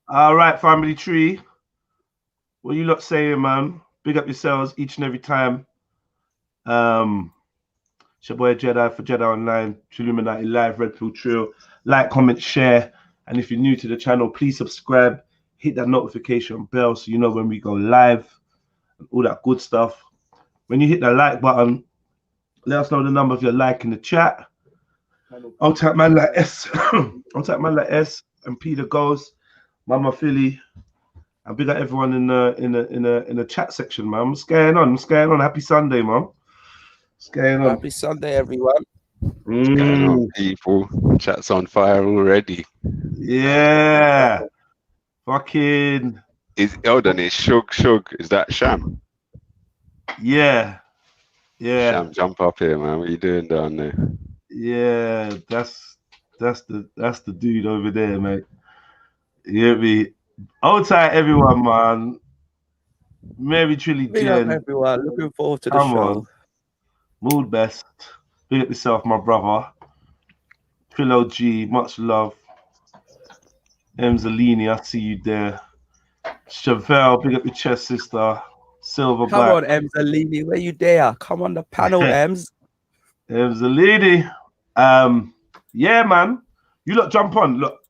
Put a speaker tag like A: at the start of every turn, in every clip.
A: All right, family tree. What you lot saying, man? Big up yourselves each and every time. It's your boy Jedi for Jedi Online, Trilluminati Live, REDPILLTRILL. Like, comment, share. And if you're new to the channel, please subscribe. Hit that notification bell so you know when we go live and all that good stuff. When you hit the like button, let us know the number of your like in the chat. I'll type man like S. I'll type man like S and Peter Goes, Mama Philly. And big up everyone in the chat section, man. What's going on? What's going on? Happy Sunday, man. What's going on?
B: Happy Sunday, everyone.
C: What's going on, people? Chat's on fire already.
A: Yeah. Fucking.
C: Hold on, it's Shug. Is that Sham?
A: Yeah. Yeah.
C: Sham, jump up here, man. What are you doing down there?
A: Yeah, that's the dude over there, mate. You hear me? Hold tight, everyone, man. Mary Trilly
B: Big up,
A: Jen.
B: everyone. Looking forward to the
A: Come
B: show.
A: on. Mood best. Big up yourself, my brother. Trillo G, much love. Emzalini, I see you there. Chevelle, big up your chest, sister. Silverback.
B: Come on, Emzalini, where you there? Come on the panel, Ems.
A: Emzalini. Yeah, man. You lot jump on. Look.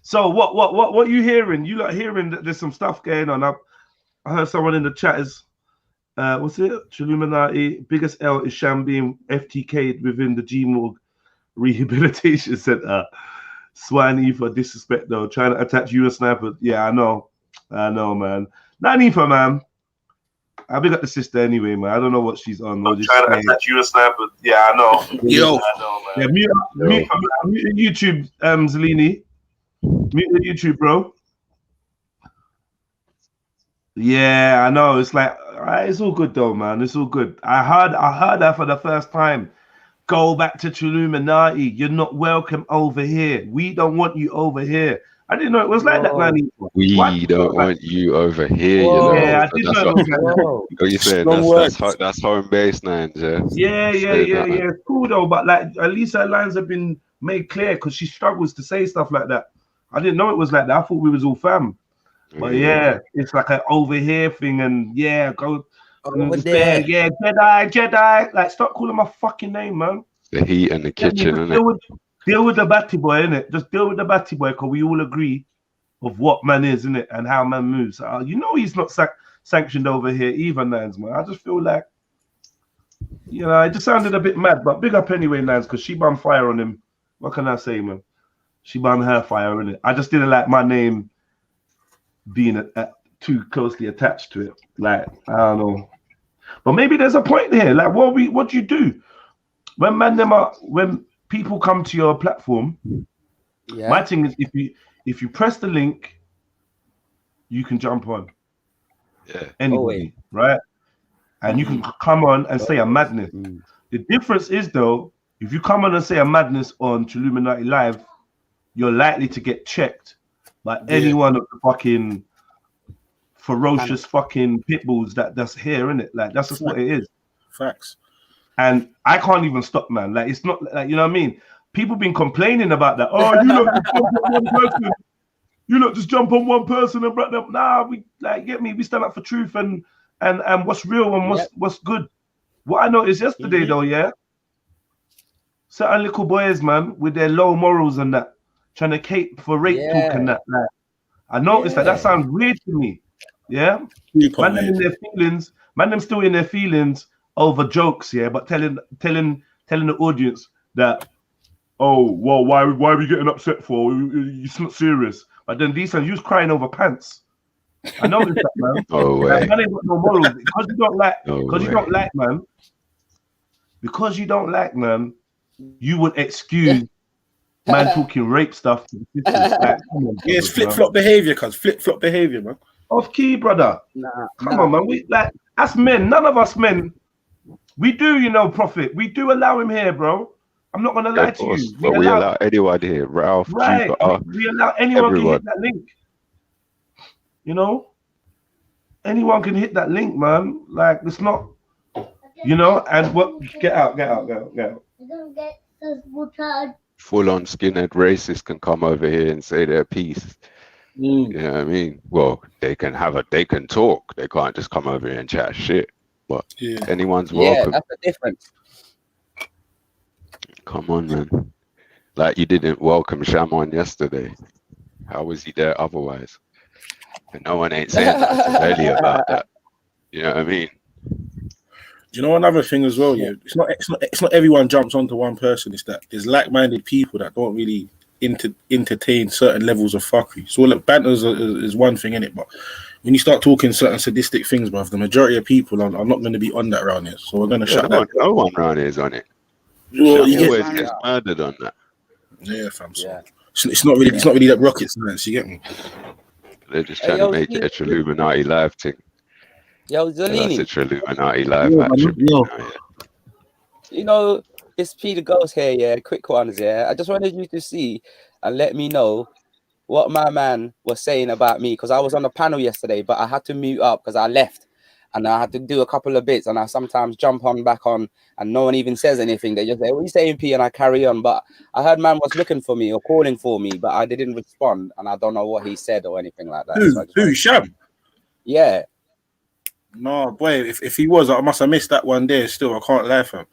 A: So what you hearing? You lot hearing that there's some stuff going on? I heard someone in the chat is what's it? Trilluminati. Biggest L is Sham being FTK'd within the GMorg Rehabilitation Center. Swine for disrespect though. Trying to attach you a sniper. Yeah, I know, man. Not Aoife, man. I big up the sister anyway, man. I don't know what she's on. I'm trying to attach you a sniper. Yeah, I know.
D: Yo.
A: I know, man. Yeah, mute YouTube, Zalini. Mute the YouTube, bro. Yeah, I know. It's like it's all good though, man. It's all good. I heard that for the first time. Go back to Trilluminati. You're not welcome over here. We don't want you over here. I didn't know it was like that, man.
C: We don't want you over here. You know?
A: Yeah, I didn't know it was like that.
C: What you said? That's home base lines, yeah.
A: Yeah. It's cool though, but like at least her lines have been made clear because she struggles to say stuff like that. I didn't know it was like that. I thought we was all fam. But yeah, it's like an over here thing, and yeah, go over there. Yeah, Jedi. Like, stop calling my fucking name, man.
C: The heat and the kitchen, innit?
A: Deal with the batty boy, innit? Just deal with the batty boy, because we all agree of what man is, innit? And how man moves. You know he's not sanctioned over here either, Nans, man. I just feel like, you know, it just sounded a bit mad, but big up anyway, Nans, because she burned fire on him. What can I say, man? She burned her fire, innit? I just didn't like my name being too closely attached to it. Like, I don't know. But maybe there's a point here. Like, what do you do? When people come to your platform, my thing is if you press the link, you can jump on.
C: Yeah.
A: Anybody, right? And you can come on and say a madness. The difference is though, if you come on and say a madness on Trilluminati Live, you're likely to get checked by any one of the fucking ferocious fucking pit bulls that's here, innit? Like, that's just what it is.
D: Facts.
A: And I can't even stop, man. Like, it's not like, you know what I mean? People been complaining about that. Oh, you lot just jump on one person. You lot just jump on one person and bring them. Nah, we like, get me. We stand up for truth and what's real and what's good. What I noticed yesterday though, yeah, certain little boys, man, with their low morals and that, trying to cape for rape talk and that. Like, I noticed that sounds weird to me. Yeah, man, them in their feelings. Man, them still in their feelings over jokes. Yeah, but telling the audience that, oh, well, why are we getting upset for? It's not serious. But then these times you was crying over pants. I noticed that, man.
C: No way.
A: Like, man ain't got no morals because you don't like. Because you don't like, man. You would excuse man talking rape stuff to the sisters. Like, come on,
D: it's flip-flop behavior, cuz flip-flop behavior, man.
A: Off key, brother. Come on, man. We like as men, none of us men, we do, you know, Prophet. We do allow him here, bro. I'm not gonna lie to you.
C: We allow anyone here, Ralph.
A: Right.
C: Jupiter,
A: we allow anyone to hit that link. You know? Anyone can hit that link, man. Like, it's not, you know, and what get out.
C: full-on skinhead racists can come over here and say their piece. You know what I mean? Well, they can talk. They can't just come over here and chat shit. But anyone's welcome.
B: Yeah, that's the difference.
C: Come on, man. Like you didn't welcome Shamon yesterday. How was he there otherwise? And no one ain't saying nothing to Belly about that. You know what I mean?
D: You know another thing as well, yeah. It's not everyone jumps onto one person. It's that there's like-minded people that don't really entertain certain levels of fuckery. So look, banter is one thing in it, but when you start talking certain sadistic things, bruv, the majority of people are not going to be on that around here. So we're going to shut that.
C: No one around here is on it.
D: Well,
C: He always gets murdered on that.
D: Yeah, fam. So it's not really that rocket science. You get me?
C: They're just trying to make it a Trilluminati live thing.
B: Yo, Zolini.
C: That's a Trilluminati live attribute.
B: You know, it's Peter Ghost here, yeah. Quick ones, yeah. I just wanted you to see and let me know what my man was saying about me, because I was on the panel yesterday, but I had to mute up because I left and I had to do a couple of bits, and I sometimes jump on back on and no one even says anything. They just say, "What are you saying, P?" and I carry on. But I heard man was looking for me or calling for me, but I didn't respond, and I don't know what he said or anything like that.
D: Who, Sham?
B: Yeah.
D: No, boy, if he was, I must have missed that one there still. I can't lie, fam.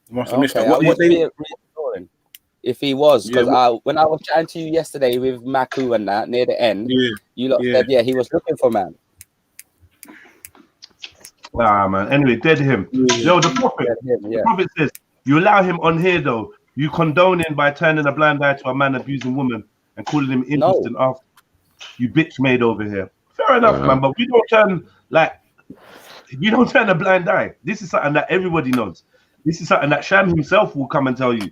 D: I must have missed that. What they...
B: If he was, because when I was chatting to you yesterday with Maku and that near the end, you lot said, he was looking for man.
A: Nah, man. Anyway, dead him. Yo, the prophet. The prophet says, you allow him on here, though. You condone him by turning a blind eye to a man abusing women and calling him interesting after. You bitch made over here. Fair enough, man, but we don't turn a blind eye. This is something that everybody knows. This is something that Sham himself will come and tell you.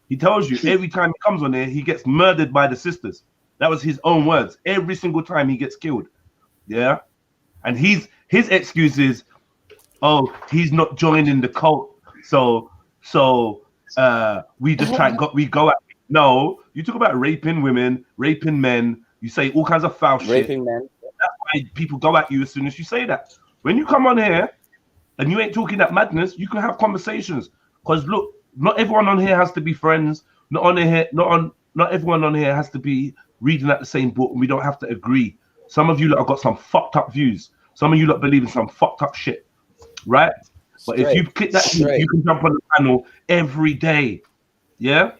A: He tells you every time he comes on here, he gets murdered by the sisters. That was his own words. Every single time he gets killed. Yeah. And his excuse is, oh, he's not joining the cult. So we just we go at. No, you talk about raping women, raping men. You say all kinds of foul shit.
B: Raping men.
A: That's why people go at you as soon as you say that. When you come on here and you ain't talking that madness, you can have conversations. Because look, not everyone on here has to be friends. Not everyone on here has to be reading at the same book, and we don't have to agree. Some of you lot have got some fucked up views. Some of you lot believe in some fucked up shit, right? But if you click that, you can jump on the panel every day. Yeah?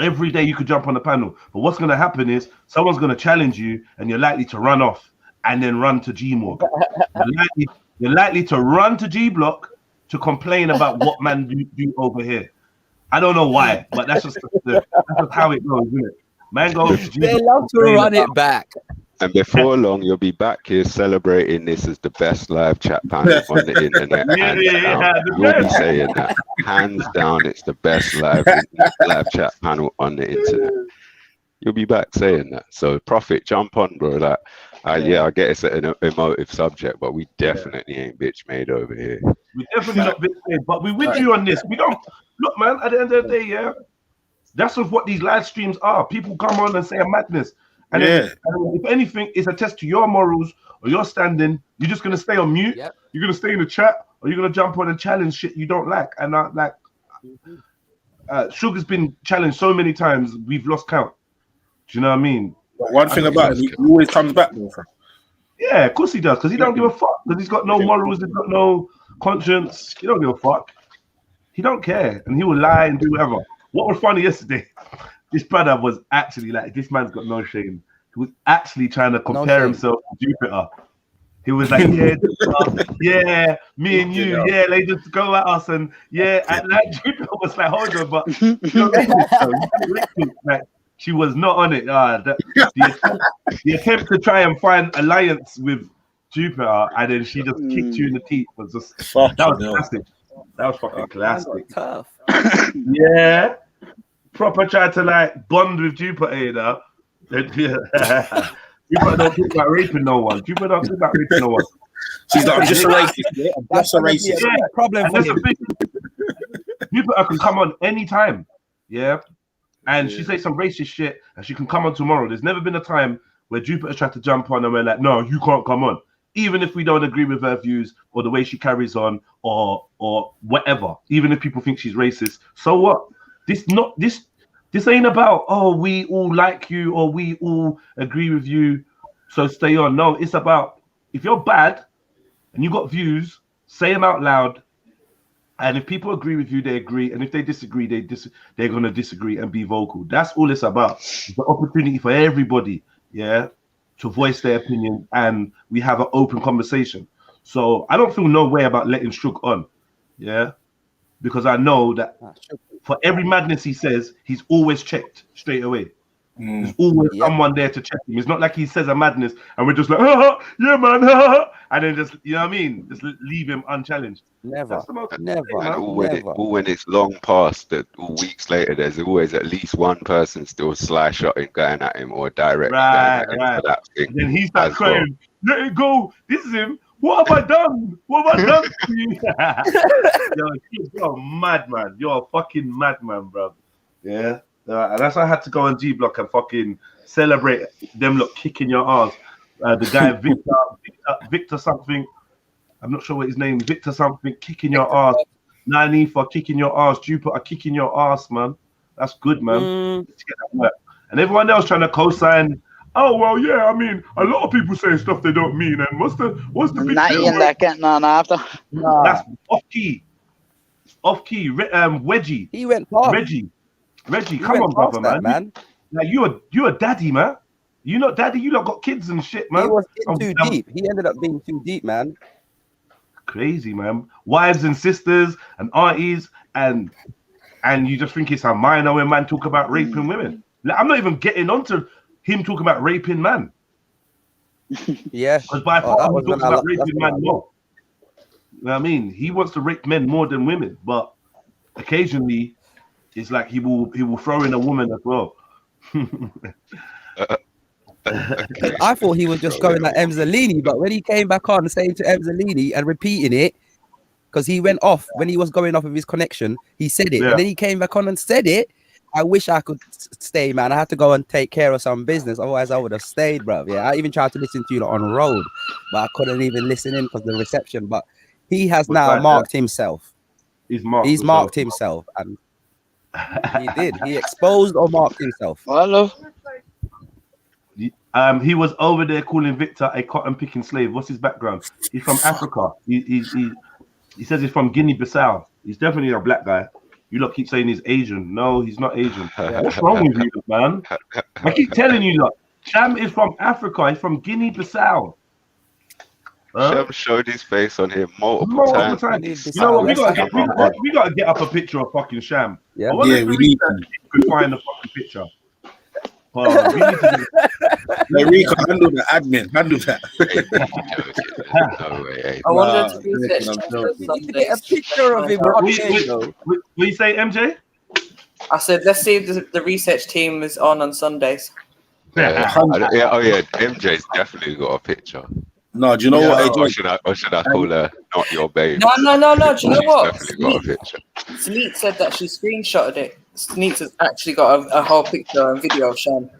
A: Every day you could jump on the panel. But what's going to happen is someone's going to challenge you and you're likely to run off and then run to Gmore. You're likely to run to G Block to complain about what man do over here. I don't know why, but that's just how it goes, isn't it? Man goes.
B: They love to run it back.
C: And before long, you'll be back here celebrating this as the best live chat panel on the internet. You'll be saying that. Hands down, it's the best live chat panel on the internet. You'll be back saying that. So, Prophet, jump on, bro. Like, I get it's an emotive subject, but we definitely ain't bitch made over here.
A: We definitely not bitch made, but we with you on this. We don't look, man. At the end of the day, that's what these live streams are. People come on and say a madness. And if anything, it's a test to your morals or your standing. You're just gonna stay on mute. Yep. You're gonna stay in the chat, or you're gonna jump on and challenge shit you don't like. And Sugar's been challenged so many times, we've lost count. Do you know what I mean?
D: But one thing about it, he always comes back, though.
A: Yeah, of course he does, because he don't give a fuck. Because he's got no morals, he's got no conscience. He don't give a fuck. He don't care, and he will lie and do whatever. What was funny yesterday? This brother was actually like, this man's got no shame. He was actually trying to compare himself to Jupiter. He was like, yeah, me and you, they just go at us, and and like Jupiter was like, hold on, but like, she was not on it. The attempt to try and find alliance with Jupiter, and then she just kicked you in the teeth was just that was classic. That was fucking classic.
B: Tough.
A: Yeah. Proper tried to like bond with Jupiter, you know. Jupiter don't talk about raping no one. Jupiter don't talk about raping no one.
D: She's like, I'm just a racist. That's a racist.
A: Yeah. Problem for him. Jupiter can come on anytime. Yeah. And she say some racist shit and she can come on tomorrow. There's never been a time where Jupiter tried to jump on and we're like, no, you can't come on. Even if we don't agree with her views or the way she carries on or whatever. Even if people think she's racist. So what? This This ain't about, oh, we all like you or we all agree with you, so stay on. No, it's about, if you're bad and you got views, say them out loud. And if people agree with you, they agree. And if they disagree, they're going to disagree and be vocal. That's all it's about. It's the opportunity for everybody, yeah, to voice their opinion, and we have an open conversation. So I don't feel no way about letting Shook on, yeah, because I know that for every madness he says, he's always checked straight away. There's always someone there to check him. It's not like he says a madness and we're just like, yeah, man, and then just, you know what I mean? Just leave him unchallenged.
B: Never.
C: All when it's long past, that weeks later, there's always at least one person still sly shotting going at him or direct going at him for that thing.
A: And then he starts crying, let it go. This is him. What have I done? What have I done to you? You're a madman. You're a fucking madman, bro. Yeah. And that's why I had to go on G Block and fucking celebrate them lot kicking your ass. The guy Victor something, I'm not sure what his name, Victor something, kicking your ass. Nani for kicking your ass. Jupiter are kicking your ass, man. That's good, man. Let's get that work. And everyone else trying to co-sign. Oh well, yeah. I mean, a lot of people say stuff they don't mean. And what's the big deal?
E: After.
A: That's off key. Wedgie.
B: He went past.
A: Reggie, come on, brother, man. Like you're a daddy, man. You not daddy. You lot got kids and shit, man.
B: He was too deep. He ended up being too deep, man.
A: Crazy, man. Wives and sisters and aunties, and you just think it's a minor when man talk about raping women. Like, I'm not even getting onto him talking about raping man.
B: Yeah,
A: because by far he talks about raping man more. You know what I mean? He wants to rape men more than women, but occasionally it's like he will throw in a woman as well.
B: I thought he was just going at Emzalini, but when he came back on saying to Emzalini and repeating it, because he went off when he was going off of his connection, he said it, and then he came back on and said it. I wish I could stay, man. I had to go and take care of some business, otherwise I would have stayed, bro. Yeah, I even tried to listen to you on road, but I couldn't even listen in because of the reception. But he has now marked himself. He's marked himself, and he did. He exposed or marked himself.
E: Hello.
A: He was over there calling Victor a cotton picking slave. What's his background? He's from Africa. He says he's from Guinea-Bissau. He's definitely a black guy. You lot keep saying he's Asian. No, he's not Asian. What's wrong with you, man? I keep telling you, lot. Sham is from Africa. He's from Guinea-Bissau.
C: Sham showed his face on here multiple times.
A: You know what? We gotta get up a picture of fucking Sham.
D: Yeah, we need to.
A: Could find the fucking picture. We need to
D: Rico, handle the admin. Handle that.
C: No way.
E: I wanted to
B: get a picture of him.
A: What you say, MJ?
E: I said, let's see if the research team is on Sundays.
C: MJ's definitely got a picture.
D: No, do you know what?
C: Or should I call her not your babe?
E: No. Do you know what?
C: Definitely got a picture.
E: Sneak said that she screenshotted it. Sneak has actually got a whole picture and video of Sham.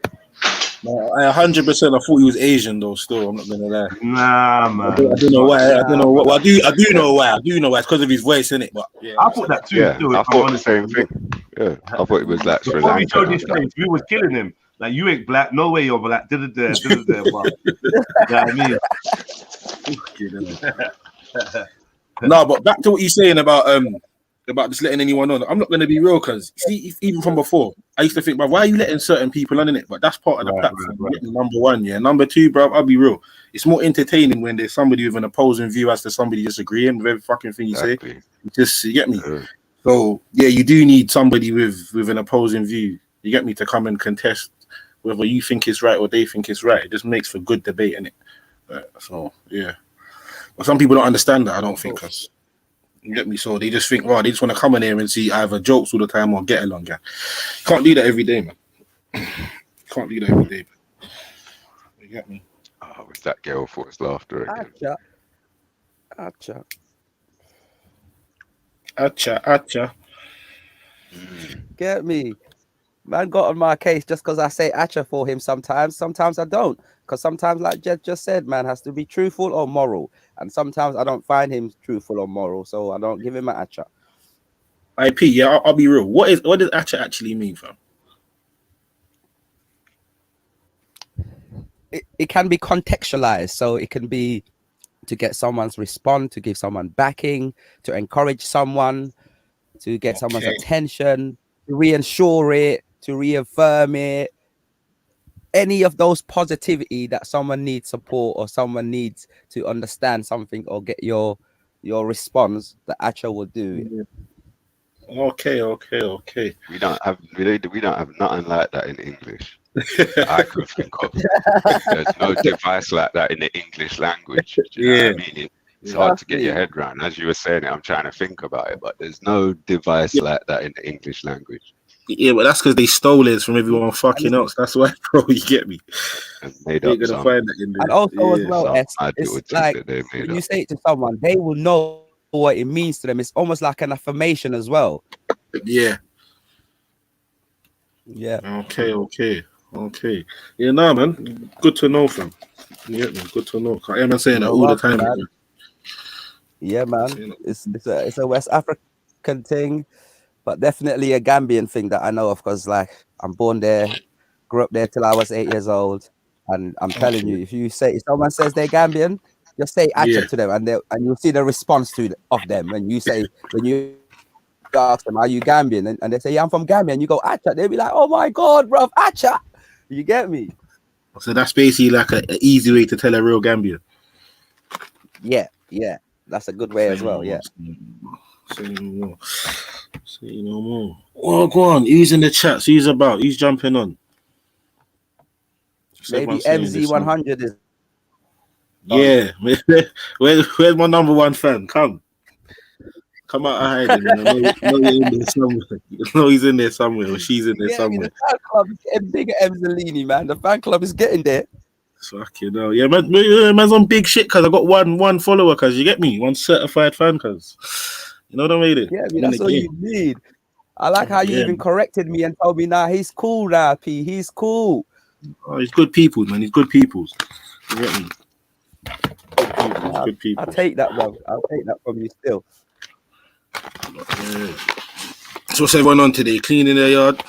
D: No, I 100%. I thought he was Asian though. Still, I'm not gonna lie.
A: Nah, man.
D: I don't know why. I don't know what. Well, I do know why. It's because of his voice, innit? But yeah,
A: I thought that too.
C: Yeah, I thought the same thing. Yeah, I thought it was like Sri
A: Lanka. We showed
C: his
A: face. We was killing him. Like, you ain't black. No way you're black. You know what I mean?
D: No, but back to what you're saying about just letting anyone on. I'm not going to be real, because see, even from before, I used to think, bro, why are you letting certain people on in it? But that's part of the platform. Right. Number one, yeah. Number two, bro, I'll be real. It's more entertaining when there's somebody with an opposing view as to somebody disagreeing with every fucking thing you say. Just, you get me? So yeah, you do need somebody with an opposing view. You get me, to come and contest whether you think it's right or they think it's right. It just makes for good debate, innit? So yeah. But some people don't understand that, I don't think. Cause you get me? So they just think, well, they just want to come in here and see either jokes all the time or get along. Yeah, can't do that every day, man. Can't do that every day. You get me?
C: Oh, with that girl for his laughter again.
D: Acha.
B: Get me? Man got on my case just because I say acha for him sometimes. Sometimes I don't. Because sometimes, like Jed just said, man has to be truthful or moral. And sometimes I don't find him truthful or moral, so I don't give him an acha.
D: IP, yeah, I'll be real. What does acha actually mean, fam?
B: it can be contextualized. So it can be to get someone's response, to give someone backing, to encourage someone, to get someone's attention, to reassure it, to reaffirm it. Any of those positivity that someone needs support or someone needs to understand something or get your response, the Acha will do it.
D: Okay.
C: We don't have nothing like that in English. I could think of. There's no device like that in the English language. Do you know what I mean? It's hard to get your head around. As you were saying it, I'm trying to think about it, but there's no device like that in the English language.
D: Yeah, but that's because they stole it from everyone fucking else. That's why, bro. You get me?
C: And made
D: You're
C: up
D: gonna
C: some.
D: find that in there.
B: And also as well,
C: It's
B: like
C: that they made
B: when you
C: up.
B: say it to someone, they will know what it means to them. It's almost like an affirmation as well.
D: Yeah.
B: Yeah.
D: Okay. Yeah, nah, man. Good to know, fam. Yeah, man. Good to know. I am saying that all the time.
B: Man. Yeah, man. It's a West African thing, but definitely a Gambian thing that I know of, because like I'm born there, grew up there till I was 8 years old, and I'm telling you, if someone says they're Gambian, just say Acha to them, and you'll see the response of them when you ask them, are you Gambian? And they say, yeah, I'm from Gambia, and you go Acha, they'll be like, oh my god, bro, Acha. You get me?
D: So that's basically like an easy way to tell a real Gambian.
B: Yeah. That's a good way as well. Yeah.
D: Say no more. Oh, go on. Who's in the chat? Who's about? Who's jumping on?
B: Maybe MZ100 is.
D: Yeah. Where's my number one fan? Come out of hiding. He's in there somewhere. Or she's in there somewhere.
B: The fan club is getting bigger, Emzalini, man. The fan club is getting there.
D: Fucking hell. Yeah, man's on big shit because I got one follower, because you get me? One certified fan, because you know what I mean?
B: Yeah, that's all you need. I like how you even corrected me and told me, nah, he's cool now, P. He's cool.
D: Oh, he's good people, man. He's good people. You get me? Good people.
B: I'll take that, bro. I'll take that from you still.
D: Yeah. So what's everyone on today? Cleaning their yard,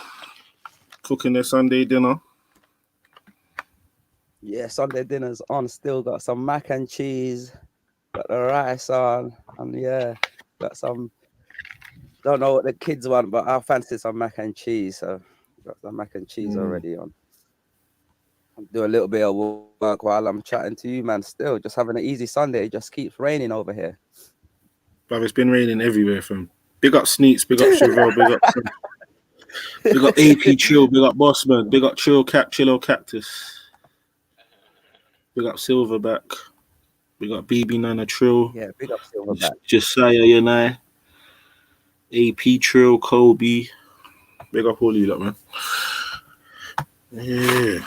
D: cooking their Sunday dinner.
B: Yeah, Sunday dinner's on. Still got some mac and cheese, got the rice on, and yeah, got some. Don't know what the kids want, but I fancy some mac and cheese. So got some mac and cheese already on. Do a little bit of work while I'm chatting to you, man. Still just having an easy Sunday. It just keeps raining over here.
D: But it's been raining everywhere, fam. Big up Sneaks, big up Chevelle, big up AP Chill, big up Bossman, big up Chillo Cactus. Big up Silverback. Big up BB Nana Trill.
B: Yeah, big up Silverback.
D: Josiah Yanai. AP Trill, Kobe. Big up all you lot, man. Yeah.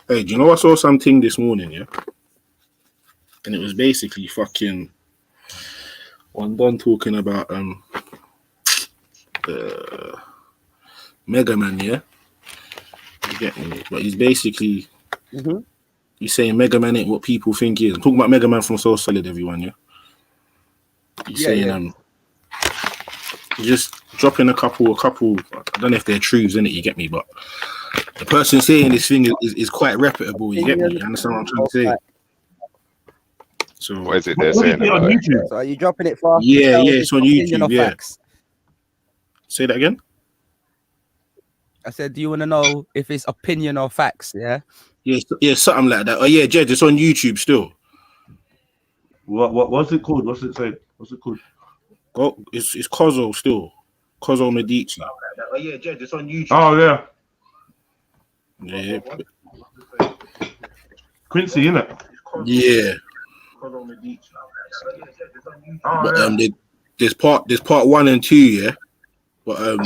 D: Hey, do you know I saw something this morning, yeah? And it was basically fucking one done talking about Mega Man, yeah? You get me? But he's basically he's saying Mega Man ain't what people think he is. I'm talking about Mega Man from Soul Solid, everyone, yeah? He's saying he's just dropping a couple, I don't know if they're truths, innit, you get me, but the person saying this thing is quite reputable, you get me? You understand what I'm trying to say? So
C: what is it they're saying about
B: on YouTube? So are you dropping it for?
D: Yeah, it's on YouTube, yeah.
B: Facts?
D: Say that again?
B: I said, do you want to know if it's opinion or facts? Yeah.
D: Yeah, something like that. Oh yeah, Jed, it's on YouTube still.
A: What's it called? What's it say? What's it called?
D: Oh, it's Kozo still. Kozo Medici. Oh yeah, Jed, it's on YouTube.
A: Oh yeah.
D: Yeah.
A: Quincy, innit?
D: Yeah. But there's part 1 and 2, yeah. But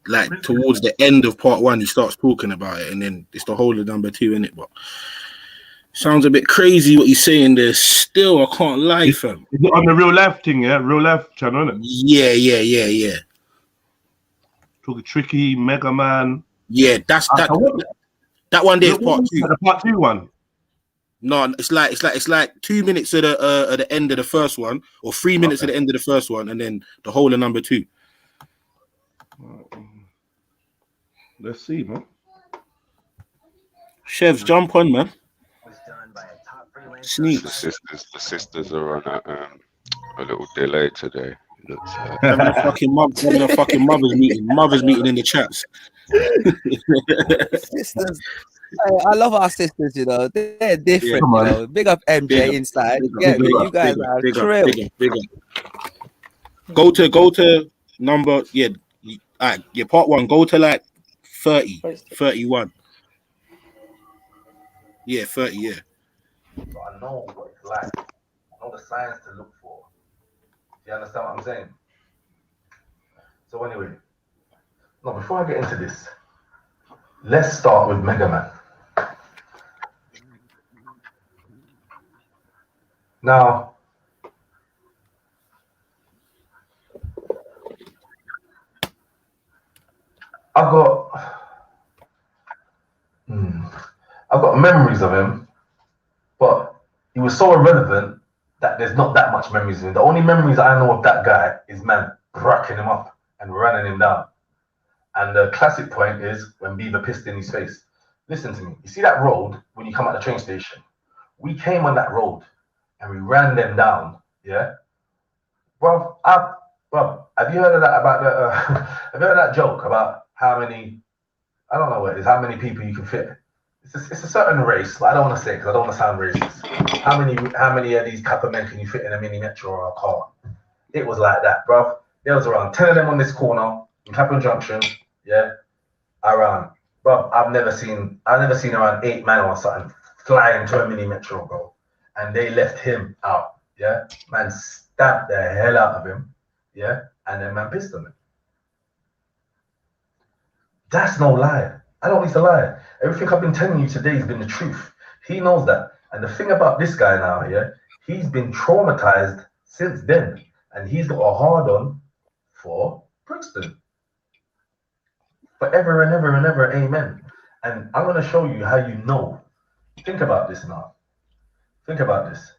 D: like towards the end of part 1, he starts talking about it, and then it's the whole of number 2, innit? But sounds a bit crazy what he's saying there. Still, I can't lie, fam.
A: Is it on the Real Life thing, yeah? Real Life channel, innit?
D: Yeah.
A: Talking Tricky, Mega Man.
D: Yeah, that one there is part 2.
A: The part 2 one.
D: No, it's like 2 minutes at the end of the first one, or 3 minutes at the end of the first one, and then the whole of number 2.
A: Let's see, man.
D: Chefs, jump on, man.
C: The
D: Sneaks.
C: sisters are on a little delay today. It looks like.
D: Having a fucking mother's meeting in the chats.
B: Sisters. I love our sisters, you know. They're different,
D: Yeah,
B: you know. Big up MJ
D: Big up,
B: inside.
D: big up,
B: Get me.
D: big
B: You
D: up,
B: guys
D: big up,
B: are
D: big up,
B: trill.
D: big up. Go to number, yeah, part one. Go to like 30, 31. Yeah, 30, yeah.
F: So I know what it's like. I know the signs to look for. Do you understand what I'm saying? So anyway, no, before I get into this, let's start with Mega Man. Now, I've got memories of him, but he was so irrelevant that there's not that much memories of him. The only memories I know of that guy is man bracking him up and running him down. And the classic point is when Beaver pissed in his face. Listen to me. You see that road when you come out the train station? We came on that road and we ran them down. Yeah, bro. Have you heard of that about the? Have you heard of that joke about how many? I don't know what it is. How many people you can fit? It's a certain race, but I don't want to say because I don't want to sound racist. How many of these couple men can you fit in a mini metro or a car? It was like that, bro. There was around 10 of them on this corner in Clapham Junction. Yeah, around. Bro, I've never seen around 8 men or something fly into a mini metro, bro. And they left him out. Yeah, man stabbed the hell out of him. Yeah, and then man pissed on him. That's no lie. I don't need to lie. Everything I've been telling you today has been the truth. He knows that. And the thing about this guy now, yeah, he's been traumatized since then. And he's got a hard on for Brixton. Forever and ever and ever, amen. And I'm going to show you how you know. Think about this now. Think about this.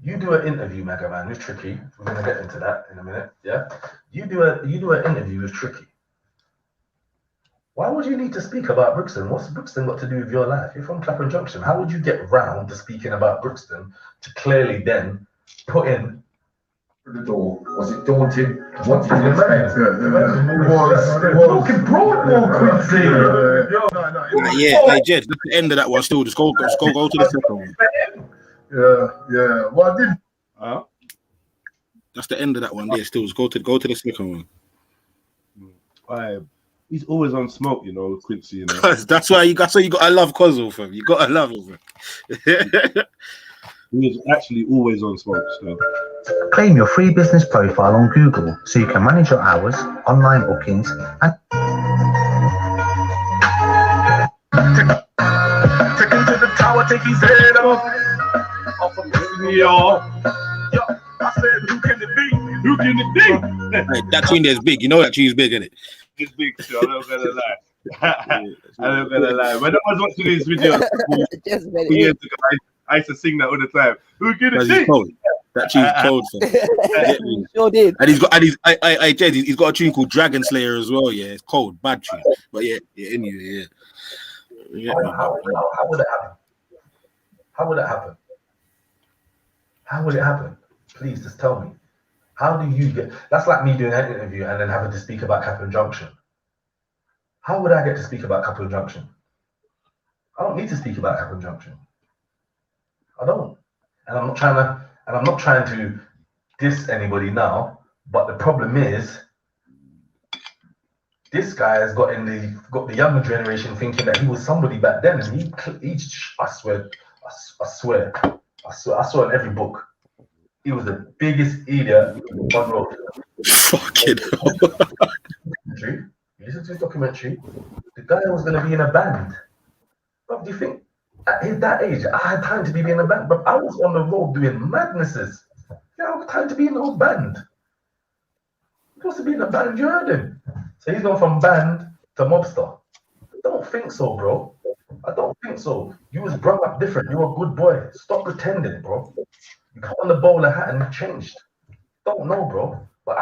F: You do an interview, Mega Man, with Tricky. We're going to get into that in a minute, yeah? You do an interview with Tricky. Why would you need to speak about Brixton? What's Brixton got to do with your life? You're from Clapham Junction. How would you get round to speaking about Brixton to clearly then put in
G: the door? Was it daunting? What did
F: you
G: expect?
F: It was looking broad, Quincy.
D: Yeah, Jed, that's the end of that one. Still, just go to the second one.
G: Yeah. Well, I didn't.
D: That's the end of that one. There, still, just go to the second
A: one. He's always on smoke, you know, Quincy. You know,
D: that's why you got to love Cozzo, fam. You got to love him.
A: He's actually always on smoke. So.
H: Claim your free business profile on Google so you can manage your hours, online bookings, and
F: take him to the tower, take his head off of yo. I said, who can it be? Who can it be?
D: Hey, that tune there is big. You know that tune's big, isn't it?
A: It's big, so I'm not gonna lie. I'm not gonna lie. When I was watching these videos 2 years ago, I used to sing that all the time. Who can it be?
D: Cold. That tune's cold.
B: Sure did.
D: And he's got a tune called Dragon Slayer as well. Yeah, it's cold, bad tune. But anyway.
F: How would it happen? How would it happen? How would it happen? Please just tell me. How do you get? That's like me doing an interview and then having to speak about Clapham Junction. How would I get to speak about Clapham Junction? I don't need to speak about Clapham Junction. I don't. And I'm not trying to diss anybody now, but the problem is this guy has got the younger generation thinking that he was somebody back then, and I swear in every book, he was the biggest idiot on road.
D: Fucking hell.
F: You listen to his documentary, the guy was going to be in a band. But do you think at that age, I had time to be in a band? But I was on the road doing madnesses. I don't have time to be in no band. He supposed to be in a band, you heard him. So he's gone from band to mobster. I don't think so, bro. I don't think so. You was brought up different. You were a good boy. Stop pretending, bro. You got on the bowler hat and you changed. Don't know, bro. But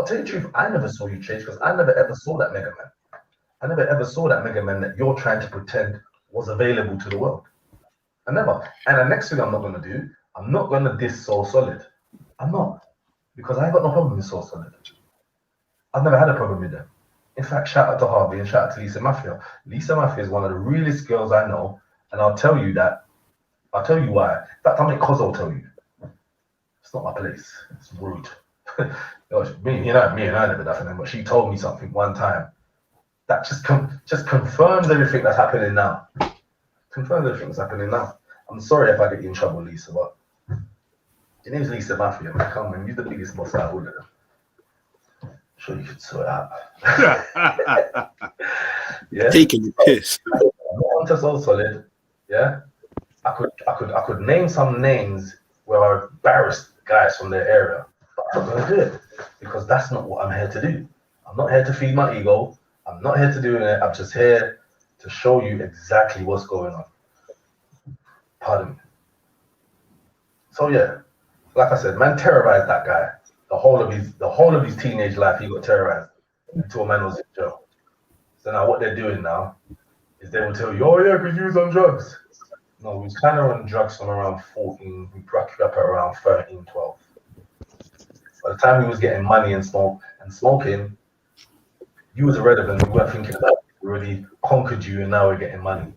F: tell you the truth, I never saw you change because I never ever saw that Mega Man. I never ever saw that Mega Man that you're trying to pretend was available to the world. I never. And the next thing I'm not gonna do, I'm not gonna diss Soul Solid. I'm not, because I ain't got no problem with Soul Solid. I've never had a problem with them. In fact, shout out to Harvey and shout out to Lisa Mafia. Lisa Mafia is one of the realest girls I know, and I'll tell you that. I'll tell you why. In fact, I'll make Kozo tell you. It's not my place. It's rude. Me and I never done them, but she told me something one time that just confirms everything that's happening now. Confirms everything that's happening now. I'm sorry if I get you in trouble, Lisa, but your name's Lisa Mafia, man. Come on, you're the biggest boss out of all of them. Sure, you could sort it out. Yeah.
D: Taking the piss.
F: On to Soul Solid. Yeah. I could name some names where I embarrassed guys from their area, but I'm not gonna do it because that's not what I'm here to do. I'm not here to feed my ego. I'm not here to do it. I'm just here to show you exactly what's going on. Pardon me. So yeah, like I said, man terrorized that guy. The whole of his teenage life, he got terrorized until a man was in jail. So now what they're doing now is they will tell you, oh yeah, because you was on drugs. No, we was kind of on drugs from around 14. We brought you up at around 13, 12. By the time he was getting money and smoking, you was irrelevant. We weren't thinking about it. We already conquered you, and now we're getting money.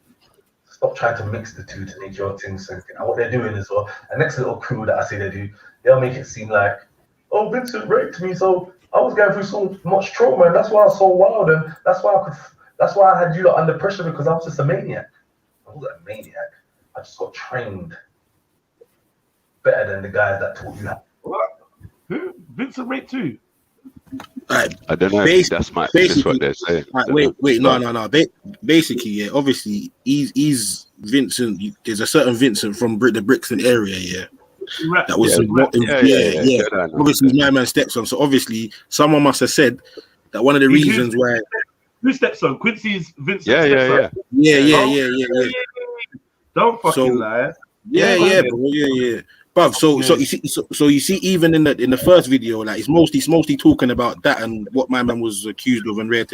F: Stop trying to mix the two to make your thing sink. And what they're doing is, well, the next little crew that I say they do, they'll make it seem like, oh, Vincent raped me, so I was going through so much trauma, and that's why I was so wild, and that's why I had you lot under pressure, because I was just a maniac. I wasn't a maniac. I just got trained better than the guys that taught you that.
A: What? Who? Vincent raped too?
D: Right.
C: I don't know if that's what they're saying.
D: Right, wait, no. Basically, yeah, obviously, he's Vincent. There's a certain Vincent from the Brixton area, yeah. That was obviously my man's stepson. So obviously, someone must have said that one of the reasons why.
A: Who's stepson? Quincy's Vincent.
D: Yeah.
A: Don't fucking lie.
D: Yeah. Bruv, so you see, even in the first video, like it's mostly talking about that and what my man was accused of and rare.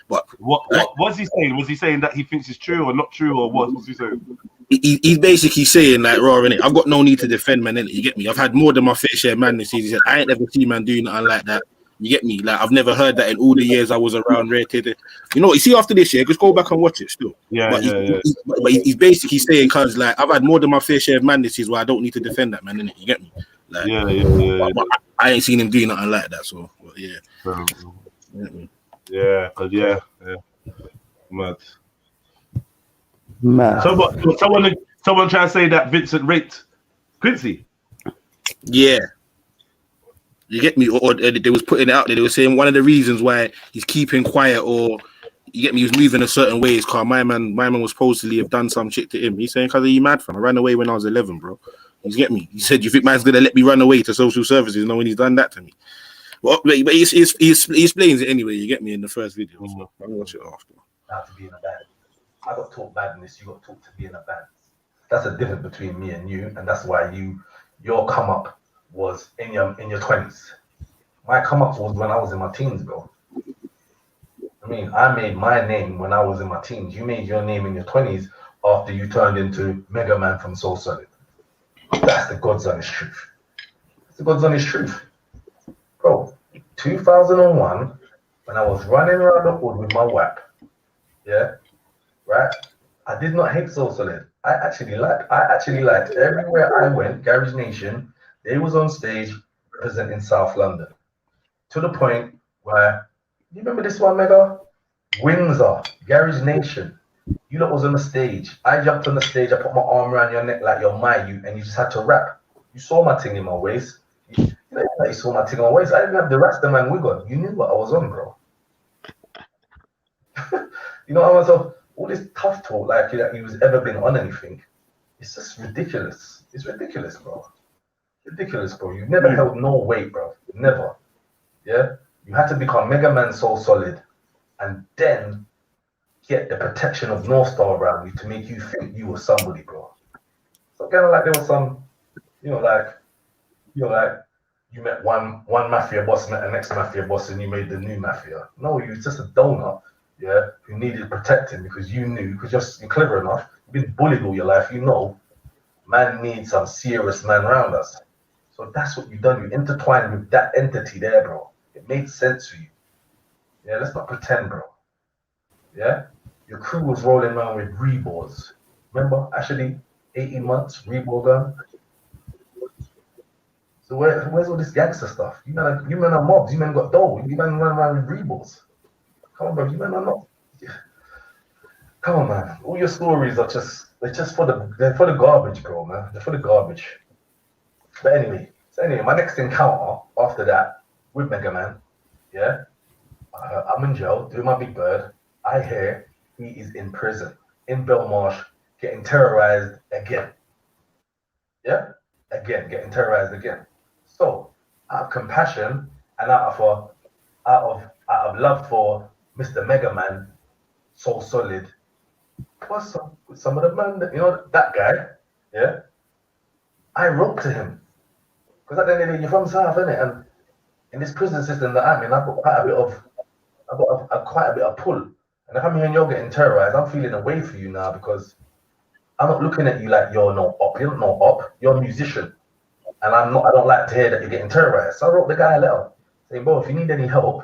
D: But
A: what was he saying? Was he saying that he thinks it's true or not true, or what was he saying?
D: He's basically saying like, raw, innit? I've got no need to defend man, innit? You get me? I've had more than my fair share of madness. He said, I ain't ever seen man doing nothing like that. You get me? Like, I've never heard that in all the years I was around rare. You know, you see, after this year, just go back and watch it still. But he's basically saying, cause like I've had more than my fair share of madnesses where I don't need to defend that man, innit? You get me? Like, but I ain't seen him doing nothing like that. So, but yeah.
A: Mad. Someone trying to say that Vincent raped Quincy.
D: Yeah. You get me? Or they was putting it out there. They were saying one of the reasons why he's keeping quiet, or you get me, he was moving a certain way is because my man was supposedly have done some shit to him. He's saying, because he mad, fam. I ran away when I was 11, bro. You get me? He said, you think man's gonna let me run away to social services knowing he's done that to me? Well, but he explains it anyway. You get me in the first video. So I'll watch it after.
F: Not to be in a band. I got taught badness. You got taught to be in a band. That's the difference between me and you, and that's why your come up was in your 20s. My come up was when I was in my teens, bro. I mean, I made my name when I was in my teens. You made your name in your 20s after you turned into Mega Man from Soul Solid. That's the God's honest truth. It's the God's honest truth. Bro, 2001, when I was running around the hood with my WAP, yeah, right? I did not hate Soul Solid. I actually liked everywhere I went, Garage Nation, they was on stage representing South London. To the point where, you remember this one, Mega? Windsor, Garage Nation. You lot was on the stage. I jumped on the stage, I put my arm around your neck like you're Mayu, and you just had to rap. You saw my thing in my waist. You saw my thing on my waist. I didn't have the Rasta man wig on. You knew what I was on, bro. You know, I was all this tough talk like he was ever been on anything. It's just ridiculous. It's ridiculous, bro. Ridiculous, bro. You've never held no weight, bro. Never. Yeah? You had to become Mega Man Soul Solid and then get the protection of North Star around you to make you think you were somebody, bro. So kind of like there was some, you met one mafia boss, met the next mafia boss, and you made the new mafia. No, you was just a donut yeah, who needed protecting because you knew, because you're clever enough, you've been bullied all your life, you know, man needs some serious man around us. So that's what you've done. You intertwined with that entity there, bro. It made sense for you. Yeah, let's not pretend, bro. Yeah, your crew was rolling around with rebores. Remember, actually, 18 months, rebore gun. So where's all this gangster stuff? You men are mobs. You men got dough. You men run around with rebores. Come on, bro. You men are not. Come on, man. All your stories are they're for the garbage, bro, man. They're for the garbage. But anyway, my next encounter after that with Mega Man, yeah, I'm in jail doing my Big Bird. I hear he is in prison in Belmarsh, getting terrorized again. Yeah, again, getting terrorized again. So, out of compassion and out of love for Mr. Mega Man, so solid. What's up with some of the man that that guy? Yeah, I wrote to him because at the end of the day, you're from South, innit? And in this prison system that I'm in, I've got quite a bit of pull. And if I'm hearing you're getting terrorized, I'm feeling away for you now because I'm not looking at you like you're no op. You're not no op. You're a musician, and I don't like to hear that you're getting terrorized. So I wrote the guy a letter saying, "Bro, if you need any help,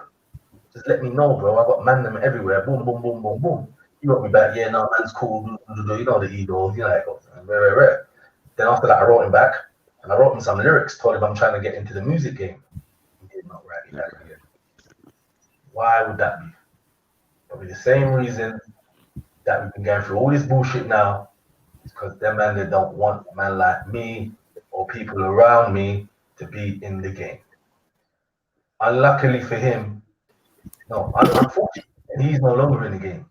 F: just let me know, bro. I got man them everywhere. Boom, boom, boom, boom, boom." He wrote me back, "Yeah, no, man's cool. You know the ego, you know it goes rare. Then after that, I wrote him back, and I wrote him some lyrics. Told him I'm trying to get into the music game. He did not write me back again. Why would that be? Probably the same reason that we've been going through all this bullshit now. It's because them man, they don't want a man like me or people around me to be in the game. Unluckily for him, no, unfortunately, he's no longer in the game.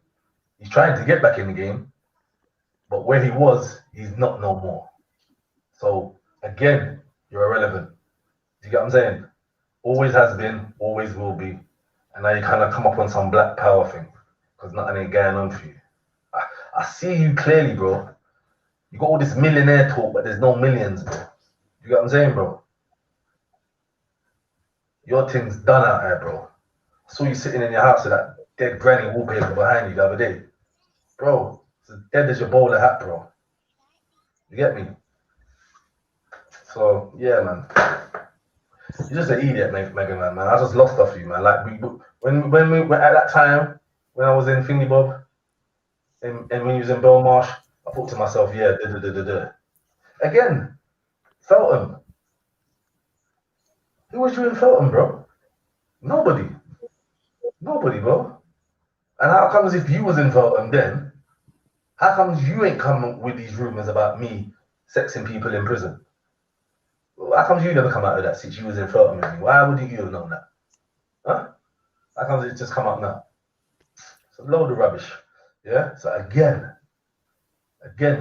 F: He's trying to get back in the game, but where he was, he's not no more. So again, you're irrelevant. Do you get what I'm saying? Always has been, always will be. And now you kind of come up on some black power thing because nothing ain't going on for you. I see you clearly, bro. You got all this millionaire talk, but there's no millions, bro. You get what I'm saying, bro? Your thing's done out here, bro. I saw you sitting in your house with that dead granny wallpaper behind you the other day. Bro, it's as dead as your bowler hat, bro. You get me? So, yeah, man. You're just an idiot, Mega Man, man. I just lost off you, man. Like, when we were at that time, when I was in Thingy Bob, and when you was in Belmarsh, I thought to myself, yeah, Again, Felton. Who was you in Felton, bro? Nobody, bro. And how comes if you was in Felton then, how comes you ain't come with these rumors about me sexing people in prison? How comes you never come out of that since you was in Felton with me? Why wouldn't you have known that? Huh? How comes it just come up now? It's a load of rubbish. Yeah? So again,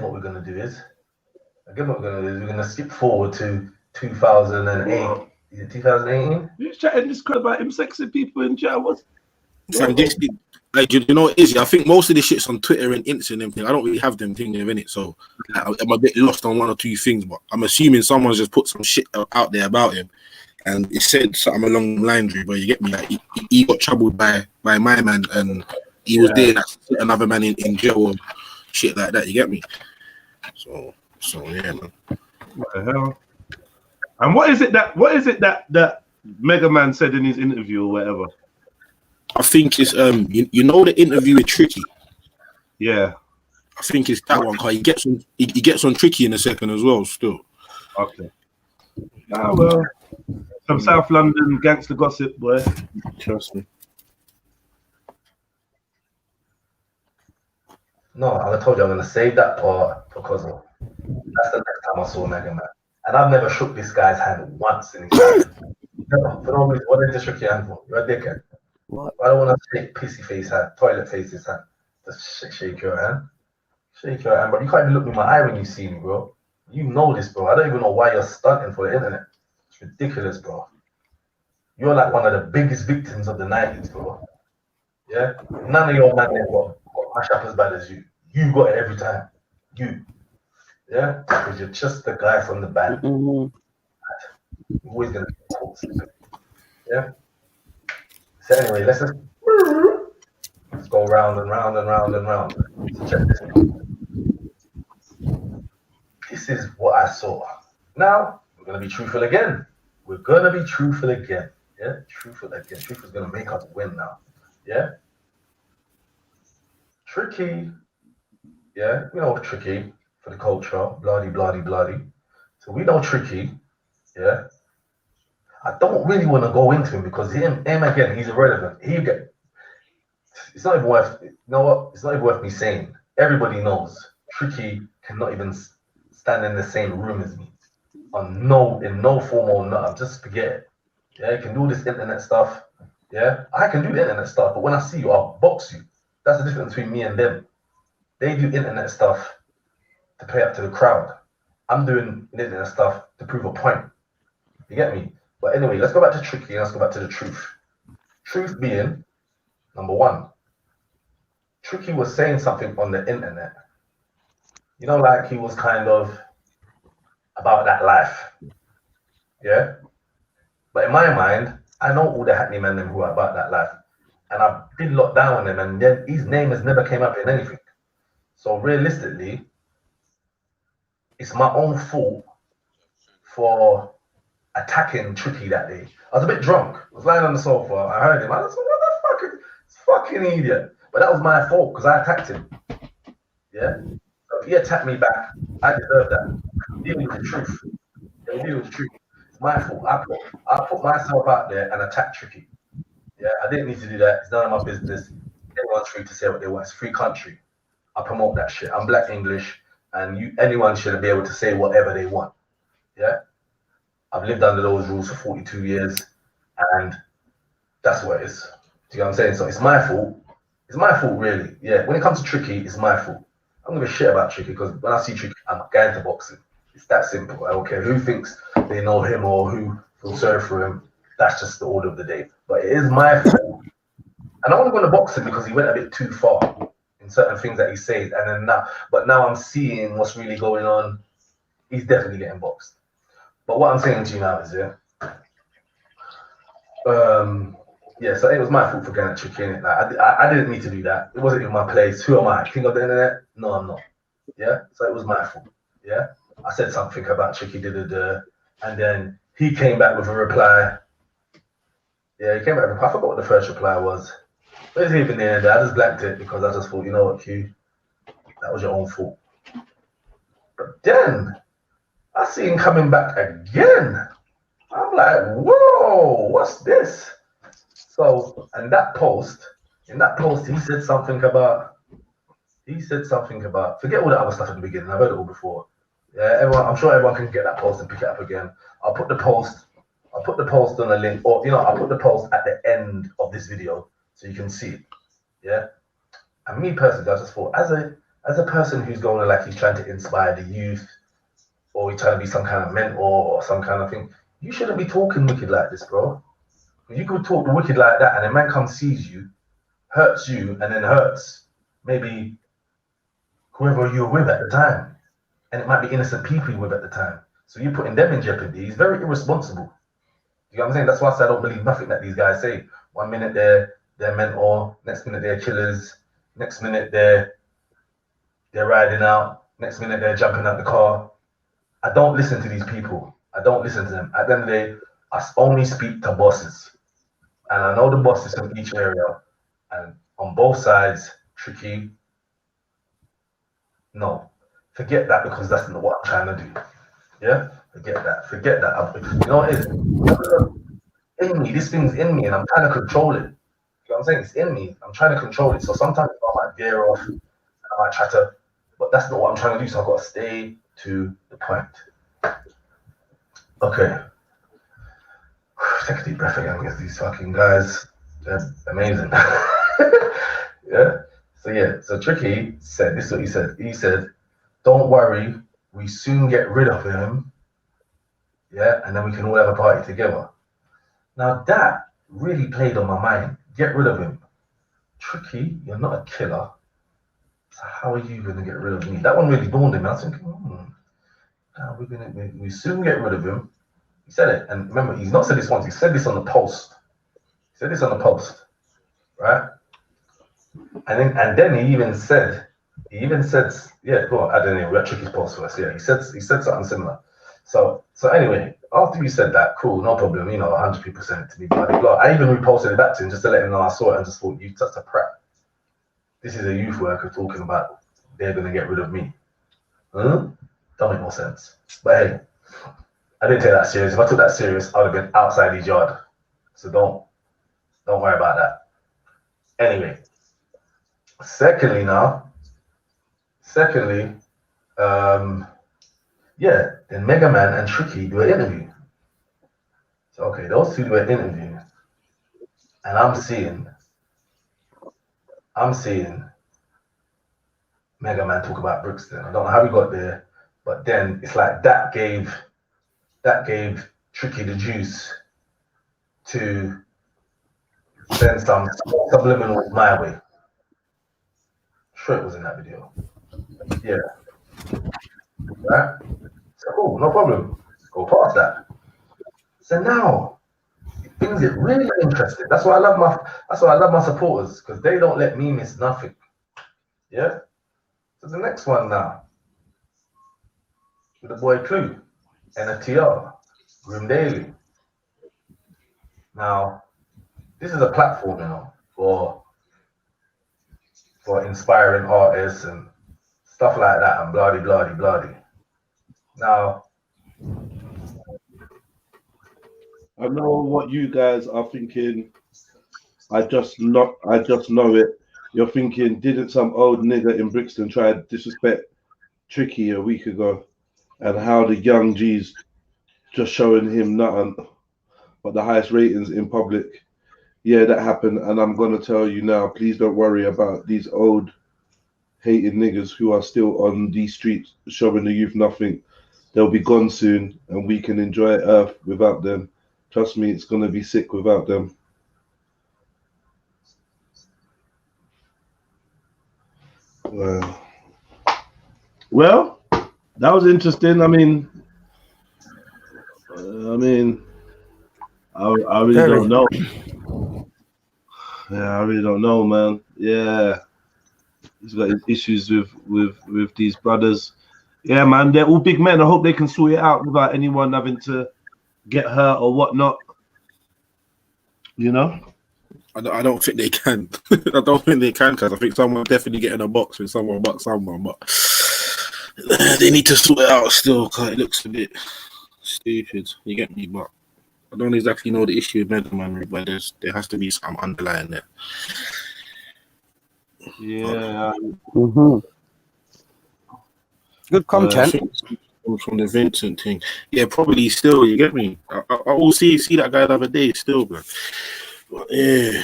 F: what we're going to do is, we're going to skip forward to 2008. Is it 2018?
A: You're chatting this crap about him sexing people in jail.
D: Fam, like, you know what it is? I think most of this shit's on Twitter and Instagram and things. I don't really have them things in it, so like, I'm a bit lost on one or two things. But I'm assuming someone's just put some shit out there about him, and it said something along the lines, where you get me, like he got troubled by my man, and he was there, like, another man in jail or shit like that. You get me? So yeah, man.
A: What the hell? And what is it that Mega Man said in his interview or whatever?
D: I think it's you know the interview with Tricky.
A: Yeah,
D: I think it's that one. Cause he gets on Tricky in a second as well. Still.
A: Okay. Ah well, some South London gangster gossip, boy.
D: Trust me.
F: No, I told you I'm gonna save that part because that's the next time I saw Mega Man. And I've never shook this guy's hand once in his life. Never. For no reason. What did you shook your hand for? You're a dickhead. What? I don't want to shake pissy face hand, toilet face's hand. Just shake your hand. Shake your hand, but you can't even look me in my eye when you see me, bro. You know this, bro. I don't even know why you're stunting for the internet. It's ridiculous, bro. You're like one of the biggest victims of the 90s, bro. Yeah? None of your man there got mashed up as bad as you. You got it every time. You. Yeah? Because you're just the guy from the band. You're always going to be talks. Yeah? So anyway, let's go go round and round and round and round. So check this out. This is what I saw. Now, we're going to be truthful again. We're going to be truthful again. Yeah, truthful again. Truth is going to make us win now. Yeah. Tricky. Yeah, we know Tricky for the culture. Bloody, bloody, bloody. So we know Tricky. Yeah. I don't really want to go into him because him again, he's irrelevant. It's not even worth, you know what? It's not even worth me saying. Everybody knows Tricky cannot even stand in the same room as me. In no form or not. Just forget it. Yeah, you can do this internet stuff. Yeah, I can do the internet stuff, but when I see you, I'll box you. That's the difference between me and them. They do internet stuff to play up to the crowd. I'm doing internet stuff to prove a point. You get me? But anyway, let's go back to Tricky and let's go back to the truth. Truth being, number one, Tricky was saying something on the internet. You know, like he was kind of about that life. Yeah? But in my mind, I know all the hackney men who are about that life. And I've been locked down on him and then his name has never came up in anything. So realistically, it's my own fault for attacking Tricky that day. I was a bit drunk. I was lying on the sofa. I heard him. I was like, what the fuck? It's fucking idiot. But that was my fault because I attacked him. Yeah? So if he attacked me back, I deserve that. Deal with the truth. Deal with the truth. It's my fault. I put myself out there and attacked Tricky. Yeah, I didn't need to do that. It's none of my business. Everyone's free to say what they want. It's a free country. I promote that shit. I'm Black English, and anyone should be able to say whatever they want. Yeah? I've lived under those rules for 42 years, and that's what it is. Do you know what I'm saying? So it's my fault. It's my fault, really. Yeah, when it comes to Tricky, it's my fault. I don't give a shit about Tricky, because when I see Tricky, I'm going to box him. It's that simple. I don't care who thinks they know him or who feels sorry for him. That's just the order of the day. But it is my fault. And I only want to box him because he went a bit too far in certain things that he said. And then now I'm seeing what's really going on. He's definitely getting boxed. But what I'm saying to you now is, so it was my fault for getting Tricky in it. Like, I didn't need to do that. It wasn't in my place. Who am I? King of the internet? No, I'm not. Yeah, so it was my fault. Yeah, I said something about Tricky, and then he came back with a reply. Yeah, he came back with a reply. I forgot what the first reply was. But it's even there. I just blanked it because I just thought, you know what, Q, that was your own fault. But then I see him coming back again. I'm like, whoa, what's this? So, in that post, he said something about, forget all the other stuff at the beginning. I've heard it all before. Yeah, I'm sure everyone can get that post and pick it up again. I'll put the post on a link, or I'll put the post at the end of this video so you can see it. Yeah. And me personally, I just thought, as a person who's going like he's trying to inspire the youth, or he's trying to be some kind of mentor or some kind of thing, you shouldn't be talking wicked like this, bro. You could talk wicked like that, and a man comes, sees you, hurts you, and then hurts maybe whoever you were with at the time. And it might be innocent people you're with at the time. So you're putting them in jeopardy. He's very irresponsible. You know what I'm saying? That's why I said I don't believe nothing that these guys say. 1 minute they're mentor, next minute they're killers, next minute they're riding out, next minute they're jumping out the car. I don't listen to these people. I don't listen to them. At the end of the day, I only speak to bosses. And I know the bosses in each area. And on both sides, Tricky, no. Forget that, because that's not what I'm trying to do. Yeah? Forget that. You know what it is? In me, this thing's in me, and I'm trying to control it. You know what I'm saying? It's in me. I'm trying to control it. So sometimes I might veer off, and I might try to, but that's not what I'm trying to do. So I've got to stay to the point. Okay. Take a deep breath again, because these fucking guys, they're amazing. Yeah. So Tricky said, this is what he said. He said, don't worry, we soon get rid of him. Yeah, and then we can all have a party together. Now that really played on my mind. Get rid of him. Tricky, you're not a killer. So how are you gonna get rid of me? That one really dawned on me. I was thinking, we soon get rid of him. He said it, and remember, he's not said this once. He said this on the post. Right? And then he even said, yeah, go on, I don't know, we got Tricky's post first. Yeah, he said something similar. So anyway, after you said that, cool, no problem, you know, 100 people sent it to me, blah, blah, blah. I even reposted it back to him just to let him know I saw it and just thought, you such a prat. This is a youth worker talking about they're going to get rid of me. Don't make no sense. But hey, I didn't take that serious. If I took that serious, I would have been outside his yard. So don't worry about that. Anyway, secondly, yeah, then Mega Man and Tricky do an interview. So okay, those two do an interview, and I'm seeing Mega Man talk about Brixton. I don't know how we got there, but then it's like that gave Tricky the juice to send some subliminals my way. Sure, it was in that video. Yeah. Right? So cool, no problem. Go past that. So now things get really interesting. That's why I love my supporters, because they don't let me miss nothing. Yeah? So the next one now. With the boy Clue, NFTR, Grim Daily. Now, this is a platform, you know, for inspiring artists and stuff like that, and bloody, bloody, bloody. Now,
A: I know what you guys are thinking. I just know it. You're thinking, didn't some old nigger in Brixton try to disrespect Tricky a week ago? And how the young G's just showing him nothing but the highest ratings in public. Yeah, that happened, and I'm gonna tell you now, please don't worry about these old hating niggas who are still on these streets showing the youth nothing. They'll be gone soon, and we can enjoy Earth without them. Trust me, it's gonna be sick without them. Well, that was interesting. I really don't know. Yeah, I really don't know, man. Yeah, he's got issues with these brothers. Yeah, man, they're all big men. I hope they can sort it out without anyone having to get hurt or whatnot. You know?
D: I don't think they can. I don't think they can, because I think someone definitely get in a box with someone but someone, but they need to sort it out still, because it looks a bit stupid. You get me? But I don't exactly know the issue with Mega Man, but there has to be some underlying there.
A: Yeah.
B: Good content.
D: From the Vincent thing, yeah, probably still. You get me? I will see that guy the other day still, but yeah,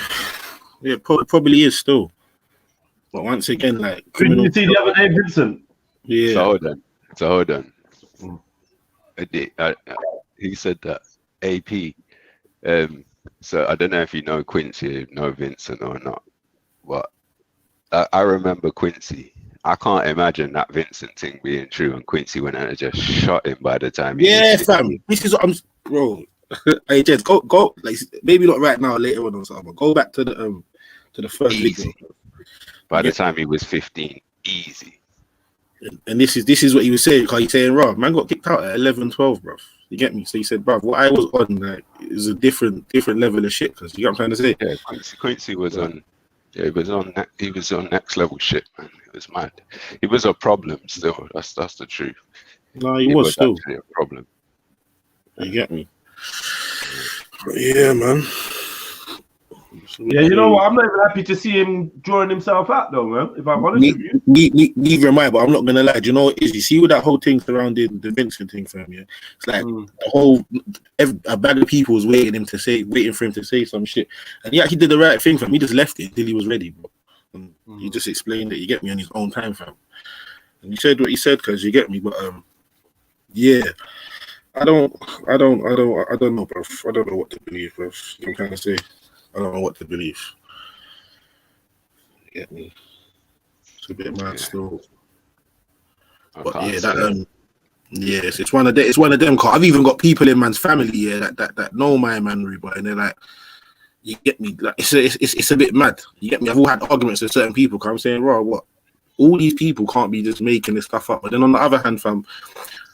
D: probably is still. But once again, like,
A: Did you see the other day, Vincent?
D: Yeah.
C: So hold on. He said that AP. So I don't know if you know Quincy, know Vincent or not, but I remember Quincy. I can't imagine that Vincent thing being true, and Quincy went out and just shot him by the time.
D: Yeah, fam. This is what I'm, bro. Hey, Jez, go. Like, maybe not right now, later on or something. But go back to the first video.
C: By the time he was 15, easy.
D: And this is what he was saying. Because he's saying, "Bro, man got kicked out at 11, 12, bro. You get me?" So he said, "Bro, what I was on, like, is a different level of shit." Because you get what I'm trying to say.
C: Yeah, Quincy was on. Yeah, he was on next level shit, man. It was mad. He was a problem still. That's the truth.
D: No, he was still
C: actually a problem.
D: You get me? But yeah, man.
A: Yeah, you know what? I'm not even happy to see him drawing himself out, though, man. If I'm honest with you.
D: Neither am I, but I'm not gonna lie. Do you know what it is? You see with that whole thing surrounding the Vincent thing for him, yeah? It's like the whole a bag of people was waiting for him to say some shit, and he actually did the right thing for him. He just left it until he was ready, bro. And he just explained it. You get me, on his own time, fam. And he said what he said, because you get me. But yeah, I don't know, bro. I don't know what to believe, bro. I'm trying to say, I don't know what to believe. You get me? It's a bit mad still. But yeah, yes, it's one of them. Cause I've even got people in man's family here that know my man, but and they're like, You get me? Like it's a bit mad. You get me? I've all had arguments with certain people. Cause I'm saying, "Raw, what? All these people can't be just making this stuff up." But then on the other hand, fam,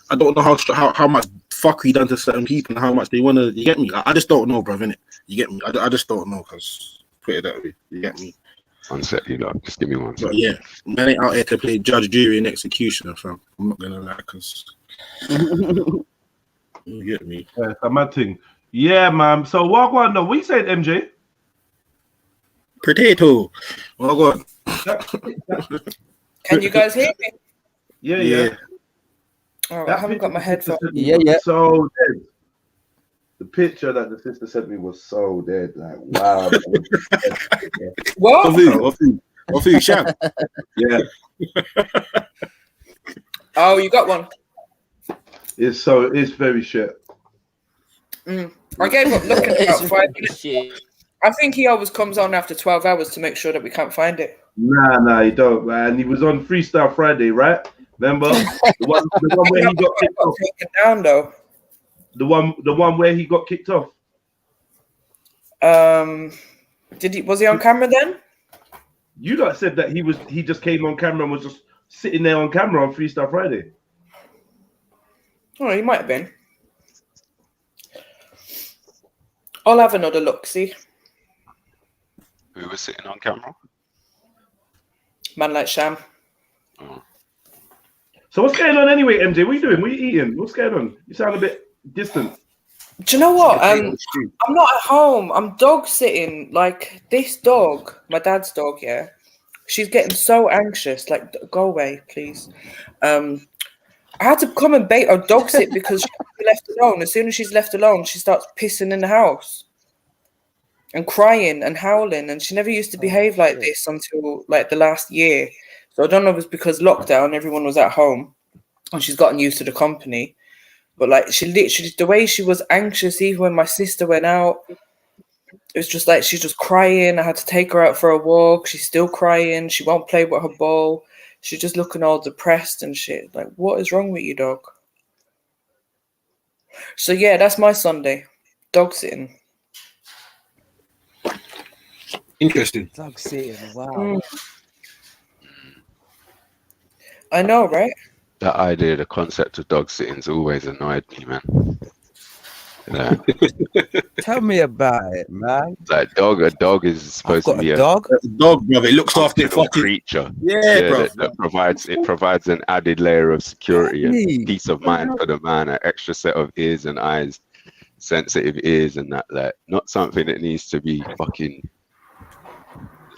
D: I don't know how much fuckery done to certain people and how much they want to. You get me? I just don't know, bruv. Innit? You get me? I just don't know. Cause put it that way. You get me?
C: One sec, you know. Just give me one sec.
D: But yeah, man ain't out here to play judge, jury, and executioner, fam. I'm not gonna lie, cause you get me.
A: Yeah, it's a mad thing. Yeah, man. So what going on? What you said, MJ?
D: Potato. Well, go on.
E: Can you guys hear me?
A: Yeah.
E: Oh, I haven't got my headphones.
B: Yeah.
A: So dead. The picture that the sister sent me was so dead. Like, wow.
E: What?
D: Of who? Sham?
A: Yeah.
E: Oh, you got one.
A: It's very shit.
E: I gave up looking about 5 minutes. I think he always comes on after 12 hours to make sure that we can't find it.
A: Nah, he don't, man. He was on Freestyle Friday, right? Remember the one where he got kicked off.
E: Taken down though.
A: The one where he got kicked off.
E: Was he on camera then?
A: You lot said that he just came on camera and was just sitting there on camera on Freestyle Friday.
E: Oh, he might have been. I'll have another look, see.
C: Who was sitting on camera?
E: Man like Sham.
C: Oh.
A: So what's going on anyway, MJ? What are you doing? What are you eating? What's going on? You sound a bit distant.
E: Do you know what? I'm not at home. I'm dog sitting. Like this dog, my dad's dog, yeah. She's getting so anxious. Like, go away, please. I had to come and bait her dog sit because she's left alone. As soon as she's left alone, she starts pissing in the house and crying and howling. And she never used to behave like this until like the last year. So I don't know if it's because lockdown, everyone was at home and she's gotten used to the company. But like she literally, the way she was anxious, even when my sister went out, it was just like she's just crying. I had to take her out for a walk. She's still crying. She won't play with her ball. She's just looking all depressed and shit. Like, what is wrong with you, dog? So yeah, that's my Sunday. Dog sitting.
D: Interesting.
B: Dog sitting. Wow.
E: I know, right?
C: That idea, the concept of dog sitting's always annoyed me, man. Yeah.
B: Tell me about it, man.
C: Like a dog is supposed to be
B: a dog.
D: Dog, brother. It looks after it. Fucking
C: Creature.
D: Yeah, bro.
C: That provides an added layer of security and peace of mind for the man. An extra set of ears and eyes, sensitive ears, and that. Like, not something that needs to be fucking.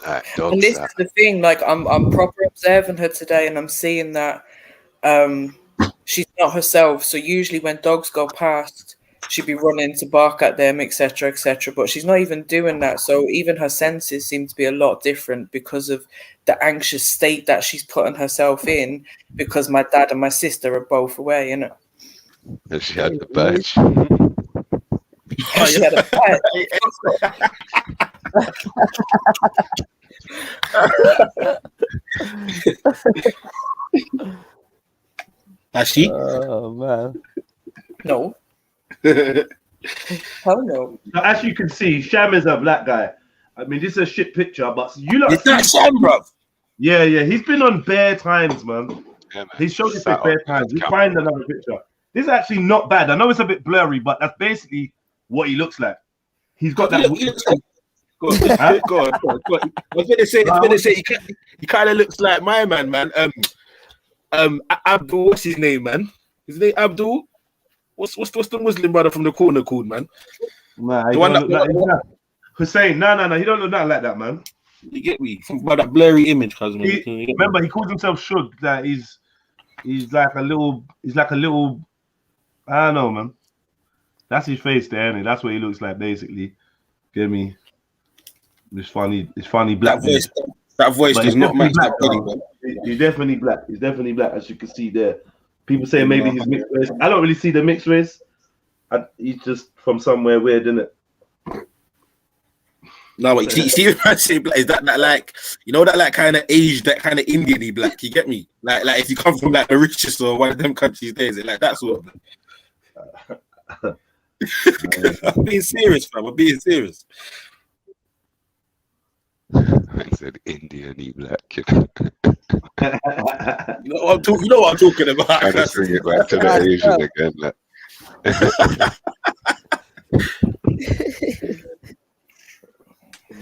C: Like, dogs.
E: And this is the thing. Like, I'm proper observing her today, and I'm seeing that she's not herself. So usually when dogs go past, she'd be running to bark at them, etc., etc. But she's not even doing that. So even her senses seem to be a lot different because of the anxious state that she's putting herself in. Because my dad and my sister are both away, you know.
C: And she had the badge.
E: She had a badge.
D: Has she?
B: Oh man.
E: No. Hell no.
A: So as you can see, Sham is a black guy. I mean, this is a shit picture, but you lot.
D: Is that Sham, bro?
A: Yeah. He's been on bare times, man.
C: Yeah, man.
A: He's showed this bare times. We find another picture. This is actually not bad. I know it's a bit blurry, but that's basically what he looks like. He's got that.
D: Go on. I was gonna say, he kind of looks like my man. Abdul, what's his name, man? His name Abdul. What's the Muslim brother from the corner called, man?
A: Nah,
D: the one
A: Hussein. No. He don't look nothing like that, man.
D: You get me? By that blurry image, cousin.
A: Remember, he calls himself Shug. That he's like a little. I don't know, man. That's his face there, isn't it? That's what he looks like, basically. Get me? It's funny black.
D: That voice does not match that body, man.
A: He's definitely black. He's definitely black, as you can see there. People say maybe he's mixed race. I don't really see the mixed race. He's just from somewhere weird, isn't it?
D: No, but you see what I say, black, is that like, you know, that like kind of age, that kind of Indian-y black, you get me? Like if you come from like the richest or one of them countries there, is it like that sort of I'm being serious, fam. I'm being serious.
C: I said Indian black.
D: You know what I'm talking about.
C: Trying to swing it back to the Asian again. Like.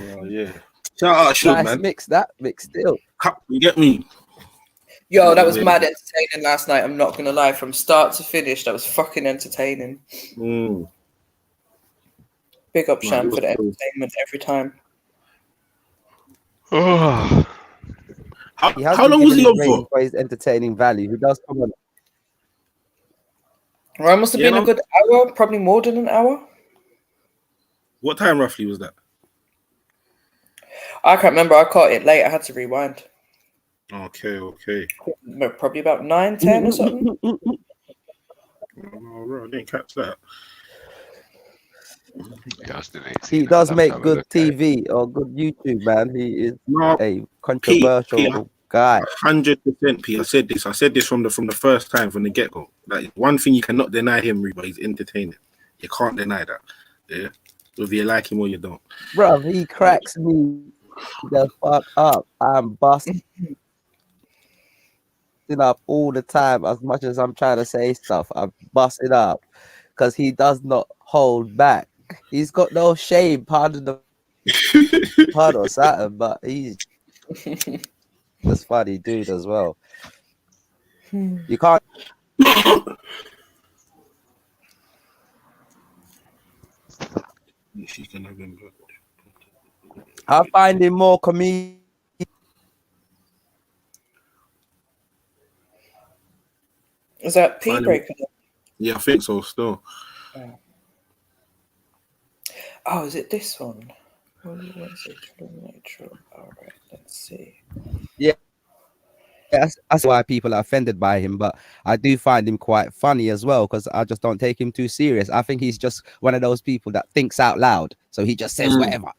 D: Oh, yeah. Shout out, Shug,
B: Nice
D: man.
B: mix, that mix still.
D: You get me?
E: Yo, that was mad entertaining last night. I'm not gonna lie, from start to finish, that was fucking entertaining. Big up Sham for the entertainment every time.
C: Oh.
D: How long was he on
B: for his entertaining value? He does come on.
E: Well, it must have been a good hour, probably more than an hour.
D: What time roughly was that?
E: I can't remember. I caught it late. I had to rewind.
D: Okay.
E: Probably about 9, 10 or something.
D: Oh, right. I didn't catch that.
B: He does make good TV or good YouTube, man. He is a controversial guy.
D: 100%, P. I said this from the first time, from the get-go. Like, one thing you cannot deny him, Reba, he's entertaining. You can't deny that. Yeah. Whether you like him or you don't.
B: Bro, he cracks me the fuck up. I'm busting up all the time. As much as I'm trying to say stuff, I'm busting up because he does not hold back. He's got no shame, pardon the pun or something, but he's just funny dude as well. You can't. I find him more comedic.
E: Is that P breaker?
D: Yeah, I think so. Still.
E: Oh, is it this one? All right, let's see.
B: Yeah, that's why people are offended by him. But I do find him quite funny as well because I just don't take him too serious. I think he's just one of those people that thinks out loud, so he just says whatever.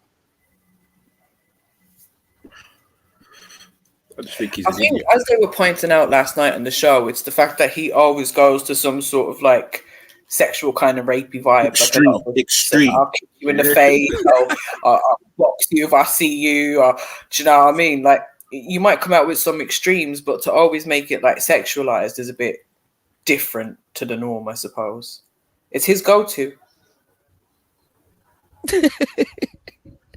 E: I think as they were pointing out last night on the show, it's the fact that he always goes to some sort of like sexual kind of rapey vibe.
D: Extreme.
E: I'll kick you in the face, I'll box you if I see you, or do you know what I mean? Like, you might come out with some extremes, but to always make it like sexualized is a bit different to the norm, I suppose. It's his go-to.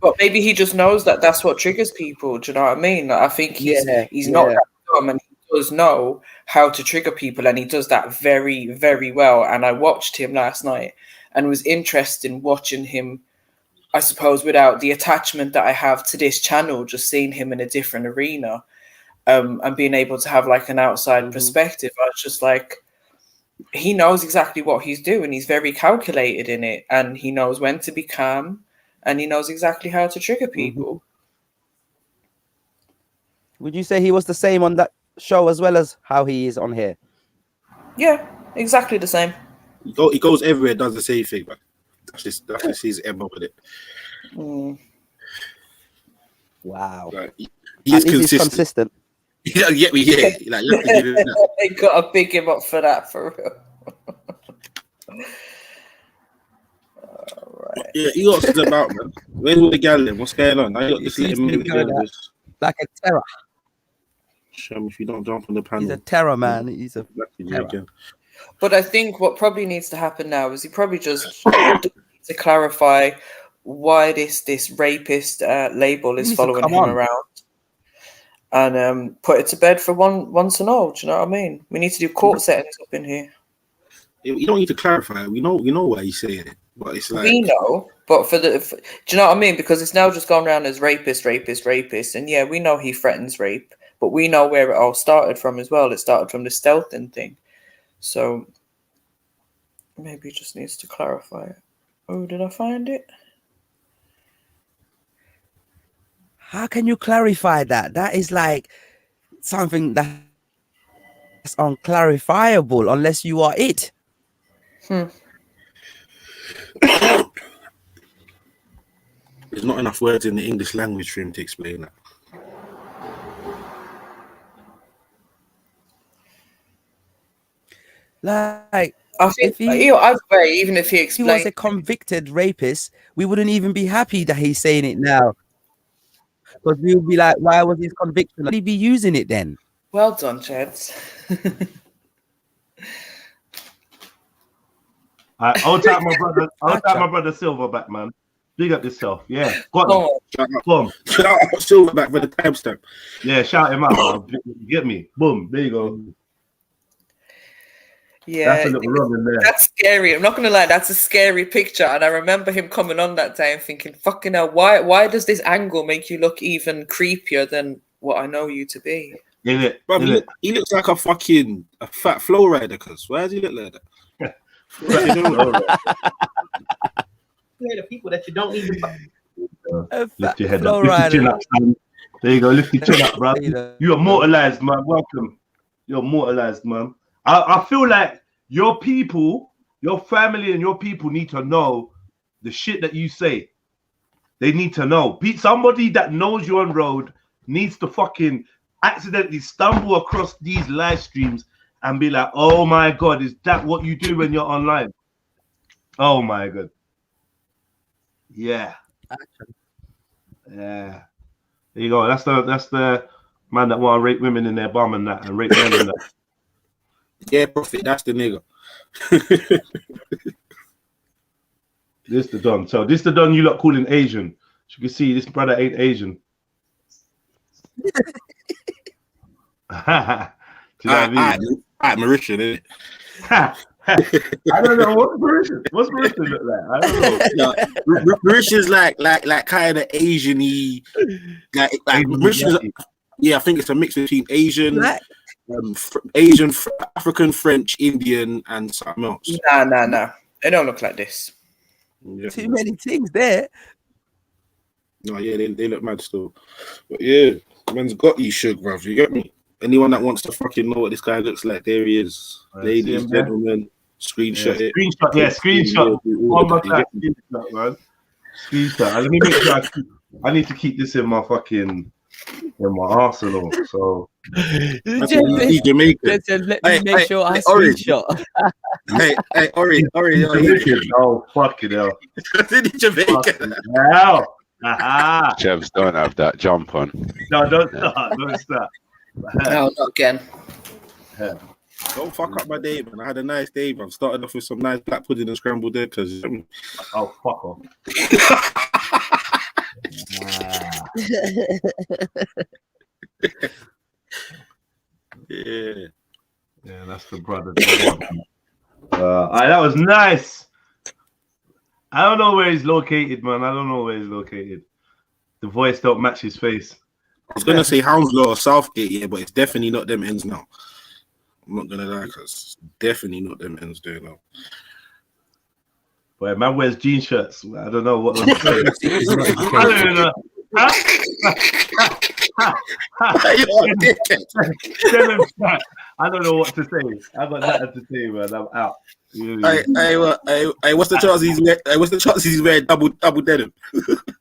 E: But maybe he just knows that that's what triggers people. Do you know what I mean? Like, I think he's not that dumb, and he does know how to trigger people, and he does that very, very well. And I watched him last night and was interested in watching him, I suppose, without the attachment that I have to this channel, just seeing him in a different arena and being able to have like an outside perspective. I was just like, he knows exactly what he's doing. He's very calculated in it, and he knows when to be calm, and he knows exactly how to trigger people.
B: Would you say he was the same on that show as well as how he is on here?
E: Yeah, exactly the same.
D: He goes everywhere, does the same thing, but that's just his MO with it.
B: Wow.
D: Like, he's consistent. Yeah, get me. Yeah, like, you have to give him that.
E: They got to big him up for that, for real.
D: Right. Yeah, he got something about, man. Where's all the gal then? What's going on? I got this little movie
B: like a terror.
D: Show me if you don't jump on the panel.
B: He's a terror, man. He's a terror.
E: But I think what probably needs to happen now is he probably just to clarify why this rapist label is following him around, and put it to bed for once and all. Do you know what I mean? We need to do court settings up in here.
D: You don't need to clarify. We know why he's saying it, but it's like
E: we know. But do you know what I mean? Because it's now just gone around as rapist, and yeah, we know he threatens rape, but we know where it all started from as well. It started from the stealthing thing, so maybe he just needs to clarify it. Oh, did I find it?
B: How can you clarify that? That is like something that's unclarifiable unless you are it.
D: There's not enough words in the English language for him to explain that.
B: Like,
E: I think either way, even if he explained,
B: he was a convicted rapist, we wouldn't even be happy that he's saying it now. Because we'll be like, why was his conviction? Would he be using it then?
E: Well done, Cheds.
A: I'll tap my brother. I'll tap my brother Silverback, man. Big up yourself. Yeah. Go on.
D: Shout out Silverback for the timestamp.
A: Yeah, shout him out, man. Get me. Boom. There you go.
E: Yeah,
A: that's a little rub in there.
E: That's scary. I'm not gonna lie, that's a scary picture. And I remember him coming on that day and thinking, fucking hell, why does this angle make you look even creepier than what I know you to be?
D: Bro, he looks like a fat flow rider, cuz why does he look like that?
I: The people that you don't even
A: lift your head up. Lift your chin up, son. There you go, lift your chin up, bro. You're immortalized, man. Welcome. You're immortalized, man. I feel like your people, your family and your people need to know the shit that you say. They need to know. Somebody that knows you on road needs to fucking accidentally stumble across these live streams and be like, oh my God, is that what you do when you're online? Oh my God. Yeah. Yeah. There you go. That's the man that want to rape women in their bum and that, and rape men and that.
D: Yeah, Prophet, that's the nigga.
A: This the Don. So this the Don you lot calling Asian. As you can see, this brother ain't Asian. Do you know what I mean?
D: Mauritian, isn't it?
A: I don't know what's Mauritian look like. I don't know.
D: Mauritian's like kind of Asian-y. Like Mauritian. Yeah, I think it's a mix between Asian, African, French, Indian, and something else.
E: Nah. They don't look like this.
D: Yeah.
B: Too many things there.
D: No, yeah, they look mad still. But yeah, man's got you shook, bruv. You get me? Anyone that wants to fucking know what this guy looks like, there he is. Ladies, gentlemen, screenshot it.
A: Screenshot. One more time. Screenshot, man. Screenshot. Let me make sure I need to keep this in my fucking arsenal. So
D: he's Jamaican.
B: Let me make sure I screenshot.
D: Hey, Ori.
A: Oh, fucking hell.
D: He's Jamaican.
A: Hell.
C: Chevs don't have that jump on.
A: No, don't start. Don't start.
E: No, not again.
A: Yeah.
D: Don't fuck up my day, man. I had a nice day, man. Started off with some nice black pudding and scrambled eggs.
A: Oh, fuck off. Yeah, that's the brother. That was nice. I don't know where he's located, man. I don't know where he's located. The voice don't match his face.
D: I was gonna say Hounslow or Southgate, yeah, but it's definitely not them ends now. I'm not gonna lie, cause definitely not them ends there now.
A: Boy, man wears jean shirts. I don't know what I'm saying. I don't even know. I don't know what to say. I got nothing to say, man. I'm out.
D: Hey, what's the chances he's wearing double denim?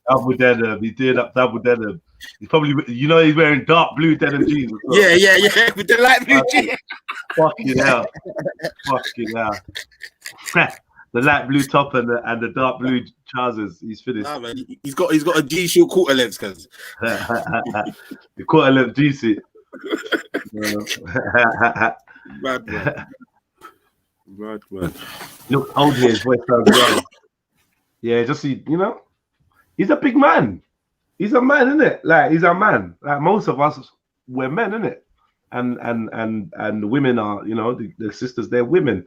A: Double denim. He did up double denim. He's probably, he's wearing dark blue denim jeans.
D: Well. Yeah, with the light blue jeans.
A: Fucking hell. The light blue top and the dark blue trousers. He's finished.
D: Nah, man, he's got a G short quarter length, cuz.
A: The quarter length G suit.
D: Bad man.
A: Look old here, his voice sounds young. Yeah, just he's a big man. He's a man, isn't it? Like he's a man. Like most of us, we're men, isn't it? And the women are, the sisters, they're women.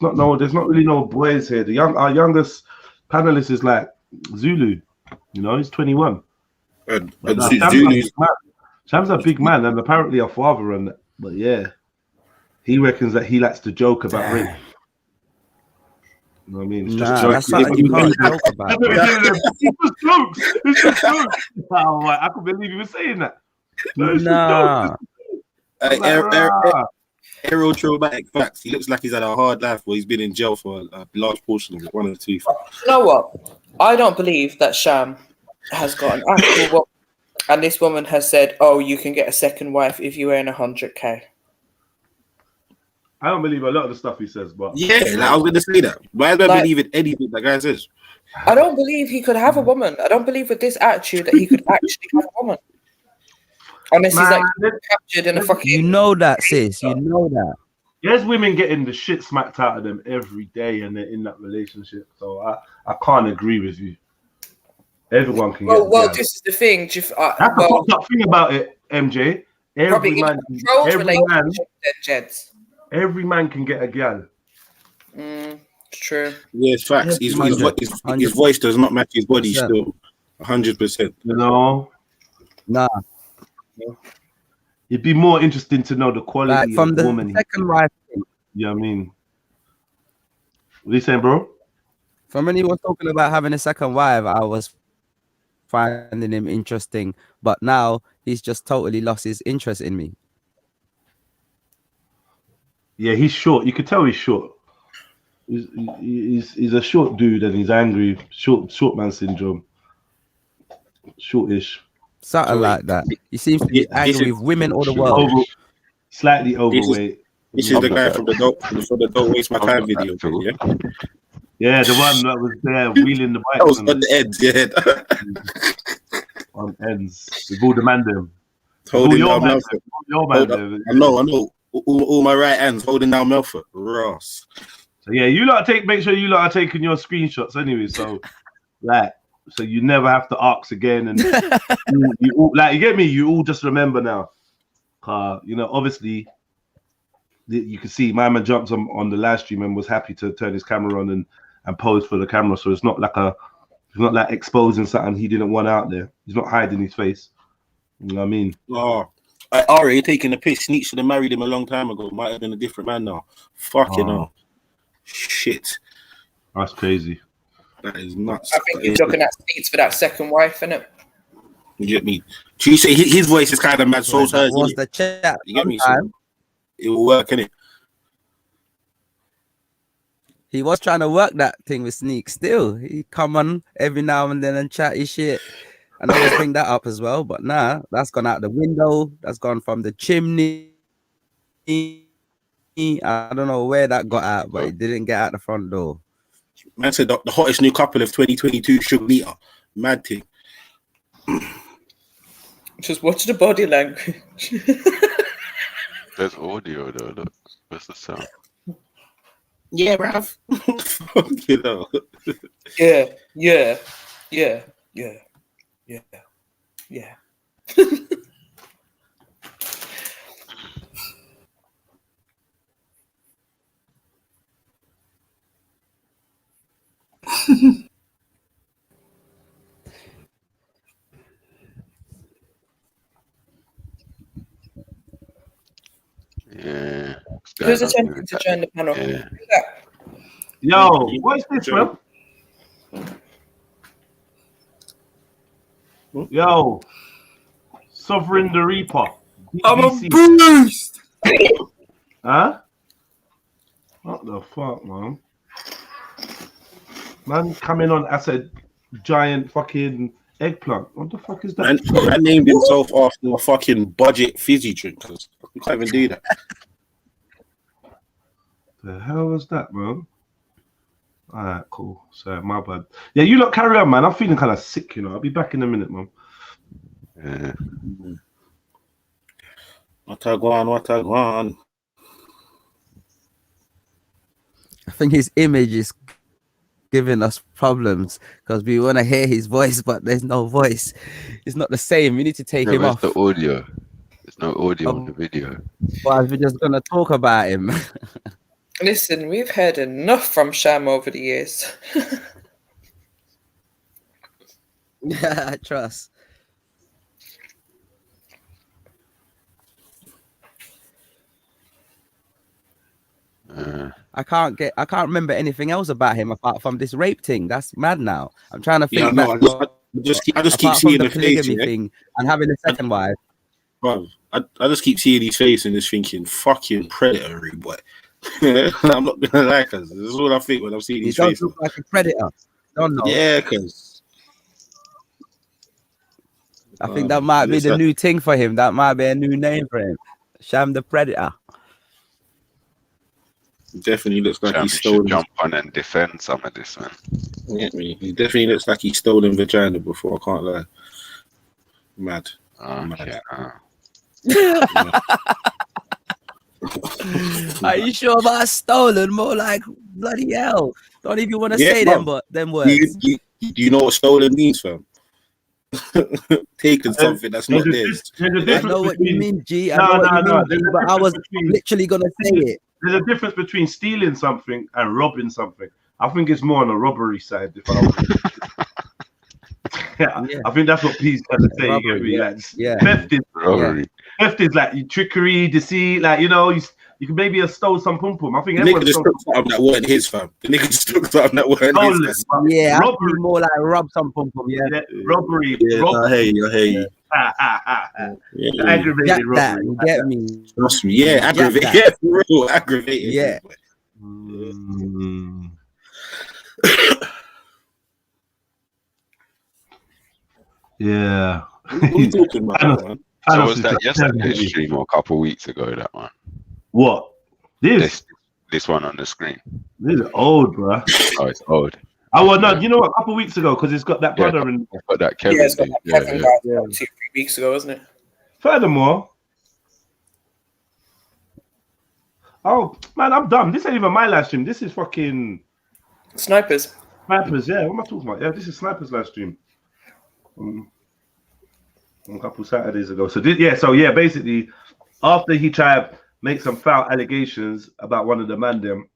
A: There's not really no boys here. Our youngest panelist is like Zulu. He's 21.
D: And
A: Sam's a big man, and apparently a father. But yeah, he reckons that he likes to joke about rape. You know what I mean? It's just
B: that's something you can't joke about.
A: It's just jokes. Oh, I couldn't believe you were saying that.
D: Aerial traumatic facts. He looks like he's had a hard life where he's been in jail for a large portion of it, 1 or 2.
E: You know what? I don't believe that Sham has got an actual and this woman has said, "Oh, you can get a second wife if you earn 100K."
A: I don't believe a lot of the stuff he says, but
D: Yeah, like, I was going to say that. Why do I believe in anything that guy says?
E: I don't believe he could have a woman. I don't believe with this attitude that he could actually have a woman. Unless he's like captured in a fucking.
B: You know that, sis. You know that.
A: There's women getting the shit smacked out of them every day, and they're in that relationship. So I can't agree with you. Everyone can get.
E: Well, this is the thing.
A: That's the fucked up thing about it, MJ. Every man can get a gal.
E: True.
D: Yeah, it's facts. His voice does not match his body still. 100%.
A: You know?
B: Nah.
A: It'd be more interesting to know the quality
B: from
A: of
B: the
A: woman.
B: Second wife.
A: Yeah, I mean. What are you saying, bro?
B: From when he was talking about having a second wife, I was finding him interesting. But now he's just totally lost his interest in me.
A: Yeah, he's short. You could tell he's short. He's a short dude and he's angry. Short man syndrome. Shortish.
B: Something like that. He seems to be angry with women all the world.
A: Slightly overweight.
D: This is the guy from the Don't Waste My Time video. Yeah?
A: Yeah, the one that was there wheeling the bike.
D: That was on the ends, yeah.
A: On ends. With all the man them.
D: Holding down Melford. I know. All my right hands holding down Melford. Ross.
A: So yeah, make sure you lot are taking your screenshots anyway. So so you never have to ask again, and you all, you get me. You all just remember now. Obviously, you can see my man jumped on the live stream and was happy to turn his camera on and pose for the camera. So it's not like exposing something he didn't want out there. He's not hiding his face. You know what I mean?
D: Oh, Ari taking a piss. Sneak should have married him a long time ago. Might have been a different man now. Fucking hell. Shit.
A: That's crazy.
D: That is nuts.
E: I think he's looking at seats for that second wife, innit?
D: You get me? So you say his voice is kind of mad, so's hers.
B: What's the chat?
D: You get me? So it will work, innit?
B: He was trying to work that thing with Sneak still. He come on every now and then and chat his shit. And I always bring that up as well. But nah, that's gone out the window. That's gone from the chimney. I don't know where that got out, but it didn't get out the front door.
D: Man said the hottest new couple of 2022 should meet her. Mad thing.
E: Just watch the body language.
C: There's audio though. Look, where's the sound?
D: Yeah, bruv. You know.
E: Yeah.
C: Yeah.
E: Who's attempting to join the panel?
C: Yeah.
A: Yo, what's this, bro? Yo, Sovereign the Reaper.
E: I'm a boost.
A: Huh? What the fuck, man? Man coming on as a giant fucking eggplant. What the fuck is that?
D: Man named himself after a fucking budget fizzy drink. You can't even do that.
A: The hell was that, man? Alright, cool. So my bad. Yeah, you lot carry on, man. I'm feeling kind of sick, you know. I'll be back in a minute, man.
C: Yeah.
D: What I want.
B: I think his image is giving us problems because we want to hear his voice, but there's no voice. It's not the same. We need to take him off.
C: The audio. There's no audio on the video.
B: But we're just gonna talk about him.
E: Listen, we've heard enough from Sham over the years.
B: Yeah, I trust. I can't remember anything else about him apart from this rape thing. That's mad now. I'm trying to think.
D: Yeah, no, I just keep seeing the face,
B: thing and having a second wife.
D: Bro, I just keep seeing his face and just thinking, fucking predatory boy. I'm not gonna lie, cause this is what I think when I'm seeing his face.
B: He look like a predator. Don't know.
D: Yeah, cause
B: I think that might be the new thing for him. That might be a new name for him. Sham the Predator.
D: Definitely looks like
C: Sham
D: he's
C: should
D: stolen.
C: jump on and defend some of this, man.
D: Yeah, he definitely looks like he's stolen vagina before. I can't lie. Mad.
C: Okay.
B: Are you sure about stolen? More like bloody hell. Don't even want to
D: Yeah,
B: say
D: bro.
B: them words.
D: Do you know what stolen means, fam? Taking something that's not theirs.
A: There's a
B: I
A: difference
B: know what you
A: between-
B: mean, G. I
A: No,
B: know what
A: no,
B: you
A: no.
B: mean,
A: There's
B: G,
A: a
B: but I
A: difference
B: was
A: between-
B: literally gonna say it.
A: There's a difference between stealing something and robbing something. I think it's more on the robbery side. If I was...
B: Yeah.
A: I think that's what P's trying to say.
B: Robbery,
A: You get me?
B: yeah.
A: Like,
B: Yeah.
C: Robbery.
A: theft is like trickery, deceit. Like, you know, you can maybe have stole some pum pum. I think
D: The
A: everyone
D: nigga just took something that weren't his, fam. The nigga just took something that weren't his. Fam.
B: Yeah,
A: robbery.
B: robbery more like rob some pum pum. Yeah,
A: Robbery.
D: Yeah, I hear you.
A: Yeah. Aggravated
B: Jack
A: robbery.
B: that, you get me?
D: Trust me. Yeah, aggravated.
B: that.
D: Yeah, for real, aggravated.
B: Yeah.
A: Yeah.
D: What are you talking about, man?
C: So was that yesterday's stream or a couple weeks ago? That one.
A: What?
C: This one on the screen.
A: This is old, bro.
C: Oh, it's old.
A: Oh well, no. You know what? A couple weeks ago, because it's got that brother and
C: Got that Kevin.
E: Yeah, it's got
C: thing.
E: that Kevin guy 2-3 weeks ago, wasn't it?
A: Furthermore, oh man, I'm dumb. This ain't even my live stream. This is fucking
E: Snipers.
A: Snipers. Yeah, what am I talking about? Yeah, this is Snipers live stream. A couple Saturdays ago. So basically, after he tried to make some foul allegations about one of the man them,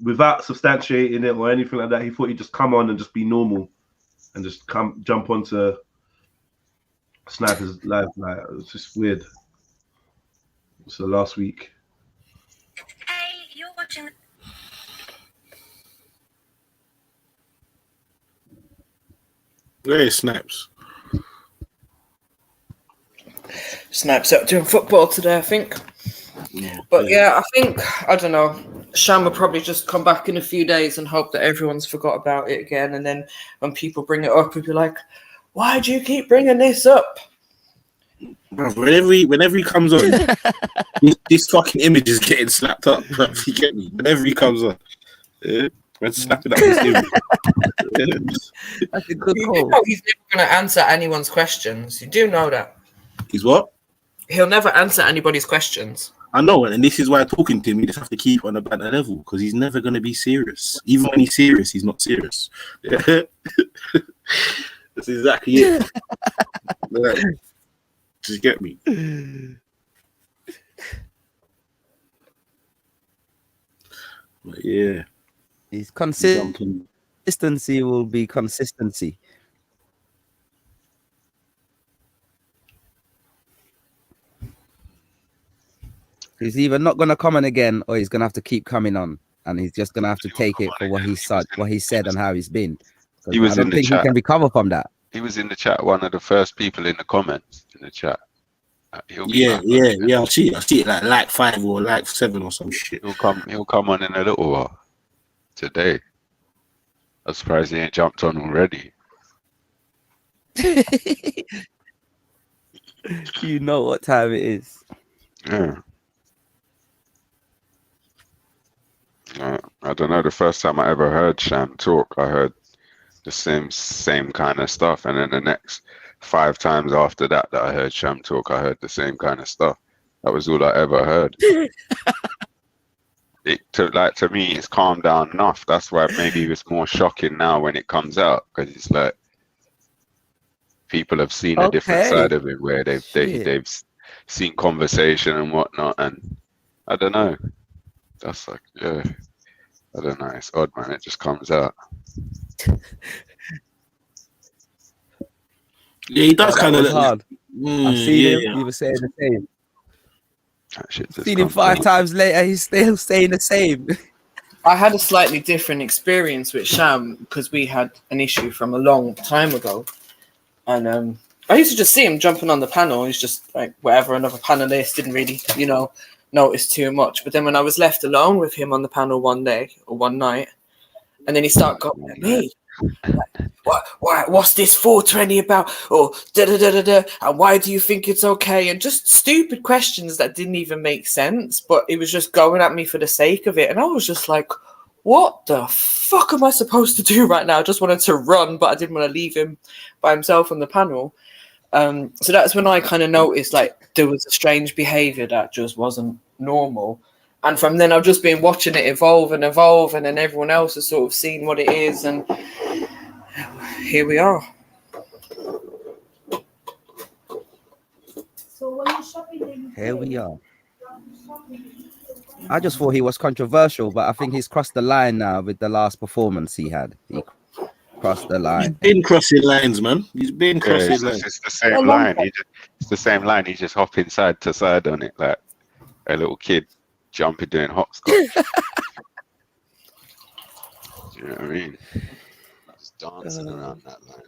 A: without substantiating it or anything like that, he thought he'd just come on and just be normal and just jump onto Sniper's live. Like, it was just weird. So last week.
J: Hey, you're watching.
D: Where is Snaps?
E: Snaps out doing football today, I think. But yeah, I don't know. Sham will probably just come back in a few days and hope that everyone's forgot about it again. And then when people bring it up, he'll be like, why do you keep bringing this up?
D: Bro, whenever he comes on, this fucking image is getting slapped up. Bro, you get me? Whenever he comes on, we're slapping up this image.
B: That's a good
E: You
B: call.
E: know he's never going to answer anyone's questions. You do know that.
D: He's what?
E: He'll never answer anybody's questions.
D: I know, and this is why talking to him, you just have to keep on a banter level because he's never going to be serious. Even when he's serious, he's not serious. That's exactly it. Like, just get me. But yeah.
B: His consistency will be consistency. He's either not going to come on again, or he's going to have to keep coming on, and he's just going to have to take it for what he said, and how he's been.
C: He was
B: I don't
C: in the
B: think he
C: chat.
B: can recover from that.
C: He was in the chat. One of the first people in the comments in the chat. He'll be
D: Yeah,
C: back.
D: I see it like 5 or like 7 or some shit.
C: He'll come on in a little while today. I'm surprised he ain't jumped on already.
B: You know what time it is.
C: Yeah. I don't know. The first time I ever heard Sham talk, I heard the same kind of stuff, and then the next 5 times after that I heard Sham talk, I heard the same kind of stuff. That was all I ever heard. To me, it's calmed down enough. That's why maybe it's more shocking now when it comes out, because it's like people have seen a different side of it, where they've seen conversation and whatnot, and I don't know. That's like, yeah, I don't know. It's odd, man. It just comes out.
D: Yeah, he does kind of look
B: hard. I've seen him. He was saying the same. Seen him 5 times later. He's still saying the same.
E: I had a slightly different experience with Sham because we had an issue from a long time ago, and I used to just see him jumping on the panel. He's just like whatever, another panelist, didn't really, notice too much. But then when I was left alone with him on the panel one day or one night, and then he started going at me, What's this 420 about? Or da-da-da-da-da, and why do you think it's okay? And just stupid questions that didn't even make sense, but it was just going at me for the sake of it. And I was just like, what the fuck am I supposed to do right now? I just wanted to run, but I didn't want to leave him by himself on the panel. So that's when I kind of noticed like there was a strange behavior that just wasn't normal. And from then I've just been watching it evolve, and then everyone else has sort of seen what it is, and here we are.
B: Here we are. I just thought he was controversial, but I think he's crossed the line now with the last performance he had. He crossed the line.
D: He's been crossing lines, man. He's been crossing lines.
C: It's the same line. It's the same line. He just hopping side to side on it like a little kid jumping doing hopscotch. Do you know what I mean? Just dancing around that line.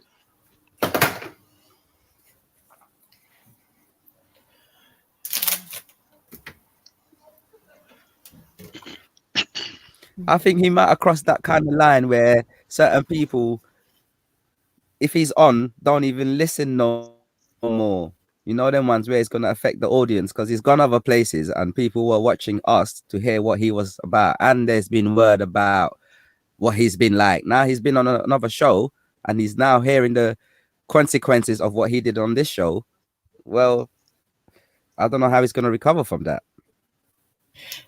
B: I think he might have crossed that kind of line where certain people, if he's on, don't even listen no more. You know, them ones where it's going to affect the audience because he's gone other places and people were watching us to hear what he was about. And there's been word about what he's been like. Now he's been on another show and he's now hearing the consequences of what he did on this show. Well, I don't know how he's going to recover from that.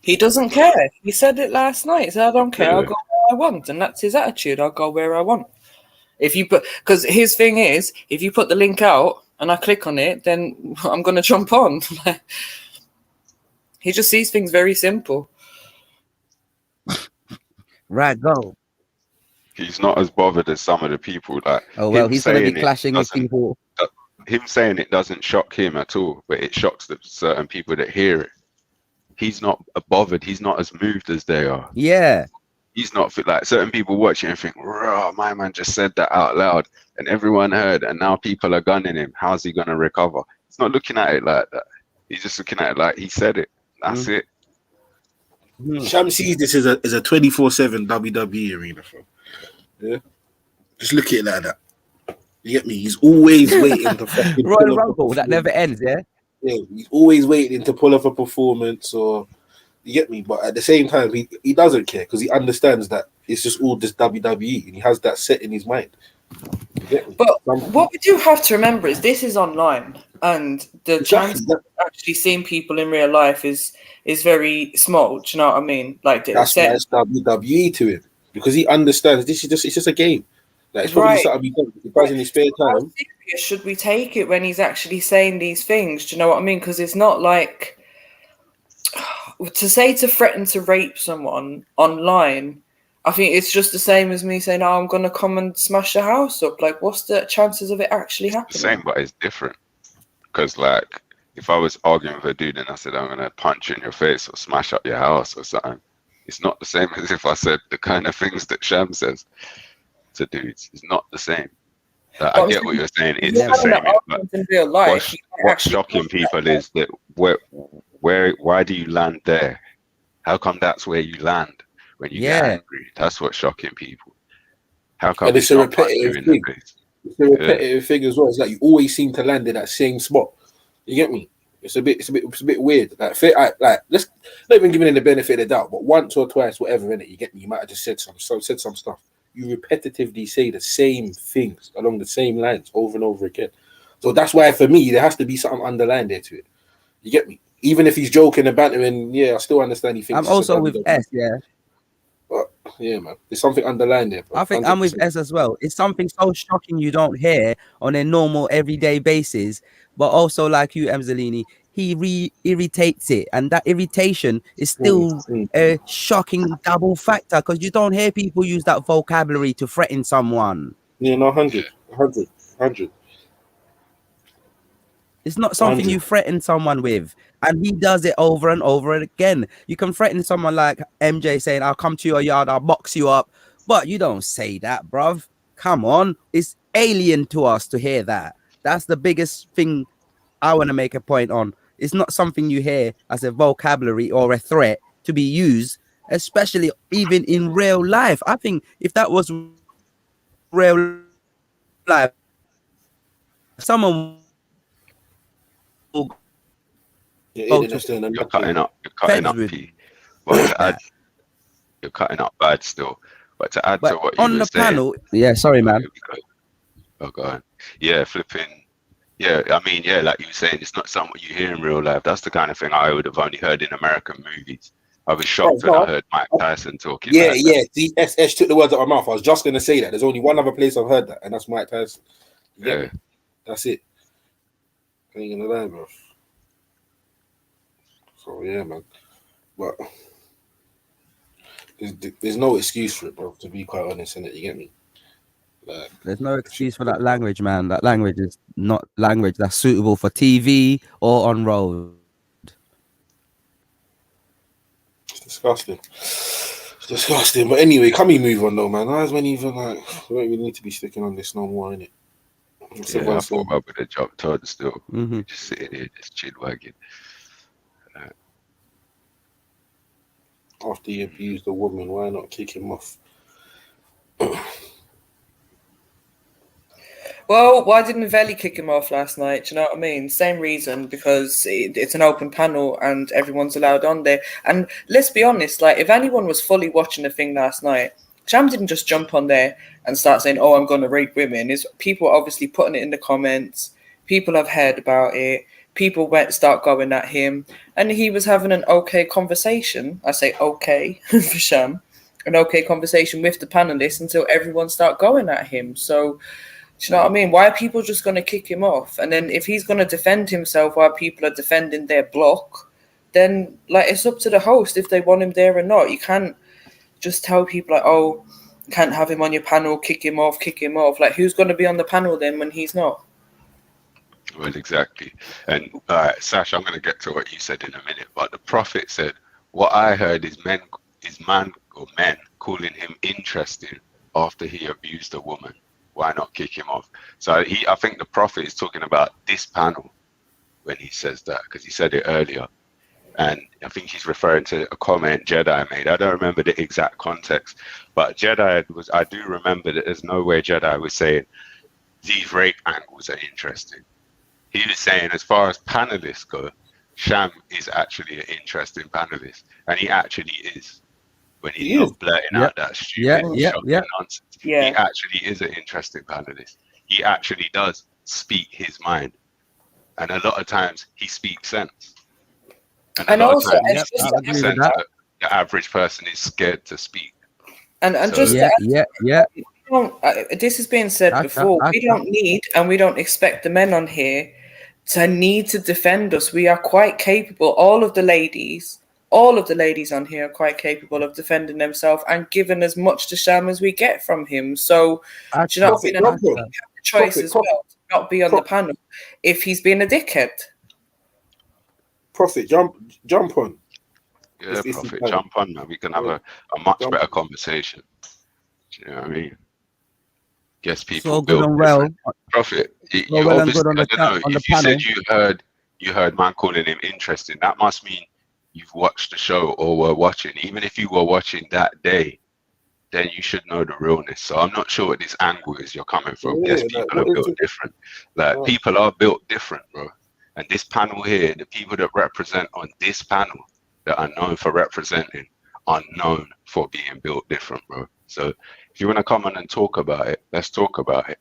E: He doesn't care. He said it last night. He said, I don't care. I'll go where I want. And that's his attitude. I'll go where I want. If you put, because his thing is, if you put the link out and I click on it, then I'm going to jump on. He just sees things very simple.
B: Right, go.
C: He's not as bothered as some of the people. Like,
B: oh, well, he's going to be clashing with people.
C: Him saying it doesn't shock him at all, but it shocks the certain people that hear it. He's not bothered. He's not as moved as they are.
B: Yeah.
C: He's not like certain people watching and think, "Raw, my man just said that out loud," and everyone heard, and now people are gunning him. How's he gonna recover? He's not looking at it like that. He's just looking at it like he said it. That's it.
D: Sham sees this as a 24/7 WWE arena, fam. Yeah, just look at it like that. You get me? He's always waiting to fucking
B: Royal Rumble that never ends. Yeah.
D: Yeah, he's always waiting to pull off a performance, or you get me. But at the same time, he doesn't care because he understands that it's just all this WWE, and he has that set in his mind.
E: But what we do have to remember is this is online, and the chance of actually seeing people in real life is very small. Do you know what I mean? Like
D: that's why it's WWE to him, because he understands it's just a game. Like, it's probably something he does in his spare time.
E: How serious should we take it when he's actually saying these things? Do you know what I mean? Because it's not like to say to threaten to rape someone online. I think it's just the same as me saying, "Oh, I'm gonna come and smash the house up." Like, what's the chances of it actually happening?
C: The same, but it's different. Because, like, if I was arguing with a dude and I said, "I'm gonna punch you in your face or smash up your house or something," it's not the same as if I said the kind of things that Sham says to dudes. It's not the same. I get what you're saying. It's the same.
E: In real life,
C: what's shocking people is that why do you land there? How come that's where you land when you get angry? That's what's shocking people. How come?
D: And it's a repetitive thing. It's a repetitive thing as well. It's like you always seem to land in that same spot. You get me? It's a bit weird. Like let's not even giving it the benefit of the doubt, but once or twice, whatever, in it, you get me. You might have just said some stuff. You repetitively say the same things along the same lines over and over again. So that's why, for me, there has to be something underlined there to it. You get me? Even if he's joking and bantering, I still understand he thinks.
B: I'm also with S, yeah.
D: But yeah, man, there's something underlined there. Bro.
B: I think 100%. I'm with S as well. It's something so shocking you don't hear on a normal everyday basis, but also like you, Emzalini, he irritates it, and that irritation is still a shocking double factor because you don't hear people use that vocabulary to threaten someone.
D: Yeah, no, 100.
B: It's not something you threaten someone with, and he does it over and over again. You can threaten someone like MJ saying, "I'll come to your yard, I'll box you up," but you don't say that, bruv. Come on, it's alien to us to hear that. That's the biggest thing I want to make a point on. It's not something you hear as a vocabulary or a threat to be used, especially even in real life. I think if that was real life, someone will go to
C: You're cutting up,
B: with
C: P. But to add, you're cutting up bad still. But to add to what you
B: on
C: were
B: the
C: saying,
B: panel. Yeah, sorry, man.
C: Oh, go on. Yeah, flipping. Yeah, I mean, yeah, like you were saying, it's not something you hear in real life. That's the kind of thing I would have only heard in American movies. I was shocked when I heard Mike Tyson talking.
D: Yeah,
C: like
D: yeah. DSS took the words out of my mouth. I was just gonna say that. There's only one other place I've heard that, and that's Mike Tyson. You get me? That's it. I ain't gonna lie, bro. So yeah, man. But there's no excuse for it, bro. To be quite honest, innit? You get me? Like,
B: there's no excuse for that language, man. That language is not language that's suitable for TV or on road.
D: it's disgusting. It's disgusting. But anyway, can we move on though, man? Why is when even like we don't really need to be sticking on this no more, innit?
C: Yeah, I thought I would have jumped on still.
B: Mm-hmm.
C: Just sitting here, just chill wagging.
D: After he abused the woman, why not kick him off?
E: Well, why didn't Veli kick him off last night? Do you know what I mean? Same reason, because it's an open panel and everyone's allowed on there. And let's be honest, like if anyone was fully watching the thing last night, Sham didn't just jump on there and start saying, "Oh, I'm going to rape women." Is people are obviously putting it in the comments. People have heard about it. People start going at him, and he was having an okay conversation. I say okay for Sham, an okay conversation with the panelists until everyone start going at him. So. Do you know what I mean? Why are people just going to kick him off? And then if he's going to defend himself while people are defending their block, then like it's up to the host if they want him there or not. You can't just tell people like, oh, you can't have him on your panel, kick him off. Like who's going to be on the panel then when he's not?
C: Well, exactly. And Sash, I'm going to get to what you said in a minute. But the prophet said, what I heard is men calling him interesting after he abused a woman. Why not kick him off? So I think the prophet is talking about this panel when he says that, because he said it earlier. And I think he's referring to a comment Jedi made. I don't remember the exact context, but I do remember that there's no way Jedi was saying these rape angles are interesting. He was saying as far as panelists go, Sham is actually an interesting panelist. And he actually is. When he's not blurting out that stupid nonsense. Yeah. He actually is an interesting panelist. He actually does speak his mind. And a lot of times he speques sense. And a lot of times the average person is scared to speak.
E: And so, this has been said before. We don't need and we don't expect the men on here to need to defend us. We are quite capable. All of the ladies on here are quite capable of defending themselves and giving as much to Sham as we get from him. So, do you know what I mean? Have the choice as well to not be on the panel if he's being a dickhead.
D: Prophet, jump on.
C: Yeah, Prophet, jump on, man. We can have a much better conversation. Do you know what I mean? Guess people
B: so good and well.
C: Prophet, you obviously, I don't know, if you said you heard man calling him interesting, that must mean you've watched the show or were watching. Even if you were watching that day, then you should know the realness. So I'm not sure what this angle is you're coming from. Yes, people are built different. Like people are built different, bro. And this panel here, the people that represent on this panel that are known for representing are known for being built different, bro. So if you want to come on and talk about it, let's talk about it.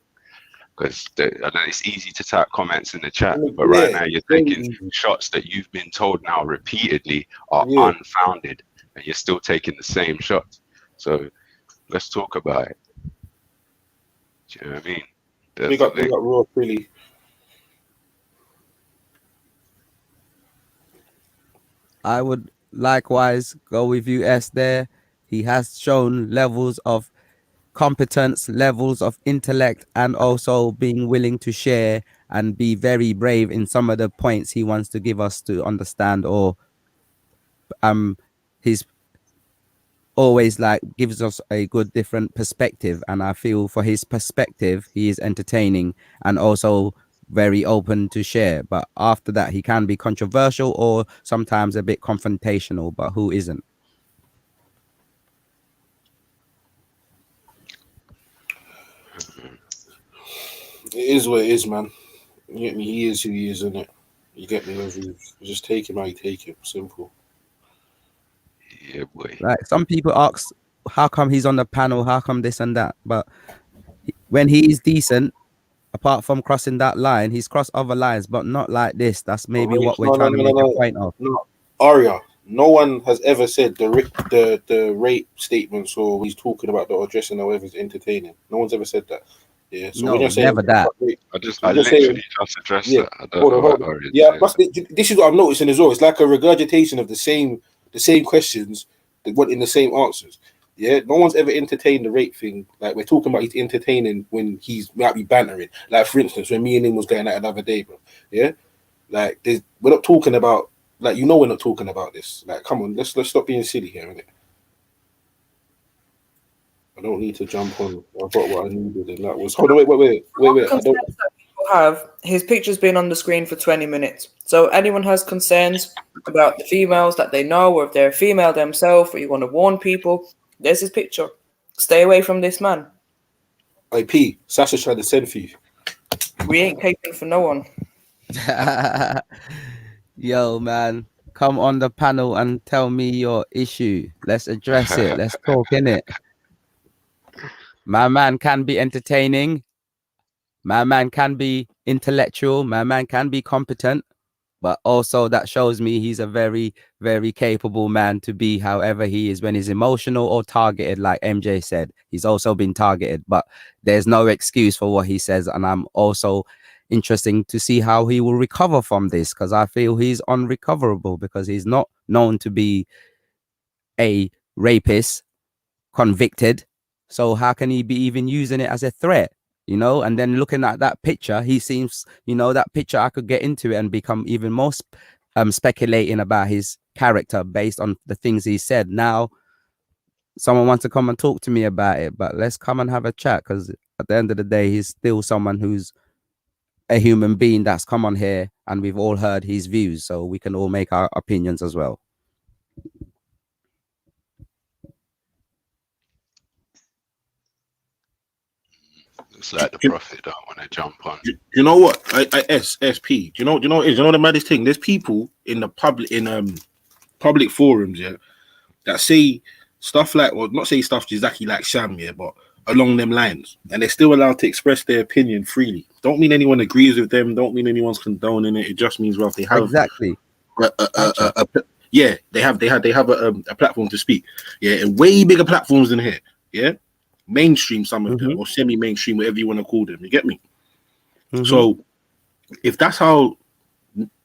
C: Because I know it's easy to type comments in the chat, but right now you're taking shots that you've been told now repeatedly are unfounded, and you're still taking the same shots. So let's talk about it. Do you know what I mean?
D: We got raw, really.
B: I would likewise go with you, S. There, he has shown levels of competence, levels of intellect, and also being willing to share and be very brave in some of the points he wants to give us to understand, or he's always like gives us a good different perspective. And I feel for his perspective he is entertaining and also very open to share, but after that he can be controversial or sometimes a bit confrontational, but who isn't?
D: It is what it is, man. You get me? He is who he is, isn't it? You get me? You just take him how you take him. Simple.
C: Yeah, boy.
B: Like some people ask, how come he's on the panel? How come this and that? But when he is decent, apart from crossing that line, he's crossed other lines, but not like this. That's maybe what we're trying to make a point of.
D: No, Aria, no one has ever said the rape statements or he's talking about the addressing or whatever is entertaining. No one's ever said that. Yeah, so
B: No,
D: when you're saying
B: never that.
C: I literally just addressed that. I don't know what Aria said.
D: This is what I'm noticing as well. It's like a regurgitation of the same questions that went in the same answers. Yeah, no one's ever entertained the rape thing. Like we're talking about, he's entertaining when he's might be bantering. Like for instance, when me and him was going out the other day, bro. Yeah, like we're not talking about like we're not talking about this. Like, come on, let's stop being silly here, innit? I don't need to jump on. I got what I needed, and that was. Hold on, wait. I don't
E: have his picture's been on the screen for 20 minutes. So anyone has concerns about the females that they know, or if they're female themselves, or you want to warn people, there's his picture. Stay away from this man.
D: IP, Sasha tried to send for you.
E: We ain't caping for no one.
B: Yo, man, come on the panel and tell me your issue. Let's address it. Let's talk, innit? My man can be entertaining. My man can be intellectual. My man can be competent. But also that shows me he's a very, very capable man to be however he is when he's emotional or targeted, like MJ said. He's also been targeted, but there's no excuse for what he says. And I'm also interested to see how he will recover from this, because I feel he's unrecoverable because he's not known to be a rapist, convicted. So how can he be even using it as a threat? You know, and then looking at that picture, he seems, you know, that picture, I could get into it and become even more speculating about his character based on the things he said. Now, someone wants to come and talk to me about it, but let's come and have a chat, because at the end of the day, he's still someone who's a human being that's come on here, and we've all heard his views, so we can all make our opinions as well.
C: It's like the prophet don't want to jump on.
D: You know what? SP. Do you know the maddest thing? There's people in the public forums, yeah, that say stuff like, or not say stuff exactly like Sham, yeah, but along them lines, and they're still allowed to express their opinion freely. Don't mean anyone agrees with them. Don't mean anyone's condoning it. It just means, well, they have
B: exactly.
D: Yeah, they have a platform to speak. Yeah, and way bigger platforms than here. Yeah. Mainstream, some of them, or semi-mainstream, whatever you want to call them. You get me? So if that's how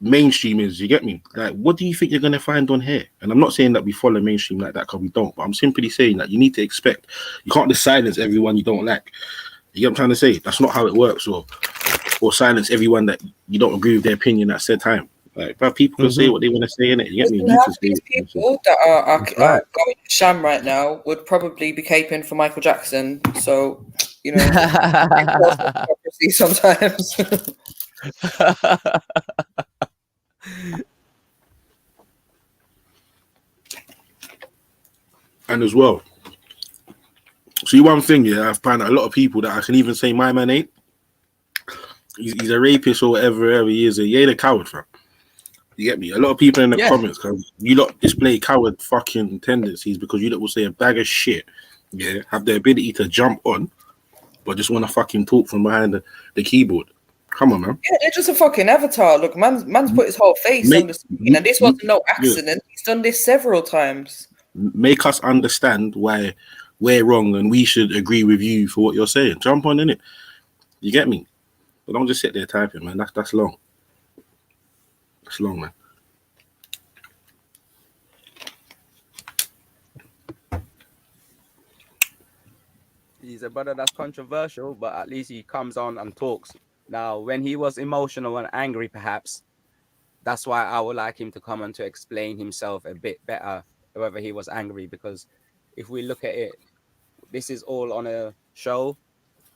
D: mainstream is, you get me? Like, what do you think you're gonna find on here? And I'm not saying that we follow mainstream like that, because we don't, but I'm simply saying that you need to expect, you can't just silence everyone you don't like. You get what I'm trying to say? That's not how it works, or silence everyone that you don't agree with their opinion at said time. Like, but people can say what they want to say, innit? You get me?
E: These people that are going to Sham right now would probably be caping for Michael Jackson. So, you know, sometimes.
D: And as well, see, one thing, yeah, I've found a lot of people that I can even say my man ain't. He's a rapist or whatever he is. He ain't a coward, fam. You get me? A lot of people in the comments, because you lot display coward fucking tendencies, because you lot will say a bag of shit, yeah, have the ability to jump on, but just want to fucking talk from behind the keyboard. Come on, man.
E: Yeah, they're just a fucking avatar. Look, man's put his whole face on the screen, and this wasn't no accident. Yeah. He's done this several times.
D: Make us understand why we're wrong and we should agree with you for what you're saying. Jump on, innit? You get me? But don't just sit there typing, man. That's long. That's long, man.
B: He's a brother that's controversial, but at least he comes on and talks. Now, when he was emotional and angry, perhaps, that's why I would like him to come on to explain himself a bit better, whether he was angry, because if we look at it, this is all on a show,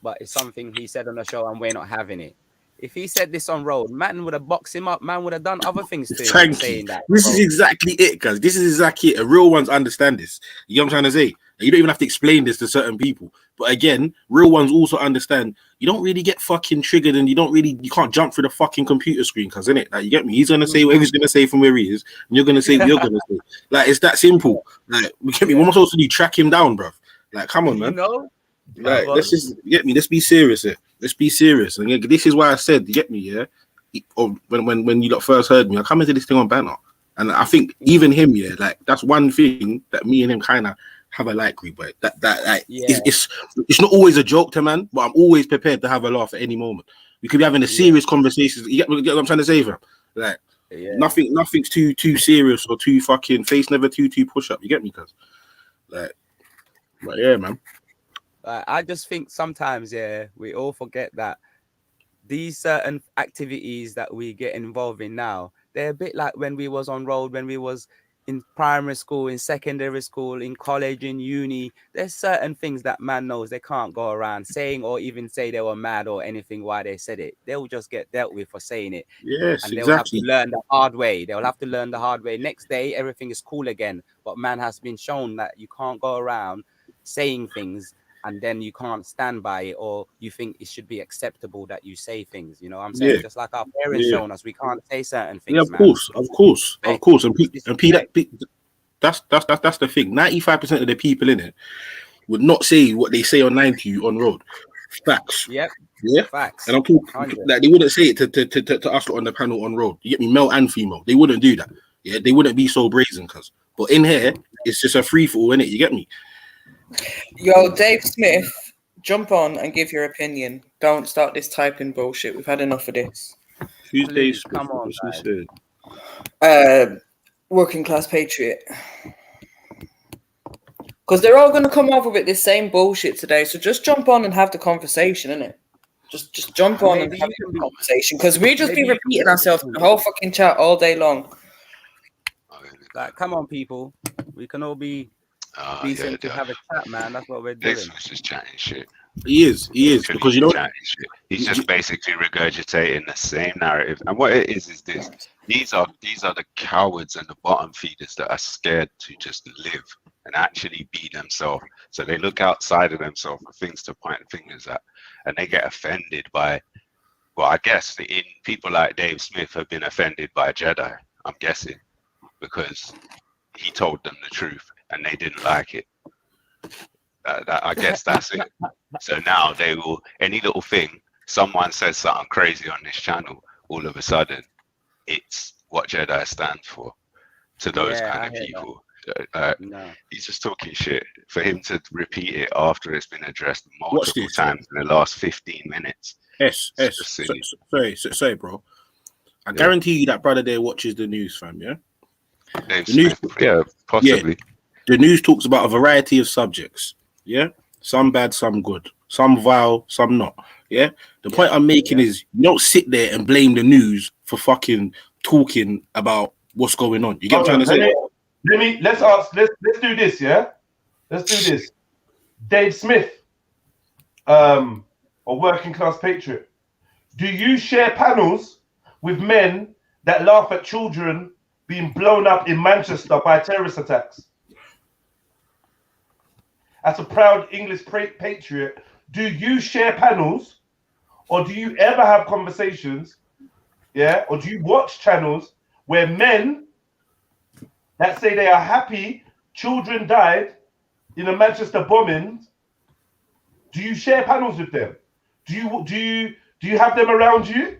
B: but it's something he said on a show and we're not having it. If he said this on road, man would have boxed him up. Man would have done other things to him.
D: Saying that. This is exactly it, guys. This is exactly it. Real ones understand this. You know what I'm trying to say? You don't even have to explain this to certain people. But again, real ones also understand you don't really get fucking triggered, and you can't jump through the fucking computer screen, cause innit? Like, you get me? He's gonna say whatever he's gonna say from where he is, and you're gonna say what you're gonna say. Like, it's that simple. Like, you get me? What am I supposed to do? Track him down, bro? Like, come on, man.
B: You know?
D: Like, let's just get me. Let's be serious here. Let's be serious. And this is why I said, you get me, yeah. Or when you lot first heard me, I come into this thing on banter, and I think even him, yeah, like that's one thing that me and him kind of have a like group, but it's not always a joke to man, but I'm always prepared to have a laugh at any moment. We could be having a serious conversation. You get what I'm trying to say, fam? Like, nothing's too serious or too fucking face never too push up. You get me, cuz? Like, but yeah, man.
B: I just think sometimes, we all forget that these certain activities that we get involved in now, they're a bit like when we was on road, when we was in primary school, in secondary school, in college, in uni. There's certain things that man knows they can't go around saying or even say they were mad or anything why they said it. They'll just get dealt with for saying it.
D: Yes,
B: and they'll have to learn the hard way. They'll have to learn the hard way. Next day, everything is cool again. But man has been shown that you can't go around saying things and then you can't stand by it, or you think it should be acceptable that you say things. You know what I'm saying? Just like our parents shown us, we can't say certain things.
D: Yeah, of course. And that's the thing. 95% of the people in it would not say what they say online to you on road. Facts.
B: Yep.
D: Yeah.
B: Facts.
D: And I'm talking like they wouldn't say it to us on the panel on road. You get me, male and female. They wouldn't do that. Yeah, they wouldn't be so brazen, cuz. But in here, it's just a free for all, innit? You get me?
E: Yo, Dave Smith, jump on and give your opinion. Don't start this typing bullshit. We've had enough of this.
D: Who's Dave Smith? Come on,
E: Working class patriot. Because they're all going to come off with this same bullshit today. So just jump on and have the conversation, innit? Just jump on and have the conversation. Because we just be repeating ourselves the whole fucking chat all day long.
B: Like, come on, people. We can all be decent to have a chat, man. That's what we're doing.
C: He's just chatting shit.
D: He is because you know
C: he's just basically regurgitating the same narrative. And what it is this: these are the cowards and the bottom feeders that are scared to just live and actually be themselves. So they look outside of themselves for things to point fingers at, and they get offended by. Well, I guess people like Dave Smith have been offended by Jedi. I'm guessing because he told them the truth and they didn't like it. I guess that's it. So now they will, any little thing, someone says something crazy on this channel, all of a sudden, it's what Jedi stands for to those kind of people. He's just talking shit. For him to repeat it after it's been addressed multiple times in the last 15 minutes.
D: Sorry, bro. I guarantee you that brother there watches the news, fam, yeah?
C: Possibly.
D: Yeah, the news talks about a variety of subjects. Yeah, some bad, some good, some vile, some not. Yeah, the point I'm making is you don't sit there and blame the news for fucking talking about what's going on. You get what I'm trying to say?
A: Let's do this, yeah? Let's do this. Dave Smith, a working class patriot. Do you share panels with men that laugh at children being blown up in Manchester by terrorist attacks? As a proud English patriot, do you share panels, or do you ever have conversations, or do you watch channels where men that say they are happy children died in a Manchester bombing? Do you share panels with them? Do you have them around you?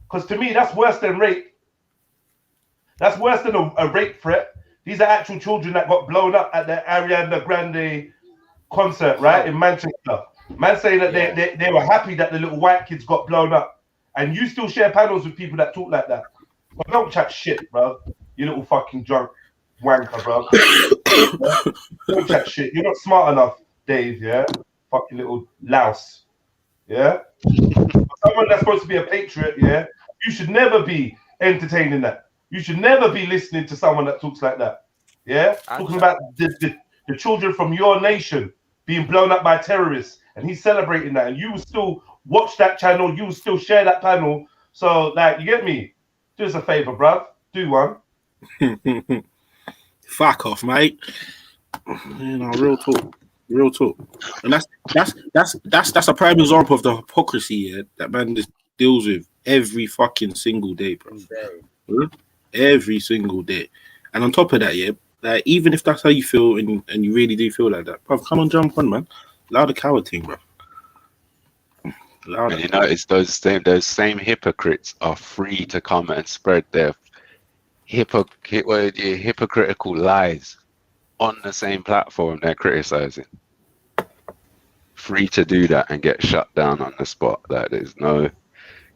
A: Because to me, that's worse than rape. That's worse than a rape threat. These are actual children that got blown up at the Ariana Grande concert, right, in Manchester. Man saying that they were happy that the little white kids got blown up, and you still share panels with people that talk like that. But don't chat shit, bro. You little fucking drunk wanker, bro. Don't chat shit. You're not smart enough, Dave. Yeah, fucking little louse. Yeah. Someone that's supposed to be a patriot. Yeah, you should never be entertaining that. You should never be listening to someone that talks like that. Yeah, talking about the children from your nation being blown up by terrorists, and he's celebrating that, and you will still watch that channel, you will still share that panel. So, like, you get me? Do us a favor, bruv. Do one.
D: Fuck off, mate. You know, real talk, and that's a prime example of the hypocrisy that man just deals with every fucking single day, bro. Every single day, and on top of that, yeah, like even if that's how you feel and you really do feel like that, bro, come on, jump on, man. Allow the coward thing, bro.
C: And you notice those same hypocrites are free to come and spread their hypocritical lies on the same platform they're criticizing. Free to do that and get shut down on the spot. Like there's no,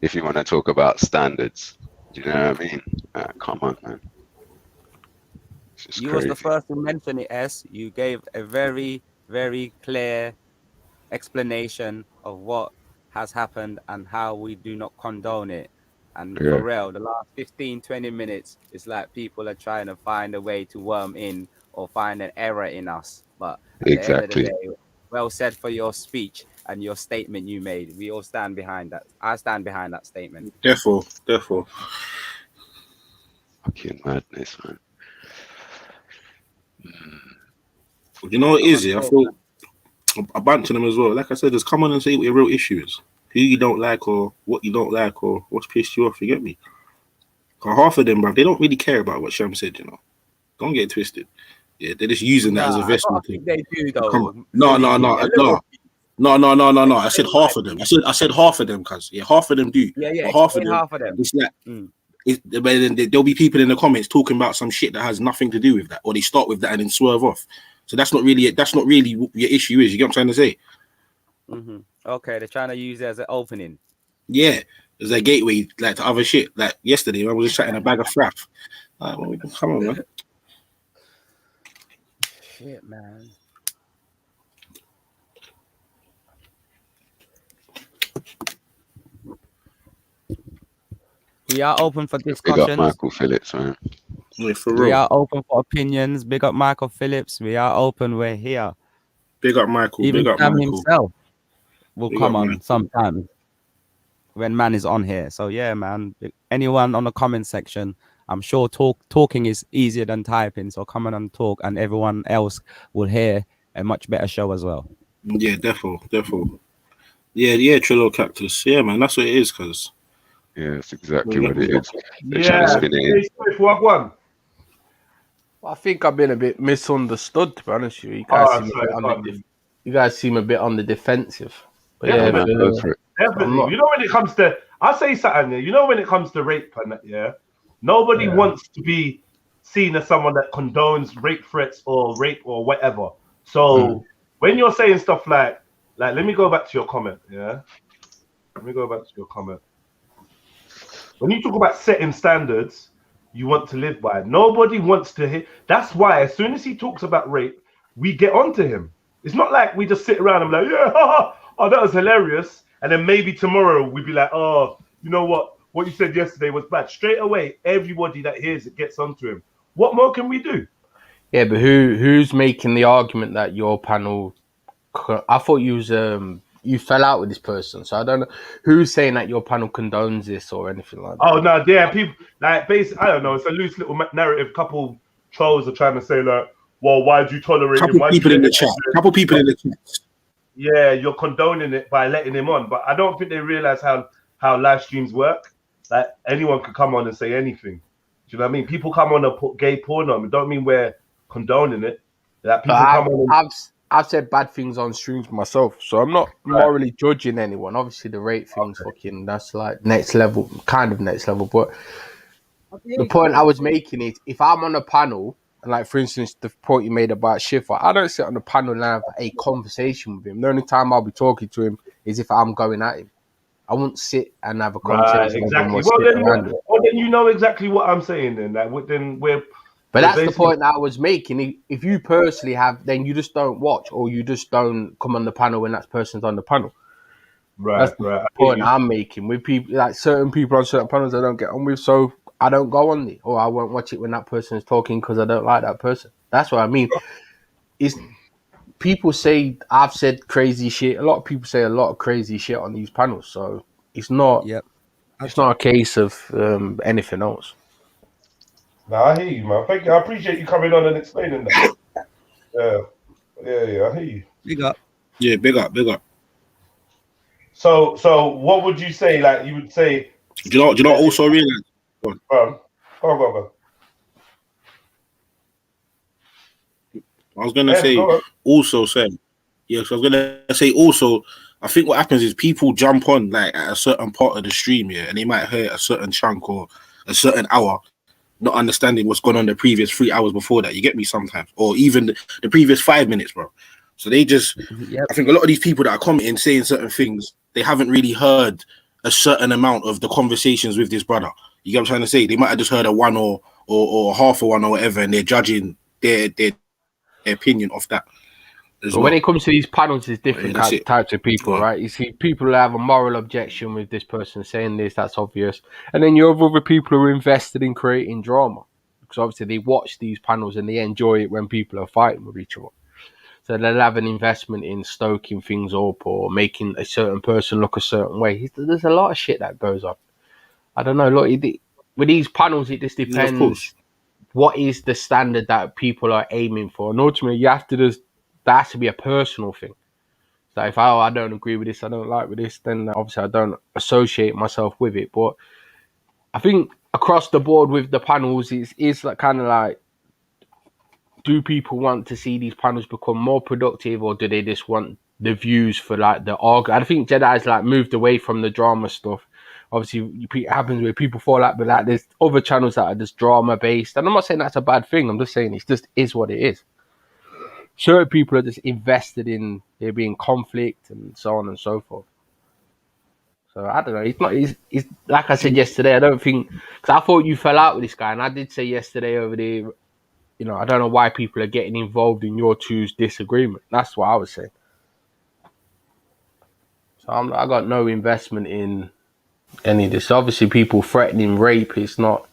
C: if you want to talk about standards, do you know what I mean? Come on, man.
B: You
C: crazy.
B: was the first to mention it, S. You gave a very, very clear explanation of what has happened and how we do not condone it. And for real, the last 15-20 minutes, it's like people are trying to find a way to worm in or find an error in us. But at the end of the day, well said for your speech and your statement you made. We all stand behind that. I stand behind that statement.
D: Therefore.
C: Fucking madness, man.
D: You know what it is? Yeah, I feel a bunch of them as well. Like I said, just come on and say what your real issue is. Who you don't like or what you don't like or what's pissed you off, you get me? Because half of them, bro, they don't really care about what Sham said, you know. Don't get it twisted. Yeah, they're just using that as a vessel.
B: They do, though.
D: No. I said half of them. I said half of them, cuz. Yeah, half of them do.
B: Yeah.
D: Half of them. It's like, but then there'll be people in the comments talking about some shit that has nothing to do with that, or they start with that and then swerve off. So that's not really what your issue is. You get what I'm trying to say?
B: Mm-hmm. Okay, they're trying to use it as an opening.
D: Yeah, as a gateway, like to other shit. Like yesterday, I was just chatting a bag of fraff. Like, well, come on, man.
B: Shit, man. We are open for discussions.
C: Big up Michael Phillips, man.
D: Yeah, for
B: we
D: real.
B: are open for opinions. Big up Michael Phillips. We are open. We're here.
D: Big up Michael.
B: Even
D: Big up
B: Sam
D: Michael
B: himself will
D: Big
B: come
D: up
B: on
D: Michael.
B: sometimes when man is on here. So yeah, man. Anyone on the comment section, I'm sure talking is easier than typing. So come on and talk, and everyone else will hear a much better show as well.
D: Yeah, defo. Yeah, Trillo Cactus. Yeah, man, that's what it is, cuz.
C: Yeah, that's exactly what it is. They're trying to spin it in.
K: I think I've been a bit misunderstood, to be honest with you. You guys seem a bit on the defensive. But
A: Definitely. You know, when it comes to, I'll say something there. You know, when it comes to rape and that, nobody wants to be seen as someone that condones rape threats or rape or whatever. So when you're saying stuff like, let me go back to your comment. Yeah, let me go back to your comment. When you talk about setting standards you want to live by, nobody wants to hear. That's why as soon as he talks about rape, we get onto him. It's not like we just sit around and be like, yeah, oh, that was hilarious. And then maybe tomorrow we'd be like, oh, you know what you said yesterday was bad. Straight away, everybody that hears it gets onto him. What more can we do?
K: Yeah, but who's making the argument that your panel? I thought you fell out with this person, so I don't know who's saying that your panel condones this or anything like that.
A: Oh no, people like basically, I don't know. It's a loose little narrative. Couple trolls are trying to say like, well, why do you tolerate him?
D: Couple people in the chat.
A: Yeah, you're condoning it by letting him on, but I don't think they realize how live streams work. Like anyone could come on and say anything. Do you know what I mean? People come on and put gay porn on. It don't mean we're condoning it. Like people come on.
K: I've said bad things on streams myself, so I'm not morally judging anyone. Obviously, the rape thing's fucking, that's like next level. But the point I was making is, if I'm on a panel, and like for instance, the point you made about Schiffer, I don't sit on the panel and have a conversation with him. The only time I'll be talking to him is if I'm going at him. I won't sit and have a conversation.
A: Exactly. Well, then you know exactly what I'm saying. Then
K: But that's the point that I was making. If you personally have, then you just don't watch, or you just don't come on the panel when that person's on the panel. That's the point I'm making with people, like certain people on certain panels I don't get on with, so I don't go on it, or I won't watch it when that person is talking because I don't like that person. That's what I mean. Is people say I've said crazy shit. A lot of people say a lot of crazy shit on these panels, so it's not. It's not a case of anything else.
A: No, I hear you, man. Thank you. I appreciate you coming on and explaining that. Yeah, I hear you.
B: Big up.
D: Yeah, big up, big up.
A: So what would you say? Like you would say,
D: Do you know? Also realize.
A: Go.
D: I was gonna
A: Yeah,
D: say
A: go on.
D: also, Sam. Yeah, so I was gonna say also. I think what happens is people jump on like at a certain part of the stream, yeah, and they might hear a certain chunk or a certain hour, not understanding what's gone on the previous 3 hours before that. You get me sometimes, or even the previous 5 minutes, bro. So they just,
B: Yep.
D: I think a lot of these people that are commenting saying certain things, they haven't really heard a certain amount of the conversations with this brother. You get what I'm trying to say? They might have just heard a one or half a one or whatever, and they're judging their opinion off that.
K: But when it comes to these panels, there's different
D: Yeah,
K: types of people, right? You see people who have a moral objection with this person saying this, that's obvious. And then you have other people who are invested in creating drama. Because obviously they watch these panels and they enjoy it when people are fighting with each other. So they'll have an investment in stoking things up or making a certain person look a certain way. There's a lot of shit that goes on. I don't know. Look, with these panels, it just depends what is the standard that people are aiming for. And ultimately, you have to just, that has to be a personal thing. So if I don't agree with this, I don't like with this, then obviously I don't associate myself with it. But I think across the board with the panels, it's like kind of like, do people want to see these panels become more productive, or do they just want the views for like the argument? I think Jedi's like moved away from the drama stuff. Obviously, it happens where people fall out, but like there's other channels that are just drama based, and I'm not saying that's a bad thing. I'm just saying it just is what it is. Certain people are just invested in there being conflict and so on and so forth. So I don't know. It's not. It's like I said yesterday. I don't think, because I thought you fell out with this guy, and I did say yesterday over there. You know, I don't know why people are getting involved in your two's disagreement. That's what I was saying. So I got no investment in any of this. Obviously, people threatening rape. It's not.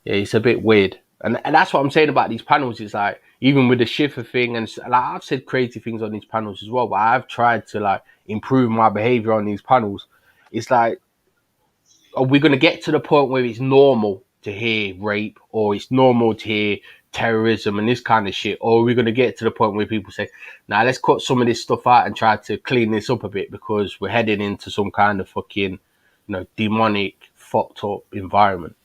K: Yeah, it's a bit weird. And that's what I'm saying about these panels. It's like, even with the Schiffer thing, and like I've said crazy things on these panels as well, but I've tried to like improve my behavior on these panels. It's like, are we going to get to the point where it's normal to hear rape, or it's normal to hear terrorism and this kind of shit? Or are we going to get to the point where people say, nah, let's cut some of this stuff out and try to clean this up a bit, because we're heading into some kind of fucking, demonic, fucked up environment?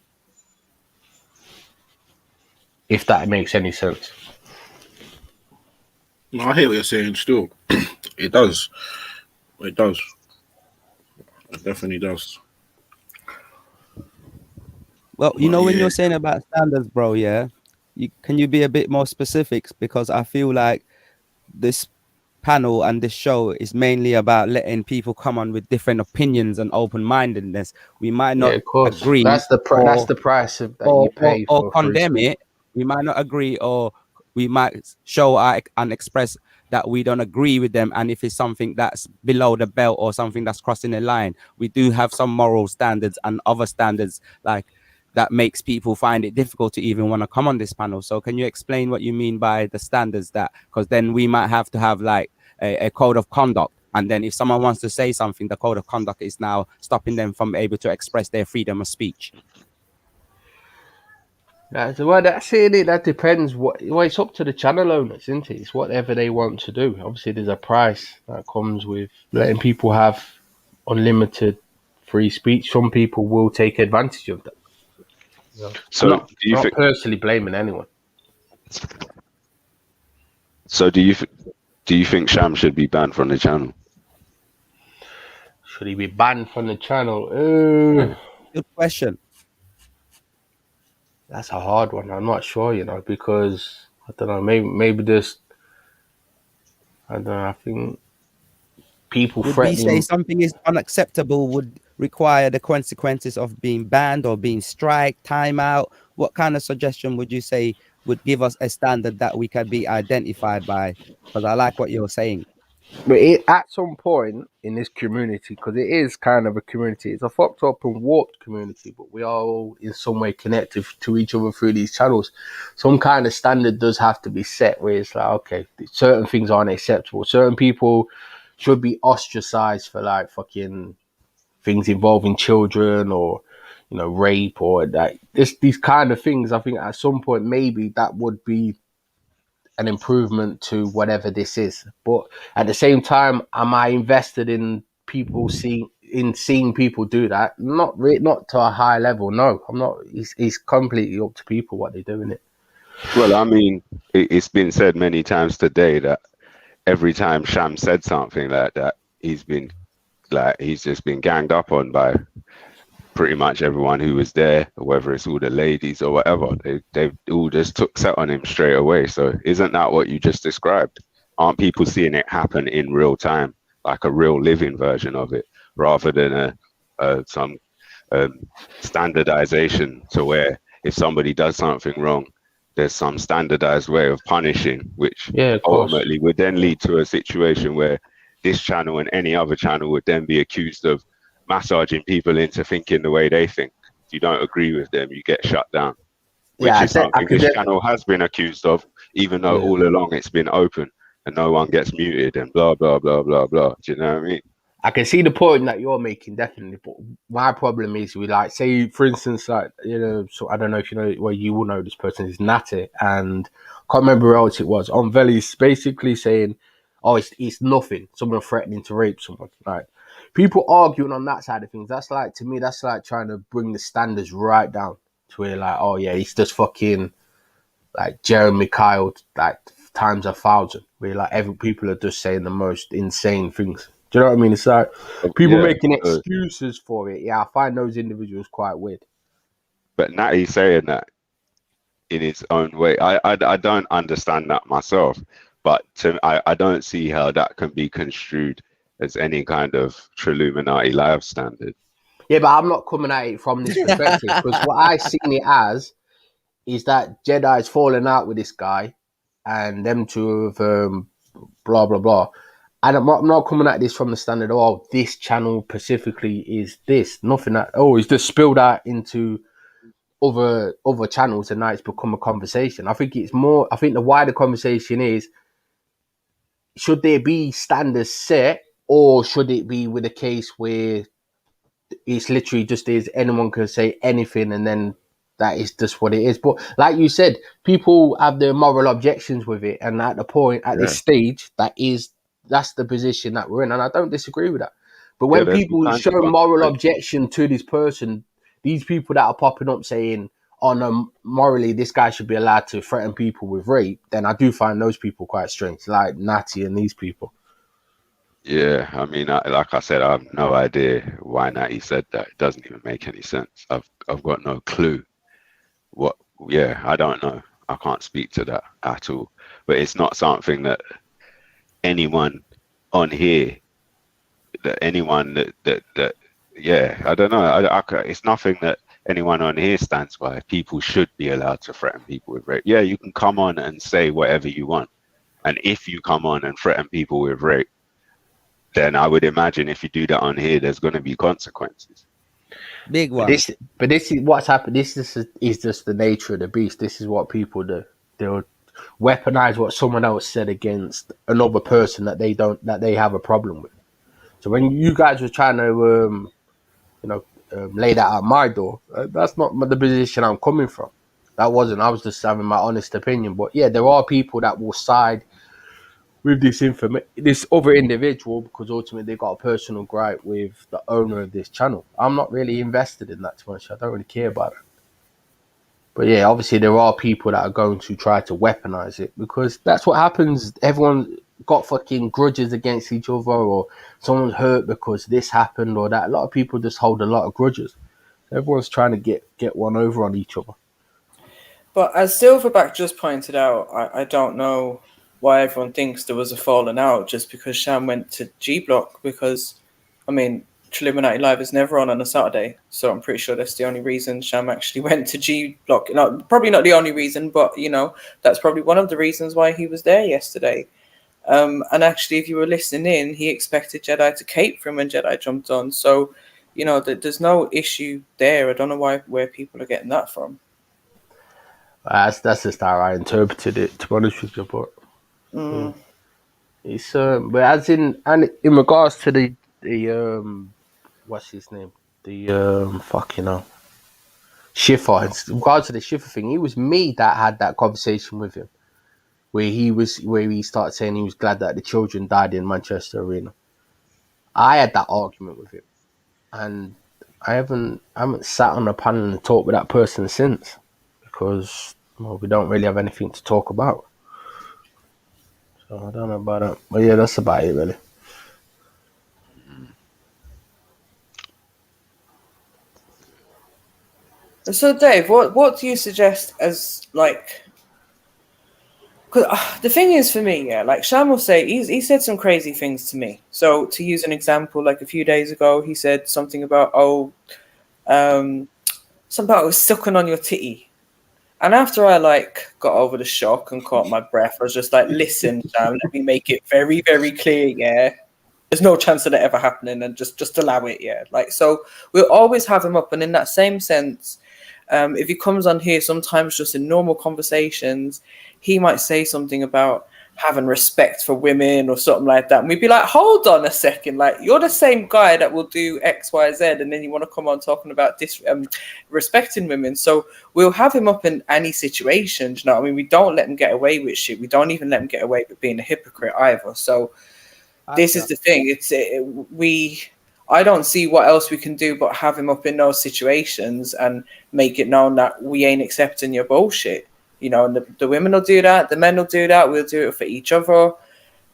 K: If that makes any sense.
D: No, I hear what you're saying still. It does. It does. It definitely does.
B: Well, when you're saying about standards, bro, yeah, can you be a bit more specific? Because I feel like this panel and this show is mainly about letting people come on with different opinions and open-mindedness. We might not agree.
K: That's the price that you pay
B: or
K: for
B: condemn it. We might not agree, or we might show and express that we don't agree with them. And if it's something that's below the belt or something that's crossing the line, we do have some moral standards and other standards like that makes people find it difficult to even want to come on this panel. So can you explain what you mean by the standards? That, because then we might have to have like a code of conduct. And then if someone wants to say something, the code of conduct is now stopping them from able to express their freedom of speech.
K: That's it. That depends. It's up to the channel owners, isn't it? It's whatever they want to do. Obviously, there's a price that comes with letting people have unlimited free speech. Some people will take advantage of that.
C: So,
K: not personally blaming anyone.
C: So, do you think Sham should be banned from the channel?
K: Should he be banned from the channel?
B: Good question.
K: That's a hard one. I'm not sure, because I don't know. Maybe just, I don't know. I think people threatening.
B: Would we say something is unacceptable would require the consequences of being banned or being striked, timeout? What kind of suggestion would you say would give us a standard that we can be identified by? Because I like what you're saying.
K: But at some point in this community, because it is kind of a community, it's a fucked up and warped community, but we are all in some way connected to each other through these channels. Some kind of standard does have to be set where it's like, okay, certain things aren't acceptable. Certain people should be ostracized for like fucking things involving children or, rape or that. These kind of things. I think at some point maybe that would be an improvement to whatever this is. But at the same time, am I invested in seeing people do that? Not to a high level. No, I'm not. It's completely up to people what they do in it.
C: Well, I mean, it's been said many times today that every time Sham said something like that, he's just been ganged up on by pretty much everyone who was there, whether it's all the ladies or whatever. They all just took set on him straight away. So isn't that what you just described? Aren't people seeing it happen in real time, like a real living version of it, rather than some standardization to where if somebody does something wrong, there's some standardized way of punishing, which ultimately would then lead to a situation where this channel and any other channel would then be accused of massaging people into thinking the way they think. If you don't agree with them, you get shut down, which is something this channel has been accused of, even though all along it's been open and no one gets muted and blah, blah, blah, blah, blah. Do you know what I mean?
K: I can see the point that you're making, definitely. But my problem is with, like, say, for instance, like, you know, so I don't know if you know, well, you will know this person is Natty, and I can't remember who else it was. On Veli's basically saying, oh, it's nothing. Someone threatening to rape someone. Like, people arguing on that side of things, that's like, to me, that's like trying to bring the standards right down to where, like, oh yeah, he's just fucking like Jeremy Kyle, like times 1,000. Where like people are just saying the most insane things. Do you know what I mean? It's like people making excuses for it. Yeah, I find those individuals quite weird.
C: But Natty's saying that in his own way. I don't understand that myself, but I don't see how that can be construed as any kind of Trilluminati live standard.
K: Yeah, but I'm not coming at it from this perspective, because what I seen it as is that Jedi's fallen out with this guy and them two have blah, blah, blah. And I'm not coming at this from the standard, oh, this channel specifically is this. Nothing that, oh, it's just spilled out into other channels and now it's become a conversation. I think it's more, I think the wider conversation is, should there be standards set, or should it be with a case where it's literally just is anyone can say anything and then that is just what it is? But like you said, people have their moral objections with it, and at the point, at this stage, that's the position that we're in, and I don't disagree with that. But when people show moral objection to this person, these people that are popping up saying, oh no, morally this guy should be allowed to threaten people with rape, then I do find those people quite strange, like Natty and these people.
C: Yeah, I mean, like I said, I have no idea why Natty said that. It doesn't even make any sense. I've got no clue. I don't know. I can't speak to that at all. But it's not something that anyone on here, I don't know. It's nothing that anyone on here stands by. People should be allowed to threaten people with rape. Yeah, you can come on and say whatever you want. And if you come on and threaten people with rape, then I would imagine if you do that on here, there's going to be consequences.
B: Big one.
K: But this is what's happened. This is just the nature of the beast. This is what people do. They'll weaponize what someone else said against another person that they have a problem with. So when you guys were trying to, lay that out my door, that's not the position I'm coming from. That wasn't. I was just having my honest opinion. But yeah, there are people that will side with this other individual because ultimately they got a personal gripe with the owner of this channel. I'm not really invested in that too much. I don't really care about it. But yeah, obviously there are people that are going to try to weaponize it because that's what happens. Everyone got fucking grudges against each other, or someone's hurt because this happened or that. A lot of people just hold a lot of grudges. Everyone's trying to get one over on each other.
E: But as Silverback just pointed out, I don't know why everyone thinks there was a falling out just because Sham went to G Block, because, I mean, Trilluminati Live is never on a Saturday, so I'm pretty sure that's the only reason Sham actually went to G Block. Probably not the only reason, but, that's probably one of the reasons why he was there yesterday. And actually, if you were listening in, he expected Jedi to cape for him when Jedi jumped on. So, there's no issue there. I don't know where people are getting that from.
K: That's just how I interpreted it, to be honest with you, but... It's but as in regards to the what's his name, the Schiffer, in regards to the Schiffer thing, it was me that had that conversation with him where he started saying he was glad that the children died in Manchester Arena. I had that argument with him, and I haven't sat on a panel and talked with that person since, because we don't really have anything to talk about. So I don't know about that, but yeah, that's about it really.
E: So Dave, what do you suggest as like? Because the thing is for me, yeah, like Sham will say, he said some crazy things to me. So to use an example, like a few days ago, he said something about something about it was sucking on your titty. And after I like got over the shock and caught my breath, I was just like, listen, Sham, let me make it very, very clear, yeah. There's no chance of that ever happening, and just allow it, yeah. Like, so we'll always have him up, and in that same sense, if he comes on here, sometimes just in normal conversations, he might say something about having respect for women or something like that. And we'd be like, hold on a second, like you're the same guy that will do X, Y, Z, and then you want to come on talking about respecting women. So we'll have him up in any situation. You know what I mean? We don't let him get away with shit. We don't even let him get away with being a hypocrite either. So this is the thing. I don't see what else we can do but have him up in those situations and make it known that we ain't accepting your bullshit. You know, and the women will do that, the men will do that, we'll do it for each other.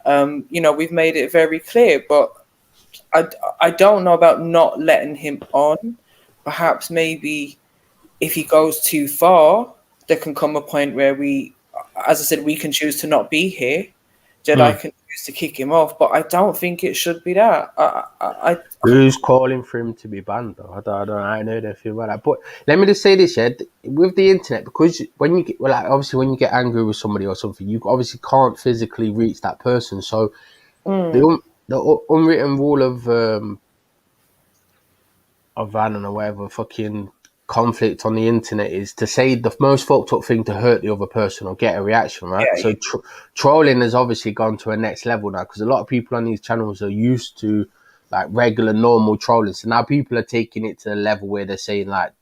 E: You know, we've made it very clear, but I don't know about not letting him on. Perhaps maybe if he goes too far, there can come a point where we, as I said, we can choose to not be here. Jedi can choose to kick him off, but I don't think it should be that.
K: Who's calling for him to be banned though? I know anything about that. But let me just say this, yeah, with the internet, because when you get, well, like, obviously when you get angry with somebody or something, you obviously can't physically reach that person. So the unwritten rule of I don't know, whatever fucking conflict on the internet is to say the most fucked up thing to hurt the other person or get a reaction, right? So trolling has obviously gone to a next level now, because a lot of people on these channels are used to like regular normal trolling. So now people are taking it to the level where they're saying like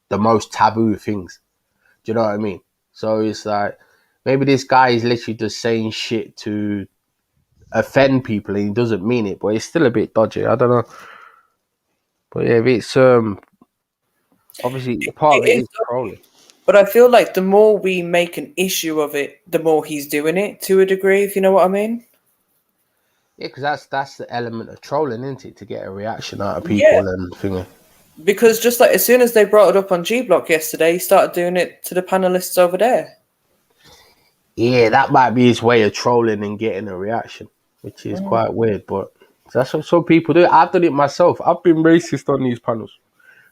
K: the most taboo things. Do you know what I mean? So it's like maybe this guy is literally just saying shit to offend people and he doesn't mean it, but it's still a bit dodgy. I don't know. But yeah, it's obviously part of it is trolling.
E: But I feel like the more we make an issue of it, the more he's doing it to a degree, if you know what I mean.
K: Yeah, because that's the element of trolling, isn't it? To get a reaction out of people and thingy.
E: Because just like as soon as they brought it up on G Block yesterday, he started doing it to the panelists over there.
K: Yeah, that might be his way of trolling and getting a reaction, which is quite weird, but that's what some people do. I've done it myself. I've been racist on these panels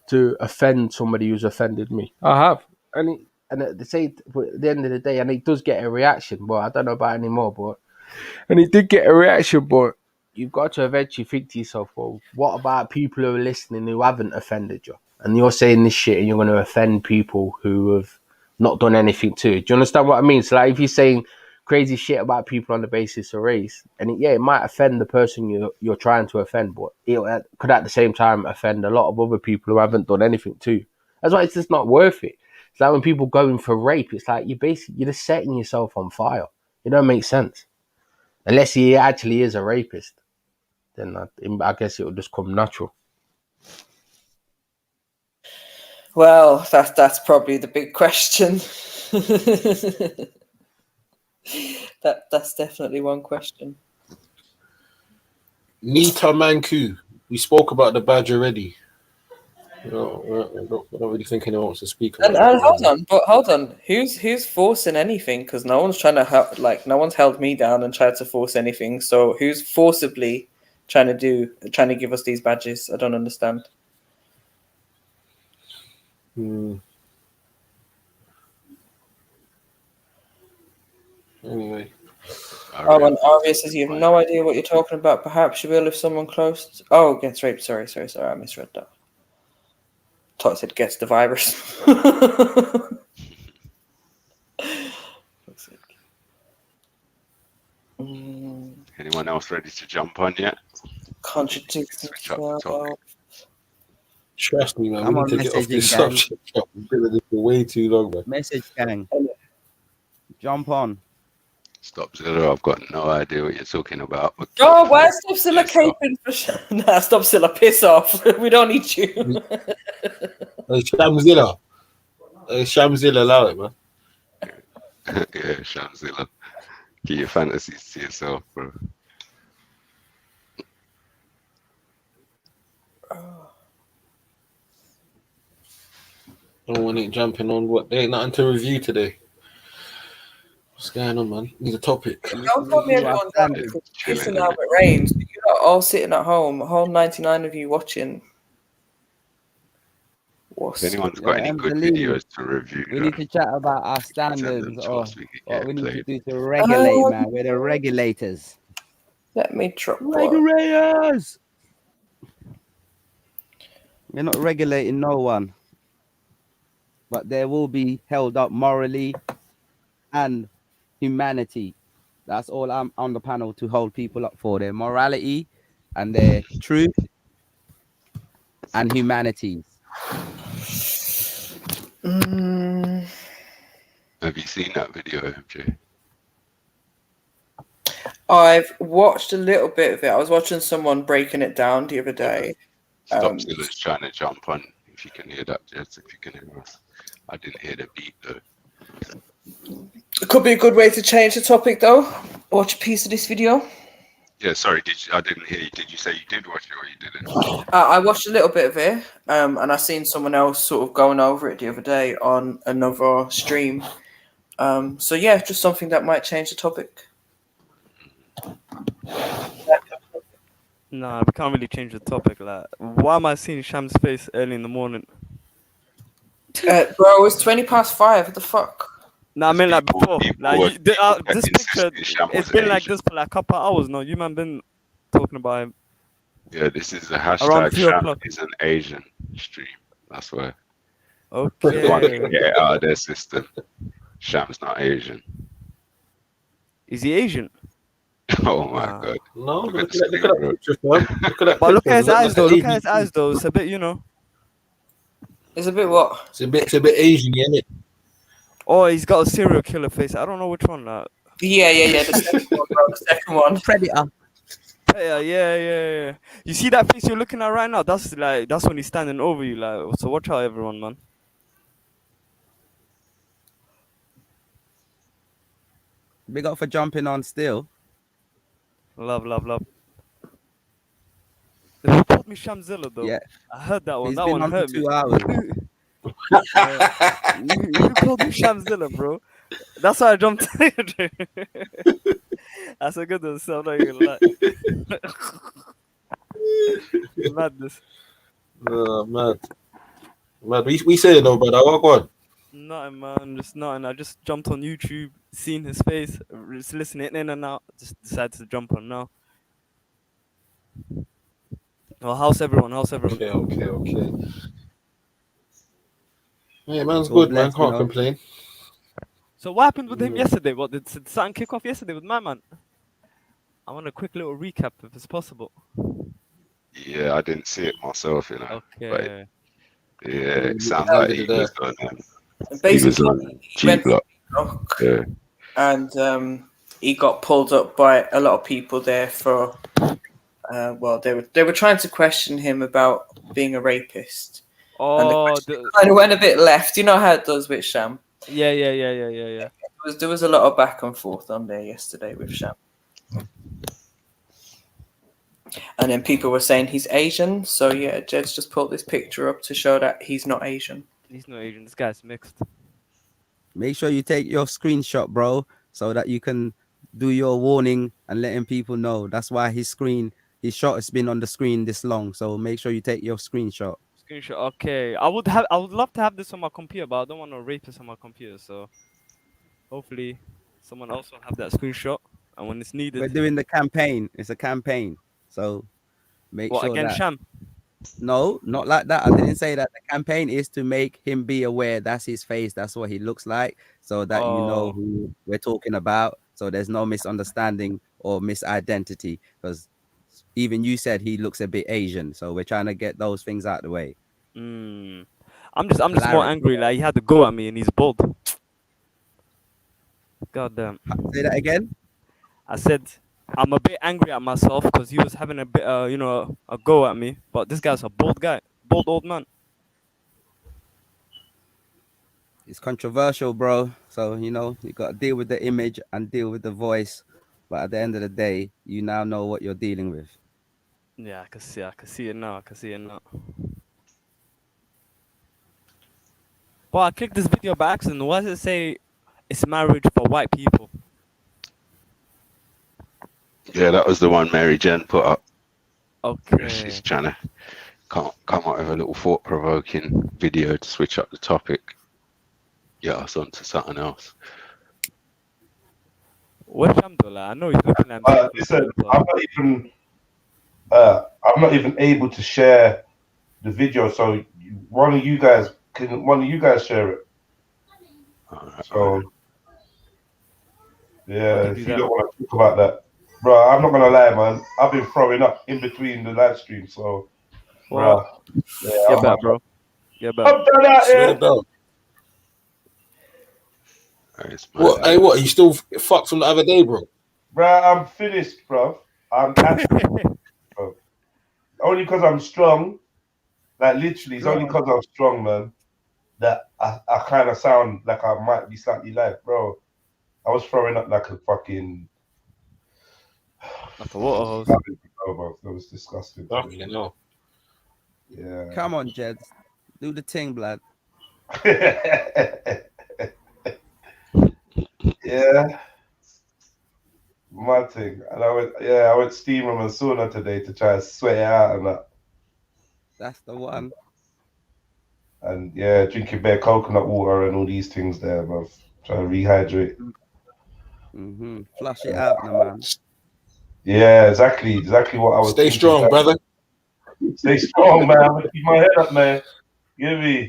K: to offend somebody who's offended me. I have. And they say at the end of the day, and it does get a reaction, but I don't know about anymore, but and it did get a reaction, but you've got to eventually think to yourself, well, what about people who are listening who haven't offended you? And you're saying this shit and you're going to offend people who have not done anything to you. Do you understand what I mean? So like if you're saying crazy shit about people on the basis of race, and it might offend the person you're trying to offend, but it could at the same time offend a lot of other people who haven't done anything to you. That's why it's just not worth it. It's like when people go in for rape, it's like you're just setting yourself on fire. It don't make sense. Unless he actually is a rapist, then I guess it will just come natural.
E: Well, that's probably the big question. That's definitely one question.
D: Nita Manku, we spoke about the badge already. We're not really thinking anyone wants to speak.
E: And hold on. Who's forcing anything? Because no one's trying to help. Like no one's held me down and tried to force anything. So who's forcibly trying to give us these badges? I don't understand.
D: Anyway.
E: Oh, and Aria says you have no idea what you're talking about. Perhaps you will if someone close. Oh, gets raped. Sorry. I misread that. Thought it said gets the virus.
C: Anyone else ready to jump on yet?
E: Contradicts.
D: Trust me, man. We need to get off this subject. We've been in this for way too long, man.
B: Message gang. Jump on.
C: Stop Zilla. I've got no idea what you're talking about. But
E: Oh, why is Stop Zilla caping for Sham? Nah, Stop Zilla, piss off. We don't need you.
D: Shamzilla. Shamzilla, allow it, man.
C: Yeah, Shamzilla. Keep your fantasies to yourself, bro.
D: No one ain't jumping on what? There ain't nothing to review today. What's going on, man? Need a topic.
E: Don't tell me everyone's up because it's pissing out it rains. You're not all sitting at home, a whole 99 of you watching.
C: If anyone's got any good videos to review,
B: we need to chat about our standards or what we need to do to regulate, man. We're the regulators.
E: Let me drop
B: regulators. We're not regulating no one, but there will be held up morally and humanity. That's all I'm on the panel to hold people up for: their morality and their truth and humanities.
C: Have you seen that video, MJ?
E: I've watched a little bit of it. I was watching someone breaking it down the other day.
C: Stop Zilla's trying to jump on. If you can hear that, Jess, if you can hear us. I didn't hear the beat though.
E: It could be a good way to change the topic, though. Watch a piece of this video.
C: Yeah, sorry, I didn't hear you. Did you say you did watch it or you didn't?
E: I watched a little bit of it, and I seen someone else sort of going over it the other day on another stream. So yeah, just something that might change the topic.
L: Nah, we can't really change the topic. Like, why am I seeing Sham's face early in the morning?
E: Bro, it's 5:20. What the fuck?
L: Nah, I mean like before. Like this picture, it's been like this for like a couple of hours now. You man been talking about him.
C: Yeah, this is a hashtag. Sham is an Asian stream. That's why.
L: Okay.
C: Everyone can get it out of their system. Sham's not Asian.
L: Is he Asian?
C: Oh my god.
D: No, look at that picture, man.
L: But look at his eyes though. Look at his eyes though. It's a bit, you know.
E: It's a bit what?
D: It's a bit Asian, isn't it?
L: Oh, he's got a serial killer face. I don't know which one.
E: Yeah. The second one, bro. The second one.
B: Predator.
L: Yeah. You see that face you're looking at right now? That's when he's standing over you. Like, so watch out, everyone, man.
B: Big up for jumping on still.
L: Love. Who called me Shamzilla though?
B: Yeah.
L: I heard that one.
B: He's
L: that
B: been
L: one
B: on
L: hurt
B: for
L: me.
B: 2 hours.
L: You called me Shamzilla, bro. That's why I jumped. That's a good one. So I'm not even lie. Madness.
D: Mad. We say it though, brother. What on?
L: Nothing, man. Just nothing. I just jumped on YouTube, seen his face, just listening in and out. Just decided to jump on now. Oh, how's everyone?
D: Okay. Yeah, man's
B: All
D: good, man.
B: blessed,
D: Can't complain.
L: So what happened with him yesterday? What did something kick off yesterday with my man? I want a quick little recap if it's possible.
C: Yeah, I didn't see it myself, you know.
L: Okay.
C: But yeah, it sounds like he was on
E: Basically,
C: he went G-Block. Yeah.
E: And he got pulled up by a lot of people there for. Well, they were trying to question him about being a rapist.
L: Oh,
E: and the kind of went a bit left. You know how it does with Sham.
L: Yeah.
E: There was a lot of back and forth on there yesterday with Sham. And then people were saying he's Asian. So yeah, Jed's just pulled this picture up to show that he's not Asian.
L: He's not Asian. This guy's mixed.
B: Make sure you take your screenshot, bro, so that you can do your warning and letting people know. That's why his shot has been on the screen this long. So make sure you take your screenshot.
L: Okay. I would love to have this on my computer, but I don't want to rape this on my computer. So hopefully someone else will have that screenshot. And when it's needed.
B: We're doing the campaign. It's a campaign. So make sure
L: against Sham?
B: No, not like that. I didn't say that. The campaign is to make him be aware that's his face, that's what he looks like, so that you know who we're talking about. So there's no misunderstanding or misidentity, because even you said he looks a bit Asian. So we're trying to get those things out of the way.
L: I'm just more angry. Like, he had to go at me and he's bald. Goddamn.
B: Say that again.
L: I said I'm a bit angry at myself because he was having a bit, a go at me. But this guy's a bold guy, bold old man.
B: It's controversial, bro. So you got to deal with the image and deal with the voice. But at the end of the day, you now know what you're dealing with.
L: Yeah, I can see it now. But I clicked this video by accident. Why does it say it's marriage for white people?
C: Yeah, that was the one Mary Jen put up.
L: Okay.
C: She's trying to come up with a little thought-provoking video to switch up the topic. Get us onto something else.
L: What's Alhamdulillah? I know he's looking at me.
A: Listen, I'm not even able to share the video. So one of you guys share it? So yeah, if you don't want to talk about that, bro, I'm not gonna lie, man. I've been throwing up in between the live stream, so bro,
L: get back, bro. Get back.
A: I'm done out here.
D: What? Hey, what? Are you still fucked from the other day, bro?
A: Bro, I'm finished, bro. I'm actually, bro. Only because I'm strong. Like literally, it's only because I'm strong, man. That I kind of sound like I might be slightly live, bro. I was throwing up like a fucking
L: like a water hose.
A: That was disgusting.
D: Okay, no.
A: Yeah.
B: Come on, Jed. Do the thing, blood.
A: Yeah. My thing. And I went steam room and sauna today to try and sweat it out and that.
B: That's the one.
A: And yeah, drinking bare coconut water and all these things there, bro. Trying to rehydrate.
B: Flush it out, no, man.
A: Yeah, exactly what I was.
D: Stay strong, brother.
A: Stay strong, man. I'm gonna keep my head up, man. Give me.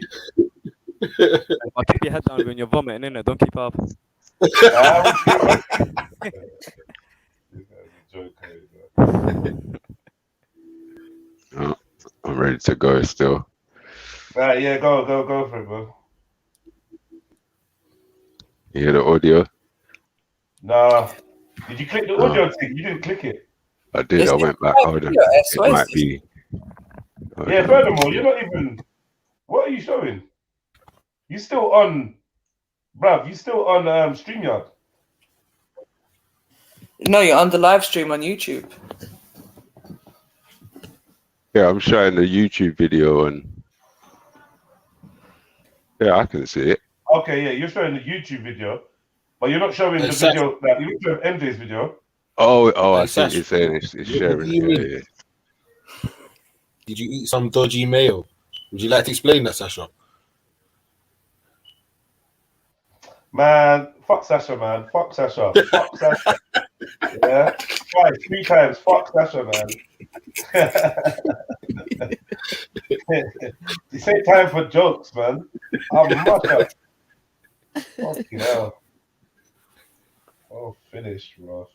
L: I'll keep your head down when you're vomiting, innit? Don't keep up.
C: Oh, I'm ready to go still.
A: Right, yeah, go for it, bro.
C: You hear the audio?
A: Nah. Did you click the audio thing? You didn't click it.
C: I did. I went back. Hold on. It might be.
A: Yeah, furthermore, you're not even. What are you showing? You still on, bruv? You still on StreamYard?
E: No, you're on the live stream on YouTube.
C: Yeah, I'm showing the YouTube video and yeah, I can see it.
A: Okay, yeah, you're showing the YouTube video, but you're not showing the video. Like, you're showing MJ's video.
C: Oh, I see what you're saying. It's sharing. Yeah.
D: Did you eat some dodgy mayo? Would you like to explain that, Sasha?
A: Man, fuck Sasha, man. Fuck Sasha. Fuck Sasha. Yeah, twice, 3 times. Fuck Sasha, man. This ain't time for jokes, man. I'm much up. Fucking hell. Oh, finished, bro.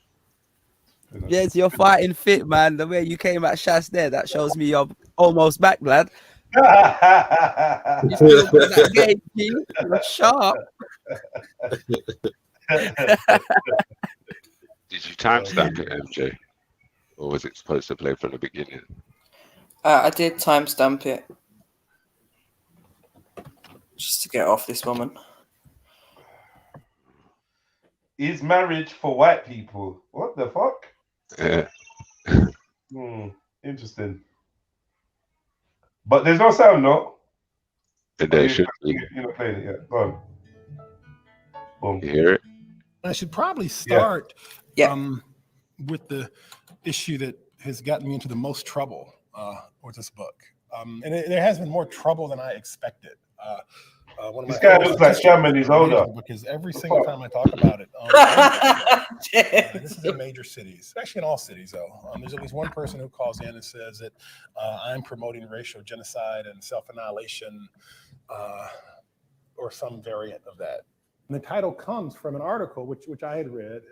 B: Yes, you're fighting fit, man. The way you came at Shaz there, that shows me you're almost back, lad. You still got that game, G. You're sharp.
C: Did you timestamp it, MJ? Or was it supposed to play from the beginning?
E: I did timestamp it. Just to get off this woman.
A: Is marriage for white people? What the fuck?
C: Yeah.
A: Interesting. But there's no sound, no?
C: There should be.
A: You're not playing it yet. Go on. Boom.
C: You hear it?
M: I should probably start with the issue that has gotten me into the most trouble with this book. And there has been more trouble than I expected.
A: This guy looks like Shaman, he's older.
M: Because every single time I talk about it, this is in major cities, actually in all cities, though. There's at least one person who calls in and says that I'm promoting racial genocide and self-annihilation or some variant of that. And the title comes from an article which I had read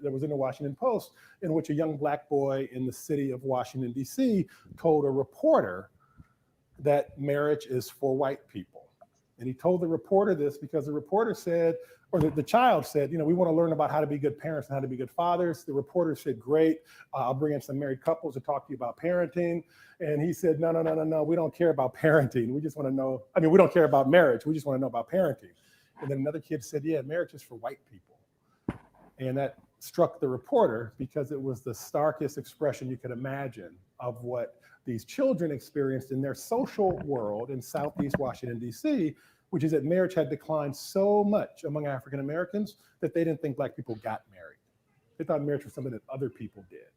M: that was in the Washington Post, in which a young black boy in the city of Washington, D.C. told a reporter that marriage is for white people. And he told the reporter this because the reporter said, or the child said, we want to learn about how to be good parents and how to be good fathers. The reporter said, great, I'll bring in some married couples to talk to you about parenting. And he said, no, we don't care about parenting. We just want to know, we don't care about marriage. We just want to know about parenting. And then another kid said, yeah, marriage is for white people. And that struck the reporter because it was the starkest expression you could imagine of what these children experienced in their social world in Southeast Washington, D.C., which is that marriage had declined so much among African Americans that they didn't think Black people got married. They thought marriage was something that other people did.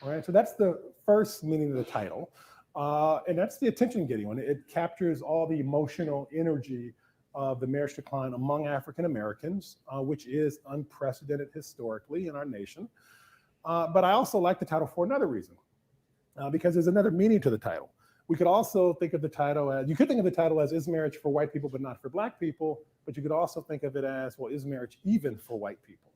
M: All right, so that's the first meaning of the title. And that's the attention-getting one. It captures all the emotional energy of the marriage decline among African Americans, which is unprecedented historically in our nation. But I also like the title for another reason, because there's another meaning to the title. We could also think of the title as, you could think of the title as, is marriage for white people but not for Black people? But you could also think of it as, well, is marriage even for white people?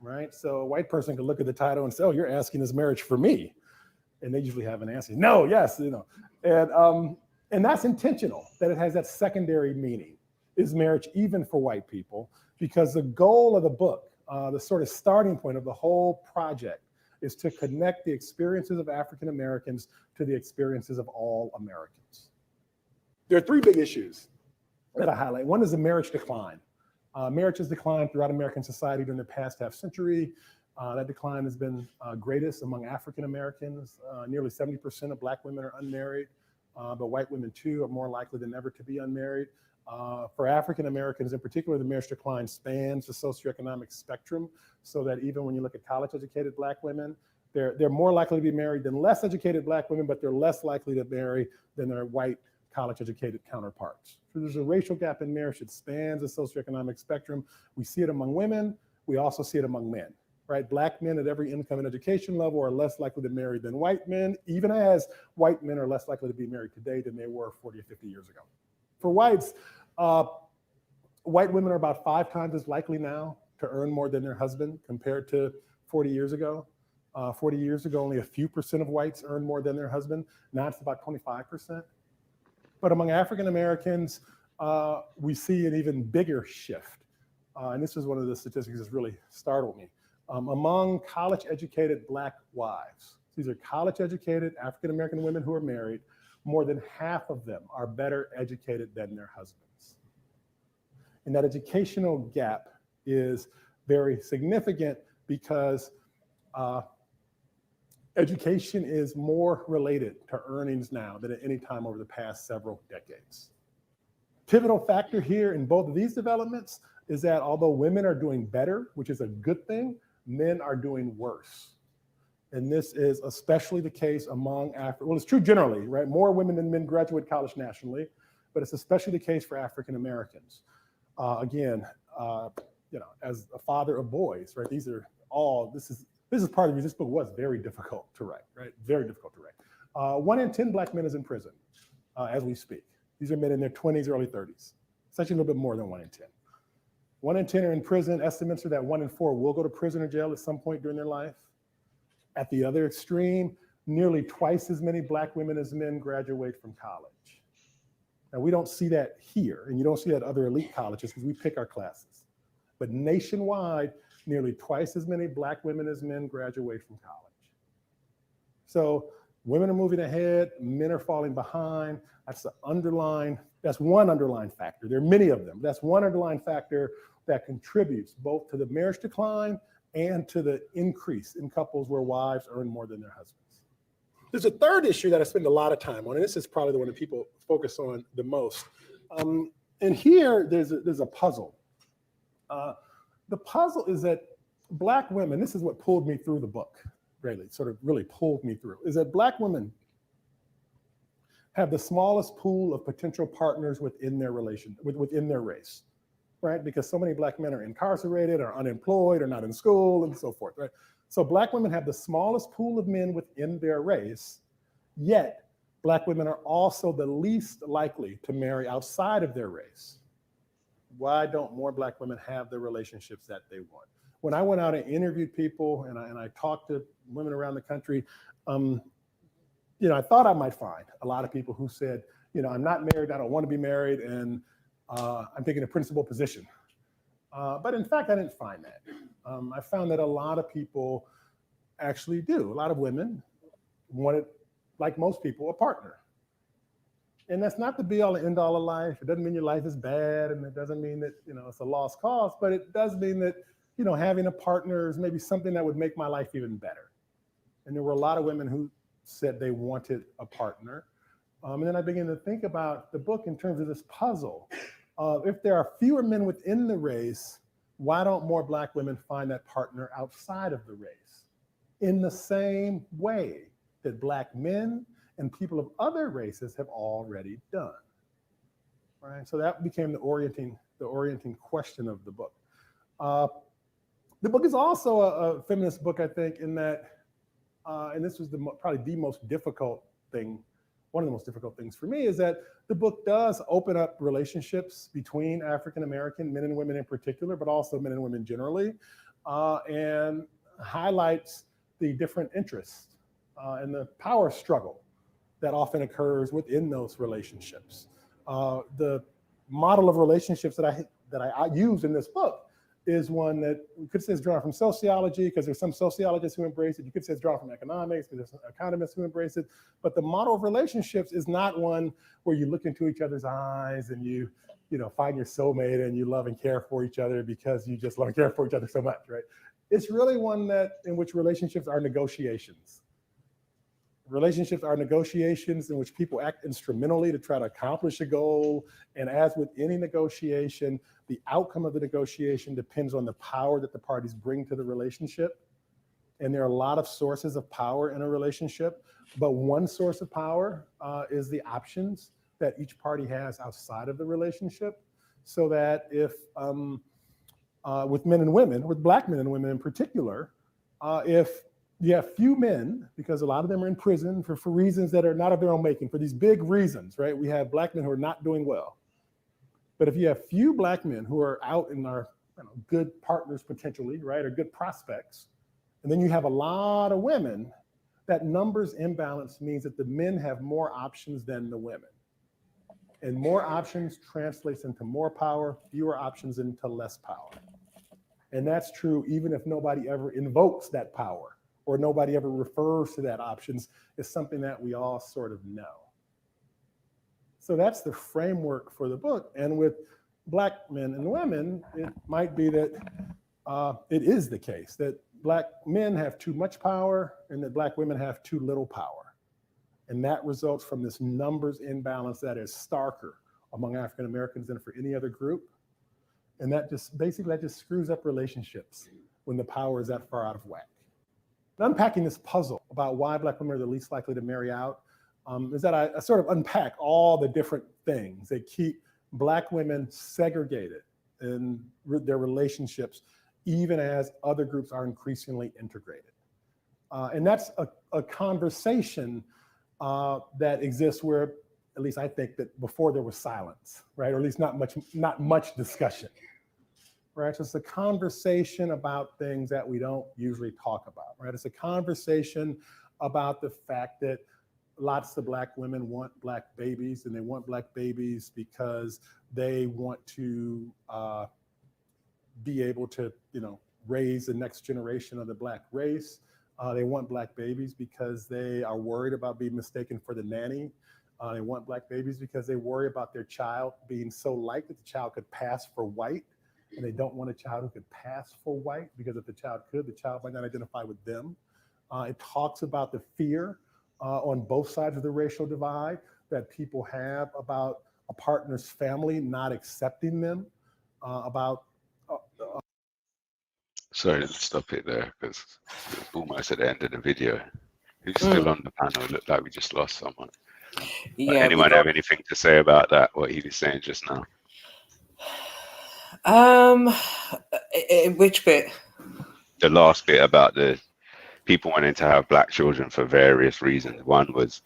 M: Right? So a white person could look at the title and say, oh, you're asking, is marriage for me? And they usually have an answer. No, yes, And that's intentional, that it has that secondary meaning. Is marriage even for white people? Because the goal of the book, the sort of starting point of the whole project, is to connect the experiences of African Americans to the experiences of all Americans. There are three big issues that I highlight. One is the marriage decline. Marriage has declined throughout American society during the past half century. That decline has been greatest among African Americans. Nearly 70% of Black women are unmarried. But white women too are more likely than ever to be unmarried. For African Americans in particular, the marriage decline spans the socioeconomic spectrum, so that even when you look at college-educated Black women, they're more likely to be married than less educated Black women, but they're less likely to marry than their white college-educated counterparts. So there's a racial gap in marriage that spans the socioeconomic spectrum. We see it among women. We also see it among men. Right? Black men at every income and education level are less likely to marry than white men, even as white men are less likely to be married today than they were 40 or 50 years ago. For whites, white women are about 5 times as likely now to earn more than their husband compared to 40 years ago. 40 years ago, only a few percent of whites earned more than their husband. Now it's about 25%. But among African Americans, we see an even bigger shift. And this is one of the statistics that's really startled me. Among college-educated Black wives, these are college-educated African-American women who are married, more than half of them are better educated than their husbands. And that educational gap is very significant because education is more related to earnings now than at any time over the past several decades. Pivotal factor here in both of these developments is that although women are doing better, which is a good thing, men are doing worse. And this is especially the case among well, it's true generally, right? More women than men graduate college nationally, but it's especially the case for African Americans. Again, as a father of boys, right? These are all, this is part of the reason this book was very difficult to write, right? Very difficult to write. 1 in 10 Black men is in prison as we speak. These are men in their 20s, early 30s. It's actually a little bit more than 1 in 10. 1 in 10 are in prison. Estimates are that 1 in 4 will go to prison or jail at some point during their life. At the other extreme, nearly twice as many Black women as men graduate from college. Now, we don't see that here, and you don't see that at other elite colleges because we pick our classes. But nationwide, nearly twice as many Black women as men graduate from college. So women are moving ahead, men are falling behind. That's one underlying factor. There are many of them. That's one underlying factor that contributes both to the marriage decline and to the increase in couples where wives earn more than their husbands. There's a third issue that I spend a lot of time on, and this is probably the one that people focus on the most. And here, there's a puzzle. The puzzle is that Black women, this is what pulled me through the book, greatly, sort of really pulled me through, is that Black women have the smallest pool of potential partners within their within their race, right? Because so many Black men are incarcerated or unemployed or not in school and so forth, right? So Black women have the smallest pool of men within their race, yet Black women are also the least likely to marry outside of their race. Why don't more Black women have the relationships that they want? When I went out and interviewed people and I talked to women around the country, I thought I might find a lot of people who said, I'm not married, I don't want to be married, and I'm taking a principal position. But in fact, I didn't find that. I found that a lot of people actually do. A lot of women wanted, like most people, a partner. And that's not the be all and end all of life. It doesn't mean your life is bad, and it doesn't mean that, it's a lost cause, but it does mean that, having a partner is maybe something that would make my life even better. And there were a lot of women who said they wanted a partner. And then I began to think about the book in terms of this puzzle. If there are fewer men within the race, why don't more Black women find that partner outside of the race? In the same way that Black men and people of other races have already done. Right? So that became the orienting question of the book. The book is also a feminist book, I think, in that, and this was probably the most difficult thing, one of the most difficult things for me, is that the book does open up relationships between African-American men and women in particular, but also men and women generally, and highlights the different interests and the power struggle that often occurs within those relationships. The model of relationships that I use in this book is one that we could say is drawn from sociology, because there's some sociologists who embrace it. You could say it's drawn from economics, because there's some economists who embrace it. But the model of relationships is not one where you look into each other's eyes and you find your soulmate and you love and care for each other because you just love and care for each other so much, right? It's really one in which relationships are negotiations. Relationships are negotiations in which people act instrumentally to try to accomplish a goal. And as with any negotiation, the outcome of the negotiation depends on the power that the parties bring to the relationship. And there are a lot of sources of power in a relationship, but one source of power is the options that each party has outside of the relationship. So that if, with men and women, with Black men and women in particular, if you have few men, because a lot of them are in prison for reasons that are not of their own making, for these big reasons, right? We have Black men who are not doing well. But if you have few Black men who are out and are good partners potentially, right, or good prospects, and then you have a lot of women, that numbers imbalance means that the men have more options than the women. And more options translates into more power, fewer options into less power. And that's true even if nobody ever invokes that power, or nobody ever refers to that options. Is something that we all sort of know. So that's the framework for the book. And with Black men and women, it might be that it is the case that Black men have too much power and that Black women have too little power. And that results from this numbers imbalance that is starker among African Americans than for any other group. And that just screws up relationships when the power is that far out of whack. Unpacking this puzzle about why Black women are the least likely to marry out is that I sort of unpack all the different things that keep Black women segregated in their relationships, even as other groups are increasingly integrated. And that's a conversation that exists where, at least I think, that before there was silence, right? Or at least not much discussion. Right? So it's a conversation about things that we don't usually talk about, right? It's a conversation about the fact that lots of Black women want Black babies, and they want Black babies because they want to be able to, raise the next generation of the Black race. They want Black babies because they are worried about being mistaken for the nanny. They want Black babies because they worry about their child being so light that the child could pass for white. And they don't want a child who could pass for white, because if the child could, the child might not identify with them. It talks about the fear on both sides of the racial divide that people have about a partner's family not accepting them,
C: Sorry, let's stop it there, because it's almost at the end of the video. Who's still on the panel? It looked like we just lost someone.
E: Yeah,
C: anyone have anything to say about that, what he was saying just now?
E: Which bit?
C: The last bit about the people wanting to have Black children for various reasons. One was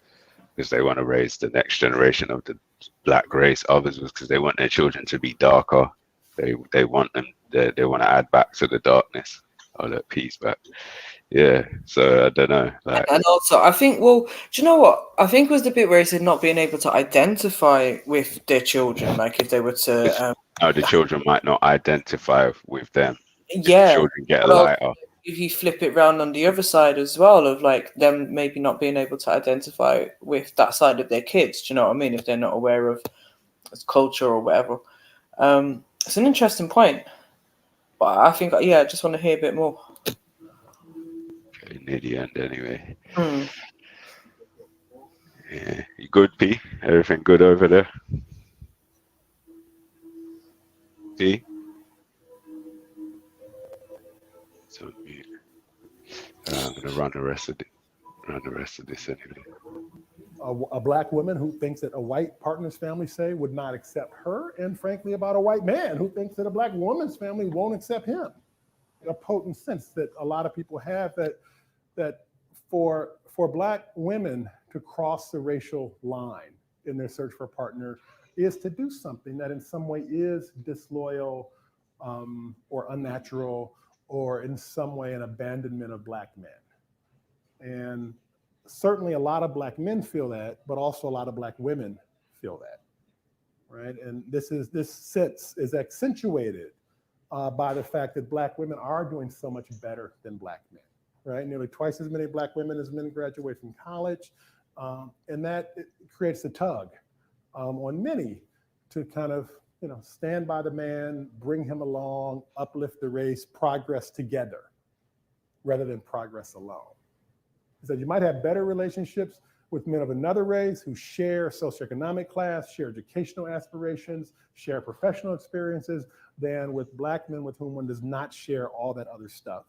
C: because they want to raise the next generation of the Black race. Others was because they want their children to be darker. They want them. They want to add back to the darkness. Oh, look, peace back. Yeah, so I don't know. Like,
E: and also, I think, well, do you know what? I think it was the bit where he said not being able to identify with their children, like if they were to.
C: the children might not identify with them.
E: Yeah.
C: The children get
E: But also,
C: lighter.
E: if you flip it round on the other side as well, of like them maybe not being able to identify with that side of their kids, do you know what I mean? If they're not aware of culture or whatever. It's an interesting point. But I think, I just want to hear a bit more.
C: Okay, near the end anyway.
E: Hmm.
C: Yeah, you good, P? Everything good over there? P? So mute. I'm gonna run the rest of this anyway.
M: A black woman who thinks that a white partner's family, say, would not accept her, and frankly about a white man who thinks that a black woman's family won't accept him. A potent sense that a lot of people have that for black women to cross the racial line in their search for a partner is to do something that in some way is disloyal or unnatural, or in some way an abandonment of black men. And certainly a lot of black men feel that, but also a lot of black women feel that, right? And this sense is accentuated by the fact that black women are doing so much better than black men, right? Nearly twice as many black women as men graduate from college, and that creates a tug on many to kind of, stand by the man, bring him along, uplift the race, progress together, rather than progress alone. He said you might have better relationships with men of another race who share socioeconomic class, share educational aspirations, share professional experiences, than with black men with whom one does not share all that other stuff.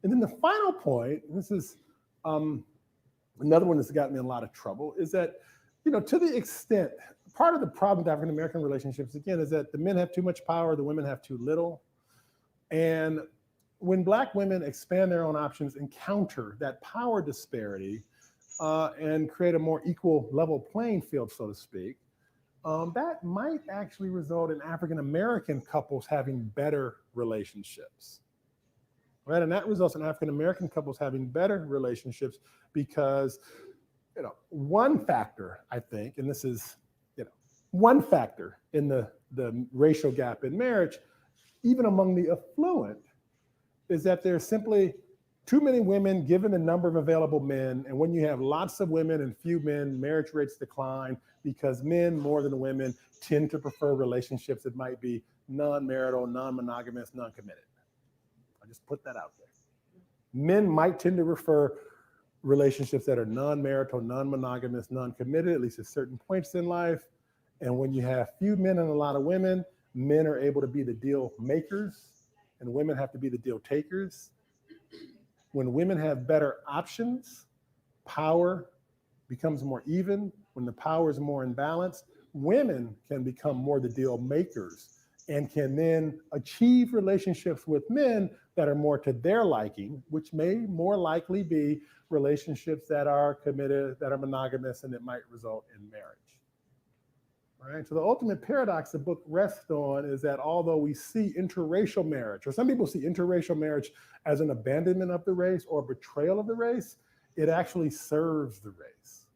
M: And then the final point, this is another one that's gotten me in a lot of trouble, is that, to the extent, part of the problem with African-American relationships, again, is that the men have too much power, the women have too little. And when black women expand their own options and counter that power disparity and create a more equal level playing field, so to speak, that might actually result in African-American couples having better relationships, right? And that results in African-American couples having better relationships because, one factor, I think, and this is, one factor in the racial gap in marriage, even among the affluent, is that there's simply too many women given the number of available men. And when you have lots of women and few men, marriage rates decline because men, more than women, tend to prefer relationships that might be non-marital, non-monogamous, non-committed. I just put that out there. Men might tend to prefer relationships that are non-marital, non-monogamous, non-committed, at least at certain points in life. And when you have few men and a lot of women, men are able to be the deal makers and women have to be the deal takers. When women have better options, power becomes more even. When the power is more imbalanced, women can become more the deal makers and can then achieve relationships with men that are more to their liking, which may more likely be relationships that are committed, that are monogamous, and that might result in marriage. Right? So the ultimate paradox the book rests on is that although we see interracial marriage, or some people see interracial marriage as an abandonment of the race or betrayal of the race, it actually serves the race.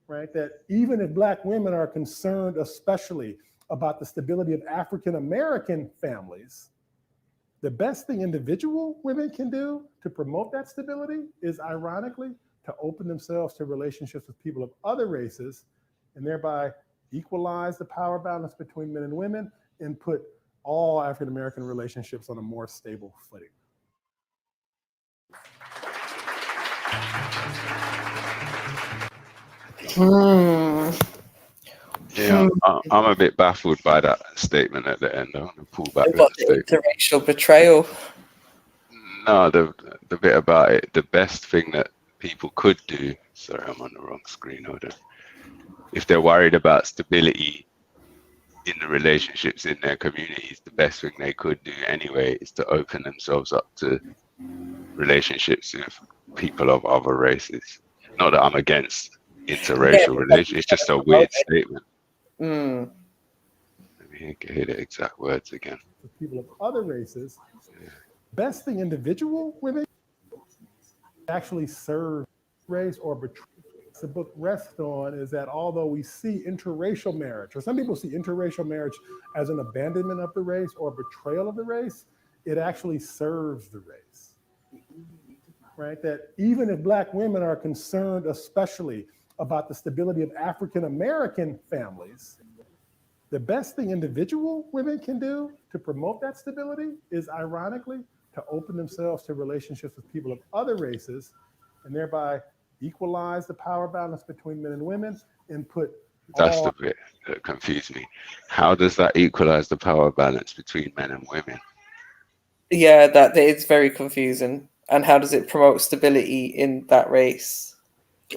M: Right? That even if black women are concerned especially about the stability of African-American families, the best thing individual women can do to promote that stability is, ironically, to open themselves to relationships with people of other races and thereby equalize the power balance between men and women and put all African-American relationships on a more stable footing.
C: Yeah, I'm a bit baffled by that statement at the end. I want to pull back
E: About
C: the
E: the
C: statement.
E: interracial betrayal.
C: No, the bit about it, the best thing that people could do, sorry, I'm on the wrong screen, hold on. If they're worried about stability in the relationships in their communities, the best thing they could do anyway is to open themselves up to relationships with people of other races. Not that I'm against interracial relations, it's just a weird statement. Let me hear the exact words again.
M: With people of other races, best thing individual women actually serve race or betray. The book rests on is that although we see interracial marriage, or some people see interracial marriage as an abandonment of the race or betrayal of the race, it actually serves the race, right? That even if Black women are concerned especially about the stability of African-American families, the best thing individual women can do to promote that stability is, ironically, to open themselves to relationships with people of other races, and thereby equalize the power balance between men and women, and put
C: That's the bit that confused me. How does that equalize the power balance between men and women?
E: Yeah, that it's very confusing. And how does it promote stability in that race?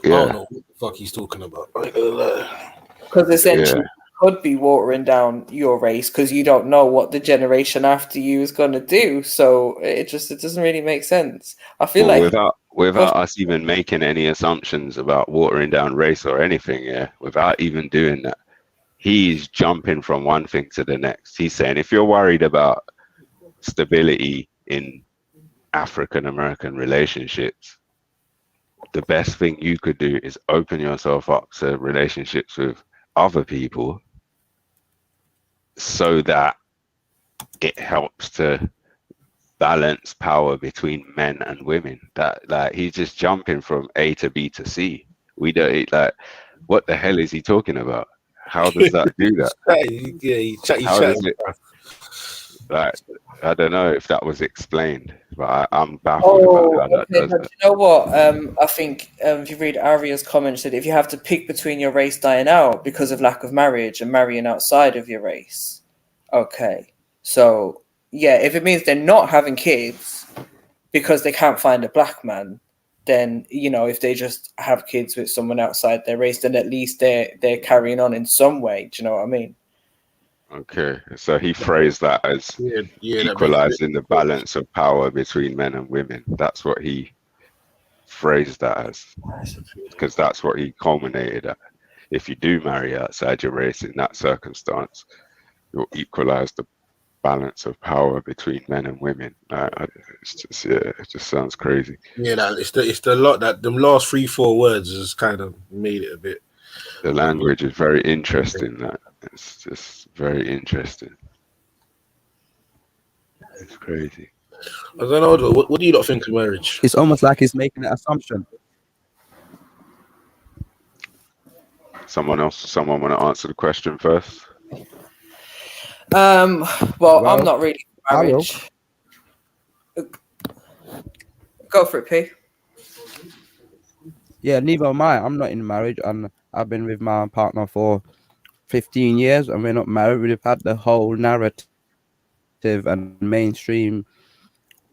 D: I don't know what the fuck he's talking about.
E: Because essentially it could be watering down your race because you don't know what the generation after you is going to do. So it doesn't really make sense. I feel like
C: without us even making any assumptions about watering down race or anything, without even doing that, he's jumping from one thing to the next. He's saying if you're worried about stability in African American relationships, the best thing you could do is open yourself up to relationships with other people so that it helps to balance power between men and women. That, like, he's just jumping from A to B to C. We don't, like, what the hell is he talking about? How does that do that? How does it, like, I don't know if that was explained, but I'm baffled about how that does
E: but
C: that.
E: you know what? I think if you read Aria's comment, said if you have to pick between your race dying out because of lack of marriage and marrying outside of your race, okay. So yeah, if it means they're not having kids because they can't find a Black man, then, you know, if they just have kids with someone outside their race, then at least they're carrying on in some way. Do you know what I mean?
C: Okay, so he phrased that as equalizing the balance of power between men and women. That's what he phrased that as, because that's what he culminated at. If you do marry outside your race in that circumstance, you'll equalize the balance of power between men and women. It's just, it just sounds crazy.
D: Yeah, it's the lot that them last 3-4 words has kind of made it a bit.
C: The language is very interesting. That it's just very interesting. It's crazy.
D: I don't know. What do you not think of marriage?
B: It's almost like he's making an assumption.
C: Someone want to answer the question first?
E: Well, I'm not really marriage. Go for it, P.
B: Yeah, neither am I. I'm not in marriage, and I've been with my partner for 15 years, and we're not married. We've had the whole narrative and mainstream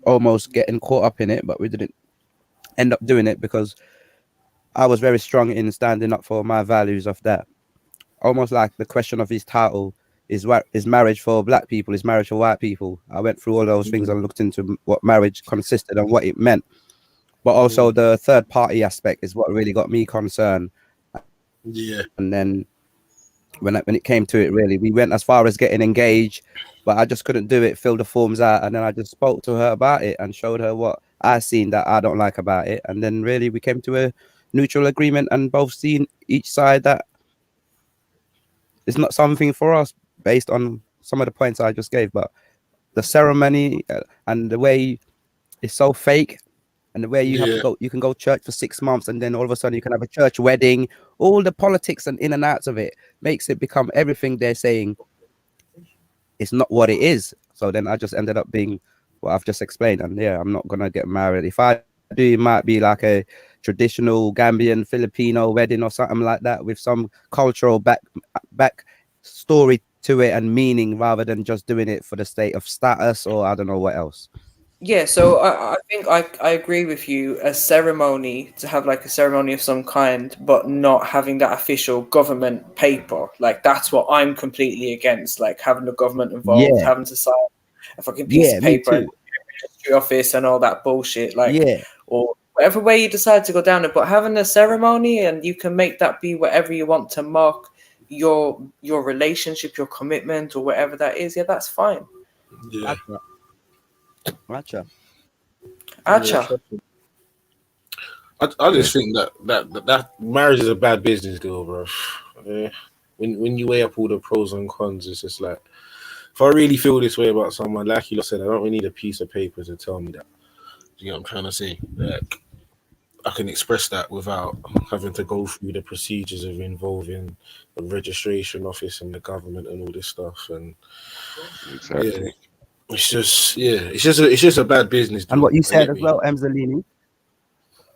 B: almost getting caught up in it, but we didn't end up doing it because I was very strong in standing up for my values of that. Almost like the question of his title is, what is marriage for Black people? Is marriage for white people? I went through all those things and looked into what marriage consisted and what it meant. But also the third party aspect is what really got me concerned.
D: Yeah.
B: And then when it came to it, really, we went as far as getting engaged, but I just couldn't do it, fill the forms out. And then I just spoke to her about it and showed her what I seen that I don't like about it. And then really we came to a neutral agreement and both seen each side that it's not something for us based on some of the points I just gave. But the ceremony and the way it's so fake. And the way you have to go, you can go church for 6 months and then all of a sudden you can have a church wedding. All the politics and in and outs of it makes it become everything they're saying. It's not what it is. So then I just ended up being what I've just explained. And yeah, I'm not going to get married. If I do, it might be like a traditional Gambian Filipino wedding or something like that with some cultural back story to it and meaning rather than just doing it for the sake of status or I don't know what else.
E: Yeah, so I think I agree with you. A ceremony, to have like a ceremony of some kind, but not having that official government paper. Like that's what I'm completely against. Like having the government involved, having to sign a fucking piece of paper in the registry office and all that bullshit. Like, or whatever way you decide to go down it, but having a ceremony and you can make that be whatever you want to mark your relationship, your commitment, or whatever that is. Yeah, that's fine.
D: Yeah.
E: Acha.
D: I just think that marriage is a bad business deal, bro. When you weigh up all the pros and cons, it's just like, if I really feel this way about someone, like you said, I don't really need a piece of paper to tell me that. You know what I'm trying to say? Like, I can express that without having to go through the procedures of involving the registration office and the government and all this stuff. And
C: exactly.
D: It's just a bad business deal.
B: And what you said as well, Emzalini.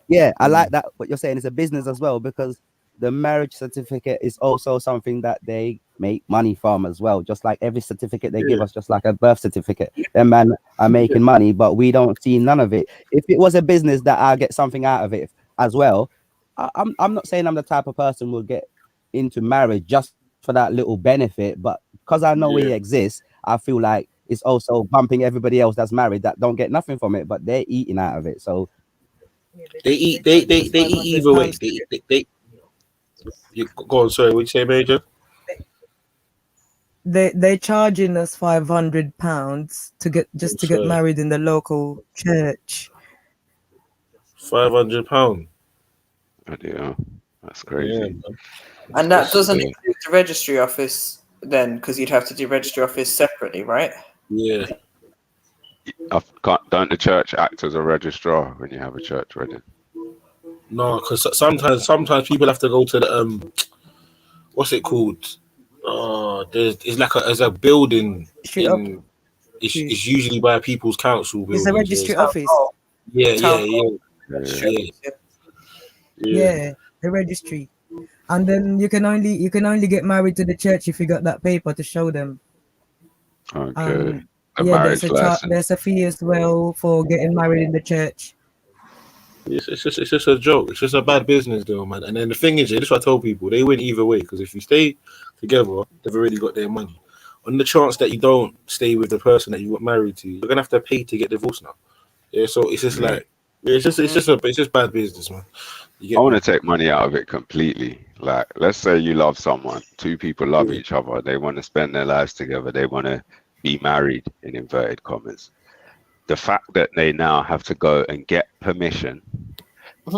B: Yeah, I like that. What you're saying is a business as well, because the marriage certificate is also something that they make money from as well. Just like every certificate they give us, just like a birth certificate, them man are making money, but we don't see none of it. If it was a business that I get something out of it as well, I'm not saying I'm the type of person who will get into marriage just for that little benefit, but because I know it exists, I feel like it's also bumping everybody else that's married that don't get nothing from it, but they're eating out of it. So
D: they eat either way. They you go on, sorry, what you say, Major?
N: They're charging us £500 to get married in the local church.
D: £500.
C: Yeah, that's crazy.
E: And that doesn't include the registry office then, because you'd have to do registry office separately, right?
D: Yeah.
C: Don't the church act as a registrar when you have a church wedding?
D: No, because sometimes people have to go to the what's it called? It's like a building. It's usually by people's council building.
N: It's a registry office.
D: Yeah,
N: the registry. And then you can only get married to the church if you got that paper to show them.
C: Okay.
N: There's a fee as well for getting married in the church.
D: It's just a joke. It's just a bad business deal, man. And then the thing is, this is what I tell people, they win either way, because if you stay together, they've already got their money. On the chance that you don't stay with the person that you got married to, you're gonna have to pay to get divorced now. Yeah, so it's just like it's just bad business, man.
C: I want to take money out of it completely. Like, let's say you love someone, two people love each other, they want to spend their lives together, they want to be married in inverted commas. The fact that they now have to go and get permission,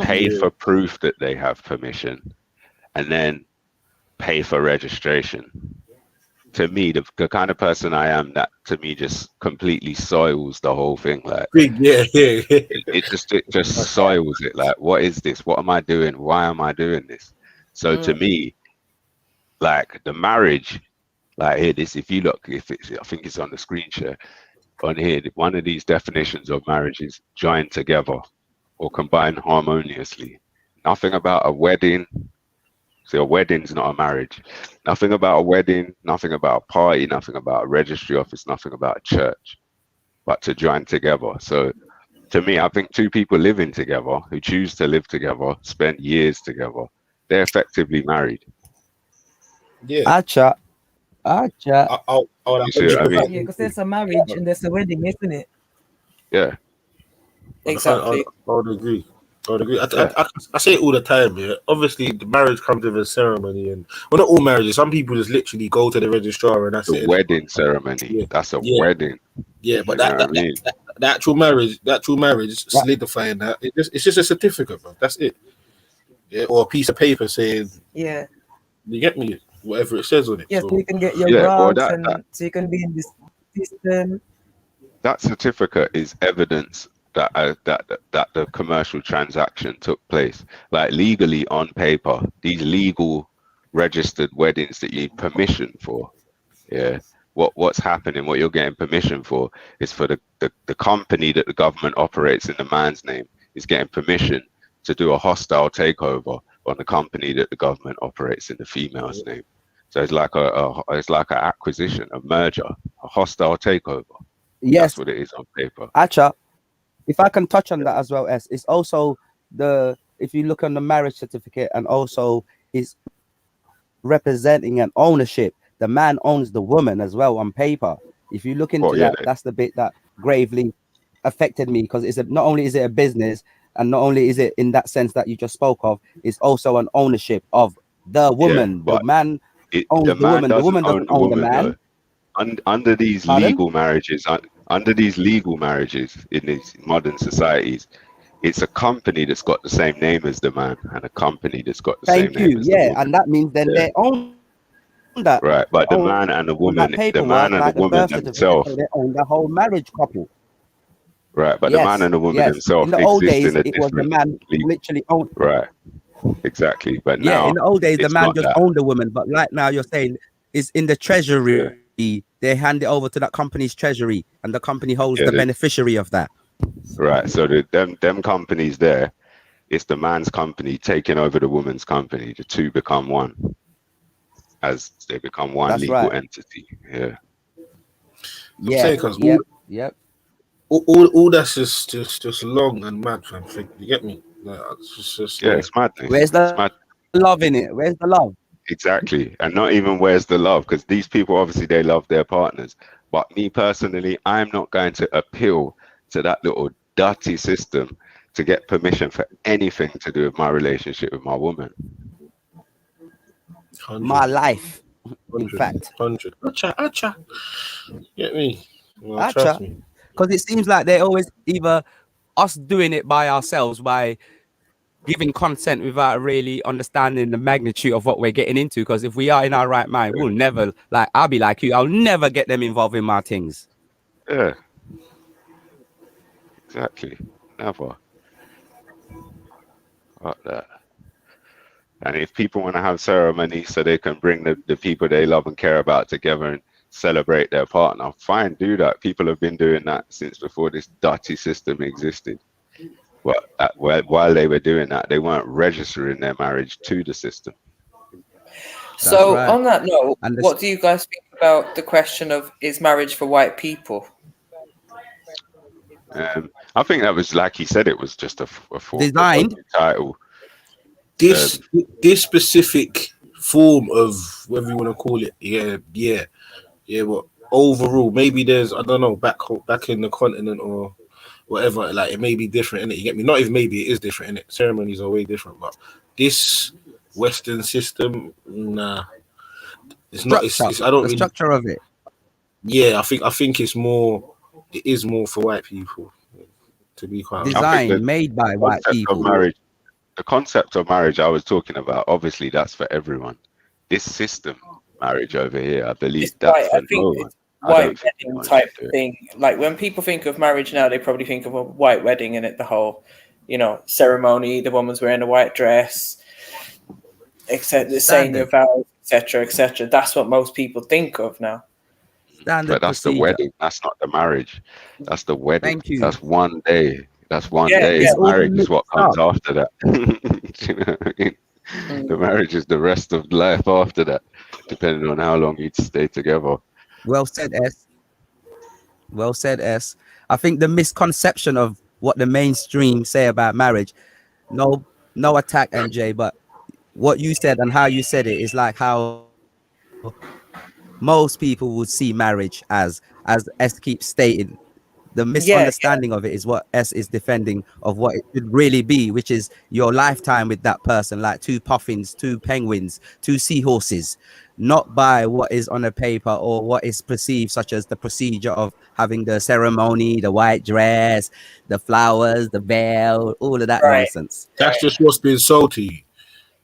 C: pay for proof that they have permission, and then pay for registration. To me, the kind of person I am, that to me just completely soils the whole thing. Like, it just soils it. Like, what is this? What am I doing? Why am I doing this? So to me, like the marriage, like here, if you look, I think it's on the screen share. On here, one of these definitions of marriage is joined together or combined harmoniously. Nothing about a wedding. So a wedding's not a marriage. Nothing about a wedding, nothing about a party, nothing about a registry office, nothing about a church, but to join together. So to me, I think two people living together who choose to live together, spend years together, they're effectively married.
B: Yeah. Acha.
C: You see what I mean?
N: Yeah, because there's a marriage and there's a wedding, isn't it?
C: Yeah.
E: Exactly.
D: I would agree. I say it all the time. Yeah, obviously the marriage comes with a ceremony, and well, not all marriages. Some people just literally go to the registrar and that's
C: the wedding ceremony. Yeah. That's a wedding.
D: Yeah, but the actual marriage, solidifying that, it's just a certificate, bro. That's it. Yeah, or a piece of paper saying.
N: Yeah.
D: You get me? Whatever it says on it.
N: Yes, so you can get your grants so you can be in this system.
C: That certificate is evidence that the commercial transaction took place, like legally on paper. These legal registered weddings that you need permission for. Yeah, what's happening? What you're getting permission for is for the company that the government operates in the man's name is getting permission to do a hostile takeover on the company that the government operates in the female's name. So it's like an acquisition, a merger, a hostile takeover.
B: Yes,
C: that's what it is on paper.
B: Acha, if I can touch on that as well, it's also if you look on the marriage certificate, and also is representing an ownership. The man owns the woman as well on paper. If you look into that's the bit that gravely affected me, because not only is it a business, and not only is it in that sense that you just spoke of, it's also an ownership of the woman. The man owns the woman. The woman doesn't own the man.
C: Under these legal marriages, in these modern societies, It's a company that's got the same name as the man, and a company that's got the
B: Thank
C: same name
B: you.
C: as the
B: Yeah,
C: woman.
B: and that means then they own that.
C: Right, but the
B: Own
C: man and the
B: that
C: woman,
B: paperwork, like the birth certificate,
C: themselves.
B: so they own the whole marriage couple.
C: Right, but the man and the woman
B: Yes.
C: themselves
B: In the old
C: exist
B: days,
C: in a
B: it was the
C: different
B: man
C: league.
B: literally owned.
C: Right, exactly. But
B: Yeah,
C: now
B: in the old days, the
C: it's
B: man
C: not
B: just
C: that.
B: owned the woman, but right now you're saying it's in the treasury. They hand it over to that company's treasury, and the company holds the beneficiary of that.
C: Right. So them companies there, it's the man's company taking over the woman's company. The two become one, as they become one
B: That's
C: legal
B: right.
C: entity. Yeah.
B: Yeah. Yep.
D: All that's just long and mad, fam. You get me? Like, it's just
C: Yeah,
D: like,
C: it's madness.
B: Where's the
C: It's mad.
B: love in it? Where's the love?
C: Exactly. And not even where's the love, because these people obviously they love their partners. But me personally, I'm not going to appeal to that little dirty system to get permission for anything to do with my relationship with my woman.
D: 100.
B: My life,
D: 100,
B: in fact.
D: 100. Acha. Get me? Well, trust me.
B: Because it seems like they always either us doing it by ourselves by giving consent without really understanding the magnitude of what we're getting into. Because if we are in our right mind, we'll never, like, I'll be like you, I'll never get them involved in my things.
C: Yeah. Exactly. Never. Fuck that. And if people want to have ceremony so they can bring the people they love and care about together and celebrate their partner, fine, do that. People have been doing that since before this dirty system existed. But while they were doing that, they weren't registering their marriage to the system.
E: So on that note, what do you guys think about the question of is marriage for white people?
C: I think that was, like he said, it was just a
B: designed
C: title.
D: This specific form of whatever you want to call it, yeah. But overall, maybe there's, I don't know, back in the continent or whatever, like it may be different, innit? You get me? Not even maybe, it is different, innit? Ceremonies are way different, but this Western system, nah, it's not. It's I don't
B: the
D: really,
B: structure of it.
D: Yeah, I think it's more. It is more for white people, to be quite honest.
B: Designed, made by white people.
C: The concept of marriage I was talking about, obviously, that's for everyone. This system, marriage over here, I believe that's for no one.
E: White wedding type thing. Like when people think of marriage now, they probably think of a white wedding in it, the whole, ceremony. The woman's wearing a white dress, etc. Saying your vows, etc. That's what most people think of now.
C: But that's the wedding. That's not the marriage. That's the wedding.
B: Thank you.
C: That's one day. That's one day. Marriage is what comes after that. You know what I mean? The marriage is the rest of life after that, depending on how long you stay together.
B: Well said, S. Well said, S. I think the misconception of what the mainstream say about marriage, no attack, MJ, but what you said and how you said it is like how most people would see marriage as S keeps stating. The misunderstanding of it is what S is defending of what it should really be, which is your lifetime with that person, like 2 puffins, 2 penguins, 2 seahorses, not by what is on a paper or what is perceived, such as the procedure of having the ceremony, the white dress, the flowers, the veil, all of that nonsense.
D: That's just what's been sold to you.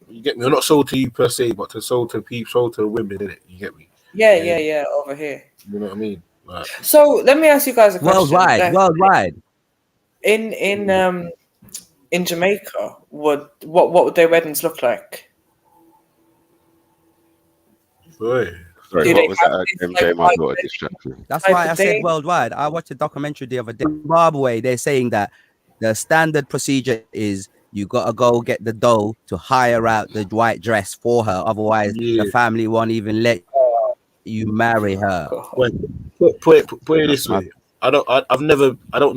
D: You get me? Or not sold to you per se, but to sold to people, sold to women, innit? You get me?
E: Yeah, over here.
D: You know what I mean? Right.
E: So let me ask you guys a question.
B: Worldwide.
E: In Jamaica, what would their weddings look like?
C: Sorry, what was that? MJ, my daughter distracted.
B: That's why I said worldwide. I watched a documentary the other day. Zimbabwe, they're saying that the standard procedure is you gotta go get the dough to hire out the white dress for her. Otherwise, the family won't even let you marry her.
D: Put it this way. I don't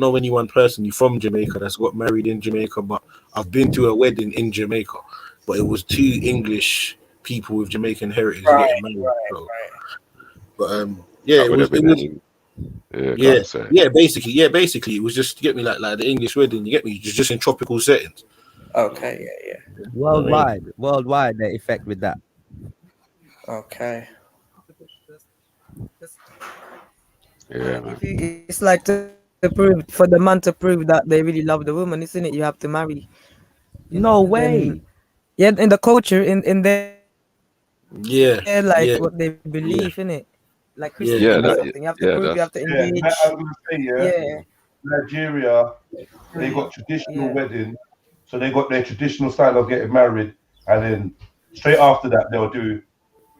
D: know anyone personally from Jamaica that's got married in Jamaica, but I've been to a wedding in Jamaica, but it was 2 English people with Jamaican heritage getting married. But basically it was just to get me like the English wedding, you get me, just in tropical settings.
E: Okay, yeah.
B: Worldwide the effect with that.
E: Okay.
C: Yeah, man.
N: It's like to to prove for the man to prove that they really love the woman, isn't it? You have to marry.
B: No way.
N: Then, yeah, in the culture, in their
D: Yeah,
N: like
D: yeah,
N: what they believe in it, like
D: yeah,
C: Yeah,
N: Christian or
C: that,
N: something. You have to
C: yeah,
N: prove. You have
C: that's
N: to
A: Yeah,
N: engage.
A: I was gonna say,
N: Yeah.
A: Nigeria, they got traditional
N: Yeah.
A: wedding, so they got their traditional style of getting married, and then straight after that they'll do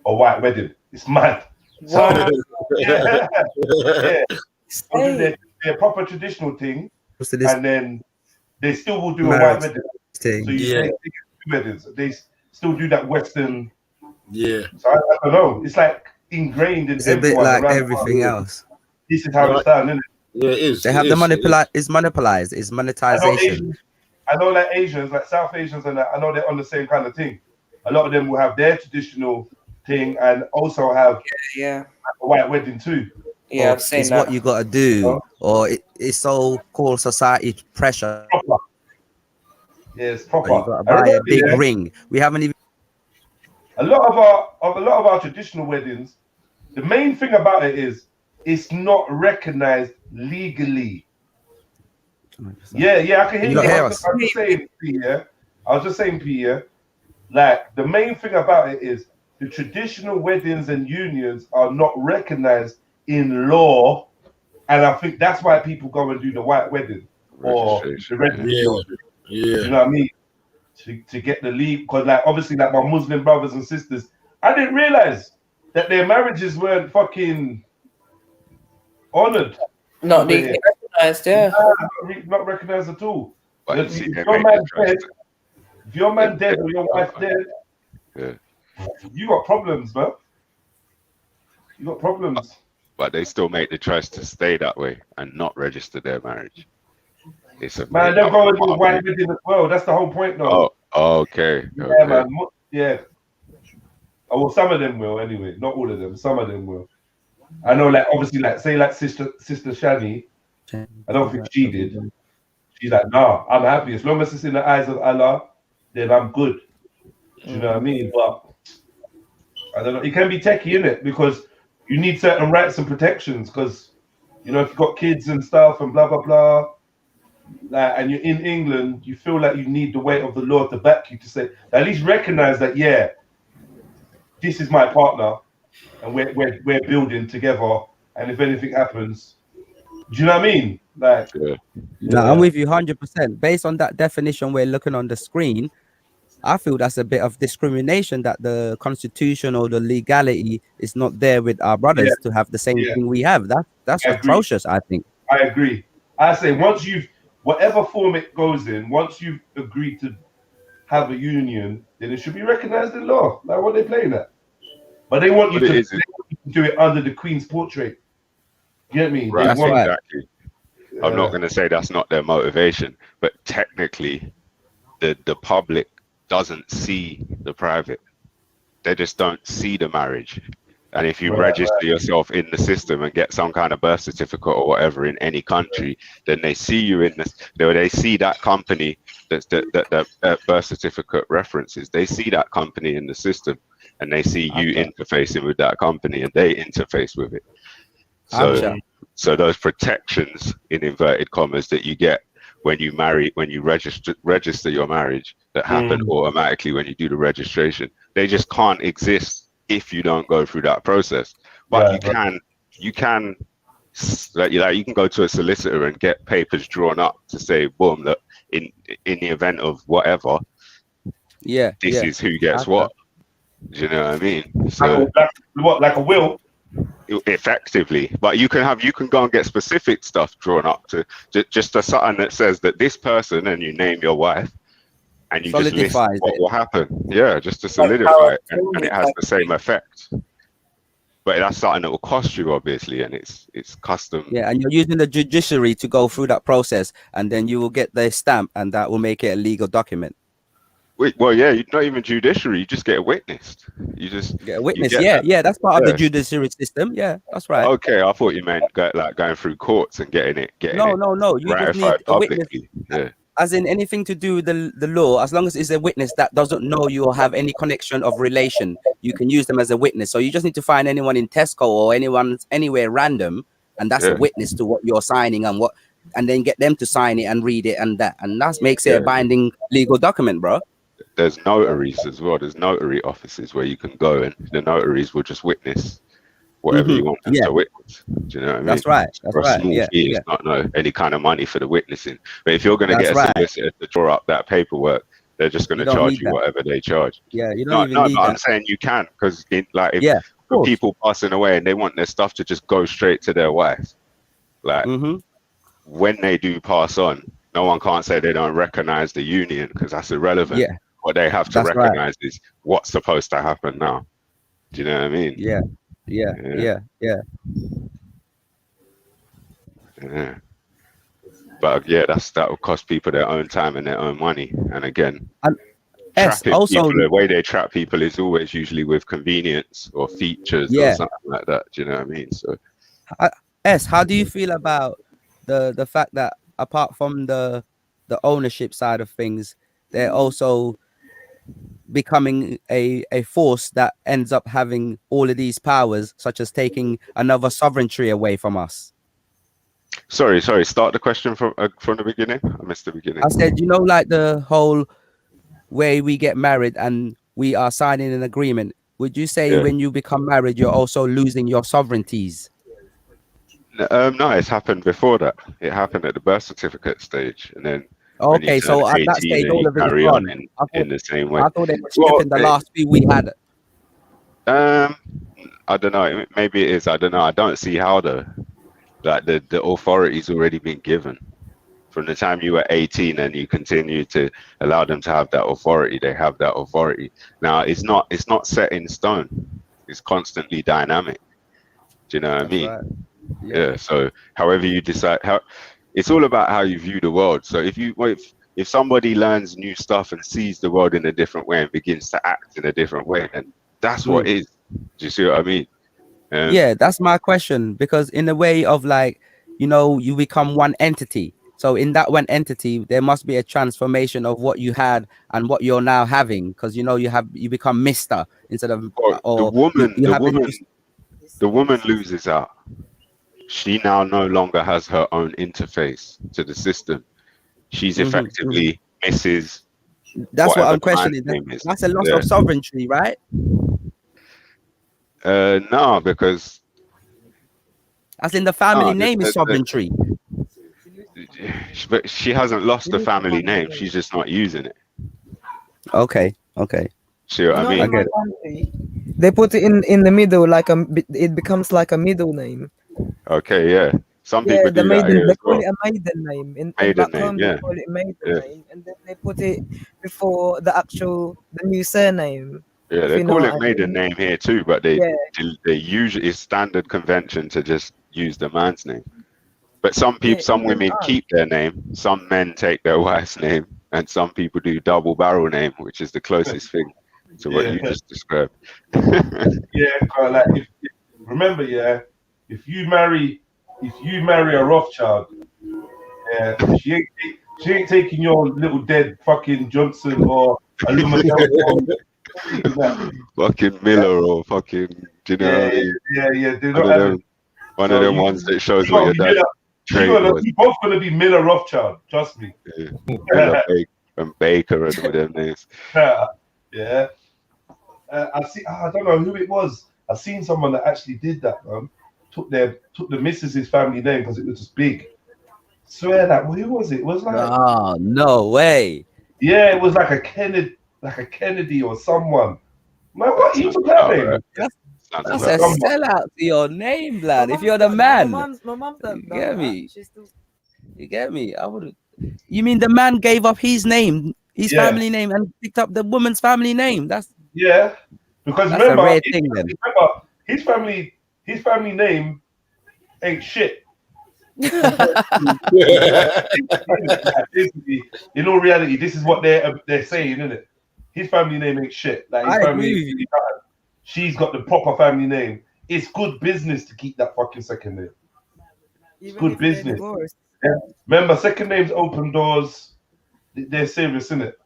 A: a white wedding. It's mad. So
N: Wow.
A: yeah, yeah. They'll do
N: Hey.
A: their proper traditional thing,
O: So this
A: and then they still will do a white
O: marriage
A: wedding.
O: thing.
A: So you
D: Yeah.
A: take two weddings. They still do that Western.
D: yeah.
A: So I don't know. It's like ingrained in
O: It's a bit
A: everyone
O: like
A: around the
O: everything
A: world.
O: else.
A: This is how
D: No,
A: it's done, isn't it?
D: Yeah, it is.
O: They
D: it
O: have the
D: is, it is.
O: it's monopolized. It's
A: I know
O: monetization.
A: Asians. I know like Asians, like South Asians, and that, I know they're on the same kind of thing. A lot of them will have their traditional thing and also have
E: Yeah.
A: a white wedding too.
E: Yeah, I've seen
O: It's
E: that.
O: what you got to do, or it's so called society pressure.
A: Proper. Yeah, it's proper.
O: You got to buy a big ring. We haven't even.
A: A lot of our traditional weddings, the main thing about it is it's not recognized legally. Yeah, I can hear you. I was just saying, P, yeah. I was just saying, P, yeah. Like the main thing about it is the traditional weddings and unions are not recognized in law, and I think that's why people go and do the white wedding or the registration.
D: Yeah.
A: You know what I mean? To get the leave, because like obviously like my Muslim brothers and sisters, I didn't realize that their marriages weren't fucking honored.
E: Not legally recognized, yeah.
A: Not recognized at all.
C: But
A: If
C: see, they
A: your
C: make
A: man
C: the choice
A: dead, if your man dead or your wife dead, you got problems, man. You got problems.
C: But they still make the choice to stay that way and not register their marriage. It's a
A: Man, they'll go and do white wedding as well. That's the whole point, though.
C: Oh, okay.
A: Yeah, man. Yeah. Oh, well, some of them will anyway. Not all of them. Some of them will. I know, like obviously, like say, like sister Shani. I don't think she did. She's like, nah, I'm happy as long as it's in the eyes of Allah. Then I'm good. Do you know what I mean? But I don't know. It can be techie, innit? Because you need certain rights and protections. Because you know, if you've got kids and stuff and blah blah blah. Like, and you're in England, you feel like you need the weight of the law to back you to say, at least recognize that, yeah, this is my partner, and we're building together. And if anything happens, do you know what I mean? Like,
B: No, I'm with you 100%. Based on that definition we're looking on the screen, I feel that's a bit of discrimination that the constitution or the legality is not there with our brothers to have the same thing we have. That's atrocious, I think.
A: I agree. I say once you've whatever form it goes in, once you've agreed to have a union, then it should be recognized in law. Like what they're playing at. But they want you to do it under the Queen's portrait. You get me?
C: Right, exactly. I'm not going to say that's not their motivation, but technically, the public doesn't see the private. They just don't see the marriage. And if you register yourself in the system and get some kind of birth certificate or whatever in any country, then they see you in this. They see that company that birth certificate references. They see that company in the system, and they see you interfacing with that company, and they interface with it. So those protections in inverted commas that you get when you marry, when you register your marriage, that happen automatically when you do the registration, they just can't exist if you don't go through that process. But you can go to a solicitor and get papers drawn up to say, boom, look, in the event of whatever, this is who gets what. Do you know what I mean? So
A: like a will?
C: Effectively, but you can go and get specific stuff drawn up to just a something that says that this person, and you name your wife, and you just list what will happen. Yeah, just to solidify it, and it has the same effect. But that's something that will cost you, obviously, and it's custom.
B: Yeah, and you're using the judiciary to go through that process, and then you will get the stamp, and that will make it a legal document.
C: Well, yeah, you're not even judiciary. You just get witnessed. You just
B: get a witness. Yeah, that's part of the judiciary system. Yeah, that's right.
C: Okay, I thought you meant going through courts and getting it.
B: No. You just need a witness.
C: Yeah.
B: As in anything to do with the law, as long as it's a witness that doesn't know you or have any connection of relation, you can use them as a witness. So you just need to find anyone in Tesco or anyone anywhere random, and that's a witness to what you're signing and what and then get them to sign it and read it and that makes it
C: Yeah.
B: a binding legal document, bro.
C: There's notaries as well. There's notary offices where you can go and the notaries will just witness whatever you want them to witness. Do you know what I mean?
B: That's right. That's
C: For a
B: right.
C: small
B: Yeah.
C: fee,
B: Yeah.
C: it's not any kind of money for the witnessing. But if you're going to
B: That's
C: get a
B: right.
C: solicitor to draw up that paperwork, they're just going
B: You
C: to
B: don't
C: charge
B: need
C: you
B: that.
C: whatever they charge.
B: Yeah. You
C: No,
B: don't even need
C: but I'm
B: that.
C: saying you can, because like
B: Yeah.
C: for people passing away and they want their stuff to just go straight to their wife, like when they do pass on, no one can't say they don't recognize the union, because that's irrelevant.
B: Yeah.
C: What they have to
B: That's right.
C: recognize is what's supposed to happen now. Do you know what I mean?
B: Yeah. Yeah. Yeah. Yeah.
C: Yeah. But yeah, that will cost people their own time and their own money. And again, trapping
B: also
C: people, the way they trap people is always usually with convenience or features or something like that. Do you know what I mean? So
B: how do you feel about the fact that apart from the ownership side of things, they're also becoming a force that ends up having all of these powers, such as taking another sovereignty away from us?
C: Sorry. Start the question from the beginning. I missed the beginning.
B: I said, you know, like the whole way we get married and we are signing an agreement. Would you say when you become married, you're also losing your sovereignties?
C: No, it's happened before that. It happened at the birth certificate stage, and then
B: okay, so at that stage, all of it
C: carry
B: is
C: on
B: gone.
C: in the same way.
B: I thought they were skipping the last few we had.
C: I don't know. Maybe it is. I don't know. I don't see how the authority's already been given. From the time you were 18 and you continue to allow them to have that authority, they have that authority. Now it's not set in stone. It's constantly dynamic. Do you know what I mean?
B: Right.
C: Yeah. So however you decide, it's all about how you view the world. So if somebody learns new stuff and sees the world in a different way and begins to act in a different way, then that's what is. Do you see what I mean?
B: Yeah, that's my question, because in the way of, like, you know, you become one entity. So in that one entity, there must be a transformation of what you had and what you're now having, because you know you become Mr. instead of
C: the woman loses out. She now no longer has her own interface to the system. She's effectively Mrs.
B: That's what I'm questioning. That's a loss of sovereignty, right?
C: No, because
B: as in the family name is sovereignty.
C: But she hasn't lost the family name. She's just not using it.
B: Okay.
C: See what I mean?
N: In my country, they put it in the middle, like it becomes like a middle name.
C: Okay, yeah. Some people do that here
N: they
C: as well.
N: call it a maiden name. In
C: Maiden
N: back
C: name,
N: home,
C: yeah.
N: they call it maiden name, and then they put it before the new surname.
C: Yeah, they call it maiden name here too, but they usually it's standard convention to just use the man's name. But some women keep their name, some men take their wife's name, and some people do double barrel name, which is the closest thing to what you just described.
A: Like remember, if you marry a Rothschild, she ain't taking your little dead fucking Johnson or aluminum.
C: Fucking Miller or fucking, do you know what I mean? One of them ones that shows what your dad trade was.
A: You're both gonna be Miller Rothschild, trust me.
C: Miller and Baker and all them names.
A: Yeah. I don't know who it was. I've seen someone that actually did that, man. Took the missus's family name because it was just big. Swear that. Who was it? It was like.
B: Oh, no way.
A: Yeah, it was like a Kennedy or someone. Man, what you took that name?
B: That's a sellout to your name, lad. If you're the man,
N: my mom's
B: you get me. You get me. You mean the man gave up his name, his family name, and picked up the woman's family name? Because
A: that's
B: remember, a rare thing, then.
A: Remember, his family name ain't shit. In all reality, this is what they're saying, isn't it? His family name ain't shit. Like his family, she's got the proper family name. It's good business to keep that fucking second name. It's good business. Yeah. Remember, second names open doors. They're serious, isn't it?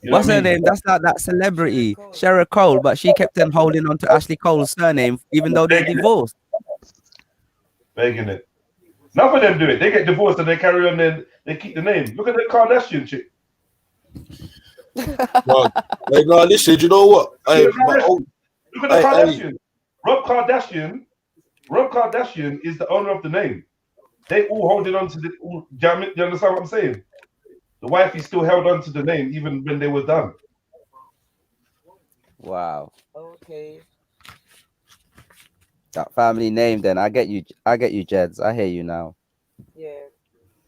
B: What's her name? That's like that celebrity, Cheryl Cole, but she kept on holding on to Ashley Cole's surname, even though they're divorced.
A: Begging it. None of them do it. They get divorced and they carry on. Then they keep the name. Look at the Kardashian chick.
P: No, listen. Do you know what?
A: Look at the Kardashian. Rob Kardashian is the owner of the name. They all holding on to the. Do you understand what I'm saying? The wifey still held on to the name even when they were done.
B: Wow. Okay. That family name, then I get you, Jeds. I hear you now.
E: Yeah.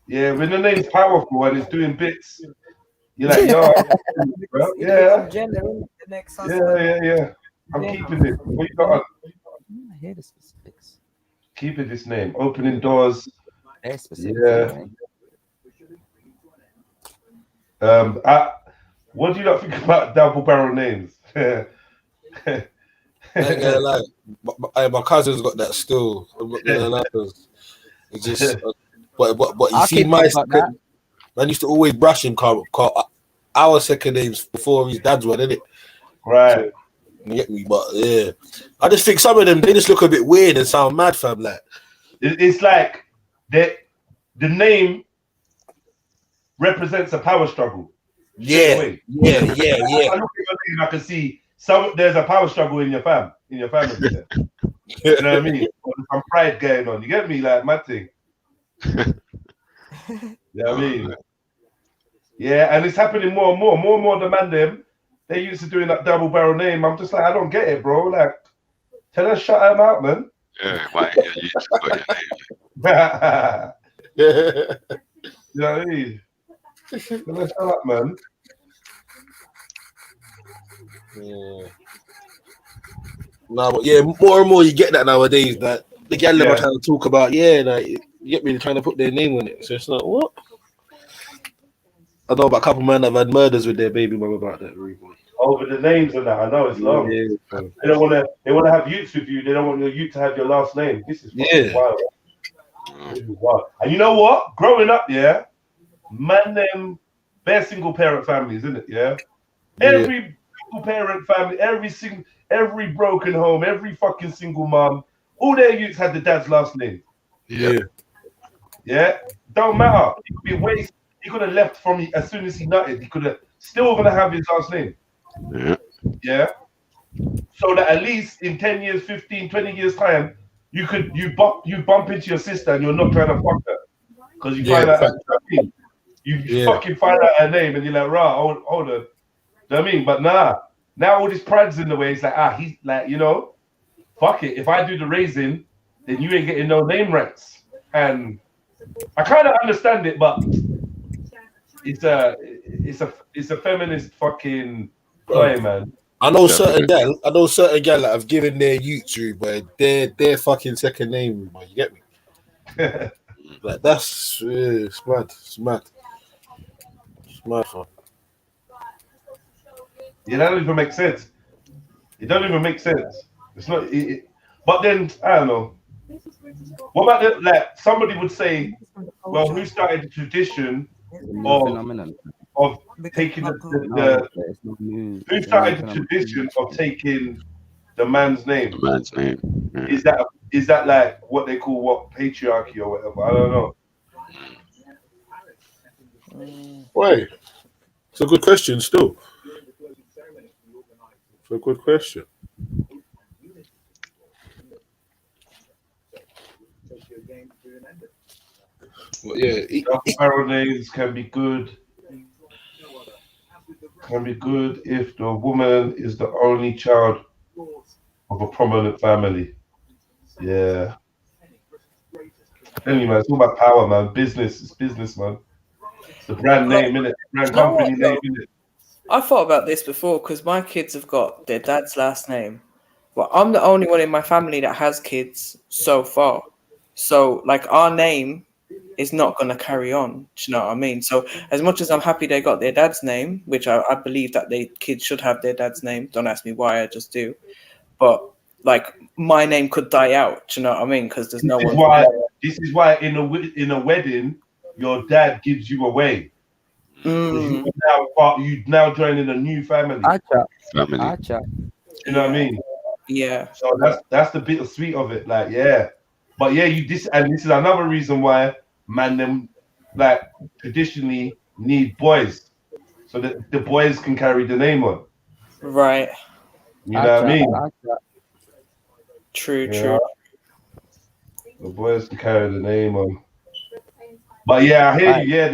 A: Yeah, when the name's powerful and it's doing bits, you're like, yo, bro. Yeah. Yeah. I'm keeping it. What you got on?
B: I hear the specifics.
A: Keeping this name, opening doors.
B: Yeah.
A: What do you not think about double barrel names?
P: I ain't gonna lie. My cousin's got that still. It's just, but you see, man used to always brush him. Call our second names before his dad's one, innit?
A: Right.
P: So, you get me? But yeah, I just think some of them they just look a bit weird and sound mad, fam. Like
A: it's like the name represents a power struggle.
P: Yeah.
A: I look at your name, I can see there's a power struggle in your family. You know what I mean? Some pride going on. You get me? Like my thing. You know what I mean? Yeah, and it's happening more and more. More and more the man them. They used to doing that double barrel name. I'm just like, I don't get it, bro. Like, tell us shut them out, man.
C: Yeah, why you just got your name?
A: You know what I mean? Tell us shut up, man.
P: Yeah. No, but yeah, more and more you get that nowadays. That the gal are trying to talk about, like you get me, trying to put their name on it. So it's like, what? I know about a couple men that have had murders with their baby mum about that. Really.
A: Over the names and that, I know it's long.
P: Yeah.
A: They don't want to. They want to have youths with you. They don't want your youth to have your last name. This is wild. This is wild. And you know what? Growing up, man, them bare single parent families, isn't it? Yeah. Every single parent family, every broken home, every fucking single mom, all their youths had the dad's last name. Yeah. Don't matter. He could be waste. He could have left from me as soon as he nutted. He could have still gonna have his last name. Yeah. So that at least in 10 years, 15, 20 years time, you bump into your sister and you're not trying to fuck her. Because you find out you fucking find out her name and you're like, hold on. You know what I mean? But now all this pride's in the way. It's like, he's like, fuck it. If I do the raising, then you ain't getting no name rights. And I kind of understand it, but it's a feminist fucking play, man.
P: I know certain gal that have given their YouTube, but their fucking second name, but you get me? Like that's it's mad. It's mad, fun.
A: Yeah, that don't even make sense. It doesn't even make sense. It's not. But then I don't know. What about somebody would say, well, who started the tradition of taking who started the tradition of taking the man's name?
C: The man's name. Yeah.
A: Is that like what they call patriarchy or whatever? I don't know.
P: Wait, it's a good question still. It's a good question. Well,
A: barrel names can be good. Can be good if the woman is the only child of a prominent family. Yeah. Anyway, it's all about power, man. Business, it's business, man. It's the brand name, innit? Brand company name, innit?
E: I thought about this before because my kids have got their dad's last name. Well, I'm the only one in my family that has kids so far. So, like, our name is not going to carry on. Do you know what I mean? So, as much as I'm happy they got their dad's name, which I believe that kids should have their dad's name. Don't ask me why, I just do. But, like, my name could die out. Do you know what I mean? Because there's no one.
A: This is why in a wedding, your dad gives you away. You now joining a new family.
C: Family.
A: You know what I mean?
E: Yeah.
A: So that's the bittersweet of it. Like, yeah, But yeah, this is another reason why man them like traditionally need boys, so that the boys can carry the name on.
E: Right.
A: You know what I mean?
E: True,
A: Yeah.
E: true.
A: The boys can carry the name on. But yeah, I hear you. Yeah,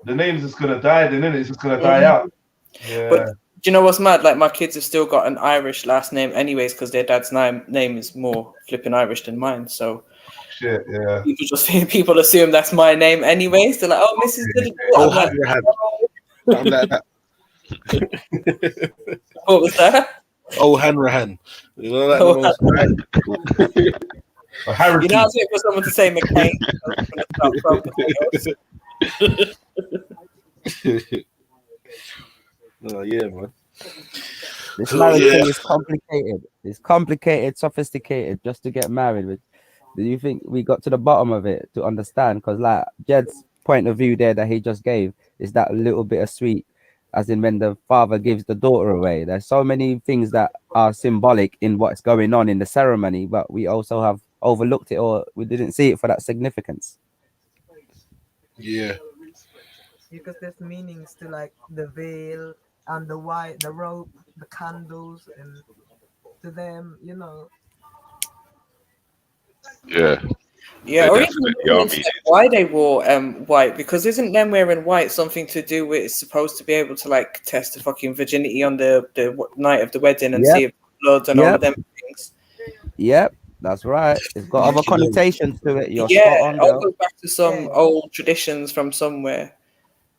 A: the name's just gonna die. Then it's just gonna die out. Yeah.
E: But do you know what's mad? Like my kids have still got an Irish last name, anyways, because their dad's name is more flipping Irish than mine. So
A: shit, yeah.
E: People assume that's my name, anyways. They're like, "Oh, Mrs.
D: Oh, Hanrahan. I'm like that.
E: What was that?
D: Oh, Hanrahan. You know that?
E: You know, I was waiting for someone to say McCain.
D: Oh yeah, man.
B: This marriage thing is complicated. It's complicated, sophisticated just to get married. Do you think we got to the bottom of it to understand? Because like Jed's point of view there that he just gave is that little bit of sweet, as in when the father gives the daughter away. There's so many things that are symbolic in what's going on in the ceremony, but we also have overlooked it, or we didn't see it for that significance.
D: Yeah.
N: Because there's meanings to like the veil and the white, the rope, the candles, and to them, you know.
C: Yeah.
E: Yeah, or even why they wore white, because isn't them wearing white something to do with it's supposed to be able to like test the fucking virginity on the night of the wedding and see if blood and all of them things.
B: Yep, that's right. It's got other connotations to it. You're
E: yeah,
B: spot on,
E: it all
B: girl.
E: goes back to some old traditions from somewhere,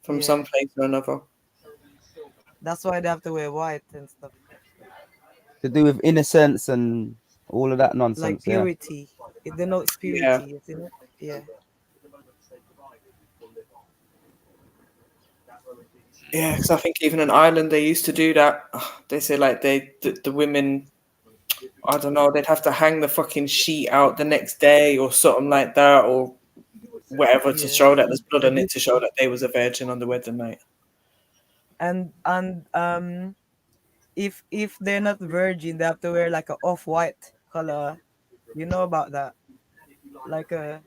E: from some place or another.
N: That's why they have to wear white and stuff.
B: To do with innocence and all of that nonsense.
N: Like purity. It denotes purity, isn't it? Yeah.
E: Yeah, because I think even in Ireland they used to do that. They say like the women, I don't know, they'd have to hang the fucking sheet out the next day or something like that, or whatever to show that there's blood on it, to show that they was a virgin on the wedding night.
N: And if they're not virgin, they have to wear like a off-white color. You know about that? Like a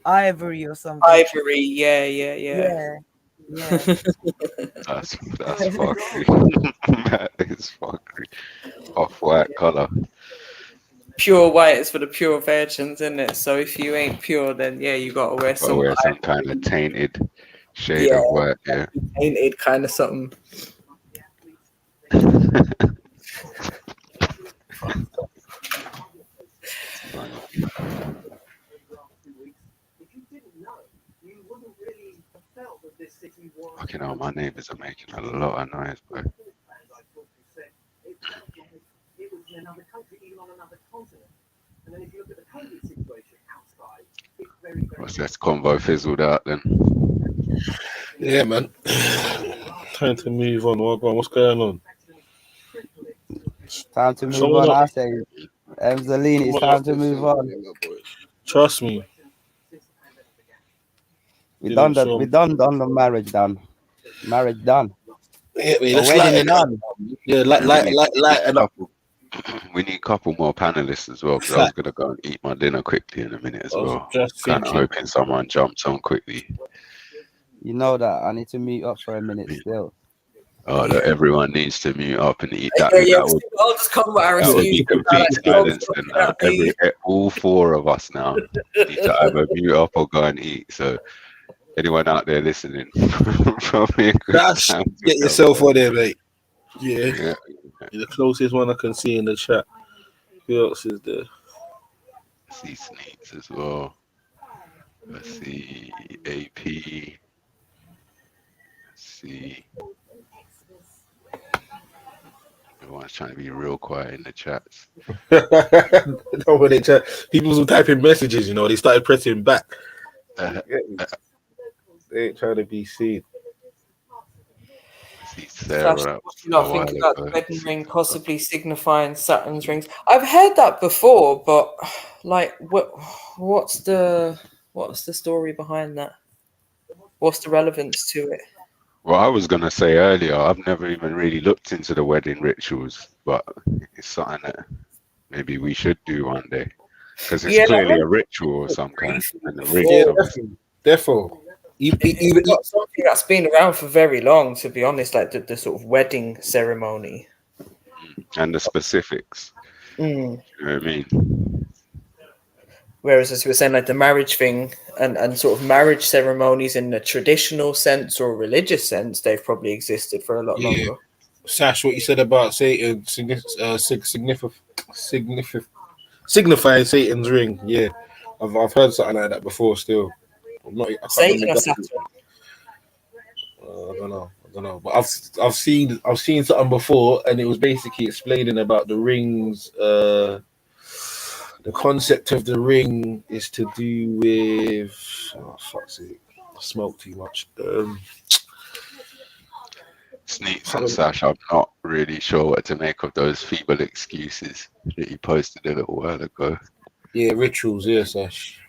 N: ivory or something.
E: Ivory, yeah.
C: That's fuckery. That is fuckery. Off-white color.
E: Pure white is for the pure virgins, isn't it? So if you ain't pure, then yeah, you gotta wear some
C: kind of tainted shade of white. Yeah.
E: Tainted kind of something.
C: Fucking hell, my neighbours are making a lot of noise, bro. What's this convo fizzled out then?
D: Yeah, man. Time to move on. What's going on?
B: Time to move on. I say, Emzalini, it's time to move on.
D: Trust me.
B: We done the marriage done. Marriage done.
D: Yeah,
B: wedding done.
D: Yeah,
C: we need a couple more panelists as well, because I was gonna go and eat my dinner quickly in a minute as well.
D: Just
C: kind of hoping someone jumps on quickly.
B: You know that I need to mute up for a minute still.
C: Oh, that everyone needs to mute up and eat that.
E: I'll just come with our
C: that would be complete silence. And all four of us now need to either mute up or go and eat. So anyone out there listening, probably
D: get yourself on there, mate. Yeah. You're the closest one I can see in the chat. Who else is there?
C: I see Sneaks as well. I see AP. See, everyone's trying to be real quiet in the chats.
D: When they chat, people will type in messages, you know, they started pressing back. They ain't trying to be seen.
E: What you not think about the wedding ring possibly signifying Saturn's rings? I've heard that before, but like, what's the story behind that? What's the relevance to it?
C: Well, I was going to say earlier, I've never even really looked into the wedding rituals, but it's something that maybe we should do one day. Because it's clearly a ritual of some kind, and the rings
P: Yeah,
C: obviously.
P: therefore.
E: It's not something that's been around for very long, to be honest, like the sort of wedding ceremony.
C: And the specifics.
E: Mm.
C: You know what I mean?
E: Whereas, as you were saying, like the marriage thing and sort of marriage ceremonies in a traditional sense or religious sense, they've probably existed for a lot longer.
P: Sash, what you said about Satan signifying Satan's ring. Yeah, I've heard something like that before. Still, I can't
E: Satan
P: remember
E: or Saturn?
P: I don't know. But I've seen something before, and it was basically explaining about the rings. The concept of the ring is to do with fuck's sake, I smoke too much.
C: Sneaks and Sash, I'm not really sure what to make of those feeble excuses that you posted a little while ago.
P: Yeah, rituals. Yeah, Sash.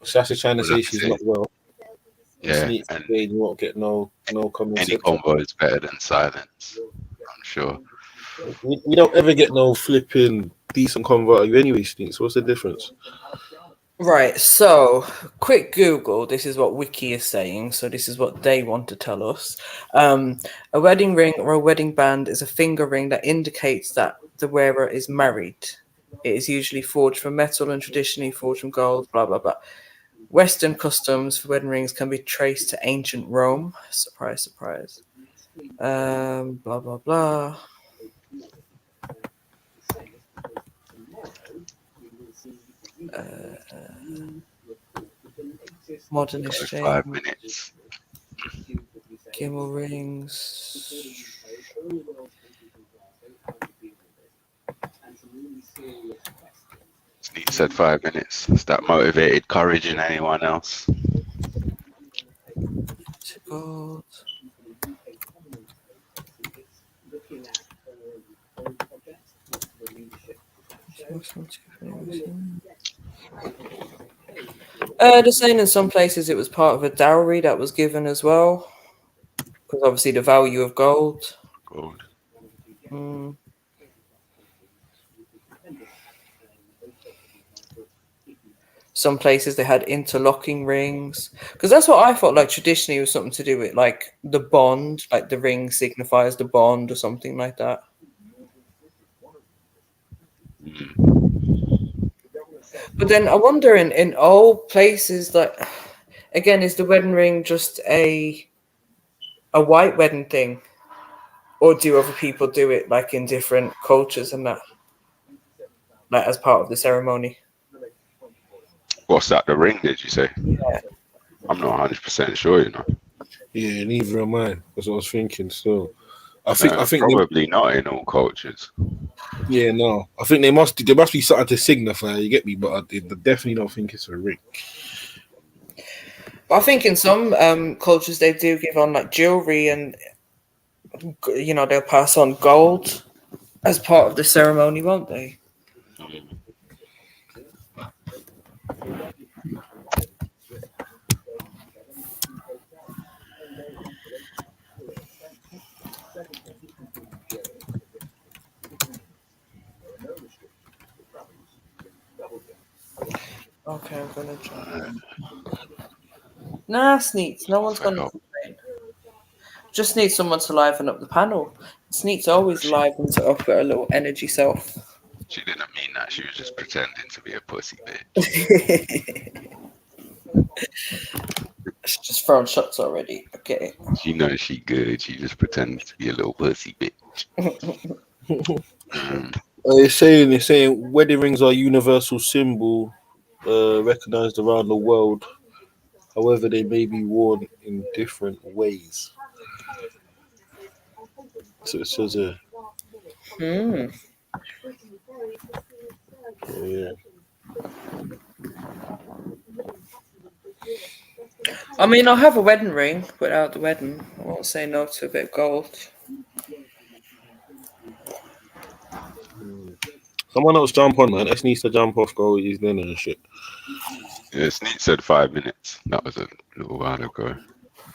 P: Sash is trying to say she's not well.
C: Yeah,
P: Sneaks
C: and
P: saying you won't get no comments.
C: any combo is better than silence. I'm sure.
P: We don't ever get no flipping decent convo out of you anyway, Sneaks. What's the difference?
E: Right, so quick Google. This is what Wiki is saying. So this is what they want to tell us. A wedding ring or a wedding band is a finger ring that indicates that the wearer is married. It is usually forged from metal and traditionally forged from gold, blah, blah, blah. Western customs for wedding rings can be traced to ancient Rome. Surprise, surprise. Blah, blah, blah. Modern exchange.
C: 5 minutes.
E: Gimmel rings.
C: Sneak said 5 minutes. Is that motivated courage in anyone else?
E: Gold. They're saying in some places it was part of a dowry that was given as well, because obviously the value of gold.
C: Gold.
E: Mm. Some places they had interlocking rings, because that's what I thought. Like traditionally, it was something to do with like the bond, like the ring signifies the bond or something like that. But then I wonder in all places, like again, is the wedding ring just a white wedding thing, or do other people do it like in different cultures and that, like as part of the ceremony?
C: What's that? The ring? Did you say?
E: Yeah.
C: I'm not 100% sure. You know.
P: Yeah, neither am I. That's what I was thinking. Still, I think
C: probably not in all cultures.
P: Yeah, no. I think there must be something to signify. You get me? But I definitely don't think it's a ring.
E: But I think in some cultures they do give on like jewelry, and you know they'll pass on gold as part of the ceremony, won't they? Okay, I'm gonna try. Nah, Sneaks. No one's gonna complain. Just need someone to liven up the panel. Sneaks always livens it up with a little energy self.
C: She didn't mean that. She was just pretending to be a pussy bitch.
E: She's just throwing shots already. Okay.
C: She knows she good. She just pretends to be a little pussy bitch.
P: They're saying wedding rings are a universal symbol, recognized around the world. However, they may be worn in different ways. So it says here. Yeah.
E: I mean, I'll have a wedding ring without the wedding. I won't say no to a bit of gold.
P: Someone else jump on, man. S needs to jump off, go with his dinner and shit.
C: Yeah, Sneak said 5 minutes. That was a little while ago.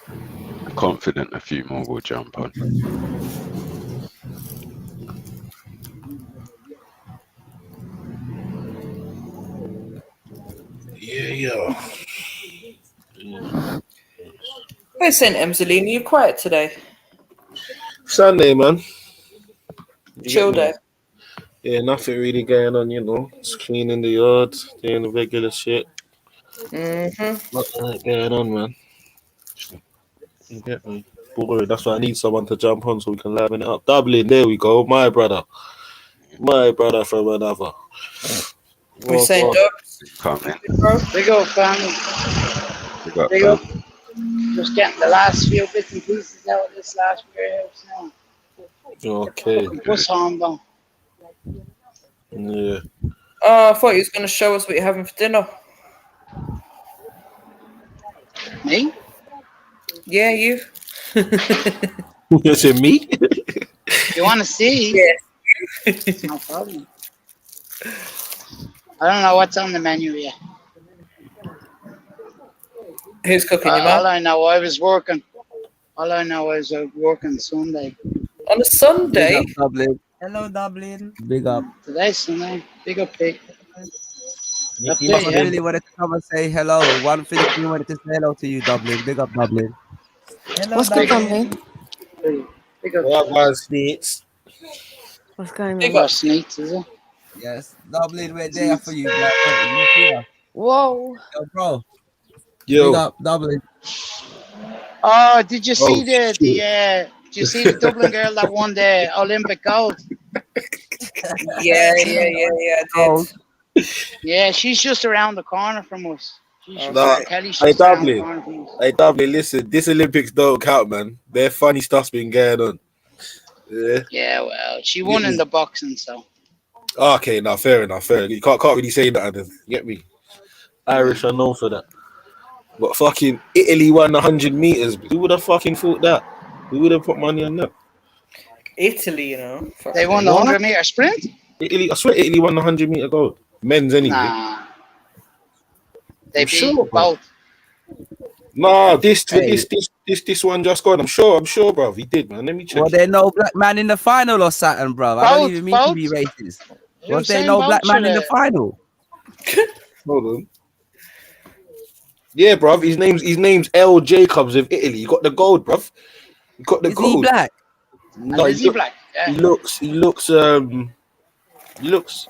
C: I'm confident a few more will jump on.
D: Yeah.
E: Hey, St. Emselina, you quiet today?
D: Sunday, man. You get
E: Chill
D: me?
E: day.
D: Yeah, nothing really going on, you know. Just cleaning the yard, doing the regular shit. Nothing going on, man. You get me? Boring. That's why I need someone to jump on so we can liven it up. Dublin, there we go. My brother from another.
E: We're saying Dubs.
C: Coming.
Q: Big up, family.
C: Big up,
Q: Big
C: fam.
Q: up. Just getting the last few bits and pieces out of this last warehouse now.
D: Okay.
Q: Bus home though.
D: Yeah.
E: Oh, I thought you was going to show us what you're having for dinner.
Q: Me?
E: Yeah, you.
D: You said me?
Q: You want to see?
E: Yeah.
Q: No problem. I don't know what's on the menu yet.
E: Who's cooking your
Q: All
E: man?
Q: I know, I was working. All I know is working Sunday.
E: On a Sunday?
O: Big up, Dublin.
N: Hello, Dublin.
O: Big up.
Q: Today's Sunday. Big up, Pete.
O: Nicky One Philly wanted to come and say hello. One Philly wanted to say hello to you, Dublin. Big up, Dublin.
N: Hello,
R: What's good,
N: Dublin.
R: family?
Q: Big up.
D: What was Sneets?
R: What's going
Q: Big
R: on?
Q: up, Sneaks, is it?
O: Yes, Dublin, we're there for you, bro. You here?
R: Whoa.
O: Yo, bro.
D: Yo.
O: Big up, Dublin.
Q: Oh, did you see
D: shit.
Q: did you see the Dublin girl that won the Olympic gold?
E: Yeah, I did.
Q: Yeah, she's just around the corner from us. She's just
D: Nah,
Q: Kelly's
D: hey
Q: just around the
D: Dublin.
Q: corner from us.
D: Hey Dublin, listen, this Olympics don't count, man. Their funny stuff's been going on. Yeah.
Q: Yeah, well, she won in the boxing, so.
D: Okay, now fair enough, fair. You can't really say that, then. You get me? Irish are known for that. But fucking Italy won 100 meters. Who would have fucking thought that? Who would have put money on that?
E: Italy, you know.
Q: They won the 100-meter sprint?
D: Italy, I swear Italy won the 100-meter gold. Men's anyway.
Q: Nah. They
D: I'm
Q: beat
D: sure, bro.
Q: both.
D: Nah, this one just gone. I'm sure, bro. He did, man. Let me check.
O: Was there no black man in the final or something, bro? I don't even mean to be racist. Was there no black man in the final?
D: Hold on. Yeah, bruv. His name's L. Jacobs of Italy. You got the gold, bruv. You got the gold.
O: Is he black?
D: No,
Q: Is he black? Yeah.
D: He looks.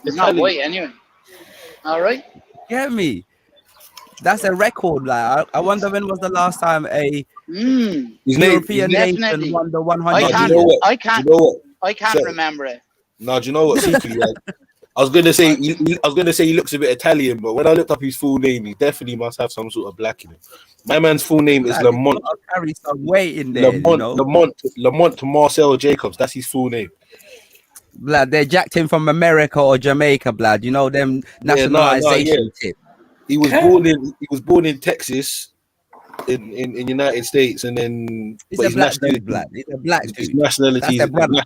Q: He's not white anyway. All right.
O: Get me? That's a record. Like, I wonder when was the last time a European nation won the 100.
Q: I can't remember it.
D: No, do you know what? Secretly, I was gonna say he looks a bit Italian, but when I looked up his full name, he definitely must have some sort of black in him. My man's full name is Lamont.
O: I'll carry some weight in there.
D: Lamont Marcel Jacobs. That's his full name.
O: Blood, they jacked him from America or Jamaica, blood. You know them nationalization tip.
D: He was born in Texas, in United States, and then
O: he's a black dude, blood. He's a black dude.
D: Nationality.
O: That's a brother.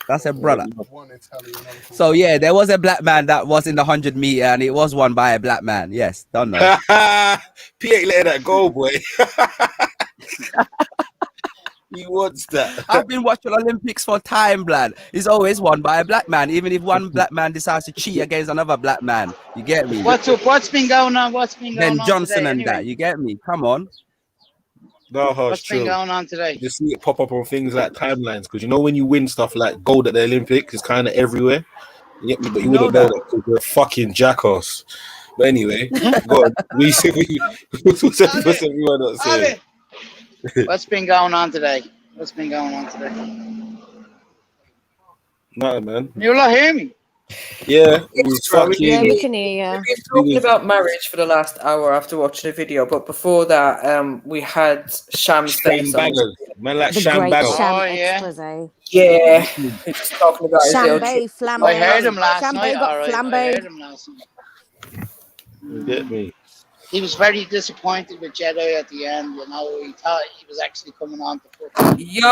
O: That's a brother. So yeah, there was a black man that was in the 100-meter, and it was won by a black man. Yes, don't know.
D: P ain't letting that go, boy. He wants that.
O: I've been watching Olympics for time, blood. It's always won by a black man, even if one black man decides to cheat against another black man. You get me?
Q: What's up? What's been going on?
O: Ben Johnson
Q: today,
O: and
Q: anyway?
O: that. You get me? Come on.
D: No,
Q: What's been going on today?
D: You see it pop up on things like timelines, because you know when you win stuff like gold at the Olympics, it's kind of everywhere. You get me? But you wouldn't know that because you're a fucking jackass. But anyway, go on. What's everyone else saying?
Q: What's been going on today?
D: Nah, man.
Q: You'll not hear me.
D: Yeah, it was fucking.
R: Yeah, we can hear you.
E: We've been talking about marriage for the last hour after watching a video, but before that, we had Sham's face on.
D: Man, like
R: The
D: Sham
R: great
D: Bagger.
R: Sham expose.
E: Yeah, just talking about his
R: Shambe,
E: little
R: flambe.
Q: I heard him last
R: Shambe
Q: night.
R: got
Q: All right.
R: flambe.
Q: I heard him last night.
D: You get me?
Q: He was very disappointed with Jedi at the end. You know, he thought he was actually coming on to fucking
E: did you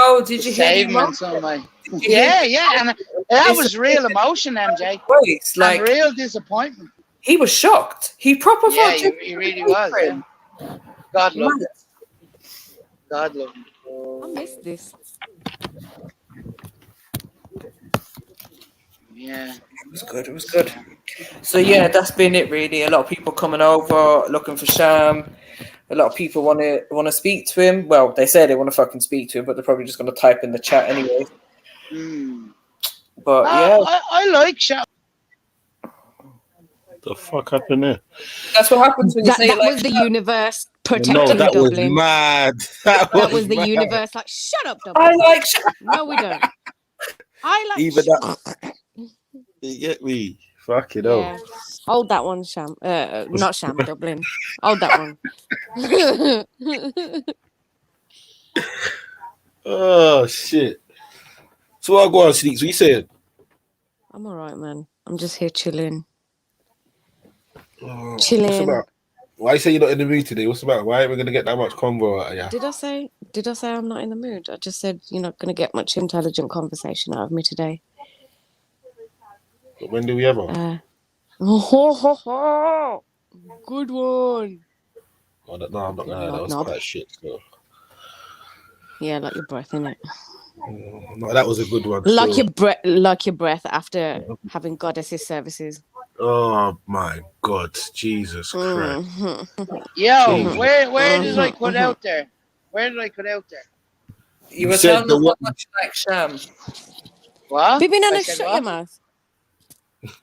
E: hear
Q: save
E: him
Q: him in some way. Yeah, and that was real emotion, MJ.
E: Voice, like
Q: and real disappointment.
E: He was shocked. He proper
Q: Yeah,
E: thought
Q: he really was. Yeah. God love him. God love him.
R: I missed this.
Q: Yeah.
E: It was good. So yeah, that's been it really. A lot of people coming over looking for Sham. A lot of people want to speak to him. Well, they say they want to fucking speak to him, but they're probably just going to type in the chat anyway. But yeah,
Q: I like Sham.
D: The fuck happened there?
E: That's what happens when you say
R: That
E: like
R: was the universe
D: No,
R: protecting
D: that was
R: Dublin.
D: mad.
R: That was the
D: mad.
R: universe. Like, shut up, Dublin.
E: I like Sham.
R: No, we don't. I like.
D: Even that. You get me? Fuck it
R: Yeah.
D: up.
R: Hold that one, Sham. Not Sham, Dublin. Hold that one.
P: Oh shit. So I'll go on, Sneaks. What you saying?
R: I'm all right, man. I'm just here chilling.
P: What's
R: Chilling.
P: about? Why you say you're not in the mood today? What's about? Why ain't we gonna get that much convo out of you?
R: Did I say I'm not in the mood? I just said you're not going to get much intelligent conversation out of me today.
P: But when do we ever?
R: Good one.
P: Oh, no, I'm not gonna. That was quite shit. So.
R: Yeah, like your breath, innit?
P: No, that was a good one.
R: Like
P: still.
R: your breath after having goddesses services.
P: Oh my God, Jesus Christ!
Q: Yo, where did I cut out there? Where did I cut out there?
E: You were telling us how much you like Sham.
Q: What?
R: We've been on
Q: I
R: a
Q: said
R: shut
Q: what?
R: your mouth.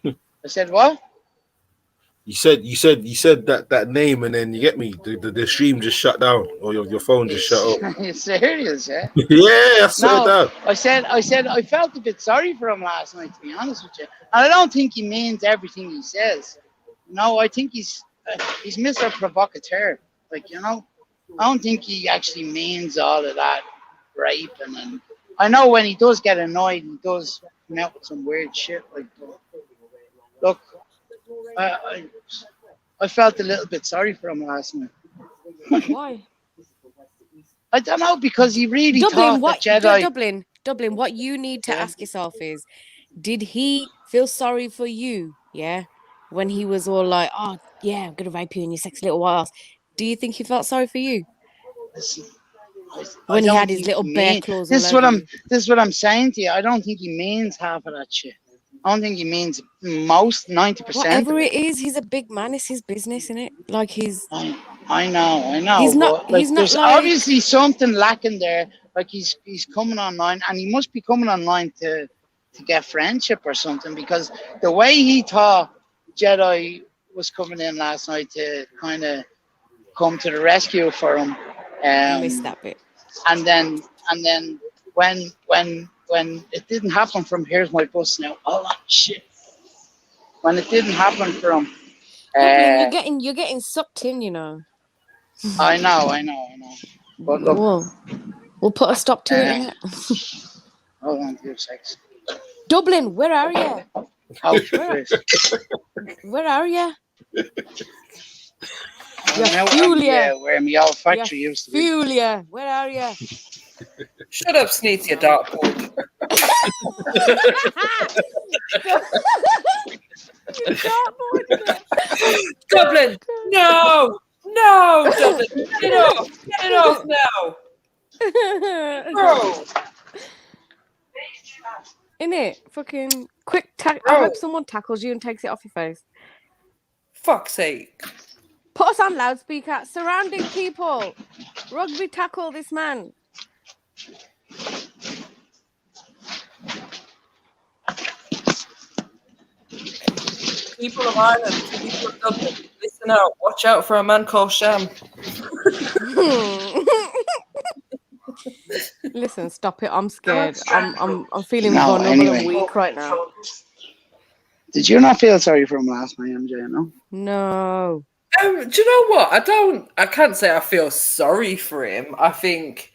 Q: I said what?
P: You said that name, and then you get me. The stream just shut down, or your phone just shut up.
Q: Are you serious, yeah?
P: Yeah, I swear
Q: No,
P: down.
Q: I said I felt a bit sorry for him last night, to be honest with you. And I don't think he means everything he says. No, I think he's Mr. Provocateur. Like, you know, I don't think he actually means all of that raping. And I know when he does get annoyed, he does come out with some weird shit. Like, look, I felt a little bit sorry for him last night.
R: Why?
Q: I don't know, because he really
R: Dublin,
Q: thought that Jedi.
R: Dublin, what you need to ask yourself is, did he feel sorry for you? Yeah, when he was all like, "Oh, yeah, I'm gonna rape you in your sexy little white ass." Do you think he felt sorry for you? When he had his little bear claws
Q: This
R: all
Q: is
R: over you?
Q: This is what I'm saying to you. I don't think he means half of that shit. I don't think he means most 90%.
R: Whatever it is, he's a big man. It's his business, isn't it? Like
Q: I know.
R: He's not.
Q: But, like,
R: He's not
Q: there's
R: like.
Q: obviously something lacking there. Like he's coming online, and he must be coming online to get friendship or something, because the way he thought Jedi was coming in last night to kind of come to the rescue for him.
R: I missed that bit.
Q: And then when it didn't happen from here's my bus now. Oh shit! When it didn't happen from.
R: Dublin, you're getting sucked in, you know.
Q: I know. But look,
R: we'll put a stop to it, innit?
Q: Hold on 2 seconds.
R: Dublin, where are you?
Q: Where
R: are you?
Q: Yeah, where my old factory used to be.
R: Fulia, where are you?
E: Shut up, Sneaks, you dartboard. Dublin, no, Dublin, get it off now. Bro.
R: Innit? Fucking quick I hope someone tackles you and takes it off your face.
E: Fuck's sake.
R: Put us on loudspeaker. Surrounding people. Rugby tackle this man.
E: People of Ireland, people of Dublin, listen out. Watch out for a man called Sham.
R: Listen, stop it. I'm scared. I'm feeling vulnerable and weak right now.
Q: Did you not feel sorry for him last night, MJ?
R: No.
E: Do you know what? I can't say I feel sorry for him. I think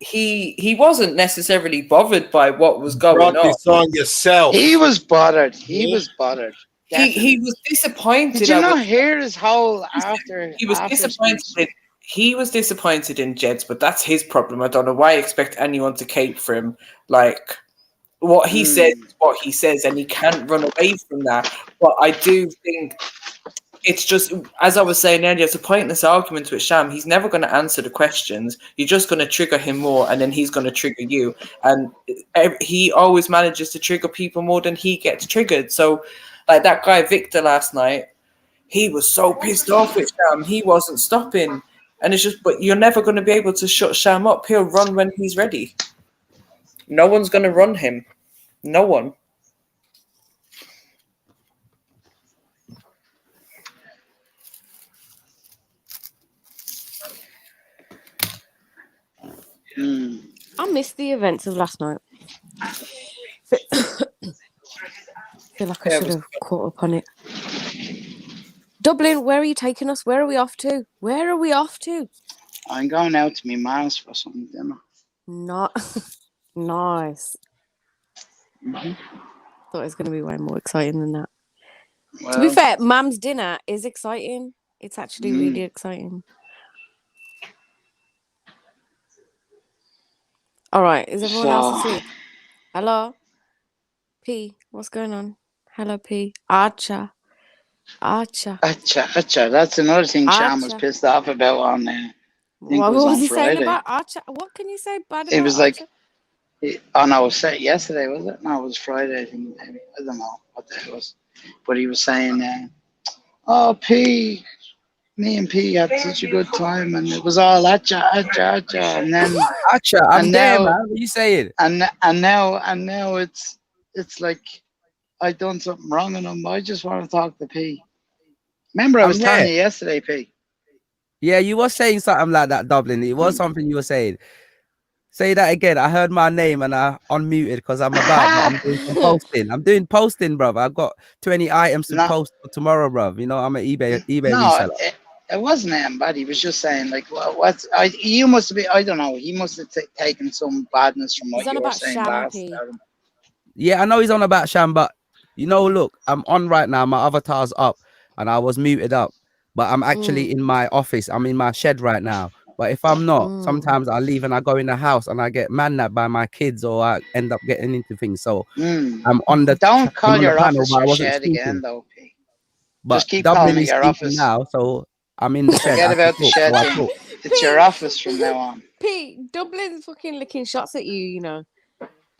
E: he wasn't necessarily bothered by what was going on.
P: This on yourself.
Q: He was bothered. He was bothered.
E: He was disappointed.
Q: Did you not hear his whole after?
E: He was disappointed. He was disappointed in Jed's, but that's his problem. I don't know why I expect anyone to cape for him. Like, what he says is what he says, and he can't run away from that. But I do think it's just, as I was saying earlier, it's a pointless argument with Sham. He's never going to answer the questions. You're just going to trigger him more, and then he's going to trigger you. And he always manages to trigger people more than he gets triggered. So Like that guy Victor last night, he was so pissed off with Sham. He wasn't stopping. And it's just, but you're never going to be able to shut Sham up. He'll run when he's ready. No one's going to run him. No one.
R: I missed the events of last night. Feel like I should have caught up on it. Dublin, where are you taking us? Where are we off to? Where are we off to?
Q: I'm going out to my mom's for some dinner.
R: Not nice.
Q: Mm-hmm.
R: Thought it was going to be way more exciting than that.
Q: Well,
R: to be fair, Mum's dinner is exciting. It's actually really exciting. All right, is everyone else asleep? Hello? P, what's going on? Hello, P. Archer.
Q: Acha. That's another thing Sham was pissed off about on there.
R: What was he saying about Archer? What can you say bad about
Q: It was
R: Archer?
Q: like, oh no, it was yesterday, was it? No, it was Friday, I think, maybe. I don't know what the hell it was. But he was saying, oh, P, me and P had such a good time, and it was all Acha. And then,
O: Acha, I'm there, man. What are you saying?
Q: And now it's like, I done something wrong and I just want to talk to P. Remember, I was telling you yesterday, P.
O: Yeah, you were saying something like that, Dublin. It was something you were saying. Say that again. I heard my name and I unmuted because I'm I'm doing some posting. I'm doing posting, bruv. I've got 20 items to post for tomorrow, bruv. You know, I'm an eBay reseller.
Q: It wasn't him, but he was just saying, like, well, you must have been, I don't know, he must have taken some badness from what you were saying last time.
O: Yeah, I know he's on about Sham, but you know, look, I'm on right now. My avatar's up and I was muted up, but I'm actually in my office. I'm in my shed right now. But if I'm not, sometimes I leave and I go in the house and I get mannapped by my kids or I end up getting into things. So I'm on the
Q: Don't call your
O: panel,
Q: office your shed again, though, P.
O: But
Q: just keep
O: Dublin
Q: calling it
O: is
Q: your
O: speaking
Q: office
O: now, so I'm in the shed.
Q: Forget about the shed thing. It's your office from now on.
R: P, Dublin's fucking licking shots at you, you know.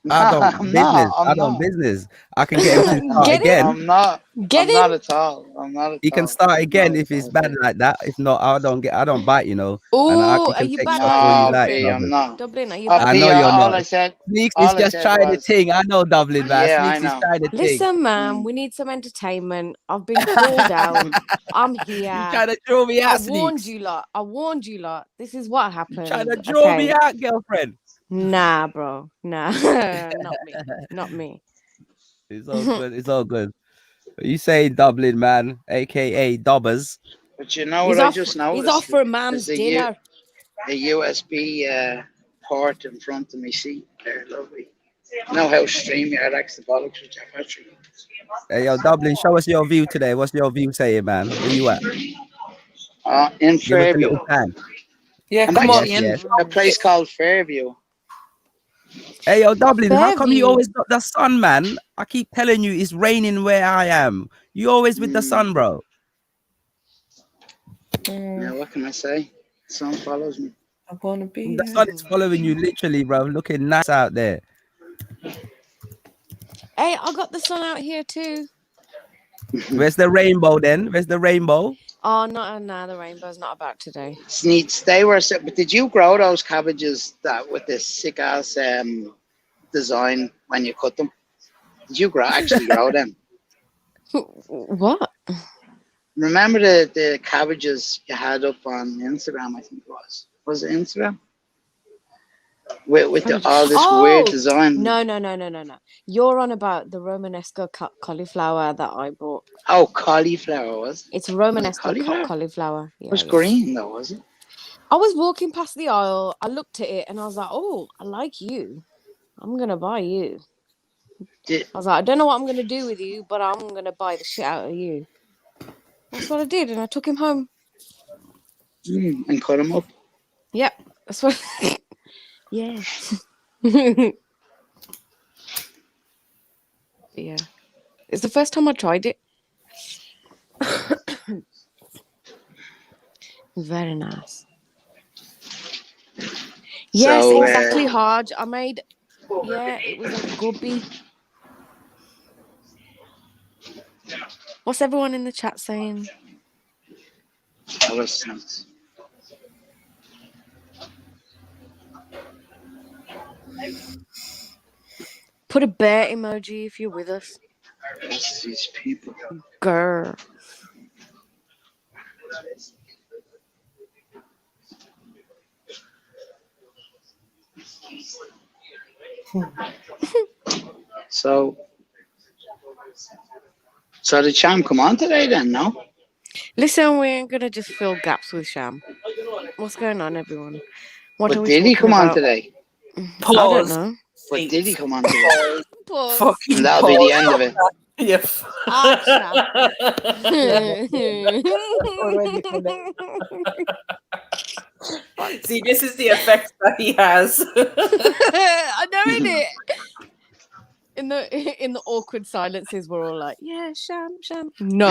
O: I don't business. I don't business. I can get him to start again.
Q: I'm not at all.
O: He can start again if it's bad like that. If not, I don't bite, you know. And
R: Oh,
O: can
R: are you
O: take
R: bad?
O: shots all you like,
Q: P,
O: Dublin.
Q: I'm not.
R: Dublin, are you
O: I
R: bad?
O: know you're
Q: all
O: not.
Q: I said.
O: Sneaks
Q: all
O: is
Q: I
O: just
Q: said
O: trying the
Q: was-
O: thing. I know Dublin, man.
Q: Yeah, I
O: Sneaks is
Q: know.
O: trying the thing.
R: Listen, man, we need some entertainment. I've been called out. I'm here.
O: You trying to draw me out,
R: I warned
O: Sneaks.
R: you lot. I warned you lot. This is what happened.
O: Trying to draw me out, girlfriend.
R: Nah, bro. Nah. Not me. Not me.
O: It's all good. It's all good. What you saying, Dublin, man? AKA Dobbers.
Q: But you know
R: He's
Q: what
R: off,
Q: I just noticed?
R: he's off for Mam's
Q: There's
R: dinner.
Q: a USB port in front of me seat there, lovely. You know how StreamYard likes the bollocks with your battery.
O: Hey, yo, Dublin, show us your view today. What's your view saying, man? Where you at?
Q: In
O: Give us a
Q: Fairview.
O: little time.
E: Yeah,
Q: I'm
E: come
Q: actually
E: on.
Q: in a place called Fairview.
O: Hey, yo, Dublin, how come you
R: Fairview.
O: always got the sun, man? I keep telling you it's raining where I am. You always with the sun, bro.
Q: Yeah, what can I say? The sun follows me.
E: I want to be
O: The sun is following you, literally, bro. Looking nice out there.
R: Hey, I got the sun out here too.
O: Where's the rainbow then? Where's the rainbow?
R: Oh, no, the rainbow's not about today.
Q: Sneets, they were. But did you grow those cabbages that with this sick ass design when you cut them? Did you actually grow them?
R: What?
Q: Remember the cabbages you had up on Instagram? I think it was. Was it Instagram? With all this weird design.
R: No. You're on about the Romanesco cauliflower that I bought.
Q: Oh, cauliflower was?
R: It's Romanesco
Q: cauliflower?
R: cauliflower. Yeah,
Q: It was green though, was it?
R: I was walking past the aisle. I looked at it and I was like, "Oh, I like you. I'm gonna buy you." I was like, "I don't know what I'm gonna do with you, but I'm gonna buy the shit out of you." That's what I did, and I took him home.
Q: And cut him up.
R: Yep, that's what. Yeah. Yeah. It's the first time I tried it. Very nice. Yes,
Q: So,
R: exactly, Hodge. I made, it was a goopy. What's everyone in the chat saying?
Q: That was nice.
R: Put a bear emoji if you're with us.
Q: That's these people.
R: Grr.
Q: So did Sham come on today then? No.
R: Listen, we ain't gonna just fill gaps with Sham. What's going on, everyone? What are we
Q: did he
R: talking
Q: come on
R: about?
Q: today?
R: I don't know.
Q: But did he come on today?
R: Pause.
Q: And that'll be the end of it.
E: Yeah. See, this is the effect that he has.
R: I know, innit? In the awkward silences, we're all like, "Yeah, Sham." No,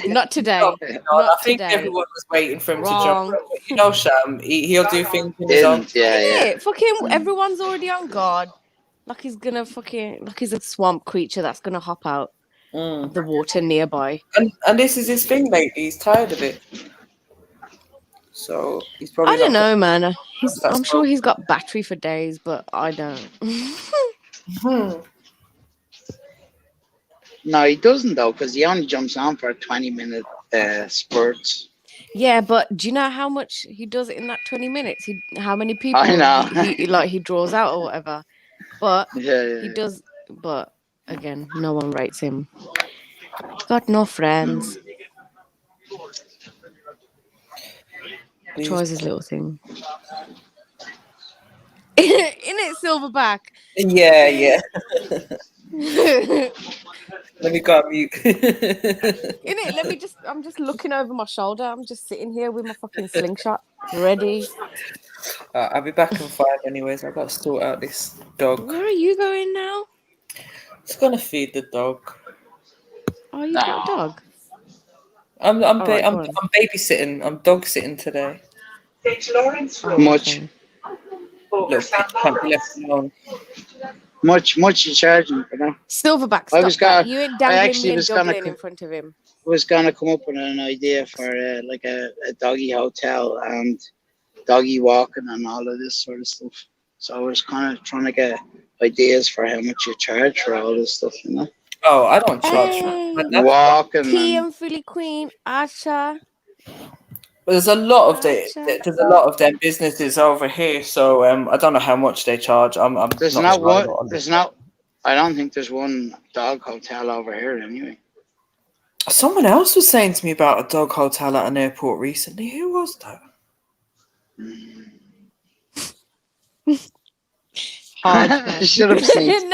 R: not today.
E: No,
R: not
E: I think
R: today.
E: everyone was waiting for him
R: Wrong.
E: to jump. You know, Sham, he'll do things in his own.
R: Yeah. Fucking everyone's already on guard. Like he's gonna like he's a swamp creature that's gonna hop out of the water nearby.
E: And this is his thing lately. He's tired of it. So he's probably.
R: I don't
E: not
R: know, man. I'm sure he's got battery for days, but I don't.
Q: No, he doesn't though, because he only jumps on for 20-minute spurts.
R: Yeah, but do you know how much he does in that 20 minutes? How many people
Q: I know.
R: he draws out or whatever. But
Q: Yeah.
R: he does. But again, no one rates him. He's got no friends. He tries his little thing. In it, Silverback.
E: Yeah. Let me go on mute.
R: I'm just looking over my shoulder. I'm just sitting here with my fucking slingshot ready.
E: I'll be back in 5 anyways. I've got to sort out this dog.
R: Where are you going now?
E: Just gonna feed the dog.
R: Oh, you got a dog?
E: I'm
R: Alright, go on.
E: babysitting. I'm dog sitting today.
Q: Much.
E: Look, can't be left alone.
Q: Much you charging for that?
R: Silverback,
Q: I was
R: stop that.
Q: gonna-
R: You ain't
Q: I
R: dangling
Q: actually
R: me and
Q: was gonna
R: juggling in front of him.
Q: was gonna come up with an idea for like a doggy hotel and doggy walking and all of this sort of stuff. So I was kind of trying to get ideas for how much you charge for all this stuff, you know.
E: Oh, I don't charge.
Q: Walking.
R: Key and Philly Queen, Asha.
E: But there's a lot of them businesses over here, so I don't know how much they charge. I'm
Q: There's not one. There's not. I don't think there's one dog hotel over here anyway.
E: Someone else was saying to me about a dog hotel at an airport recently. Who was that?
Q: I should have seen.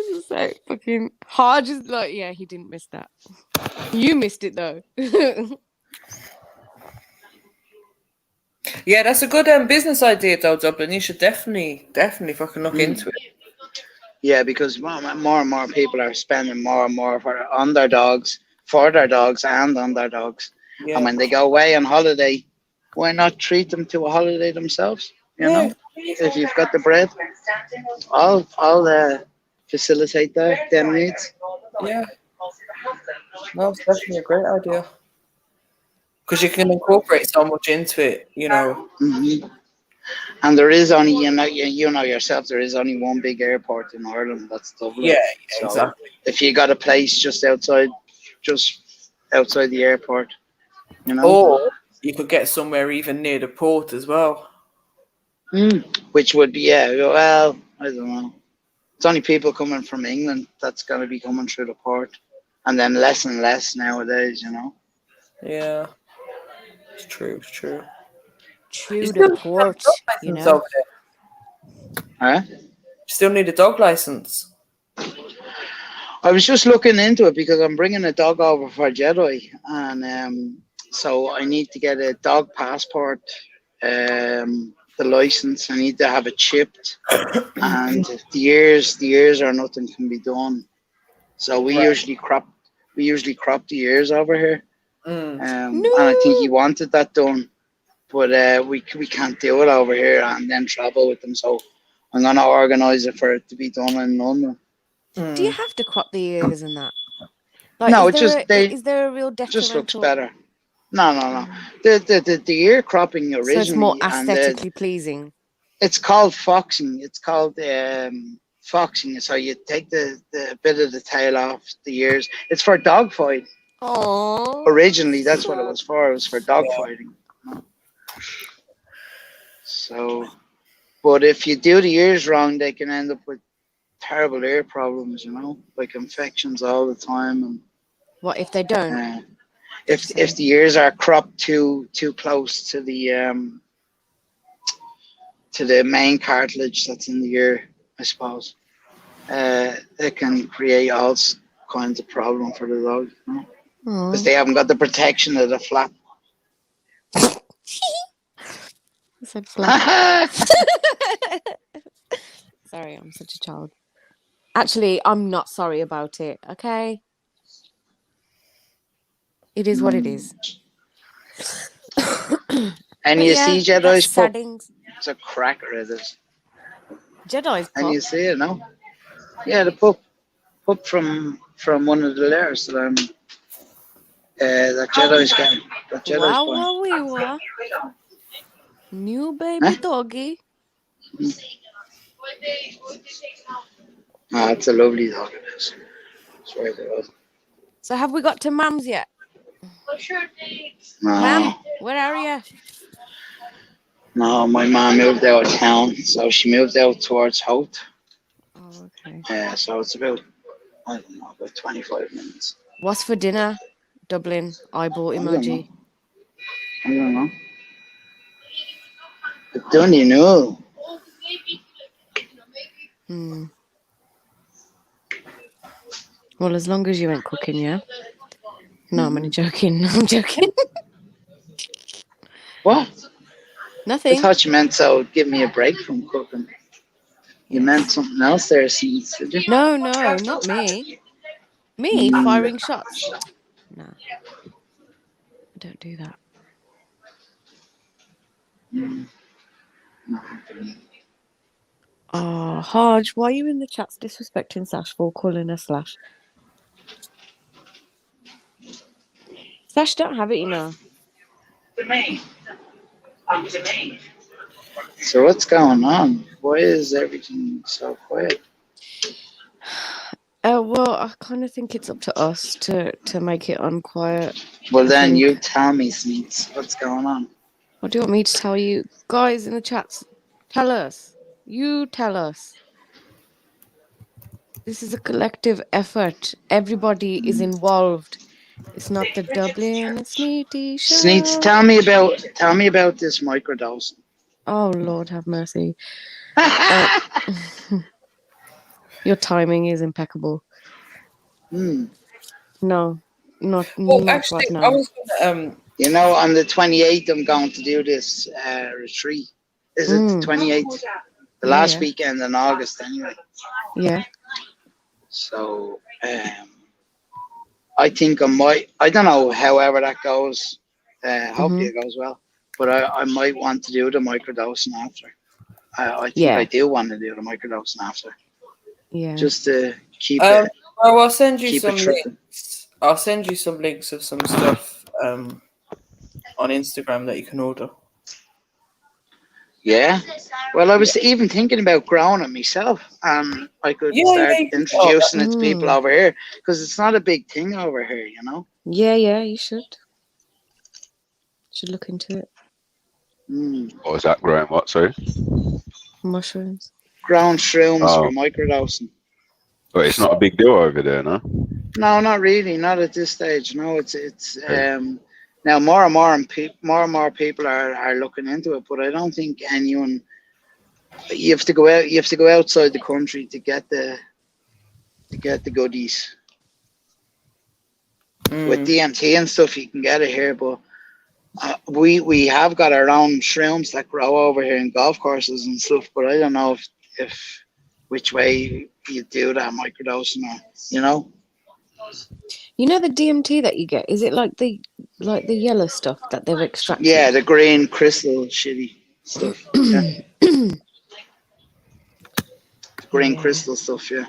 R: It's like fucking Hodge is like, yeah, he didn't miss that. You missed it though.
E: Yeah, that's a good business idea though, Dublin. You should definitely fucking look into it.
Q: Yeah, because more and more people are spending more and more on their dogs, for their dogs, and on their dogs.
E: Yeah.
Q: And when they go away on holiday, why not treat them to a holiday themselves? You know, if you've got the bread, I'll facilitate them needs.
E: Yeah. No, it's definitely a great idea. Because you can incorporate so much into it, you know.
Q: Mm-hmm. And there is only, you know yourself, there is only one big airport in Ireland. That's Dublin.
E: Yeah,
Q: so
E: exactly.
Q: If you got a place just outside the airport, you know.
E: Or you could get somewhere even near the port as well.
Q: Which would be, well, I don't know. It's only people coming from England that's going to be coming through the port. And then less and less nowadays, you know.
E: Yeah. It's true.
R: True the port, you know.
Q: Huh?
E: Still need a dog license.
Q: I was just looking into it because I'm bringing a dog over for Jedi. And so I need to get a dog passport, the license. I need to have it chipped. And the ears or nothing can be done. So we usually crop the ears over here. And I think he wanted that done, but we can't do it over here and then travel with them. So I'm gonna organize it for it to be done in London.
R: Do you have to crop the ears and that?
Q: No,
R: is there a real
Q: just looks
R: detrimental?
Q: better. No. The ear cropping originally,
R: So it's more
Q: and
R: aesthetically pleasing.
Q: it's called foxing. It's called foxing. So you take the bit of the tail off the ears. It's for dog fighting.
R: Oh.
Q: Originally, that's what it was for. It was for dog fighting. So, but if you do the ears wrong, they can end up with terrible ear problems. Like infections all the time. And
R: what if they don't?
Q: if the ears are cropped too close to the main cartilage that's in the ear, I suppose, it can create all kinds of problem for the dog, because they haven't got the protection of the flap.
R: I said flap. Sorry, I'm such a child. Actually, I'm not sorry about it. Okay, it is what it is.
Q: And you see Jedi's pup.
R: Settings.
Q: It's a cracker, it is.
R: Jedi's pup.
Q: And you see it, no? Yeah, the pup from one of the layers that that Jedi's getting. That Jedi's
R: Wow. New baby doggy.
Q: Ah, it's a lovely dog, it is. It's very good.
R: So have we got to Mams yet?
Q: No.
R: Mam, where are you?
Q: No, my mom moved out of town, so she moved out towards Hout.
R: Oh, okay.
Q: Yeah, so it's about 25 minutes.
R: What's for dinner? Dublin eyeball emoji.
Q: I don't know. I don't you know?
R: Well, as long as you ain't cooking, yeah? No, I'm only joking. I'm joking.
Q: What?
R: Nothing.
Q: I thought you meant so give me a break from cooking. You meant something else there, Seeds, did you?
R: No, not me. Me firing shots? No. I don't do that. Oh, Hodge, why are you in the chats disrespecting Sash for calling her Slash? Sash don't have it, you know.
Q: So what's going on? Why is everything so quiet?
R: Well, I kind of think it's up to us to make it unquiet.
Q: Well, then you tell me, Sneaks, what's going on?
R: What do you want me to tell you? Guys in the chats, tell us. You tell us. This is a collective effort. Everybody is involved. It's not the Dublin Sneety show.
Q: Sneaks, tell me about this microdosing.
R: Oh, Lord have mercy. Your timing is impeccable. No, not
E: actually,
R: right now.
E: I was gonna,
Q: on the 28th, I'm going to do this retreat. Is it the 28th? The last weekend in August, anyway.
R: Yeah.
Q: So, I think I might. I don't know. However that goes. Hopefully it goes well. But I might want to do the microdosing after. I think I do want to do the microdosing after.
R: Yeah.
Q: Just to keep it.
E: Well, I'll send you
Q: keep
E: some
Q: it tripping.
E: links. I'll send you some links of some stuff on Instagram that you can order.
Q: Yeah. Well, I was even thinking about growing it myself. I could start introducing it to people over here because it's not a big thing over here, you know.
R: Yeah, you should. Should look into it.
C: Or is that growing what, sorry?
R: Mushrooms.
Q: Ground shrooms for microdosing.
C: But it's not a big deal over there, no?
Q: No, not really. Not at this stage. No, it's now more and more people are looking into it, but I don't think anyone. You have to go out. You have to go outside the country to get the goodies. With DMT and stuff, you can get it here, but we have got our own shrooms that grow over here in golf courses and stuff. But I don't know if which way you do that microdosing, or, you know.
R: You know the DMT that you get? Is it like the yellow stuff that they've extracted?
Q: Yeah, the green crystal shitty stuff. Yeah. green crystal stuff. Yeah.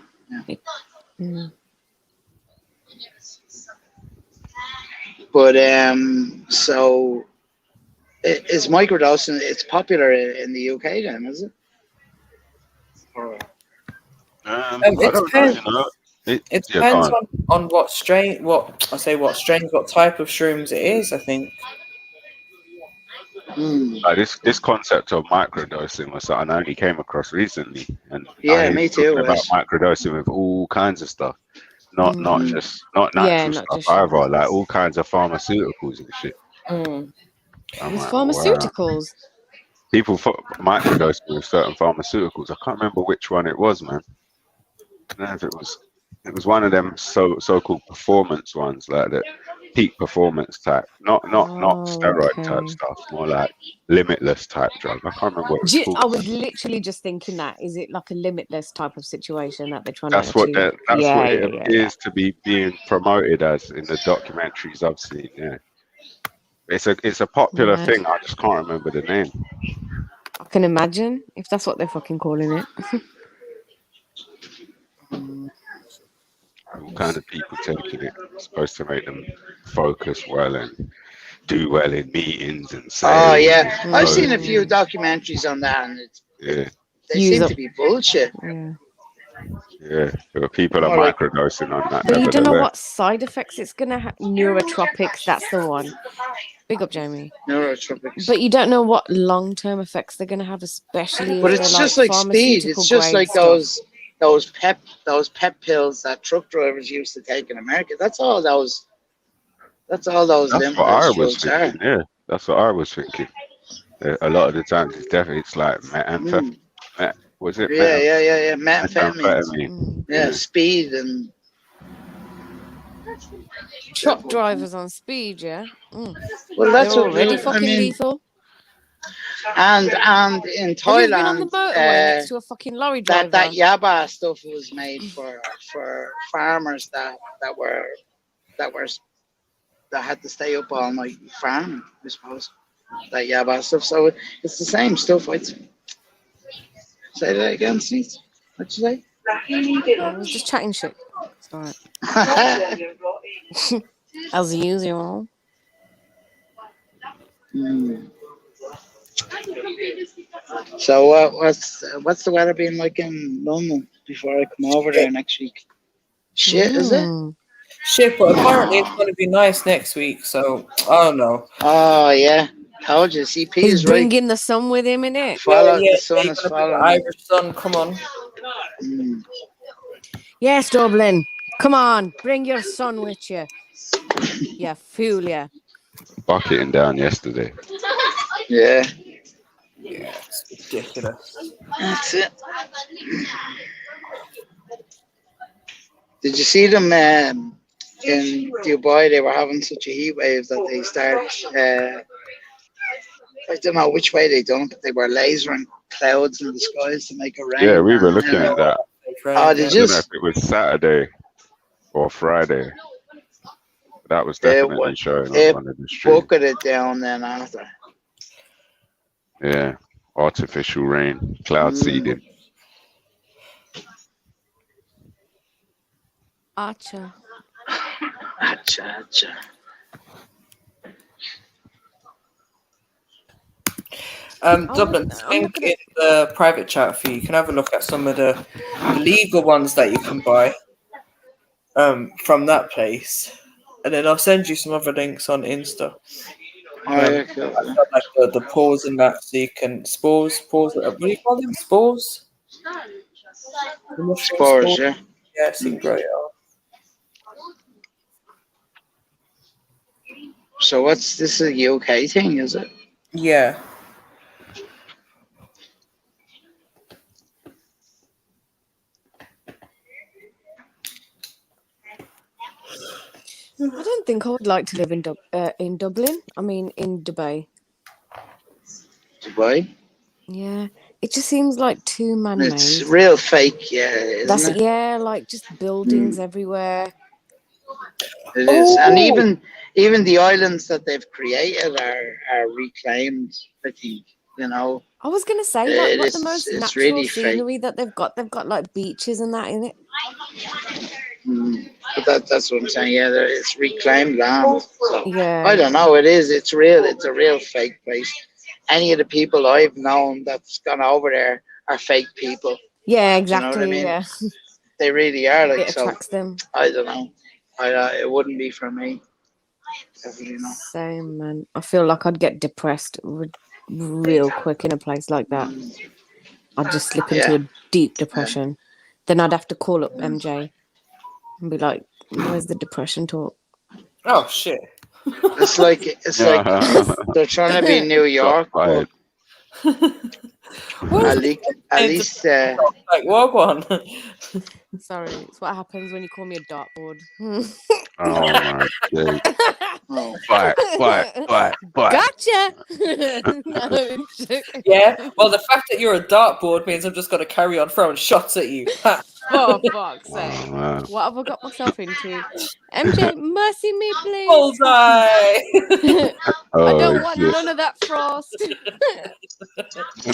Q: But so is microdosing? It's popular in the UK, then, is it?
C: I
E: It
C: don't know,
E: depends.
C: you know.
E: It
C: Yeah, go
E: depends
C: on.
E: on what strain, what type of shrooms it is, I think.
C: This concept of microdosing was something I only came across recently, and I
Q: Yeah,
C: hear
Q: me
C: you
Q: too.
C: talking about microdosing with all kinds of stuff, not just not natural stuff either, like all kinds of pharmaceuticals and shit. I'm
R: With
C: like, wow.
R: pharmaceuticals.
C: People microdosing with certain pharmaceuticals. I can't remember which one it was, man. I don't know if it was one of them so-called performance ones, like the peak performance type, not steroid type stuff, more like limitless type drug. I can't remember what it's called.
R: I was literally just thinking that. Is it like a limitless type of situation that they're trying
C: That's
R: to
C: what
R: achieve?
C: it appears to be being promoted as in the documentaries I've seen. Yeah, it's a popular
R: Mad.
C: thing. I just can't remember the name.
R: I can imagine if that's what they're fucking calling it.
C: All kind of people taking it. It's supposed to make them focus well and do well in meetings and say.
Q: Oh yeah, I've seen a few documentaries on that, and they seem to be bullshit.
C: Yeah, there are people are
Q: More like-
C: microdosing on that.
R: But you don't know
C: nevertheless.
R: what side effects it's gonna have. Neurotropics, that's the one. Big up, Jamie.
Q: Neurotropics.
R: But you don't know what long-term effects they're gonna have, especially.
Q: But
R: if
Q: it's
R: they're
Q: just like speed.
R: pharmaceutical
Q: It's just
R: grade
Q: like
R: stuff.
Q: those pep pills that truck drivers used to take in America. That's all those. That's all those
C: That's what I
Q: limitless
C: was
Q: drugs are.
C: thinking. Yeah, that's what I was thinking. A lot of the times, it's like was it?
Q: Yeah. Methamphetamines.
C: Methamphetamine.
Q: Yeah, speed and
R: Truck drivers on speed, yeah.
Q: Well, that's
R: they're
Q: what
R: already
Q: I
R: fucking
Q: mean.
R: lethal.
Q: And in
R: Have you ever been on the
Q: Thailand,
R: motorway next to a fucking lorry driver?
Q: that yaba stuff was made for farmers that had to stay up all night farming, I suppose. That yaba stuff. So it's the same stuff. I'd say that again, Steve. What'd you say?
R: I was just chatting shit. It's all right. As usual.
Q: So what's the weather been like in London before I come over there next week? Shit, is it?
E: Shit, but apparently it's going to be nice next week, so I don't know.
Q: Oh yeah, told you. CP
R: He's
Q: is right.
R: bringing the sun with him, innit?
Q: The sun is
E: The
Q: following.
E: Irish sun, come on.
R: Yes, Dublin. Come on, bring your son with you. Yeah, fool, yeah.
C: Bucketing down yesterday.
Q: Yeah.
E: Yeah, it's ridiculous.
Q: That's it. Did you see them in Dubai? They were having such a heat wave that they started. I don't know which way they done it, but they were lasering clouds in the skies to make it rain.
C: Yeah, we were looking at that.
Q: Oh, did
C: I
Q: you?
C: don't know if it was Saturday or Friday. That was definitely showing on the stream.
Q: Bucketed it down then after.
C: Yeah, artificial rain, cloud seeding.
R: Acha.
Q: Acha.
E: Dublin, link in the private chat for you. You can have a look at some of the legal ones that you can buy from that place. And then I'll send you some other links on Insta.
Q: Cool.
E: Like the pause and that, so you can spores. What do you call them? Spores?
Q: Spores, yeah.
E: Yeah, seem great.
Q: So what's this, a UK thing, is it?
E: Yeah.
R: I don't think I would like to live in Dublin. I mean, in Dubai.
Q: Dubai?
R: Yeah, it just seems like too man-made.
Q: It's real fake, yeah, isn't it?
R: Yeah, like just buildings everywhere.
Q: It is, and even the islands that they've created are reclaimed. I think, you know,
R: I was gonna say, like, what the most
Q: it's
R: natural
Q: really fake.
R: scenery that they've got. They've got like beaches and that in it.
Q: But that's what I'm saying. Yeah, it's reclaimed land. So
R: Yeah.
Q: I don't know. It is. It's real. It's a real fake place. Any of the people I've known that's gone over there are fake people.
R: Yeah,
Q: Do you know what I
R: exactly.
Q: mean?
R: Yeah.
Q: They really are. Like,
R: It
Q: so
R: attracts them.
Q: I don't know. It wouldn't be for me. Definitely not.
R: Same, man. I feel like I'd get depressed real quick in a place like that. I'd just slip into a deep depression. Then I'd have to call up MJ and be like, "Where's the depression talk?"
E: Oh shit!
Q: It's like they're trying to be New York. But at least
E: like walk one.
R: Sorry, it's what happens when you call me a dartboard.
C: Oh my god. Fight.
R: Gotcha. No.
E: Yeah. Well, the fact that you're a dartboard means I'm just going to carry on throwing shots at you.
R: For fuck's sake.
C: Oh,
R: What have I got myself into? MJ, mercy me, please.
E: Bullseye.
R: I don't
C: oh,
R: want
C: shit.
R: none of that frost.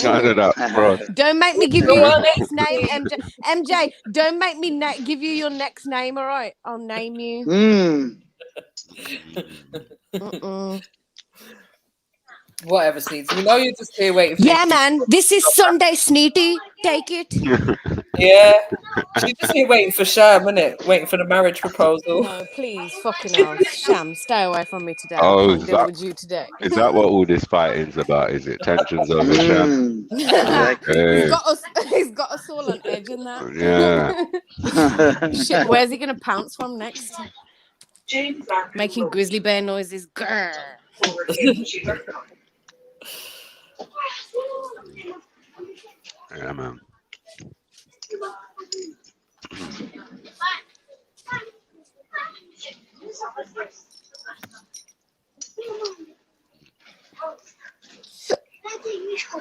C: None of that, bro.
R: Don't make me give you your next name, MJ. MJ, don't make me give you your next name, all right? I'll name you.
E: Whatever, Sneeds. You know you're just here waiting for
R: Yeah, man. This is Sunday, Sneety. Take it.
E: Yeah. She's just here waiting for Sham, isn't it? Waiting for the marriage proposal.
R: No, please, fucking hell. Sham, stay away from me today.
C: Oh,
R: I can't deal with you today.
C: Is that what all this fighting's about? Is it tensions over Sham?
R: He's got us all on edge in that.
C: Yeah.
R: Shit, where's he gonna pounce from next? Making grizzly bear noises. Grr.
C: Yeah, man.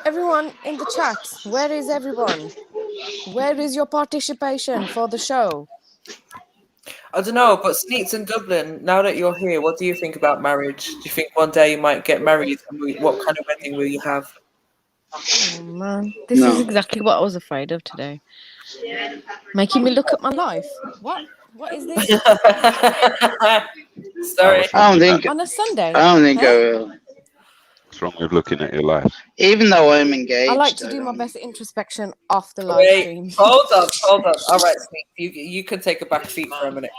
R: Everyone in the chat, where is everyone? Where is your participation for the show?
E: I don't know, but Sneaks in Dublin, now that you're here, what do you think about marriage? Do you think one day you might get married? And what kind of wedding will you have?
R: Oh, man. This is exactly what I was afraid of today. Making me look at my life. What? What is this?
E: Sorry.
Q: I don't think
R: on a Sunday.
Q: I don't think I will.
C: What's wrong with looking at your life?
Q: Even though I'm engaged.
R: I like to do my best introspection off the live stream.
E: Hold on. All right, Sneak, you can take a back seat for a minute.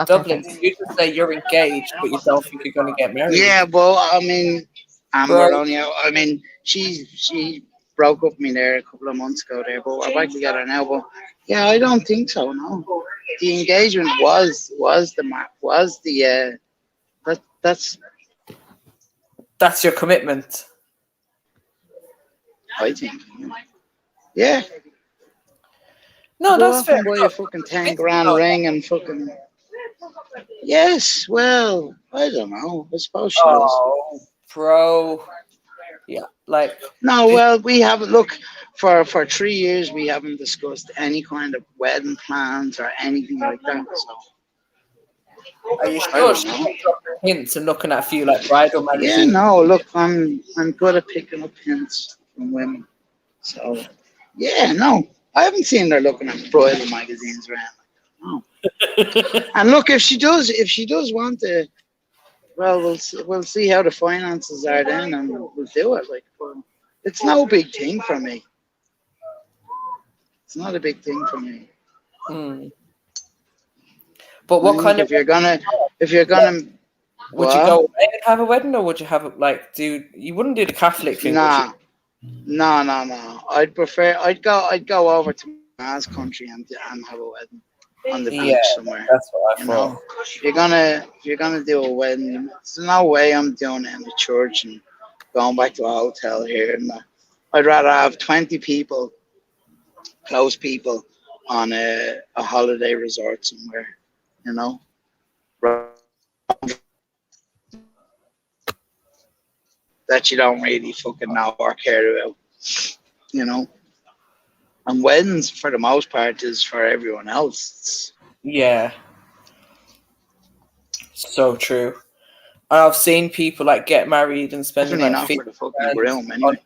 E: Dublin, you just say you're engaged, but you don't think you're going to get married.
Q: Yeah, well, I mean, I mean, she broke up with me there a couple of months ago there, but I'd like to get her now. But yeah, I don't think so. No, the engagement was
E: that's your commitment.
Q: I think. Yeah.
E: No, that's fair.
Q: Buy a fucking 10 grand ring and fucking. Yes, well, I don't know. I suppose she does.
E: Oh, bro. Yeah, like.
Q: No, well, we haven't. Look, for 3 years, we haven't discussed any kind of wedding plans or anything like that. So.
E: Are you sure she's dropping hints and looking at a few like bridal magazines?
Q: Yeah, no, look, I'm good at picking up hints from women. So, yeah, no, I haven't seen her looking at bridal magazines around. No. And look, if she does want to, well, we'll see how the finances are then, and we'll do it. Like, it's no big thing for me. It's not a big thing for me.
E: But what kind of?
Q: If you're gonna,
E: would you go away and have a wedding, or would you have like you wouldn't do the Catholic thing?
Q: No. I'd go over to my country and have a wedding on the beach somewhere.
E: That's what I thought.
Q: If you're gonna do a wedding, there's no way I'm doing it in the church and going back to a hotel here. And I'd rather have 20 people, close people, on a holiday resort somewhere. You know, that you don't really fucking know or care about, you know. And weddings, for the most part, is for everyone else.
E: Yeah, so true. I've seen people like get married and spend
Q: Definitely
E: like
Q: not for the fucking
E: $50,000
Q: groom, anyway.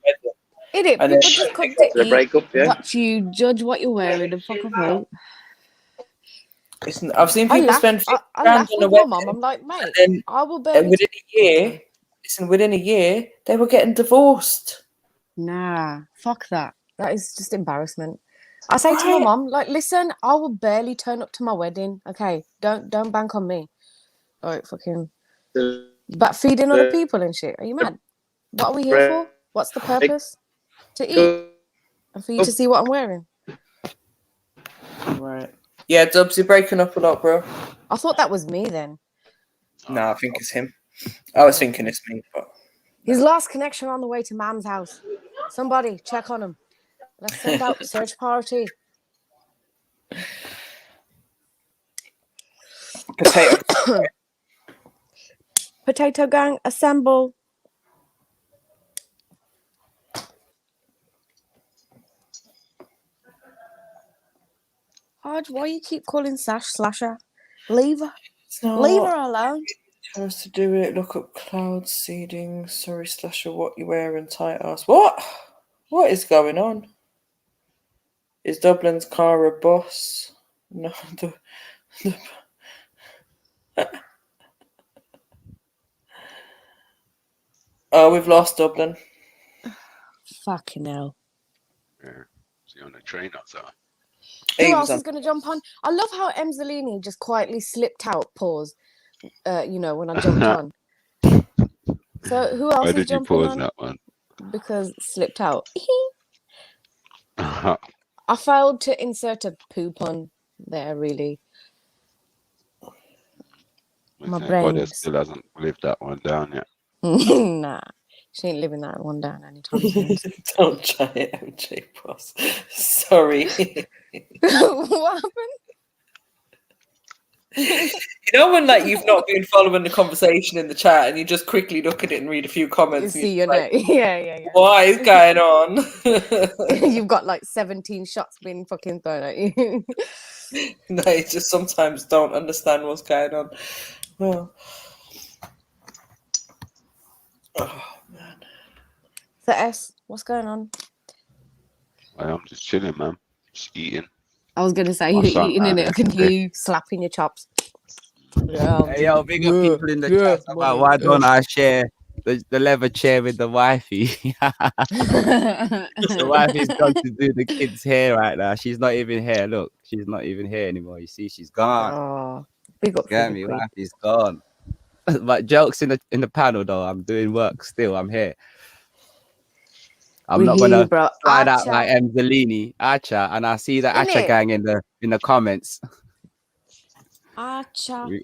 R: Idiot,
E: And
R: people
E: then
R: just come
E: they
R: to eat,
E: break up, yeah.
R: watch you, judge what you're wearing, and fuck off out.
E: I've seen
R: I
E: people
R: laugh.
E: spend 50
R: I
E: grand
R: laugh
E: on a
R: with my
E: wedding,
R: mum. I'm like, mate,
E: and
R: I will
E: then
R: barely.
E: within a year, within a year, they were getting divorced.
R: Nah, fuck that. That is just embarrassment. I say to my
E: Right.
R: mum, like, listen, I will barely turn up to my wedding. Okay, don't bank on me. Like, fucking, but feeding other people and shit. Are you mad? What are we here for? What's the purpose? To eat and for you to see what I'm wearing.
E: Right. Yeah, Dubs, you're breaking up a lot, bro.
R: I thought that was me then.
E: No, I think it's him. I was thinking it's me, but
R: He's lost connection on the way to Mam's house. Somebody check on him. Let's send out search party. Potato gang, assemble. Hodge, why you keep calling Sash Slasher? Leave her. Leave her alone.
E: Tell us to do it. Look up cloud seeding. Sorry, Slasher, what you wearing? Tight ass. What? What is going on? Is Dublin's car a bus? No. Oh, we've lost Dublin.
R: Fucking hell.
C: Yeah. Is he on the train outside?
R: Who else is going to jump on? I love how Emzalini just quietly slipped out, pause, when I jumped on. So who else
C: Why
R: is
C: did you
R: jumping
C: pause
R: on?
C: that one?
R: Because it slipped out. I failed to insert a poo pun there, really. My brain
C: still hasn't lived that one down yet.
R: Nah, she ain't living that one down anytime soon.
E: Don't try it, MJ Boss. Sorry.
R: What happened?
E: You know when you've not been following the conversation in the chat and you just quickly look at it and read a few comments.
R: You see your name. Yeah.
E: What is going on?
R: You've got 17 shots being fucking thrown at you.
E: No, you just sometimes don't understand what's going on. Oh man.
R: So S, what's going on?
C: I'm just chilling, man. Just eating.
R: I was gonna say
C: My
R: you're
C: son
R: eating in
C: out
R: it. I
C: there
R: can hear
C: today.
R: you slapping your chops. Yeah.
O: Hey, yo, big up people in the chat about why don't I share the leather chair with the wifey? The wifey's gone to do the kids' hair right now. She's not even here. Look, she's not even here anymore. You see, she's gone.
R: Oh, big up.
O: Get me, wifey's gone. But jokes in the panel though. I'm doing work still. I'm here. I'm not gonna slide out like Emzalini, Acha, and I see the Acha gang in the comments.
R: Acha.
O: We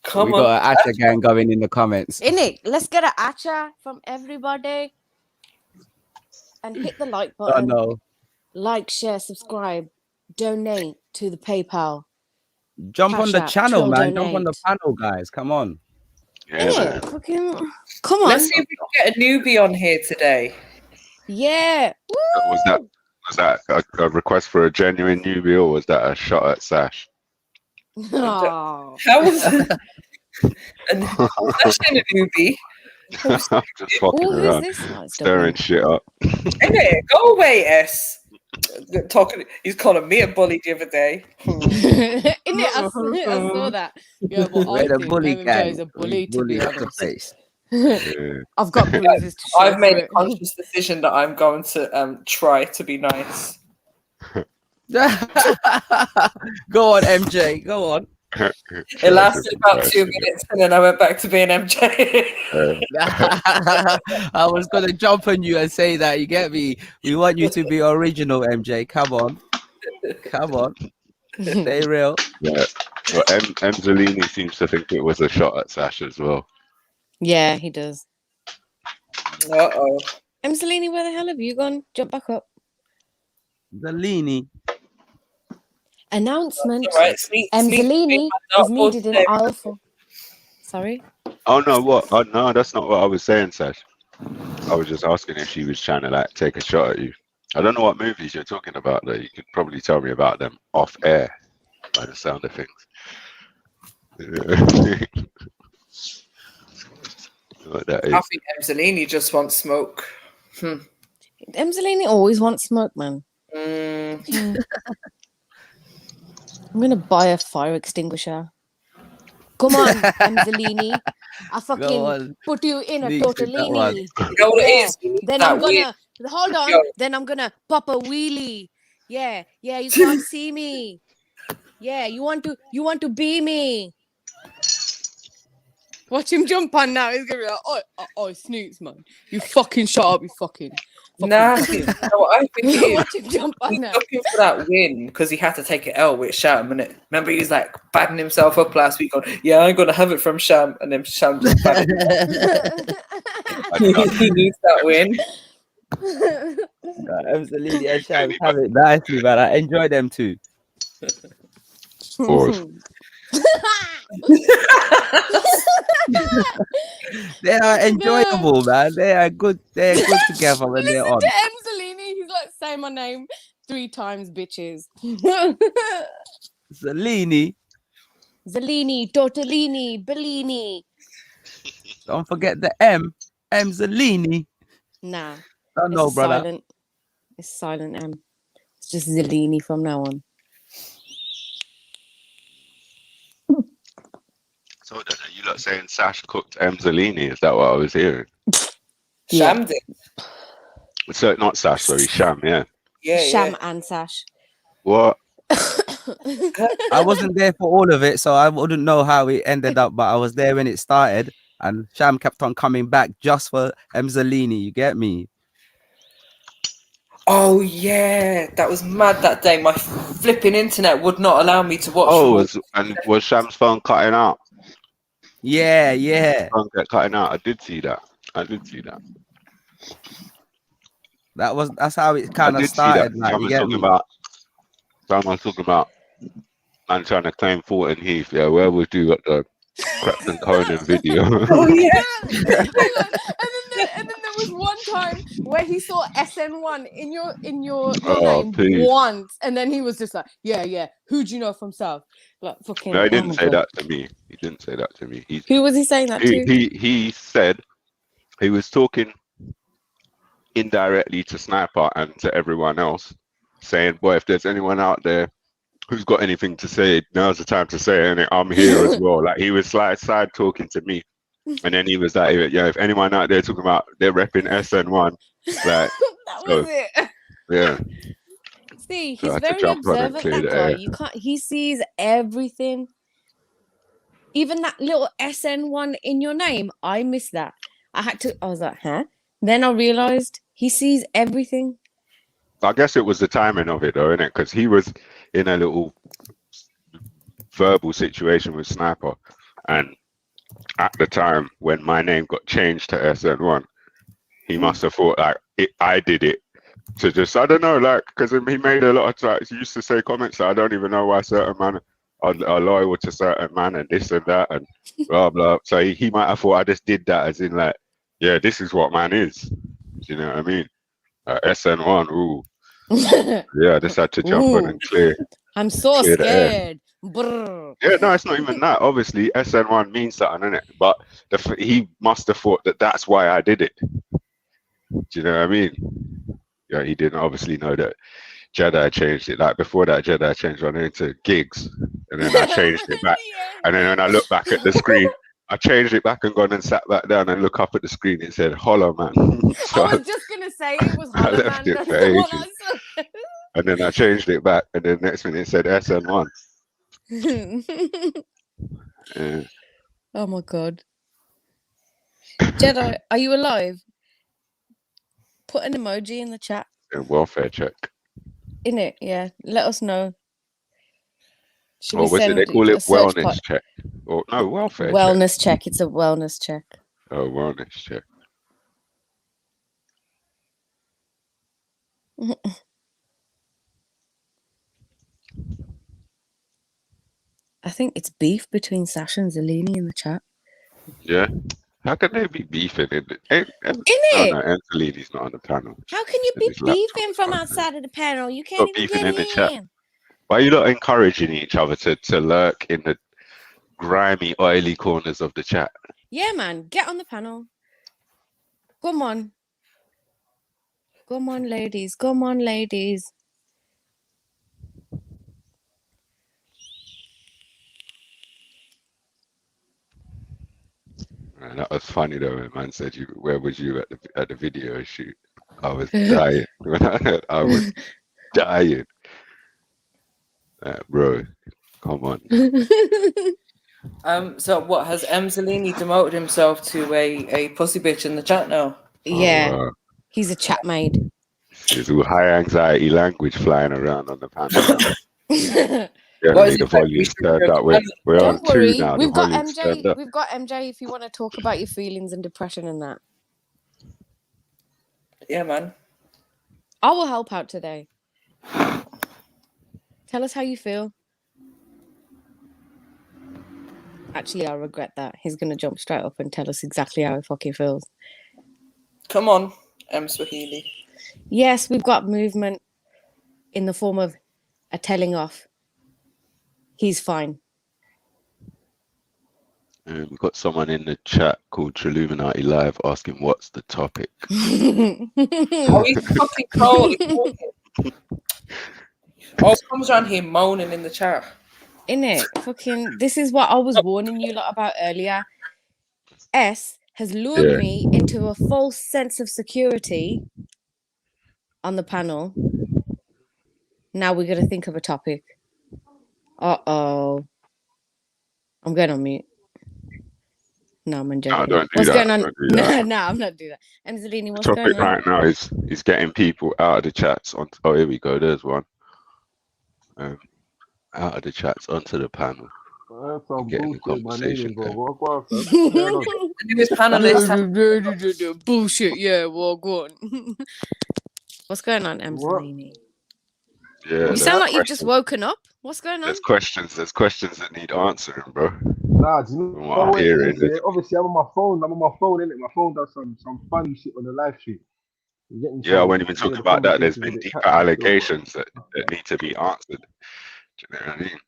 O: got an Acha gang going in the comments.
R: Innit? Let's get an Acha from everybody. And hit the like button.
O: No.
R: Like, share, subscribe, donate to the PayPal.
O: Jump
R: Cash
O: on the
R: App,
O: channel,
R: Trill
O: man.
R: Donate.
O: Jump on the panel, guys. Come on.
C: Yeah,
R: Fucking, come on.
E: Let's see if we can get a newbie on here today.
R: Yeah. Woo!
C: Was that a request for a genuine newbie, or was that a shot at Sash?
R: Oh.
E: How was that? Sash and a newbie?
C: I'm just fucking around, stirring shit up.
E: Anyway, go away, S. He's calling me a bully the other day.
R: Innit? I saw that. Yeah, but
O: We're the bully gang.
R: is a bully, to be
O: up the
R: honest.
O: place.
R: I've got bruises to show
E: I've made
R: for
E: a
R: it.
E: conscious decision that I'm going to try to be nice.
O: Go on, MJ. Go on.
E: It lasted about 2 minutes and then I went back to being MJ.
O: I was gonna jump on you and say that, you get me. We want you to be original, MJ. Come on. Stay real.
C: Yeah. Well, Emzalini seems to think it was a shot at Sash as well.
R: Yeah, he does.
E: Uh-oh.
R: Emzalini, where the hell have you gone? Jump back up.
O: Zalini.
R: Announcement.
E: Right.
R: Emzalini is needed in aisle 4. Sorry?
C: Oh no, what? Oh no, that's not what I was saying, Sash. I was just asking if she was trying to take a shot at you. I don't know what movies you're talking about though. You could probably tell me about them off air by the sound of things. What that is.
E: I think Emzalini just wants smoke.
R: Emzalini always wants smoke, man.
E: Mm.
R: I'm gonna buy a fire extinguisher. Come on, Emzalini. I fucking put you in a tortellini.
E: You know what it
R: Yeah.
E: is? You need
R: Then
E: that
R: I'm
E: weird-
R: gonna hold on.
E: Yo.
R: Then I'm gonna pop a wheelie. Yeah, yeah. You can't see me. Yeah, you want to be me. Watch him jump on now. He's gonna be like, oh, Snoots, man. You fucking shut up, you fucking.
E: Nah, you know what I think it is.
R: Watch him jump on
E: He's
R: now.
E: looking for that win because he had to take an L with Sham, innit? Remember, he was like batting himself up last week on, yeah, I'm gonna have it from Sham, and then Sham just batted he needs that win.
O: Absolutely, and Sham have it nicely, man. I enjoy them too. They are enjoyable, man. They are good. They're good together when they're
R: Listen
O: on.
R: to Emzalini. He's like, say my name 3 times, bitches.
O: Zalini.
R: Zalini, tortellini, bellini.
O: Don't forget the M. M Zalini.
R: Nah.
O: Oh, no,
R: it's
O: brother.
R: silent. It's silent M. It's just Zalini from now on.
C: So then, are you lot saying Sash cooked Emzalini? Is that what I was hearing?
E: Sham did.
C: So not Sash, sorry, Sham. Yeah.
R: Sham and Sash.
C: What?
O: I wasn't there for all of it, so I wouldn't know how it ended up, but I was there when it started, and Sham kept on coming back just for Emzalini. You get me?
E: Oh yeah, that was mad that day. My flipping internet would not allow me to watch.
C: Oh, was Sham's phone cutting out?
O: Yeah, yeah.
C: Phone kept cutting out. I did see that.
O: That's how it kind of started. Like, you get me?
C: Someone was talking about man trying to claim Fulton Heath. Yeah, where would you got the Clapton Conan video?
E: Oh yeah.
R: And then there was one time where he saw SN1 in your
C: Oh,
R: name
C: please.
R: once, and then he was just like, yeah. Who do you know from South? Like fucking.
C: No, he didn't
R: my
C: say
R: God.
C: that to me. He didn't say that to me.
R: Who was he saying that to?
C: He said he was talking indirectly to Sniper and to everyone else, saying, boy, if there's anyone out there who's got anything to say, now's the time to say it, and I'm here as well. Like, he was side talking to me, and then he was like, yeah, if anyone out there talking about they're repping SN1, like,
R: That was it.
C: Yeah.
R: See,
C: So I
R: he's
C: had to
R: very
C: jump on and
R: observant,
C: clear
R: that
C: the
R: guy.
C: air.
R: You can't. He sees everything. Even that little SN1 in your name, I missed that. I was like, huh? Then I realized he sees everything.
C: I guess it was the timing of it, though, innit? Because he was in a little verbal situation with Sniper, and at the time when my name got changed to SN1, he must have thought like I did it to just, I don't know, like, because he made a lot of times, he used to say comments that I don't even know why certain man are loyal to certain man and this and that and blah blah. So he might have thought I just did that as in like, yeah, this is what man is. Do you know what I mean? SN1, ooh. Yeah, I just had to jump on and clear.
R: I'm so
C: clear the air.
R: scared. Brr.
C: Yeah, no, it's not even that. Obviously, SN1 means something, innit? But he must have thought that that's why I did it. Do you know what I mean? Yeah, he didn't obviously know that Jedi changed it. Like before that, Jedi changed my name to Gigs, and then I changed it back. And then when I look back at the screen, I changed it back and gone and sat back down and look up at the screen. It said Hollow Man. So
R: I was just gonna say it was
C: I
R: Hollow
C: left
R: Man.
C: it
R: That's
C: for
R: the one I
C: ages.
R: said.
C: And then I changed it back, and then next minute it said SN1. Yeah.
R: Oh my God. Jedi, are you alive? Put an emoji in the chat.
C: Welfare check.
R: In it, yeah. Let us know. Should
C: Or
R: we
C: was it
R: send
C: they call
R: a
C: it
R: search
C: wellness
R: pod-
C: check? Or no, welfare check.
R: Wellness check. It's a wellness check.
C: Oh, wellness check.
R: I think it's beef between Sasha and Zelini in the chat.
C: Yeah. How can they be beefing in it? No,
R: it?
C: no, Angelini's not on the panel.
R: How can you be
C: His laptop.
R: beefing from outside of the panel? You can't
C: Not
R: even
C: beefing
R: get
C: in the chat.
R: in.
C: Why are you not encouraging each other to lurk in the grimy, oily corners of the chat?
R: Yeah, man. Get on the panel. Come on. Come on, ladies. Come on, ladies.
C: Man, that was funny though. When man said, where was you at the video shoot?" I was dying. I was dying. Bro, come on.
E: So what has Emzalini demoted himself to a pussy bitch in the chat now?
R: Yeah,
C: Oh,
R: he's a chat maid.
C: there's all high anxiety language flying around on the panel now. Yeah,
E: What is
C: the
E: it like?
C: volume's turned up. We're on
R: Don't
C: 2
R: worry,
C: now. The
R: we've got
C: volume's turned
R: MJ.
C: up.
R: We've got MJ. If you want to talk about your feelings and depression and that,
E: Yeah, man.
R: I will help out today. Tell us how you feel. Actually, I regret that. He's gonna jump straight up and tell us exactly how he fucking feels.
E: Come on, Swahili.
R: Yes, we've got movement in the form of a telling off. He's fine.
C: We've got someone in the chat called Trilluminati Live asking what's the topic.
E: Oh, he's fucking cold. Oh, comes around here moaning in the chat.
R: Innit? Fucking, this is what I was warning you lot about earlier. S has lured me into a false sense of security on the panel. Now we're going to think of a topic. Uh-oh. I'm going on mute. No, I'm joking.
C: No, don't do
R: what's
C: that.
R: going on?
C: Don't do that.
R: No, I'm not doing that. Emzalini, what's
C: The
R: going
C: topic
R: on?
C: right now is getting people out of the chats. Oh, here we go. There's one. Out of the chats onto the panel. Getting the conversation going.
R: Bullshit, yeah, well, go on. What's going on, Emzalini?
C: Yeah,
R: You sound like you've just woken up. What's going on?
C: There's questions that need answering, bro.
M: Nah, do you know
C: From what I'm
M: what it
C: hearing,
M: is, yeah? Obviously, I'm on my phone, innit? My phone does some funny shit on the live stream. You get me?
C: yeah, I
M: So,
C: won't even talk
M: the
C: about that. There's
M: conversation's a
C: been
M: bit
C: deeper
M: catchy still, but-
C: allegations that need to be answered. Do you know what I mean?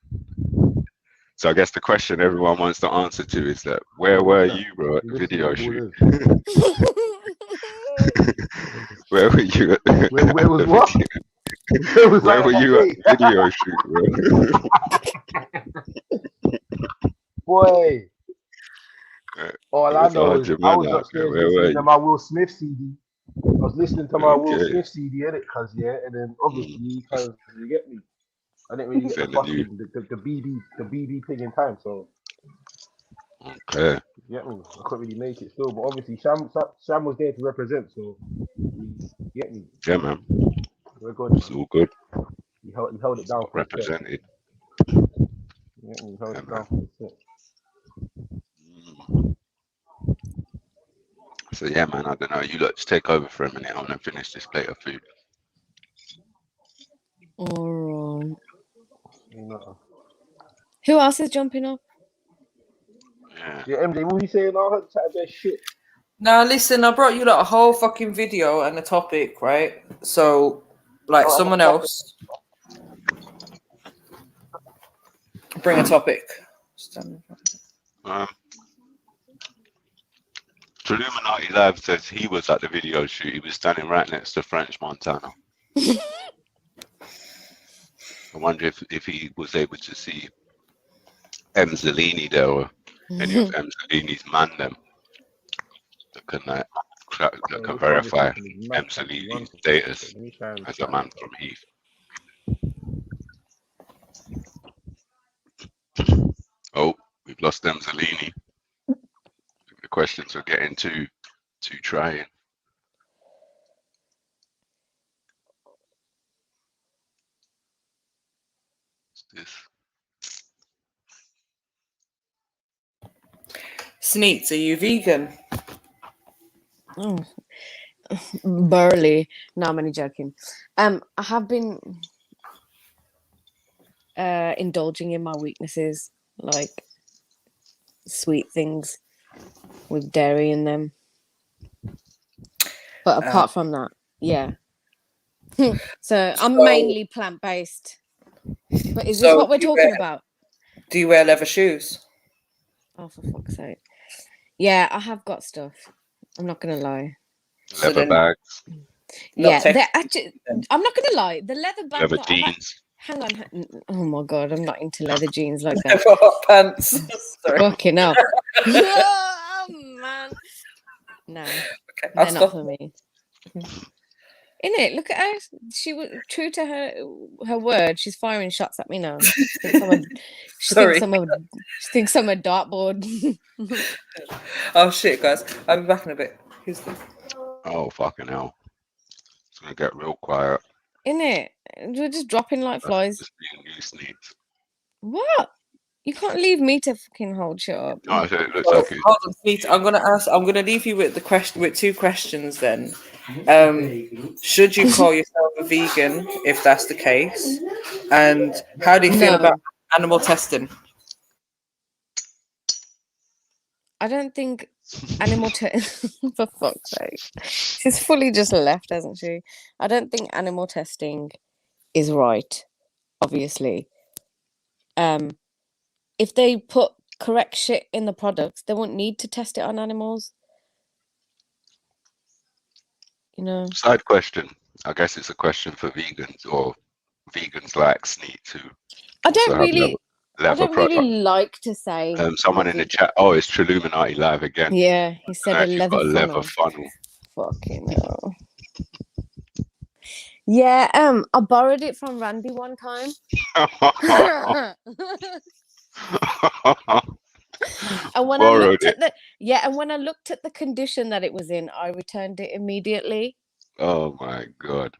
C: So I guess the question everyone wants to answer to is that where were you, bro, at the video shoot? Where were you at the,
M: Where was
C: the
M: what?
C: video? Where were you at the video shoot, bro?
M: Boy. All I
C: There's
M: know is
C: 100
M: I
C: man
M: was
C: out there.
M: upstairs
C: Where were
M: listening to
C: you?
M: my Will Smith CD. I was listening to my Will
C: Okay.
M: Smith CD, innit? Cause yeah, and then obviously because you get me, I didn't really get the
C: Send the new.
M: fucking the BD thing in time, so
C: Okay.
M: you get me. I couldn't really make it still, but obviously Sham was there to represent, so you get me.
C: Yeah, man.
M: We're good.
C: It's all good.
M: He held it down for a set.
C: Represented.
M: You get me? He held it down for a set.
C: So yeah, man, I don't know. You lot just take over for a minute. I want to finish this plate of food.
R: Alright.
M: No.
R: Who else is jumping up?
M: Yeah, MJ, what are you saying? I heard that shit.
E: Now listen, I brought you like a whole fucking video and a topic, right? So, like someone else bring a topic.
C: Trilluminati Live says he was at the video shoot. He was standing right next to French Montana. I wonder if he was able to see Emzalini there or any of Emzalini's man them that can verify Emzalini's status as a man from Heath. Oh, we've lost Emzalini. The questions are getting too trying. What's this?
E: Sneets, are you vegan?
R: Barely. No, I'm only joking. I have been indulging in my weaknesses, like sweet things with dairy in them. But apart from that, yeah. So I'm mainly plant-based. But is this what we're talking about?
E: Do you wear leather shoes?
R: Oh, for fuck's sake. Yeah, I have got stuff. I'm not going to lie.
C: Leather bags.
R: Yeah, they're actually. I'm not gonna lie. The leather bag.
C: Leather
R: that I had-
C: jeans.
R: Hang on. Oh my god, I'm not into leather jeans like that.
E: Pants. Sorry.
R: Fucking hell. Oh man. No,
E: Okay,
R: they're not for me. Innit? Look at her. She was true to her word. She's firing shots at me now. She thinks I'm a dartboard.
E: Oh shit, guys! I'll be back in a bit. Who's the...
C: Oh fucking hell! It's gonna get real quiet.
R: Innit? We're just dropping like flies.
C: Just being you sneaks.
R: What? You can't leave me to fucking hold shit up.
C: No, it's okay.
E: Hold on, Pete. I'm gonna leave you with with two questions then. Should you call yourself a vegan if that's the case? And how do you feel about animal testing?
R: I don't think animal for fuck's sake. She's fully just left, hasn't she? I don't think animal testing is right, obviously. If they put correct shit in the products, they won't need to test it on animals. You know.
C: Side question. I guess it's a question for vegans or vegans like Sneaks who
R: I don't
C: also have
R: really
C: leather product.
R: like to say.
C: Someone in the chat. Oh, it's Trilluminati live again.
R: Yeah, he said a
C: You've
R: leather
C: got a
R: funnel.
C: leather funnel.
R: Fucking hell. Yeah, I borrowed it from Randy one time. And when I looked at and when I looked at the condition that it was in, I returned it immediately.
C: Oh my god.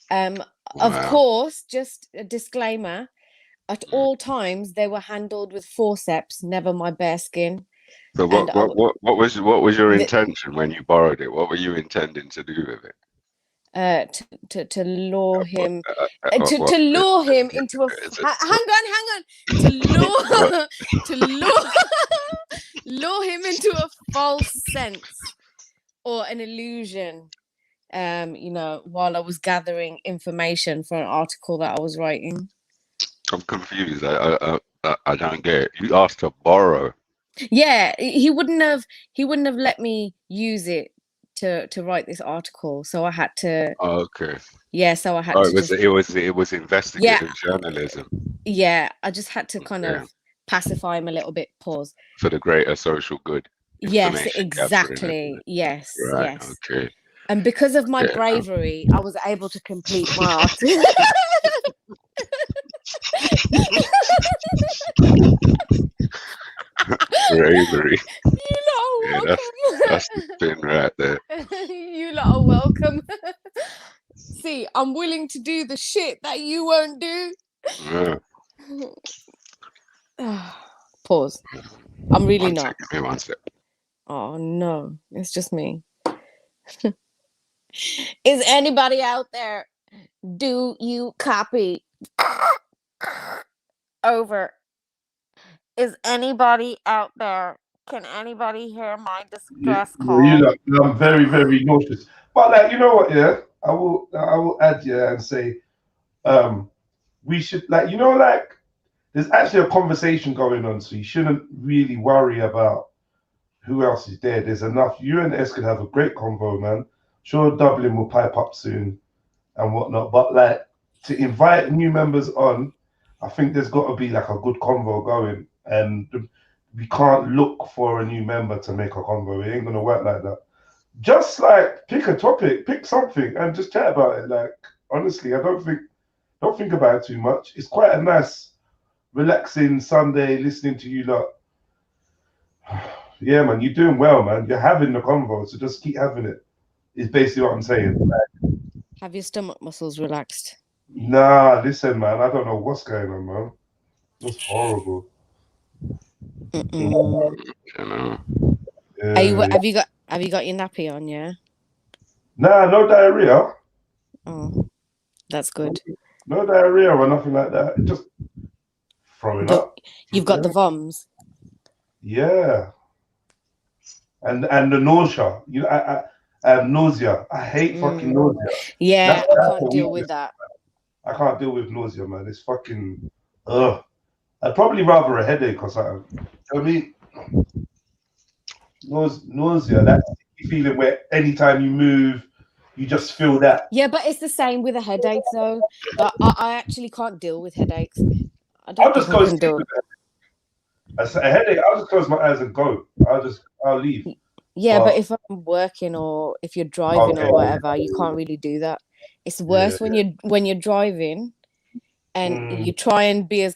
R: Of course, just a disclaimer, at all times they were handled with forceps, never my bare skin.
C: So what was your intention when you borrowed it? What were you intending to do with it?
R: To lure him to lure him into a hang on to lure him into a false sense or an illusion, you know, while I was gathering information for an article that I was writing.
C: I'm confused. I don't get it. You asked to borrow.
R: Yeah, he wouldn't have let me use it to write this article, so I had to.
C: Oh, okay.
R: Yeah, so I had to.
C: It was investigative journalism.
R: Yeah, I just had to kind of pacify him a little bit. Pause.
C: For the greater social good.
R: Yes, exactly. Yes,
C: right,
R: yes.
C: Okay.
R: And because of my bravery, I was able to complete my article.
C: Bravery.
R: You lot are welcome.
C: That's the thing right there.
R: You lot are welcome. See, I'm willing to do the shit that you won't do.
C: Yeah.
R: Pause. I'm really not.
C: Give me 1 sec.
R: Oh no, it's just me. Is anybody out there? Do you copy? Over. Is anybody out there? Can anybody hear my distress call?
A: I'm very, very nauseous. But like, you know what? Yeah, I will add and say, we should there's actually a conversation going on, so you shouldn't really worry about who else is there. There's enough. You and S could have a great convo, man. Sure, Dublin will pipe up soon and whatnot. But like to invite new members on, I think there's got to be like a good convo going, and we can't look for a new member to make a convo. It ain't gonna work like that. Just like pick a topic, pick something, and just chat about it. Like honestly, I don't think about it too much. It's quite a nice, relaxing Sunday listening to you lot. Yeah, man, you're doing well, man. You're having the convo, so just keep having it. Is basically what I'm saying.
R: Have your stomach muscles relaxed?
A: Nah, listen, man. I don't know what's going on, man. It's horrible.
R: Yeah. Have you got your nappy on? Yeah.
A: Nah, no diarrhea.
R: Oh, that's good.
A: No diarrhea or nothing like that. Just throwing up.
R: You've got the VOMs.
A: Yeah. And the nausea. You know, I nausea. I hate fucking nausea.
R: Yeah, I can't deal with that.
A: I can't deal with nausea, man. It's fucking ugh. I'd probably rather a headache or something. I mean, nausea, that feeling where anytime you move, you just feel that.
R: Yeah, but it's the same with a headache, though. Like, I actually can't deal with headaches. I
A: I'll
R: don't
A: just
R: think
A: go
R: I can
A: sleep
R: do
A: with
R: it.
A: a headache. I'll just close my eyes and go. I'll leave.
R: Yeah, but if I'm working or if you're driving
A: Okay.
R: or whatever, you can't really do that. It's worse when you're driving and you try and be as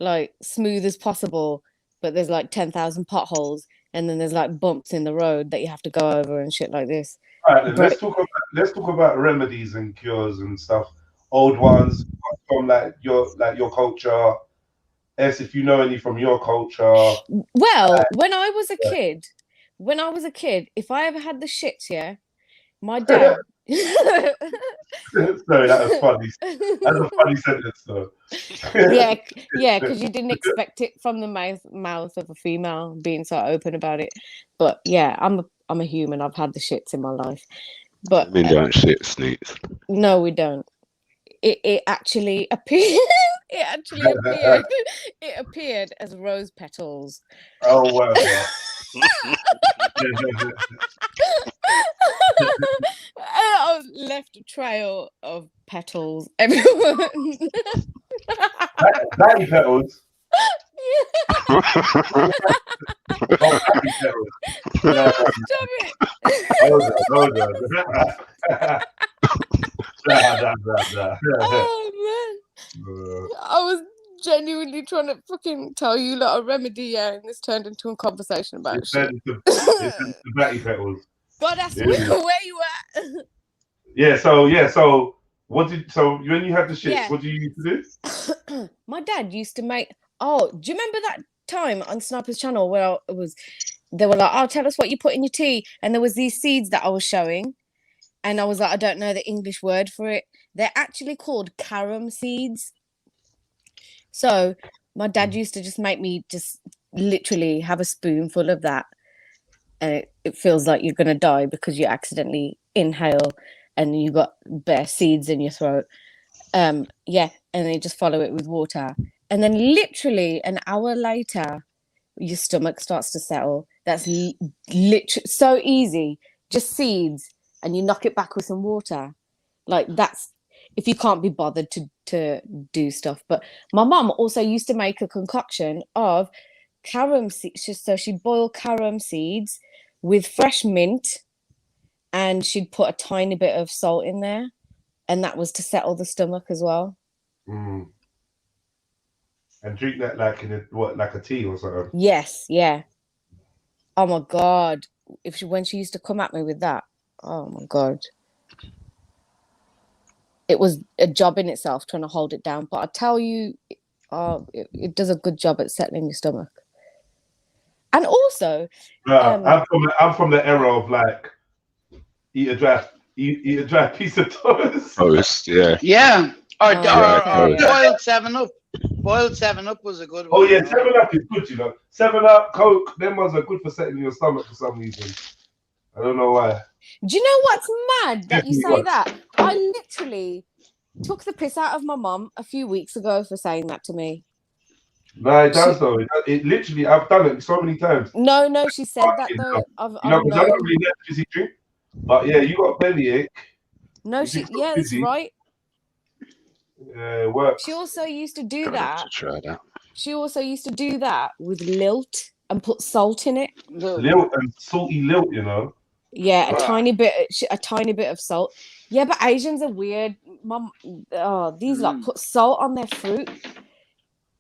R: like smooth as possible, but there's like 10,000 potholes and then there's like bumps in the road that you have to go over and shit like this.
A: All right, then let's talk about remedies and cures and stuff. Old ones from like your culture. If you know any from your culture.
R: Well, when I was a kid, if I ever had the shits, yeah, my dad.
A: Sorry, that was funny. That's a funny sentence, though.
R: yeah, because you didn't expect it from the mouth of a female being so open about it. But yeah, I'm a human. I've had the shits in my life. But
C: I mean, don't shit sneaks.
R: no, we don't. It actually appeared. It appeared as rose petals.
A: Oh wow.
R: I left a trail of petals everywhere.
A: Natty petals.
R: Stop it.
A: Hold on.
R: Oh man. I was genuinely trying to fucking tell you like a remedy, yeah, and this turned into a conversation about shit.
A: It's the natty petals.
R: But that's
A: Yeah.
R: where you at.
A: So when you had the shits,
R: Yeah.
A: what do you used to do?
R: My dad used to make. Oh, do you remember that time on Sniper's channel where they were like, "Oh, tell us what you put in your tea," and there was these seeds that I was showing, and I was like, I don't know the English word for it. They're actually called carom seeds. So my dad used to just make me just literally have a spoonful of that, and it feels like you're gonna die because you accidentally inhale and you got bare seeds in your throat. And then you just follow it with water. And then literally an hour later, your stomach starts to settle. That's literally so easy. Just seeds, and you knock it back with some water. Like that's if you can't be bothered to do stuff. But my mum also used to make a concoction of carom seeds. So she'd boil carom seeds with fresh mint, and she'd put a tiny bit of salt in there, and that was to settle the stomach as well.
A: Mm. And drink that like like a tea or something.
R: Yes, yeah. Oh my god! When she used to come at me with that, oh my god, it was a job in itself trying to hold it down. But I tell you, it does a good job at settling your stomach. And also,
A: I'm from the era of like eat a dry piece of toast.
C: Toast, yeah.
Q: Yeah. Or
C: okay.
Q: boiled 7-Up. Boiled 7-Up was a good one.
A: Oh yeah, 7-Up is good, you know. 7-Up, Coke, them ones are good for setting your stomach for some reason. I don't know why.
R: do you know what's mad that you say
A: What?
R: that? I literally took the piss out of my mum a few weeks ago for saying that to me.
A: No, it does though. It literally, I've done it so many times.
R: No, she said that though.
A: Because I don't really let fizzy drink. But yeah, you got bellyache.
R: No, that's right.
A: Yeah, it works.
R: She also used to do
C: Gotta
R: that.
C: try that.
R: She also used to do that with lilt and put salt in it.
A: Lilt and salty lilt, you know.
R: Yeah,
A: Wow.
R: a tiny bit of salt. Yeah, but Asians are weird. Mum, these like put salt on their fruit.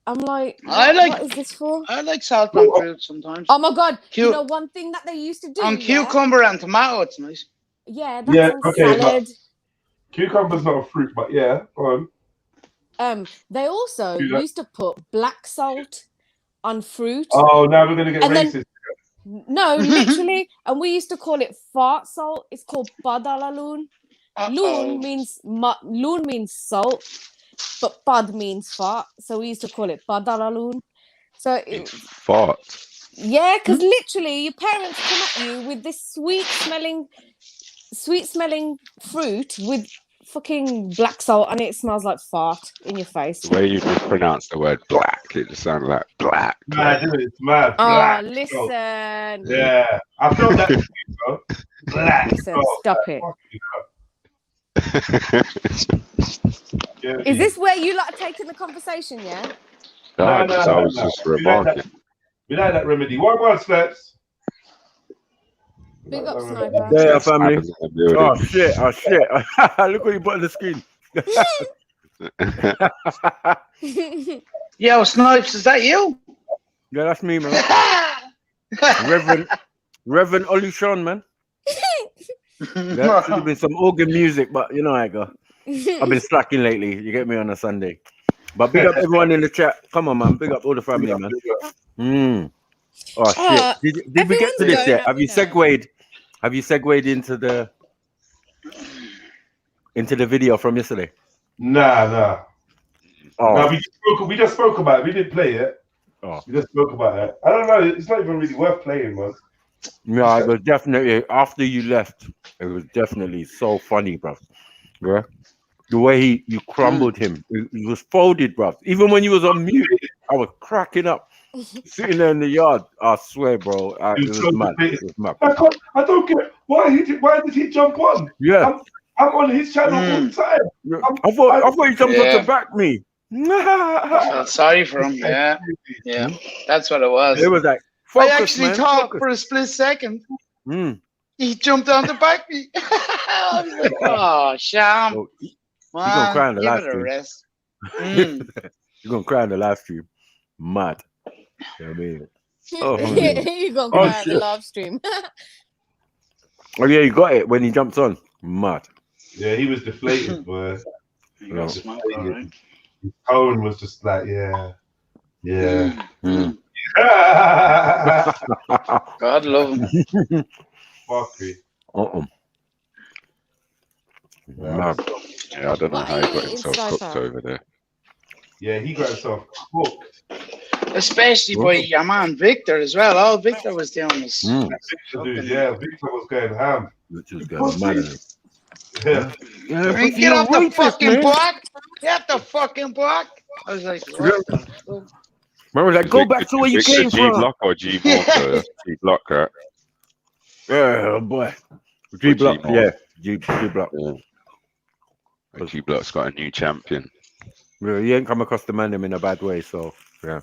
R: I'm like, what is this for?
Q: I like salt on fruit sometimes.
R: Oh my god! You know one thing that they used to do
Q: on cucumber and tomato, it's nice.
R: Yeah, that's on salad.
A: Cucumber's not a fruit, but yeah, go on.
R: They also used to put black salt on fruit.
A: Oh, now we're gonna get racist.
R: No, literally, and we used to call it fart salt. It's called badalaloon. Loon means salt, but bad means fart. So we used to call it badalaloon. So
C: fart.
R: Yeah, because literally, your parents come at you with this sweet smelling fruit with fucking black salt, and it smells like fart in your face.
C: The way you mispronounce the word black, it just sounded like black.
A: Mad, isn't it? It's mad.
R: Oh,
A: Black.
R: listen.
A: Yeah, I feel that. Black.
R: Listen, stop it. Is this where you lot are taking the conversation? Yeah.
C: I was just remarking.
A: We like that remedy. What Slaps?
R: Big up, Sniper.
S: Yeah, family. Oh shit! Oh shit! Look what you put on the screen.
Q: Yo, Snipes, is that you?
S: Yeah, that's me, man. Reverend Ollie Sean, man. There should have been some organ music, but you know how I go. I've been slacking lately. You get me on a Sunday. But big up everyone in the chat. Come on, man. Big up all the family, man. Oh shit! Did we get to this yet? Have you segued? Have you segued into the video from yesterday?
A: Nah.
S: Oh.
A: No, we just spoke about it. We didn't play it.
S: Oh.
A: We just spoke about it. I don't know. It's not even really worth playing, man.
S: No, it was definitely after you left. It was definitely so funny, bro. Yeah, the way you crumbled him. It was folded, bro. Even when you was on mute, I was cracking up. Sitting there in the yard, I swear, bro. It was mad. It was mad.
A: I don't get why did he jump on?
S: Yeah,
A: I'm on his channel all the time.
S: I thought he jumped on to back me.
Q: I felt sorry for him. Yeah, that's what it was.
S: It was like
Q: I actually thought for a split second he jumped on to back me. I was like, oh, Sham.
S: You're gonna cry in the live
Q: give it a rest.
S: You're gonna cry in the live stream. Mad. You know what I mean?
R: You're gonna cry on the live stream.
S: Oh yeah, you got it when he jumps on. Mad.
A: Yeah, he was deflated, boy.
S: No.
A: His tone was just like, yeah.
Q: God love him.
A: Fuckery.
C: Yeah, I don't know how he got himself cooked over there.
A: Yeah, he got himself cooked.
Q: Especially by your man Victor as well. All Victor was doing was
A: Victor was going ham.
S: Victor was going mad.
Q: Get off the fucking block! Get the fucking block! I was like, what?
S: Remember that? Go back to where you came from.
C: G-block or G-block? G-block, right?
S: Yeah, boy. G-block, yeah. G-block.
C: G-block's got a new champion.
S: Yeah, he ain't come across the man in a bad way, so yeah.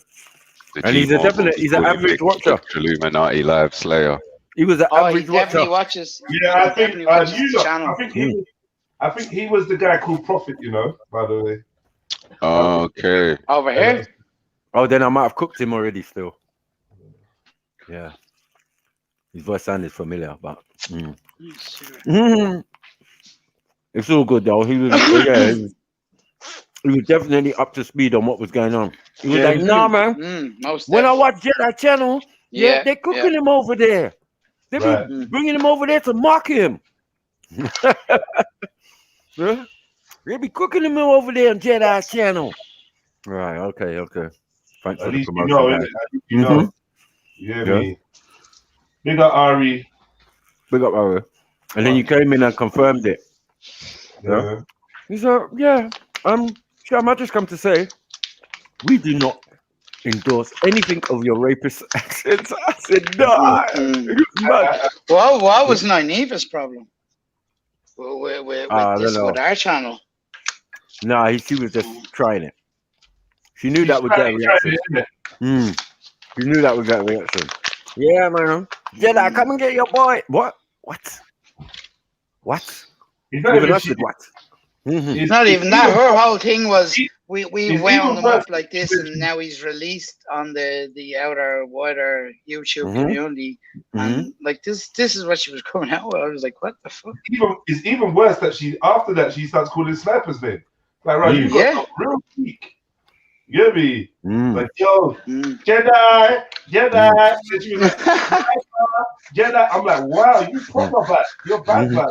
S: And he's an average watcher.
C: Trilluminati live slayer.
S: He was an average
Q: he definitely
S: watcher.
Q: Watches.
A: Yeah,
Q: I
A: think he was the guy called Prophet, you know, by the way.
C: Okay.
Q: Over here?
S: Oh, then I might have cooked him already still. Yeah. His voice sounded familiar, but it's all good though. He was definitely up to speed on what was going on. He was like, nah, man. When I watch Jedi channel, they're cooking him over there. They be bringing him over there to mock him. They be cooking him over there on Jedi channel. Right, okay. Thanks for the promotion.
A: You know. Yeah, me. Big up Ari.
S: And then you came in and confirmed it.
A: Yeah.
S: He said, Sham, I just come to say, we do not endorse anything of your rapist accents. I said, no.
Q: Well, what was Nyneva's problem? With our channel?
S: Nah, she was just trying it. She knew that would get a reaction. She knew that would get a reaction. Yeah, man. Jedi, come and get your boy. What?
Q: He's not even that. Her whole thing was we wound him up like this, and now he's released on the outer wider YouTube community, and like this is what she was coming out with. I was like, what the fuck?
A: It's even worse that after that she starts calling Sniper's name. Like, right, you got real weak. You get me? Like, yo, Jedi. And she was like, Jedi. I'm like, wow, you proper bad. You're bad, man.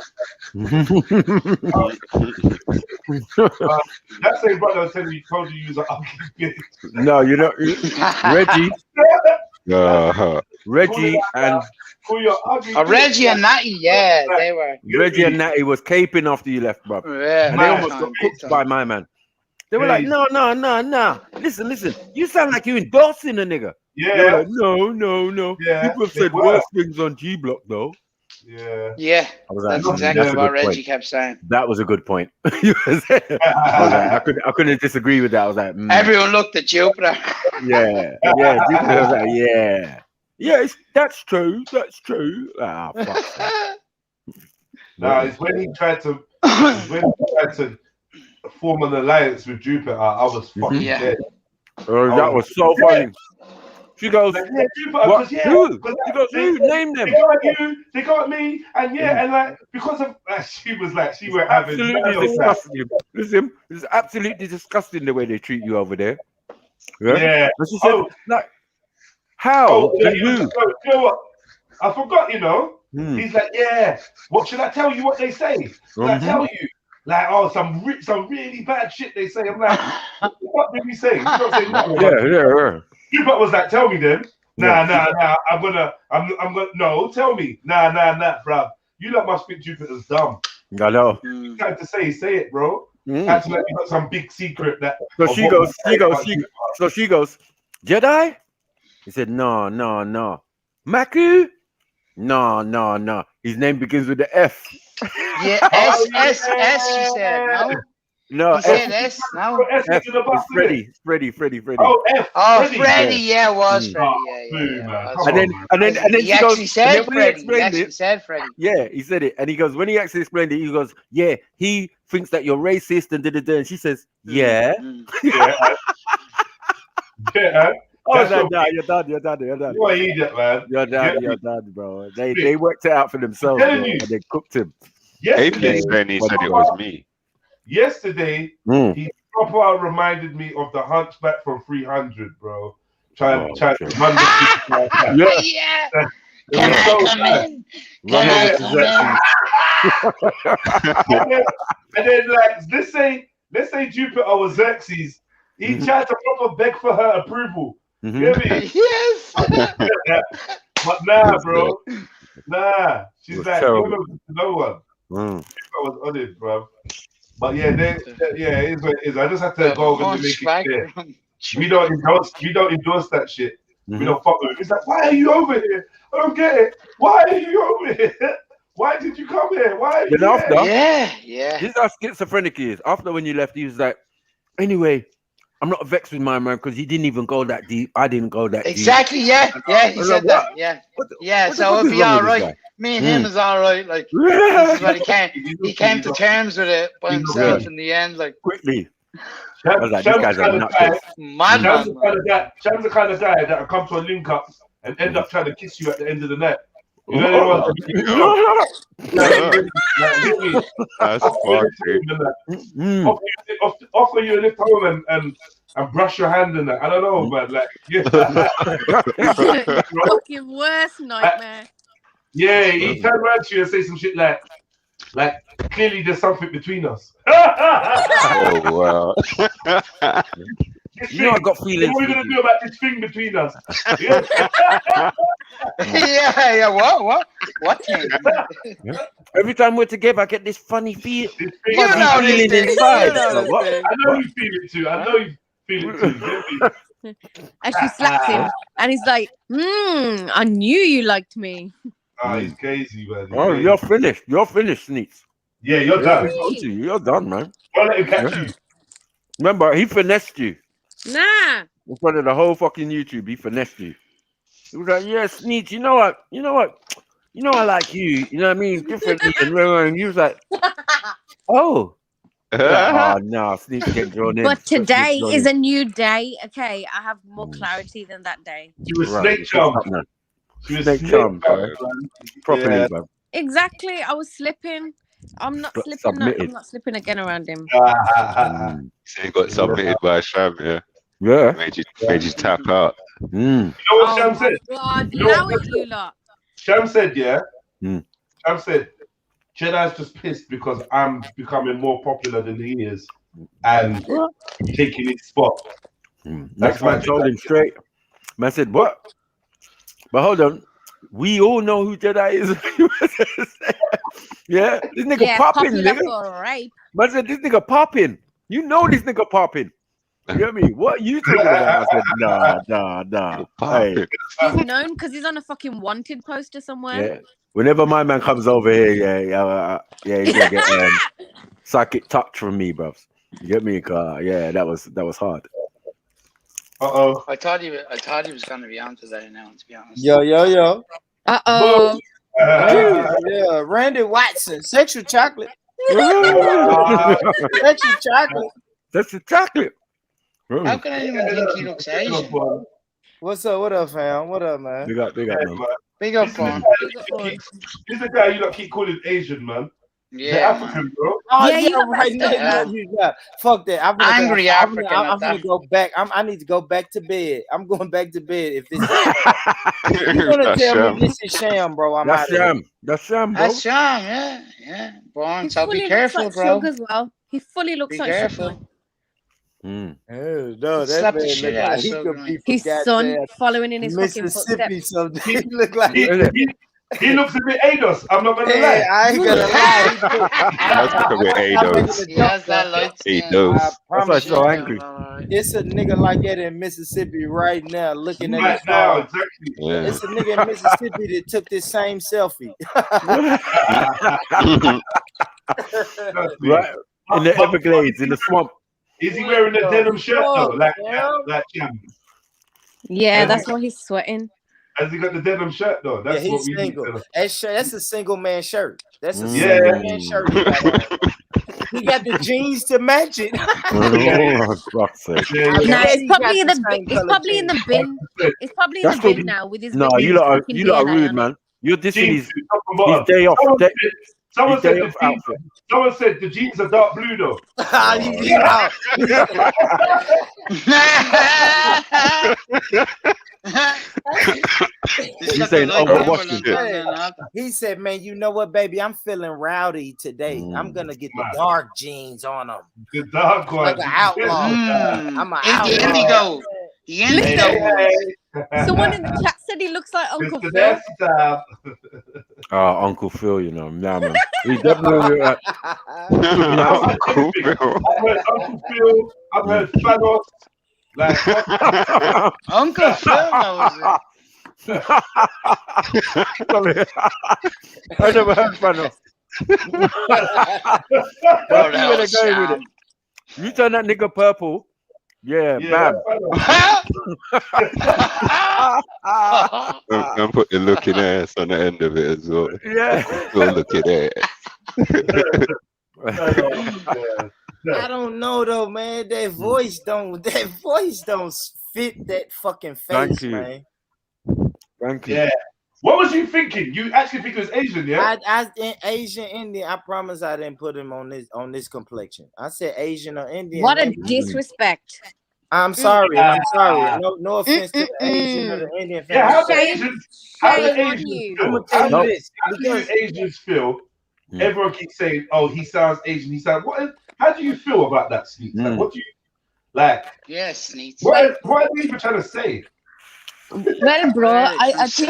A: That same brother was telling me, told you was an ugly bitch.
S: No, you know, Reggie and
Q: Reggie and Natty, they were.
S: Reggie and Natty was caping after you left, bro.
Q: Yeah,
S: and they almost got cooked by my man. They were like, no. Listen. You sound like you endorsing a nigga.
A: Yeah.
S: Like, no.
A: Yeah.
S: People have said worse things on G Block though.
A: Yeah.
Q: Yeah,
S: I was like,
Q: that's exactly
S: that's a
Q: what
S: good
Q: Reggie
S: point.
Q: kept saying.
S: That was a good point. I was like, I couldn't disagree with that. I was like,
Q: Everyone looked at Jupiter.
S: yeah. Jupiter was like, yeah, that's true. That's true. Ah, fuck.
A: Nah, it's when he tried to form an alliance with Jupiter. I was fucking dead.
S: Oh, that was so funny. She goes,
A: like, yeah, Jupiter,
S: what?
A: Who?
S: She goes, who? Name them.
A: They got you, they got me, and and like because of she was like she went
S: absolutely disgusting. Listen, it's absolutely disgusting the way they treat you over there.
A: Yeah.
S: And she said, like, how?
A: You know what? I forgot. He's like, yeah. What should I tell you? What they say? Should I tell you? Like, some really bad shit they say. I'm like, what did we say? We don't say nothing.
S: Yeah.
A: Jupiter was like, tell me then. Nah. I'm gonna. No, tell me. Nah, bruv. You lot must think Jupiter's dumb.
S: I know.
A: You had to say it, bro. Had to like you got some big secret that.
S: So she goes. Jedi? He said, no. Maku? No. His name begins with the F.
Q: Yeah, S. She said no.
S: No,
Q: he said S. No.
S: F is Freddy.
Q: Oh, F. Oh, Freddy. Yeah, it was Freddy. Yeah.
S: And then
Q: he
S: she goes,
Q: actually said Freddy. He actually said Freddy.
S: Yeah, he said it, and he goes, when he actually explained it, he goes, yeah, he thinks that you're racist and da. And she says, yeah.
A: Yeah.
S: Oh, you're done.
A: You're an idiot, man.
S: You're done, bro. They worked it out for themselves, bro, and they cooked him.
C: Yesterday, he said it was me.
A: Yesterday, he proper reminded me of the Hunchback from 300, bro. Trying to run the people.
Q: Yeah.
A: Can I come in? And then like, let's say Jupiter was Xerxes. He tried to proper beg for her approval. You hear me?
Q: Yes.
A: But nah, bro. Nah. She's like, no one. I was on it, bro. But yeah, it is what it is. I just have to go over and make it clear. We don't endorse that shit. We don't fuck with it. It's like, why are you over here? I don't get it. Why are you over here? Why did you come here? Why are you
Q: here? Yeah.
S: This is how schizophrenic he is. After when you left, he was like, anyway, I'm not vexed with my man because he didn't even go that deep. I didn't go that deep.
Q: Exactly, yeah. He said that. Yeah. So it'll be all right. Me and him is all right. Like, this is what he came to terms with it by himself in the end. Like,
S: quickly.
A: I was like,
S: these guys are nuts.
A: Sham's the kind of guy that will come to a link up and end up trying to kiss you at the end of the night. You know
C: That's
A: offer you a lift home and brush your hand in that. I don't know, but like,
R: fucking worst nightmare.
A: Yeah, he turned around to you and say some shit like clearly there's something between us.
C: Oh wow.
S: You know, I got feelings.
A: What are we gonna do about this thing between us?
Q: Yeah. What thing?
S: Every time we're together, I get this funny feeling.
Q: You know this thing.
S: Inside.
A: I know you feel it too.
R: And she slaps him, and he's like, I knew you liked me.
A: Oh, he's crazy, man.
S: Oh, you're finished. You're finished, Sneaks.
A: Yeah, you're done.
S: You're done, man.
A: Don't let him catch you.
S: Remember, he finessed you.
R: Nah.
S: In front of the whole fucking YouTube, he finessed you. He was like, yeah, Sneaks, you know what? I like you. You know what I mean? Differently. And he was like, oh. No, Sneaks get drawn in.
R: But today is a new day. Okay, I have more clarity than that day.
A: She was snake charm.
S: She was snake charm, bro. Properly, bro.
R: Exactly. I was slipping. I'm not slipping. I'm not slipping again around him.
C: So you got submitted by Sham, yeah.
S: Yeah.
C: Made you tap out.
A: You know what Sham said?
R: God, now it's you lot.
A: Sham said, Sham said, Jedi's just pissed because I'm becoming more popular than he is and taking his spot.
S: That's why I told him straight. Man said, what? But hold on. We all know who Jedi is. Yeah, this nigga popping, nigga.
R: Rape.
S: Man said, this nigga popping. You know this nigga popping. You get me? What are you talking about? I said, nah. Hey,
R: He's known because he's on a fucking wanted poster somewhere.
S: yeah. Whenever my man comes over here, he's gonna get psychic touch from me, bruv. You get me? Yeah, that was hard.
Q: I thought he was going to be on today now, to be honest.
T: Yo.
R: Uh-oh.
T: Yeah, Randy Watson, sexual chocolate. Sexual chocolate.
S: That's the chocolate.
Q: How can anyone think he looks Asian?
T: What's up? What up, fam? What up, man?
S: Big up, man.
Q: Big up, man.
A: He's the guy you keep calling Asian, man.
Q: Yeah,
A: the African, bro.
T: Oh
R: Yeah,
T: yeah,
R: you
T: right. Yeah. Fuck that. I'm gonna
Q: Angry
T: go,
Q: African
T: I'm
Q: at
T: gonna
Q: that.
T: go back. I need to go back to bed. I'm going back to bed. If this, you're gonna
C: That's
T: tell
C: sham.
T: me this is sham, bro. I'm
S: That's
T: out of here.
S: sham. That's sham, bro.
Q: That's Sean, yeah. Born,
R: He
Q: so
R: fully
Q: be careful,
R: looks like
Q: bro.
R: Shug as well. He fully looks
Q: Be
R: like
Q: careful.
R: Shug.
S: Mm.
T: Oh, no, that
Q: Slap the
T: man
Q: shit
T: look
Q: out
T: like
Q: of
T: he
Q: Shug,
T: could
Q: man.
T: be from
R: His son
T: goddamn
R: following in his fucking
T: Mississippi.
R: footsteps.
T: So he look like
A: He looks a bit ADOS. I'm not gonna
T: Hey,
A: lie.
T: I ain't gonna lie.
C: That's a bit ADOS.
Q: He has that light skin.
C: ADOS.
S: That's why I'm
T: Promise
S: so
T: you,
S: angry.
T: it's a nigga like that in Mississippi right now, looking at
A: Right
T: his
A: now,
T: phone.
A: exactly.
C: Yeah.
T: It's a nigga in Mississippi that took this same selfie.
S: Right in the Everglades, in the swamp.
A: Is he wearing a denim shirt though? Like Jam?
R: Yeah, that's why he's sweating.
A: Has he got the denim shirt though? That's
T: Yeah,
A: what
T: he's
A: we need
T: single.
A: to know.
T: That's a single man shirt. That's a
A: Yeah.
T: single man shirt. He got the jeans to match it.
S: Oh, fuck's sake.
R: Nah, it's
T: He
R: probably
T: got
R: in
T: the
R: the
T: same
R: it's
T: color
R: probably in the
T: jeans.
R: bin. It's probably in
S: That's
R: the bin
S: what-
R: now with his
S: No,
R: big
S: you lot are
R: fucking
S: rude,
R: beard on
S: man. You're dissing
A: Jeans,
S: his
A: top and bottom.
S: day off.
A: Someone
S: his
A: said
S: day
A: the
S: off
A: jeans.
S: outfit.
A: Someone said the jeans are dark blue though.
S: He's saying overwashing.
T: He said, "Man, you know what, baby? I'm feeling rowdy today. I'm gonna get the dark jeans on them.
A: The dark
T: Like
A: one.
T: an outlaw. I'm an outlaw.
Q: Indigo. The indigo.
R: Someone in the chat said he looks like Uncle
A: Mr.
R: Phil.
A: Desktop.
S: Oh, Uncle Phil, you know. Nah, man. He definitely
C: Uncle Phil.
A: I've heard Uncle Phil. I've heard Thanos. Like
Q: Uncle Phil knows it.
S: I never heard Thanos.
Q: Bro, that was sham.
S: You turn that nigga purple. Yeah, bam.
C: And put the looking ass on the end of it as well.
S: Yeah.
C: Go look at that.
T: I don't know though, man. That voice don't fit that fucking face,
S: Thank you.
T: man.
S: Thank you.
A: Yeah. What was you thinking? You actually think it was Asian, yeah?
T: I Asian Indian. I promise I didn't put him on this complexion. I said Asian or Indian.
R: What a
T: maybe.
R: disrespect.
T: I'm sorry. I'm sorry. No offense to the Asian or the Indian family.
A: Yeah, how the
R: Shame-
A: Asians, how the
R: shame on
A: Asians
R: you.
A: feel?
T: I'm gonna tell
A: How
T: you this
A: do
T: because
A: Asians feel? Everyone keeps saying, "Oh, he sounds Asian." He sounds. What? How do you feel about that, Sneaks? Like, what do you like?
Q: Yes, Sneaks.
A: What are you even trying to say?
R: Well, bro, I think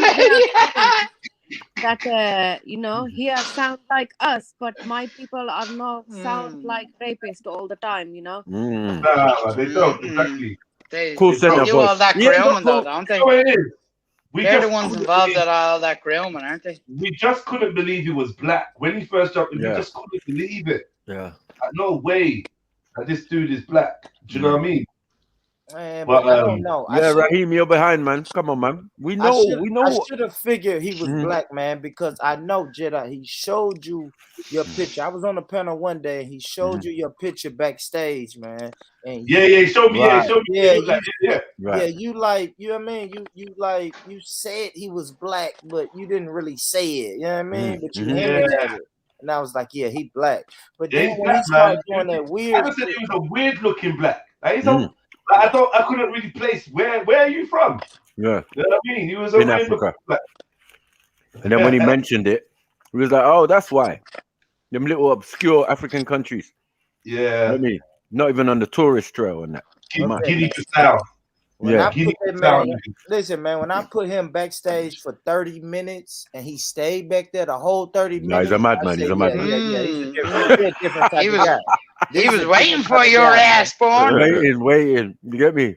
R: that you know, here sound like us, but my people are not sound like rapists all the time, you know.
A: Nah, they don't exactly.
Q: They
S: Cool center
Q: do all that
A: Yeah,
Q: grooming,
A: no,
Q: though, don't they?
A: no, it is.
Q: They're the
A: just
Q: ones
A: couldn't
Q: involved
A: believe-
Q: in all that grooming, aren't they?
A: We just couldn't believe he was black when he first jumped in.
S: Yeah.
A: We just couldn't believe it.
S: Yeah.
A: Like, no way that this dude is black. Do you know what I mean?
T: man,
A: But,
T: but I don't know.
S: Yeah, Raheem, you're behind, man. Come on, man. We know.
T: I should have figured he was black, man, because I know Jedi. He showed you your picture. I was on the panel one day. He showed you your picture backstage, man. And
A: Yeah, he showed me. Yeah, he showed me.
T: Yeah,
A: He was like, yeah.
T: yeah. You like, you know what I mean? You said he was black, but you didn't really say it. You know what I mean? But you hinted at it. And I was like, yeah, he black. But
A: Yeah,
T: then
A: he's
T: when
A: black,
T: he started
A: man.
T: doing that
A: I
T: weird
A: just said he was a weird looking black. Like, he's a, like, I couldn't really place where are you from?
S: Yeah.
A: You know what I mean? He was a
S: In
A: weird
S: Africa.
A: looking black.
S: And then when he mentioned it, he was like, "Oh, that's why." Them little obscure African countries.
A: Yeah.
S: I mean, not even on the tourist trail and that.
A: Guinea-Bissau.
Q: When I put that man, listen, man, when I put him backstage for 30 minutes and he stayed back there the whole 30 minutes.
S: No, he's a madman. He's a madman.
Q: Yeah, he's a different type of guy.
T: He was waiting for your ass, Born.
S: Waiting. You get me?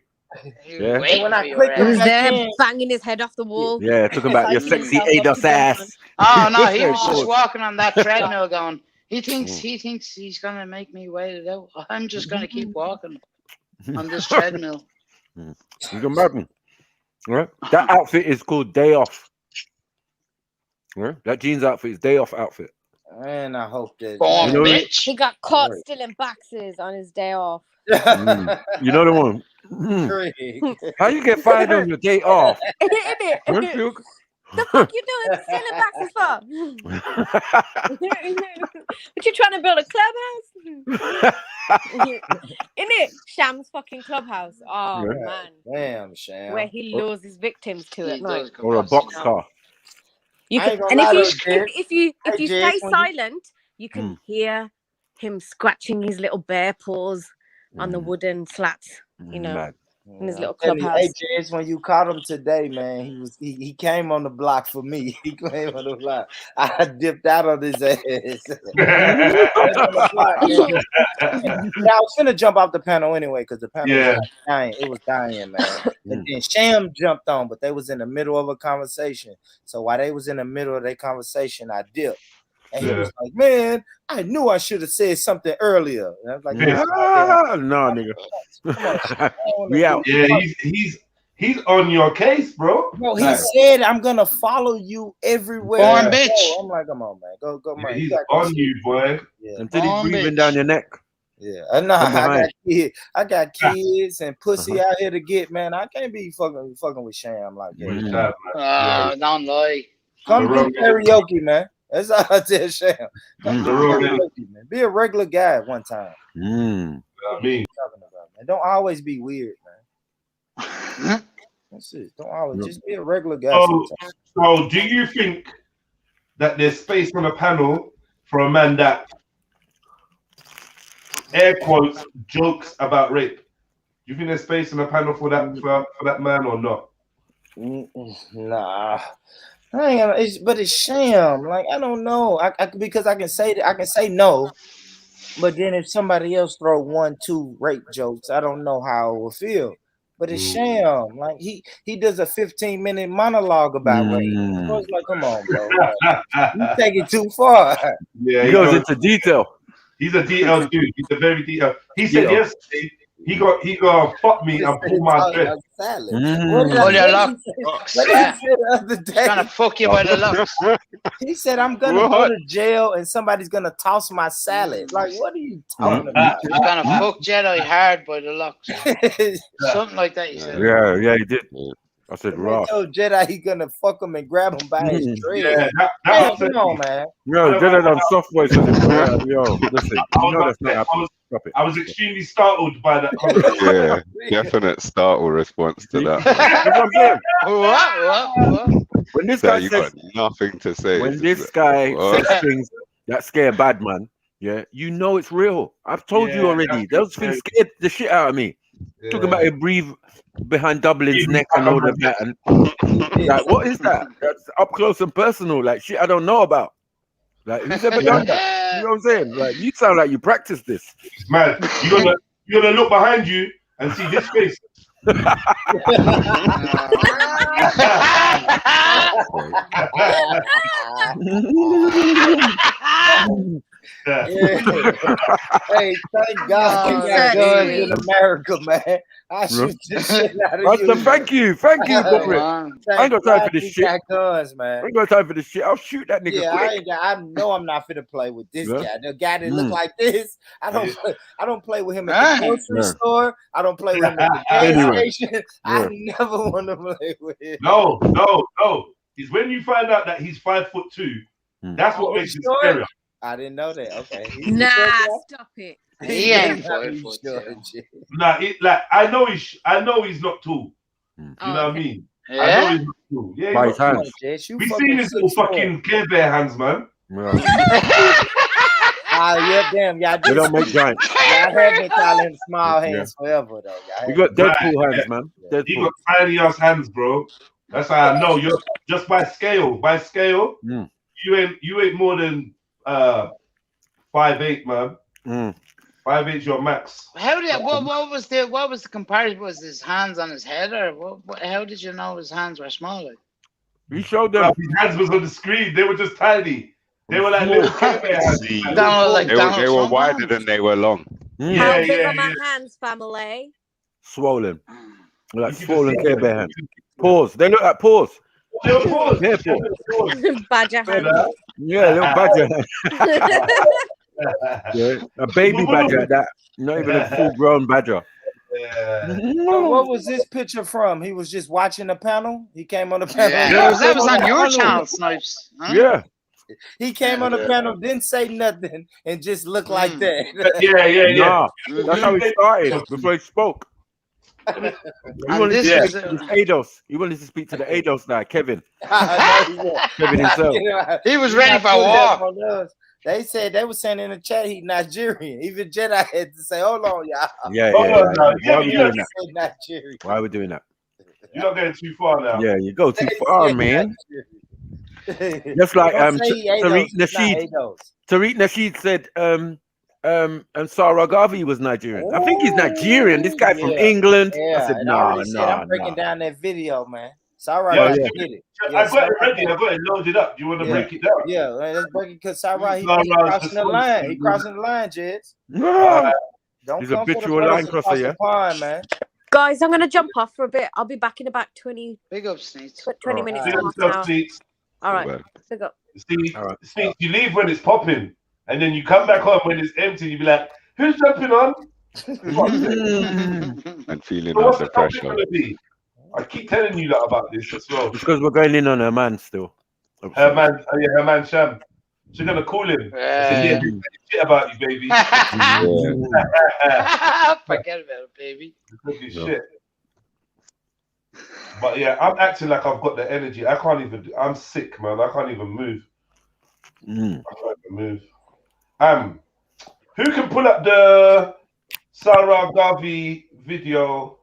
S: Yeah.
R: When I clicked, he was there banging his head off the wall.
S: Yeah, talking about your sexy ADOS ass.
T: Oh no, he was just walking on that treadmill going, he thinks he's gonna make me wait it out. I'm just gonna keep walking on this treadmill.
S: He's a madman. Right? That outfit is called Day Off. Right? That jeans outfit is Day Off outfit.
Q: And I hope that
T: bitch.
R: He got caught stealing boxes on his day off.
S: You know the one. How you get fired on your day off?
R: The fuck you doing stealing boxes for? What you trying to build a clubhouse? In it, Sham's fucking clubhouse. Oh man,
Q: damn Sham,
R: where he lures his victims to at night.
S: Or a box car.
R: You can, and if you stay silent, you can hear him scratching his little bare paws on the wooden slats. You know. In his little clubhouse.
Q: Hey, Jess, when you caught him today, man, he came on the block for me. He came on the block. I dipped out on his ass. I was gonna jump off the panel anyway because the panel was dying. It was dying, man. And then Sham jumped on, but they was in the middle of a conversation. So while they was in the middle of their conversation, I dipped. And he was like, man, I knew I should have said something earlier. And I was like,
S: no, nigga. We out.
A: Yeah, he's on your case, bro.
Q: No, he said, I'm gonna follow you everywhere.
T: Born bitch.
Q: I'm like, come on, man. Go, man.
A: He's on you, boy.
Q: Yeah.
S: Until he's breathing down your neck.
Q: Yeah, I got kids and pussy out here to get, man. I can't be fucking with Sham like that.
T: Don't lie.
Q: Come do karaoke, man. That's all I tell Sham. Be a regular guy at one time.
A: I mean,
Q: don't always be weird, man. That's it. Don't always just be a regular guy.
A: So do you think that there's space on a panel for a man that air quotes jokes about rape? Do you think there's space on a panel for that man or not?
Q: Nah. But it's Sham. Like I don't know. Because I can say no, but then if somebody else throw 1-2 rape jokes, I don't know how I will feel. But it's Sham. Like he does a 15-minute monologue about rape. So it's like, come on, bro. You take it too far.
A: Yeah,
S: he goes into detail.
A: He's a detailed dude. He's a very detailed. He said yesterday he got fuck me and pull my dress.
T: Gonna fuck you by the locks.
Q: He said, I'm gonna go to jail and somebody's gonna toss my salad. Like, what are you talking about?
T: He's gonna fuck Jedi hard by the locks. Something like that, you said.
S: Yeah, he did. I said,
Q: Ross. Told Jedi he gonna fuck him and grab him by his dread.
A: Yeah,
Q: come on, man.
S: Yo, Jedi done soft voice. Yo, listen.
A: I was extremely startled by that.
C: Yeah, definite startle response to that.
T: What?
S: When this guy
C: you
S: says
C: got nothing to say.
S: When this guy says things that scare bad man, you know it's real. I've told you already. Those things scared the shit out of me. Talking about it, breathe behind Dublin's neck and all of that. And like, what is that? That's up close and personal. Like shit I don't know about. Like who's ever done that? You know what I'm saying? Like you sound like you practice this.
A: Man, you're gonna look behind you and see this face.
Q: Hey, thank God you got guns in America, man. I shoot this shit out of you.
S: Thank you, Corporate. I ain't got time for this shit.
Q: Guns, man.
S: I ain't got time for this shit. I'll shoot that nigga.
Q: Yeah, I know I'm not finna play with this guy. The guy that look like this, I don't play with him at the grocery store. I don't play with him at the gas station. I never want to play with him.
A: No. It's when you find out that he's 5'2". That's what makes it scary.
Q: I didn't know that. Okay.
R: Nah, stop it.
T: He ain't 5'2".
A: Nah, I know he's not tall. You know what I mean?
T: Yeah?
A: I know he's not tall. Yeah,
S: by his hands.
A: We've seen his little fucking Care Bear hands, man.
Q: Yeah, damn. Yeah,
S: they don't make giants.
Q: Yeah,
T: haven't calling him small hands forever though.
S: You got Deadpool hands, man. Deadpool.
A: You got tiny ass hands, bro. That's how I know you're just by scale. By scale, you ain't more than 5'8", man. 5'8" your max.
Q: How did what was the comparison? Was his hands on his head, or what? How did you know his hands were smaller?
S: You showed them.
A: His hands was on the screen. They were just tiny. They were like little hands.
C: They were wider than they were long.
R: How big are my hands, family?
S: Swollen. Like swollen Care Bear hands. Pause. They look like paws.
A: Pause.
S: Yeah, pause.
R: Badger hands.
S: Yeah, little badger hands. Yeah, a baby badger at that. Not even a full-grown badger.
T: So what was this picture from? He was just watching the panel. He came on the panel.
Q: Yeah, that was on your channel, Snipes. Huh?
S: Yeah.
T: He came on the panel, didn't say nothing, and just looked like that.
S: Nah, that's how he started before he spoke. He wanted to speak to ADOS. He wanted to speak to the ADOS guy, Kevin. Kevin himself.
Q: He was ready for war.
T: They said they were saying in the chat he's Nigerian. Even Jedi had to say, "Hold on, y'all."
S: Yeah. Why are we doing that? Why are we doing that?
A: You're not going too far now.
S: Yeah, you go too far, man. Just like Tariq Nasheed. Tariq Nasheed said Sarah Garvey was Nigerian. I think he's Nigerian. This guy from England. I said, nah.
T: I'm breaking down that video, man. Sarah did it.
A: I got it ready. I got it loaded up. Do you want to break it down?
T: Yeah, let's break it because Sarah, he crossing the line. He crossing the line, Jets. Don't
S: he's
T: come
S: a habitual line crosser, yeah.
T: Pond, man.
R: Guys, I'm gonna jump off for a bit. I'll be back in about 20.
Q: Big up, Sneaks.
R: 20 minutes.
A: Big up, Sneaks.
R: All right. Big up.
A: Sneaks, you leave when it's popping, and then you come back on when it's empty. You be like, "Who's jumping on?"
C: And feeling under pressure.
A: I keep telling you that about this as well.
S: Because we're going in on her man still.
A: Her man Sham. She's gonna call him. Yeah, shit about you, baby.
Q: Forget about it, baby.
A: Shit. But yeah, I'm acting like I've got the energy. I can't even. I'm sick, man. I can't even move. I can't even move. Who can pull up the Sarah Garvey video?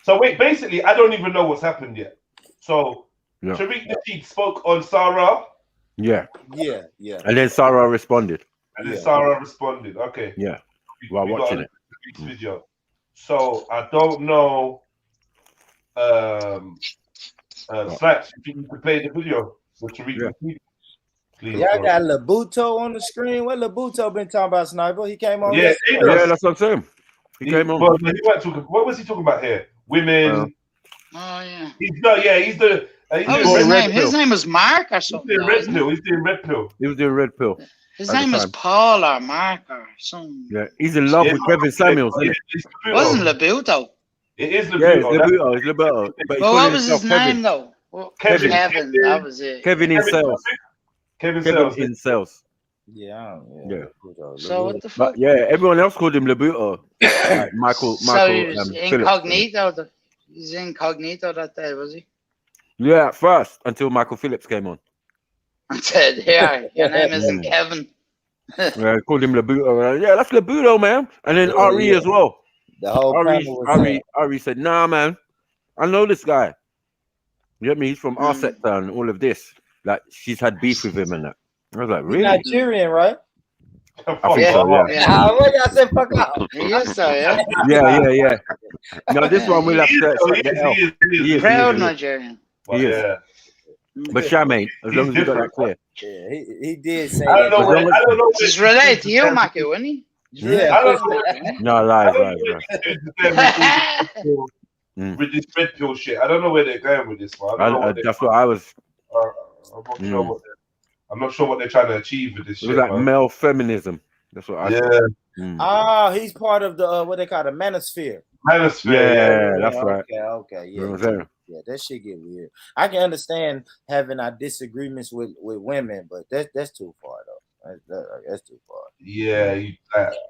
A: So wait, basically, I don't even know what's happened yet. So Tariq Nasheed spoke on Sarah.
T: Yeah.
S: And then Sarah responded.
A: Okay.
S: Yeah. While watching it.
A: Video. So I don't know. Slash, if you can play the video with Tariq Nasheed. Please,
T: y'all got Labuto on the screen. What Labuto been talking about, Sniper? He came on.
S: Yeah, that's what I'm saying. He came on.
A: What was he talking about here? Women.
Q: Oh yeah.
A: He's the.
Q: His name was Mark or something.
A: He's doing Red Pill.
S: He was doing Red Pill.
Q: His name is Paul or Mark or something.
S: Yeah, he's in love with Kevin Samuels, isn't
Q: it? Wasn't Labuto.
A: It is Labuto.
S: Yeah, it's Labuto.
Q: But what was his name though? Kevin. That was it.
S: Kevin in sales. Kevin in sales.
T: Yeah.
Q: So what the fuck?
S: But yeah, everyone else called him Labuto. Like Michael.
Q: So he was incognito. He's incognito that day, was he?
S: Yeah, at first until Michael Phillips came on.
Q: I said, "Yeah, your name isn't Kevin."
S: Yeah, I called him Labuto. Yeah, that's Labuto, man. And then Ari as well.
T: The whole
S: Ari said, "Nah, man, I know this guy. You get me? He's from our sector and all of this. Like, she's had beef with him and that." I was like, "Really?"
T: Nigerian, right?
S: I think so, yeah.
T: What y'all say? Fuck out.
Q: Yes, so yeah.
S: Yeah. No, this one we'll have to.
Q: He is proud Nigerian.
S: He is. But Sham ain't, as long as you got that clear.
T: Yeah, he did say
A: I don't know.
Q: He's related to you, Maki, wasn't he?
T: Yeah.
S: No, lies.
A: With this Red Pill shit, I don't know where they're going with this one.
S: That's what I was.
A: I'm not sure what they're trying to achieve with this shit.
S: It was like male feminism. That's what I said.
T: He's part of the what they call the manosphere.
S: Yeah, that's right.
T: Okay, yeah, that shit get weird. I can understand having our disagreements with women, but that's too far though. That's too far.
A: Yeah,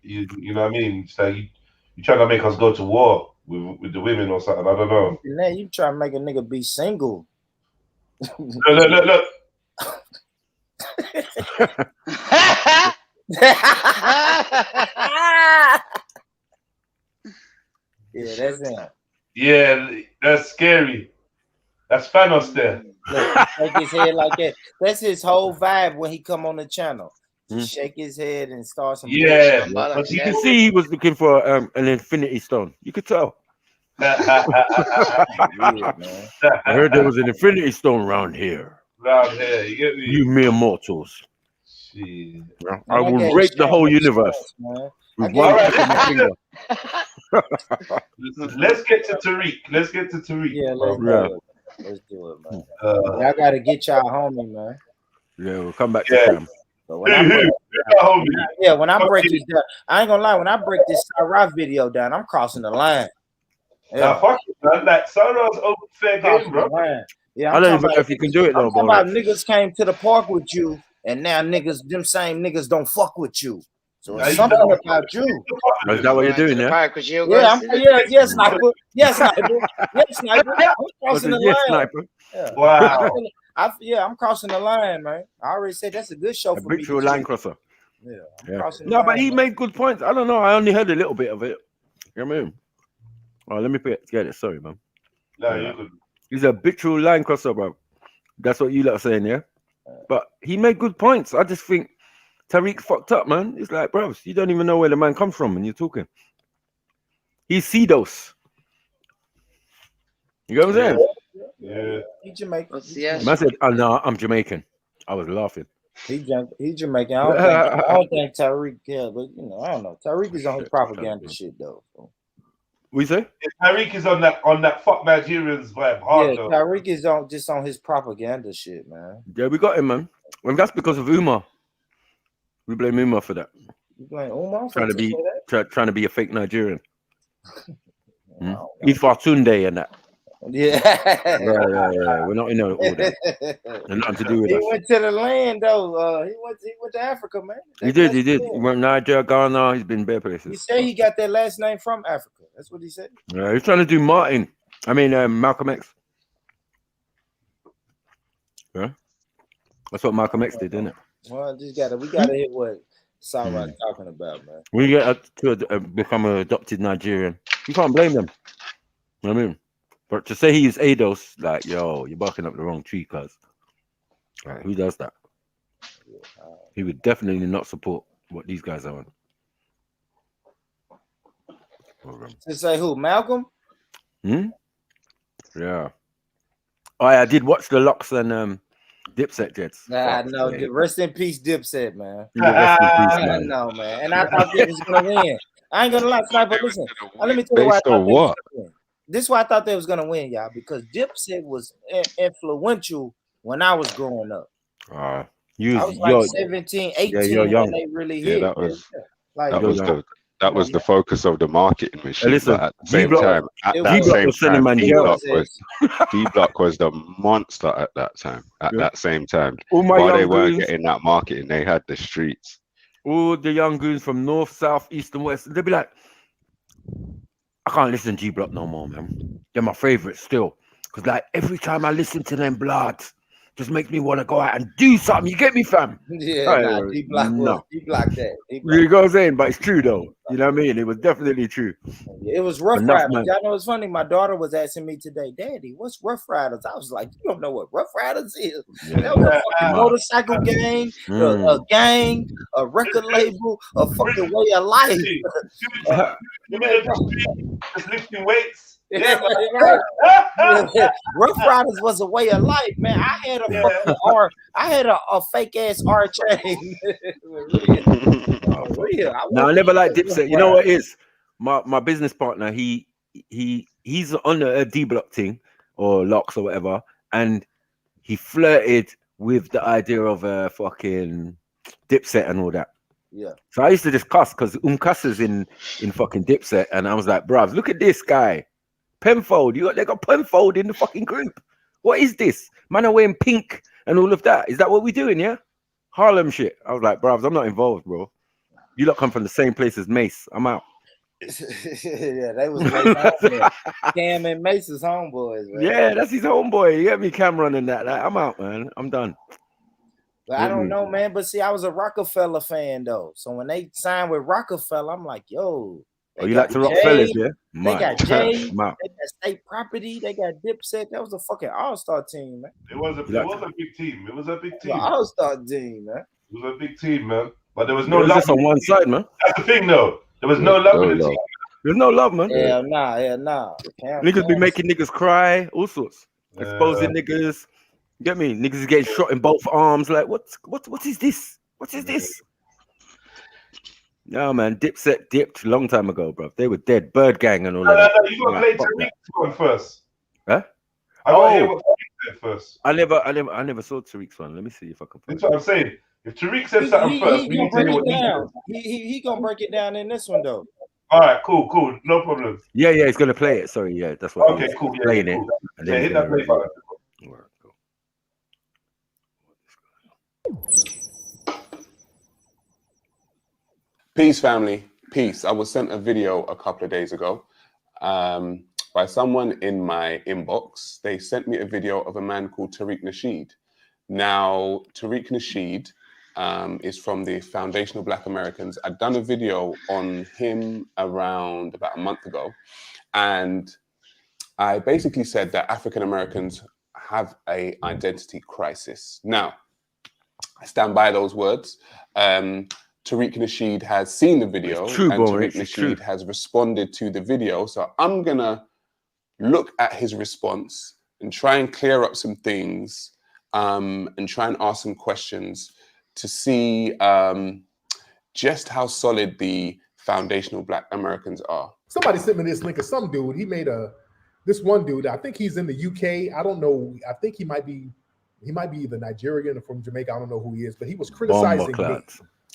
A: you know what I mean. So you trying to make us go to war with the women or something? I don't know.
T: Man, you trying to make a nigga be single?
A: Look.
T: Yeah, that's him.
A: Yeah, that's scary. That's Thanos there.
T: Look, he shake his head like that. That's his whole vibe when he come on the channel. Just shake his head and start some
A: Yeah,
T: bullshit.
S: You can see he was looking for an infinity stone. You could tell.
T: Yeah, man.
S: I heard there was an infinity stone around here.
A: Round here, you get me?
S: You mere mortals.
A: Shit.
S: I will
T: gave
S: rape the
T: Shane
S: whole
T: a
S: universe
T: chance, man.
S: with one
A: Alright,
S: click of my finger.
A: Let's get to Tariq. Let's get to Tariq.
T: Yeah,
A: bro.
T: let's do it, man. I gotta get y'all homie, man.
S: Yeah, we'll come back to Cam.
T: But when I break, when I break it down, I ain't gonna lie. When I break this Sarah video down, I'm crossing the line.
A: Nah, fuck it, man. Like Sarah's open fair game, bro.
T: Yeah,
S: I don't even know if you can do it though,
T: I'm talking
S: bro.
T: about niggas came to the park with you, and now them same niggas don't fuck with you. So it's something about you.
S: Is that what you're doing, yeah?
T: Yeah, sniper. Yeah, sniper. Yeah, sniper. I'm crossing the line.
S: Sniper.
T: Yeah.
A: Wow.
T: I'm crossing the line, man. I already said that's a good show for me.
S: Habitual line crosser.
T: Yeah.
S: No, but he made good points. I don't know. I only heard a little bit of it. You know what I mean? Oh, let me get it. Sorry, man.
A: No, you're good.
S: He's a habitual line crosser, bro. That's what you lot are saying, yeah? But he made good points. I just think Tariq fucked up, man. It's like, bro, you don't even know where the man comes from when you're talking. He's Cedos. You know what I'm saying?
A: Yeah.
T: He Jamaican.
S: Man said, oh, no, I'm Jamaican. I was laughing.
T: He Jamaican. I don't think Tariq but you know, I don't know. Tariq is on his propaganda shit though. So.
S: We say?
A: Tariq is on that fuck Nigerians vibe hard though.
T: Tariq is on his propaganda shit, man.
S: Yeah, we got him, man. And that's because of Umar. We blame Umar for that.
T: You blame Umar for
S: trying to be
T: that?
S: trying to be a fake Nigerian. He's Fatunde and that.
T: Yeah.
S: Yeah. We're not in all that. Nothing to do with
T: He
S: us.
T: went to the land though. He went to Africa, man.
S: He did. He went Niger, Ghana. He's been bare places.
T: He said he got that last name from Africa. That's what he said.
S: Yeah, he's trying to do Malcolm X. Yeah, that's what Malcolm X did, didn't it?
T: Well, we gotta hear what Sarah's talking about, man.
S: When you get to become an adopted Nigerian, you can't blame them. You know what I mean? But to say he is ADOS, like, yo, you're barking up the wrong tree, cuz. Like, who does that? He would definitely not support what these guys are on.
T: To say who? Malcolm?
S: Yeah. Oh, yeah, I did watch the Locks and Dipset Jets.
T: Nah, no. Rest in peace, Dipset, man.
S: I
T: know, man. And I thought they was gonna win. I ain't gonna lie, Sniper. Listen, let me tell you why I
C: Based
T: thought
C: on
T: they was
C: what?
T: gonna win. This is why I thought they was gonna win, y'all, because Dipset was influential when I was growing up. I was like 17, 18
S: you're young.
T: when they really hit.
C: That was the focus of the marketing machine.
S: Listen,
C: but at the same time, D-Block was the monster at that time. At that same time, while they weren't getting that marketing, they had the streets.
S: All the young goons from north, south, east, and west, they'd be like, I can't listen to G-Block no more, man. They're my favorite still. Because like every time I listen to them bloods, just makes me want to go out and do something. You get me, fam?
T: Yeah, D-Block that.
S: You know what I'm saying? But it's true, though. You know what I mean? It was definitely true.
T: It was Rough Riders. Y'all know it's funny. My daughter was asking me today, Daddy, what's Rough Riders? I was like, you don't know what Rough Riders is. That was a fucking motorcycle gang, a gang, a record label, a fucking way of life.
A: Just lifting weights.
T: Yeah, Rough Riders was a way of life, man. I had a fake ass R chain.
S: No, I never liked Dipset. You know what it is? My business partner, he's on a D-Block thing or Locks or whatever, and he flirted with the idea of a fucking Dipset and all that.
T: Yeah.
S: So I used to just cuss because cusses in fucking Dipset, and I was like, bruv, look at this guy. Penfold, they got Penfold in the fucking group. What is this? Man are wearing pink and all of that. Is that what we doing, yeah? Harlem shit. I was like, bruv, I'm not involved, bro. You lot come from the same place as Mace. I'm out.
T: Yeah, they was Mace Cam and Mace's homeboys, man.
S: Yeah, that's his homeboy. You get me, Cameron and that. Like, I'm out, man. I'm done.
T: But I don't know, man. But see, I was a Rockefeller fan though. So when they signed with Rockefeller, I'm like, yo.
S: Oh, you like to Rockefellers, yeah?
T: They got Jay. They got State Property. They got Dipset. That was a fucking all-star team, man.
A: It was a big team. It was a big team.
T: All-star team, man.
A: It was a big team, man. But there was no
S: love.
A: love
S: Just on one side, man.
A: That's the thing, though. There was no love in the team.
S: There's no love, man.
T: Hell nah.
S: Niggas be making niggas cry, all sorts. Exposing niggas. You get me? Niggas is getting shot in both arms. Like, what is this? What is this? No, man. Dipset dipped a long time ago, bro. They were dead. Bird Gang and all that.
A: No, you gotta play Tariq's one first.
S: Huh?
A: I gotta hear what Tariq said first.
S: I never saw Tariq's one. Let me see if I can find
A: it. That's what I'm saying. If Tariq said something first, we need to hear what he said.
T: He gonna break it down in this one though.
A: All right, cool, no problem.
S: Yeah, he's gonna play it. Sorry, yeah, that's what.
A: Okay, cool. Yeah,
S: playing
A: cool.
S: it. And
A: Yeah, hit that play button.
U: Peace, family. Peace. I was sent a video a couple of days ago by someone in my inbox. They sent me a video of a man called Tariq Nasheed. Now, Tariq Nasheed is from the Foundational Black Americans. I'd done a video on him around about a month ago, and I basically said that African Americans have an identity crisis. Now, I stand by those words. Tariq Nasheed has seen the video, and Tariq Nasheed has responded to the video. So I'm gonna look at his response and try and clear up some things, and try and ask some questions to see just how solid the Foundational Black Americans are.
M: Somebody sent me this link of some dude. He made this one dude. I think he's in the UK. I don't know. I think he might be either Nigerian or from Jamaica. I don't know who he is, but he was criticizing me.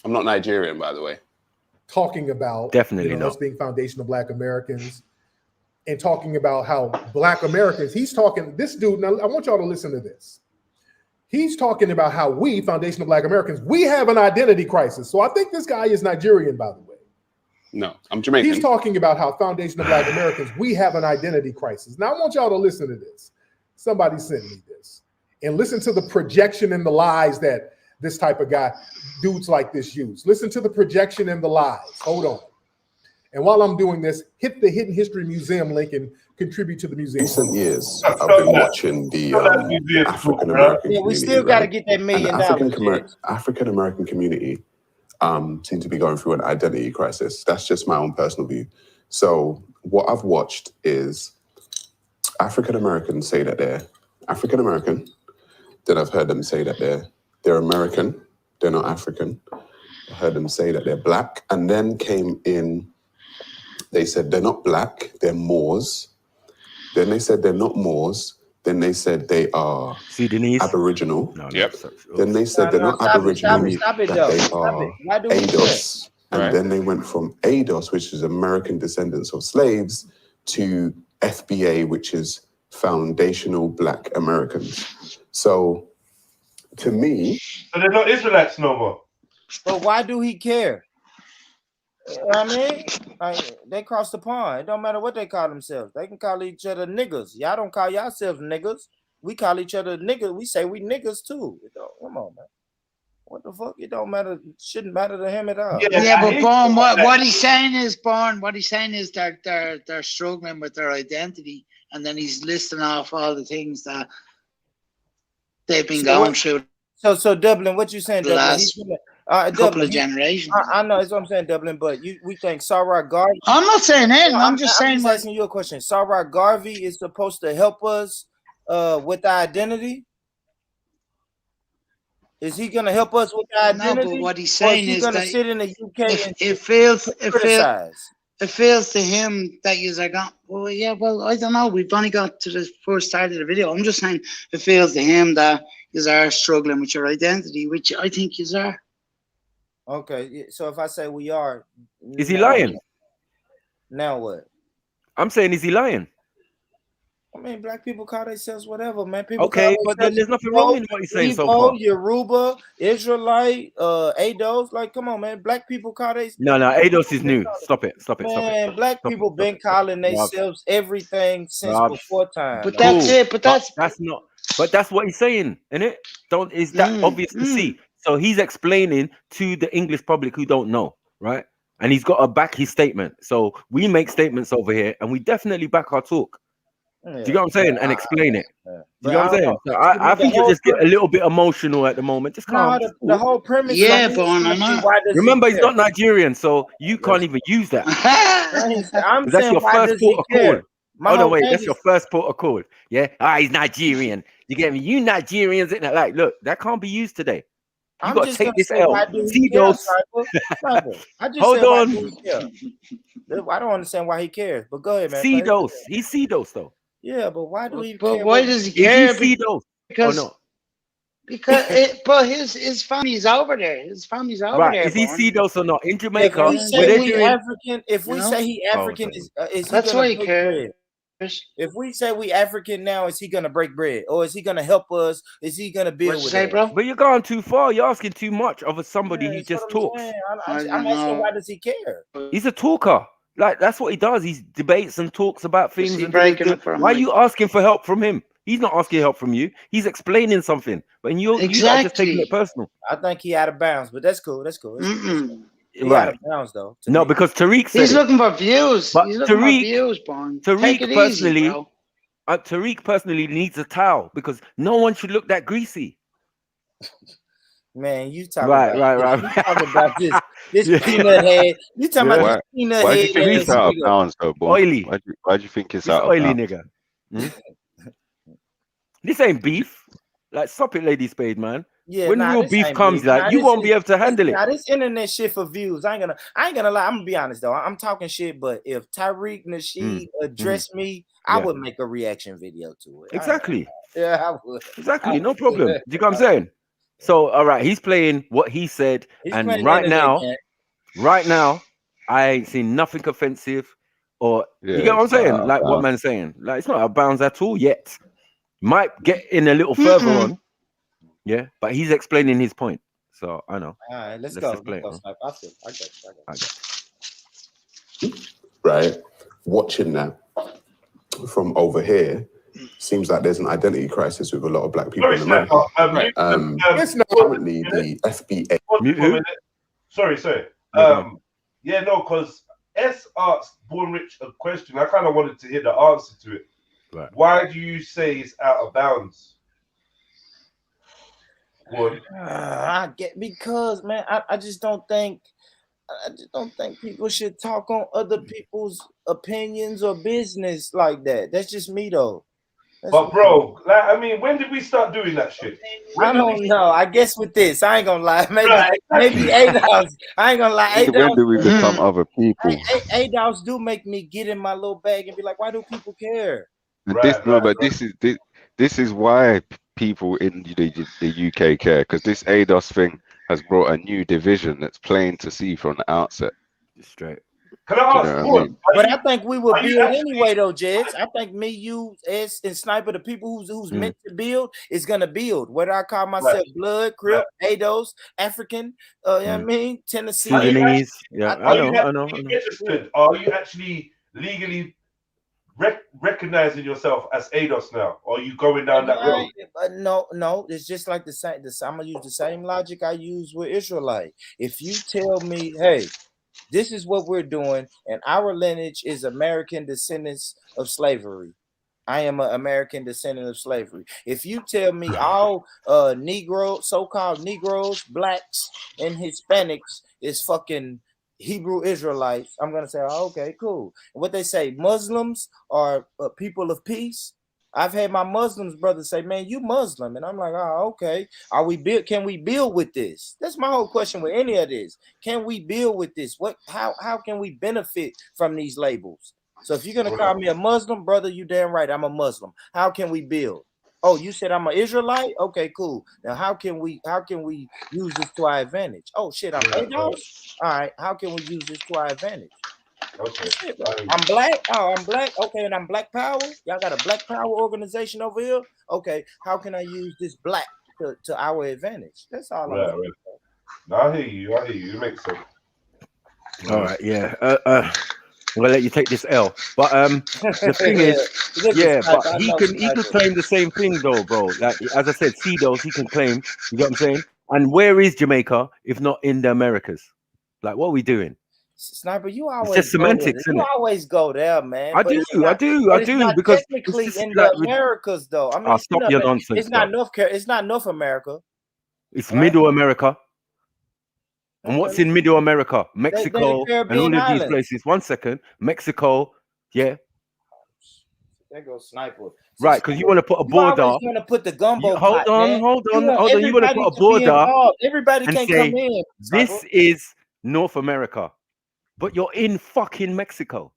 U: I'm not Nigerian, by the way.
M: Talking about
S: definitely
M: us being foundational Black Americans, and talking about how Black Americans. He's talking. This dude. Now I want y'all to listen to this. He's talking about how we, foundational Black Americans, we have an identity crisis. So I think this guy is Nigerian, by the way.
U: No, I'm Jamaican.
M: He's talking about how foundational Black Americans, we have an identity crisis. Now I want y'all to listen to this. Somebody sent me this. And listen to the projection and the lies that this type of guy, dudes like this use. Listen to the projection and the lies. Hold on. And while I'm doing this, hit the Hidden History Museum link and contribute to the museum.
V: Recent years, I've been watching the African American community.
T: We still got to get that $1 million.
V: African American community seem to be going through an identity crisis. That's just my own personal view. So what I've watched is African Americans say that they're African American. Then I've heard them say that they're American. They're not African. I heard them say that they're Black, and then came in. They said they're not Black. They're Moors. Then they said they're not Moors. Then they said they are Aboriginal. Then they said they're not Aboriginal.
T: Stop it,
V: that
T: though.
V: they are ADOS. And then they went from ADOS, which is American descendants of slaves, to FBA, which is Foundational Black Americans. So, to me...
A: So they're not Israelites no more.
T: But why do he care? I mean, they cross the pond. It don't matter what they call themselves. They can call each other niggas. Y'all don't call yourselves niggas. We call each other niggas. We say we niggas too. Come on, man. What the fuck? It don't matter. It shouldn't matter to him at all.
Q: Yeah, but Born, what he's saying is, Born, what he's saying is that they're struggling with their identity, and then he's listing off all the things that they've been going through.
T: So Dublin, what you saying, Dublin?
Q: Couple of generations.
T: I know that's what I'm saying, Dublin. But we think Sarah Garvey.
Q: I'm not saying that. I'm just saying.
T: I'm just asking you a question. Sarah Garvey is supposed to help us with our identity. Is he going to help us with our identity?
Q: No, but what he's saying is
T: that
Q: that
T: sit in the UK
Q: it feels to him that you're like, well, yeah, well, I don't know. We've only got to the first part of the video. I'm just saying it feels to him that you are struggling with your identity, which I think you are.
T: Okay, so if I say we are,
S: is he lying?
T: Now what?
S: I'm saying, is he lying?
T: I mean, Black people call themselves whatever, man. People
S: okay, but then there's nothing wrong in what he's saying so far.
T: Yoruba, Israelite, ADOS, like, come on, man. Black people call themselves.
S: No, ADOS is new. Stop it.
T: Man, Black people been calling themselves everything since before time.
Q: But that's it. But that's
S: not. But that's what he's saying, isn't it? Is that obvious to see? So he's explaining to the English public who don't know, right? And he's got to back his statement. So we make statements over here, and we definitely back our talk. Do you get what I'm saying? And explain it. Do you get what I'm saying? So I think you just get a little bit emotional at the moment. Just calm.
T: The whole premise.
Q: Yeah,
T: like,
Q: but
T: why does
S: remember,
T: he
S: he's
T: care?
S: not Nigerian, so you can't even use that.
T: I'm
S: That's
T: saying,
S: your
T: why
S: first
T: does he
S: port of
T: care?
S: call.
T: My
S: Oh no,
T: whole
S: wait,
T: thing
S: that's
T: is-
S: your first port of call. Yeah, he's Nigerian. You get me? You Nigerians, isn't it? Like, look, that can't be used today. You
T: I'm
S: got to
T: just
S: take
T: gonna
S: this
T: say,
S: L.
T: why do he
S: See
T: care,
S: those?
T: Sniper? I just
S: Hold
T: said, why
S: on.
T: do he care? I don't understand why he cares. But go ahead, man.
S: See
T: Play.
S: those? He's see those though.
T: Yeah, but why do he
Q: But
T: care?
Q: why
T: what-
Q: does he
S: Is
Q: care?
S: he see those?
Q: Because
S: Or no?
Q: but his family's over there. His family's over
S: Right?
Q: there.
S: Is he
Q: Born.
S: see those or not? In
T: If
S: Jamaica,
T: we
S: where
T: say
S: they're
T: we
S: doing.
T: African, if we
Q: You know?
T: say he
S: Oh,
T: African,
S: sorry.
T: is he
Q: That's
T: gonna
Q: why he
T: break
Q: cares.
T: bread? If we say we African now, is he gonna break bread, or is he gonna help us? Is he gonna build
Q: What'd you
T: with
Q: say,
T: us?
Q: bro?
S: But you're going too far. You're asking too much of somebody
T: Yeah,
S: who
T: that's
S: just
T: what I'm
S: talks.
T: saying.
Q: I
T: I'm
Q: don't
T: asking,
Q: know.
T: why does he care?
S: He's a talker. Like that's what he does. He debates and talks about
Q: Is
S: things.
Q: he
S: And
Q: breaking it for him?
S: why are
Q: Like,
S: you asking for help from him? He's not asking help from you. He's explaining something. But you are just taking it
Q: exactly.
S: personal.
T: I think he out of bounds, but that's cool. That's cool.
Q: Mm-mm.
T: He out
S: Right.
T: of bounds though. to
S: No,
T: me.
S: because Tariq said
Q: He's
S: it.
Q: looking for views.
S: But
Q: He's looking for
S: Tariq,
Q: views, Born. Take it
S: Tariq
Q: easy,
S: personally,
Q: bro.
S: Tariq personally needs a towel because no one should look that greasy.
T: Man, you talking
S: Right,
T: about
S: right,
T: this.
S: right.
T: You talking about this
S: Yeah.
T: peanut head. You talking about
C: Why,
T: this peanut
C: why do
T: head
C: you think it's
T: ass
C: out of
T: nigga.
C: bounds, though, boy?
S: Oily.
C: Why do you think it's
S: This
C: out of
S: oily
C: bounds?
S: nigga. Hmm? This ain't beef. Like, stop it, Lady Spade, man.
T: Yeah,
S: When
T: nah,
S: real
T: this
S: beef
T: ain't
S: comes,
T: beef.
S: like,
T: Nah,
S: you
T: this
S: won't
T: is
S: be able to handle it.
T: nah, this internet shit for views. I ain't gonna lie. I'm gonna be honest though. I'm talking shit, but if Tyreek Nasheed addressed me, I
S: Yeah.
T: would make a reaction video to it.
S: Exactly.
T: Yeah, I would.
S: Exactly. No problem. Do you know what I'm saying? So, all right, he's playing what he said.
T: He's
S: And
T: playing
S: right
T: internet
S: now, I ain't seen nothing offensive or
C: Yeah,
S: you get what I'm
C: it's not
S: saying?
C: out of
S: Like what
C: bounds.
S: man's saying. Like it's not out of bounds at all yet. Might get in a little further on. Yeah, but he's explaining his point. So I know.
T: All right, let's
S: just play
T: go.
S: it.
T: Snipe. I got you.
V: Right? Watching that from over here seems like there's an identity crisis with a lot of black people in America. Currently, the FBA.
A: Mute who? Sorry. Yeah, no, because S asked Born Rich a question. I kind of wanted to hear the answer to it.
S: Right.
A: Why do you say it's out of bounds?
T: I get because man, I just don't think people should talk on other people's opinions or business like that. That's just me though.
A: But bro, like I mean, when did we start doing that shit?
T: I don't know. I guess with this, I ain't gonna lie. Maybe A-Dogs. I ain't gonna lie.
C: When do we become other people?
T: A-Dogs do make me get in my little bag and be like, why do people care?
C: And this is why people in the UK care, because this ADOS thing has brought a new division that's plain to see from the outset.
S: Straight.
A: Can I ask?
T: But I think we will build anyway, though, Jets. I think me, you, S, and Sniper, the people who's meant to build, is gonna build. Whether I call myself Blood, Crip, ADOS, African, you know what I mean, Tennessee,
S: Sudanese. Yeah, I know.
A: Registered? Are you actually legally recognizing yourself as ADOS now? Or are you going down that road?
T: No, it's just like the same. I'm gonna use the same logic I use with Israelite. If you tell me, hey, this is what we're doing, and our lineage is American descendants of slavery. I am an American descendant of slavery. If you tell me all so-called Negroes, blacks, and Hispanics is fucking Hebrew Israelites, I'm gonna say, oh, okay, cool. And what they say, Muslims are people of peace. I've had my Muslims brothers say, man, you Muslim. And I'm like, oh, okay. Can we build with this? That's my whole question with any of this. Can we build with this? How can we benefit from these labels? So if you're gonna call me a Muslim, brother, you damn right, I'm a Muslim. How can we build? Oh, you said I'm an Israelite? Okay, cool. Now how can we use this to our advantage? Oh shit, I'm ADOS? All right, how can we use this to our advantage?
A: Okay.
T: Shit, I'm black. Oh, I'm black. Okay, and I'm Black Power. Y'all got a Black Power organization over here. Okay, how can I use this black to our advantage? That's all I'm saying.
A: No, I hear you. It makes sense.
S: All right, yeah. I'm gonna let you take this L. But the thing is, but he can claim the same thing though, bro. Like as I said, CDOs, he can claim, you get what I'm saying? And where is Jamaica if not in the Americas? Like, what are we doing?
T: Sniper, you
S: It's
T: always
S: just
T: go there.
S: semantics, isn't
T: You
S: it?
T: always go there, man.
S: I
T: But
S: do,
T: it's not,
S: I do, because it's
T: technically
S: just
T: in
S: like
T: the Americas, though. I mean,
S: I'll stop your nonsense.
T: it's not It's not North America.
S: It's
T: right?
S: Middle America. And what's
T: Okay.
S: in Middle America?
T: They
S: Mexico and
T: Caribbean
S: all of these
T: islands.
S: places. 1 second. Mexico, yeah.
T: There goes Sniper.
S: Right, because you want to put a
T: You
S: border.
T: always want to put the gumbo
S: Hold
T: pot,
S: on,
T: man.
S: hold on,
T: You want
S: hold on. You want to
T: everybody
S: put a
T: to be
S: border
T: involved. Everybody
S: and
T: can't
S: say,
T: come in.
S: this
T: Sniper.
S: is North America. But you're in fucking Mexico.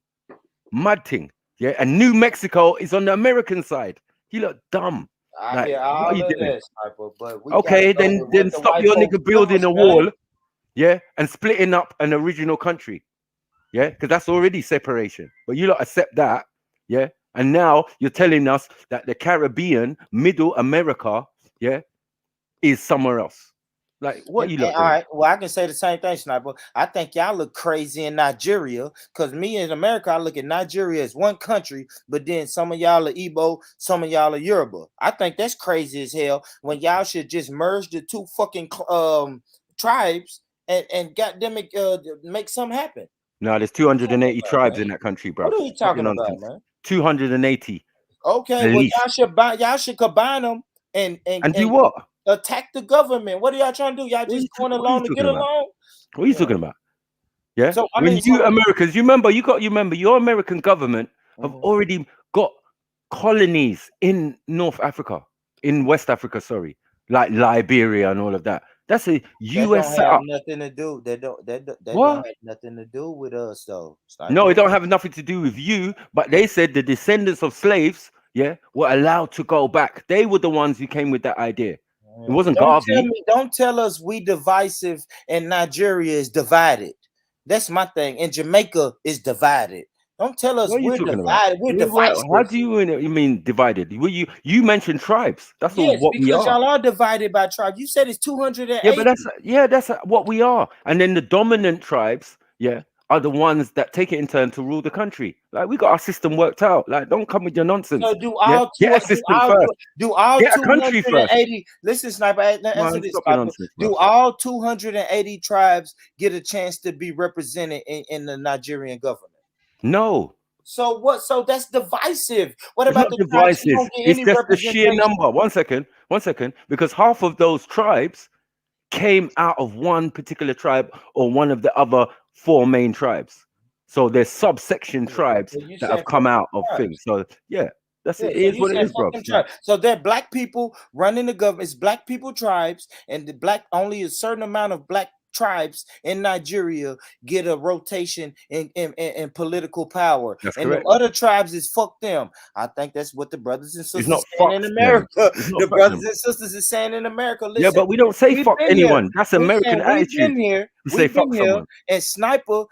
S: Mad thing. Yeah, and New Mexico is on the American side. You look dumb.
T: I
S: Like,
T: hear
S: what are
T: all
S: you
T: of
S: doing?
T: that, Sniper, but we
S: Okay,
T: gotta go
S: then
T: with what the
S: stop
T: white
S: your
T: folks
S: nigga
T: give
S: building
T: us,
S: a
T: man.
S: wall, yeah, and splitting up an original country, yeah, because that's already separation. But you lot accept that, yeah, and now you're telling us that the Caribbean, Middle America, yeah, is somewhere else. Like, what are you lot
T: All
S: doing?
T: right, well, I can say the same thing, Sniper. I think y'all look crazy in Nigeria, because me in America, I look at Nigeria as one country, but then some of y'all are Igbo, some of y'all are Yoruba. I think that's crazy as hell when y'all should just merge the two fucking tribes and goddamn it, make something happen.
S: No, there's 280 tribes in that country, bro.
T: What are you talking about, man?
S: 280.
T: Okay,
S: At
T: well,
S: least.
T: y'all should combine them and
S: do what?
T: attack the government. What are y'all trying to do? Y'all just going
S: What are you
T: along to get
S: talking about?
T: along?
S: What are you talking about? Yeah.
T: So I
S: When
T: mean,
S: you Americans, you remember your American government have already got colonies in North Africa, in West Africa, sorry, like Liberia and all of that. That's a
T: that
S: US
T: don't have
S: setup.
T: nothing to do. That don't
S: What?
T: have nothing to do with us, though.
S: No, it don't have nothing to do with you, but they said the descendants of slaves, yeah, were allowed to go back. They were the ones who came with that idea. It wasn't Garvey.
T: Don't tell us we divisive and Nigeria is divided. That's my thing. And Jamaica is divided. Don't tell us
S: What are you
T: we're
S: talking about?
T: divided. We're divisive.
S: How do you mean divided? You mentioned tribes. That's all
T: Yes,
S: what we
T: because
S: are.
T: y'all are divided by tribe. You said it's 280.
S: Yeah, but that's what we are. And then the dominant tribes, yeah, are the ones that take it in turn to rule the country. Like, we got our system worked out. Like, don't come with your nonsense.
T: So do
S: Yeah?
T: all
S: Get a system first.
T: do all
S: Get a country first.
T: 280 listen, Sniper, answer
S: Man,
T: this,
S: stop your
T: Sniper.
S: nonsense,
T: Do
S: bro.
T: all 280 tribes get a chance to be represented in the Nigerian government?
S: No.
T: So what? So that's divisive. What
S: It's
T: about
S: not
T: the tribes who
S: divisive.
T: don't get
S: It's
T: any
S: just the sheer
T: representation?
S: number. 1 second. Because half of those tribes came out of one particular tribe or one of the other 4 main tribes. So there's subsection tribes that have come out of things. So yeah, it is what it is, bro.
T: So there are black people running the government. It's black people tribes, and the black only a certain amount of black tribes in Nigeria get a rotation in political power.
S: That's
T: and
S: correct.
T: the other tribes is fuck them. I think that's what the brothers and sisters
S: not
T: saying in
S: fuck
T: America.
S: them. It's not
T: The
S: fuck
T: brothers
S: them.
T: and sisters is saying in America. Listen,
S: Yeah, but we don't say
T: we've
S: fuck
T: been here.
S: anyone. That's American attitude.
T: We've been here.
S: To say
T: We've been
S: fuck
T: here.
S: someone.
T: And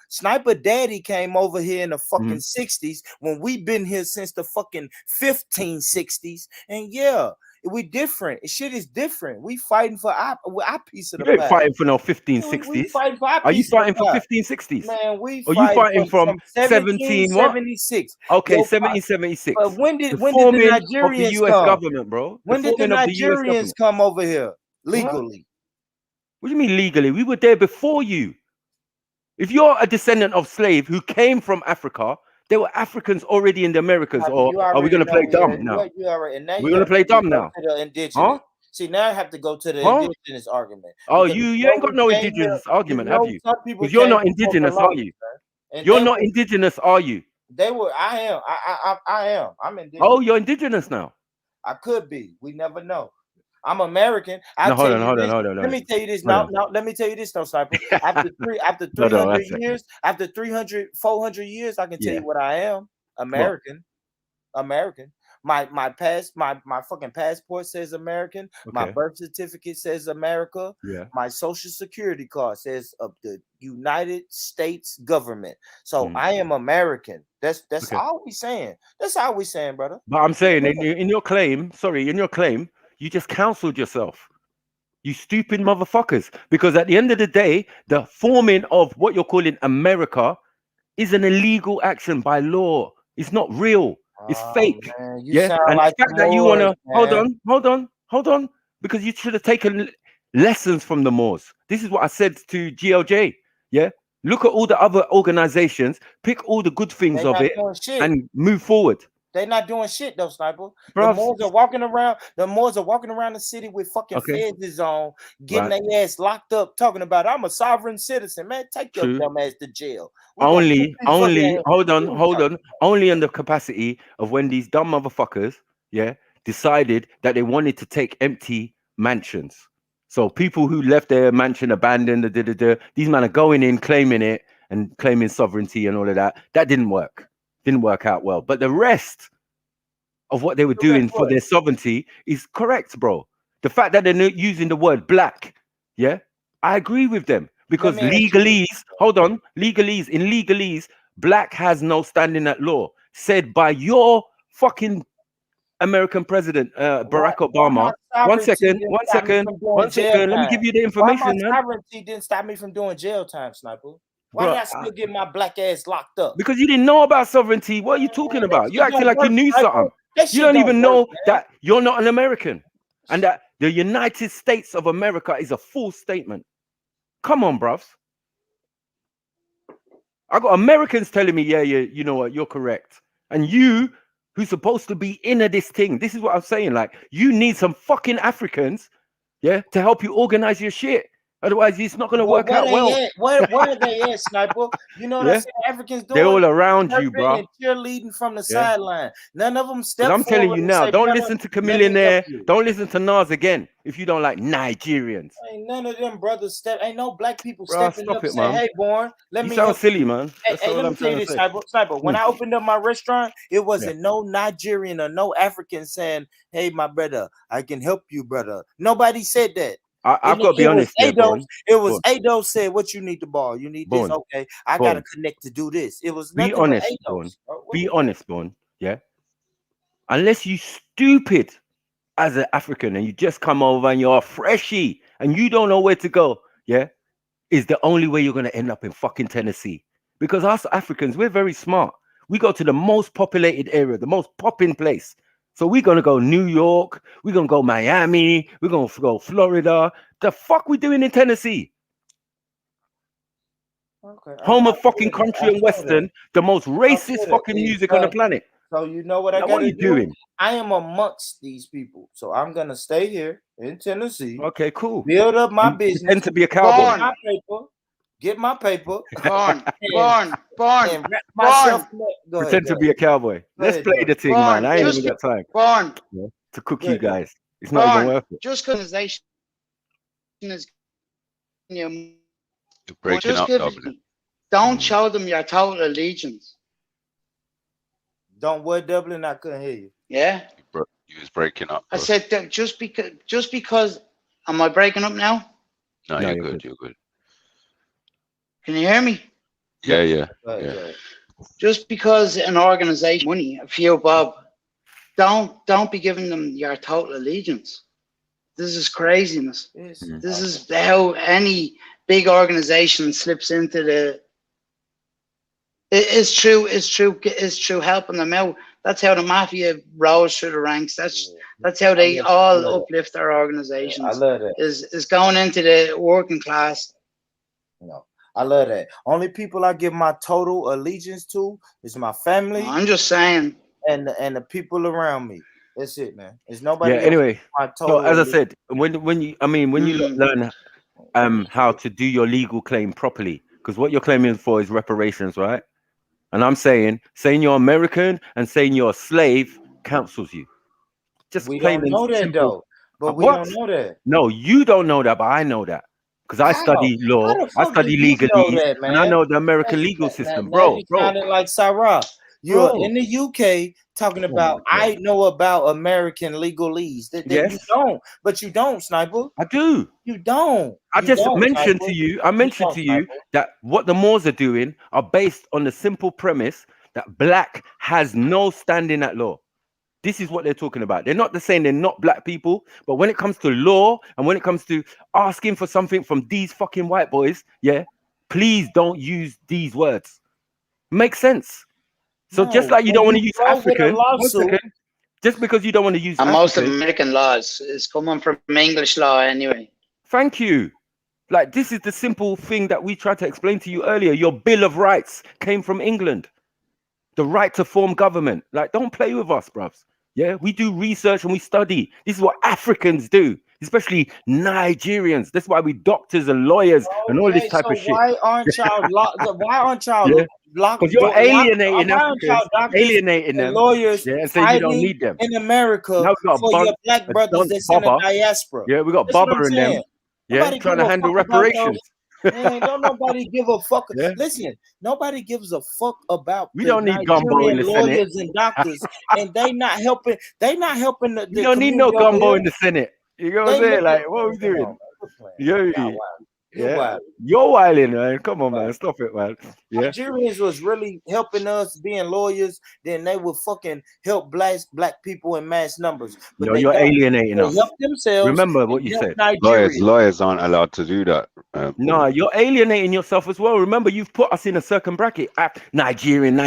T: Sniper Daddy came over here in the fucking 60s when we've been here since the fucking 1560s. And yeah, we different. Shit is different. We fighting for our piece of the
S: You ain't
T: pie.
S: fighting for no
T: We
S: 1560s.
T: fighting for our
S: Are you
T: piece of
S: fighting
T: the
S: for
T: pie.
S: 1560s?
T: Man, we
S: Or you fighting from
T: 1776.
S: Okay,
T: Yo,
S: 1776.
T: But when did
S: The
T: the
S: forming of the
T: Nigerians
S: US
T: come?
S: government, bro.
T: When did the
S: forming of the US
T: Nigerians
S: government.
T: come over here legally?
S: What do you mean legally? We were there before you. If you're a descendant of slave who came from Africa, there were Africans already in the Americas. Or
T: You
S: are we
T: already
S: going to play
T: know
S: dumb now? We're going to play dumb now.
T: To the indigenous.
S: Huh?
T: See, now I have to go to the
S: Huh?
T: indigenous argument.
S: Oh,
T: Because
S: you ain't got no indigenous argument, have you?
T: Some people
S: Because you're
T: came
S: not
T: before
S: indigenous, are
T: Columbus,
S: you?
T: man. And
S: You're
T: they
S: not
T: were-
S: indigenous, are you?
T: They were. I am. I am. I'm indigenous.
S: Oh, you're indigenous now.
T: I could be. We never know. I'm American.
S: No, hold on.
T: Let me tell you this.
S: Hold
T: No, let me tell you this, no, Sniper. After
S: No,
T: 300
S: 1
T: years, after 300, 400 years, I can tell
S: Yeah.
T: you what I am. American. American. My fucking passport says American. My
S: Okay.
T: birth certificate says America.
S: Yeah.
T: My social security card says of the United States government. So I am American. That's
S: Okay.
T: all we saying. That's all we saying, brother.
S: But I'm saying in your claim, you just counseled yourself. You stupid motherfuckers. Because at the end of the day, the forming of what you're calling America is an illegal action by law. It's not real. It's fake.
T: Man, you
S: Yeah.
T: sound
S: And
T: like
S: the fact
T: the
S: that you want to
T: Moors, man.
S: hold on, because you should have taken lessons from the Moors. This is what I said to GLJ. Yeah, look at all the other organizations, pick all the good things
T: They
S: of
T: not
S: it,
T: doing shit.
S: and move forward.
T: They not doing shit though, Sniper.
S: Bruv.
T: The Moors are walking around. The Moors are walking around the city with fucking
S: Okay.
T: feds on, getting
S: Right.
T: their ass locked up, talking about I'm a sovereign citizen. Man, take your
S: True.
T: dumb ass to jail. We gonna put
S: Only,
T: these fucking-
S: hold on. Only in the capacity of when these dumb motherfuckers, yeah, decided that they wanted to take empty mansions. So people who left their mansion abandoned, these men are going in, claiming it, and claiming sovereignty and all of that. That didn't work. Didn't work out well. But the rest of what they were doing for their sovereignty is correct, bro. The fact that they're not using the word black, yeah, I agree with them. Because legalese, hold on, legalese, black has no standing at law, said by your fucking American president, Barack Obama. One second. Let me give you the information,
T: Why my
S: man.
T: sovereignty didn't stop me from doing jail time, Sniper? Why did I still get my black ass locked up?
S: Because you didn't know about sovereignty. What are you talking about? You acting like you knew something. You don't even know that you're not an American, and that the United States of America is a false statement. Come on, bruvs. I got Americans telling me, yeah, you know what, you're correct. And you, who's supposed to be into this thing, this is what I'm saying. Like, you need some fucking Africans, yeah, to help you organize your shit. Otherwise, it's not going to work out well.
T: Where are they at, Sniper? You know what I'm saying? Africans doing.
S: They're all around you, bro.
T: And cheerleading from the sideline. None of them step.
S: I'm telling you now, don't listen to Chameleonaire.
T: You.
S: Don't listen to Nas again if you don't like Nigerians.
T: Ain't none of them brothers step. Ain't no black people
S: Bro,
T: stepping
S: stop
T: up
S: it,
T: and saying,
S: man.
T: "Hey, Born, let
S: You
T: me."
S: sound silly, man. That's
T: Hey,
S: all
T: let
S: I'm
T: me tell you
S: trying to
T: this,
S: say.
T: Sniper. When I opened up my restaurant, it wasn't no Nigerian or no African saying, "Hey, my brother, I can help you, brother." Nobody said that.
S: I've got to be honest here, Born.
T: It was Ado said, "What you need to borrow? You need this?
S: Born.
T: Okay, I gotta connect to do this." It was
S: Be
T: nothing
S: honest,
T: but
S: Born.
T: Ados. bro.
S: Be honest, Born. Yeah. Unless you stupid as an African and you just come over and you're a freshie and you don't know where to go, yeah, is the only way you're gonna end up in fucking Tennessee. Because us Africans, we're very smart. We go to the most populated area, the most popping place. So we're gonna go New York, we're gonna go Miami, we're gonna go Florida. The fuck we doing in Tennessee?
T: Okay,
S: Home of fucking country and western, the most racist fucking music on the planet.
T: So you know what I
S: Now,
T: gotta
S: what are you
T: do?
S: doing?
T: I am amongst these people, so I'm gonna stay here in Tennessee.
S: Okay, cool.
T: Build up my
S: You
T: business.
S: pretend to be a cowboy.
T: Get my paper.
Q: Born.
T: And wrap myself up. Go ahead,
S: Pretend to be a cowboy. Let's play the thing, man. I ain't even got time to cook you guys. It's not even worth it.
Q: Just organization is
C: You're breaking up, Dublin.
Q: don't show them your total allegiance.
T: Don't what, Dublin? I couldn't hear you.
Q: Yeah.
C: You was breaking up.
Q: I said that just because. Am I breaking up now?
C: No, you're good. You're good.
Q: Can you hear me?
C: Yeah.
Q: Just because an organization money, a few bob, don't be giving them your total allegiance. This is craziness. This is how any big organization slips into the. It's true helping them out. That's how the mafia rose through the ranks. That's how they all uplift their organizations.
T: I love that.
Q: Is going into the working class.
T: No, I love that. Only people I give my total allegiance to is my family.
Q: I'm just saying.
T: And the people around me. That's it, man. There's nobody.
S: Yeah. Anyway,
T: my
S: so as I
T: allegiance.
S: said, when you learn how to do your legal claim properly, because what you're claiming for is reparations, right? And I'm saying you're American and saying you're a slave counsels you. Just
T: we don't know that though. But we don't know that.
S: No, you don't know that, but I know that. Because I study law, I study legalese, and I know the American legal system, bro.
T: Sounded like Sarah. You're in the UK talking about I know about American legalese.
S: Yes.
T: You don't, but you don't, Sniper.
S: I do.
T: You don't.
S: I just mentioned to you, that what the Moors are doing are based on the simple premise that black has no standing at law. This is what they're talking about. They're not saying they're not black people, but when it comes to law and when it comes to asking for something from these fucking white boys, yeah, please don't use these words. Makes sense. So just like you don't want to use African, just because you don't want to use
Q: And most
S: African,
Q: American laws is coming from English law anyway.
S: Thank you. Like, this is the simple thing that we tried to explain to you earlier. Your Bill of Rights came from England. The right to form government. Like, don't play with us, bruvs. Yeah, we do research and we study. This is what Africans do, especially Nigerians. That's why we doctors and lawyers and all this type
T: so
S: of shit.
T: why aren't y'all
S: Yeah.
T: locked?
S: Because you're alienating
T: Why aren't
S: Africans,
T: y'all doctors
S: alienating
T: and
S: them,
T: lawyers
S: yeah, and saying you don't
T: fighting
S: need them.
T: in America
S: Now we got
T: for your black
S: a
T: brothers
S: dunce
T: that's in the
S: bobber.
T: diaspora?
S: Yeah, we got
T: That's what I'm
S: Bobber and them.
T: saying.
S: Yeah,
T: Nobody
S: trying
T: give
S: to
T: a
S: handle
T: fuck about those.
S: reparations.
T: Man, don't nobody give a fuck.
S: Yeah.
T: Listen, nobody gives a fuck about
S: We
T: the
S: don't need gumbo in
T: Nigerian
S: the Senate.
T: lawyers and doctors, and they not helping. They not helping the
S: We don't need no
T: community over
S: gumbo
T: here.
S: in the Senate. You know what
T: They
S: I'm saying?
T: looking.
S: Like, what are we
T: Come
S: doing?
T: on, man. Quit playing.
S: Yeah,
T: Y'all wild. You're
S: yeah.
T: wild.
S: You're wilding, man. Come on, man. Stop it, man. Yeah.
T: Nigerians was really helping us being lawyers, then they would fucking help black people in mass numbers. But
S: No,
T: they
S: you're
T: don't.
S: alienating
T: They
S: us.
T: help themselves.
S: Remember what
T: and
S: you
T: help
S: said.
T: Nigeria.
C: Lawyers aren't allowed to do that.
S: No, you're alienating yourself as well. Remember, you've put us in a certain bracket. Nigerian.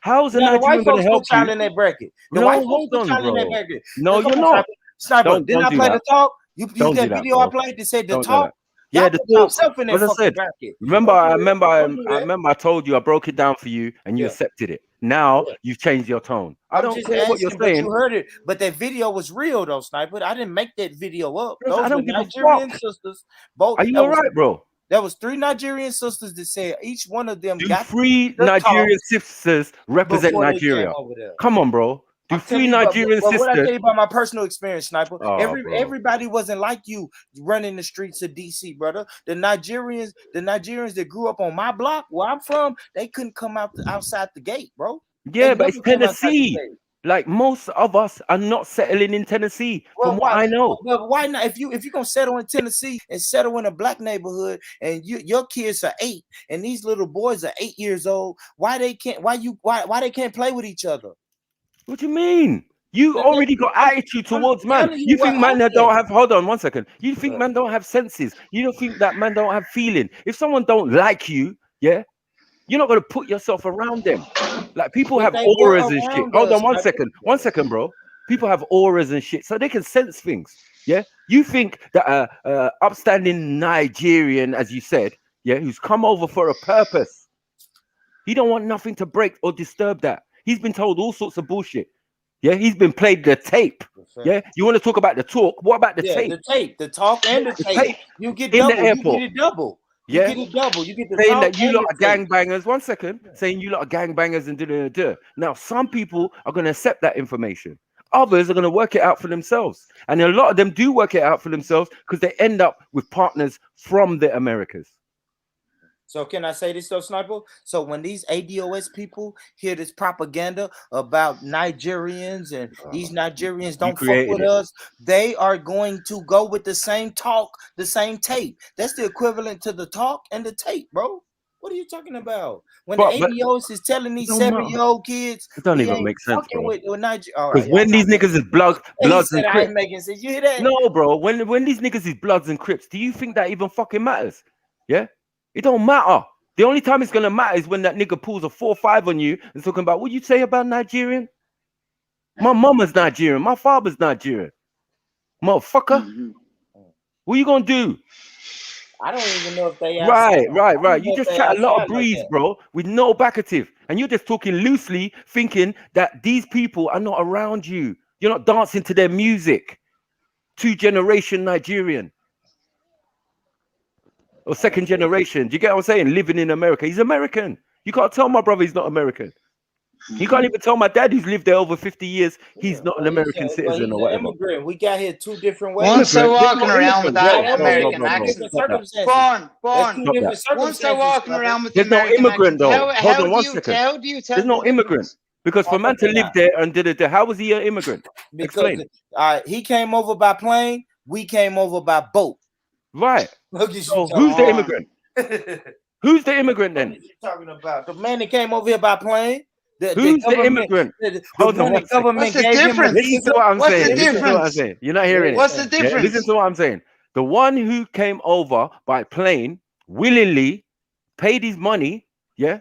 S: How's a
T: Now the white
S: Nigerian going to
T: folks
S: help
T: put y'all
S: you?
T: in that bracket. The
S: No,
T: white folks
S: hold
T: put
S: on,
T: y'all in that
S: bro.
T: bracket.
S: No,
T: Now, come
S: you're
T: on,
S: not.
T: Sniper. Didn't I
S: do
T: play
S: that.
T: the talk? You
S: Don't
T: that
S: do that,
T: video
S: bro.
T: I played that said the
S: Don't do
T: talk?
S: that. Yeah, the
T: Put
S: talk.
T: yourself in that
S: As I
T: fucking
S: said,
T: bracket.
S: remember,
T: Don't
S: I
T: do that.
S: remember,
T: Don't do that.
S: I told you I broke it down for you, and you
T: Yeah.
S: accepted it. Now
T: Yeah.
S: you've changed your tone. I
T: I'm
S: don't
T: just
S: care what you're
T: asking, but
S: saying.
T: you heard it. But that video was real, though, Sniper. I didn't make that video up.
S: Bro, I
T: Those
S: don't
T: were
S: give a
T: Nigerian
S: fuck.
T: sisters. Both.
S: Are you all right, bro?
T: There was 3 Nigerian sisters that said each one of them
S: Do
T: got
S: 3
T: the talk
S: Nigerian sisters represent
T: before they came
S: Nigeria?
T: over there.
S: Come on, bro. Do
T: I'm
S: 3
T: telling you,
S: Nigerian
T: but what I tell
S: sisters?
T: you about my personal experience, Sniper.
S: Oh, bro.
T: Everybody wasn't like you running the streets of DC, brother. The Nigerians that grew up on my block where I'm from, they couldn't come outside the gate, bro.
S: Yeah,
T: They
S: but it's
T: never came outside the
S: Tennessee.
T: gate.
S: Like, most of us are not settling in Tennessee,
T: Well,
S: from what I know.
T: But why not? If you're gonna settle in Tennessee and settle in a black neighborhood, and your kids are 8, and these little boys are 8 years old, why they can't play with each other?
S: What do you mean? You already got attitude towards man.
T: telling you
S: You
T: what
S: think man that
T: happened.
S: don't have, hold on 1 second. You think man don't have senses. You don't think that man don't have feeling. If someone don't like you, yeah, you're not gonna put yourself around them. Like, people
T: But
S: have
T: they were
S: auras and shit.
T: around
S: Hold
T: us,
S: on 1
T: like-
S: second. 1 second, bro. People have auras and shit, so they can sense things. Yeah. You think that upstanding Nigerian, as you said, yeah, who's come over for a purpose, he don't want nothing to break or disturb that. He's been told all sorts of bullshit. Yeah, he's been played the tape. Yeah, you want to talk about the talk? What about the tape?
T: The tape, the talk, and the tape. You get
S: in
T: double.
S: the airport.
T: You get it double. You
S: Yeah,
T: get it double. You get the
S: saying
T: talk
S: that you
T: and
S: lot
T: the
S: are
T: tape.
S: gangbangers. 1 second, saying you lot are gangbangers and da. Now, some people are going to accept that information. Others are going to work it out for themselves, and a lot of them do work it out for themselves because they end up with partners from the Americas.
T: So can I say this though, Sniper? So when these ADOS people hear this propaganda about Nigerians and these Nigerians don't fuck with us, they are going to go with the same talk, the same tape. That's the equivalent to the talk and the tape, bro. What are you talking about? When the ADOS is telling these 7-year-old kids,
S: it don't
T: we
S: even
T: ain't
S: make sense,
T: fucking
S: bro.
T: with Nigeria.
S: Because when these niggas is bloods and
T: I
S: crips,
T: ain't making sense. You hear that?
S: no, bro. When these niggas is bloods and crips, do you think that even fucking matters? Yeah, it don't matter. The only time it's gonna matter is when that nigga pulls a 4-5 on you and talking about what you say about Nigerian. My mama's Nigerian. My father's Nigerian. Motherfucker. What you gonna do?
T: I don't even know if they
S: Right. You just chat a lot of breeze, bro, with no backative. And you're just talking loosely, thinking that these people are not around you. You're not dancing to their music. 2-generation Nigerian. Or 2nd generation. Do you get what I'm saying? Living in America. He's American. You can't tell my brother he's not American. You can't even tell my dad who's lived there over 50 years he's not an American citizen or whatever.
T: Immigrant. We got here 2 different ways.
Q: Once they're walking around with that American accent, Born. Once they're walking around with the
S: There's no
Q: American
S: immigrant
Q: accent,
S: though. Hold on 1
Q: how
S: second.
Q: do you tell
S: There's no immigrant. Because for man to live there and how was he an immigrant?
T: Because he came over by plane, we came over by boat.
S: Right.
T: Look at
S: so who's the immigrant? Who's the immigrant then?
T: What are you talking about? The man that came over here by plane.
S: Who's the immigrant?
T: Hold on.
Q: What's the difference?
S: Listen to what I'm saying. Listen to what I'm saying. You're not hearing it.
Q: What's the difference?
S: Listen to what I'm saying. The one who came over by plane willingly, paid his money, yeah,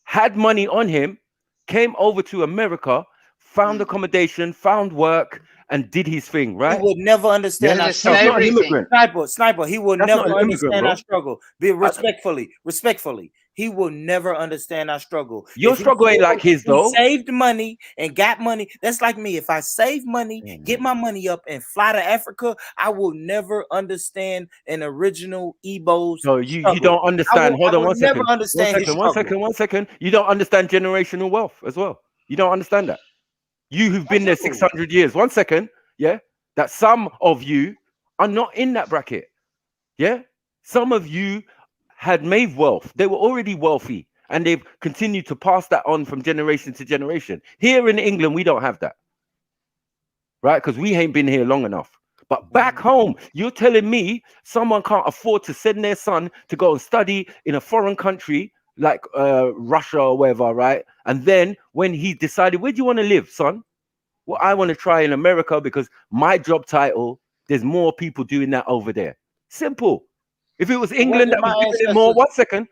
S: had money on him, came over to America, found accommodation, found work, and did his thing, right?
T: He would never understand our struggle.
S: That's not an immigrant.
T: Sniper, he will
S: That's
T: never
S: not an immigrant,
T: understand
S: bro.
T: our struggle. Be respectfully, he will never understand our struggle.
S: Your
T: If he
S: struggle ain't
T: said
S: like his,
T: he
S: though.
T: saved money and got money. That's like me. If I save money, get my money up, and fly to Africa, I will never understand an original Igbo's
S: So you
T: struggle.
S: don't understand. Hold
T: I
S: on
T: will
S: one
T: never
S: second.
T: understand his struggle.
S: One second. You don't understand generational wealth as well. You don't understand that. You who've been there 600 years. 1 second. Yeah. That some of you are not in that bracket. Yeah. Some of you had made wealth. They were already wealthy and they've continued to pass that on from generation to generation. Here in England, we don't have that. Right? Because we ain't been here long enough. But back home, you're telling me someone can't afford to send their son to go and study in a foreign country like Russia or wherever, right? And then when he decided, where do you want to live, son? Well, I want to try in America because my job title, there's more people doing that over there. Simple. If it was England that was doing it more, 1 second.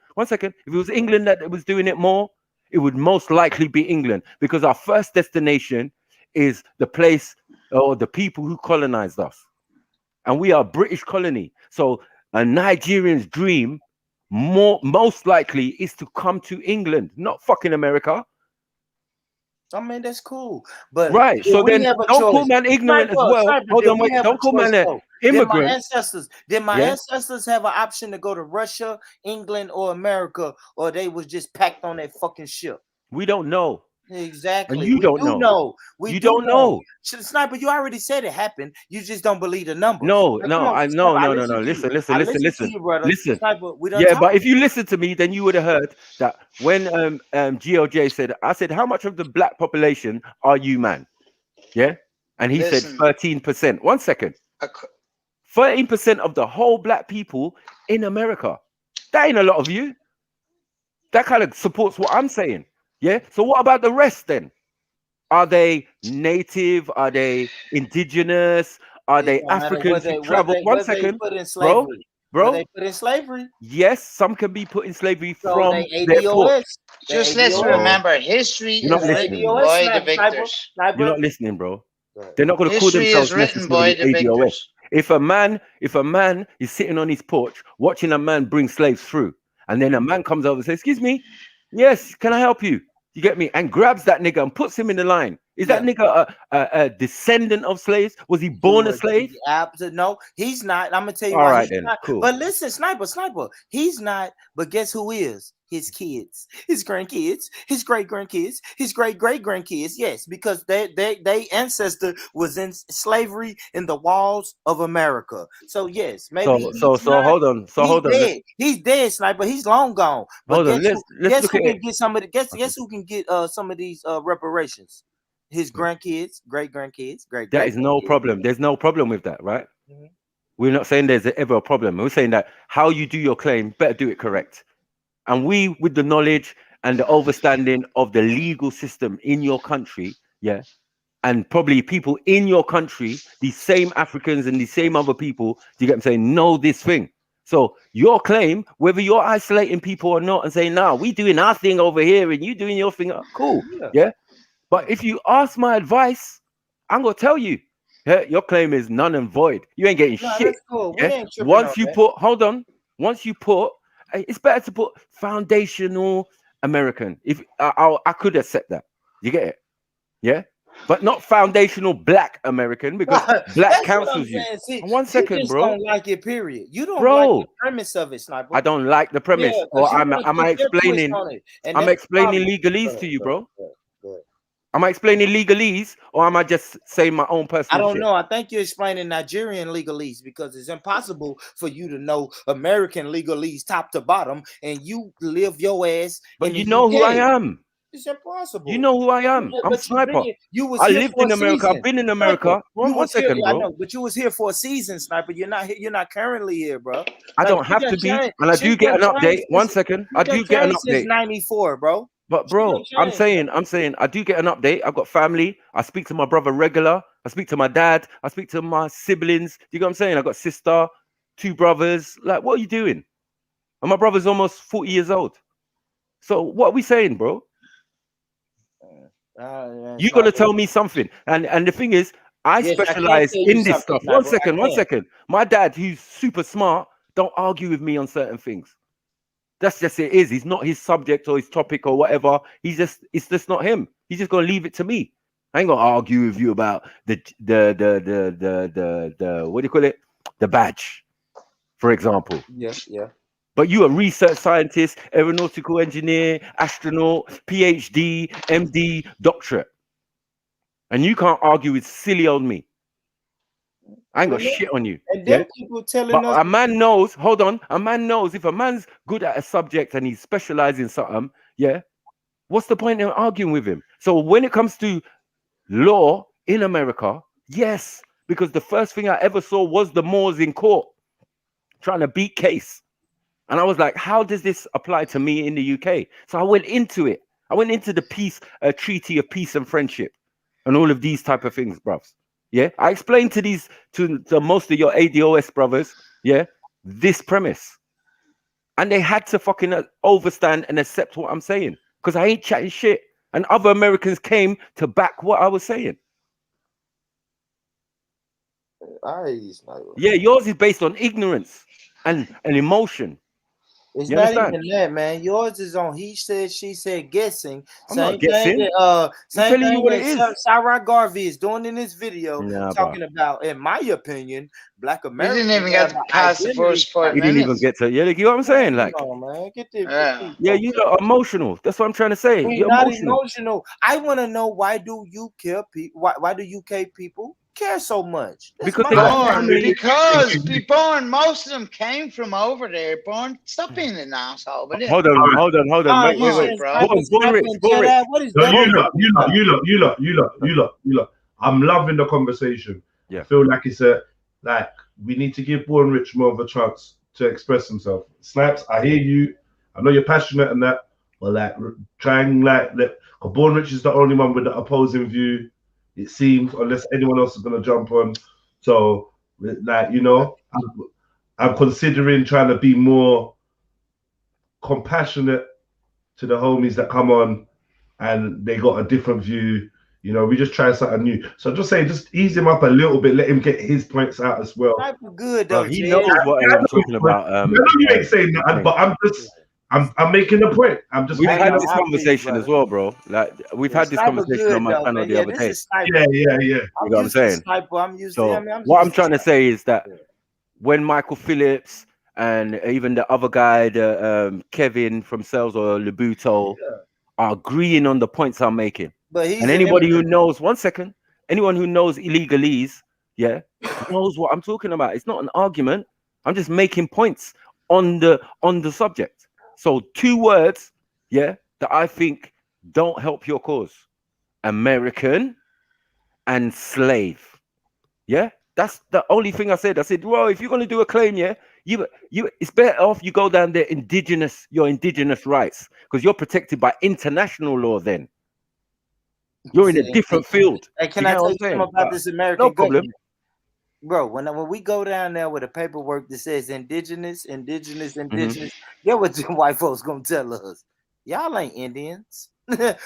S: If it was England that was doing it more, it would most likely be England because our first destination is the place or the people who colonized us. And we are a British colony. So a Nigerian's dream most likely is to come to England, not fucking America.
T: I mean, that's cool. But
S: right. So then don't call man ignorant as well. Hold on, wait. Don't call man an immigrant.
T: Did my ancestors have an option to go to Russia, England, or America, or they was just packed on that fucking ship?
S: We don't know.
T: Exactly.
S: And you don't know.
T: We
S: you
T: do
S: don't know.
T: Sniper, you already said it happened. You just don't believe the numbers.
S: No.
T: Listen.
S: Listen.
T: Sniper,
S: But if you listen to me, then you would have heard that when GLJ said, I said, how much of the black population are you, man? Yeah. And he said 13%. 1 second. 13% of the whole black people in America. That ain't a lot of you. That kind of supports what I'm saying. Yeah. So what about the rest then? Are they native? Are they indigenous? Are they Africans who travel? 1 second, bro.
T: Were they put in slavery?
S: Yes, some can be put in slavery
T: So
S: from
T: they
S: their port.
T: ADOS.
Q: Just let's remember, history is
S: You're not
Q: written
S: listening.
Q: by the victors.
S: You're not listening, bro. They're not going to call
Q: History is
S: themselves
Q: written by
S: necessarily
Q: the
S: ADOS.
Q: victors.
S: If a man is sitting on his porch watching a man bring slaves through, and then a man comes over and says, "Excuse me, yes, can I help you?" You get me? And grabs that nigga and puts him in the line. Is that nigga a descendant of slaves? Was he born a slave?
T: No, he's not. I'm gonna tell you
S: All
T: why
S: right
T: he's
S: then,
T: not.
S: cool.
T: But listen, sniper, he's not. But guess who is? His kids, his grandkids, his great grandkids, his great great grandkids. Yes, because they ancestor was in slavery in the walls of America. So yes, maybe.
S: So hold on. So hold on.
T: Dead. He's dead, sniper. He's long gone. But
S: Hold on. Let's look
T: who
S: at
T: can
S: it.
T: get some of the guess who can get some of these reparations? His grandkids, great grandkids,
S: That is no problem. There's no problem with that, right? We're not saying there's ever a problem. We're saying that how you do your claim, better do it correct. And we, with the knowledge and the understanding of the legal system in your country, yeah, and probably people in your country, these same Africans and these same other people, you get what I'm saying, know this thing. So your claim, whether you're isolating people or not and saying, nah, we doing our thing over here and you doing your thing, cool, yeah. But if you ask my advice, I'm gonna tell you, your claim is none and void. You ain't getting shit.
T: That's cool. We ain't tripping
S: Once
T: on
S: you
T: that.
S: put, hold on, once you put, it's better to put foundational American. If I could accept that, you get it, yeah, but not foundational Black American because Black
T: That's what I'm
S: cancels you.
T: saying. See,
S: 1
T: you
S: second,
T: just
S: bro.
T: don't like it, period. You don't
S: Bro.
T: like the premise of it, sniper.
S: I don't like the premise,
T: Yeah,
S: or
T: 'cause you
S: am
T: wanna
S: I
T: put your twist
S: explaining?
T: on it, and
S: I'm
T: that's the
S: explaining
T: problem.
S: legalese to you, bro. Am I explaining legalese, or am I just saying my own
T: I
S: personal
T: don't
S: shit?
T: know. I think you're explaining Nigerian legalese because it's impossible for you to know American legalese top to bottom, and you live your ass.
S: But
T: in
S: you
T: the
S: know who I
T: UK.
S: am.
T: It's impossible.
S: You know who I am. I'm
T: But
S: Sniper.
T: you was
S: I
T: here
S: lived
T: for
S: in
T: a
S: America.
T: season.
S: I've been in
T: Sniper,
S: America.
T: you
S: One
T: was here,
S: second,
T: I
S: bro.
T: know, but you was here for a season, sniper. You're not currently here, bro.
S: I
T: Like,
S: don't
T: shit
S: have to
T: done
S: be,
T: changed.
S: and I
T: Shit
S: do get an
T: done
S: update.
T: changed
S: 1
T: since-
S: second.
T: shit
S: I
T: done
S: do get an
T: changed since
S: update.
T: '94, bro.
S: But bro, I'm saying, I do get an update. I've got family. I speak to my brother regular. I speak to my dad. I speak to my siblings. You know what I'm saying? I got sister, 2 brothers. Like, what are you doing? And my brother's almost 40 years old. So what are we saying, bro? You got to tell me something. And the thing is, I specialize in this stuff. One second. My dad, who's super smart, don't argue with me on certain things. That's just it is. He's not his subject or his topic or whatever. It's just not him. He's just gonna leave it to me. I ain't gonna argue with you about the what do you call it? The badge, for example.
T: Yeah.
S: But you a research scientist, aeronautical engineer, astronaut, PhD, MD, doctorate. And you can't argue with silly old me. I ain't got shit on you.
T: And then people telling
S: but
T: us
S: a man knows, hold on, a man knows if a man's good at a subject and he's specialized in something, what's the point in arguing with him? So when it comes to law in America, yes, because the first thing I ever saw was the Moors in court trying to beat case. And I was like, how does this apply to me in the UK? So I went into it. I went into the treaty of peace and friendship and all of these type of things, bruv. Yeah, I explained to most of your ADOS brothers, this premise. And they had to fucking overstand and accept what I'm saying. Because I ain't chatting shit. And other Americans came to back what I was saying. Yeah, yours is based on ignorance and emotion.
T: It's
S: you
T: not
S: understand?
T: even that, man. Yours is on he said, she said, guessing.
S: I'm not guessing.
T: Same
S: telling you
T: thing
S: what
T: that
S: it is.
T: Sarah Garvey is doing in this video,
S: Nah,
T: talking about, in my opinion, Black
Q: We
T: Americans.
Q: didn't even get past the first 5
S: You didn't even
Q: minutes.
S: get to, you know what I'm saying? Like,
T: No, man, get this.
S: yeah, you are emotional. That's what I'm trying to say.
T: We're
S: You're
T: not
S: emotional.
T: emotional. I want to know why do you care people? Why do UK people care so much? That's
S: Because
T: my
S: they got
T: question.
S: family.
Q: Because Born, most of them came from over there. Born, stop being an asshole. But
S: Hold on. Wait.
Q: bro.
S: Born Rich.
T: What is
A: No,
T: that?
A: you lot. I'm loving the conversation.
S: Yeah.
A: I feel like we need to give Born Rich more of a chance to express himself. Snipes, I hear you. I know you're passionate and that, but Born Rich is the only one with the opposing view. It seems, unless anyone else is gonna jump on. So, I'm considering trying to be more compassionate to the homies that come on and they got a different view. We just try something new. So just ease him up a little bit, let him get his points out as well.
T: Good though.
S: He knows what I'm talking about.
A: I know you ain't saying that, but I'm making a point.
S: We've had this conversation as well, bro. Like we've had this conversation on my channel the other day.
A: Yeah.
S: You know what I'm saying? What I'm trying to say is that when Michael Phillips and even the other guy, Kevin from Sales or Labuto, are agreeing on the points I'm making. And anybody who knows, anyone who knows illegalese, knows what I'm talking about. It's not an argument. I'm just making points on the subject. So 2 words, that I think don't help your cause: American and slave. Yeah, that's the only thing I said. I said, well, if you're gonna do a claim, it's better off you go down there your indigenous rights, because you're protected by international law. Then you're in a different field.
T: Hey, can I tell you something about this American
S: no problem.
T: government? Bro, when we go down there with a paperwork that says indigenous, get what the white folks gonna tell us? Y'all ain't Indians. We're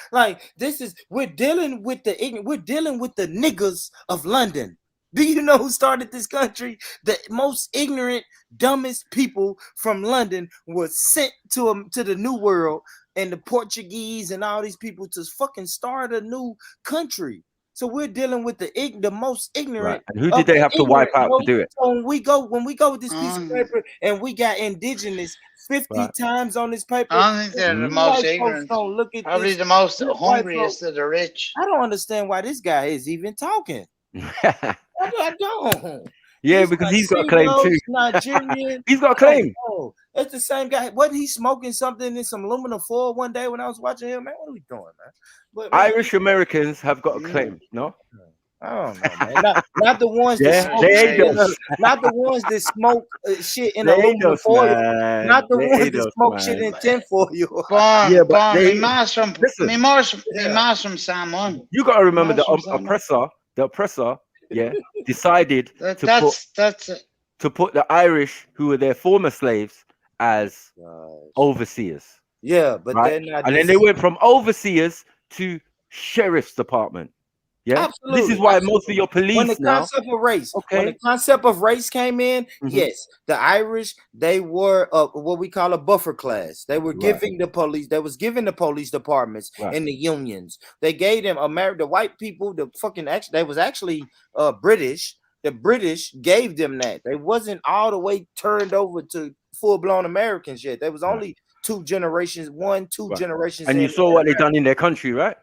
T: dealing with the niggas of London. Do you know who started this country? The most ignorant, dumbest people from London were sent to the New World, and the Portuguese and all these people to fucking start a new country. So we're dealing with the most ignorant.
S: Right. And who did they have to wipe out to do it?
T: So when we go with this piece of paper and we got indigenous 50 times on this paper,
Q: I don't think they're the most ignorant. Probably the most hungriest of the rich.
T: I don't understand why this guy is even talking. I don't.
S: Yeah, because he's got a claim too.
T: Nigerian.
S: He's got a claim.
T: Oh, it's the same guy. Wasn't he smoking something in some aluminum foil one day when I was watching him? Man, what are we doing, man? But,
S: Irish Americans have got a claim, no?
T: I don't know, man. Not the ones that smoke not the ones that smoke shit in aluminum foil. Not the ones that smoke shit in tinfoil.
Q: My mom's from Samoan.
S: You got to remember the oppressor, decided to put the Irish, who were their former slaves, as overseers.
T: Yeah, but
S: right?
T: they're not.
S: And then they went from overseers to sheriff's department. Yeah,
T: Absolutely.
S: this is why
T: Absolutely.
S: most of your police
T: When the
S: now.
T: concept of race,
S: Okay.
T: when the concept of race came in, yes, the Irish, they were what we call a buffer class. They were giving the police, they was giving the police departments and the unions. They gave them the white people, the fucking they was actually British. The British gave them that. They wasn't all the way turned over to full-blown Americans yet. There was only two generations, two generations.
S: And you saw what they done in their country, right?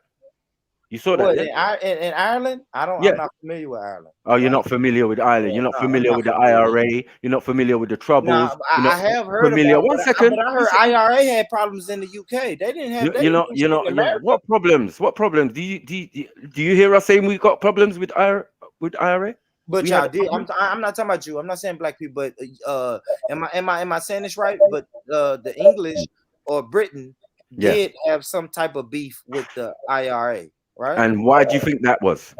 S: You saw that, yeah?
T: In Ireland? I'm not familiar with Ireland.
S: Oh, you're not familiar with Ireland. You're not familiar with the IRA. You're not familiar with the Troubles.
T: No, I have heard
S: familiar.
T: about it.
S: One second.
T: But I heard IRA had problems in the UK. They didn't have.
S: You're not. What problems? What problems? Do you hear us saying we got problems with IRA?
T: But y'all did. I'm not talking about you. I'm not saying black people. But am I saying this right? But the English or Britain did have some type of beef with the IRA. Right.
S: And why do you think that was?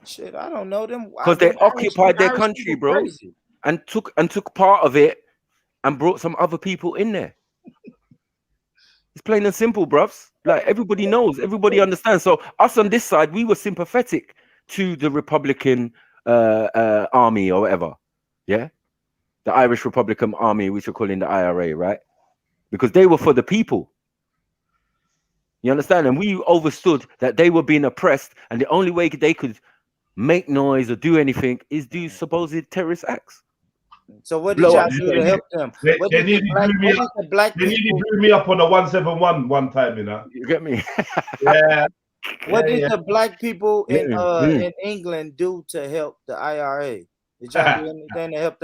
T: Shit, I don't know them.
S: Because they occupied their country, bro, and took part of it and brought some other people in there. It's plain and simple, bruv. Like everybody knows, everybody understands. So us on this side, we were sympathetic to the Republican army or whatever. Yeah, the Irish Republican Army, which are calling the IRA, right? Because they were for the people. You understand? And we understood that they were being oppressed, and the only way they could make noise or do anything is do supposed terrorist acts.
T: So what did y'all do to help them?
A: They nearly blew me up on the 171 one time, you know.
S: You get me?
T: Yeah. What did the black people in England do to help the IRA? Did y'all do anything to help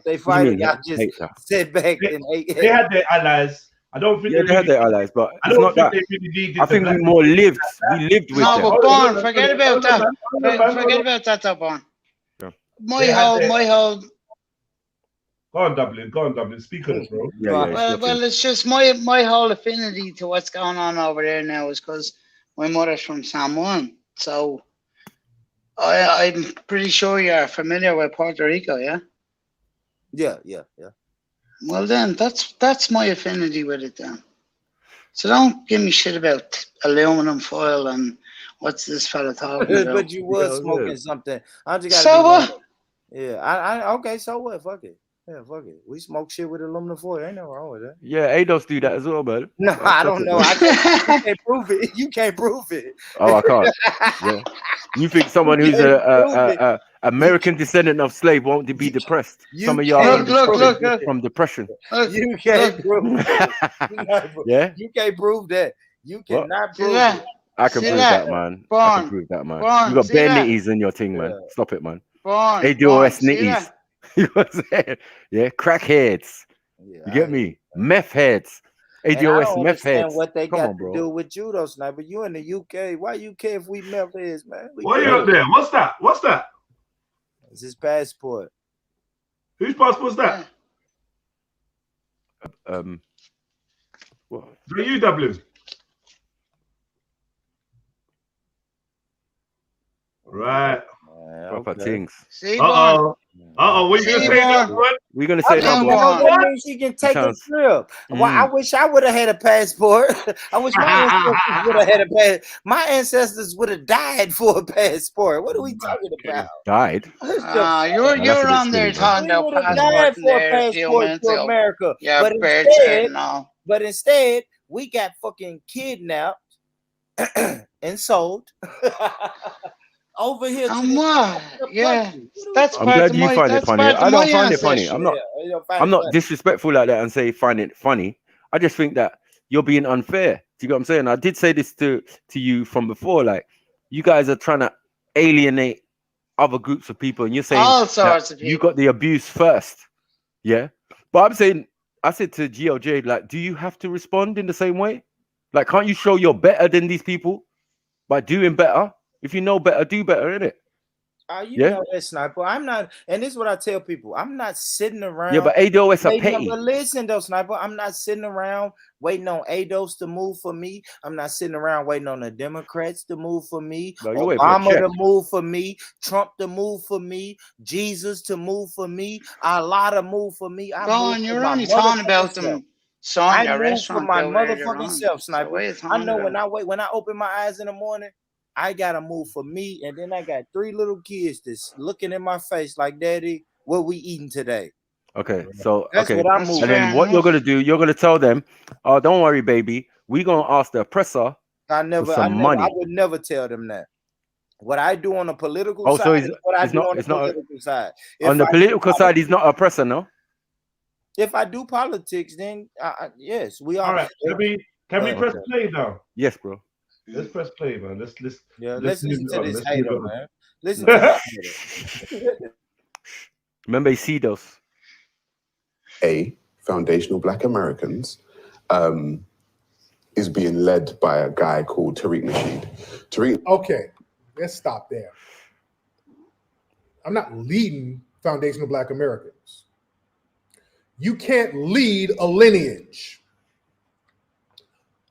T: they fight? Y'all just sit back and
A: they had their allies. I don't think
S: they had their allies, but it's not that. I think we more lived. We lived with them.
Q: No, but Born, forget about that. Forget about that, though, Born. My whole.
A: Go on, Dublin. Speak on it, bro.
Q: Well, it's just my whole affinity to what's going on over there now is because my mother's from San Juan, so I'm pretty sure you're familiar with Puerto Rico, yeah?
T: Yeah.
Q: Well, then that's my affinity with it. Then, so don't give me shit about aluminum foil and what's this fella talking about.
T: But you was smoking something. I just gotta
Q: so what?
T: Yeah, okay. So what? Fuck it. Yeah, fuck it. We smoke shit with aluminum foil. Ain't nothing wrong with that.
S: Yeah, ADOS do that as well, man.
T: No, I don't know. You can't prove it. You can't prove it.
S: Oh, I can't. Yeah. You think someone who's a American descendant of slave won't be depressed? Some of y'all
Q: look
S: from depression.
T: You can't prove it.
S: Yeah.
T: You can't prove that. You cannot prove it.
S: I can prove that, man. I can prove that, man. You got bare nitties in your thing, man. Stop it, man. ADOS nitties. You know what I'm saying? Yeah, crackheads. You get me? Meth heads. ADOS meth heads.
T: What they got to do with you, though, Sniper? You in the UK? Why you care if we meth heads, man?
A: Why you up there? What's that?
T: It's his passport.
A: Whose passport's that?
S: What?
A: For you, Dublin. Right.
S: Proper things.
A: What you gonna say?
S: We're gonna say
T: that. She can take a trip. Well, I wish I would have had a passport. I wish my ancestors would have had a passport. My ancestors would have died for a passport. What are we talking about?
S: Died?
Q: You're on there talking about passport
T: for a passport to America.
Q: Yeah,
T: but instead, we got fucking kidnapped and sold. Over here,
Q: that's.
S: I'm glad you find it funny. I don't find it funny. I'm not disrespectful like that and say find it funny. I just think that you're being unfair. Do you get what I'm saying? I did say this to you from before. Like, you guys are trying to alienate other groups of people, and you're saying
Q: all sorts of people.
S: You got the abuse first. Yeah, but I'm saying, I said to GLJ, like, do you have to respond in the same way? Like, can't you show you're better than these people by doing better? If you know better, do better, innit?
T: You know that, Sniper. I'm not, and this is what I tell people. I'm not sitting around.
S: Yeah, but ADOS are petty.
T: But listen, though, Sniper. I'm not sitting around waiting on ADOS to move for me. I'm not sitting around waiting on the Democrats to move for me.
S: No,
T: Obama to move for me. Trump to move for me. Jesus to move for me. Allah to move for me.
Q: You're only talking about them. Son, your
T: move for
Q: restaurant
T: my
Q: over later
T: motherfucking
Q: on.
T: self,
Q: So
T: Sniper.
Q: wait, it's
T: I know
Q: hungry.
T: when I open my eyes in the morning, I gotta move for me, and then I got 3 little kids that's looking in my face like, "Daddy, what we eating today?"
S: Okay, so
T: That's
S: okay,
T: what I'm
S: and
T: moving.
S: then what you're gonna do? You're gonna tell them, "Oh, don't worry, baby. We're gonna ask the oppressor for some money."
T: I would never tell them that. What I do on the political
S: Oh,
T: side
S: so
T: is what I do on the
S: it's not
T: political side.
S: on the political side. He's not oppressor, no.
T: If I do politics, then yes, we are.
A: All right, can we press play now?
S: Yes, bro.
A: Let's press play, man. Let's
T: listen to this
A: Let's
T: hater,
A: move it on.
T: man. Listen to this hater.
S: Remember, Isidros.
V: Foundational Black Americans is being led by a guy called Tariq Nasheed.
M: Okay, let's stop there. I'm not leading Foundational Black Americans. You can't lead a lineage.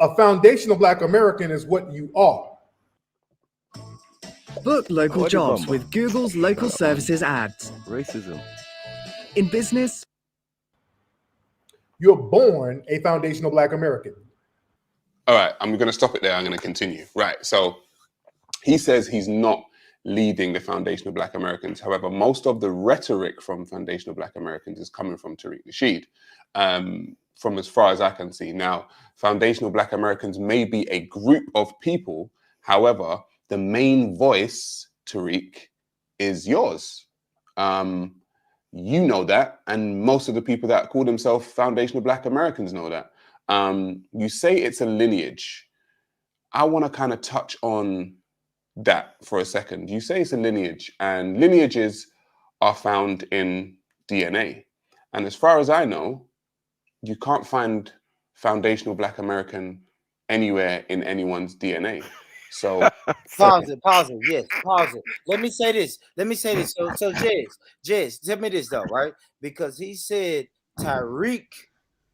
M: A foundational Black American is what you are.
G: Book local jobs with Google's local services ads.
S: Racism.
G: In business,
M: you're born a foundational Black American.
U: All right, I'm going to stop it there. I'm going to continue. Right. So he says he's not leading the Foundational Black Americans. However, most of the rhetoric from Foundational Black Americans is coming from Tariq Nasheed, from as far as I can see. Now, Foundational Black Americans may be a group of people. However, the main voice, Tariq, is yours. You know that, and most of the people that call themselves Foundational Black Americans know that. You say it's a lineage. I want to kind of touch on that for a second. You say it's a lineage, and lineages are found in DNA. And as far as I know, you can't find Foundational Black American anywhere in anyone's DNA. So
T: pause it. Yes, pause it. Let me say this. So Jez, tell me this though, right? Because he said Tariq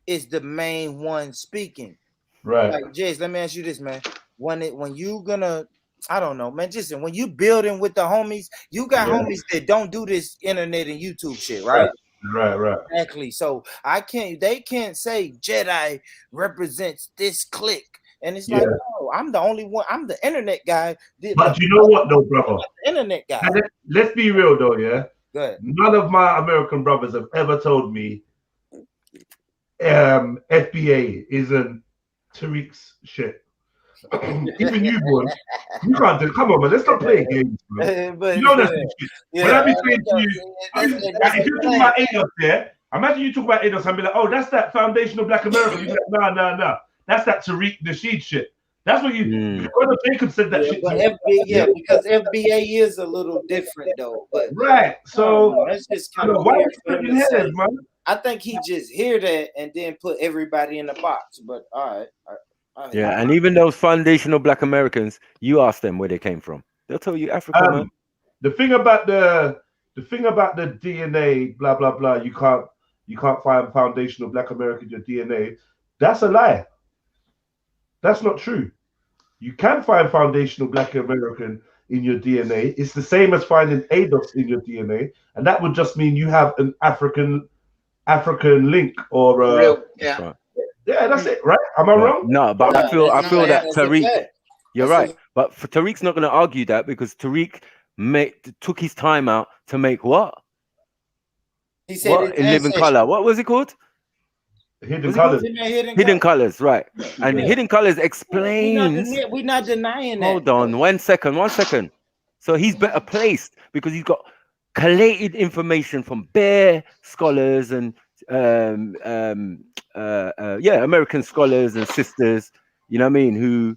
T: is the main one speaking.
A: Right.
T: Like, Jez, let me ask you this, man. When you gonna, I don't know, man. Just when you building with the homies, you got homies that don't do this internet and YouTube shit, right?
A: Right.
T: Exactly. So they can't say Jedi represents this clique. And it's like, no, I'm the only one. I'm the internet guy.
A: But you know what, though, brother?
T: The internet guy.
A: Let's be real, though, yeah?
T: Go ahead.
A: None of my American brothers have ever told me FBA isn't Tariq's shit. Even you, boy. You can't do. Come on, man. Let's not play games, man. You know that's the shit. When I be saying to you, if you talk about ADOS there, imagine you talk about ADOS and be like, oh, that's that Foundational Black American. You be like, no. That's that Tariq Nasheed shit. That's what you. Brother Jacob said that shit.
T: But FBA, because FBA is a little different though. But
A: right, so
T: that's just kind of
A: why
T: weird
A: you
T: for him to say.
A: man?
T: I think he just hear that and then put everybody in the box. But all right.
S: Yeah, and even those Foundational Black Americans, you ask them where they came from. They'll tell you Africa, man.
A: The thing about the DNA, blah blah blah. You can't find Foundational Black American in your DNA. That's a lie. That's not true. You can find Foundational Black American in your DNA. It's the same as finding ADOS in your DNA, and that would just mean you have an African link or
Q: yeah.
A: Yeah, that's it, right? Am I wrong?
S: No, but I feel that Tariq, you're right. But for Tariq's not going to argue that because Tariq took his time out to make what?
T: He said
S: in Living Color. What was it called?
A: Hidden Colors.
S: Hidden Colors, right. And Hidden Colors explains.
T: We're not denying that.
S: Hold on, one second. So he's better placed because he's got collated information from bare scholars and American scholars and sisters, you know what I mean, who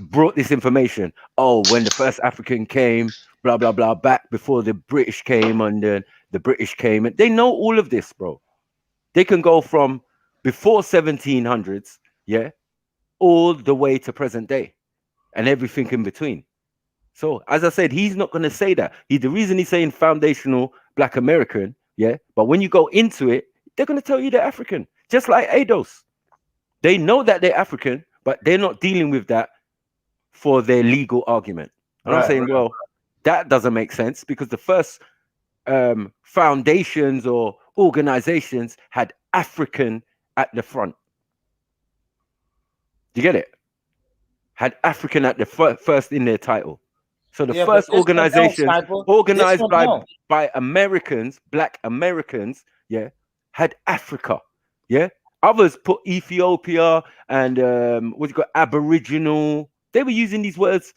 S: brought this information. Oh, when the first African came, blah blah blah, back before the British came, and the British came, and they know all of this, bro. They can go from before 1700s, all the way to present day, and everything in between. So, as I said, he's not going to say that. The reason he's saying Foundational Black American, but when you go into it, they're going to tell you they're African, just like ADOS. They know that they're African, but they're not dealing with that for their legal argument. And I'm saying, well, that doesn't make sense because the first foundations or organizations had African at the front. Do you get it? Had African at the first in their title. So the first organization organized by Americans, black Americans, yeah, had Africa. Yeah. Others put Ethiopia and what's it called, Aboriginal. They were using these words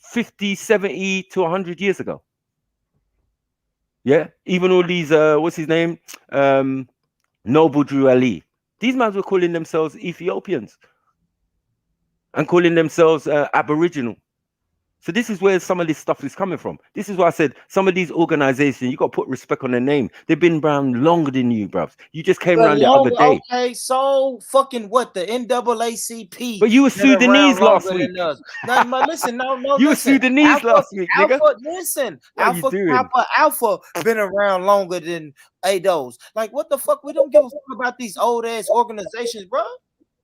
S: 50, 70 to 100 years ago. Yeah. Even all these what's his name? Noble Drew Ali. These men were calling themselves Ethiopians and calling themselves Aboriginal. So this is where some of this stuff is coming from. This is why I said some of these organizations, you got to put respect on their name. They've been around longer than you, bruv. You just came around the other day.
T: Okay, so fucking what, the NAACP?
S: But you were Sudanese last week.
T: No, listen,
S: you were Sudanese last week, nigga.
T: Listen,
S: what are you doing?
T: Alpha been around longer than ADOS. Like, what the fuck? We don't give a fuck about these old ass organizations, bro.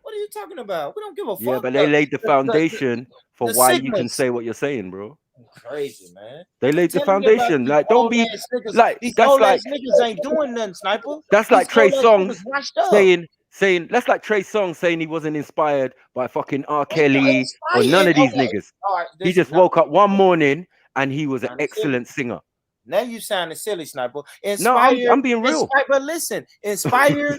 T: What are you talking about? We don't give a fuck.
S: Yeah, but they laid the foundation for why you can say what you're saying, bro.
T: Crazy, man.
S: They laid the foundation. Like, don't be like
T: these
S: that's
T: old
S: like
T: ass niggas ain't doing nothing, Sniper.
S: That's like
T: These
S: Trey
T: old ass
S: Songz
T: niggas washed up.
S: saying that's like Trey Songz saying he wasn't inspired by fucking R. Kelly or none of these niggas.
T: All right,
S: He just woke up one morning and he was an excellent singer.
T: Now you sounding silly, Sniper.
S: No, I'm being real.
T: But listen, inspired,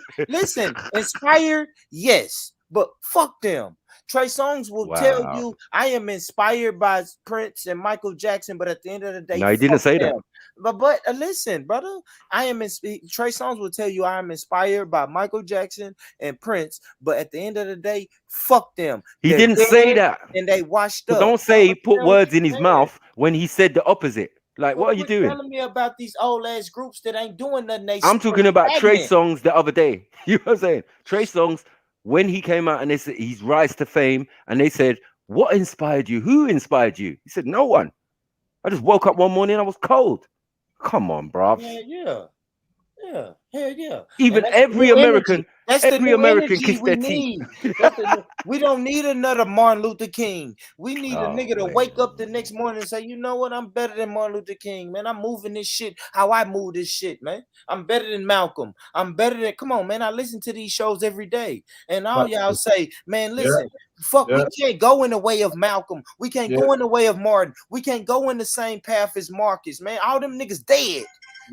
T: inspired, yes, but fuck them. Trey Songz will tell you, I am inspired by Prince and Michael Jackson, but at the end of the day,
S: no, he didn't say
T: them.
S: that.
T: But listen, brother, Trey Songz will tell you I am inspired by Michael Jackson and Prince, but at the end of the day, fuck them.
S: He didn't say that,
T: and they washed up.
S: Don't say he put words in his mouth when he said the opposite. Like, what are you doing?
T: Telling me about these old ass groups that ain't doing nothing.
S: I'm talking about Trey Songz the other day. You know what I'm saying? Trey Songz, when he came out and they said he's rise to fame, and they said, what inspired you? Who inspired you? He said, no one. I just woke up one morning, I was cold. Come on, bruv.
T: Yeah, hell yeah.
S: Even every American, kiss their teeth.
T: We don't need another Martin Luther King. We need a nigga to wake up the next morning and say, you know what? I'm better than Martin Luther King, man. I'm moving this shit how I move this shit, man. I'm better than Malcolm. I'm better than, come on, man. I listen to these shows every day. And all y'all say, man, listen, fuck, we can't go in the way of Malcolm. We can't go in the way of Martin. We can't go in the same path as Marcus, man. All them niggas dead.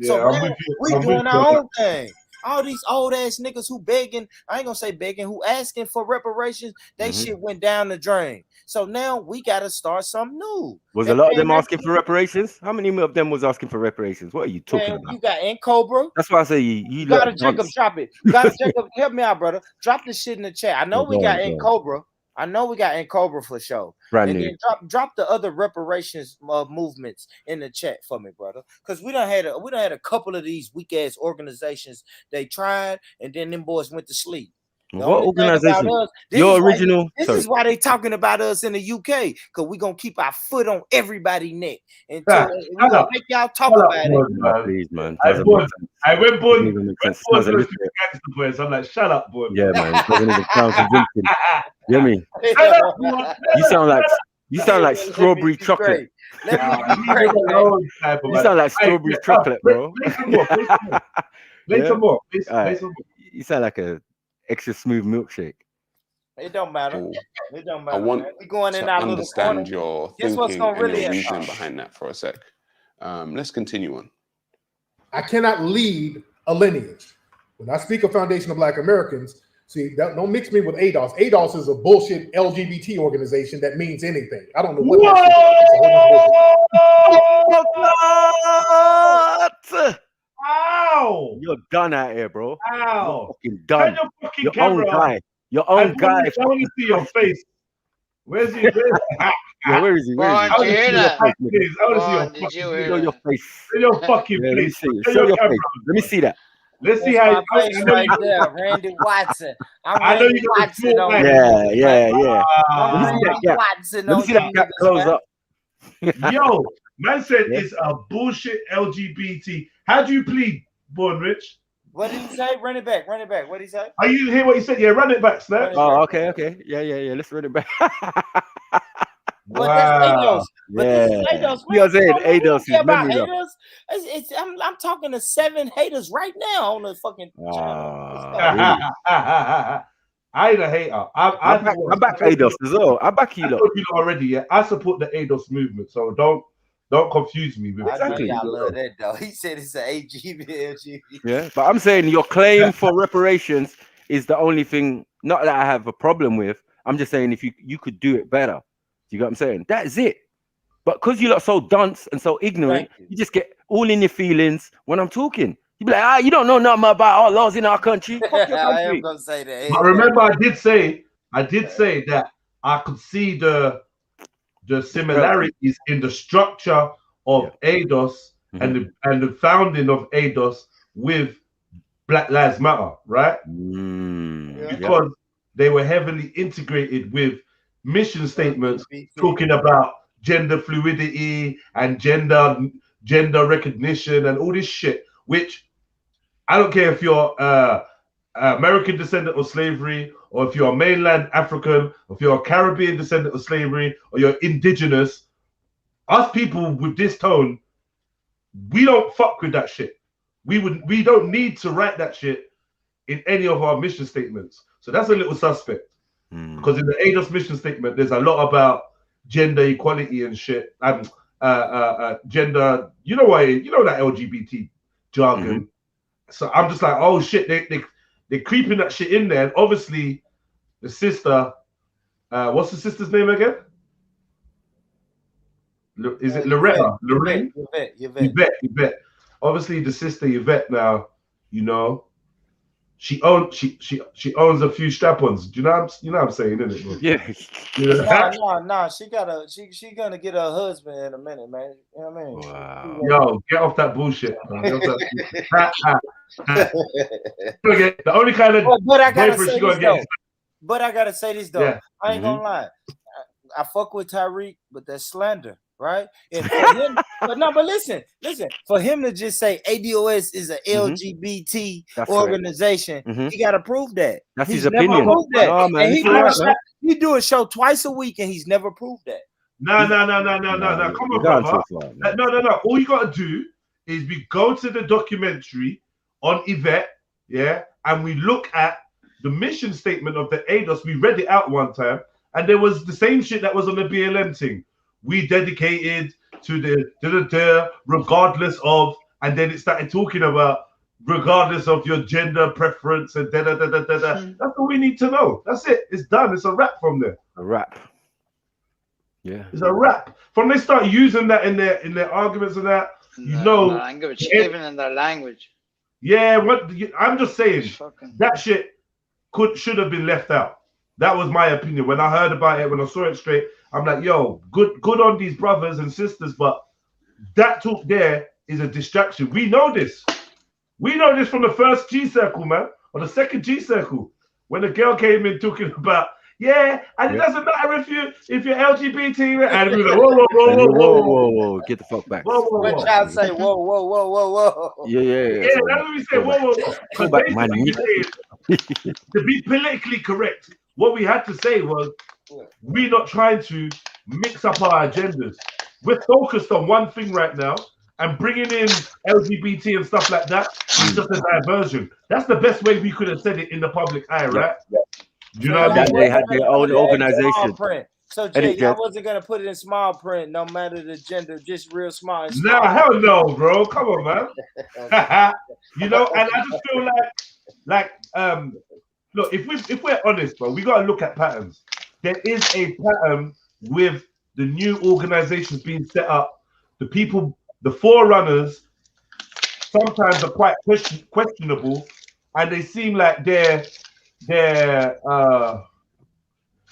T: So man, we doing our own thing. All these old ass niggas who begging, I ain't gonna say begging, who asking for reparations, they shit went down the drain. So now we gotta start something new.
S: Was a lot of them asking for reparations? How many of them was asking for reparations? What are you talking about?
T: You got in Cobra.
S: That's why I say you
T: gotta Jacob drop it. You gotta Jacob, help me out, brother. Drop this shit in the chat. I know we got in Cobra. I know we got in Cobra for sure.
S: Brand
T: and
S: new.
T: Then drop the other reparations movements in the chat for me, brother. Because we done had a couple of these weak ass organizations. They tried, and then them boys went to sleep.
S: What organization? Your original.
T: This is why they talking about us in the UK, because we gonna keep our foot on everybody's neck until we gonna make y'all talk about it.
S: Please, man.
A: I went born. I'm like, shut up, boy.
S: Yeah, man. It doesn't even sound convincing. You hear me? You sound like strawberry chocolate. You sound like strawberry chocolate, bro.
A: Play some more.
S: You sound like a extra smooth milkshake.
T: It don't matter. It don't matter.
U: I want
T: we going in
U: to
T: our
U: understand your
T: Guess what's
U: thinking
T: gonna
U: and
T: really
U: your
T: happen?
U: reasoning behind that for a sec. Let's continue on.
M: I cannot lead a lineage. When I speak of Foundation of Black Americans, see, don't mix me with ADOS. ADOS is a bullshit LGBT organization that means anything. I don't know what
S: What?
A: Ow!
S: You're done out here, bro.
A: Ow!
S: You're fucking done.
A: Your own
S: guy. Your own guy.
A: I want to see your face. Where's he?
S: Yeah, where is he?
A: I want to see your face. I want to see your face. Show your fucking face.
S: Show your face. Let me see that.
A: Let's see how
T: my face right there, Randy Watson.
A: I know you got
T: Watson on
S: Yeah.
T: Let
S: me see that gap close up.
A: Yo, man said it's a bullshit LGBT. How do you plead, Born Rich?
T: What did he say? Run it back. What did he say?
A: Are you hear what he said? Yeah, run it back, Snap.
S: Oh, okay. Yeah. Let's run it back.
A: Wow.
Q: But this is
S: Yeah.
Q: ADOS.
S: You know what I'm saying?
Q: We don't
S: ADOS
Q: care
S: is
Q: about
S: memory loss.
Q: haters. I'm talking to 7 haters right now on the fucking channel.
S: Really?
A: I ain't a hater.
S: I back ADOS as well. I back you
A: I
S: lot.
A: told you already. Yeah, I support the ADOS movement. So don't confuse me with
S: Exactly.
T: I know y'all love that though. He said it's an LGBT.
S: Yeah, but I'm saying your claim for reparations is the only thing. Not that I have a problem with. I'm just saying if you could do it better. Do you get what I'm saying? That is it. But because you lot so dunce and so ignorant, you just get all in your feelings when I'm talking. You be like, you don't know nothing about our laws in our country. Fuck your
T: I am
S: country.
T: gonna say that.
A: But remember, I did say that I could see the similarities in the structure of ADOS and the founding of ADOS with Black Lives Matter, right? Because they were heavily integrated with mission statements talking about gender fluidity and gender recognition and all this shit, which I don't care if you're American descendant of slavery, or if you're a mainland African, or if you're a Caribbean descendant of slavery, or you're indigenous. Us people with this tone, we don't fuck with that shit. We don't need to write that shit in any of our mission statements. So that's a little suspect. Because in the ADOS mission statement, there's a lot about gender equality and shit, and gender. You know that LGBT jargon. So I'm just like, oh shit, they're creeping that shit in there. And obviously, the sister, what's the sister's name again? Is it Loretta? Lorraine? Yvette. Obviously, the sister Yvette now, she owns a few strap-ons. Do you know what I'm saying, isn't it, bro?
S: Yeah.
T: No. She gonna get her husband in a minute, man. You know what I mean?
S: Wow.
A: Yo, get off that bullshit, man. The only kind of
T: but I gotta say
A: she
T: this
A: gonna
T: though.
A: get.
T: But I gotta say this though.
A: Yeah.
T: I ain't gonna lie. I fuck with Tyreek, but that's slander, right? And for him, but listen. For him to just say ADOS is an LGBT organization, he gotta prove that.
S: That's
T: He's
S: his opinion.
T: Never proved that.
S: No, man,
T: And he do a show twice a week, and he's never proved that.
A: No. Come on, brother. No. All you gotta do is we go to the documentary on Yvette, yeah, and we look at the mission statement of the ADOS. We read it out one time, and there was the same shit that was on the BLM thing. We dedicated to the regardless of, and then it started talking about regardless of your gender preference and da. That's all we need to know. That's it. It's done. It's a wrap from there.
S: A wrap. Yeah.
A: It's a wrap. From they start using that in their arguments and that,
Q: language, even in their language.
A: Yeah, I'm just saying that shit should have been left out. That was my opinion. When I heard about it, when I saw it straight, I'm like, yo, good on these brothers and sisters, but that talk there is a distraction. We know this. We know this from the first G circle, man, or the second G circle. When the girl came in talking about, and it doesn't matter if you're LGBT, and we were like,
S: whoa, get the fuck back.
T: What y'all say? Whoa.
S: Yeah,
A: that's what we say. Whoa. To be politically correct, what we had to say was, we're not trying to mix up our agendas. We're focused on one thing right now, and bringing in LGBT and stuff like that is just a diversion. That's the best way we could have said it in the public eye, right? Do you know what I mean?
S: They had their own organization.
T: So Jay, y'all wasn't gonna put it in small print, no matter the gender, just real small.
A: Nah, hell no, bro. Come on, man. And I just feel like look, if we're honest, bro, we gotta look at patterns. There is a pattern with the new organizations being set up. The people, the forerunners, sometimes are quite questionable, and they seem like their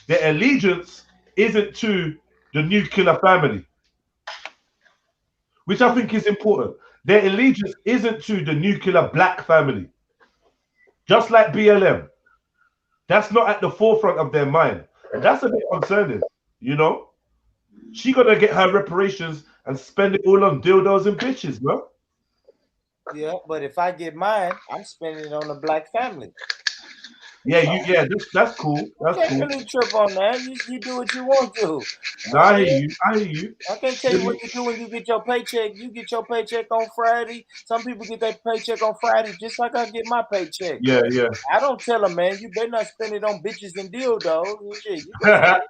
A: allegiance isn't to the nuclear family, which I think is important. Their allegiance isn't to the nuclear black family, just like BLM. That's not at the forefront of their mind, and that's a bit concerning. She gonna get her reparations and spend it all on dildos and bitches, bro.
T: Yeah, but if I get mine, I'm spending it on the black family.
A: Yeah, that's cool. That's
T: I can't
A: cool.
T: really trip on that. You do what you want to.
A: No, I hear you.
T: I can't tell you what you do when you get your paycheck. You get your paycheck on Friday. Some people get their paycheck on Friday, just like I get my paycheck.
A: Yeah.
T: I don't tell them, man, you better not spend it on bitches and dildos. Shit, you
A: I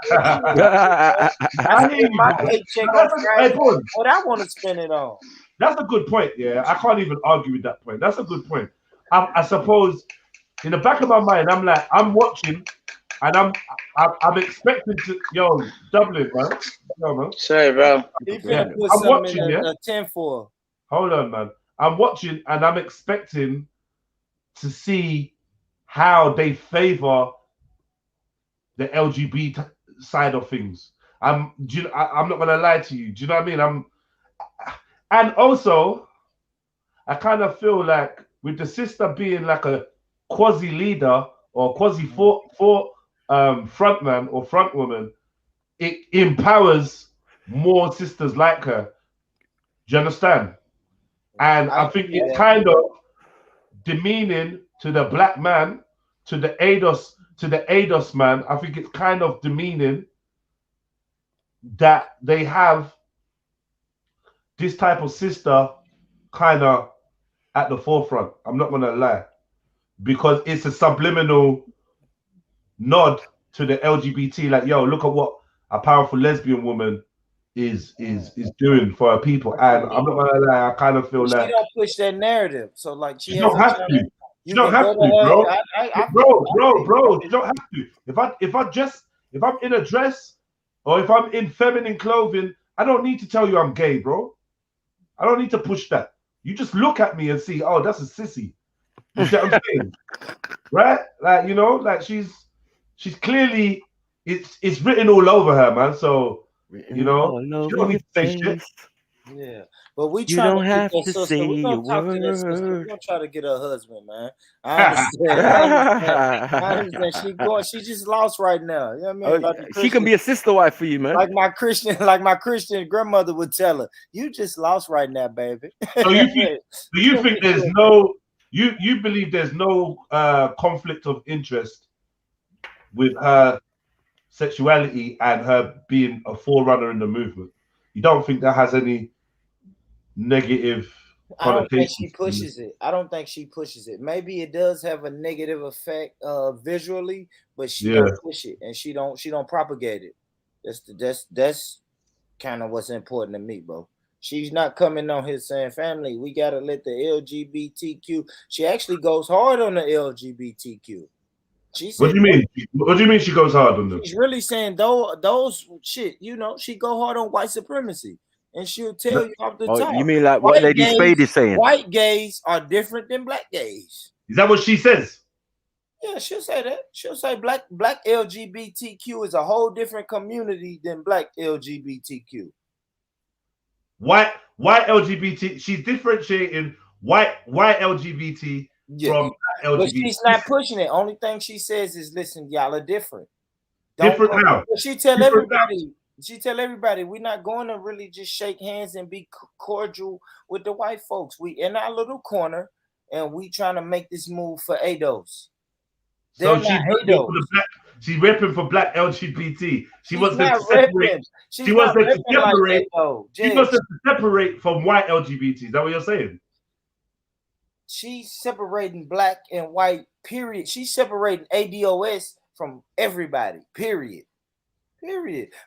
A: hear
T: spend
A: you,
T: my
A: bro.
T: paycheck on Friday. What I want to spend it on.
A: That's a good point. Yeah, I can't even argue with that point. That's a good point. I suppose in the back of my mind, I'm like, I'm watching, and I'm expecting to, Dublin, man. Yo, man.
T: Sorry, bro.
A: I'm watching, yeah.
T: A 10-4.
A: Hold on, man. I'm watching, and I'm expecting to see how they favor the LGBT side of things. I'm not gonna lie to you. Do you know what I mean? And also, I kind of feel like with the sister being like a quasi leader or quasi frontman or frontwoman, it empowers more sisters like her. Do you understand? And I think it's kind of demeaning to the black man, to the ADOS man. I think it's kind of demeaning that they have this type of sister kind of at the forefront. I'm not gonna lie, because it's a subliminal nod to the LGBT. Like, yo, look at what a powerful lesbian woman is doing for her people. And I'm not gonna lie, I kind of feel like
T: she don't push that narrative. So like
A: she don't have to. You don't have to, bro. Bro. You don't have to. If I'm in a dress or if I'm in feminine clothing, I don't need to tell you I'm gay, bro. I don't need to push that. You just look at me and see, oh, that's a sissy. You see what I'm saying? Right? Like, like she's clearly, it's written all over her, man. So, she don't need to say shit.
T: Yeah, but we
S: You
T: try
S: don't
T: to
S: have
T: get that
S: to
T: sister.
S: say
T: We're gonna
S: a
T: talk to that sister. We're
S: word.
T: gonna try to get her husband, man. I understand. She just lost right now. You know what I mean? Like
S: She can be a sister wife for you, man.
T: like my Christian grandmother would tell her, you just lost right now, baby.
A: So you think there's no you believe there's no conflict of interest with her sexuality and her being a forerunner in the movement? You don't think that has any negative
T: I don't think
A: connotations?
T: she pushes it. I don't think she pushes it. Maybe it does have a negative effect visually, but she don't push it and she don't propagate it. That's kind of what's important to me, bro. She's not coming on here saying, family, we gotta let the LGBTQ. She actually goes hard on the LGBTQ.
A: What do you mean? What do you mean she goes hard on them?
T: She's really saying those shit, she go hard on white supremacy. And she'll tell you off the top.
S: You mean like what Lady Spade is saying?
T: White gays are different than black gays.
A: Is that what she says?
T: Yeah, she'll say that. She'll say black LGBTQ is a whole different community than black LGBTQ.
A: White LGBT. She's differentiating white LGBT from LGBT.
T: But she's not pushing it. Only thing she says is, listen, y'all are different.
A: Different how?
T: She tell everybody. She tell everybody we're not going to really just shake hands and be cordial with the white folks. We in our little corner and we trying to make this move for ADOS.
A: So she's ripping for black LGBT. She wants them to separate. She wants them to separate. She wants them to separate from white LGBT. Is that what you're saying?
T: She's separating black and white. Period. She's separating ADOS from everybody. Period.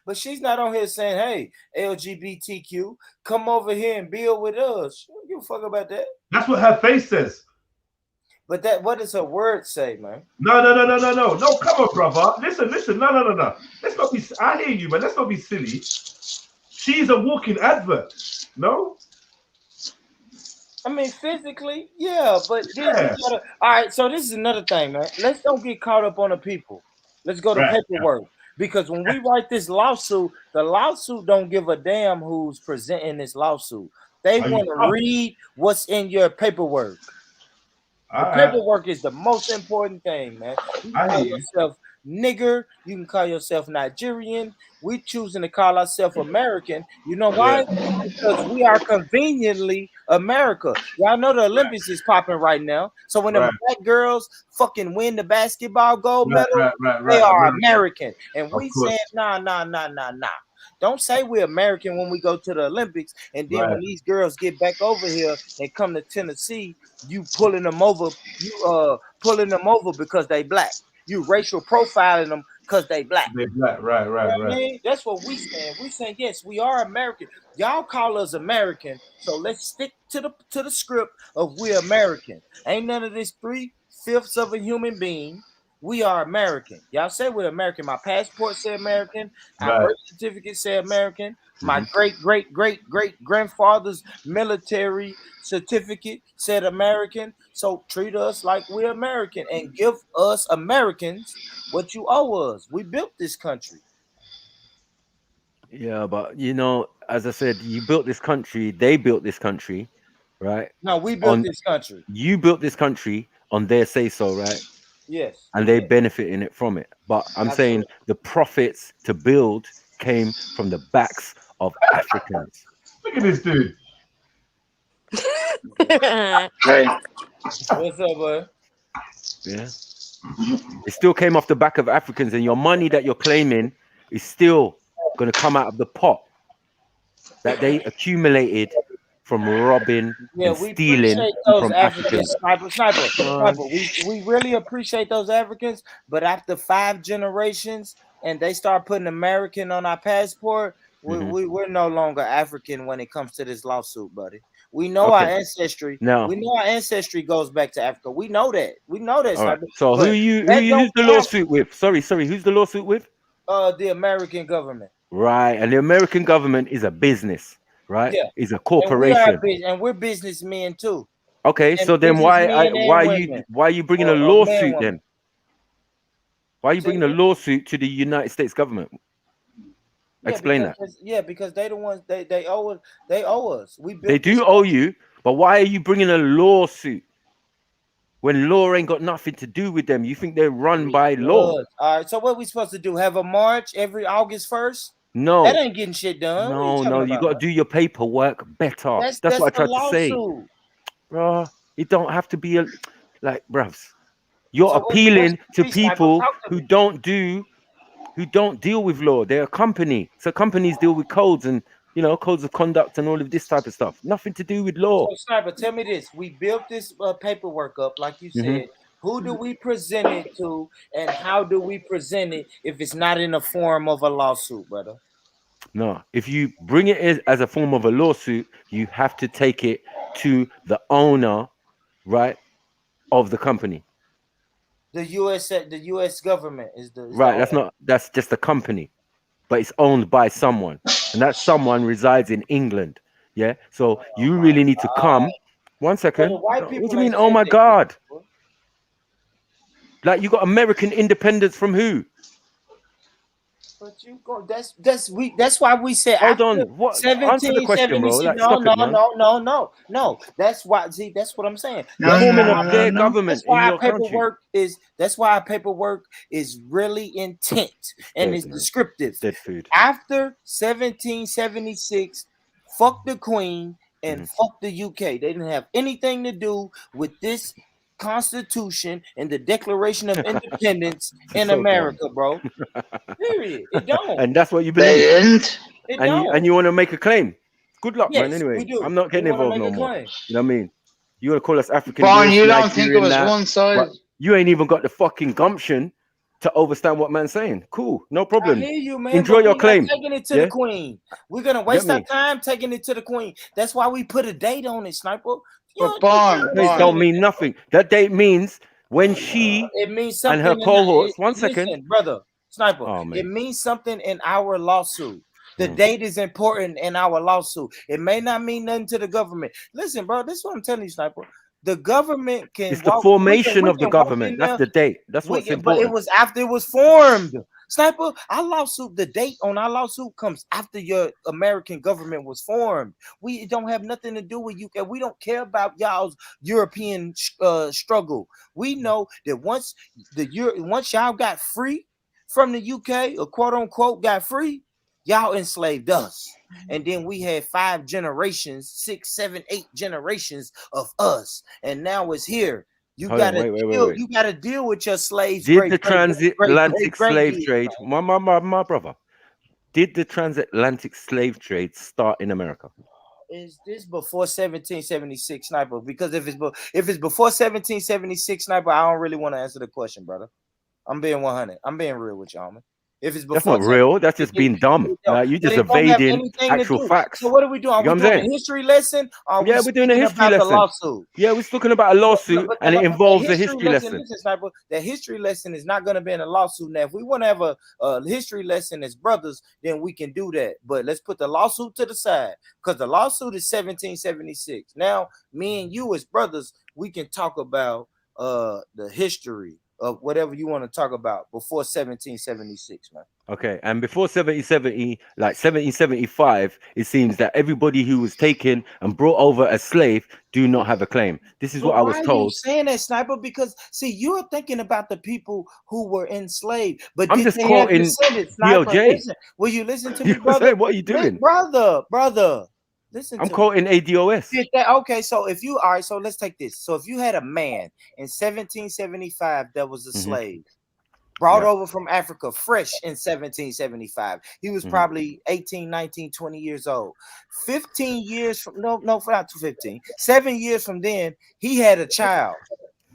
T: But she's not on here saying, hey, LGBTQ, come over here and build with us. She don't give a fuck about that.
A: That's what her face says.
T: But what does her word say, man?
A: No, come on, brother. Listen. No. Let's not be. I hear you, man. Let's not be silly. She's a walking advert. No.
T: I mean, physically, yeah, but all right. So this is another thing, man. Let's don't get caught up on the people. Let's go to paperwork. Because when we write this lawsuit, the lawsuit don't give a damn who's presenting this lawsuit. They want to read what's in your paperwork. The paperwork is the most important thing, man. You call yourself nigger. You can call yourself Nigerian. We choosing to call ourselves American. You know why? Because we are conveniently America. Y'all know the Olympics is popping right now. So when the black girls fucking win the basketball gold medal, they are American. And we saying, nah. Don't say we're American when we go to the Olympics, and then when these girls get back over here and come to Tennessee, you pulling them over. You pulling them over because they black. You racial profiling them because they black.
A: They black, right.
T: I mean, that's what we saying. We saying yes, we are American. Y'all call us American, so let's stick to the script of we're American. Ain't none of this 3/5 of a human being. We are American. Y'all say we're American. My passport say American. Our birth certificate say American. My great grandfather's military certificate said American. So treat us like we're American and give us Americans what you owe us. We built this country.
S: Yeah, but you know, as I said, you built this country. They built this country, right?
T: No, we built this country.
S: You built this country on their say so, right?
T: Yes.
S: And they benefiting it from it. But I'm saying the profits to build came from the backs of Africans.
A: Look at this dude.
T: Hey. What's up, bud?
S: Yeah. It still came off the back of Africans, and your money that you're claiming is still going to come out of the pot that they accumulated from robbing and stealing from Africans.
T: Sniper. We really appreciate those Africans, but after 5 generations and they start putting American on our passport, we're no longer African when it comes to this lawsuit, buddy. We know our ancestry.
S: No.
T: We know our ancestry goes back to Africa. We know that. We know that.
S: Right. So who's the lawsuit with? Sorry, who's the lawsuit with?
T: The American government.
S: Right, and the American government is a business, right?
T: Yeah.
S: It's a corporation.
T: And we're businessmen too.
S: Okay, so then why are you bringing a lawsuit then? Why are you bringing a lawsuit to the United States government? Explain that.
T: Yeah, because they the ones they owe us.
S: They do owe you, but why are you bringing a lawsuit when law ain't got nothing to do with them? You think they're run by law?
T: All right, so what are we supposed to do? Have a march every August 1st?
S: No,
T: that ain't getting shit done.
S: No, you got to do your paperwork better. That's what I tried to say, bro. It don't have to be bruvs. You're appealing to people who don't deal with law. They're a company, so companies deal with codes and codes of conduct and all of this type of stuff. Nothing to do with law.
T: So, Sniper, tell me this: we built this paperwork up, like you said. Who do we present it to, and how do we present it if it's not in the form of a lawsuit, brother?
S: No, if you bring it as a form of a lawsuit, you have to take it to the owner, right, of the company.
T: The U.S. government is the
S: right. That's just a company, but it's owned by someone, and that someone resides in England. Yeah, so you really need to come. 1 second. What do you mean? Oh my God! Like you got American independence from who?
T: But you go. That's why we said.
S: Hold on. What? Answer the question, bro. Like,
T: No. That's why. See, that's what I'm saying.
S: Forming up their government in your country.
T: That's why our paperwork is really intense and it's descriptive.
S: Dead food.
T: After 1776, fuck the Queen and fuck the UK. They didn't have anything to do with this Constitution and the Declaration of Independence in America, bro. Period. It don't.
S: And that's what you believe. And you want to make a claim. Good luck, man. Anyway, I'm not getting involved no more. You know what I mean? You want to call us African?
Q: You don't think it was one side?
S: You ain't even got the fucking gumption to understand what man's saying. Cool, no problem.
T: I hear you, man.
S: Enjoy your claim.
T: Taking it to the Queen. We're gonna waste our time taking it to the Queen. That's why we put a date on it, Sniper.
S: It don't mean nothing. That date means when she and her cohorts. 1 second,
T: listen, brother, Sniper. It means something in our lawsuit. The date is important in our lawsuit. It may not mean nothing to the government. Listen, bro, this is what I'm telling you, Sniper. The government can.
S: It's the formation of the government. That's the date. That's what's important.
T: But it was after it was formed. Sniper, our lawsuit, the date on our lawsuit comes after your American government was formed. We don't have nothing to do with UK. We don't care about y'all's European struggle. We know that once y'all got free from the UK, or quote unquote, got free, y'all enslaved us. And then we had 5 generations, 6, 7, 8 generations of us. And now it's here. You gotta deal, you gotta deal with your slaves.
S: Did the transatlantic slave trade, my brother, did the transatlantic slave trade start in America?
T: Is this before 1776, Sniper? Because if it's before 1776, Sniper, I don't really want to answer the question, brother. I'm being 100. I'm being real with y'all, man. If it's
S: That's not real. That's just being dumb. You just evading actual facts.
T: So what are we doing? Are we doing a history lesson?
S: Yeah, we're doing a history lesson.
T: Lawsuit?
S: Yeah, we're talking about a lawsuit, and it involves a history lesson.
T: Listen, Sniper, that history lesson is not going to be in a lawsuit. Now, if we want to have a history lesson as brothers, then we can do that. But let's put the lawsuit to the side, because the lawsuit is 1776. Now, me and you as brothers, we can talk about the history of whatever you want to talk about before 1776, man.
S: Okay, and before 1770, like 1775, it seems that everybody who was taken and brought over as slave do not have a claim. This is what I was told.
T: Why are you saying that, Sniper? Because see, you're thinking about the people who were enslaved, but
S: I'm just quoting DOJ.
T: Will you listen to me, brother?
S: What are you doing,
T: brother? Listen,
S: I'm quoting ADOS.
T: Okay, so if you so let's take this. So if you had a man in 1775 that was a slave, brought over from Africa fresh in 1775, he was probably 18, 19, 20 years old. 15 years from not 15, 7 years from then, he had a child,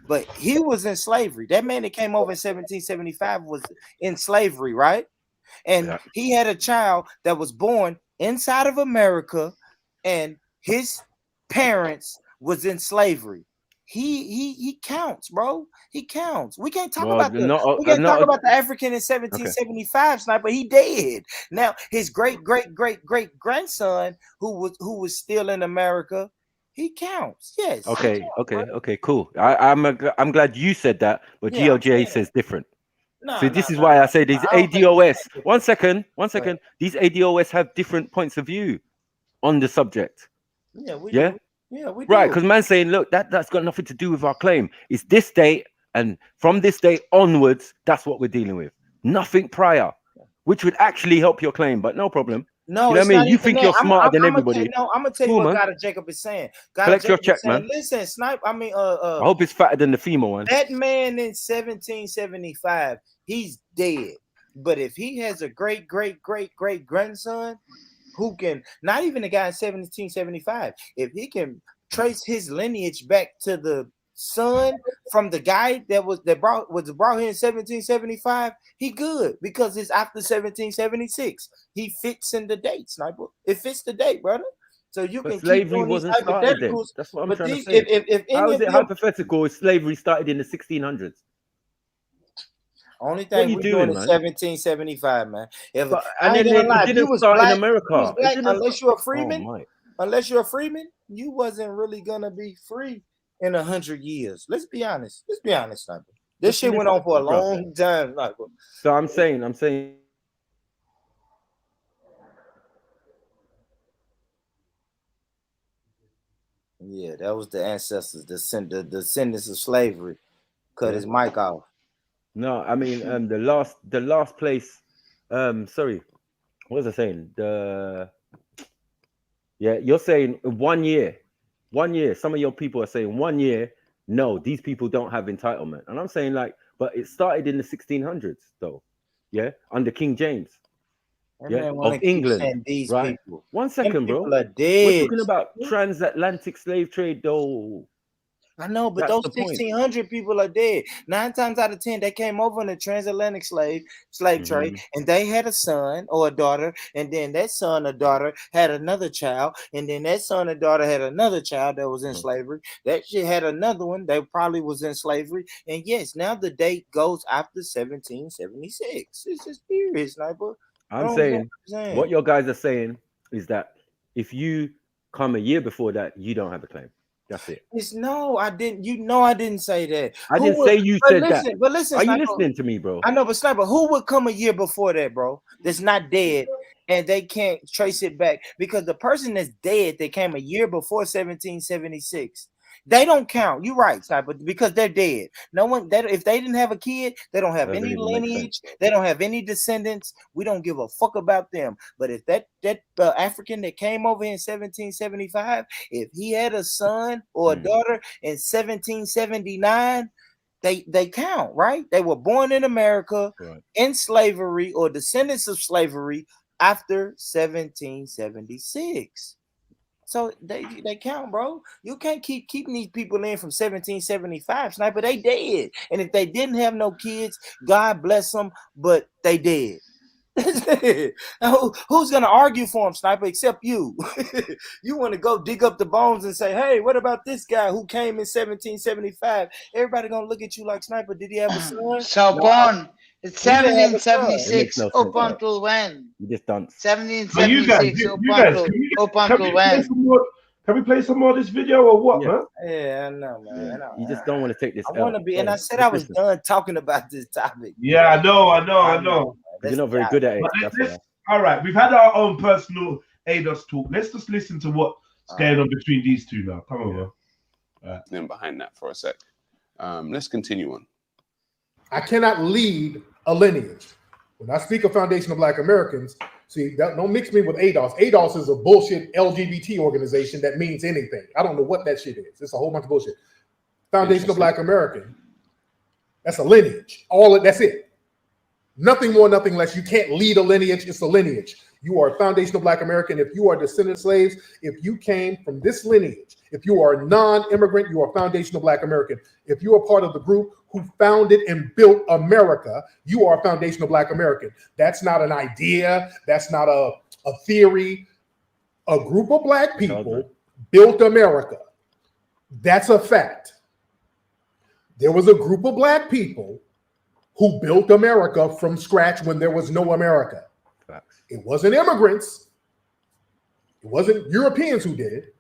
T: but he was in slavery. That man that came over in 1775 was in slavery, right? And he had a child that was born inside of America, and his parents was in slavery. He counts, bro. He counts. We can't talk about the African in 1775, Sniper. He dead. Now his great grandson, who was still in America, he counts. Yes.
S: Okay. Cool. I'm glad you said that, but GOJ says different. So this is why I say these ADOS. One second. These ADOS have different points of view on the subject.
T: Yeah, we do. Yeah, we do.
S: Right, because man's saying, look, that's got nothing to do with our claim. It's this date, and from this date onwards, that's what we're dealing with. Nothing prior, which would actually help your claim, but no problem.
T: No,
S: you know what I mean? You think you're smarter than everybody.
T: I'm gonna tell you what God Jacob is saying.
S: Collect your check, man.
T: Listen, Snipe. I
S: hope it's fatter than the female one.
T: That man in 1775, he's dead. But if he has a great grandson, who can, not even the guy in 1775, if he can trace his lineage back to the son from the guy that was brought here in 1775, he good, because it's after 1776. He fits in the date, Sniper. It fits the date, brother. So you can
S: slavery wasn't started then. That's what I'm trying to say. How is it hypothetical if slavery started in the 1600s?
T: Only thing we're doing is 1775, man.
S: And then it didn't start in America.
T: Unless you're a freeman, you wasn't really gonna be free in 100 years. Let's be honest, Sniper. This shit went on for a long time, Sniper.
S: So I'm saying.
T: Yeah, that was the ancestors, the descendants of slavery. Cut his mic off.
S: No, I mean the last place. Sorry, what was I saying? You're saying 1 year. 1 year. Some of your people are saying 1 year. No, these people don't have entitlement, and I'm saying but it started in the 1600s, though. Yeah, under King James. Of England, right?
T: People.
S: 1 second, bro.
T: Are dead.
S: We're talking about transatlantic slave trade, though.
T: I know, but those 1,600 people are dead. 9 times out of 10, they came over in the transatlantic slave trade, and they had a son or a daughter, and then that son or daughter had another child, and then that son or daughter had another child that was in slavery. That shit had another one that probably was in slavery, and yes, now the date goes after 1776. It's just period, Sniper.
S: I'm saying what your guys are saying is that if you come a year before that, you don't have a claim. That's it.
T: I didn't. I didn't say that.
S: I didn't say you said that.
T: But listen,
S: are
T: Sniper,
S: you listening to me, bro?
T: I know, but Sniper, who would come a year before that, bro? That's not dead, and they can't trace it back, because the person that's dead that came a year before 1776, They don't count. You're right, Sniper, because they're dead. No one that if they didn't have a kid, they don't have any lineage, they don't have any descendants. We don't give a fuck about them. But if that African that came over in 1775, if he had a son or a daughter in 1779, they count, right? They were born in America, in slavery or descendants of slavery after 1776. So they count, bro. You can't keep keeping these people in from 1775, Sniper. They dead. And if they didn't have no kids, God bless them, but they dead. Who's gonna argue for him, Sniper, except you? You want to go dig up the bones and say, hey, what about this guy who came in 1775? Everybody gonna look at you like, Sniper, did he have a son?
Q: So
T: No.
Q: born it's
T: He didn't have a son.
Q: 1776 up until when?
S: You just done.
Q: 1776 up until when?
A: Can we play some more of this video or what, man?
T: Yeah, I know, man.
S: You just don't want to take this.
T: I want to be, and I said I was done talking about this topic.
A: Yeah, I know.
S: You're not very good at it.
A: All right, we've had our own personal ADOS talk. Let's just listen to what's going on between these two now. Come on, bro.
U: Then behind that for a sec. Let's continue on.
F: I cannot lead a lineage. When I speak of Foundation of Black Americans, see, don't mix me with ADOS. ADOS is a bullshit LGBT organization that means anything. I don't know what that shit is. It's a whole bunch of bullshit. Foundation of Black American, that's a lineage. That's it. Nothing more, nothing less. You can't lead a lineage. It's a lineage. You are a Foundation of Black American. If you are descendant slaves, if you came from this lineage, if you are a non-immigrant, you are Foundation of Black American. If you are part of the group who founded and built America, you are a Foundation of Black American. That's not an idea. That's not a theory. A group of Black people built America. That's a fact. There was a group of Black people who built America from scratch when there was no America. It wasn't immigrants. It wasn't Europeans who did it.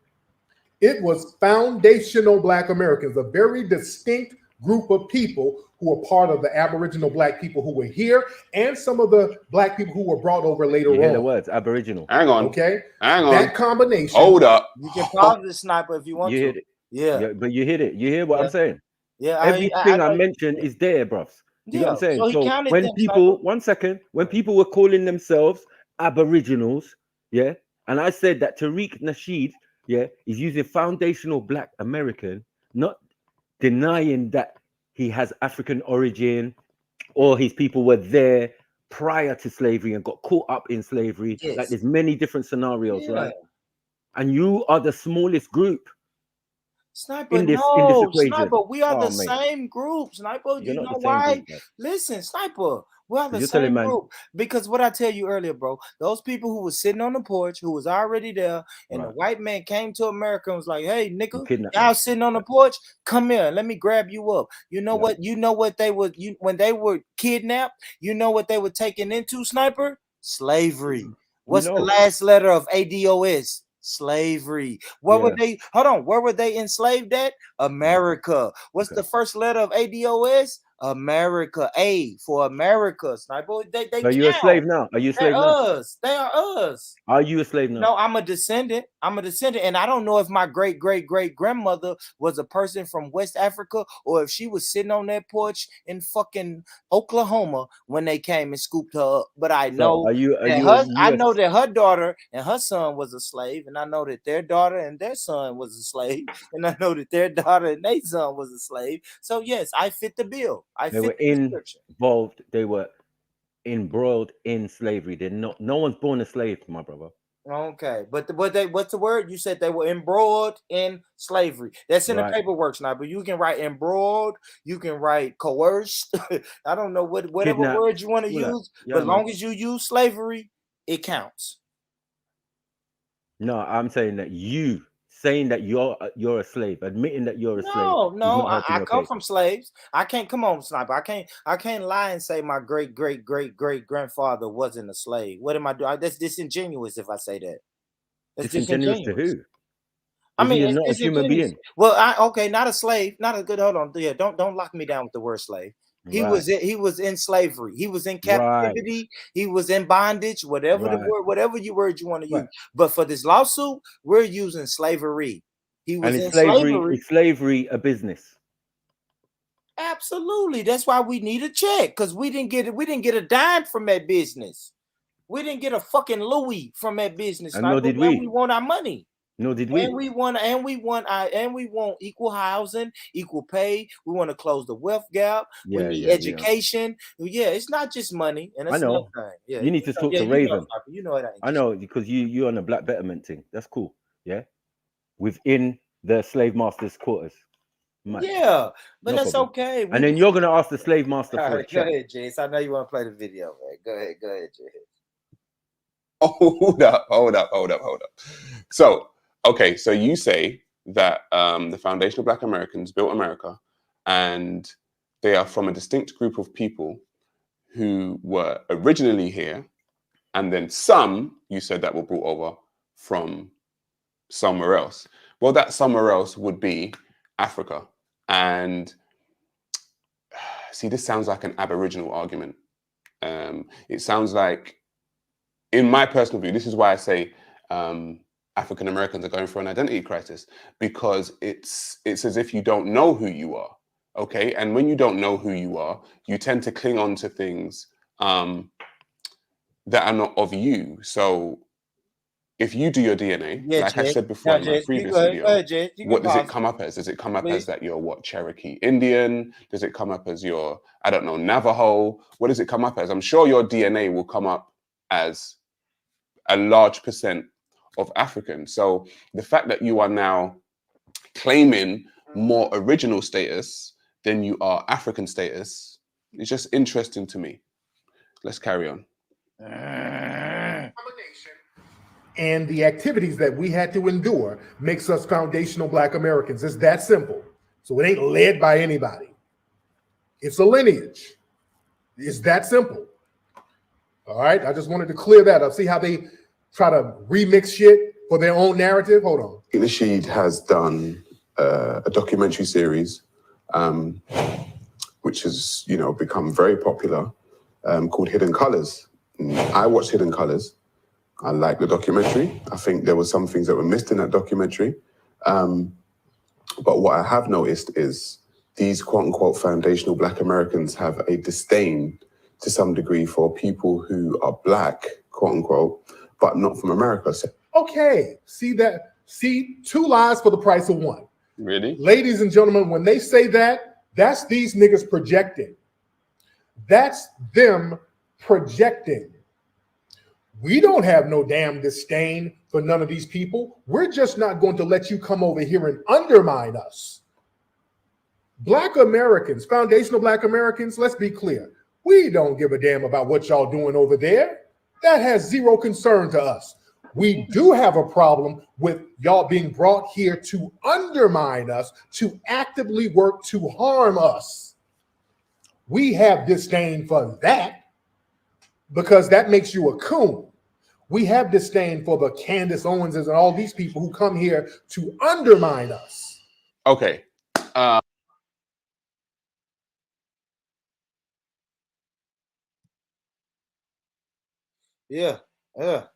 F: It was foundational Black Americans, a very distinct group of people who were part of the Aboriginal Black people who were here and some of the Black people who were brought over later on.
S: You hear the words, Aboriginal.
U: Hang on.
F: Okay?
U: Hang on.
F: That combination.
U: Hold up.
T: You can pause this, Sniper, if you want
S: You
T: to.
S: hit it.
T: Yeah.
S: But you hit it. You hear what I'm saying?
T: Yeah.
S: Everything I mentioned is there, bruv. You know what I'm saying? So when people, when people were calling themselves Aboriginals, yeah, and I said that Tariq Nasheed, yeah, is using foundational Black American, not denying that he has African origin or his people were there prior to slavery and got caught up in slavery.
T: Yes.
S: Like there's many different scenarios, right? And you are the smallest group.
T: Sniper,
S: in this equation.
T: Sniper, we are the same group, Sniper. You know why? Listen, Sniper, we are the same group. Because what I tell you earlier, bro, those people who was sitting on the porch, who was already there, and the white man came to America and was like, hey, nigga, y'all sitting on the porch, come here, let me grab you up. You know what? You know what they were, when they were kidnapped, you know what they were taken into, Sniper? Slavery. What's the last letter of ADOS? Slavery. Where were they? Hold on. Where were they enslaved at? America. What's the first letter of ADOS? America. A for America. Sniper. They
S: Are you a slave now? Are you a slave now?
T: Us. They are us.
S: Are you a slave now?
T: No, I'm a descendant. And I don't know if my great grandmother was a person from West Africa or if she was sitting on that porch in fucking Oklahoma when they came and scooped her up. But I know I know that her daughter and her son was a slave, and I know that their daughter and their son was a slave, and I know that their daughter and their son was a slave. So yes, I fit the bill.
S: They were involved. They were embroiled in slavery. No one's born a slave, my brother.
T: Okay, but what's the word? You said they were embroiled in slavery. That's in the paperwork now, but you can write embroiled, you can write coerced. I don't know whatever word you want to use, but as long as you use slavery, it counts.
S: No, I'm saying that you're a slave, admitting that you're a slave.
T: No, I come from slaves. I can't come on, Sniper. I can't lie and say my great grandfather wasn't a slave. What am I doing? That's disingenuous if I say that.
S: That's disingenuous to who?
T: I mean,
S: not a human being.
T: Well, not a slave, not a good. Hold on, yeah, don't lock me down with the word slave. He was in slavery. He was in captivity. Right. He was in bondage. Whatever the word, whatever word you want to use. But for this lawsuit, we're using slavery. He was
S: And
T: in slavery.
S: is slavery a business?
T: Absolutely. That's why we need a check, because we didn't get a dime from that business. We didn't get a fucking Louis from that business.
S: And nor did
T: we.
S: we.
T: We want our money.
S: No, did we?
T: And we want equal housing, equal pay. We want to close the wealth gap. We need education. Yeah, it's not just money. And that's
S: I know.
T: another thing. Yeah,
S: you need to talk to Raven.
T: You know it ain't.
S: I know, because you're on a black betterment thing. That's cool. Yeah, within the slave master's quarters.
T: Yeah, but
S: No
T: that's
S: problem.
T: okay.
S: And then you're gonna ask the slave master for a
T: Go
S: check.
T: ahead, Jace. I know you want to play the video, man. Go ahead, Jace.
U: Hold up. So, okay, so you say that the Foundation of Black Americans built America, and they are from a distinct group of people who were originally here, and then some, you said, that were brought over from somewhere else. Well, that somewhere else would be Africa. And see, this sounds like an Aboriginal argument. It sounds like, in my personal view, this is why I say African Americans are going through an identity crisis, because it's as if you don't know who you are, okay? And when you don't know who you are, you tend to cling on to things that are not of you. So if you do your DNA, like I said before in my previous video, what does it come up as? Does it come up as that you're what, Cherokee Indian? Does it come up as you're, I don't know, Navajo? What does it come up as? I'm sure your DNA will come up as a large percent of African. So the fact that you are now claiming more original status than you are African status is just interesting to me. Let's carry on.
F: And the activities that we had to endure makes us foundational Black Americans. It's that simple. So it ain't led by anybody. It's a lineage. It's that simple. All right, I just wanted to clear that up. See how they try to remix shit for their own narrative? Hold on.
V: Nasheed has done a documentary series, which has, become very popular, called Hidden Colors. I watched Hidden Colors. I like the documentary. I think there were some things that were missed in that documentary. But what I have noticed is these quote-unquote foundational Black Americans have a disdain to some degree for people who are Black, quote-unquote, but not from America. So,
F: okay, see that? See, 2 lies for the price of 1.
U: Really?
F: Ladies and gentlemen, when they say that, that's these niggas projecting. That's them projecting. We don't have no damn disdain for none of these people. We're just not going to let you come over here and undermine us. Black Americans, foundational Black Americans, let's be clear. We don't give a damn about what y'all doing over there. That has zero concern to us. We do have a problem with y'all being brought here to undermine us, to actively work to harm us. We have disdain for that because that makes you a coon. We have disdain for the Candace Owenses and all these people who come here to undermine us.
U: Okay.
T: Yeah. All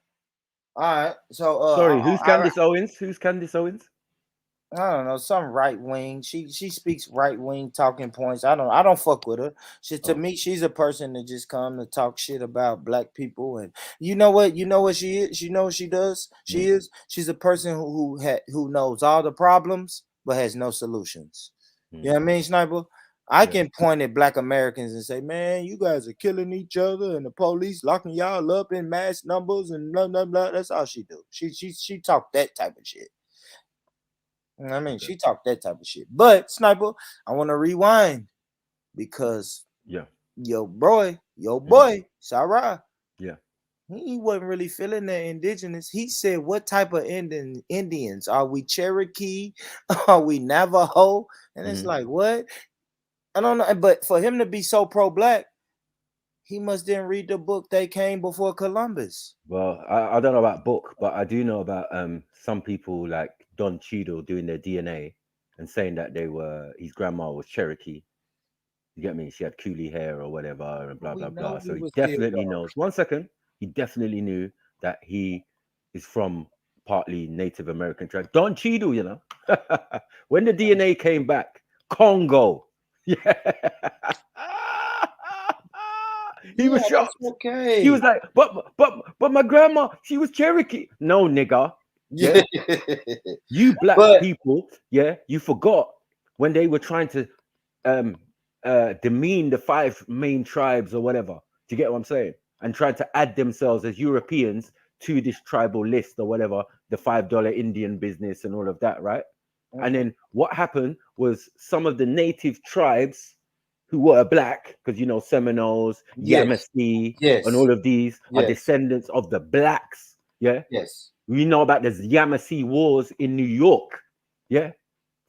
T: right. So
S: sorry, who's Candace Owens? Who's Candace Owens?
T: I don't know, some right wing. She speaks right wing talking points. I don't fuck with her. To me, she's a person that just come to talk shit about Black people. And you know what she is? You know what she does? She's a person who knows all the problems but has no solutions. You know what I mean, Sniper? I can point at Black Americans and say, man, you guys are killing each other and the police locking y'all up in mass numbers and blah blah blah. That's all she do. She talk that type of shit. You know what I mean? She talked that type of shit. But Sniper, I want to rewind because your boy, Sarah, he wasn't really feeling the indigenous. He said, what type of Indians? Are we Cherokee? Are we Navajo? And it's like, what? I don't know. But for him to be so pro-Black, he must didn't read the book They Came Before Columbus.
S: Well, I don't know about book, but I do know about some people like Don Cheadle doing their DNA and saying that his grandma was Cherokee. You get me? She had coolie hair or whatever and blah, blah, blah. So he definitely knows. 1 second. He definitely knew that he is from partly Native American tribe. Don Cheadle, When the DNA came back, Congo. Yeah. He was shocked.
T: Okay.
S: He was like, but my grandma, she was Cherokee. No, nigga. Yeah. You black people, yeah, you forgot when they were trying to demean the 5 main tribes or whatever. Do you get what I'm saying? And trying to add themselves as Europeans to this tribal list or whatever, the $5 Indian business and all of that, right? And then what happened was some of the native tribes who were black, because you know Seminoles, Yamasee, and all of these are descendants of the blacks. Yeah.
T: Yes.
S: We know about the Yamasee Wars in New York. Yeah.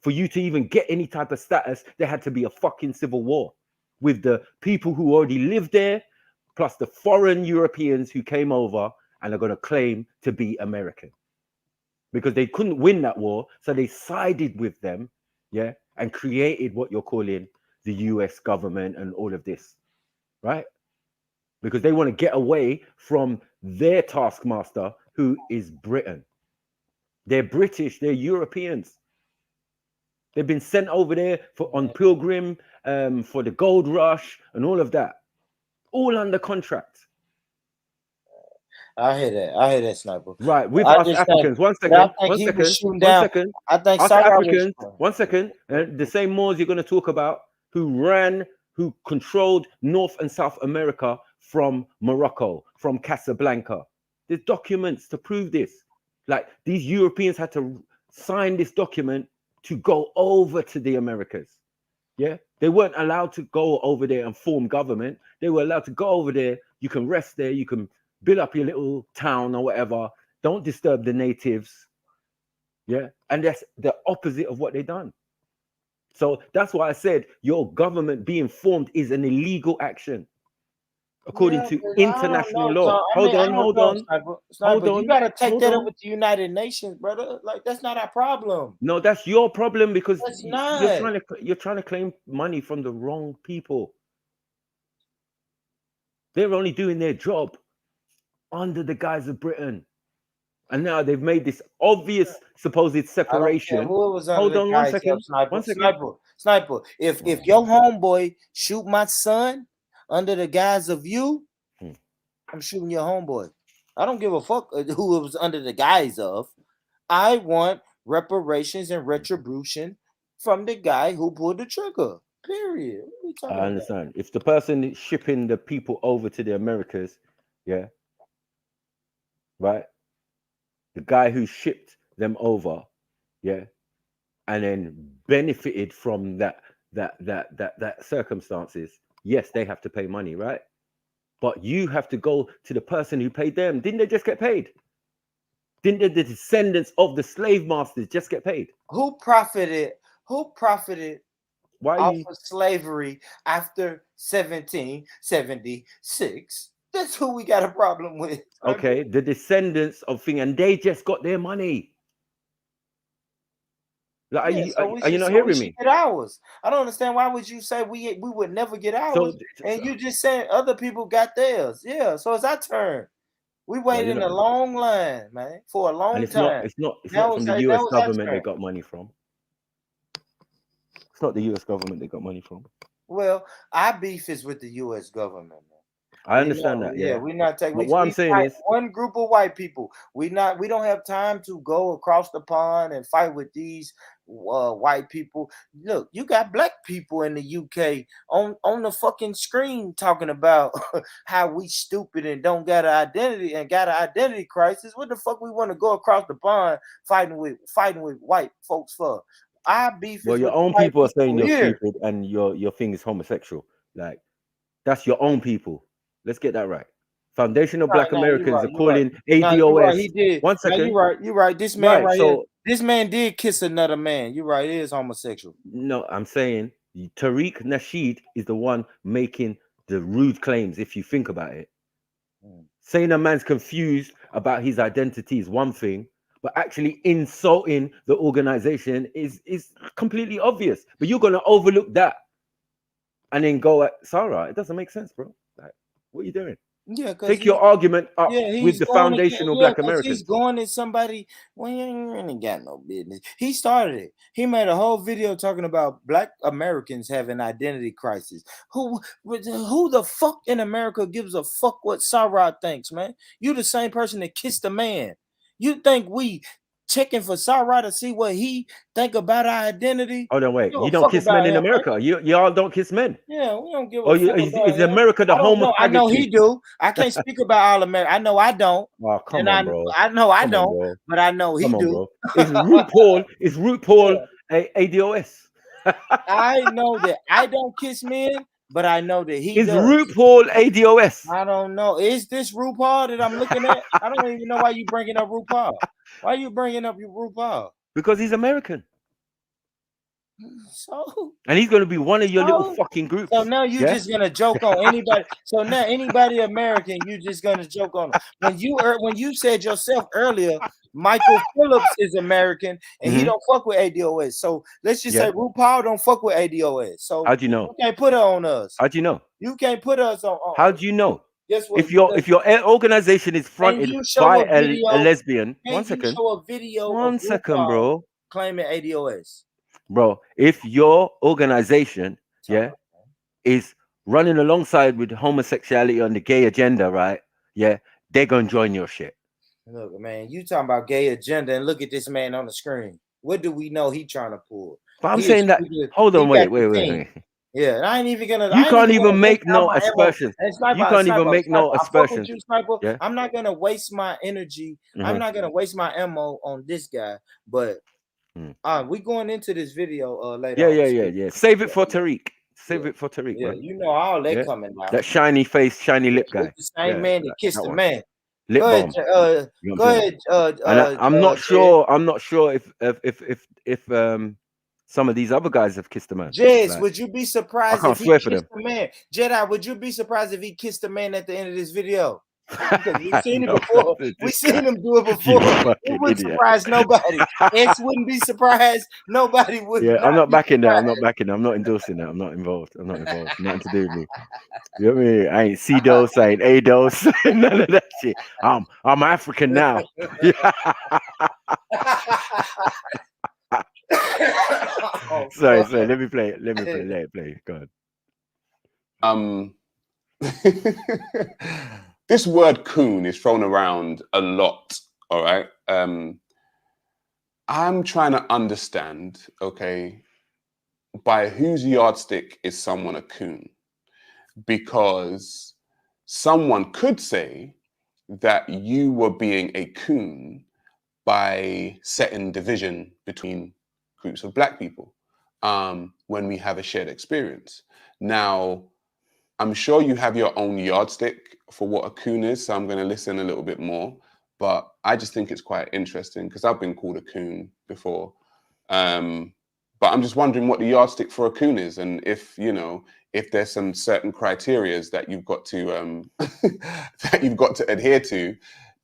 S: For you to even get any type of status, there had to be a fucking civil war with the people who already lived there, plus the foreign Europeans who came over and are going to claim to be American. Because they couldn't win that war, so they sided with them, yeah, and created what you're calling the US government and all of this, right? Because they want to get away from their taskmaster, who is Britain. They're British, they're Europeans. They've been sent over there on pilgrim for the gold rush and all of that, all under contract.
T: I hear that, Sniper.
S: Right, with us Africans. One second.
T: I think
S: us Africans. 1 second. The same Moors you're going to talk about who controlled North and South America from Morocco, from Casablanca. There's documents to prove this. Like, these Europeans had to sign this document to go over to the Americas. Yeah, they weren't allowed to go over there and form government. They were allowed to go over there. You can rest there. You can build up your little town or whatever. Don't disturb the natives. Yeah, and that's the opposite of what they done. So that's why I said your government being formed is an illegal action according to international law. Hold on.
T: You gotta take that up with the United Nations, brother. Like, that's not our problem.
S: No, that's your problem, because
T: That's
S: you're trying to claim money from the wrong people. They're only doing their job under the guise of Britain, and now they've made this obvious supposed separation. Hold on 1 second.
T: Sniper. If your homeboy shoot my son under the guise of you, I'm shooting your homeboy. I don't give a fuck who it was under the guise of. I want reparations and retribution from the guy who pulled the trigger. Period.
S: I understand. If the person is shipping the people over to the Americas, yeah, right, the guy who shipped them over, yeah, and then benefited from that circumstances, yes, they have to pay money, right? But you have to go to the person who paid them. Didn't they just get paid? Didn't the descendants of the slave masters just get paid?
T: Who profited off of slavery after 1776? That's who we got a problem with.
S: Okay, the descendants of thing, and they just got their money. Like, are you not hearing me?
T: Get ours. I don't understand. Why would you say we would never get ours? And you just said other people got theirs. Yeah, so it's our turn. We waited in a long line, man, for a long time.
S: It's not from the US government they got money from. It's not the US government they got money from.
T: Well, our beef is with the US government, man.
S: I understand that. Yeah,
T: we're not taking.
S: What I'm saying is,
T: one group of white people. We don't have time to go across the pond and fight with these white people. Look, you got black people in the UK on the fucking screen talking about how we stupid and don't got an identity and got an identity crisis. What the fuck we want to go across the pond fighting with white folks for? Our beef.
S: Well, your own people are saying you're stupid and your thing is homosexual. Like, that's your own people. Let's get that right. Foundational Black Americans are calling ADOS.
T: He did.
S: 1 second.
T: You're right. This man here. This man did kiss another man. You're right. It is homosexual.
S: No, I'm saying Tariq Nasheed is the one making the rude claims, if you think about it. Saying a man's confused about his identity is one thing, but actually insulting the organization is completely obvious. But you're going to overlook that and then go at Sarah. It doesn't make sense, bro. Like, what are you doing?
T: Yeah,
S: take your argument up with the foundational Black Americans.
T: He's going at somebody. Well, you ain't really got no business. He started it. He made a whole video talking about Black Americans having identity crisis. Who the fuck in America gives a fuck what Sarah thinks, man? You the same person that kissed a man. You think we checking for Sarah to see what he think about our identity?
S: Oh no, wait! You don't kiss men in America. Y'all don't kiss men.
T: Yeah, we don't give a fuck about
S: is America the home of
T: I know he do. I can't speak about all America. I know I don't.
S: Oh come on, bro.
T: I know I don't, but I know he do.
S: Bro. Is RuPaul ADOS?
T: I know that I don't kiss men, but I know that he
S: is
T: does.
S: RuPaul ADOS?
T: I don't know. Is this RuPaul that I'm looking at? I don't even know why you bringing up RuPaul. Why are you bringing up your RuPaul?
S: Because he's American.
T: So,
S: and he's going to be one of your little fucking groups.
T: So now you're just going to joke on anybody. So now anybody American, you're just going to joke on. When you said yourself earlier, Michael Phillips is American and he don't fuck with ADOS. So let's just say RuPaul don't fuck with ADOS. So
S: how'd you know?
T: You can't put it on us.
S: How'd you know?
T: You can't put us on.
S: How'd you know?
T: Guess what?
S: If your organization is fronted by a lesbian, one second, bro,
T: claiming ADOS.
S: Bro, if your organization, is running alongside with homosexuality on the gay agenda, right? Yeah, they're gonna join your shit.
T: Look, man, you talking about gay agenda, and look at this man on the screen. What do we know he trying to pull?
S: But I'm saying that. Hold on, wait.
T: Yeah, and I ain't even gonna.
S: You can't even make no aspersions. You can't even make no aspersions.
T: Yeah. I'm not gonna waste my energy. I'm not gonna waste my ammo on this guy. But we going into this video later.
S: Yeah. Save it for Tariq. Save it for Tariq.
T: Yeah,
S: man.
T: you know all that coming out.
S: That shiny face, shiny lip guy.
T: The same man that kissed the man.
S: Lip balm.
T: Go ahead.
S: I'm not sure. I'm not sure if some of these other guys have kissed a man.
T: Jez,
S: like,
T: would you be surprised if he kissed a man? Jedi, would you be surprised if he kissed a man at the end of this video? Because we've seen it before. We've seen him do it before. It wouldn't surprise nobody. X wouldn't be surprised. Nobody would.
S: Yeah, I'm not backing that. I'm not backing that. I'm not endorsing that. I'm not involved. Nothing to do with me. You know what I mean? I ain't C-dose, I ain't A-dose, none of that shit. I'm African now. Sorry. Let me play it. Let it play. Go
U: on. This word coon is thrown around a lot. All right. I'm trying to understand, okay, by whose yardstick is someone a coon? Because someone could say that you were being a coon by setting division between groups of Black people when we have a shared experience. Now, I'm sure you have your own yardstick for what a coon is, so I'm going to listen a little bit more. But I just think it's quite interesting because I've been called a coon before. But I'm just wondering what the yardstick for a coon is, and if there's some certain criterias that you've got to adhere to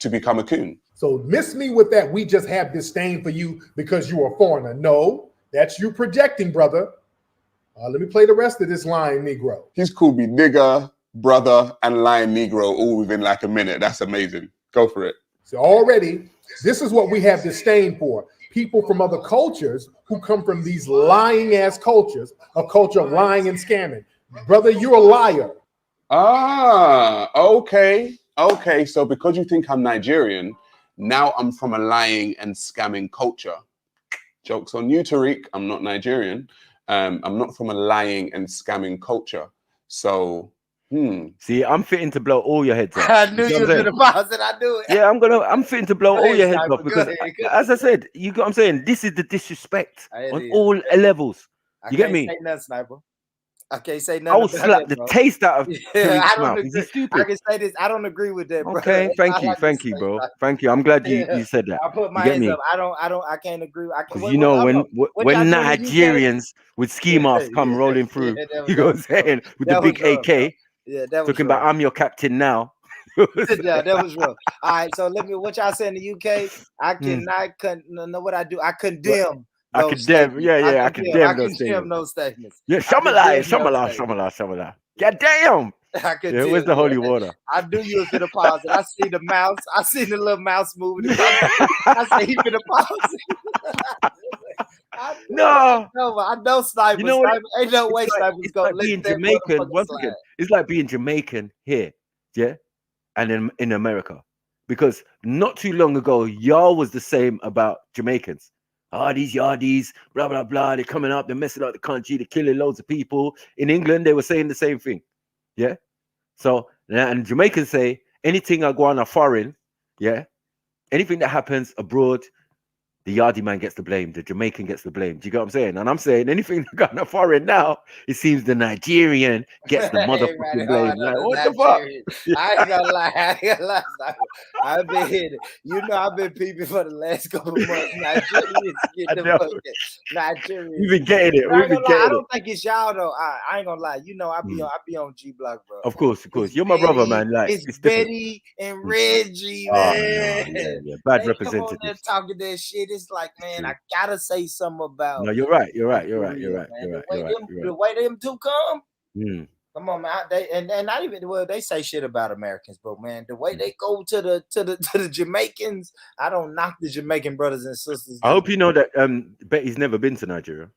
U: become a coon.
F: So miss me with that. We just have disdain for you because you are a foreigner. No, that's you projecting, brother. Let me play the rest of this line, Negro.
U: He's called me nigger, brother, and lying Negro all within like a minute. That's amazing. Go for it.
F: So already, this is what we have disdain for. People from other cultures who come from these lying ass cultures, a culture of lying and scamming. Brother, you're a liar.
U: Okay. So because you think I'm Nigerian, now I'm from a lying and scamming culture. Joke's on you, Tariq. I'm not Nigerian. I'm not from a lying and scamming culture. So,
S: See, I'm fitting to blow all your heads off.
T: I knew you were gonna pause it. I knew it.
S: Yeah, I'm fitting to blow all your heads off because, as I said, you got what I'm saying. This is the disrespect on all levels. You get me?
T: I can't say nothing, Sniper. I can't say nothing.
S: I will slap the taste out of Tariq's mouth. Is he stupid?
T: I can say this. I don't agree with that, bro.
S: Okay, thank you, bro. Thank you. I'm glad you said that.
T: I put my hands up. I can't agree.
S: Because when Nigerians with ski masks come rolling through, you know what I'm saying, with the big AK, talking about I'm your captain now.
T: Yeah, that was rough. All right, so what y'all say in the UK? I cannot know what I do. I condemn.
S: I condemn those statements.
T: Yeah,
S: Shamallah. God damn.
T: I could
S: Yeah,
T: tell.
S: where's the holy water?
T: I knew you was gonna pause it. I see the mouse. I see the little mouse moving. I say he gonna pause it.
S: No,
T: I know Sniper.
S: you know what?
T: Sniper ain't no way
S: It's like,
T: Sniper's
S: it's
T: gonna
S: like
T: let
S: being
T: that
S: Jamaican.
T: motherfucker
S: Once
T: slide.
S: again, it's like being Jamaican here, yeah, and in America, because not too long ago, y'all was the same about Jamaicans. Oh, these yardies, blah blah blah. They're coming up, they're messing up the country, they're killing loads of people. In England, they were saying the same thing, yeah. So and Jamaicans say anything I go on a foreign, yeah, anything that happens abroad, the Yardie man gets the blame, the Jamaican gets the blame. Do you get what I'm saying? And I'm saying anything that got foreign now, it seems the Nigerian gets the motherfucking blame. Like, what the fuck?
T: I ain't gonna lie. I ain't gonna lie. I've been, I've been peeping for the last couple of months. Nigerians get the fucking Nigerians.
S: We've been getting it.
T: I
S: We've
T: ain't
S: been
T: gonna lie. I
S: getting
T: don't
S: it.
T: think it's y'all though. I ain't gonna lie. I be on G Block, bro.
S: Of course. You're my brother, man. Like,
T: It's
S: different.
T: Betty and Reggie,
S: Oh,
T: man.
S: no, yeah. Bad
T: They come on there
S: representatives.
T: talking that shit. It's like, man, I gotta say something about.
S: No, you're right.
T: The way them two come.
S: Mm.
T: Come on, man. And not even they say shit about Americans, but man, the way they go to the Jamaicans, I don't knock the Jamaican brothers and sisters.
S: I hope you know that Betty's never been to Nigeria.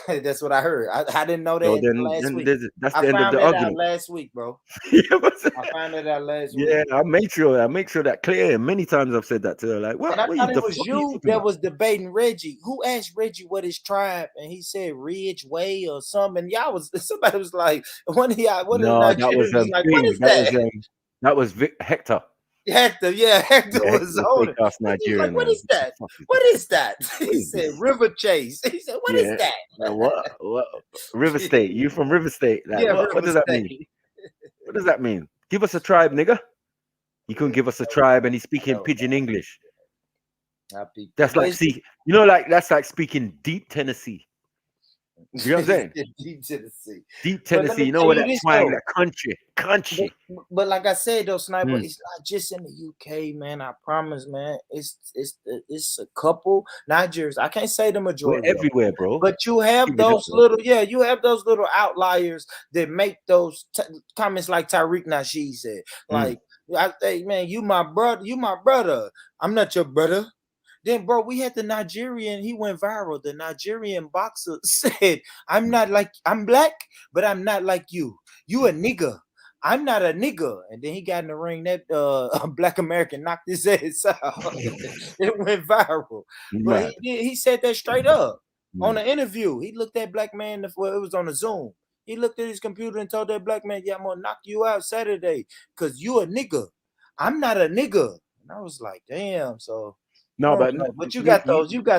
T: That's what I heard. I didn't know that
S: So
T: last week.
S: that's
T: I
S: the end of
T: found
S: the
T: that
S: argument.
T: out last week, bro. I found that out last week.
S: Yeah, I make sure that clear. Many times I've said that to her. Like, what?
T: And I
S: What
T: thought
S: the
T: it was
S: fuck are you
T: you
S: talking
T: that
S: about?
T: was debating Reggie. Who asked Reggie what his tribe? And he said Ridge Way or something. Somebody was like, one of the Nigerians was like, what is that?
S: That was Hector.
T: Hector was on it.
S: Us
T: He was
S: Nigerian,
T: like, what
S: man.
T: is that? What is that? He said River Chase. He said, what is that?
S: What? River State. You from River State? Like,
T: Yeah,
S: what does that mean? What does that mean? Give us a tribe, nigga. He couldn't give us a tribe, and he's speaking pidgin English. That's like that's like speaking deep Tennessee. You know what I'm saying?
T: Deep Tennessee.
S: Deep
T: But let
S: Tennessee.
T: me
S: You know
T: tell
S: where
T: you
S: that
T: this,
S: twang,
T: though.
S: that country.
T: But like I said though, Sniper,
S: Mm.
T: it's not just in the UK, man. I promise, man. It's a couple Nigerians. I can't say the
S: We're
T: majority. of them.
S: everywhere, bro.
T: But you have
S: Keep it up,
T: those
S: bro.
T: you have those little outliers that make those comments like Tariq Nasheed said. Like, I say, man, you my brother. I'm not your brother. Then, bro, we had the Nigerian, he went viral. The Nigerian boxer said, I'm black, but I'm not like you. You a nigga. I'm not a nigga. And then he got in the ring. That black American knocked his ass out. It went viral. But he said that straight up on the interview. He looked at black man, it was on a Zoom. He looked at his computer and told that black man, yeah, I'm going to knock you out Saturday because you a nigga. I'm not a nigga. And I was like, damn. So.
S: No,
T: But you got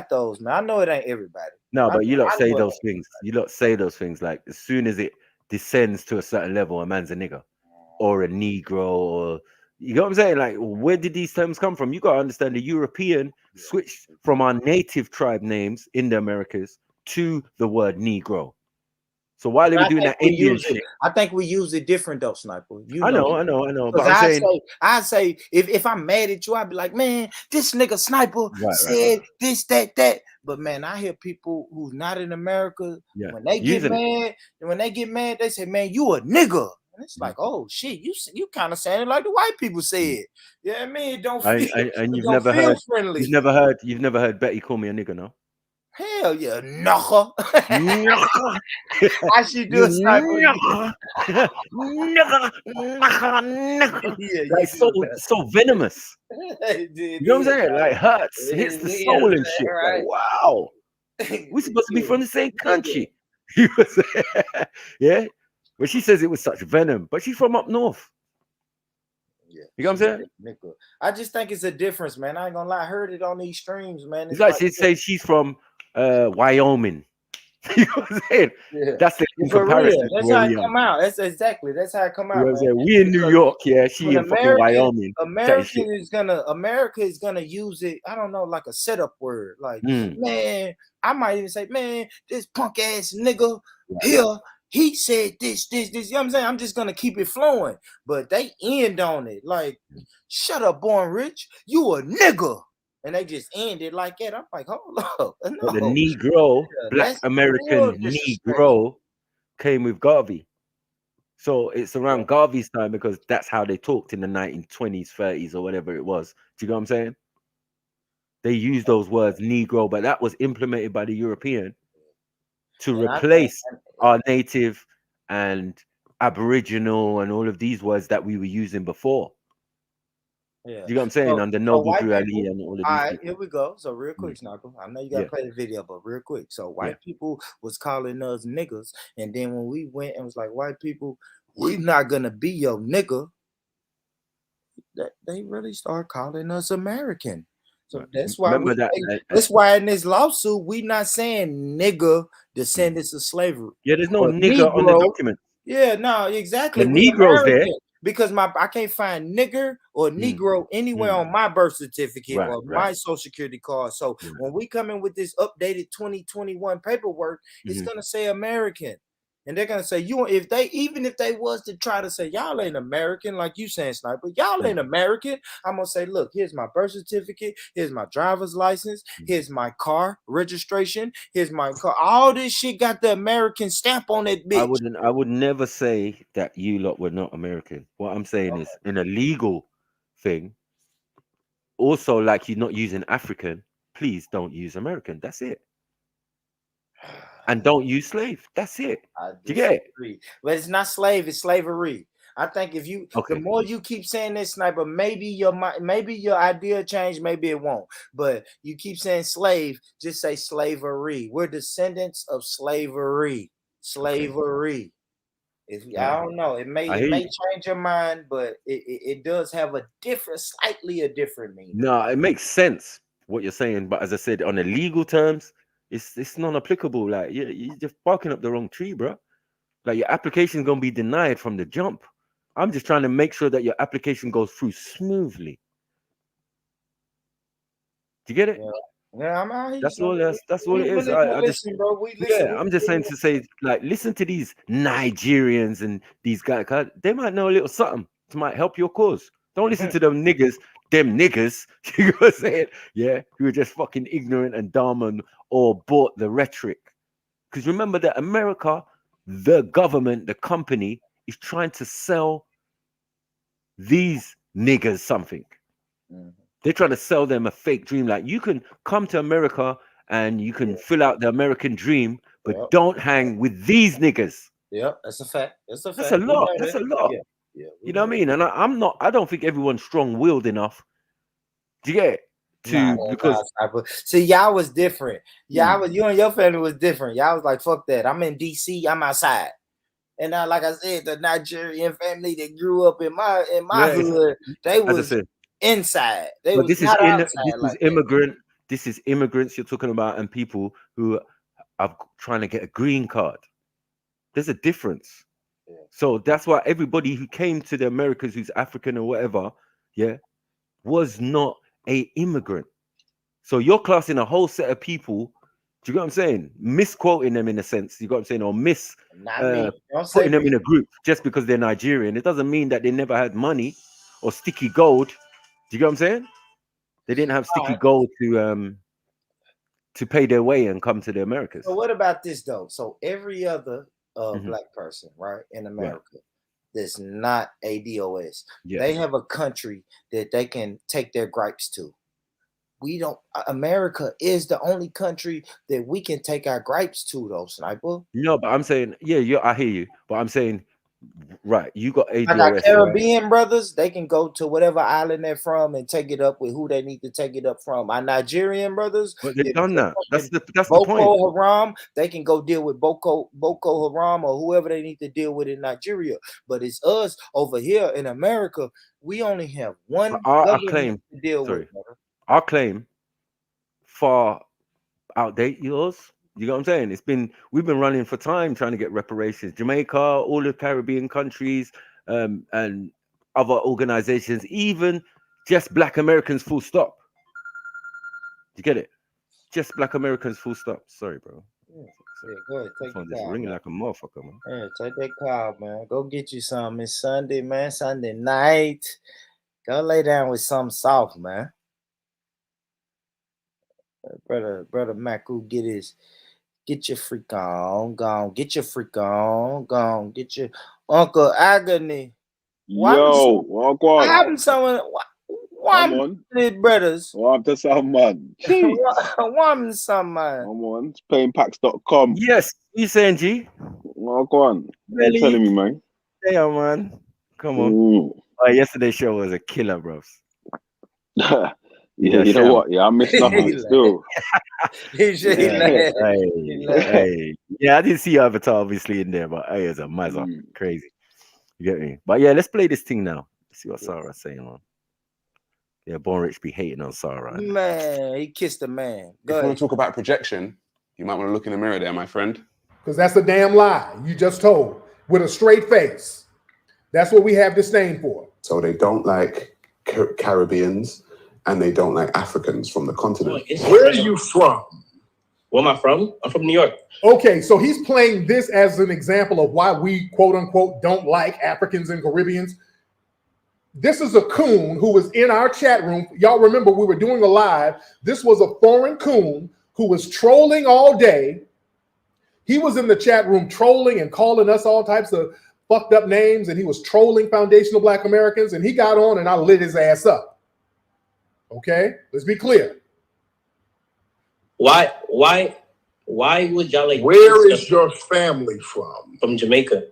T: those, man. I know it ain't everybody.
S: No, but you lot
T: I
S: say
T: know
S: those things. You lot say those things like as soon as it descends to a certain level, a man's a nigger or a Negro, or you know what I'm saying? Like, where did these terms come from? You gotta understand the European switched from our native tribe names in the Americas to the word Negro. So while they were doing that Indian shit,
T: I think we use it different though, Sniper.
S: I know. But
T: I say if I'm mad at you, I'd be like, man, this nigga Sniper said this, that. But man, I hear people who's not in America when they get mad, they say, man, you a nigga. And it's like, oh shit, you kind of saying it like the white people say it. Yeah, I mean, it don't feel,
S: and you've
T: don't
S: never
T: feel
S: heard
T: friendly.
S: you've never heard Betty call me a nigga, no?
T: Hell yeah, knocker. I should do a Sniper.
S: Like so venomous. You know what I'm saying? Like hurts, hits the soul and shit.
T: Right.
S: Like, wow, we're supposed to be from the same country. Yeah, but she says it was such venom, but she's from up north.
T: Yeah,
S: you know what I'm saying?
T: I just think it's a difference, man. I ain't gonna lie. I heard it on these streams, man.
S: It's like she says she's from Wyoming. You know what I'm saying?
T: Yeah.
S: That's the
T: For
S: comparison.
T: real. That's how it come out. That's how it come out.
S: You know what I'm saying? We in New York, yeah. She in fucking Wyoming.
T: America is gonna use it. I don't know, like a setup word. Like, man, I might even say, man, this punk ass nigga here. He said this. You know what I'm saying? I'm just gonna keep it flowing. But they end on it. Like, shut up, Born Rich. You a nigga. And they just end it like that. I'm like, hold up. No.
S: But the Negro, Black American Negro, came with Garvey. So it's around Garvey's time because that's how they talked in the 1920s, 30s, or whatever it was. Do you know what I'm saying? They used those words Negro, but that was implemented by the European to replace our native and Aboriginal and all of these words that we were using before.
T: Yeah.
S: Do you know what I'm saying? Under Noble Drew Ali and all of these
T: all right,
S: people.
T: here we go. So real quick, Sniper. I know you gotta play the video, but real quick. So white people was calling us niggas, and then when we went and was like, white people, we not gonna be your nigga. They really start calling us American. So that's why that's why in this lawsuit we not saying nigga, descendants of slavery.
S: Yeah, there's no nigger on the document.
T: Yeah, no, exactly.
S: The Negro's there.
T: Because I can't find nigger or Negro anywhere on my birth certificate or my social security card. So when we come in with this updated 2021 paperwork, it's gonna say American. And they're gonna say even if they was to try to say y'all ain't American, like you saying, Sniper, y'all ain't American. I'm gonna say, look, here's my birth certificate, here's my driver's license, here's my car registration, here's my car. All this shit got the American stamp on it, bitch.
S: I would never say that you lot were not American. What I'm saying is, in a legal thing, also like you're not using African, please don't use American. That's it. And don't use slave. That's it. Do you get it?
T: But it's not slave, it's slavery. I think if you the more you keep saying this, Sniper, maybe your idea change, maybe it won't. But you keep saying slave, just say slavery. We're descendants of slavery. Slavery. I don't know. It may change your mind, but it does have a slightly different meaning.
S: No, it makes sense what you're saying, but as I said, on the legal terms, it's non-applicable. Like you're just barking up the wrong tree, bro. Like your application is gonna be denied from the jump. I'm just trying to make sure that your application goes through smoothly. Do you get it?
T: Yeah,
S: that's all it is. I'm just saying to say, like, listen to these Nigerians and these guys. They might know a little something to might help your cause. Don't listen to them niggas. You know what I'm saying? Yeah, who are just fucking ignorant and dumb or bought the rhetoric. Because remember that America, the government, the company is trying to sell these niggas something. They're trying to sell them a fake dream. Like, you can come to America and you can fill out the American dream, but don't hang with these niggas.
T: Yep, that's a fact. That's a fact.
S: That's a lot. That's a lot.
T: Yeah,
S: you know what I mean? And I don't think everyone's strong-willed enough. Do you get it?
T: See, y'all was different. You and your family was different. Y'all was like, fuck that. I'm in DC, I'm outside. And now, like I said, the Nigerian family that grew up in my hood, they was inside.
S: But this is immigrant. This is immigrants you're talking about, and people who are trying to get a green card. There's a difference. So that's why everybody who came to the Americas who's African or whatever, was not a immigrant. So you're classing a whole set of people. Do you get what I'm saying? Misquoting them in a sense. You got what I'm saying? Or putting them in a group just because they're Nigerian. It doesn't mean that they never had money or sticky gold. Do you get what I'm saying? They didn't have sticky gold to pay their way and come to the Americas.
T: So what about this though? So every other black person, right, in America, that's not ADOS, they have a country that they can take their gripes to. We don't. America is the only country that we can take our gripes to, though, Sniper.
S: No, but I'm saying, I hear you. But I'm saying, right, you got ADOS.
T: Like our Caribbean brothers, they can go to whatever island they're from and take it up with who they need to take it up from. Our Nigerian brothers,
S: but they've done that. That's the point.
T: Boko Haram, they can go deal with Boko Haram or whoever they need to deal with in Nigeria. But it's us over here in America. We only have one government to deal with.
S: Our claim far outdate yours. You know what I'm saying? We've been running for time trying to get reparations. Jamaica, all the Caribbean countries, and other organizations, even just Black Americans, full stop. You get it? Just Black Americans, full stop. Sorry, bro.
T: Yeah, go ahead. Take the call.
S: Ringing like a motherfucker, man.
T: Yeah, take that call, man. Go get you some. It's Sunday, man. Sunday night. Go lay down with something soft, man. Brother Macu get his Get your freak on, gone. Get your freak on, gone. Get your Uncle Agony.
H: Yo, walk on.
T: I haven't someone. Why brothers?
H: What to some man?
T: Why some man?
H: Come on, payingpacks.com.
S: Yes, ECNG.
H: Walk on.
S: Really?
H: You're telling me, man.
S: Yeah, man. Come on. Yesterday's show was a killer, bros.
H: Yeah, you know what? Yeah, I missed nothing still.
S: Yeah, I didn't see your avatar obviously in there, but hey, it's a mazza. Crazy. You get me? But yeah, let's play this thing now. Let's see what Sarah's saying, man. Yeah, Born Rich be hating on Sarah.
T: Man, he kissed a man.
U: If you want to talk about projection, you might want to look in the mirror there, my friend.
F: Because that's a damn lie you just told with a straight face. That's what we have disdain for.
V: So they don't like Caribbeans and they don't like Africans from the continent.
I: Where are you from? Where am I from? I'm from New York.
F: Okay, so he's playing this as an example of why we, quote unquote, don't like Africans and Caribbeans. This is a coon who was in our chat room. Y'all remember we were doing a live. This was a foreign coon who was trolling all day. He was in the chat room trolling and calling us all types of fucked up names, and he was trolling foundational Black Americans, and he got on and I lit his ass up. Okay, let's be clear.
I: Why would y'all like? Where is your family from? From Jamaica.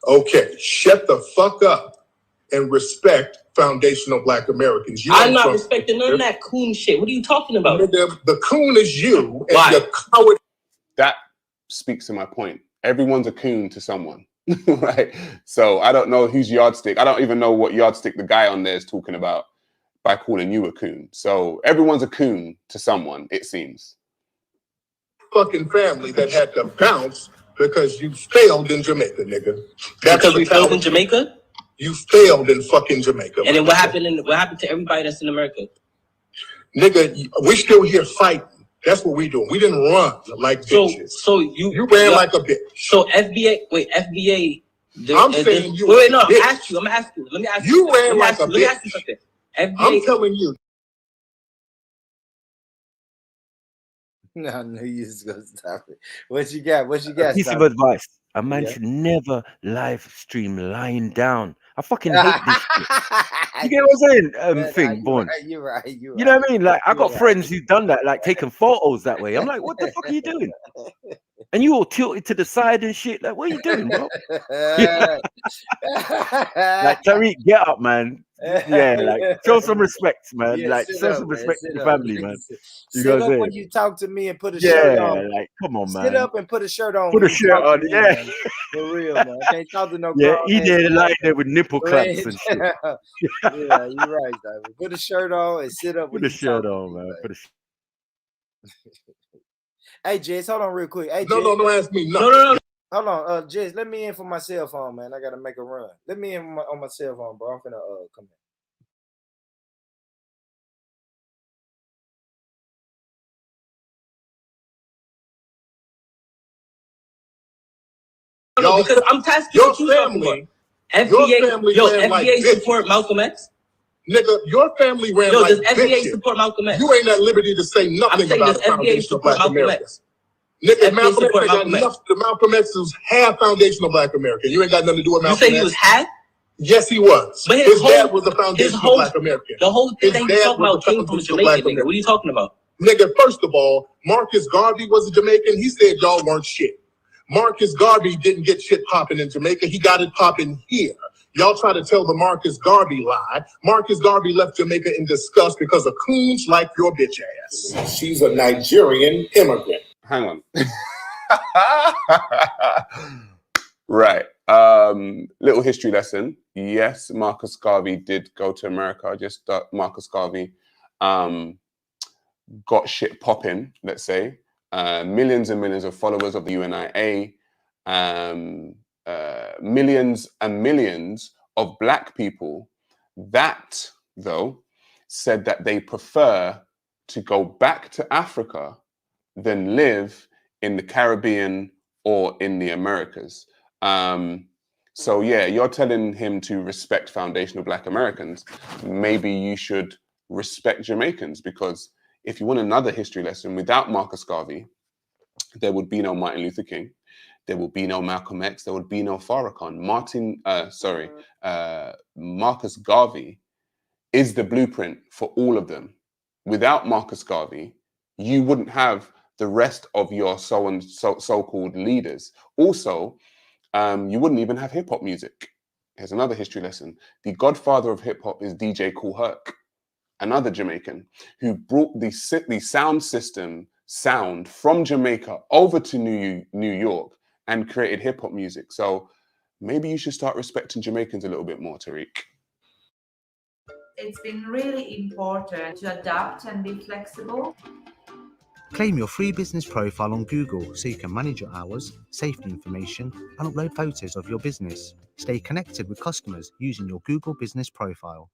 I: Okay, shut the fuck up and respect foundational Black Americans. I'm not respecting none of that coon shit. What are you talking about? The coon is you. And
U: Why? That speaks to my point. Everyone's a coon to someone, right? So I don't know whose yardstick. I don't even know what yardstick the guy on there is talking about by calling you a coon. So everyone's a coon to someone, it seems.
I: Fucking family that had to bounce because you failed in Jamaica, nigga. That's because we failed in Jamaica? You failed in fucking Jamaica. And then what happened to everybody that's in America? Nigga, we're still here fighting. That's what we doing. We didn't run like bitches. So you ran like a bitch. So FBA. I'm saying you. Wait, no, I'm gonna ask you. Let me ask you. You ran like a bitch. Let me ask you something. FBA, I'm telling you.
T: No, I knew you was gonna stop it. What you got? What you got?
S: Piece of advice. A man should never live stream lying down. I fucking hate this shit. You get what I'm saying? Born.
T: You're right.
S: You know what I mean? Like, I got friends who've done that, like taking photos that way. I'm like, what the fuck are you doing? And you all tilted to the side and shit. Like, what are you doing, bro? Like, Tariq, get up, man. Yeah, like, show some respect, man.
T: Yeah,
S: like, show some respect to the family, man. You
T: Sit
S: know what
T: up
S: I'm saying?
T: when you talk to me and put a shirt on.
S: Yeah, like, come on, man.
T: Sit up and put a shirt on.
S: Put a shirt on, yeah.
T: Man. For real, man. I can't talk to no
S: Yeah,
T: grown
S: he
T: ass
S: there
T: man.
S: lying there with nipple clamps and shit.
T: Yeah, you're right, David. Put a shirt on and sit up.
S: Put a shirt on, man. Put a
T: Hey, Jess, hold on real quick. Hey,
I: No,
T: Jess.
I: don't ask me nothing. No.
T: Hold on, Jess, let me in for my cell phone, man. I gotta make a run. Let me in on my cell phone, bro. I'm finna come in. No, because I'm tasking your family. FBA support Malcolm X. Nigga, your family ran like does FBA support Malcolm X? You ain't at liberty to say nothing about the foundation of Black America. Nigga, Malcolm X ain't got enough. The Malcolm X is half foundational Black American. You ain't got nothing to do with Malcolm X. You say he was half? Yes, he was. But his dad was a foundational Black American. The whole thing that he's talking about came from Jamaica, nigga. What are you talking about? Nigga, first of all, Marcus Garvey was a Jamaican. He said y'all weren't shit. Marcus Garvey didn't get shit popping in Jamaica. He got it popping here. Y'all try to tell the Marcus Garvey lie. Marcus Garvey left Jamaica in disgust because of coons like your bitch ass. She's a Nigerian immigrant.
U: Hang on. Right. Little history lesson. Yes, Marcus Garvey did go to America. Just Marcus Garvey got shit popping, let's say. Millions and millions of followers of the UNIA, millions and millions of Black people that, though, said that they prefer to go back to Africa than live in the Caribbean or in the Americas. So yeah, you're telling him to respect foundational Black Americans. Maybe you should respect Jamaicans, because if you want another history lesson, without Marcus Garvey, there would be no Martin Luther King. There would be no Malcolm X. There would be no Farrakhan. Marcus Garvey is the blueprint for all of them. Without Marcus Garvey, you wouldn't have the rest of your so-called leaders. Also, you wouldn't even have hip hop music. Here's another history lesson. The godfather of hip hop is DJ Kool Herc, another Jamaican who brought the sound system from Jamaica over to New York and created hip hop music. So maybe you should start respecting Jamaicans a little bit more, Tariq.
J: It's been really important to adapt and be flexible.
K: Claim your free business profile on Google so you can manage your hours, safety information, and upload photos of your business. Stay connected with customers using your Google business profile.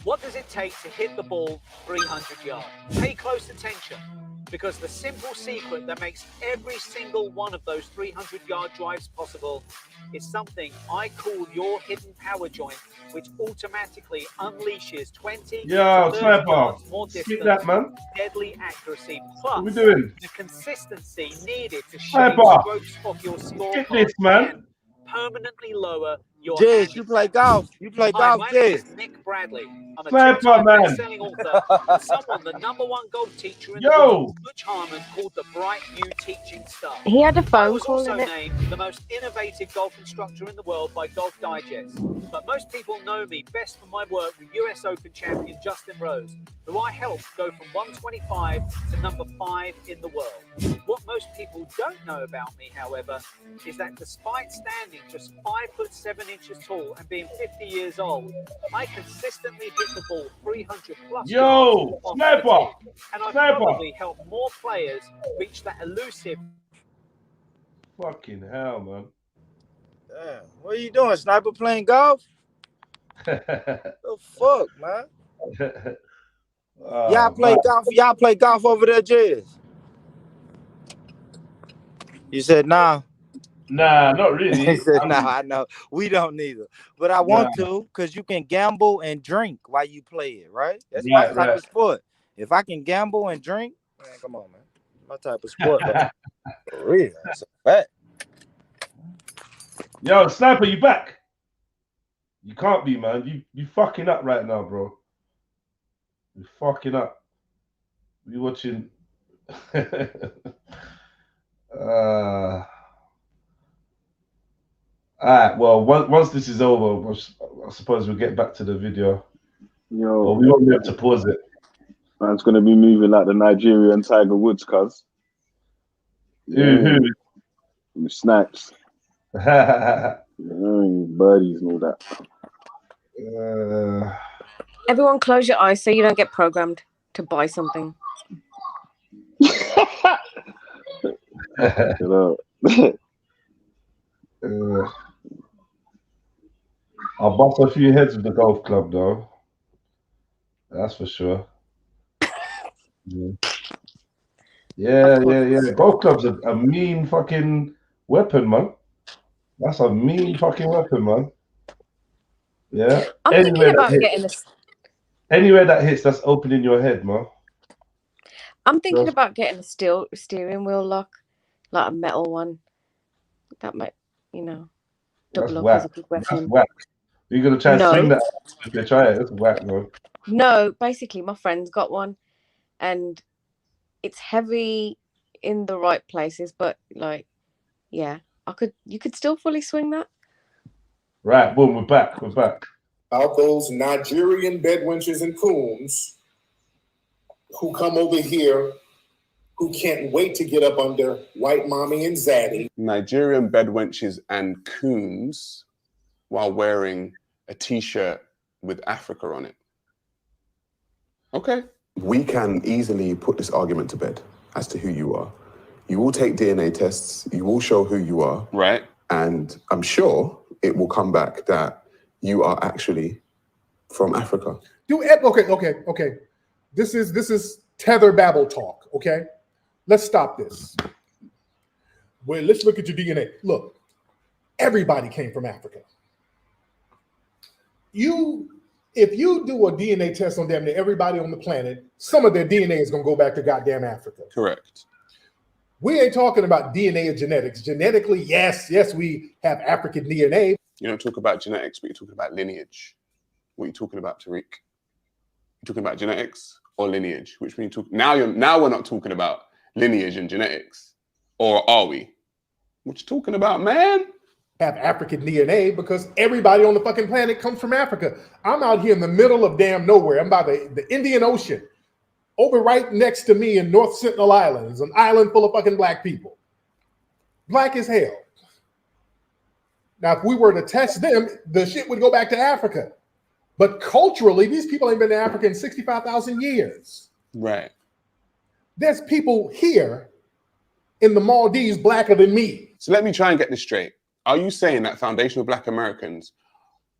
W: What does it take to hit the ball 300 yards? Pay close attention, because the simple secret that makes every single one of those 300-yard drives possible is something I call your hidden power joint, which automatically unleashes 20 to 30 yards more distance,
A: that, man.
W: deadly accuracy, plus
A: What are we doing?
W: the consistency needed to shape strokes of your scorecard
A: this, man.
W: and permanently lower your
T: Jez, you play golf. You play golf,
W: my name is
T: Jez.
W: Nick Bradley. I'm a
A: Sniper,
W: two-time
A: man.
W: best-selling author and someone the #1 golf teacher in the
A: Yo.
W: world, Butch Harmon, called the Bright New Teaching Star.
R: He had a
W: I
R: phone
W: was
R: call
W: also
R: in it.
W: named the most innovative golf instructor in the world by Golf Digest. But most people know me best for my work with US Open champion Justin Rose, who I helped go from 125 to #5 in the world. What most people don't know about me, however, is that despite standing just 5'7" tall and being 50 years old, I consistently hit the ball 300 plus
A: Yo,
W: yards off the
A: sniper,
W: tee, and I've
A: sniper.
W: probably helped more players reach that elusive.
A: Fucking hell, man.
T: Damn. What are you doing, Sniper? Playing golf? The fuck, man? Y'all play golf. Y'all play golf over there, Jez? You said nah.
A: Nah, not really.
T: He said, nah, I know. We don't neither. But I want to, because you can gamble and drink while you play it, right? That's my type of sport. If I can gamble and drink, man, come on, man. My type of sport, man. For real. That's a fact.
A: Yo, Sniper, you back? You can't be, man. You fucking up right now, bro. You fucking up. You watching? Alright, well, once this is over, I suppose we'll get back to the video.
H: Yo,
A: well, we won't be able to pause it.
H: Man's gonna be moving like the Nigerian Tiger Woods, cuz.
A: Who?
H: Snipes. Birdies and all that.
R: Everyone close your eyes so you don't get programmed to buy something.
A: I'll bust a few heads with the golf club, though. That's for sure. Yeah. Golf club's a mean fucking weapon, man. That's a mean fucking weapon, man. Yeah.
R: I'm thinking about getting a.
A: Anywhere that hits, that's opening your head, man.
R: I'm thinking about getting a steering wheel lock, like a metal one. That might, double up as a good weapon.
A: That's whack. You're gonna try and swing that if they try it. That's whack, man.
R: No, basically, my friend's got one, and it's heavy in the right places, but you could still fully swing that.
A: Right, boom, we're back.
I: Out those Nigerian bedwenches and coons who come over here who can't wait to get up under white mommy and zaddy.
U: Nigerian bedwenches and coons while wearing a t-shirt with Africa on it. Okay.
V: We can easily put this argument to bed as to who you are. You will take DNA tests. You will show who you are.
U: Right.
V: And I'm sure it will come back that you are actually from Africa.
F: Okay. This is tether babble talk, okay? Let's stop this. Well, let's look at your DNA. Look, everybody came from Africa. If you do a DNA test on damn near everybody on the planet, some of their DNA is going to go back to goddamn Africa.
U: Correct.
F: We ain't talking about DNA or genetics. Genetically, yes, we have African DNA.
U: You don't talk about genetics, but you're talking about lineage. What are you talking about, Tariq? You're talking about genetics or lineage? Which means now we're not talking about lineage and genetics, or are we? What you talking about, man?
F: Have African DNA because everybody on the fucking planet comes from Africa. I'm out here in the middle of damn nowhere. I'm by the Indian Ocean. Over right next to me in North Sentinel Island is an island full of fucking black people. Black as hell. Now, if we were to test them, the shit would go back to Africa. But culturally, these people ain't been to Africa in 65,000 years.
U: Right.
F: There's people here in the Maldives blacker than me.
U: So let me try and get this straight. Are you saying that foundational Black Americans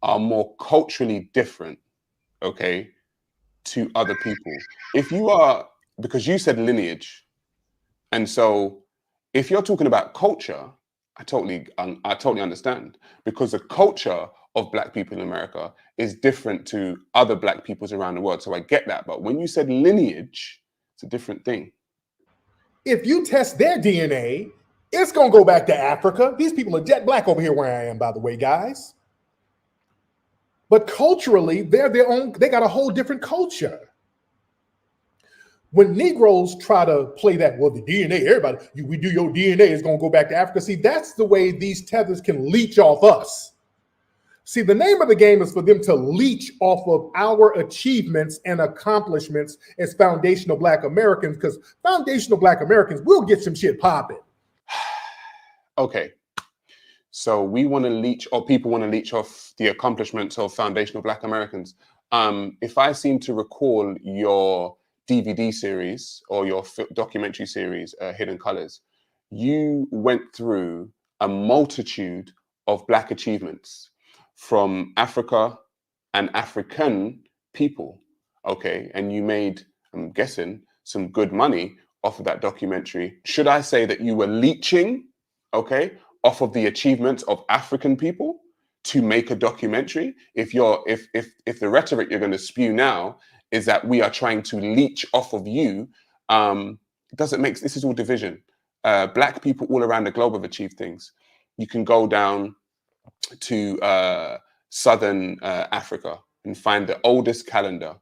U: are more culturally different, okay, to other people? If you are, because you said lineage, and so if you're talking about culture, I totally understand, because the culture of Black people in America is different to other Black peoples around the world. So I get that. But when you said lineage, it's a different thing.
F: If you test their DNA, it's going to go back to Africa. These people are jet black over here where I am, by the way, guys. But culturally, they're their own, they got a whole different culture. When Negroes try to play that, well, the DNA, everybody, we do your DNA is going to go back to Africa. See, that's the way these tethers can leech off us. See, the name of the game is for them to leech off of our achievements and accomplishments as foundational Black Americans, because foundational Black Americans will get some shit popping.
U: Okay. So we want to leech, or people want to leech off the accomplishments of foundational Black Americans. If I seem to recall your DVD series or your documentary series, Hidden Colors, you went through a multitude of Black achievements from Africa and African people, okay? And you made, I'm guessing, some good money off of that documentary. Should I say that you were leeching, okay, off of the achievements of African people to make a documentary? If the rhetoric you're going to spew now is that we are trying to leech off of you, doesn't make, this is all division. Black people all around the globe have achieved things. You can go down to Southern Africa and find the oldest calendar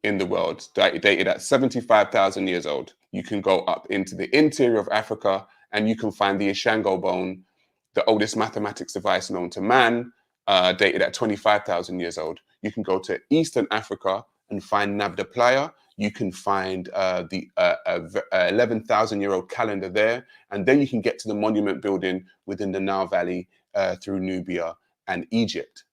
U: in the world, dated at 75,000 years old. You can go up into the interior of Africa and you can find the Ishango bone, the oldest mathematics device known to man, dated at 25,000 years old. You can go to Eastern Africa and find Nabda Playa. You can find the 11,000-year-old calendar there. And then you can get to the monument building within the Nile Valley through Nubia and Egypt.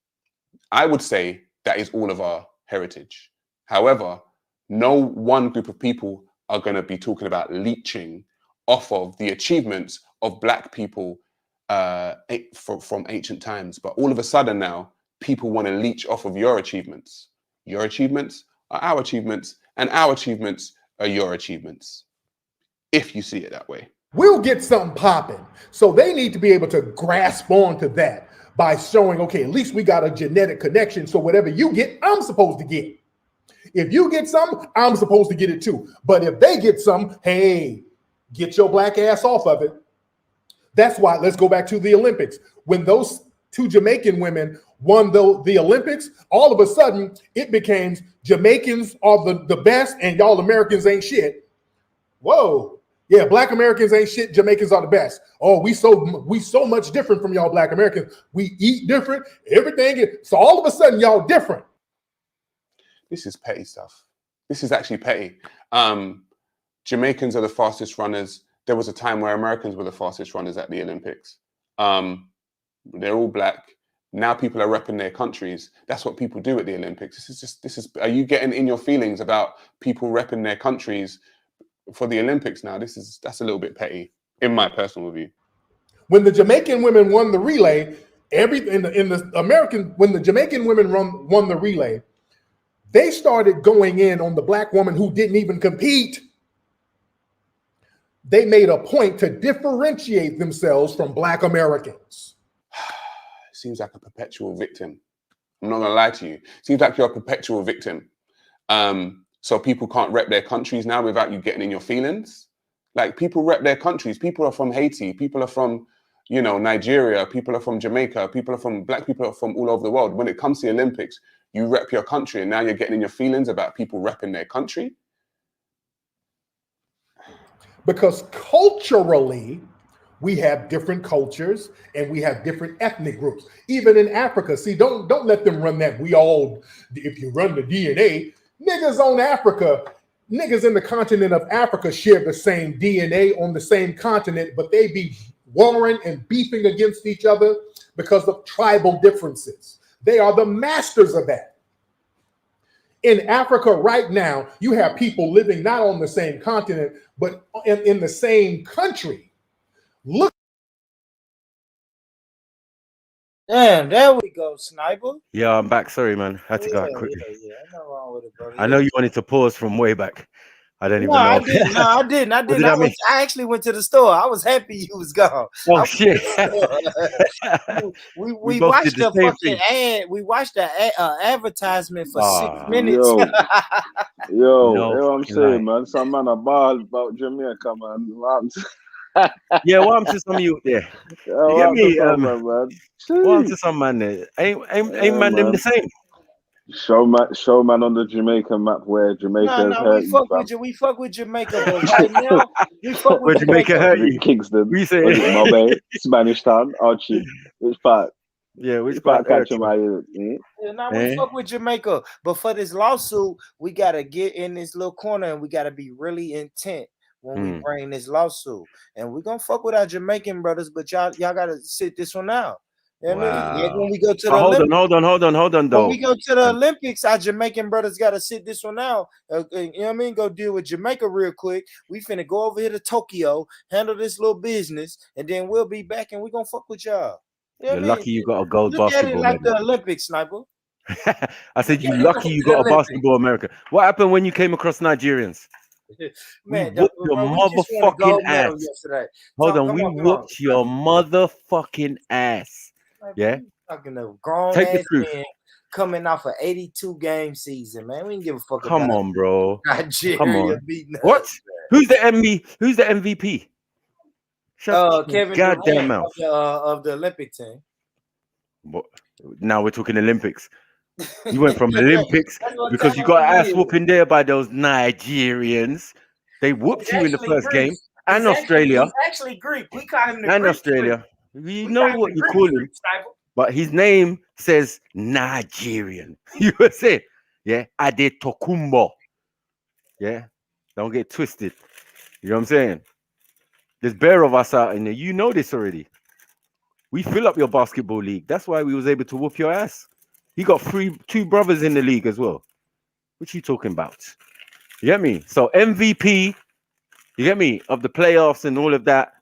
U: I would say that is all of our heritage. However, no one group of people are going to be talking about leeching off of the achievements of Black people from ancient times. But all of a sudden now, people want to leech off of your achievements. Your achievements are our achievements, and our achievements are your achievements, if you see it that way.
F: We'll get something popping. So they need to be able to grasp onto that by showing, okay, at least we got a genetic connection. So whatever you get, I'm supposed to get. If you get some, I'm supposed to get it too. But if they get some, hey, get your Black ass off of it. That's why, let's go back to the Olympics. When those two Jamaican women won the Olympics, all of a sudden it became Jamaicans are the best and y'all Americans ain't shit. Whoa. Yeah, Black Americans ain't shit. Jamaicans are the best. Oh, we so much different from y'all Black Americans. We eat different, everything. So all of a sudden y'all different.
U: This is petty stuff. This is actually petty. Jamaicans are the fastest runners. There was a time where Americans were the fastest runners at the Olympics. They're all Black. Now people are repping their countries. That's what people do at the Olympics. Are you getting in your feelings about people repping their countries for the Olympics now? That's a little bit petty, in my personal view.
F: When the Jamaican women won the relay, when the Jamaican women won the relay, they started going in on the Black woman who didn't even compete. They made a point to differentiate themselves from Black Americans.
U: Seems like a perpetual victim. I'm not gonna lie to you. Seems like you're a perpetual victim. So people can't rep their countries now without you getting in your feelings. Like, people rep their countries. People are from Haiti. People are from, you know, Nigeria. People are from Jamaica. Black people are from all over the world. When it comes to the Olympics, you rep your country, and now you're getting in your feelings about people repping their country.
F: Because culturally, we have different cultures and we have different ethnic groups. Even in Africa, see, don't let them run that. We all, if you run the DNA, niggas on Africa, niggas in the continent of Africa share the same DNA on the same continent, but they be warring and beefing against each other because of tribal differences. They are the masters of that. In Africa right now, you have people living not on the same continent, but in the same country. Look.
T: Damn, there we go, Sniper.
S: Yeah, I'm back. Sorry, man. Had to go out quickly.
T: Yeah, nothing wrong with it, brother.
S: I know you wanted to pause from way back. I don't even know.
T: I didn't. No, I didn't.
S: What did I miss?
T: I actually went to the store. I was happy you was gone.
S: Oh shit!
T: we watched the fucking ad. We watched the advertisement for 6 minutes.
H: Yo, I'm saying, man. Some man are bald about Jamaica, man.
S: Yeah, what happened to some of you there? You get me? What happened to some man there? Ain't man them the same?
H: Show man on the Jamaican map where Jamaica is hurt.
T: We fuck with Jamaica, but right now we fuck with
S: Jamaica hurt you.
H: Kingston,
S: we say
H: Mobile, Spanish Town, Archie. Which part?
S: Yeah, which part?
H: Catch my
T: we fuck with Jamaica, but for this lawsuit, we gotta get in this little corner and we gotta be really intent when we bring this lawsuit. And we're gonna fuck with our Jamaican brothers, but y'all gotta sit this one out. You know what I mean? Like when we go to the Olympics,
S: hold on though.
T: When we go to the Olympics, our Jamaican brothers gotta sit this one out. You know what I mean? Go deal with Jamaica real quick. We finna go over here to Tokyo, handle this little business, and then we'll be back and we're gonna fuck with y'all. You know
S: You're lucky you got a gold
T: Look
S: basketball
T: at it like
S: medal.
T: the Olympics, Sniper.
S: I said you lucky you got a basketball America. What happened when you came across Nigerians?
T: Man,
S: we whooped your motherfucking ass. Hold on, we whooped your motherfucking ass. Yeah.
T: Talking of grown
S: Take the
T: ass
S: truth.
T: men coming off an 82 game season, man. We didn't give a fuck
S: Come
T: about
S: on, bro.
T: Nigeria
S: Come on.
T: beating us,
S: What?
T: man.
S: Who's the MVP? Shut
T: Kevin
S: goddamn
T: Durant
S: mouth.
T: of the Olympic team.
S: What? Now we're talking Olympics. You went from Olympics because you got ass whooping there by those Nigerians. They whooped you in the first game. And Australia.
T: He's actually Greek. We call him the
S: And
T: Greek
S: Australia. We know what you call him. But his name says Nigerian. You know what I'm saying? Yeah. Adetokunbo. Yeah. Don't get twisted. You know what I'm saying? There's bare of us out in there. You know this already. We fill up your basketball league. That's why we was able to whoop your ass. He got two brothers in the league as well. What you talking about? You get me? So MVP, you get me, of the playoffs and all of that,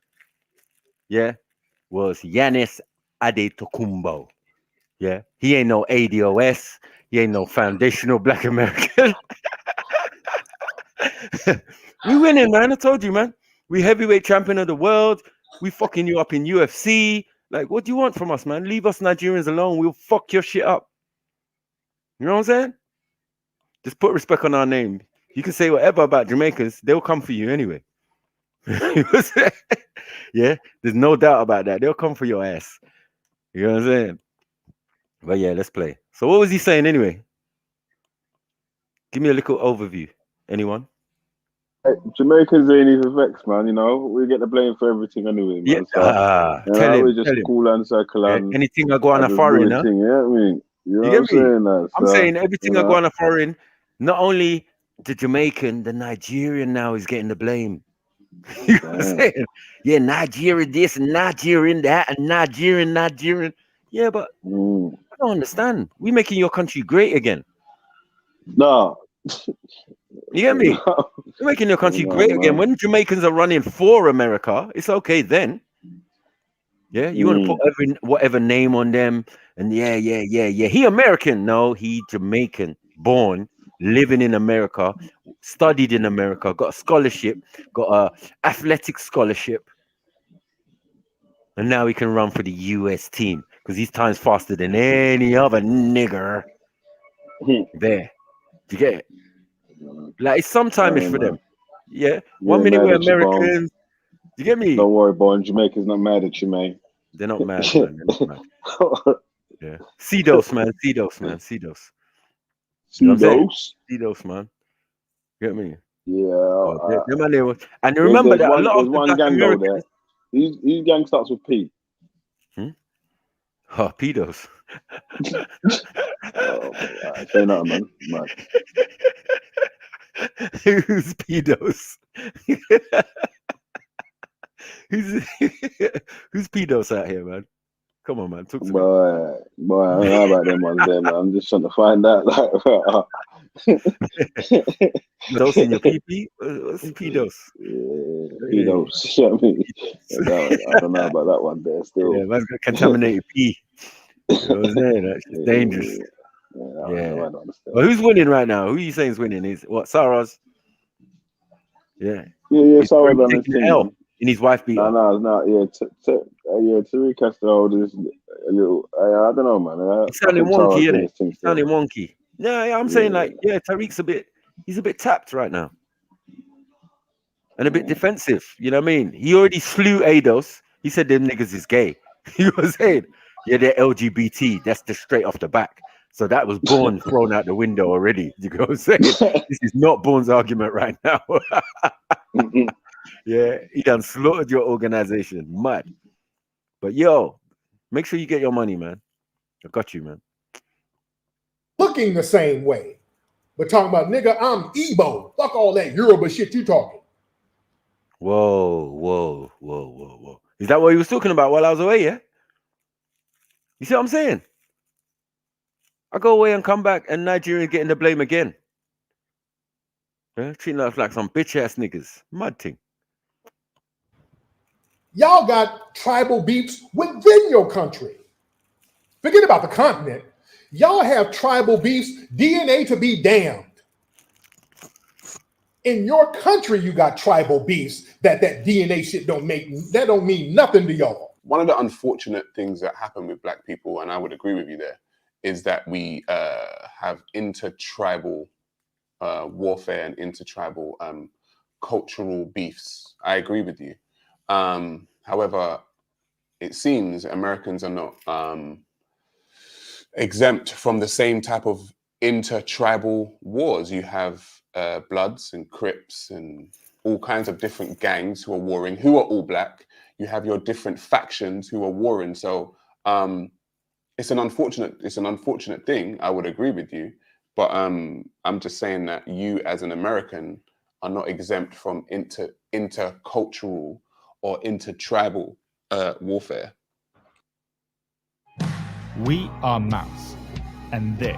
S: yeah, was Giannis Adetokunbo. Yeah, he ain't no ADOS. He ain't no foundational Black American. We winning, man. I told you, man. We heavyweight champion of the world. We fucking you up in UFC. Like, what do you want from us, man? Leave us Nigerians alone. We'll fuck your shit up. You know what I'm saying? Just put respect on our name. You can say whatever about Jamaicans. They'll come for you anyway. You know what I'm saying? Yeah, there's no doubt about that. They'll come for your ass. You know what I'm saying? But yeah, let's play. So what was he saying anyway? Give me a little overview. Anyone?
H: Jamaicans ain't even vexed, man. You know, we get the blame for everything anyway, man.
S: Yeah,
H: So,
S: tell him.
H: we just cool and circle and
S: anything I go on a foreign, huh?
H: Yeah, I mean, you know
S: You
H: what
S: get me?
H: I'm saying?
S: I'm saying everything I go on a foreign, not only the Jamaican, the Nigerian now is getting the blame. You know what I'm saying? Yeah, Nigerian this and Nigerian that and Nigerian. Yeah, but I don't understand. We making your country great again.
H: No.
S: You get me? We're making your country great again. When Jamaicans are running for America, it's okay then. Yeah, you want to put whatever name on them, and yeah. He American? No, he Jamaican, born, living in America, studied in America, got a scholarship, got a athletic scholarship, and now he can run for the US team. because he's times faster than any other nigger there. Do you get it? Like it's sometime-ish for them. Yeah. 1 minute we're Americans. You get me?
H: Don't worry, boy. Jamaica's not mad at you, man.
S: They're not mad, man. They're not mad. Yeah. Cedos, man. Cedos, man. Cedos. You know what I'm saying? Cedos, man. Get me?
H: Yeah.
S: And remember that a lot of
H: one gang though there. His gang starts with P.
S: Oh, pedos.
H: Say nothing, man. Man.
S: Who's pedos? Who's pedos out here, man? Come on, man. Talk to me.
H: Boy, I don't know about them ones there, man. I'm just trying to find out.
S: Pedos in your pee-pee? What's pedos?
H: Yeah, pedos. You know what I mean? I don't know about that one there still.
S: Yeah, man's got contaminated pee. You know what I'm saying? That's just dangerous.
H: I don't understand.
S: Well, who's winning right now? Who are you saying is winning? Is what, Sarah's? Yeah.
H: Yeah, Sarah's on his
S: team. L in his wife beater.
H: No. Yeah, Tariq has to hold this a little. I don't know, man.
S: He's sounding wonky, isn't it? He's sounding wonky. Yeah, I'm saying like, Tariq's he's a bit tapped right now. And a bit defensive. You know what I mean? He already slew Ados. He said them niggas is gay. You know what I'm saying? Yeah, they're LGBT. That's just straight off the back. So that was Bourne thrown out the window already. You know what I'm saying? This is not Bourne's argument right now. Yeah, he done slaughtered your organization. Mad. But yo, make sure you get your money, man. I got you, man.
F: Looking the same way. But talking about, nigga, I'm Igbo. Fuck all that Yoruba shit you talking.
S: Whoa. Is that what he was talking about while I was away, yeah? You see what I'm saying? I go away and come back and Nigerians getting the blame again. Yeah, treating us like some bitch ass niggas. Mad thing.
F: Y'all got tribal beefs within your country. Forget about the continent. Y'all have tribal beefs, DNA to be damned. In your country, you got tribal beefs that DNA shit don't mean nothing to y'all.
U: One of the unfortunate things that happen with Black people, and I would agree with you there, is that we have intertribal warfare and intertribal cultural beefs. I agree with you. However, it seems Americans are not exempt from the same type of intertribal wars. You have Bloods and Crips and all kinds of different gangs who are warring, who are all Black. You have your different factions who are warring. So it's an unfortunate thing. I would agree with you, but I'm just saying that you as an American are not exempt from intercultural or intertribal warfare.
B: We are Mouse, and this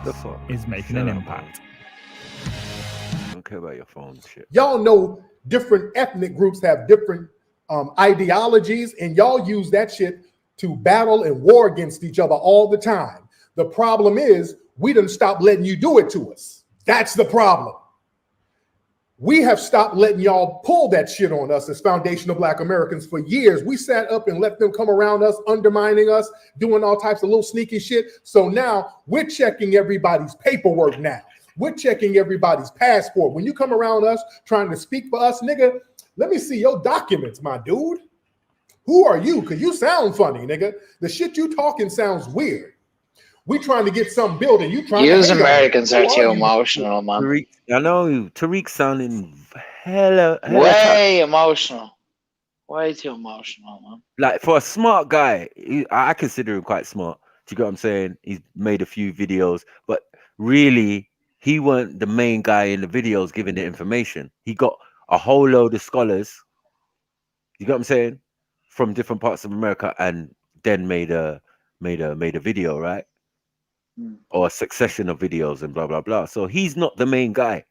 B: is Making an Impact.
S: I don't care about your phone shit.
F: Y'all know different ethnic groups have different ideologies, and y'all use that shit to battle and war against each other all the time. The problem is we done stopped letting you do it to us. That's the problem. We have stopped letting y'all pull that shit on us as foundational Black Americans for years. We sat up and let them come around us, undermining us, doing all types of little sneaky shit. So now we're checking everybody's paperwork now. We're checking everybody's passport. When you come around us trying to speak for us, nigga, let me see your documents, my dude. Who are you? Because you sound funny, nigga. The shit you talking sounds weird. We trying to get something built, and you trying to...
L: Use Americans are too emotional, man.
S: I know Tariq sounding hella
L: way emotional. Way too emotional, man.
S: Like, for a smart guy, I consider him quite smart. Do you get what I'm saying? He's made a few videos, but really, he weren't the main guy in the videos giving the information. He got a whole load of scholars, you get what I'm saying, from different parts of America, and then made a video, right? Or a succession of videos and blah blah blah. So he's not the main guy.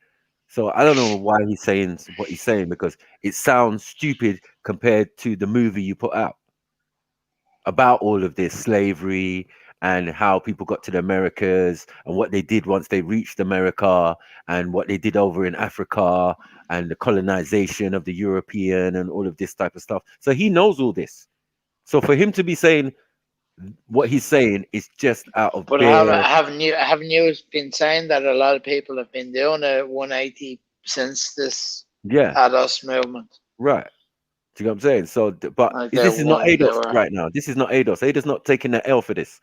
S: So I don't know why he's saying what he's saying, because it sounds stupid compared to the movie you put out about all of this slavery and how people got to the Americas and what they did once they reached America and what they did over in Africa and the colonization of the European and all of this type of stuff. So he knows all this. So for him to be saying what he's saying is just out of
L: But
S: bare.
L: haven't you been saying that a lot of people have been doing a 180 since this ADOS movement?
S: Right. Do you know what I'm saying? So, but
L: Like
S: this is not
L: they
S: ADOS
L: were.
S: right now. This is not ADOS. ADOS not taking the L for this.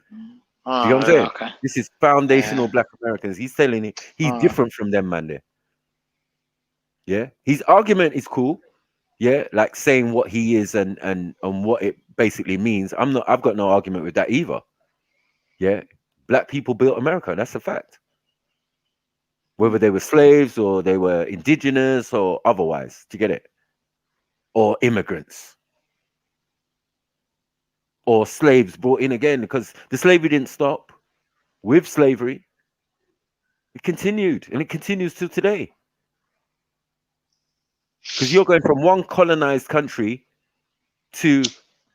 L: Oh,
S: Do you know what I'm saying?
L: okay.
S: This is foundational Black Americans. He's telling it. He's different from them, man. There. Yeah. His argument is cool. Yeah, like saying what he is and what it basically means. I've got no argument with that either. Yeah. Black people built America. That's a fact. Whether they were slaves or they were indigenous or otherwise. Do you get it? Or immigrants. Or slaves brought in again, because the slavery didn't stop with slavery. It continued, and it continues till today. Because you're going from one colonized country to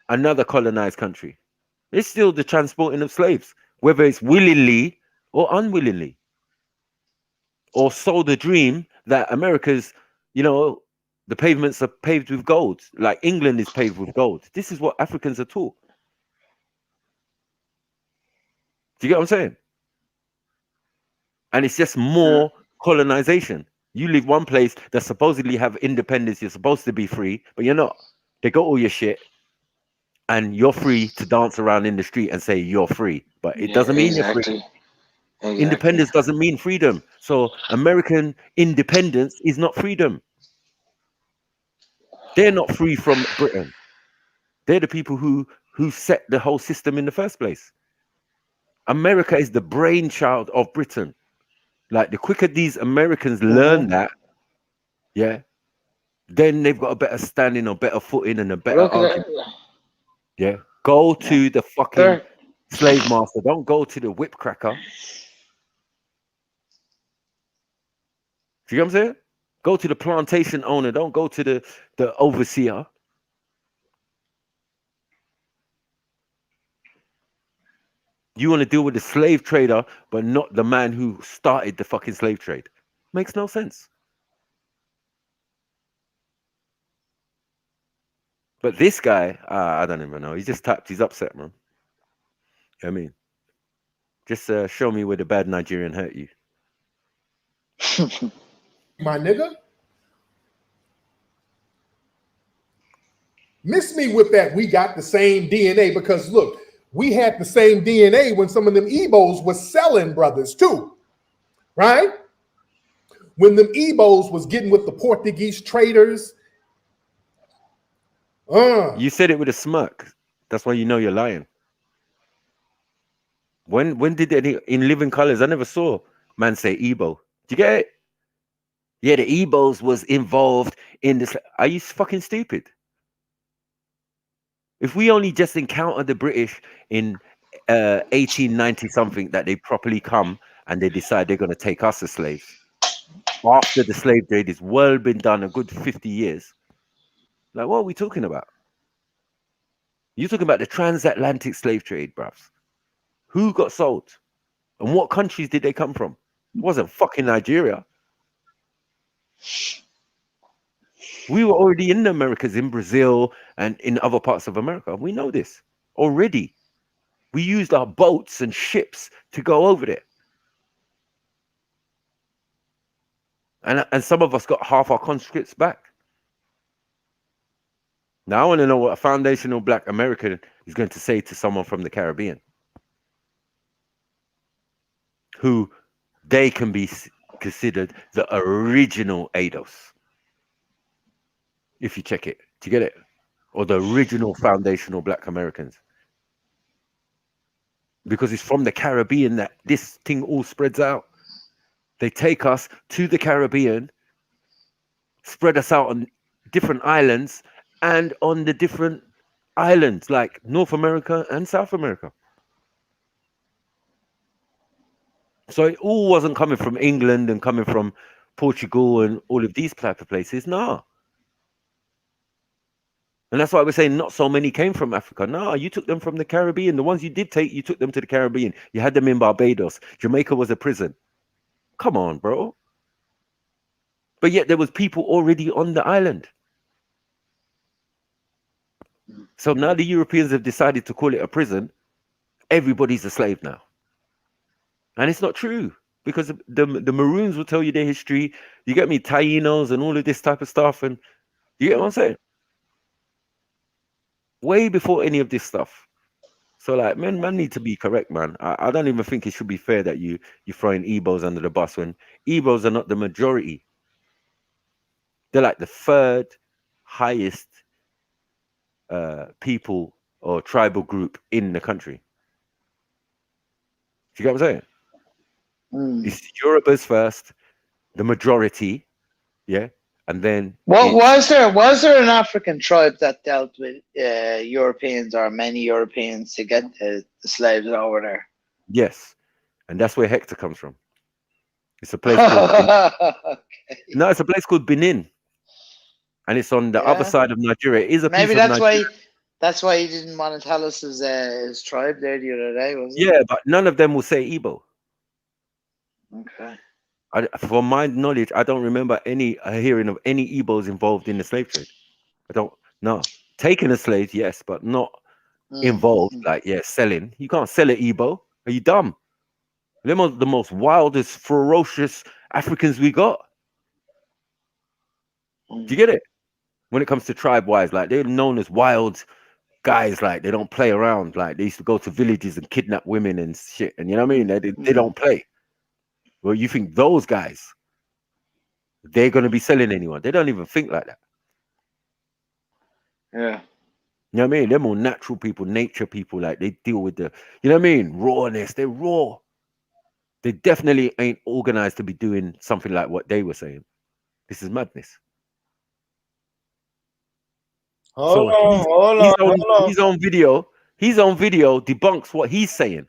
S: another colonized country. It's still the transporting of slaves, whether it's willingly or unwillingly. Or sold a dream that America's, the pavements are paved with gold, like England is paved with gold. This is what Africans are taught. Do you get what I'm saying? And it's just more colonization. You live one place that supposedly have independence. You're supposed to be free, but you're not. They got all your shit, and you're free to dance around in the street and say you're free. But it doesn't mean you're free.
L: Exactly.
S: Independence doesn't mean freedom. So American independence is not freedom. They're not free from Britain. They're the people who set the whole system in the first place. America is the brainchild of Britain. Like, the quicker these Americans learn that, then they've got a better standing or better footing and a better argument. Yeah. Go to the fucking slave master. Don't go to the whip cracker. Do you know what I'm saying? Go to the plantation owner. Don't go to the overseer. You want to deal with the slave trader, but not the man who started the fucking slave trade. Makes no sense. But this guy, I don't even know. He just tapped. He's upset, man. You know what I mean? Just show me where the bad Nigerian hurt you.
F: My nigga? Miss me with that. We got the same DNA, because look, we had the same DNA when some of them Igbos was selling brothers too, right? When them Igbos was getting with the Portuguese traders.
S: You said it with a smirk. That's why you know you're lying. When did any in Living Colors? I never saw man say Igbo. Do you get it? Yeah, the Igbos was involved in this. Are you fucking stupid? If we only just encountered the British in 1890 something, that they properly come and they decide they're going to take us as slaves, after the slave trade is well been done a good 50 years, like, what are we talking about? You're talking about the transatlantic slave trade, bruv. Who got sold? And what countries did they come from? It wasn't fucking Nigeria. We were already in the Americas, in Brazil and in other parts of America. We know this already. We used our boats and ships to go over there. And some of us got half our conscripts back. Now I want to know what a foundational Black American is going to say to someone from the Caribbean, who they can be considered the original ADOS. If you check it, do you get it? Or the original foundational Black Americans. Because it's from the Caribbean that this thing all spreads out. They take us to the Caribbean, spread us out on different islands, and on the different islands like North America and South America. So it all wasn't coming from England and coming from Portugal and all of these type of places. No. And that's why we're saying not so many came from Africa. No, you took them from the Caribbean. The ones you did take, you took them to the Caribbean. You had them in Barbados. Jamaica was a prison. Come on, bro. But yet there was people already on the island. So now the Europeans have decided to call it a prison. everybody's a slave now. And it's not true, because the Maroons will tell you their history. You get me? Tainos and all of this type of stuff. And you get what I'm saying? Way before any of this stuff. So like, man need to be correct, man. I don't even think it should be fair that you're throwing Igbos under the bus when Igbos are not the majority. They're like the third highest people or tribal group in the country. Do you get what I'm saying? It's Yorubas first, the majority, yeah, and then
L: was there an African tribe that dealt with Europeans or many Europeans to get the slaves over there?
S: Yes, and that's where Hector comes from. It's a place called No, it's a place called Benin, and it's on the other side of Nigeria. It is a
L: maybe
S: piece of
L: that's
S: Nigeria.
L: why he didn't want to tell us his tribe there the other day, wasn't it?
S: Yeah, but none of them will say Igbo.
L: Okay.
S: From my knowledge, I don't remember hearing of any Igbos involved in the slave trade. I don't know. Taking a slave, yes, but not involved. Like, selling. You can't sell an Igbo. Are you dumb? Them are the most wildest, ferocious Africans we got. Do you get it? When it comes to tribe-wise, like, they're known as wild guys. Like, they don't play around. Like, they used to go to villages and kidnap women and shit. And you know what I mean? They don't play. Well, you think those guys, they're going to be selling anyone? They don't even think like that.
L: Yeah.
S: You know what I mean? They're more natural people, nature people. Like, they deal with the, you know what I mean? Rawness. They're raw. They definitely ain't organized to be doing something like what they were saying. This is madness.
T: Hold on.
S: His own video debunks what he's saying.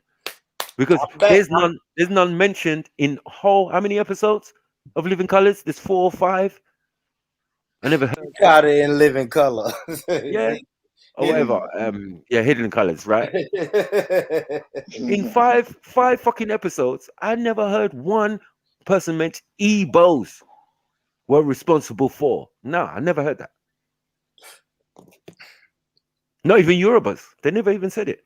S: Because there's none mentioned in how many episodes of Living Colors? There's 4 or 5. I never heard.
T: Got it in Living Color.
S: Yeah. Or whatever. Hidden Colors, right? In five fucking episodes, I never heard one person mention Igbos were responsible for. No, I never heard that. Not even Yorubas. They never even said it.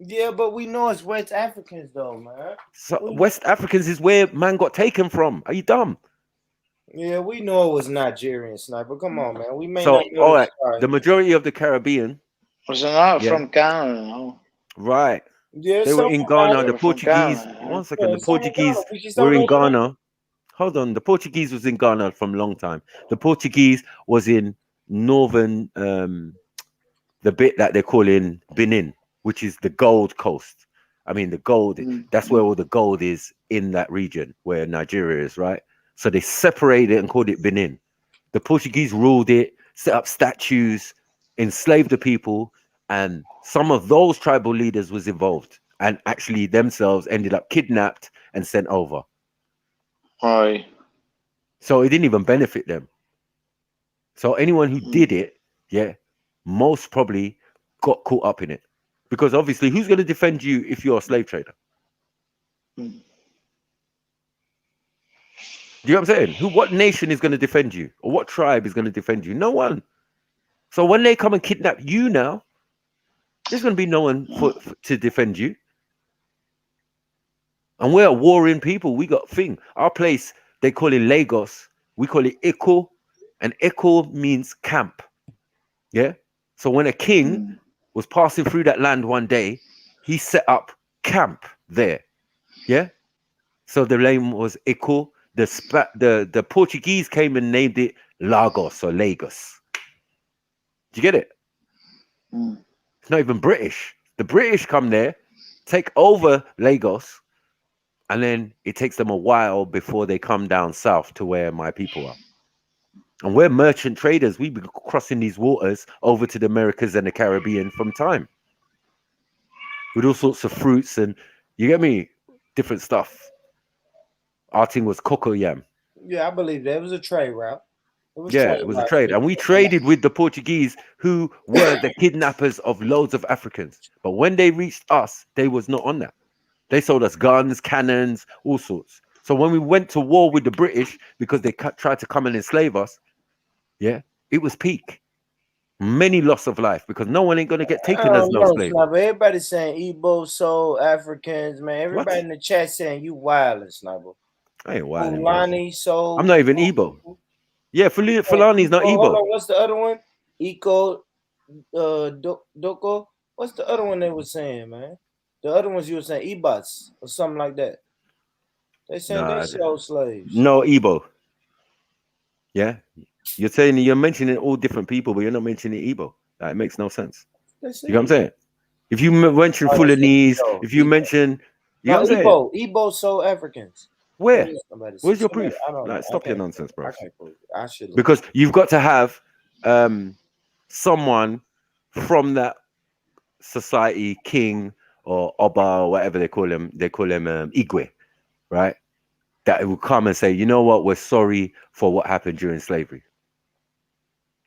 T: Yeah, but we know it's West Africans though, man.
S: So West Africans is where man got taken from. Are you dumb?
T: Yeah, we know it was Nigerian sniper. Come on, man. We may
S: So
T: not know
S: all right, the majority of the Caribbean
L: was not from Ghana, no?
S: Right.
T: Yeah,
S: they were in Ghana. The Portuguese. One second. The Portuguese were in Ghana. Hold on. The Portuguese was in Ghana from a long time. The Portuguese was in northern, the bit that they call in Benin, which is the Gold Coast. I mean, the gold, that's where all the gold is in that region where Nigeria is, right? So they separated it and called it Benin. The Portuguese ruled it, set up statues, enslaved the people, and some of those tribal leaders was involved and actually themselves ended up kidnapped and sent over.
L: Right.
S: So it didn't even benefit them. So anyone who did it, most probably got caught up in it. Because obviously, who's going to defend you if you're a slave trader? Do you know what I'm saying? What nation is going to defend you? Or what tribe is going to defend you? No one. So when they come and kidnap you now, there's going to be no one to defend you. And we're warring people. We got thing. Our place, they call it Lagos. We call it Eko. And Eko means camp. Yeah? So when a king was passing through that land one day, he set up camp there. Yeah? So the name was Eko. The Portuguese came and named it Lagos or Lagos. Do you get it? It's not even British. The British come there, take over Lagos, and then it takes them a while before they come down south to where my people are. And we're merchant traders. We've been crossing these waters over to the Americas and the Caribbean from time. With all sorts of fruits and, you get me? Different stuff. Our thing was cocoa yam.
T: Yeah, I believe that. It was a trade route.
S: It was a trade. And we traded with the Portuguese, who were the kidnappers of loads of Africans. But when they reached us, they was not on that. They sold us guns, cannons, all sorts. So when we went to war with the British, because they tried to come and enslave us, it was peak. Many loss of life because no one ain't gonna get
T: I
S: taken as
T: don't
S: no
T: know,
S: slave.
T: Sniper. Everybody's saying Igbo, soul, Africans, man. Everybody in the chat saying you wildin', Sniper.
S: I ain't wilding, bro.
T: Fulani, soul.
S: I'm not even Igbo. Yeah, Fulani's not
T: Hold
S: Igbo.
T: on, what's the other one? Eco, Doko. What's the other one they were saying, man? The other ones you were saying, Ebats or something like that. They saying they soul slaves.
S: No Igbo. Yeah, you're mentioning all different people, but you're not mentioning Igbo. That makes no sense. You know what I'm saying? If you mention Fulanese, if you mention, you know what I'm saying?
T: Igbo soul Africans.
S: Where? Where's your proof? Like, stop your nonsense, bro.
T: I should
S: Because you've got to have someone from that society, king or Oba or whatever they call him Igwe, right? That will come and say, you know what, we're sorry for what happened during slavery,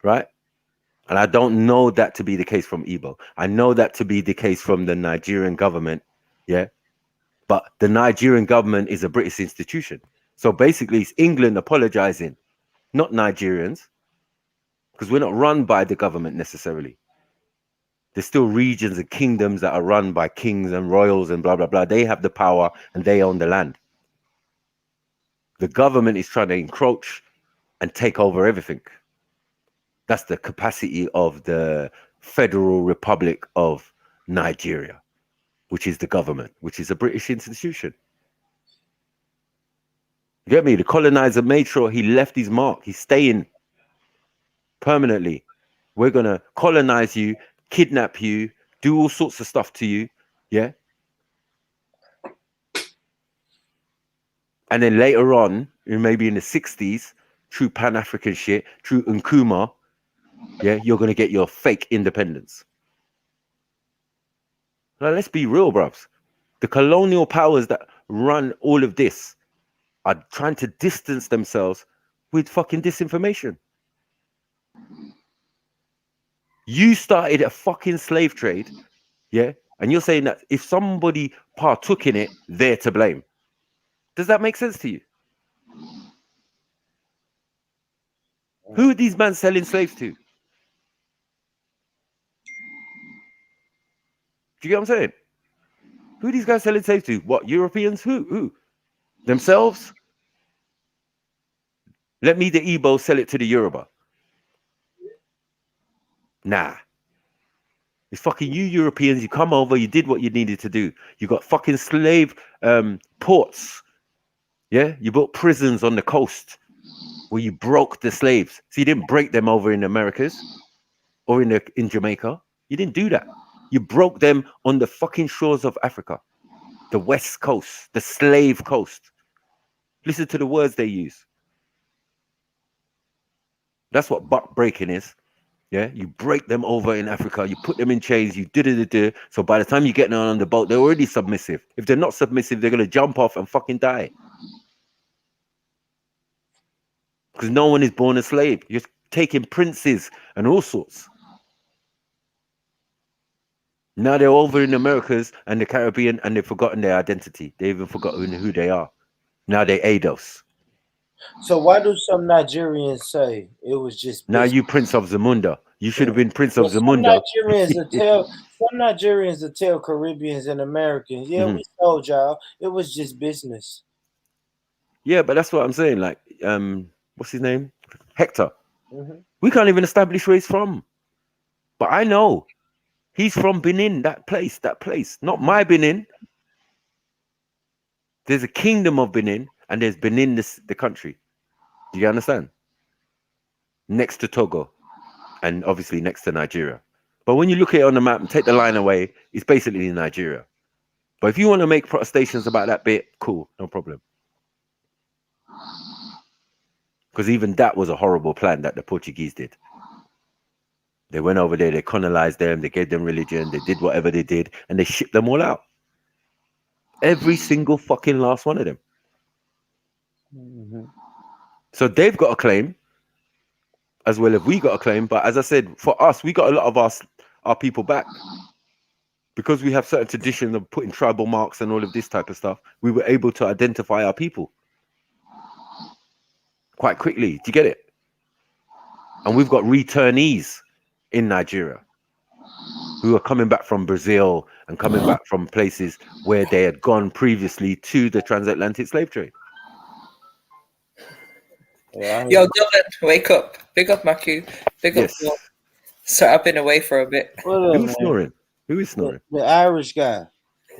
S: right? And I don't know that to be the case from Igbo. I know that to be the case from the Nigerian government, yeah? But the Nigerian government is a British institution. So basically it's England apologizing, not Nigerians, because we're not run by the government necessarily. There's still regions and kingdoms that are run by kings and royals and blah, blah, blah. They have the power and they own the land. The government is trying to encroach and take over everything. That's the capacity of the Federal Republic of Nigeria, which is the government, which is a British institution. You get me? The colonizer made sure he left his mark. He's staying permanently. We're going to colonize you, kidnap you, do all sorts of stuff to you. Yeah. And then later on, maybe in the 60s, through Pan-African shit, through Nkrumah, yeah, you're going to get your fake independence. Now, let's be real, bruv. The colonial powers that run all of this are trying to distance themselves with fucking disinformation. You started a fucking slave trade, yeah? And you're saying that if somebody partook in it, they're to blame. Does that make sense to you? Who are these men selling slaves to? Do you get what I'm saying? Who are these guys selling slaves to? What, Europeans? Who? Themselves? Let me, the Igbo, sell it to the Yoruba. Nah. It's fucking you Europeans. You come over, you did what you needed to do. You got fucking slave ports. Yeah? You built prisons on the coast where you broke the slaves. So you didn't break them over in the Americas or in Jamaica. You didn't do that. You broke them on the fucking shores of Africa. The West Coast, the slave coast. Listen to the words they use. That's what buck breaking is. Yeah, you break them over in Africa, you put them in chains, you do. So by the time you get them on the boat, they're already submissive. If they're not submissive, they're gonna jump off and fucking die. Because no one is born a slave. You're taking princes and all sorts. Now they're over in the Americas and the Caribbean and they've forgotten their identity. They even forgotten who they are. Now they're ADOS.
T: So why do some Nigerians say it was just business?
S: Now you Prince of Zamunda. You should have been Prince of Zamunda.
T: Some Nigerians will tell Caribbeans and Americans, yeah, we told y'all it was just business.
S: Yeah, but that's what I'm saying. Like, what's his name? Hector. We can't even establish where he's from. But I know he's from Benin, that place. Not my Benin. There's a kingdom of Benin, and there's Benin, the country. Do you understand? Next to Togo, and obviously next to Nigeria. But when you look at it on the map and take the line away, it's basically Nigeria. But if you want to make protestations about that bit, cool, no problem. Because even that was a horrible plan that the Portuguese did. They went over there, they colonized them, they gave them religion, they did whatever they did, and they shipped them all out. Every single fucking last one of them. So they've got a claim, as well as we got a claim. But as I said, for us, we got a lot of our people back. Because we have certain traditions of putting tribal marks and all of this type of stuff, we were able to identify our people quite quickly. Do you get it? And we've got returnees in Nigeria who are coming back from Brazil and coming back from places where they had gone previously to the transatlantic slave trade.
E: Yo, Dylan, wake up. Big up, Maku. Big up.
S: Yes.
E: So I've been away for a bit.
S: Who's snoring? Who is snoring?
D: The Irish guy.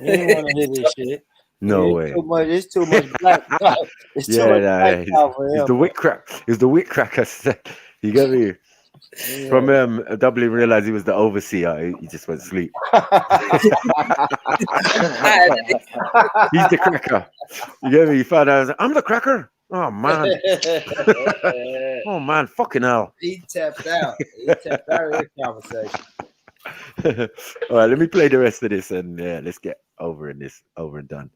D: You ain't want to hear this shit.
S: No way.
D: It's too much black. It's too much black for him.
S: It's the wit crack. It's the wit cracker. You get me? Yeah. From Dublin realized he was the overseer. He just went to sleep. He's the cracker. You get me? He found out. I'm the cracker. Oh man. Oh man. Fucking hell.
D: He tapped out. He tapped out of this conversation.
S: All right, let me play the rest of this and let's get over and done.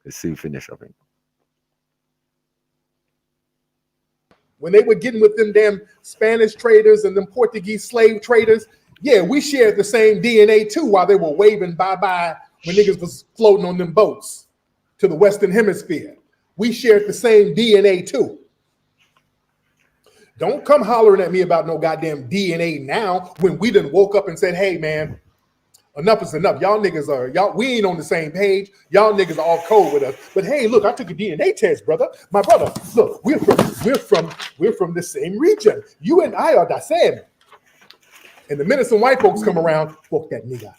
S: Let's soon finish, I think.
F: When they were getting with them damn Spanish traders and them Portuguese slave traders, yeah, we shared the same DNA too while they were waving bye-bye when niggas was floating on them boats to the Western Hemisphere. We shared the same DNA too. Don't come hollering at me about no goddamn DNA now when we done woke up and said, hey man, enough is enough. Y'all niggas we ain't on the same page. Y'all niggas are off code with us. But hey, look, I took a DNA test, brother. My brother, look, we're from the same region. You and I are the same. And the minute some white folks come around, fuck that nigga.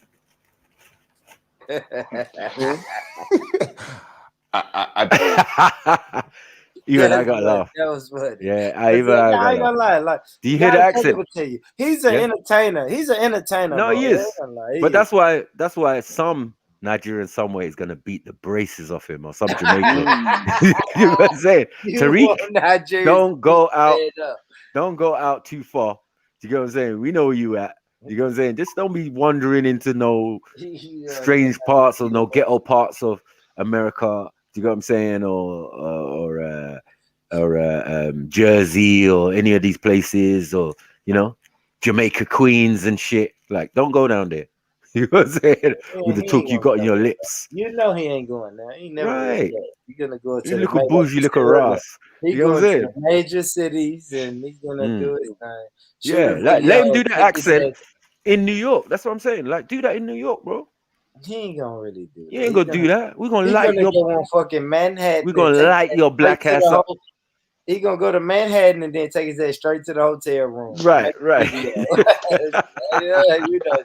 S: Even I got laugh.
D: That was funny.
S: Yeah, I ain't gonna
D: lie.
S: Do you hear the accent?
D: He's an entertainer. He's an entertainer.
S: No, he is. But that's why some Nigerian somewhere is gonna beat the braces off him or some Jamaican. You know what I'm saying? Tariq, don't go out too far. You know what I'm saying? We know where you at. You know what I'm saying? Just don't be wandering into no strange parts or no ghetto parts of America. You know what I'm saying? Or Jersey or any of these places, or Jamaica, Queens and shit. Like, don't go down there. You know what I'm saying? With the talk you got in your lips.
D: You know he ain't going there. He never
S: right.
D: He's gonna go to
S: you look a bougie, look a Ross.
D: He's
S: you know
D: going
S: what I'm saying?
D: to the major cities and he's gonna do it.
S: Let him do that accent in New York. That's what I'm saying. Like, do that in New York, bro.
D: He ain't gonna really do it.
S: You ain't gonna do that. We're gonna light your
D: go on fucking Manhattan.
S: We're gonna light your black ass up.
D: He gonna go to Manhattan and then take his ass straight to the hotel room.
S: Right.
D: Yeah, you know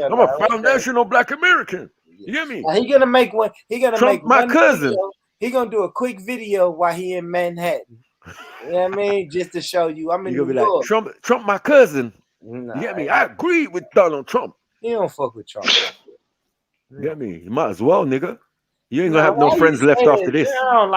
S: I'm a foundational black American. You get me?
D: He gonna make one. He gonna
S: Trump,
D: make
S: my
D: one
S: cousin.
D: Video. He gonna do a quick video while he in Manhattan. You know what I mean? Just to show you. I'm in New York.
S: Like, Trump, my cousin. You get me? I agree with Donald Trump.
D: He don't fuck with Trump.
S: You get me? You might as well, nigga. You ain't gonna have no friends left after this.
D: I don't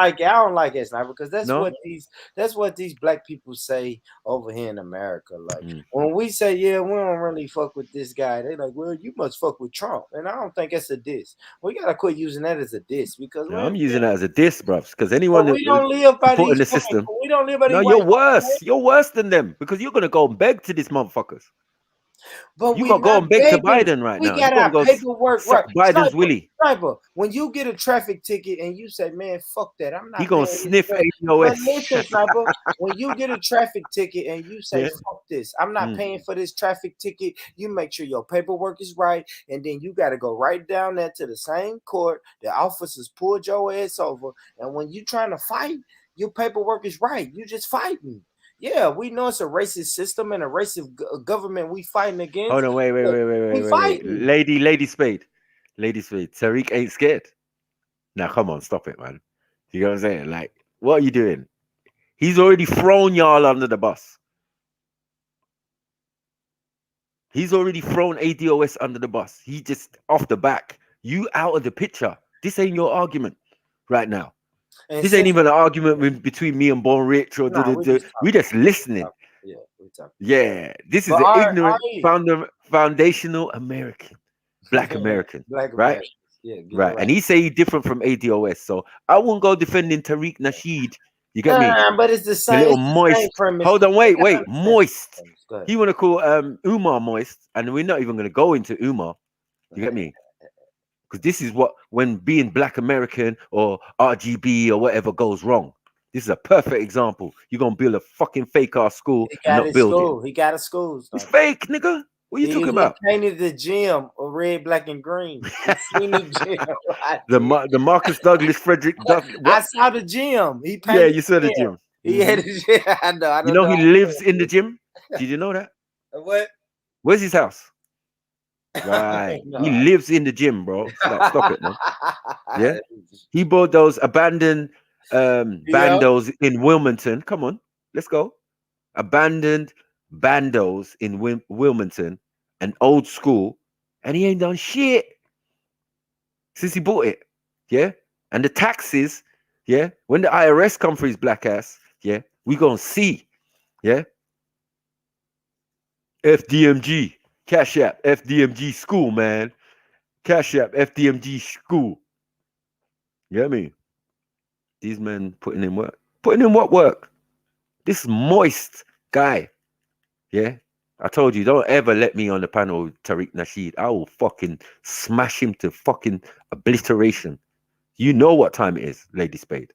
D: like it, Sniper, because that's what these black people say over here in America. Like when we say, yeah, we don't really fuck with this guy, they like, well, you must fuck with Trump. And I don't think it's a diss. We gotta quit using that as a diss because
S: I'm using that as a diss, bro. Because anyone
D: we don't live by
S: in the system.
D: We don't live by
S: no, you're worse. You're worse than them because you're gonna go and beg to these motherfuckers.
D: But
S: you gotta go and beg to Biden right now.
D: We got our paperwork right.
S: Biden's Willie.
D: Sniper, when you get a traffic ticket and you say, "Man, fuck that," I'm not.
S: He gonna sniff ADOS.
D: Listen, Sniper, when you get a traffic ticket and you say, "Fuck this," I'm not paying for this traffic ticket. You make sure your paperwork is right, and then you got to go right down there to the same court. The officers pulled your ass over, and when you trying to fight, your paperwork is right. You just fighting. Yeah, we know it's a racist system and a racist government we fighting against.
S: Hold on, wait. Lady Spade. Tariq ain't scared. Now, come on, stop it, man. You know what I'm saying? Like, what are you doing? He's already thrown y'all under the bus. He's already thrown ADOS under the bus. He just off the back. You out of the picture. This ain't your argument right now. And this ain't even an argument between me and Born Rich or we just listening. Yeah, this is an ignorant foundational American, black American, right? Right. And he say he's different from ADOS, so I won't go defending Tariq Nasheed. You get me?
D: But it's the same.
S: A little moist. Hold on, wait. Moist. He want to call Umar moist, and we're not even going to go into Umar. You get me? Because this is when being black American or RGB or whatever goes wrong. This is a perfect example. You're gonna build a fucking fake ass school and not build it.
T: He got a school.
S: It's fake, nigga. What are you talking about?
T: He painted the gym red, black, and green.
S: The Marcus Douglas Frederick Douglas.
T: I saw the gym. He painted.
S: Yeah, you saw the gym.
T: He had a gym. I know.
S: You know he lives in the gym. Did you know that?
T: What?
S: Where's his house? Right.
T: No.
S: He lives in the gym, bro. Stop it, man. Yeah. He bought those abandoned bandos in Wilmington. Come on, let's go. Abandoned bandos in Wilmington, an old school, and he ain't done shit since he bought it. Yeah. And the taxes, yeah, when the IRS come for his black ass, yeah, we gonna see. Yeah. FDMG, Cash App, FDMG school, man. Cash App, FDMG school. You know what I mean? These men putting in work. Putting in what work? This moist guy. Yeah. I told you, don't ever let me on the panel with Tariq Nasheed. I will fucking smash him to fucking obliteration. You know what time it is, Lady Spade.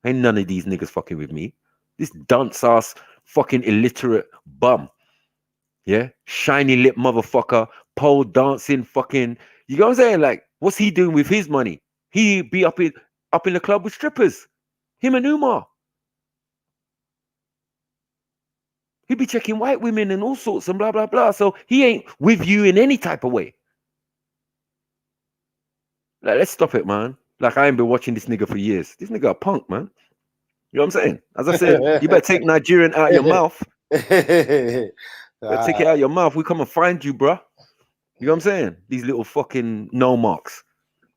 S: Ain't none of these niggas fucking with me. This dunce ass fucking illiterate bum. Yeah, shiny lip motherfucker, pole dancing fucking. You know what I'm saying? Like, what's he doing with his money? He be up in the club with strippers. Him and Umar. He be checking white women and all sorts and blah blah blah. So he ain't with you in any type of way. Like, let's stop it, man. Like, I ain't been watching this nigga for years. This nigga a punk, man. You know what I'm saying? As I said, you better take Nigerian out of your mouth. Take it out of your mouth. We come and find you, bro. You know what I'm saying? These little fucking no marks.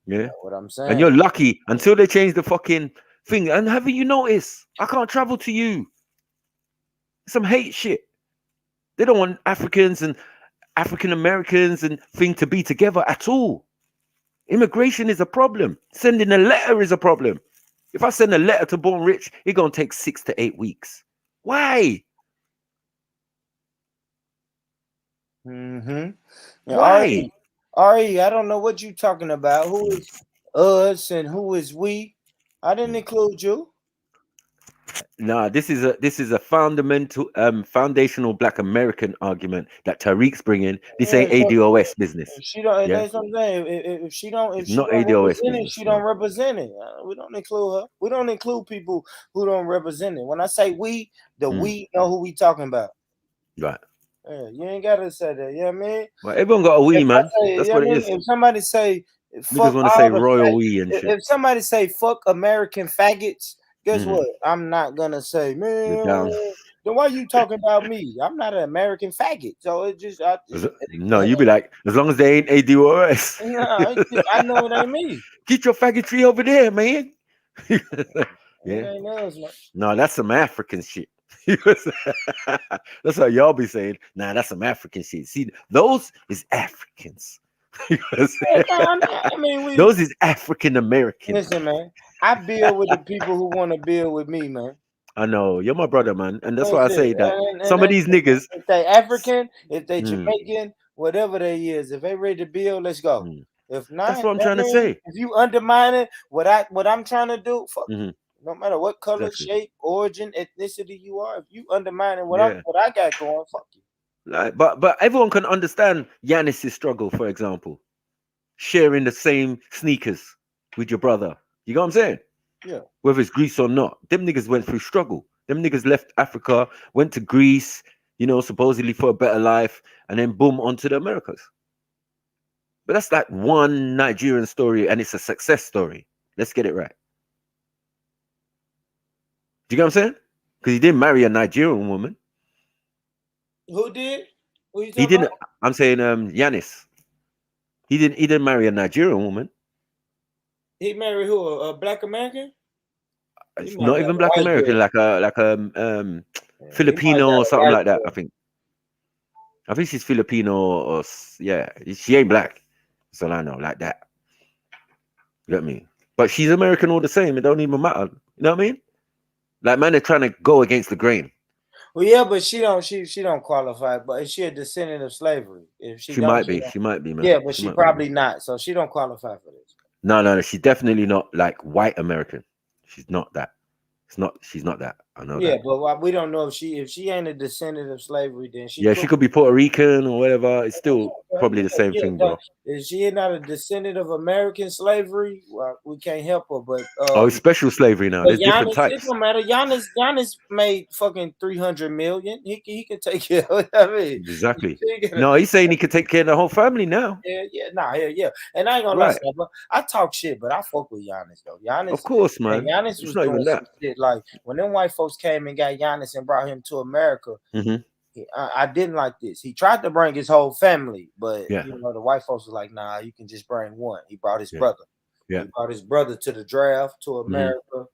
S: Yeah.
T: What I'm saying.
S: And you're lucky until they change the fucking thing. And haven't you noticed? I can't travel to you. Some hate shit. They don't want Africans and African Americans and thing to be together at all. Immigration is a problem. Sending a letter is a problem. If I send a letter to Born Rich, it's gonna take 6 to 8 weeks. Why?
T: Mm-hmm.
S: Why?
T: Ari, I don't know what you're talking about. Who is us and who is we? I didn't include you.
S: Nah, this is a fundamental, foundational Black American argument that Tariq's bringing. This ain't ADOS business.
T: She don't.
S: Yeah?
T: That's what I'm saying. If she don't
S: ADOS
T: represent
S: business,
T: it, she don't represent it. We don't include her. We don't include people who don't represent it. When I say we, we know who we talking about.
S: Right.
T: Yeah, you ain't gotta say that. You know what I mean?
S: Well, everyone got a we, man. That's what it is.
T: If somebody say,
S: niggas want to say royal we and shit.
T: If somebody say fuck American faggots, guess what? I'm not gonna say, man. Then why you talking about me? I'm not an American faggot. So it just
S: no, you be like, as long as they ain't ADOS.
T: I know it ain't me.
S: Get your faggotry over there, man.
T: Yeah.
S: No, that's some African shit. That's how y'all be saying. Nah, that's some African shit. See, those is Africans. Those is African Americans.
T: Listen, man, I build with the people who want to build with me, man.
S: I know you're my brother, man, and that's why I say that some of these niggas,
T: if they African, if they Jamaican, whatever they is, if they ready to build, let's go. If not,
S: that's what I'm trying to say.
T: If you undermining what I'm trying to do, fuck. No matter what color, shape, origin, ethnicity you are, if you undermining what I got going, fuck you.
S: Like, but everyone can understand Giannis's struggle, for example, sharing the same sneakers with your brother. You know what I'm saying?
T: Yeah.
S: Whether it's Greece or not, them niggas went through struggle. Them niggas left Africa, went to Greece, you know, supposedly for a better life, and then boom, onto the Americas. But that's like one Nigerian story, and it's a success story. Let's get it right. Do you get what I'm saying? Because he didn't marry a Nigerian woman.
T: Who did?
S: He didn't. About? I'm saying Giannis. He didn't marry a Nigerian woman.
T: He married who? A Black American?
S: Not even Black American, like a Filipino or something like that. I think she's Filipino or yeah, she ain't black. That's all I know, like that. You get me? But she's American all the same. It don't even matter. You know what I mean? Like, man, they're trying to go against the grain.
T: Well, yeah, but she don't qualify. But is she a descendant of slavery? If she
S: might be, man.
T: Yeah, but she probably not. So she don't qualify for this.
S: No, she's definitely not like white American. She's not that. She's not that. I know
T: Yeah,
S: that.
T: but we don't know if she ain't a descendant of slavery, then she
S: Yeah, she could be Puerto Rican or whatever. It's still probably the same thing, bro.
T: If she is not a descendant of American slavery, well, we can't help her. But
S: it's special slavery now. There's different types.
T: It don't matter. Giannis made fucking 300 million. He can take care of it. I mean,
S: exactly. No, he's saying he could take care of the whole family now.
T: Yeah. And I ain't gonna lie, but I talk shit, but I fuck with Giannis though. Giannis,
S: of course, man.
T: Giannis was doing some shit like when them white folks came and got Giannis and brought him to America. I didn't like this. He tried to bring his whole family, but you know the white folks were like, "Nah, you can just bring one." He brought his brother.
S: Yeah,
T: he brought his brother to the draft to America.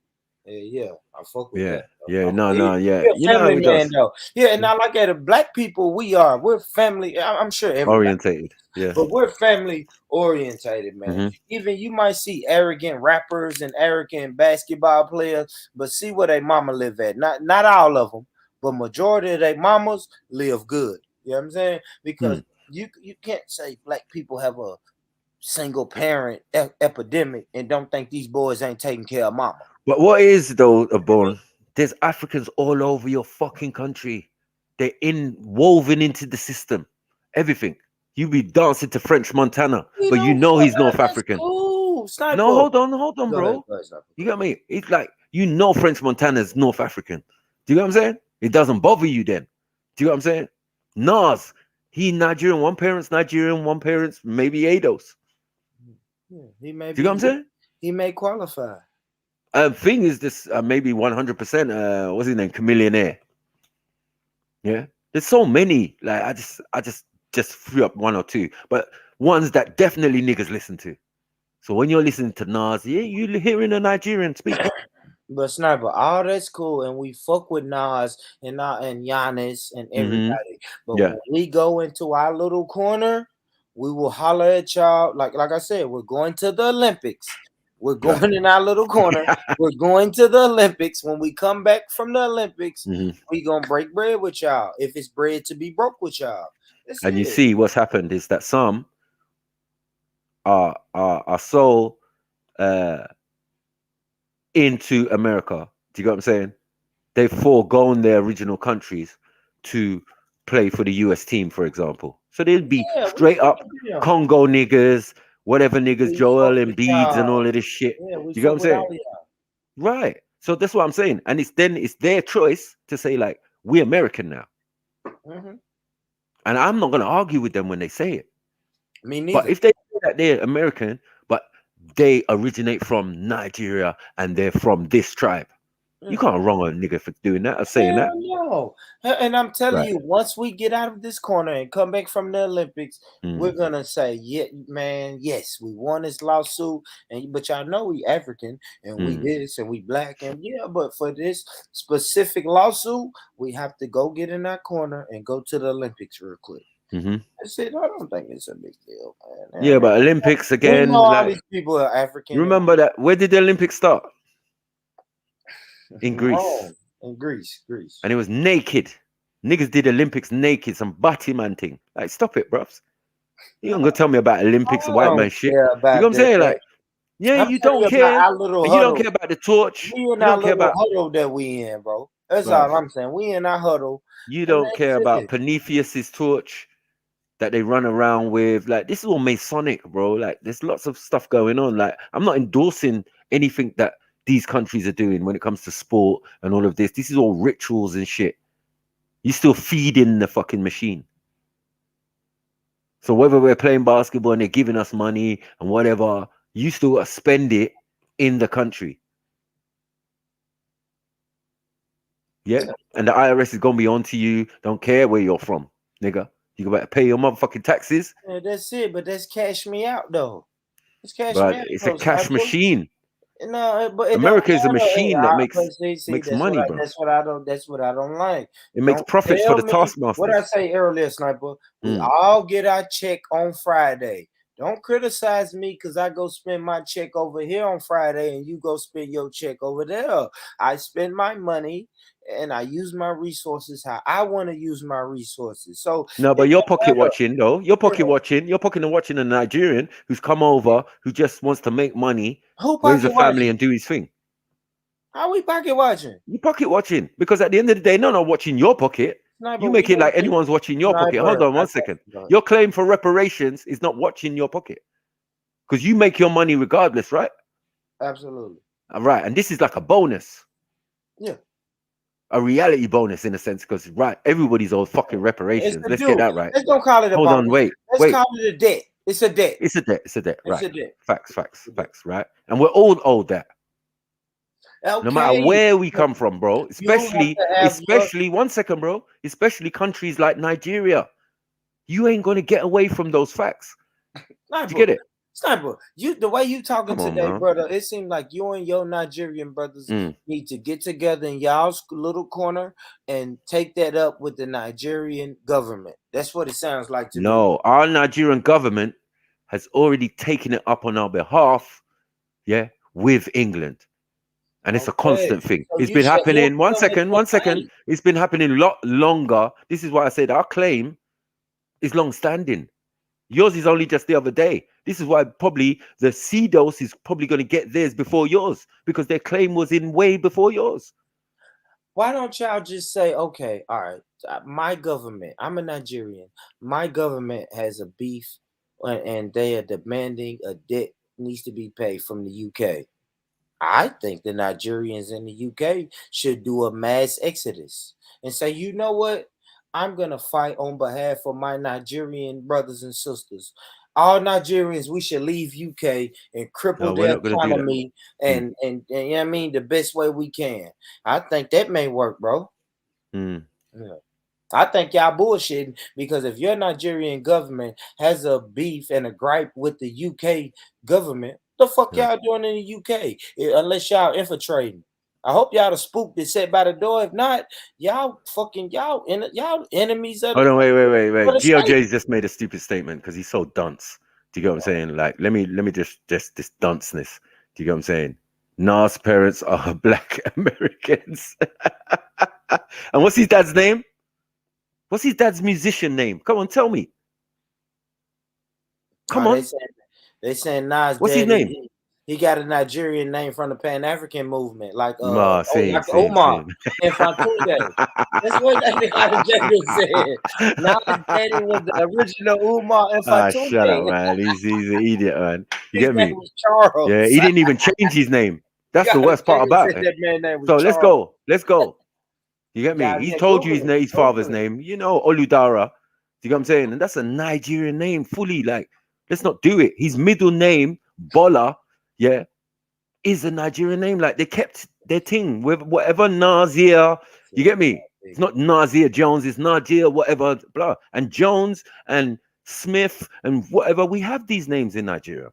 T: I fuck with that.
S: You know,
T: family man though. And I like at black people, we're family. I'm sure
S: orientated. Yeah,
T: but we're family orientated, man. Even you might see arrogant rappers and arrogant basketball players, but see where they mama live at. Not all of them. But majority of their mamas live good. You know what I'm saying? Because you can't say black people have a single parent epidemic and don't think these boys ain't taking care of mama.
S: But what is though, Abon? There's Africans all over your fucking country. They're woven into the system. Everything. You be dancing to French Montana, but you know he's North African. No, hold on, bro. You got me? It's like French Montana is North African. Do you know what I'm saying? It doesn't bother you then. Do you know what I'm saying? Nas, he Nigerian, one parent's Nigerian, one parent's maybe Ados.
T: He may.
S: Do you know what I'm saying?
T: He may qualify.
S: Thing is this maybe 100%. What's his name? Chameleonaire. Yeah, there's so many. Like I just threw up one or two, but ones that definitely niggas listen to. So when you're listening to Nas, you're hearing a Nigerian speak.
T: But Sniper, all that's cool, and we fuck with Nas and Giannis and everybody. But when we go into our little corner, we will holler at y'all. Like I said, we're going to the Olympics. We're going in our little corner. We're going to the Olympics. When we come back from the Olympics, we gonna break bread with y'all. If it's bread to be broke with y'all.
S: You see what's happened is that some are so into America. Do you get what I'm saying? They've foregone their original countries to play for the US team, for example. So they'd be straight up Congo niggas, whatever niggas, Joel Embiid and all of this shit. Do you get what I'm saying? Right. So that's what I'm saying. And it's their choice to say, like, we're American now. And I'm not going to argue with them when they say it.
T: Me neither.
S: But if they say that they're American, but they originate from Nigeria and they're from this tribe, you can't wrong a nigga for doing that or saying that.
T: No. And I'm telling you, once we get out of this corner and come back from the Olympics, we're gonna say, yes, we won this lawsuit, but y'all know we African and we this and we black and but for this specific lawsuit, we have to go get in that corner and go to the Olympics real quick. That's it. I don't think it's a big deal, man.
S: Yeah, but Olympics again.
T: All these people are African.
S: Remember that? Where did the Olympics start? In Greece.
T: Oh, in Greece.
S: And it was naked. Niggas did Olympics naked, some butty man thing. Like, stop it, bruv. You don't go tell me about Olympics white man shit. You know what I'm saying? Like, you don't care. You don't care about the torch.
T: We in our little huddle that we in, bro. That's all I'm saying. We in our huddle.
S: You don't care about Prometheus's torch that they run around with. Like, this is all Masonic, bro. Like, there's lots of stuff going on. Like, I'm not endorsing anything that these countries are doing when it comes to sport and all of this. This is all rituals and shit. You still feeding the fucking machine. So whether we're playing basketball and they're giving us money and whatever, you still got to spend it in the country. Yeah. And the IRS is going to be on to you. Don't care where you're from, nigga. You got to pay your motherfucking taxes.
T: Yeah, that's it. But that's cash me out, though. It's cash me out.
S: It's a cash machine.
T: No, but
S: America is a machine that makes money, bro.
T: That's what I don't like.
S: It makes profits for the taskmasters.
T: What I say earlier, Sniper, we all get our check on Friday. Don't criticize me because I go spend my check over here on Friday and you go spend your check over there. I spend my money and I use my resources how I want to use my resources. So
S: no, but you're pocket watching though. You're pocket watching. You're pocket watching a Nigerian who's come over who just wants to make money, raise a family, and do his thing.
T: How we pocket watching?
S: You pocket watching because at the end of the day, no, not watching your pocket.
T: Sniper,
S: You make it like anyone's watching your pocket. Hold on 1 second. Your claim for reparations is not watching your pocket because you make your money regardless, right?
T: Absolutely.
S: All right, and this is like a bonus.
T: Yeah.
S: A reality bonus in a sense because everybody's all fucking reparations. Let's get that right.
T: Let's don't call it a
S: Hold
T: bonus.
S: on, wait.
T: Let's call it a debt. It's a debt.
S: It's a debt. It's a debt.
T: It's
S: Right.
T: a debt.
S: Facts. Right. And we're all owed that.
T: Okay.
S: No matter where we come from, bro. Especially 1 second, bro. Especially countries like Nigeria. You ain't gonna get away from those facts.
T: Sniper,
S: you get it?
T: Sniper, the way you talking today,
S: man.
T: brother, it seems like you and your Nigerian brothers need to get together in y'all's little corner and take that up with the Nigerian government. That's what it sounds like to me.
S: No, our Nigerian government has already taken it up on our behalf, with England. And it's a constant thing.
T: So
S: It's been happening. 1 second. It's been happening a lot longer. This is why I said our claim is long standing. Yours is only just the other day. This is why probably the CDOS is probably going to get theirs before yours because their claim was in way before yours.
T: Why don't y'all just say, okay, all right, my government, I'm a Nigerian. My government has a beef and they are demanding a debt needs to be paid from the UK. I think the Nigerians in the UK should do a mass exodus and say, you know what? I'm going to fight on behalf of my Nigerian brothers and sisters. All Nigerians, we should leave UK and cripple their economy and you know what I mean, the best way we can. I think that may work, bro. Yeah. I think y'all bullshitting because if your Nigerian government has a beef and a gripe with the UK government, the fuck y'all doing in the UK? Unless y'all infiltrating. I hope y'all the spook that sat by the door. If not, y'all enemies of
S: Hold on, wait. GOJ's just made a stupid statement because he's so dunce. Do you get what I'm saying? Like, let me just this dunceness. Do you get what I'm saying? Nas parents are Black Americans. And what's his dad's name? What's his dad's musician name? Come on, tell me. Come on.
T: They saying Nas.
S: What's his name?
T: He got a Nigerian name from the Pan-African movement, like
S: Omar
T: and Fatunde. That's what that said. Nas daddy was the original Umar and Fatunde.
S: Shut up, man. He's an idiot, man. You
T: His
S: get me?
T: name was Charles.
S: Yeah, he didn't even change his name. That's the worst part about it. So let's go. You get me? He told you his father's name. You know, Oludara. Do you get what I'm saying? And that's a Nigerian name fully. Like, let's not do it. His middle name, Bola, is a Nigerian name. Like, they kept their thing with whatever Nazir. You get me? It's not Nazir Jones. It's Nazir whatever, blah. And Jones and Smith and whatever. We have these names in Nigeria.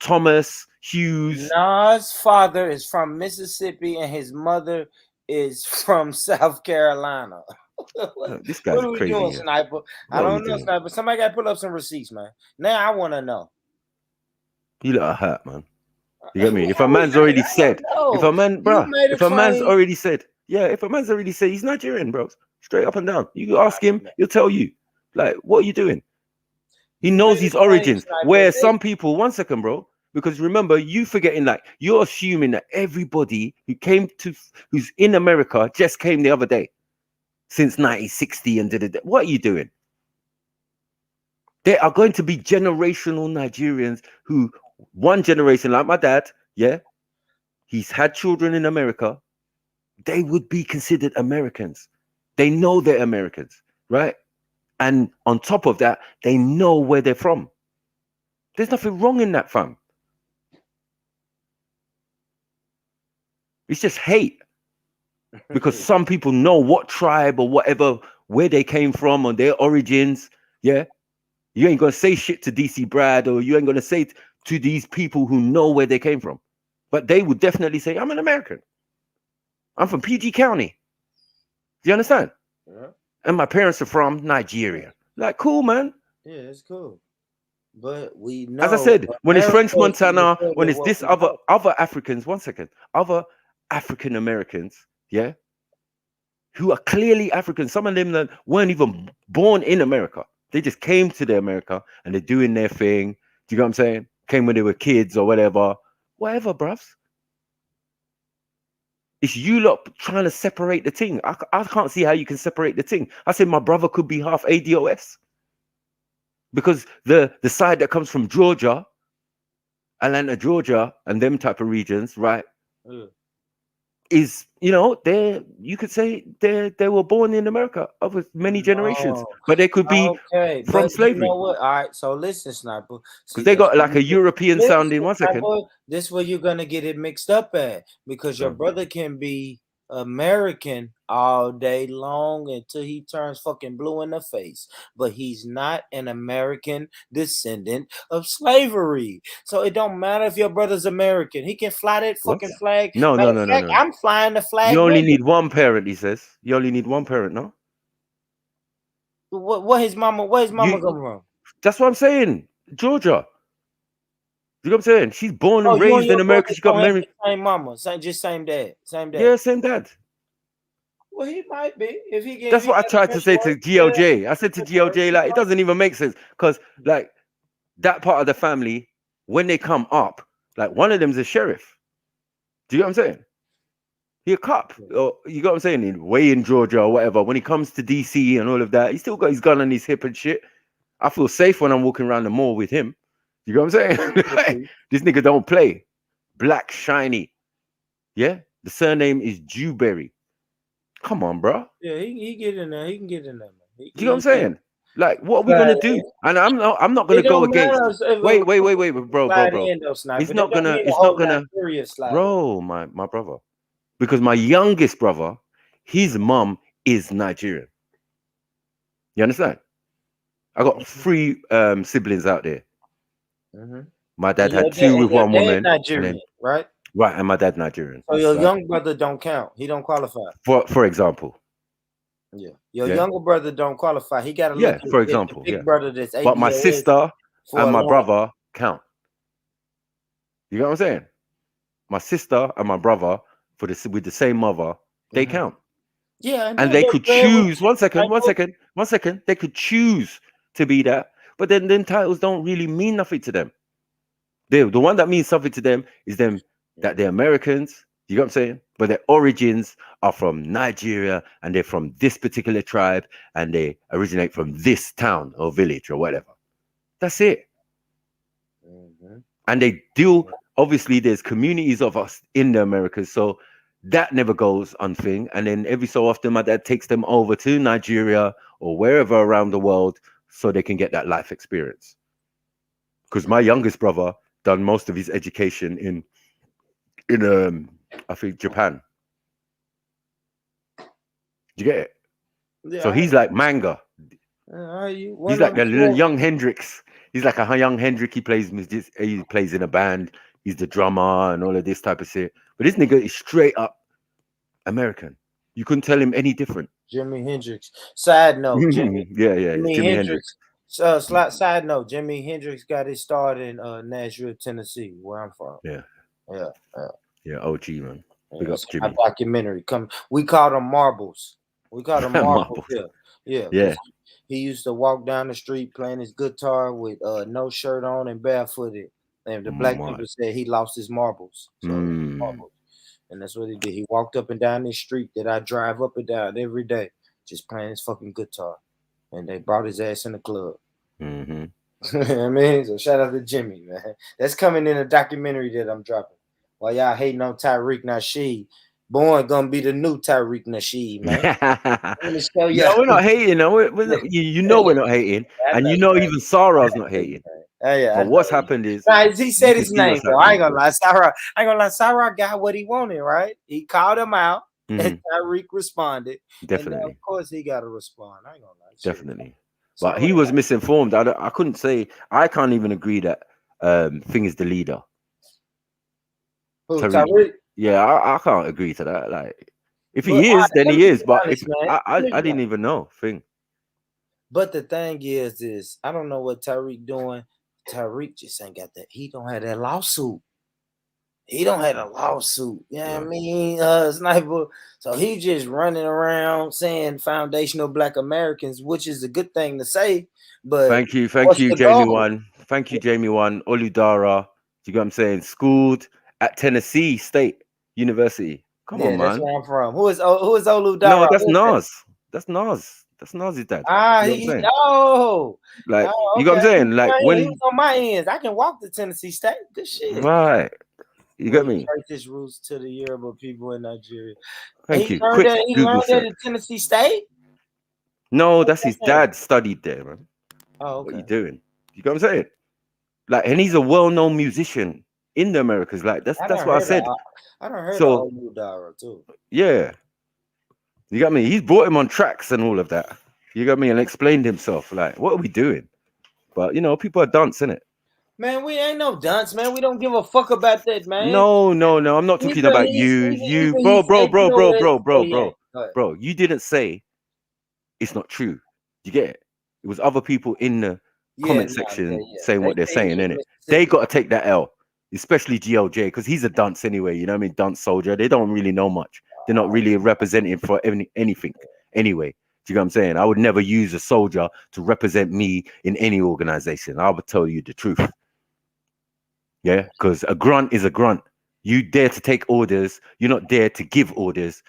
S: Thomas, Hughes.
T: Nas' father is from Mississippi and his mother is from South Carolina.
S: This guy's
T: what are we
S: crazy.
T: doing, Sniper? I don't know, Sniper. Somebody got to pull up some receipts, man. Now I want to know.
S: You look hurt, man. You get me? If a man's already said, if a man's already said he's Nigerian, bro, straight up and down. You ask him, he'll tell you. Like, what are you doing? He knows his origins. Where some people, 1 second, bro, because remember, you forgetting, like, you're assuming that everybody who's in America just came the other day since 1960 and what are you doing? There are going to be generational Nigerians who, one generation, like my dad, he's had children in America. They would be considered Americans. They know they're Americans, right? And on top of that, they know where they're from. There's nothing wrong in that, fam. It's just hate. Because some people know what tribe or whatever, where they came from or their origins. Yeah. You ain't going to say shit to DC Brad, or you ain't going to say to these people who know where they came from. But they would definitely say, I'm an American. I'm from PG County. Do you understand?
T: Yeah.
S: And my parents are from Nigeria. Like, cool, man.
T: Yeah, it's cool. But we know.
S: As I said, when it's French Montana, when it's this other Africans, 1 second, other African Americans, who are clearly African. Some of them that weren't even born in America. They just came to America and they're doing their thing. Do you know what I'm saying? Came when they were kids or whatever. Whatever, bruv. It's you lot trying to separate the thing. I can't see how you can separate the thing. I said my brother could be half ADOS. Because the side that comes from Georgia, Atlanta, Georgia, and them type of regions, right? Is, you know, you could say they were born in America over many generations, but they could be from slavery.
T: You know what? All right, so listen, Sniper,
S: because they got like a European sounding. 1 second.
T: This is where you're gonna get it mixed up at, because your brother can be American all day long until he turns fucking blue in the face, but he's not an American descendant of slavery. So it don't matter if your brother's American. He can fly that fucking flag.
S: No.
T: I'm flying the flag.
S: You only need one parent, he says. You only need one parent, no?
T: Where his mama come from?
S: That's what I'm saying. Georgia. You know what I'm saying? She's born and raised in America. She got married.
T: Same mama, same dad.
S: Yeah, same dad.
T: Well, he might be if he
S: That's what I tried to say to GLJ. I said to GLJ, like, it doesn't even make sense, because like that part of the family, when they come up, like one of them's a sheriff. Do you know what I'm saying? He a cop, or you got what I'm saying? Way in Georgia or whatever. When he comes to DC and all of that, he still got his gun on his hip and shit. I feel safe when I'm walking around the mall with him. You know what I'm saying? Like, this nigga don't play. Black shiny. Yeah? The surname is Dewberry. Come on, bro.
T: Yeah, he get in there. He can get in there, man.
S: You know what I'm saying? Like, what are we gonna do? And I'm not gonna go against. Wait, bro. It's not gonna. Bro, my brother. Because my youngest brother, his mom is Nigerian. You understand? I got 3 siblings out there. My dad had 2 with one woman.
T: Nigerian, right?
S: Right, and my dad Nigerian.
T: So your young brother don't count. He don't qualify.
S: For example.
T: Yeah. Your younger brother don't qualify. He got to look
S: for example.
T: Big brother that's
S: but my sister and my brother count. You know what I'm saying? My sister and my brother with the same mother, they count.
T: Yeah,
S: and they could choose. One second. They could choose to be that, but then them titles don't really mean nothing to them. The one that means something to them is them that they're Americans. You know what I'm saying? But their origins are from Nigeria, and they're from this particular tribe, and they originate from this town or village or whatever. That's it. And they deal. Obviously, there's communities of us in the Americas, so that never goes unthing. And then every so often, my dad takes them over to Nigeria or wherever around the world so they can get that life experience. Because my youngest brother done most of his education in I think Japan. Do you get it? Yeah, so he's like manga. He's like a little young Hendrix. He's like a young Hendrix. He plays in a band. He's the drummer and all of this type of shit. But this nigga is straight up American. You couldn't tell him any different.
T: Jimi Hendrix. Side note, Jimi.
S: Jimi Hendrix.
T: Side note, Jimi Hendrix got his start in Nashville, Tennessee, where I'm from.
S: Yeah, OG, man. Big up Jimmy.
T: A documentary. We called them marbles. We called them marbles. Yeah. He used to walk down the street playing his guitar with no shirt on and barefooted. And the black people said he lost his marbles. So marbles. And that's what he did. He walked up and down this street that I drive up and down every day, just playing his fucking guitar. And they brought his ass in the club. I mean, so shout out to Jimmy, man. That's coming in a documentary that I'm dropping. While y'all hating on Tariq Nasheed, Born gonna be the new Tariq Nasheed, man.
S: Yeah, we're not hating. No, you know we're not hating, and you know even Sarah's not hating. But what's happened is
T: he said his name. So I ain't gonna lie, Sarah got what he wanted, right? He called him out, and Tariq responded.
S: Definitely,
T: of course, he got to respond. I ain't gonna lie.
S: Definitely, but he was misinformed. I couldn't say. I can't even agree that Thing is the leader.
T: Tariq?
S: Yeah, I can't agree to that. Like, if he is, then he is. But I didn't even know Thing.
T: But the thing is I don't know what Tariq doing. Tariq just ain't got that. He don't have that lawsuit. He don't have a lawsuit. You know what I mean? Sniper. So he just running around saying foundational Black Americans, which is a good thing to say. But
S: thank you, Jamie One. Thank you, Jamie One. Oludara. You get what I'm saying? Schooled at Tennessee State University. Come on,
T: That's
S: man.
T: where I'm from. Who is Olu Dara?
S: No, that's Nas. That's Nas. That's Nas's dad.
T: Ah,
S: You know what I'm saying? Like,
T: oh,
S: you know what I'm
T: okay.
S: saying? Like
T: He
S: when
T: was on my ends. I can walk to Tennessee State. Good shit.
S: right. You get me?
T: Trace his roots to the Yoruba people in Nigeria.
S: Thank
T: He
S: you.
T: learned
S: Quick
T: that. He
S: Google
T: learned that
S: search.
T: at Tennessee State.
S: No, that's his dad studied there, man.
T: Oh, okay.
S: What you doing? You know what I'm saying? Like, and he's a well-known musician in the Americas. Like, that's what I said.
T: I don't heard
S: So,
T: of Olu Dara too.
S: yeah. You got me? He's brought him on tracks and all of that. You got me? And explained himself. Like, what are we doing? But, you know, people are dancing it.
T: Man, we ain't no dunce, man. We don't give a fuck about that, man.
S: No. I'm not talking about you. Bro. You didn't say it's not true. You get it? It was other people in the comment section saying what they're saying, innit? They got to take that L, especially GLJ, because he's a dunce anyway. You know what I mean? Dunce soldier. They don't really know much. They're not really representing for anything anyway. Do you know what I'm saying? I would never use a soldier to represent me in any organization. I would tell you the truth. Yeah, because a grunt is a grunt. You dare to take orders. You're not there to give orders.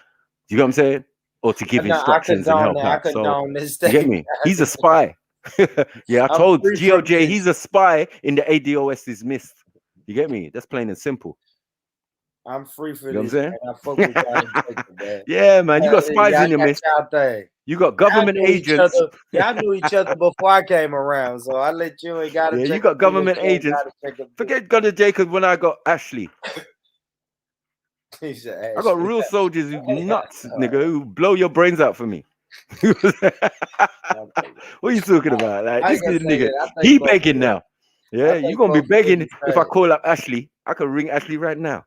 S: Do you know what I'm saying? Or to give instructions and help out. So, you get me? He's a spy. Yeah, I told GLJ he's a spy in the ADOS's mist. You get me? That's plain and simple.
T: I'm free for
S: you know
T: this.
S: What I'm saying?
T: Man. I fuck with y'all. Man.
S: Yeah, man. You got spies in your midst. You got government agents.
T: Y'all knew each other before I came around, so I let you and got.
S: Yeah, you got government agents. Forget Gunner Jacob when I got Ashley. I got real soldiers who nuts, nigga, who blow your brains out for me. What are you talking about? Like this nigga, he begging now. Yeah, you gonna be begging if I call up Ashley. I can ring Ashley right now.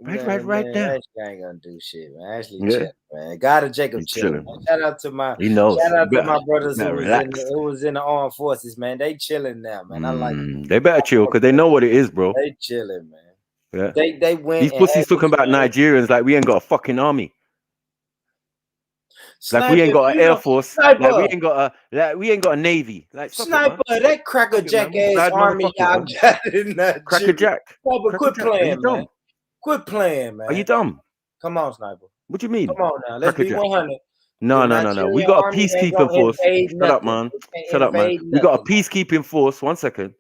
S: Right now.
T: Ashley ain't gonna do shit, man. Ashley chilling, man. God of Jacob chilling. Shout out to my my brothers who was in the armed forces, man. They chilling now, man. I like it.
S: They better chill because they know what it is, bro.
T: They chilling, man.
S: Yeah.
T: They went.
S: These pussies talking about Nigerians like we ain't got a fucking army. Like we ain't got an air force. Like we ain't got a navy. Like
T: Sniper, that cracker jack ass army y'all got in Nigeria.
S: Cracker Jack.
T: Quit playing, man. Quit playing, man.
S: Are you dumb?
T: Come on, Sniper.
S: What do you mean?
T: Come on now. Let's be 100.
S: No. We got a peacekeeping force. Shut up, man. We got a peacekeeping force. 1 second.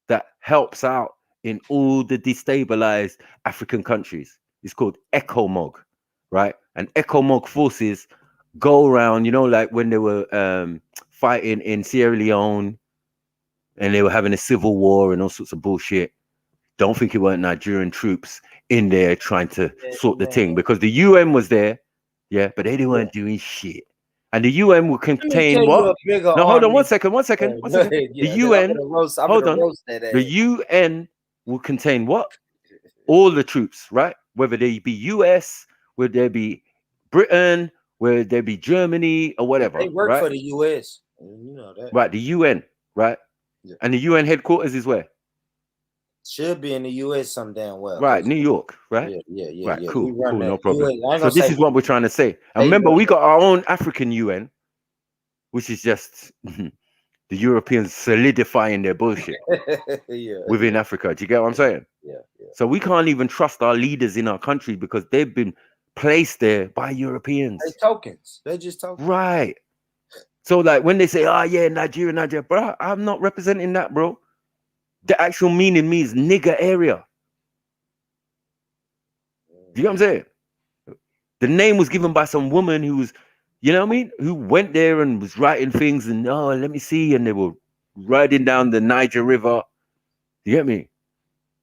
S: That helps out in all the destabilized African countries. It's called ECOMOG, right? And ECOMOG forces go around, you know, like when they were fighting in Sierra Leone and they were having a civil war and all sorts of bullshit. Don't think it weren't Nigerian troops in there trying to sort the thing, because the UN was there, but they weren't doing shit. And the UN will contain what? No, hold on, one second. The UN, hold on. The UN will contain what? All the troops, right? Whether they be US, whether they be Britain, whether they be Germany or whatever.
T: They work for the US. You know that.
S: Right, the UN, right? Yeah. And the UN headquarters is where?
T: Should be in the US some damn well.
S: Right, New York, right?
T: Yeah.
S: Right, cool, no problem. So this is what we're trying to say. And remember, we got our own African UN, which is just the Europeans solidifying their bullshit within Africa. Do you get what I'm saying?
T: Yeah.
S: So we can't even trust our leaders in our country because they've been placed there by Europeans.
T: They tokens. They just tokens.
S: Right. So like when they say, Nigeria, bro, I'm not representing that, bro. The actual meaning means nigger area. You know what I'm saying? The name was given by some woman who was, you know what I mean? Who went there and was writing things and, let me see. And they were riding down the Niger River. You get me?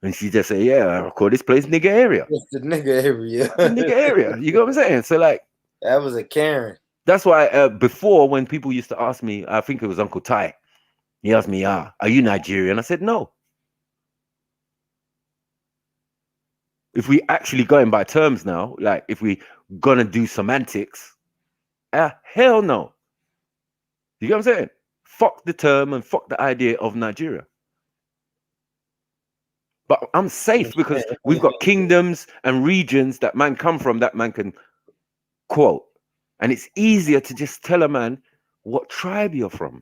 S: And she just said, I call this place nigger area.
T: It's the nigger area.
S: The nigger area. You know what I'm saying? So like.
T: That was a Karen.
S: That's why before when people used to ask me, I think it was Uncle Ty. He asked me, are you Nigerian? I said, no. If we actually going by terms now, like if we gonna do semantics, hell no. You get what I'm saying? Fuck the term and fuck the idea of Nigeria. But I'm safe because we've got kingdoms and regions that man come from that man can quote. And it's easier to just tell a man what tribe you're from.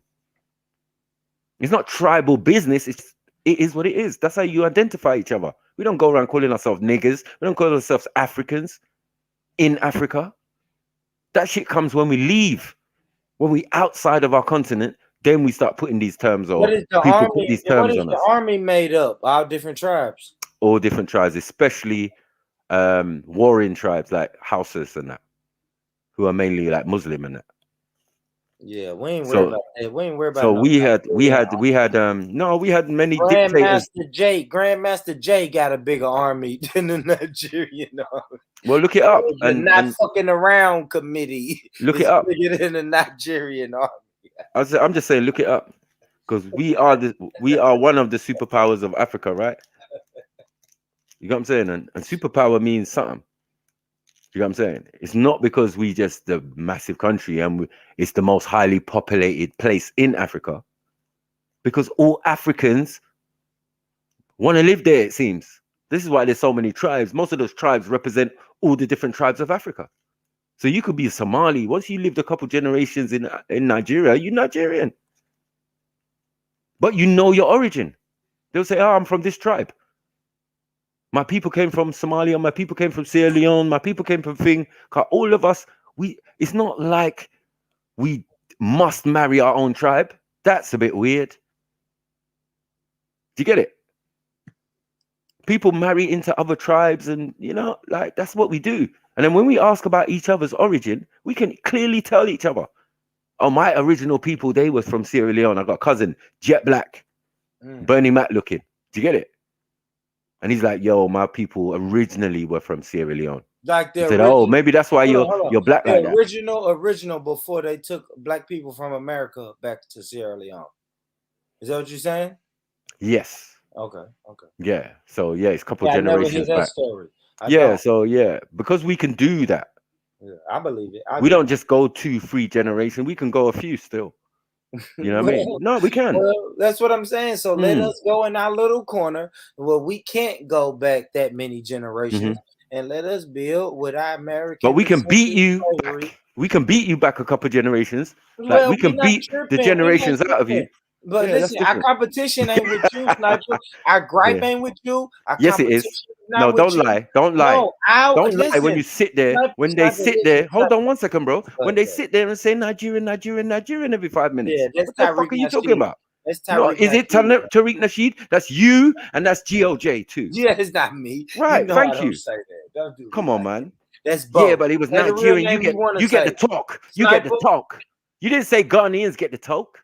S: It's not tribal business. It is what it is. That's how you identify each other. We don't go around calling ourselves niggers. We don't call ourselves Africans. in Africa. That shit comes when we leave. When we outside of our continent, then we start putting these terms on.
T: What is the
S: people
T: army?
S: put these
T: What
S: terms
T: is
S: on
T: the
S: us.
T: army made up? All different tribes.
S: All different tribes, especially warring tribes like Hausas and that, who are mainly like Muslim and that.
T: Yeah, we ain't worried about that. We ain't worried about.
S: So
T: no
S: we had many dictators.
T: Grandmaster Jay got a bigger army than the Nigerian army.
S: Well, look it up.
T: The not fucking around committee.
S: Look it
T: is
S: up.
T: bigger than the Nigerian army.
S: I'm just saying, look it up, because we are one of the superpowers of Africa, right? You know what I'm saying? And superpower means something. You know what I'm saying? It's not because we just the massive country and it's the most highly populated place in Africa. Because all Africans want to live there, it seems. This is why there's so many tribes. Most of those tribes represent all the different tribes of Africa. So you could be a Somali. Once you lived a couple generations in Nigeria, you're Nigerian. But you know your origin. They'll say, oh, I'm from this tribe. My people came from Somalia. My people came from Sierra Leone. My people came from thing. All of us, it's not like we must marry our own tribe. That's a bit weird. Do you get it? People marry into other tribes and, like, that's what we do. And then when we ask about each other's origin, we can clearly tell each other, oh, my original people, they were from Sierra Leone. I got a cousin, jet black, Bernie Mac looking. Do you get it? And he's like, yo, my people originally were from Sierra Leone.
T: Like
S: he said, oh, maybe that's why you're black like that.
T: Original before they took black people from America back to Sierra Leone. Is that what you're saying?
S: Yes.
T: Okay.
S: Yeah. So yeah, it's a couple generations back.
T: Story.
S: Because we can do that.
T: Yeah, I believe it.
S: We don't just go 2-3 generations. We can go a few still. You know what I mean? No, we can.
T: Well, that's what I'm saying. So let us go in our little corner where we can't go back that many generations, and let us build with our American.
S: But we can beat you back. We can beat you back a couple generations. Like we can beat the generations out of you.
T: But listen, our competition ain't with you, Sniper. Our gripe ain't with you.
S: Yes, it is. No, don't lie. Don't lie.
T: No,
S: don't lie when you sit there. When they sit there, hold on one second, bro. When they sit there and say Nigerian every 5 minutes.
T: Yeah, that's
S: what the fuck are you talking about?
T: That's
S: no, is it Tariq Nasheed? That's you, and that's GOJ too.
T: Yeah, it's not me.
S: Right, thank you.
T: Say that. Don't do
S: Come on, man.
T: That's both.
S: Yeah, but he was Nigerian. You get the talk. You get the talk. You didn't say Ghanaians get the talk.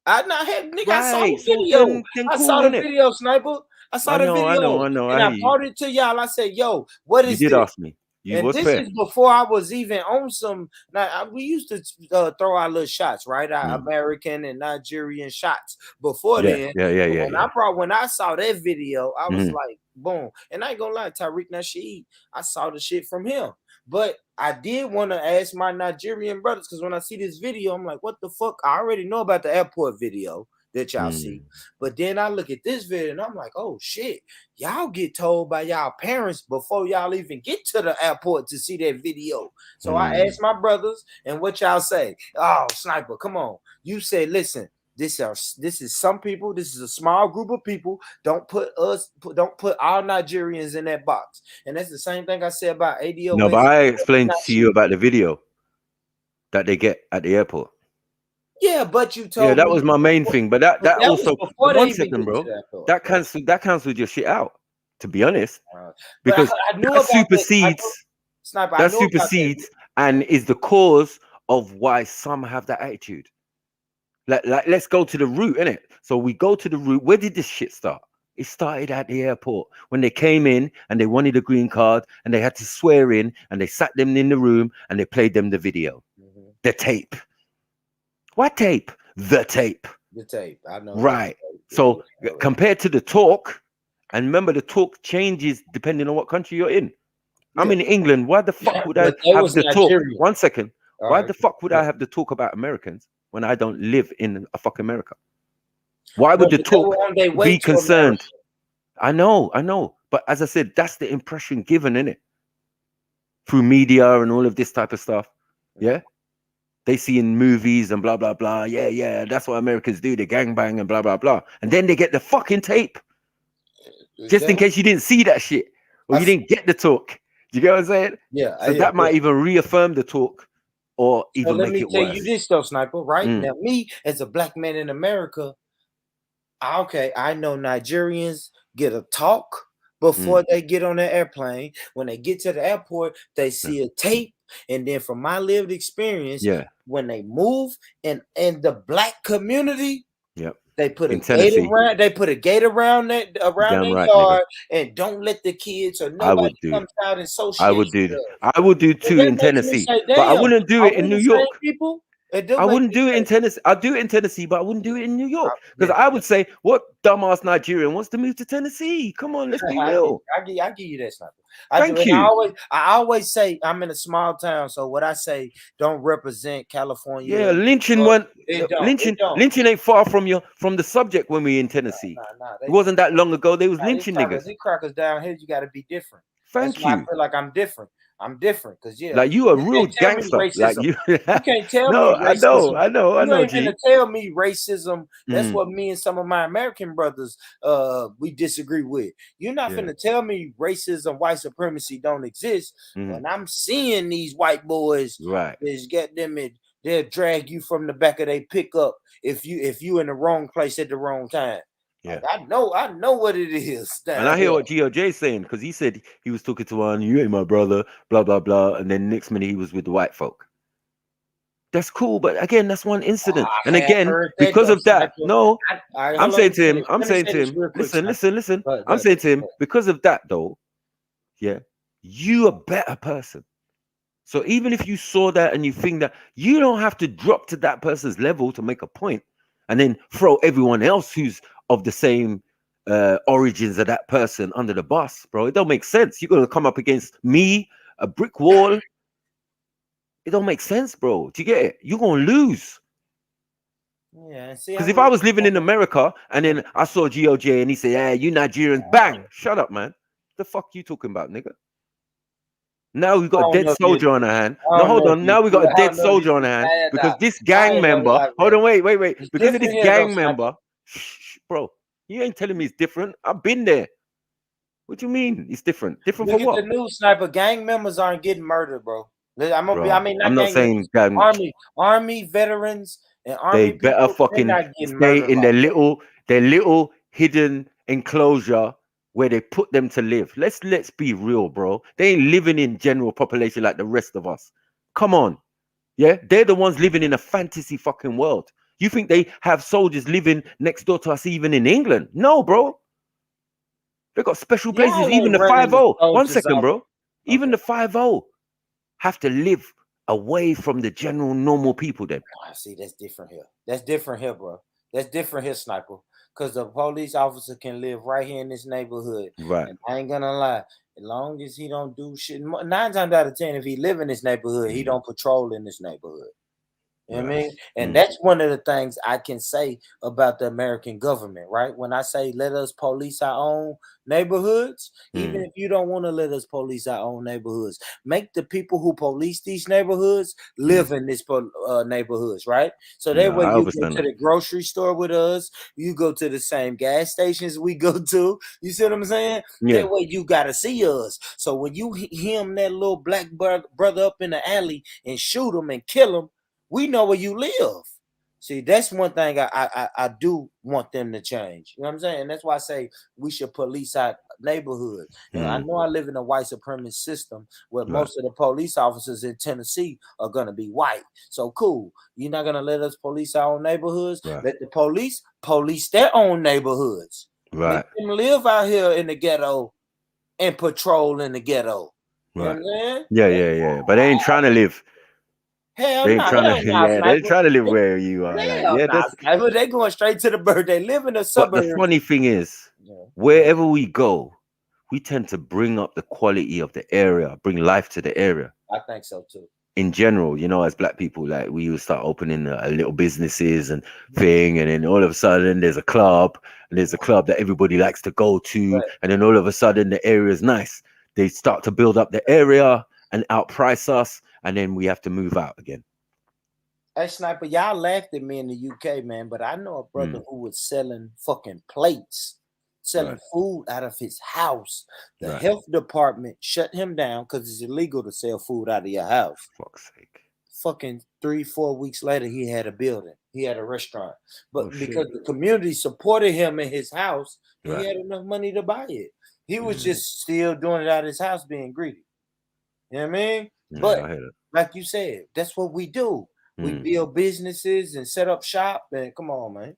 T: I saw the video. I saw the video, Sniper. I saw the video.
S: I know.
T: And I brought it to y'all. I said, yo, what is this?
S: You did ask me.
T: And this is before I was even on some. Now, we used to throw our little shots, right? Our American and Nigerian shots before then.
S: Yeah.
T: When I saw that video, I was like, boom. And I ain't gonna lie, Tariq Nasheed, I saw the shit from him. But I did want to ask my Nigerian brothers, because when I see this video, I'm like, what the fuck? I already know about the airport video that y'all see. But then I look at this video and I'm like, oh shit, y'all get told by y'all parents before y'all even get to the airport to see that video. So I asked my brothers, and what y'all say? Oh, Sniper, come on. You said, listen, this is some people, this is a small group of people. Don't put all Nigerians in that box. And that's the same thing I said about ADO.
S: No, but I explained to you about the video that they get at the airport.
T: Yeah, but you told me.
S: Yeah, that was my main thing. But that also, one second, bro. That cancelled your shit out, to be honest. Because that supersedes and is the cause of why some have that attitude. Like let's go to the root, innit? So we go to the root. Where did this shit start? It started at the airport when they came in and they wanted a green card and they had to swear in, and they sat them in the room and they played them the video, the tape. What tape? The tape.
T: The tape. I know.
S: Right. So compared to the talk, and remember the talk changes depending on what country you're in. I'm in England. Why the fuck would I have the talk? 1 second. Why the fuck would I have the talk about Americans when I don't live in a fuck America? Why would the talk be concerned? I know. But as I said, that's the impression given, innit? Through media and all of this type of stuff. Yeah. They see in movies and blah, blah, blah. Yeah. That's what Americans do. They gangbang and blah, blah, blah. And then they get the fucking tape. Just in case you didn't see that shit. Or you didn't get the talk. you get what I'm saying?
D: Yeah.
S: So that might even reaffirm the talk, or
D: So
S: even
D: let
S: make
D: me
S: it
D: tell
S: worse.
D: you this though, Sniper. Right now, me as a black man in America, okay, I know Nigerians get a talk before they get on the airplane. When they get to the airport, they see a tape, and then from my lived experience, when they move in the black community, they put a gate around. They put a gate around their yard, and don't let the kids or nobody comes out and associate.
S: I would do too in Tennessee, but I wouldn't do it in New York.
D: People.
S: I wouldn't do it in Tennessee. I'd do it in Tennessee, but I wouldn't do it in New York, because I would say, what dumbass Nigerian wants to move to Tennessee? Come on, let's be real.
D: I give you that, Sniper.
S: Thank you.
D: I always say I'm in a small town, so what I say don't represent California.
S: Yeah, lynching ain't far from the subject when we in Tennessee. It wasn't that long ago. They was lynching niggas.
D: These crackers down here, you got to be different.
S: Thank you.
D: I feel like I'm different. I'm different because
S: like you a real gangster. Like you
D: can't tell me racism. I know. You ain't gonna tell me racism. That's what me and some of my American brothers we disagree with. You're not gonna tell me racism, white supremacy don't exist. When I'm seeing these white boys, is get them in, they'll drag you from the back of their pickup if you in the wrong place at the wrong time. Yeah, like, I know what it is.
S: And I hear what GOJ's saying, because he said he was talking to one, you ain't my brother, blah blah blah, and then next minute he was with the white folk. That's cool, but again, that's one incident. And again, because of that, I'm saying to him, listen. I'm saying to him, because of that though, you a better person. So even if you saw that and you think that, you don't have to drop to that person's level to make a point, and then throw everyone else who's of the same origins of that person under the bus, bro. It don't make sense. You're gonna come up against me, a brick wall. It don't make sense, bro. Do you get it? You're gonna lose.
D: Yeah,
S: because if I was living in America and then I saw GOJ and he said, "Yeah, you Nigerians, bang, shut up, man. The fuck you talking about, nigga?" Now we've got a dead soldier on our hand. No, hold on. Now we got a dead soldier on our hand because this gang member. Hold on, wait. Because of this gang member, bro, you ain't telling me it's different. I've been there. What do you mean it's different? Different for what?
D: The news, Sniper. Gang members aren't getting murdered, bro. I'm
S: not saying
D: army veterans and army.
S: They better fucking stay in their little hidden enclosure where they put them to live. Let's be real, bro. They ain't living in general population like the rest of us. Come on. Yeah, they're the ones living in a fantasy fucking world. You think they have soldiers living next door to us even in England? No, bro. They got special places. Even the 5-0. 1 second, bro. Even the 5-0 have to live away from the general normal people then.
D: I see, that's different here. That's different here, bro. That's different here, Sniper. Because the police officer can live right here in this neighborhood.
S: Right.
D: And I ain't gonna lie. As long as he don't do shit, 9 times out of 10, if he live in this neighborhood, he don't patrol in this neighborhood. You know what I mean? And that's one of the things I can say about the American government, right? When I say let us police our own neighborhoods, even if you don't want to let us police our own neighborhoods, make the people who police these neighborhoods live in this neighborhoods, right? So that way you go to the grocery store with us, you go to the same gas stations we go to. You see what I'm saying?
S: Yeah.
D: That way you gotta see us. So when you hem that little black brother up in the alley and shoot him and kill him, we know where you live. See, that's one thing I do want them to change. You know what I'm saying? And that's why I say we should police our neighborhoods. You know, I know I live in a white supremacist system where most of the police officers in Tennessee are going to be white. So cool. You're not going to let us police our own neighborhoods. Let the police their own neighborhoods.
S: Right.
D: Let them live out here in the ghetto and patrol in the ghetto. You know what I'm saying?
S: Yeah. But they ain't trying to live.
D: Hell
S: they're
D: no,
S: trying to live where you are.
D: They're going straight to the bird. They live in the suburbs.
S: But the funny thing is, wherever we go, we tend to bring up the quality of the area, bring life to the area.
D: I think so too.
S: In general, you know, as black people, like we would start opening little businesses and thing, and then all of a sudden there's a club, and there's a club that everybody likes to go to, and then all of a sudden the area is nice. They start to build up the area and outprice us. And then we have to move out again.
D: Hey, Sniper, y'all laughed at me in the UK, man, but I know a brother who was selling fucking plates
T: selling food out of his house. The health department shut him down because it's illegal to sell food out of your house.
S: Fuck's sake.
T: Fucking 3-4 weeks later, he had a building. He had a restaurant. But because the community supported him in his house, he had enough money to buy it. He was just still doing it out of his house, being greedy. You know what I mean? But like you said, that's what we do. We build businesses and set up shop. And come on,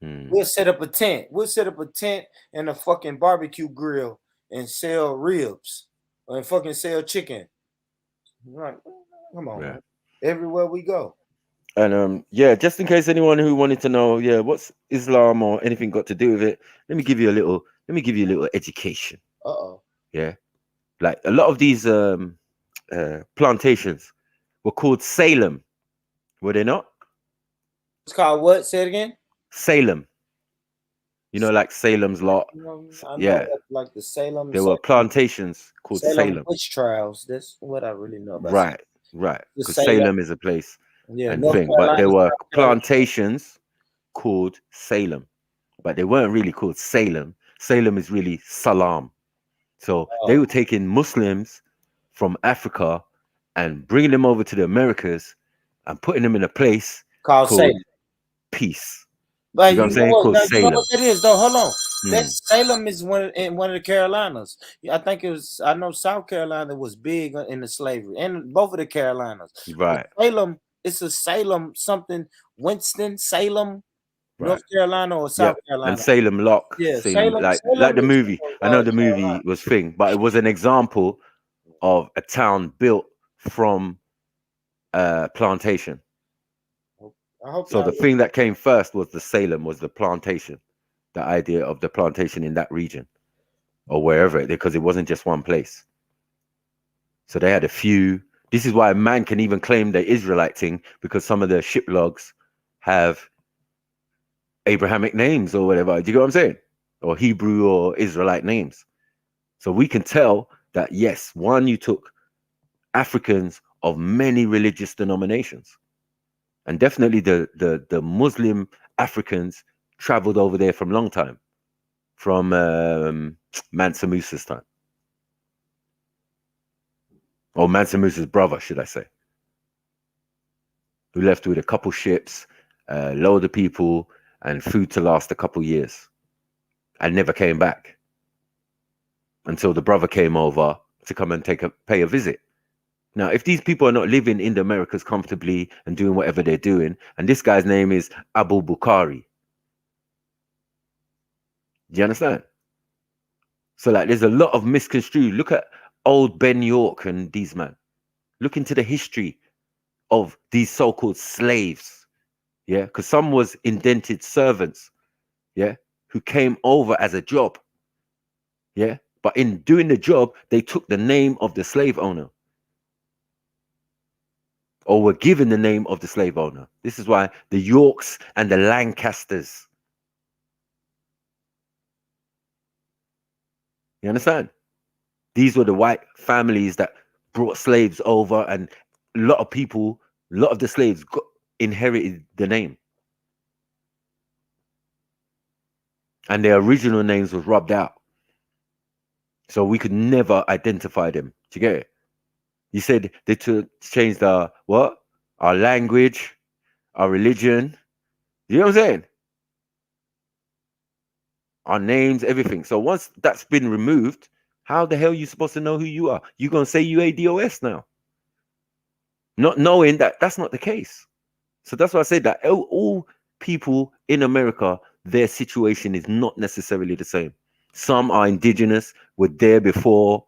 T: man. We'll set up a tent. We'll set up a tent and a fucking barbecue grill and sell ribs and fucking sell chicken. Right? Come on, man. Everywhere we go.
S: And just in case anyone who wanted to know, what's Islam or anything got to do with it, let me give you a little education. Yeah. Like a lot of these plantations were called Salem. Were they not?
T: It's called what? Say it again.
S: Salem. You know, like Salem's Lot.
T: I know like the Salem.
S: There were plantations called Salem.
T: Witch trials. That's what I really know about.
S: Right. Because Salem is a place and
T: North
S: thing. But there were plantations called Salem. But they weren't really called Salem. Salem is really Salam. So they were taking Muslims from Africa and bringing them over to the Americas and putting them in a place called
T: Salem.
S: Peace.
T: But
S: you know what I'm saying? Called Salem.
T: You know what that is, though? Hold on. That Salem is one of the Carolinas. I think it was. I know South Carolina was big in the slavery, and both of the Carolinas.
S: Right.
T: But Salem. It's a Salem something. Winston Salem, North Carolina or South Carolina.
S: And Salem Lock.
T: Yeah,
S: Salem, like the movie. I know the movie was thing, but it was an example of a town built from plantation. So the thing that came first was the Salem, was the plantation, the idea of the plantation in that region or wherever, because it wasn't just one place. So they had a few. This is why man can even claim the Israelite thing, because some of the ship logs have Abrahamic names or whatever. Do you get what I'm saying? Or Hebrew or Israelite names. So we can tell that, yes, one, you took Africans of many religious denominations. And definitely the Muslim Africans traveled over there from long time, from Mansa Musa's time. Or Mansa Musa's brother, should I say. Who left with a couple ships, a load of people, and food to last a couple years. And never came back. Until the brother came over to come and pay a visit. Now, if these people are not living in the Americas comfortably and doing whatever they're doing, and this guy's name is Abu Bukhari. Do you understand? So, like, there's a lot of misconstrued. Look at old Ben York and these men. Look into the history of these so-called slaves. Yeah, because some was indented servants. Yeah, who came over as a job. Yeah, but in doing the job, they took the name of the slave owner. Or were given the name of the slave owner. This is why the Yorks and the Lancasters. You understand? These were the white families that brought slaves over, and a lot of people, a lot of the slaves inherited the name. And their original names was rubbed out. So we could never identify them. Do you get it? You said they changed our what? Our language, our religion. You know what I'm saying? Our names, everything. So once that's been removed, how the hell are you supposed to know who you are? You're going to say you ADOS now. Not knowing that that's not the case. So that's why I said that all people in America, their situation is not necessarily the same. Some are indigenous, were there before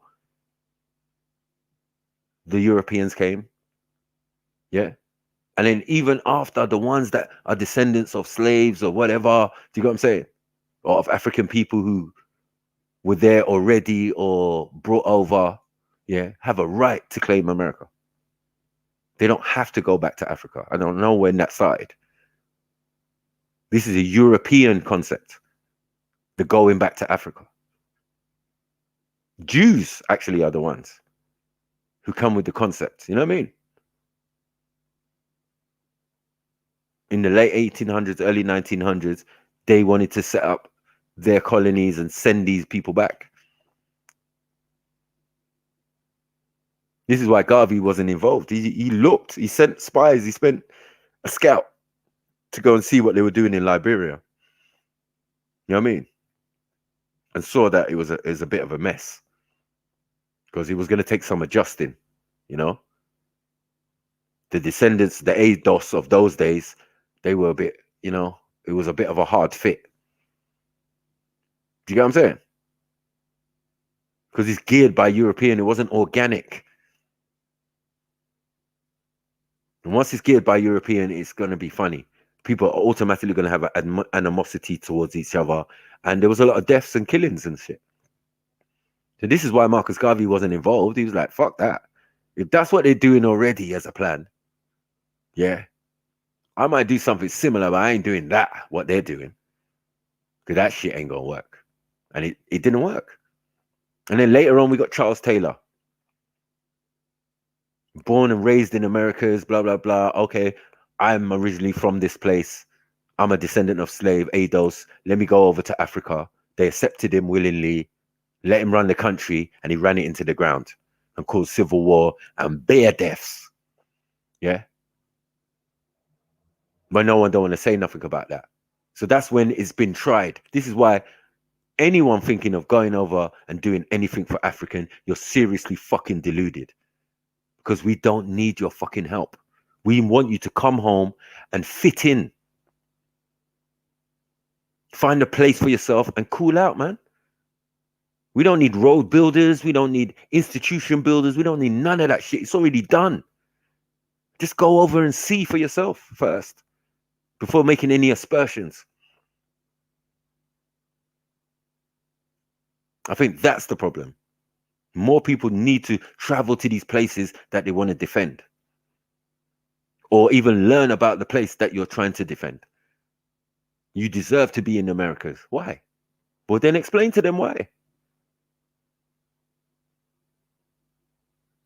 S: the Europeans came. Yeah. And then even after, the ones that are descendants of slaves or whatever, do you get what I'm saying? Or of African people who were there already or brought over, yeah, have a right to claim America. They don't have to go back to Africa. I don't know when that started. This is a European concept, the going back to Africa. Jews actually are the ones who come with the concept. You know what I mean? In the late 1800s, early 1900s, they wanted to set up their colonies and send these people back. This is why Garvey wasn't involved. He looked, he sent spies, he spent a scout to go and see what they were doing in Liberia. You know what I mean? And saw that it was a bit of a mess. Because he was going to take some adjusting, you know? The descendants, the ADOS of those days, they were a bit, you know, it was a bit of a hard fit. Do you get what I'm saying? Because it's geared by European, it wasn't organic. And once it's geared by European, it's going to be funny. People are automatically going to have an animosity towards each other. And there was a lot of deaths and killings and shit. So this is why Marcus Garvey wasn't involved. He was like, fuck that. If that's what they're doing already as a plan, yeah, I might do something similar, but I ain't doing that, what they're doing. Because that shit ain't going to work. And it didn't work. And then later on, we got Charles Taylor. Born and raised in Americas, blah, blah, blah. Okay, I'm originally from this place. I'm a descendant of slave, ADOS. Let me go over to Africa. They accepted him willingly, let him run the country, and he ran it into the ground and caused civil war and bare deaths. Yeah? But no one don't want to say nothing about that. So that's when it's been tried. This is why anyone thinking of going over and doing anything for African, you're seriously fucking deluded. Because we don't need your fucking help. We want you to come home and fit in. Find a place for yourself and cool out, man. We don't need road builders. We don't need institution builders. We don't need none of that shit. It's already done. Just go over and see for yourself first before making any aspersions. I think that's the problem. More people need to travel to these places that they want to defend. Or even learn about the place that you're trying to defend. You deserve to be in Americas. Why? Well, then explain to them why.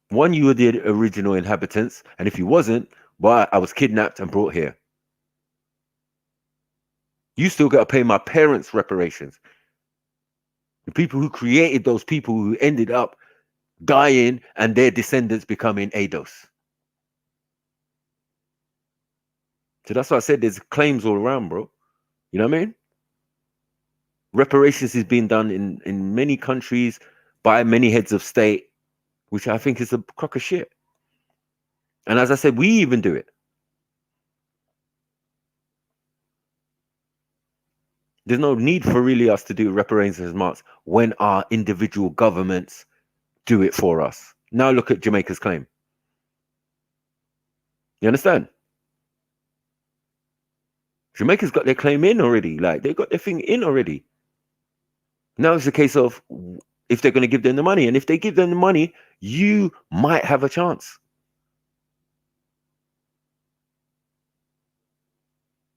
S: One, you were the original inhabitants. And if you wasn't, well, I was kidnapped and brought here. You still got to pay my parents reparations. The people who created those people who ended up dying and their descendants becoming ADOS. So that's why I said there's claims all around, bro. You know what I mean? Reparations is being done in many countries by many heads of state, which I think is a crock of shit. And as I said, we even do it. There's no need for really us to do reparations marks when our individual governments do it for us. Now look at Jamaica's claim. You understand? Jamaica's got their claim in already. Like, they got their thing in already. Now it's a case of if they're going to give them the money. And if they give them the money, you might have a chance.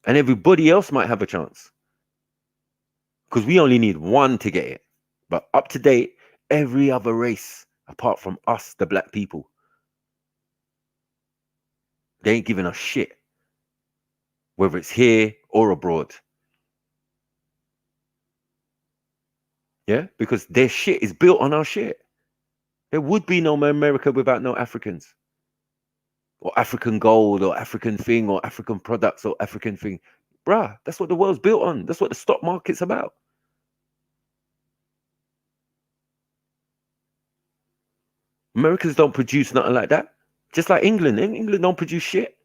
S: And everybody else might have a chance. Because we only need one to get it. But up to date, every other race, apart from us, the black people, they ain't giving us shit. Whether it's here or abroad. Yeah? Because their shit is built on our shit. There would be no America without no Africans. Or African gold, or African thing, or African products, or African thing. Bruh, that's what the world's built on. That's what the stock market's about. Americans don't produce nothing like that. Just like England. England don't produce shit.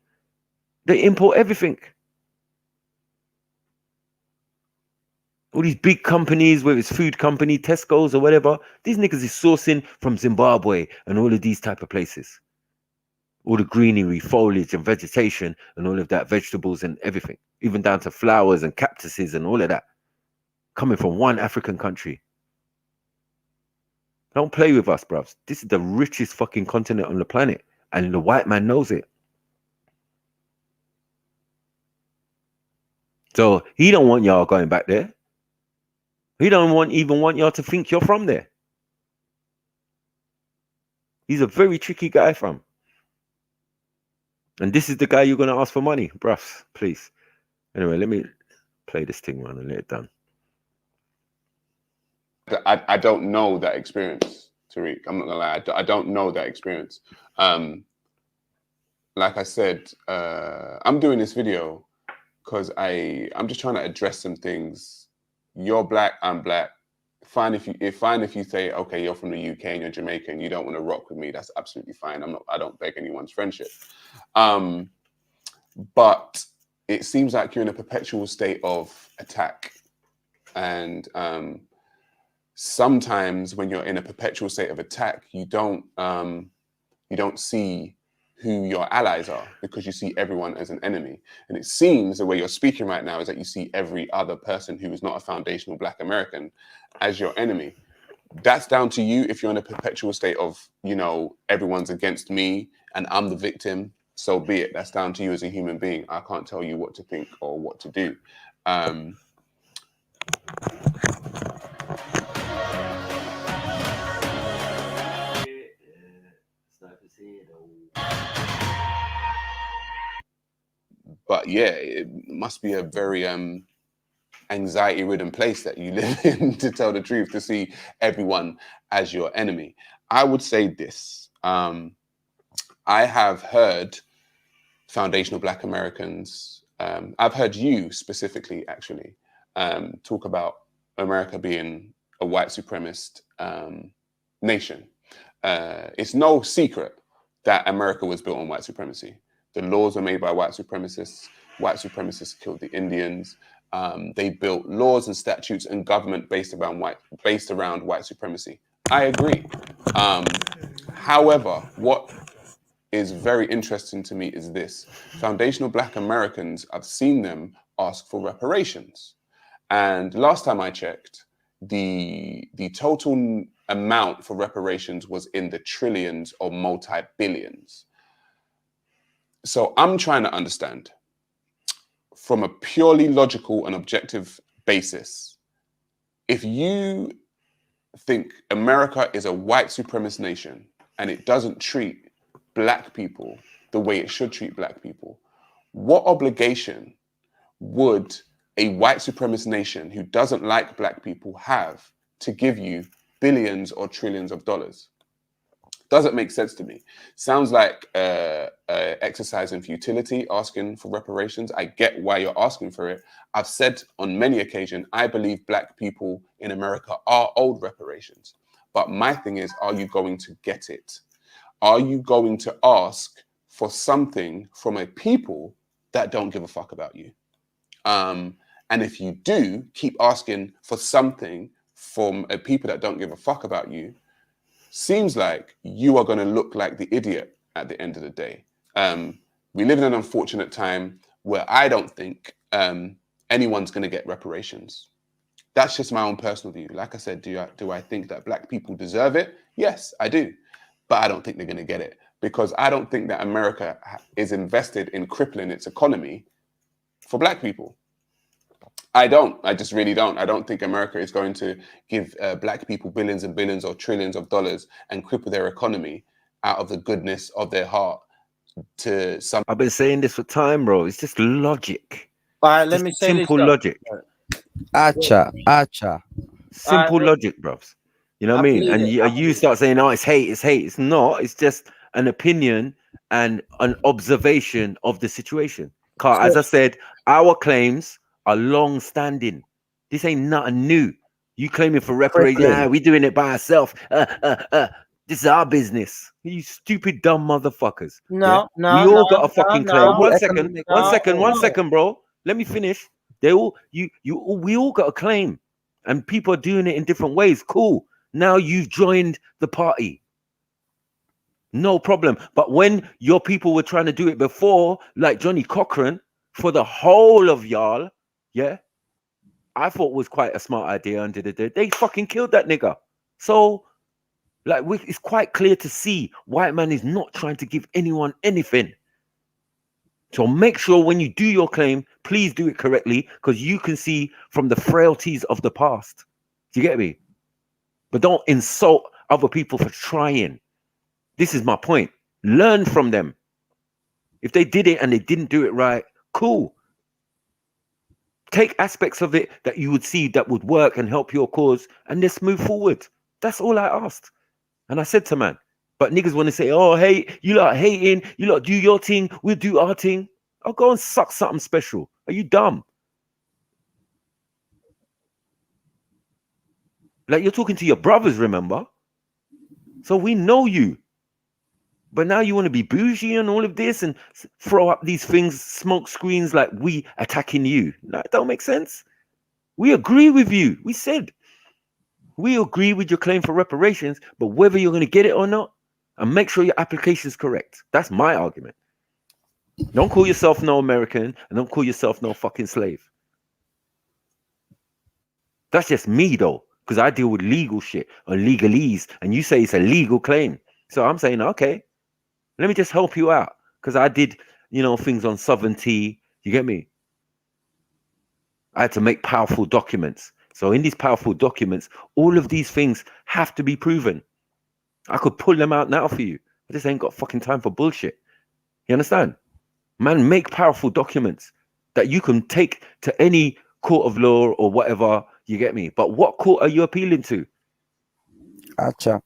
S: They import everything. All these big companies, whether it's food company, Tesco's or whatever, these niggas is sourcing from Zimbabwe and all of these type of places. All the greenery, foliage and vegetation and all of that, vegetables and everything. Even down to flowers and cactuses and all of that. Coming from one African country. Don't play with us, bruv. This is the richest fucking continent on the planet. And the white man knows it. So he don't want y'all going back there. He don't even want y'all to think you're from there. He's a very tricky guy, fam. And this is the guy you're going to ask for money. Bruv, please. Anyway, let me play this thing, man, and let it done.
U: I don't know that experience, Tariq. I'm not gonna lie. I don't know that experience. Like I said, I'm doing this video because I'm just trying to address some things. You're black, I'm black. Fine if you say, okay, you're from the UK and you're Jamaican, you don't want to rock with me. That's absolutely fine. I don't beg anyone's friendship. But it seems like you're in a perpetual state of attack, and sometimes when you're in a perpetual state of attack, you don't see who your allies are, because you see everyone as an enemy. And it seems the way you're speaking right now is that you see every other person who is not a foundational Black American as your enemy. That's down to you. If you're in a perpetual state of, everyone's against me and I'm the victim, so be it. That's down to you as a human being. I can't tell you what to think or what to do. But yeah, it must be a very anxiety-ridden place that you live in, to tell the truth, to see everyone as your enemy. I would say this. I have heard foundational Black Americans, I've heard you specifically, actually, talk about America being a white supremacist nation. It's no secret that America was built on white supremacy. The laws were made by white supremacists. White supremacists killed the Indians. They built laws and statutes and government based around white supremacy. I agree. However, what is very interesting to me is this. Foundational Black Americans, I've seen them ask for reparations. And last time I checked, the total amount for reparations was in the trillions or multi-billions. So I'm trying to understand, from a purely logical and objective basis, if you think America is a white supremacist nation and it doesn't treat Black people the way it should treat Black people, what obligation would a white supremacist nation who doesn't like Black people have to give you billions or trillions of dollars? Doesn't make sense to me. Sounds like exercise in futility, asking for reparations. I get why you're asking for it. I've said on many occasions, I believe Black people in America are owed reparations. But my thing is, are you going to get it? Are you going to ask for something from a people that don't give a fuck about you? And if you do keep asking for something from a people that don't give a fuck about you, seems like you are going to look like the idiot at the end of the day. We live in an unfortunate time where I don't think anyone's going to get reparations. That's just my own personal view. Like I said, do I think that Black people deserve it? Yes, I do. But I don't think they're going to get it, because I don't think that America is invested in crippling its economy for Black people. I don't. I just really don't. I don't think America is going to give Black people billions and billions or trillions of dollars and cripple their economy out of the goodness of their heart to some.
S: I've been saying this for time, bro. It's just logic.
T: All right, let me say
S: simple
T: this,
S: logic.
N: Acha.
S: Simple logic, bros. You know what I mean? And you start saying, "Oh, it's hate, it's hate." It's not. It's just an opinion and an observation of the situation. As I said, our claims are long-standing. This ain't nothing new. You claiming for reparations? Yeah, we doing it by ourselves. This is our business. You stupid dumb motherfuckers. We all got a fucking claim. One second, bro. Let me finish. We all got a claim, and people are doing it in different ways. Cool. Now you've joined the party. No problem. But when your people were trying to do it before, like Johnny Cochran, for the whole of y'all, yeah, I thought was quite a smart idea. And they fucking killed that nigga. So, like, it's quite clear to see white man is not trying to give anyone anything. So make sure when you do your claim, please do it correctly, because you can see from the frailties of the past. Do you get me? But don't insult other people for trying. This is my point. Learn from them. If they did it and they didn't do it right, cool. Take aspects of it that you would see that would work and help your cause, and let's move forward. That's all I asked. And I said to man, but niggas want to say, oh, hey, you lot hating, you lot do your thing, we'll do our thing. I'll go and suck something special. Are you dumb? Like, you're talking to your brothers, remember? So we know you. But now you want to be bougie and all of this and throw up these things, smoke screens like we attacking you. No, it don't make sense. We agree with you. We said we agree with your claim for reparations, but whether you're going to get it or not, and make sure your application is correct. That's my argument. Don't call yourself no American and don't call yourself no fucking slave. That's just me though, because I deal with legal shit or legalese, and you say it's a legal claim. So I'm saying, okay, let me just help you out, because I did, you know, things on sovereignty. You get me? I had to make powerful documents. So in these powerful documents, all of these things have to be proven. I could pull them out now for you. I just ain't got fucking time for bullshit. You understand? Man, make powerful documents that you can take to any court of law or whatever. You get me? But what court are you appealing to?
N: Gotcha.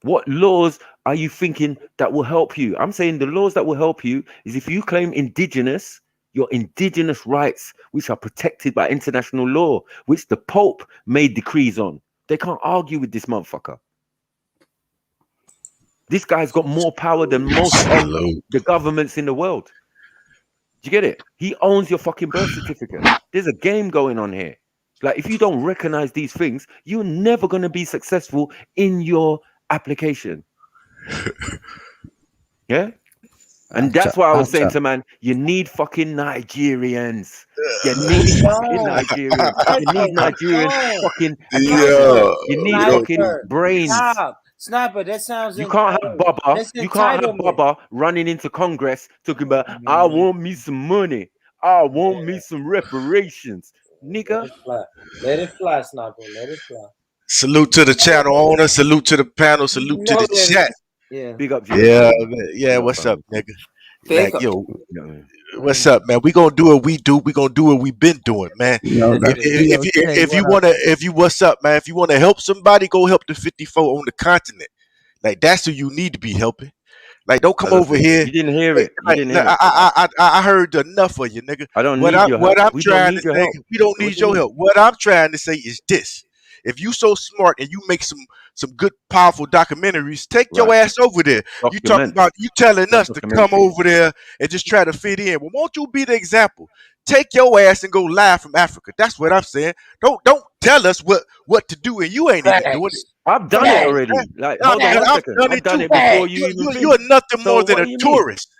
S: What laws are you thinking that will help you? I'm saying the laws that will help you is if you claim indigenous, your indigenous rights, which are protected by international law, which the Pope made decrees on. They can't argue with this motherfucker. This guy's got more power than most of the governments in the world. Do you get it? He owns your fucking birth certificate. There's a game going on here. Like, if you don't recognize these things, you're never going to be successful in your application. Yeah? And that's why I was saying to man, you need fucking Nigerians. You need fucking Nigerians. You need Nigerians fucking you need fucking brains.
T: Stop. Sniper, that sounds
S: You can't have Baba. You can't have Baba running into Congress talking about, I want me some money. I want me some reparations. Nigga.
T: Let it fly, Sniper. Let it fly.
O: Salute to the channel owner. Salute to the panel. Salute to the chat.
T: Yeah.
S: Big up,
O: yeah, man. Yeah. What's up, nigga? Like, yo, what's up, man? We gonna do what we do. We gonna do what we been doing, man. If you wanna, what's up, man? If you wanna help somebody, go help the 54 on the continent. Like, that's who you need to be helping. Like, don't come over here.
S: You didn't hear it. You didn't hear
O: it. I heard enough of you, nigga.
S: I don't need your help.
O: What I'm trying to say, we don't need your help. What I'm trying to say is this: if you so smart and you make some good, powerful documentaries, take your ass over there. You talking about, you telling us to come over there and just try to fit in. Well, won't you be the example? Take your ass and go live from Africa. That's what I'm saying. Don't tell us what to do and you ain't even doing it.
S: I've done it already. Like, hold on one second. I've done it before you even.
O: You're nothing more than a tourist.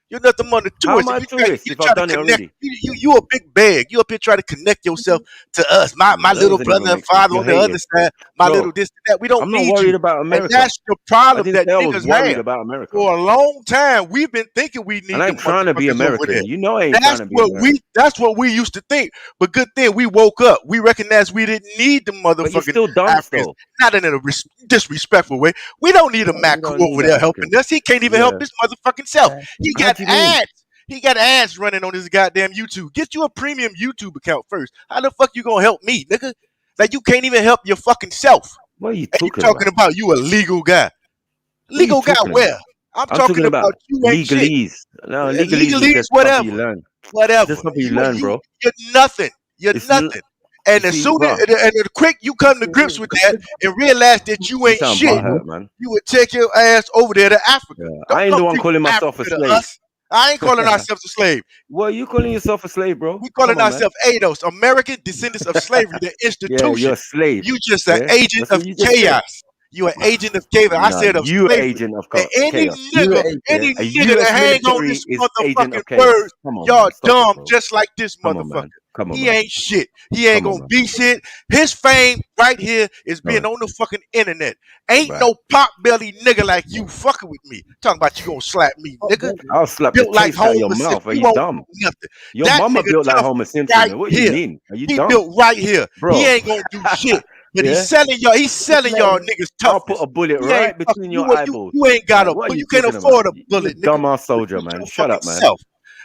O: You're nothing more than a tourist.
S: How am I tourist if I've done it already?
O: You a big bag. You up here trying to connect yourself to us. My little brother and father on the other side. My little this and that. We don't need you.
S: I'm not worried about America.
O: And that's the problem that niggas
S: worried about America.
O: For a long time, we've been thinking we need.
S: And I ain't trying to be American. You know I ain't trying to be American.
O: That's what we used to think. But good thing we woke up. We recognized we didn't need the motherfucking.
S: But you're still dumb
O: Africans. Not in a disrespectful way. We don't need a Mac over there helping us. He can't even help his motherfucking self. He got ads. He got ads running on his goddamn YouTube. Get you a premium YouTube account first. How the fuck you gonna help me, nigga? Like, you can't even help your fucking self.
S: What are you
O: talking about? You a legal guy. Legal guy where? I'm talking about you ain't
S: legalese.
O: Shit.
S: No, legalese is just
O: whatever.
S: You learn.
O: Whatever.
S: Just something you learn, bro.
O: You're nothing. You're nothing. And as soon as the quick you come to grips with that and realize that you ain't shit, you would take your ass over there to Africa.
S: Yeah. I ain't the one calling myself a slave.
O: I ain't calling ourselves a slave.
S: Well, you calling yourself a slave, bro?
O: We calling ourselves ADOS, American descendants of slavery, the institution.
S: Yeah, you're a slave.
O: You just an agent of chaos. You an agent of chaos. I said of
S: you
O: slavery.
S: Agent of
O: chaos. Any nigga that hang on this motherfucking word, y'all dumb just like this motherfucker.
S: Come on,
O: he ain't shit. He ain't gonna be shit. His fame right here is being on the fucking internet. Ain't no pot belly nigga like you fucking with me. Talking about you gonna slap me, nigga.
S: I'll slap the taste out of your mouth. Are you dumb? Your mama built like Homer Simpson. What do you mean? Are you dumb?
O: He built right here. Bro. He ain't gonna do shit. But he's selling y'all niggas tough.
S: I'll put a bullet right between your eyeballs.
O: You ain't got a bullet. You can't afford a bullet.
S: Dumbass soldier, man. Shut up, man.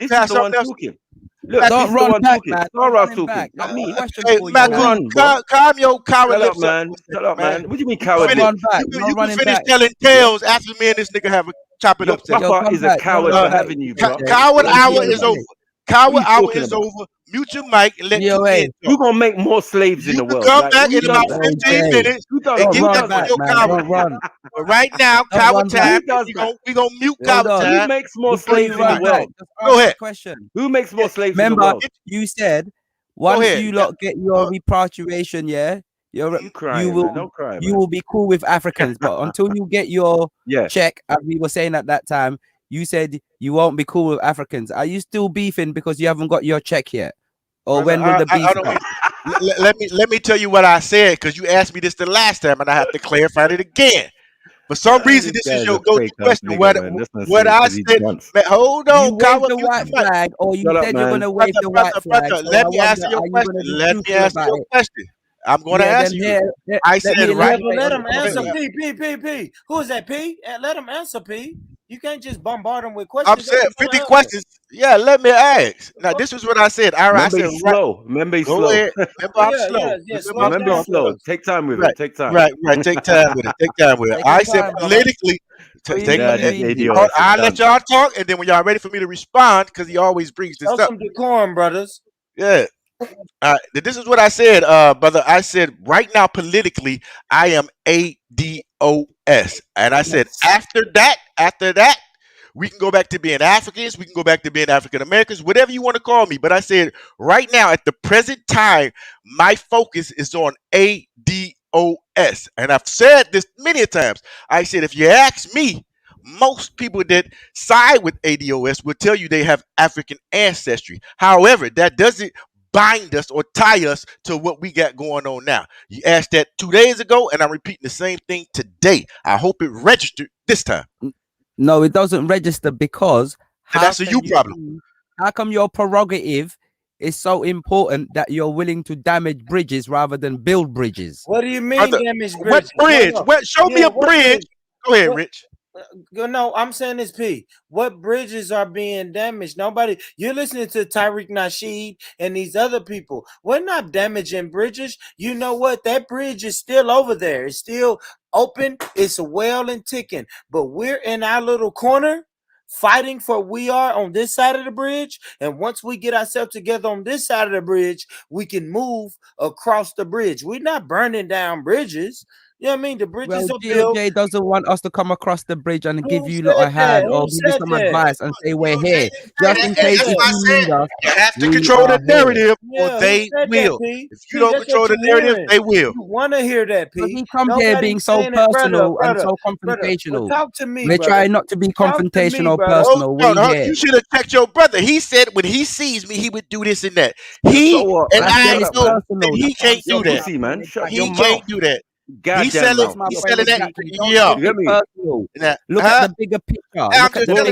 S: This is the one talking. Look,
C: don't run back, man.
S: Don't run talking,
C: back.
S: not me.
C: Question
O: Hey,
C: for you,
O: Malcolm, calm your coward
S: Shut up,
O: lips up,
S: man. Shut up, man. What do you mean
O: Coward
S: coward?
C: Run back.
O: You can finish telling tales after me and this nigga have a chop it
S: Your
O: up. Session.
S: papa is a coward for having you, bro.
O: Coward hour is over. Coward hour is over. Mute your mic and let you in.
S: You're gonna make more slaves in the world.
O: Come back in about 15 minutes and give us your coward. But right now, coward time. We gonna mute coward time.
S: Who makes more slaves in the world?
O: Go ahead.
C: Question.
S: Who makes more slaves in the
C: Remember,
S: world?
C: you said once you lot get your repatriation, you will be cool with Africans, but until you get your check, as we were saying at that time, you said you won't be cool with Africans. Are you still beefing because you haven't got your check yet? Or when will the beef come?
O: Let me tell you what I said, because you asked me this the last time and I have to clarify it again. For some reason, this is your go-to question. What I said, man, hold on,
C: you wave the white flag, or you said you're going to wave the white flag.
O: Let me answer your question. Let me answer your question. I'm going to answer you. I said, right.
T: Let him answer. P. Who is that? P. Let him answer. P. You can't just bombard him with questions.
O: I'm saying 50 questions. Yeah, let me ask. Now, this is what I said.
S: Remember, he's slow. Remember, he's slow.
O: Remember, I'm slow.
S: Remember, he's slow. Take time with it. Take time.
O: Right. Take time with it. Take time with it. I said politically. I'll let y'all talk, and then when y'all ready for me to respond, because he always brings this up.
T: Some decorum, brothers.
O: Yeah. This is what I said, brother. I said right now politically, I am ADOS, and I said after that, we can go back to being Africans, we can go back to being African Americans, whatever you want to call me. But I said right now, at the present time, my focus is on ADOS, and I've said this many times. I said if you ask me, most people that side with ADOS will tell you they have African ancestry. However, that doesn't bind us or tie us to what we got going on now. You asked that 2 days ago, and I'm repeating the same thing today. I hope it registered this time.
C: No, it doesn't register because
O: that's a you problem.
C: How come your prerogative is so important that you're willing to damage bridges rather than build bridges?
T: What do you mean damage bridges?
O: What bridge? Show me a bridge. Go ahead, Rich.
T: No, I'm saying this, P. What bridges are being damaged? Nobody. You're listening to Tariq Nasheed and these other people. We're not damaging bridges. You know what? That bridge is still over there. It's still open. It's well and ticking. But we're in our little corner fighting for we are on this side of the bridge. And once we get ourselves together on this side of the bridge, we can move across the bridge. We're not burning down bridges. You know what I mean? The bridges are built.
C: DOJ doesn't want us to come across the bridge and give you a hand or give you some advice and say we're here. Just in case if you need us.
O: You have to control the narrative or they will. If you don't control the narrative, they will.
T: You want to hear that, P.
C: We come here being so personal and so confrontational.
T: Talk to me,
C: We're trying not to be confrontational, personal.
O: You should have checked your brother. He said when he sees me, he would do this and that. He and I know that he can't do that. He can't do that. He's selling that. Yeah.
C: Look at the bigger picture.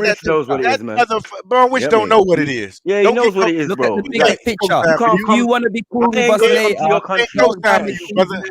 S: Rich knows what it is, man.
O: Bro, Rich don't know what it is.
S: Yeah, he knows what it is, bro.
C: Look at the bigger picture. If you want to be cool with us later,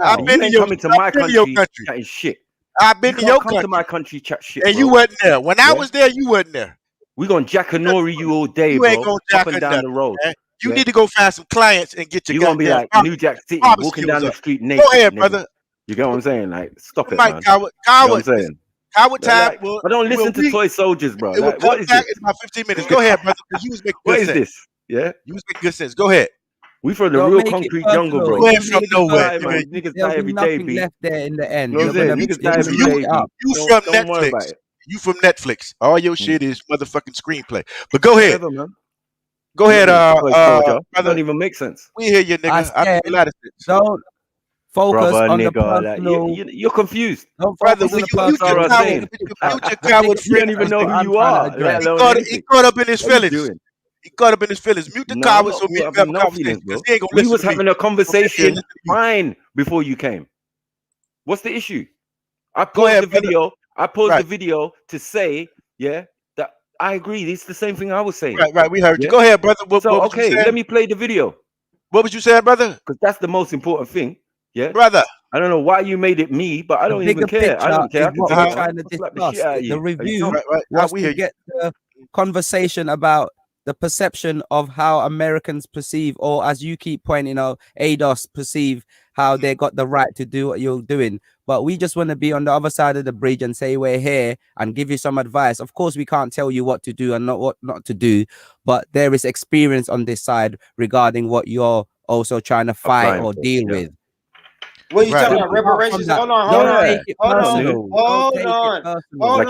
O: I've been to
S: coming to my country chatting shit.
O: I've been to your country.
S: Come to my country, chat shit.
O: And you wasn't there. When I was there, you wasn't there.
S: We gonna Jackanori you all day,
O: you
S: bro.
O: Ain't gonna Jack
S: up and down the road.
O: Man. You need to go find some clients and get your.
S: You gonna be like New Jack City, walking down the street naked.
O: Go ahead, brother.
S: You get what I'm saying? Like, stop it, man.
O: Coward,
S: you know what I'm saying?
O: Coward time.
S: Like, I don't listen to toy soldiers, bro.
O: It
S: like,
O: what is this? In about 15 minutes. Go ahead, brother. You was making
S: what
O: is
S: sense. This? Yeah,
O: you was making good sense. Go ahead.
S: We from the real concrete jungle, bro.
O: We're from nowhere.
S: Niggas die every day, B.
C: left there in the end.
S: Niggas die every day.
O: You from Netflix? You from Netflix? All your shit is motherfucking screenplay. But go ahead. Go ahead,
S: brother. Don't even make sense.
O: We hear you, nigga. I do a lot of shit.
C: Don't focus on the
S: personal. Like, you're confused,
O: brother. When you
S: don't even know who you are.
O: He caught up in his feelings. He caught up in his feelings. Mute the coward so we can have a conversation.
S: We was having a conversation fine before you came. What's the issue? I paused the video. I paused the video to say, that I agree. It's the same thing I was saying.
O: Right. We heard you. Go ahead, brother.
S: Okay, let me play the video.
O: What was you saying, brother?
S: Because that's the most important thing. Yeah,
O: brother.
S: I don't know why you made it me, but I don't even care. I don't care.
C: What we're trying to discuss. The review was to get the conversation about the perception of how Americans perceive, or as you keep pointing out, ADOS perceive how they got the right to do what you're doing. But we just want to be on the other side of the bridge and say we're here and give you some advice. Of course, we can't tell you what to do and what not to do, but there is experience on this side regarding what you're also trying to fight or deal with.
T: What are you talking about? Reparations? Hold on.
S: Like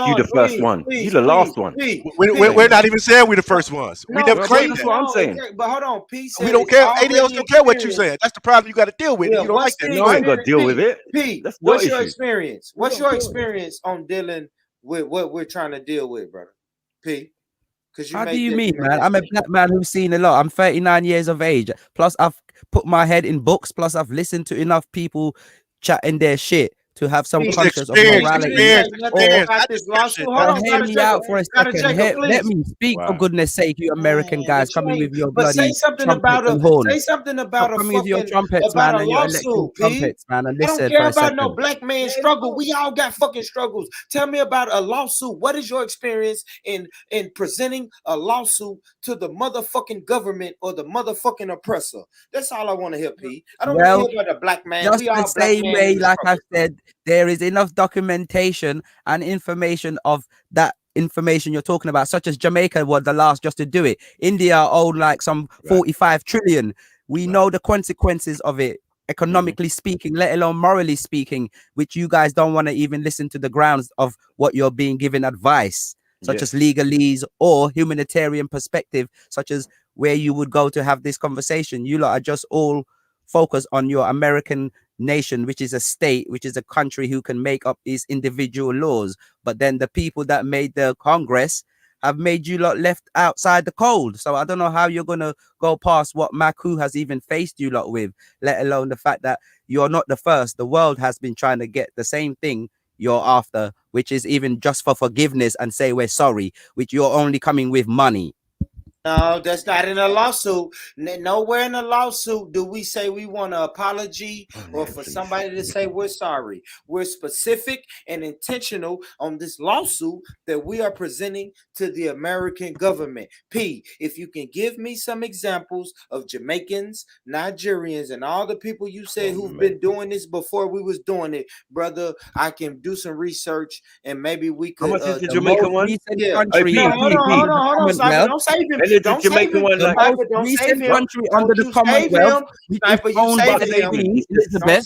S: you the first one. You the last one.
O: We're not even saying we're the first ones. We never claimed that.
S: That's what I'm saying.
T: But hold on, P.
O: We don't care. ADOS don't care what you saying. That's the problem you got to deal with. You don't like that.
S: No, I ain't got to deal with it.
T: P. What's your experience? What's your experience on dealing with what we're trying to deal with, brother? P.
C: How do you mean, man? I'm a black man who's seen a lot. I'm 39 years of age. Plus, I've put my head in books. Plus, I've listened to enough people chatting their shit to have some
O: It's
C: conscience of
O: experience,
C: morality,
O: experience,
C: or
O: not discussion.
C: hear me out for a second. Let me speak, for goodness sake, you American guys coming with your
T: But say
C: bloody
T: something
C: trumpets
T: about
C: and horns.
T: say something about
C: Stop
T: a
C: coming with your
T: fucking
C: trumpets,
T: about
C: man,
T: a
C: and your electrical
T: lawsuit, P.
C: trumpets, man. And
T: I don't
C: listen
T: care
C: for a
T: about no
C: second.
T: black man struggle. We all got fucking struggles. Tell me about a lawsuit. What is your experience in presenting a lawsuit to the motherfucking government or the motherfucking oppressor? That's all I want to hear, P. I don't want to hear about a black man.
C: Just
T: We
C: the
T: all black
C: same
T: men
C: way,
T: in the
C: like I
T: struggle.
C: said, there is enough documentation and information of that information you're talking about, such as Jamaica were the last just to do it. India owned like some 45 trillion. We know the consequences of it, economically speaking, let alone morally speaking, which you guys don't want to even listen to the grounds of what you're being given advice, such as legalese or humanitarian perspective, such as where you would go to have this conversation. You lot are just all focused on your American nation, which is a state, which is a country who can make up these individual laws. But then the people that made the Congress have made you lot left outside the cold. So I don't know how you're going to go past what Maku has even faced you lot with, let alone the fact that you're not the first. The world has been trying to get the same thing you're after, which is even just for forgiveness and say we're sorry, which you're only coming with money.
T: No, that's not in a lawsuit. Nowhere in a lawsuit do we say we want an apology or for somebody to say we're sorry. We're specific and intentional on this lawsuit that we are presenting to the American government. P, if you can give me some examples of Jamaicans, Nigerians, and all the people you said who've been doing this before we was doing it, brother, I can do some research and maybe we could.
S: How much is the Jamaican one?
T: Yeah. No, hold on, Sniper, don't save him. Don't save him.
C: The most recent country under the Commonwealth, which is owned by Queen Elizabeth,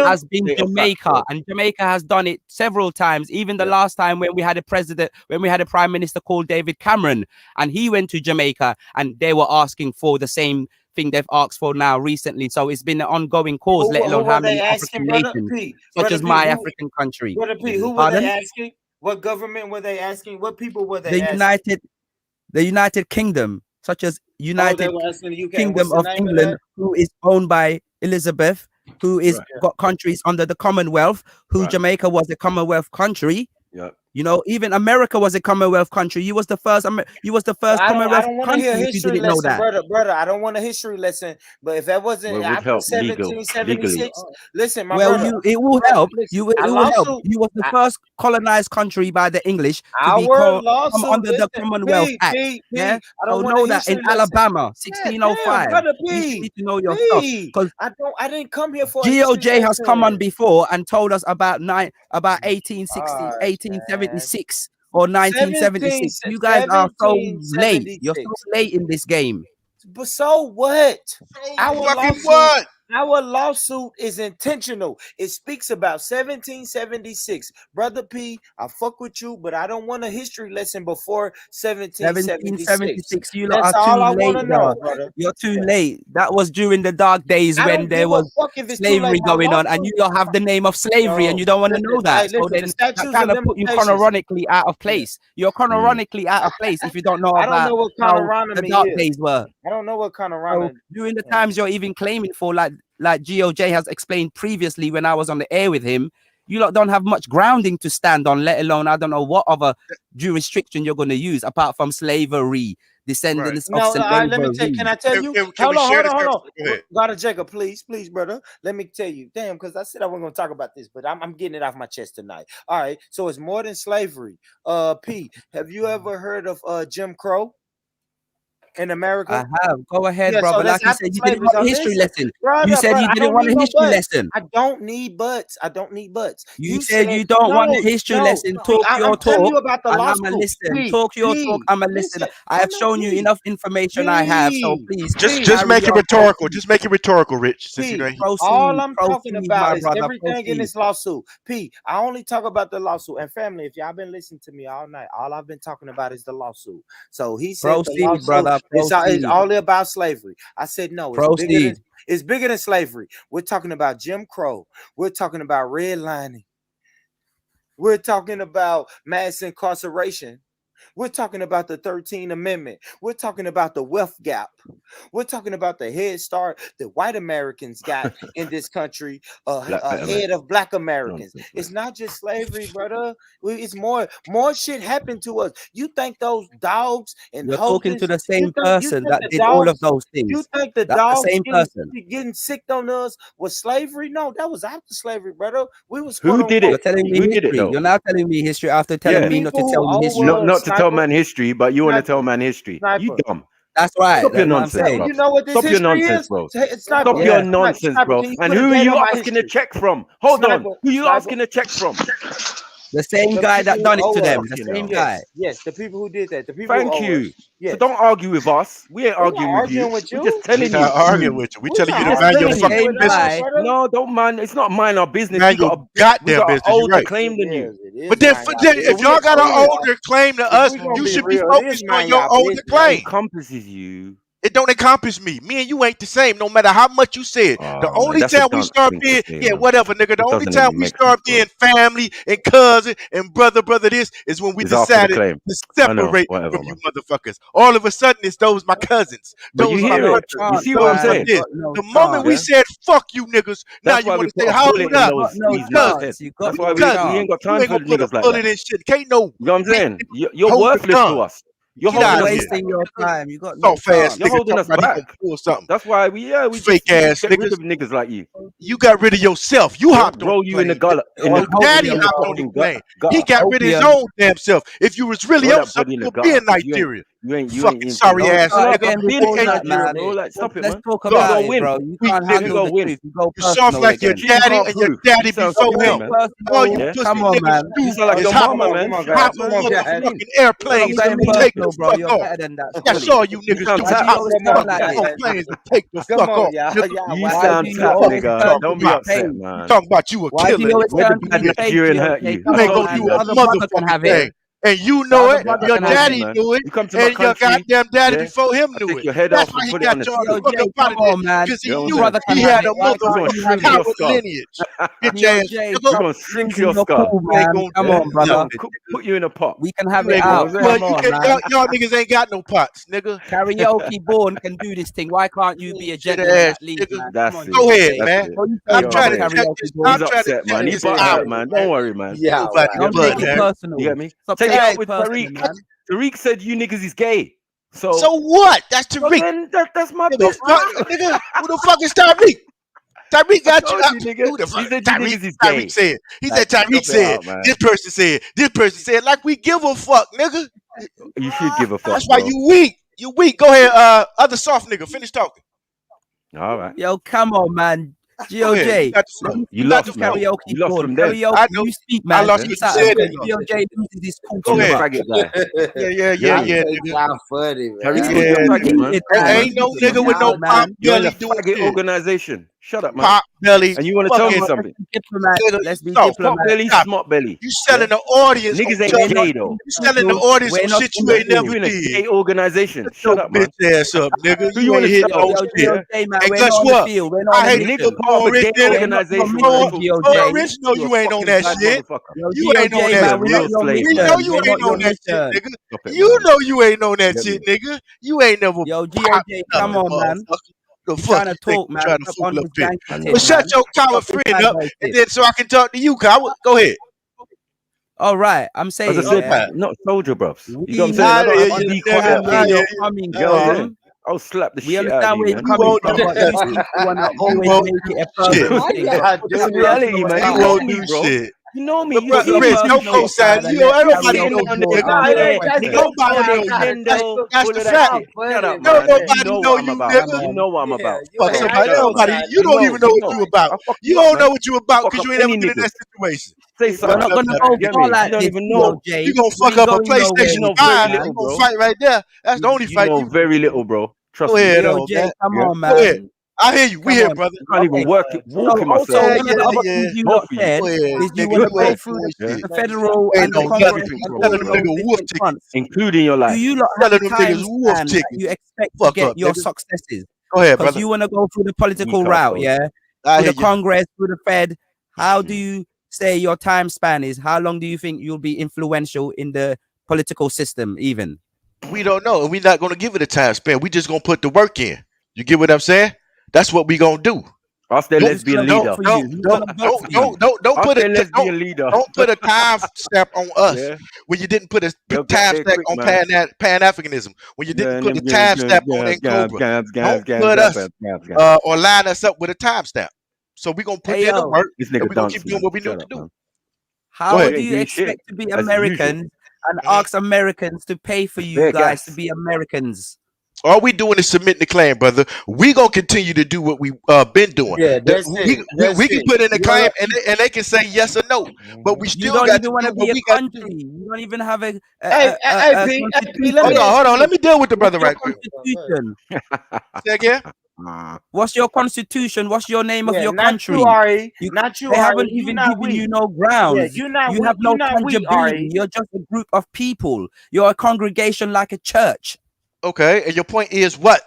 C: has been Jamaica, and Jamaica has done it several times. Even the last time when we had a president, when we had a prime minister called David Cameron, and he went to Jamaica, and they were asking for the same thing they've asked for now recently. So it's been an ongoing cause, let alone how many African nations, such as my African country.
T: Brother P, who were they asking? What government were they asking? What people were they asking?
C: The United Kingdom, such as United Kingdom of England, who is owned by Elizabeth, who is got countries under the Commonwealth, who Jamaica was a Commonwealth country. You know, even America was a Commonwealth country. You was the first. You was the first Commonwealth country. If you didn't know that,
T: brother. I don't want a history lesson. But if that wasn't after 1776, listen, my brother.
C: It will help. It will help. You was the first colonized country by the English to be come under the Commonwealth Act. Yeah, so know that in Alabama, 1605.
T: Brother
C: You
T: P,
C: need to know your stuff, because
T: I didn't come here for.
C: GOJ has come on before and told us about 1876 or 1976. You guys are so late. You're so late in this game.
T: But so what? Our lawsuit is intentional. It speaks about 1776. Brother P, I fuck with you, but I don't want a history lesson before 1776.
C: You lot are too late, brother. You're too late. That was during the dark days when there was slavery going on, and you don't have the name of slavery, and you don't want to know that. So then that kind of put you chronologically out of place. You're chronologically out of place if you don't know about how the dark days were.
T: I don't know what kind of rhyme.
C: During the times you're even claiming for, like GOJ has explained previously when I was on the air with him, you lot don't have much grounding to stand on, let alone I don't know what other jurisdiction you're going to use apart from slavery, descendants of slavery.
T: Let me tell you, can I tell you? Hold on. God, Jacob, please, brother. Let me tell you. Damn, because I said I wasn't going to talk about this, but I'm getting it off my chest tonight. All right, so it's more than slavery. P, have you ever heard of Jim Crow? In America,
C: I have. Go ahead, brother. So like you said, you didn't want a history lesson. You said you didn't want a history lesson.
T: I don't need buts.
C: You said you don't want a history lesson. Talk your talk.
T: About the
C: I'm a listen. Talk your talk. I'm a listen. I have shown you enough information. I have. So please,
O: just make it rhetorical. Just make it rhetorical, Rich.
T: All I'm talking about is everything in this lawsuit. P, I only talk about the lawsuit. And family, if y'all been listening to me all night, all I've been talking about is the lawsuit. So he said,
C: brother.
T: It's all about slavery. I said no. It's bigger than slavery. We're talking about Jim Crow. We're talking about redlining. We're talking about mass incarceration. We're talking about the 13th Amendment. We're talking about the wealth gap. We're talking about the head start that white Americans got in this country ahead of black Americans. It's not just slavery, brother. It's more shit happened to us. You think those dogs and
C: you're talking to the same person that did all of those things?
T: You think the
C: That's
T: dogs
C: the same person
T: getting sick on us was slavery? No, that was after slavery, brother. We was
S: who did it?
C: You're telling me history. You're now telling me history after telling me not to tell you history.
S: Not to tell man history, but you want to tell man history. You dumb.
C: That's right.
S: Stop your nonsense, bro.
T: You know what this
S: Stop your nonsense, bro. Stop your nonsense, bro. And who are you asking a check from? Hold on. Who are you asking a check from?
C: The same guy that done it to them. The same guy.
T: Yes, the people who did that. The people.
S: Thank you. Yes. So don't argue with us. We ain't arguing with you. We're just telling you.
O: Arguing with you. We're telling you to mind your fucking business.
S: No, don't mind. It's not mind our business.
O: Mind your goddamn business. You're right.
S: Claim than you.
O: But then, if y'all got an older claim to us, you should be focused on your older claim.
S: It encompasses you.
O: It don't encompass me. Me and you ain't the same, no matter how much you said. The only time we start being, whatever, nigga. The only time we start being family and cousin and brother this is when we decided to separate from you motherfuckers. All of a sudden, it's those my cousins.
S: But you hear it. You see what I'm saying?
O: The moment we said fuck you niggas, now you want to say hold up.
S: That's why we ain't got time for niggas like that.
O: Can't no.
S: You know what I'm saying? You're worthless to us. You're
C: wasting your time. You got
O: no fast.
S: You're holding us back. That's why we
O: fake ass
S: get rid of niggas like you.
O: You got rid of yourself. You hopped on.
S: Roll you in the gullet.
O: Daddy hopped on the plane. He got rid of his own damn self. If you was really up, something would be in Nigeria.
S: You ain't
O: fucking sorry ass
S: nigga. Stop it, man.
C: Let's talk about it, bro. You can't handle the truth.
O: You soft like your daddy and your daddy before him. Oh, you
C: come on, man.
S: You sound like your mama, man.
O: Hop on motherfucking airplanes and take the fuck off. That's all you niggas do. Hop on planes and take the fuck off.
S: You sound tough, nigga. Don't be upset, man.
O: Talking about you a killer.
S: You ain't hurt you.
O: You ain't gonna do a motherfucking thing. And you know it, your daddy knew it, and your goddamn daddy before him knew it. That's why he got y'all the fuck up out of there, because he knew he had a motherfucking Howard lineage. Get your ass.
S: You're gonna shrink your skull.
C: Come on, brother.
S: Put you in a pot.
C: We can have it out.
O: Y'all niggas ain't got no pots, nigga.
C: Karaoke Born can do this thing. Why can't you be a gentleman at least, man?
O: Go ahead, man. I'm trying to check this.
S: I'm upset, man. He's out, man. Don't worry, man.
T: Yeah,
C: don't take it personal.
S: You get me? Take it out with Tariq. Tariq said you niggas is gay. So
O: what? That's Tariq.
S: Then that's my
O: business. Nigga, who the fuck is Tariq? Tariq got you. Who the fuck? Tariq said. He said Tariq said. This person said. This person said. Like we give a fuck, nigga.
S: You should give a fuck.
O: That's why you weak. You weak. Go ahead. Other soft nigga. Finish talking.
S: All right.
C: Yo, come on, man. GOJ,
S: you lost
C: karaoke.
S: You lost from there.
C: Karaoke, you speak, man.
O: I lost what you said.
C: GOJ loses his cool.
O: Go ahead. Yeah.
T: Sound funny, man.
O: Ain't no nigga with no pop belly doing
S: it. Organization. Shut up, man.
O: Pop belly.
S: And you want to tell me something?
C: Let's be diplomat.
S: Pop belly, smart belly.
O: You selling the audience.
S: Niggas ain't gay though.
O: You selling the audience some shit you ain't never
S: did.
O: did.
S: Organization. Shut up, man.
O: Bitch ass up, nigga. You ain't hit no shit. And guess what? I hate nigga more rich than
S: organization.
O: More rich. No, you ain't on that shit. You ain't on that shit. We know you ain't on that shit, nigga. You know you ain't on that shit, nigga. You ain't never.
C: Yo, GOJ, come on, man.
O: The fuck
C: trying to talk, man.
O: Trying to fool up here. But shut your coward friend up, and then so I can talk to you, coward. Go ahead.
C: All right, I'm saying,
S: not soldier, bros. You know what I'm saying? I'll slap the shit out of you, man.
C: You want to always make it a personal.
S: It's reality, man.
O: You won't do shit.
S: You know me.
O: You no co-sign. You know everybody on the nigga. That's the fact. Nobody know you, nigga.
S: You know what I'm about.
O: Fuck somebody. Nobody. You don't even know what you about. You don't know what you about because you ain't ever been in that situation.
S: Say something.
C: We're not gonna go like this.
O: You gonna fuck up a PlayStation 5. You gonna fight right there. That's the only fight.
S: You know very little, bro. Trust
O: me.
C: Come on, man.
O: I hear you. We here, brother.
S: I can't even walk in myself.
C: Also, one of the other things you lot said is you want to go through the federal and the Congress,
S: including your life.
C: Do you lot have a time span that you expect to get your successes?
O: Go ahead, brother.
C: Because you want to go through the political route, yeah? Through the Congress, through the Fed. How do you say your time span is? How long do you think you'll be influential in the political system even?
O: We don't know, and we're not going to give it a time span. We just going to put the work in. You get what I'm saying? That's what we going to do.
S: Ask their lesbian leader.
O: Don't put a time stamp on us when you didn't put a time stamp on Pan-Africanism. When you didn't put a time stamp on Cobra. Don't put us or line us up with a time stamp. So we're going to put in the work and we're going to keep doing what we need to do.
C: How do you expect to be Americans and ask Americans to pay for you guys to be Americans?
O: All we doing is submitting the claim, brother. We gonna continue to do what we been doing.
T: Yeah,
O: we can put in a claim and they can say yes or no, but we still
C: don't
O: got
C: even
O: to
C: want
O: do
C: to be
O: what
C: a
O: we got.
C: country. You don't even have a
O: Hold on. Let me deal with the brother right quick.
C: Constitution.
O: Say again.
C: What's your constitution? What's your name of your
T: not
C: country?
T: You, Ari. Not you,
C: They haven't
T: Ari.
C: even given you no grounds.
T: Yeah,
C: you have no tangibility. You're just a group of people. You're a congregation like a church.
O: Okay, and your point is what?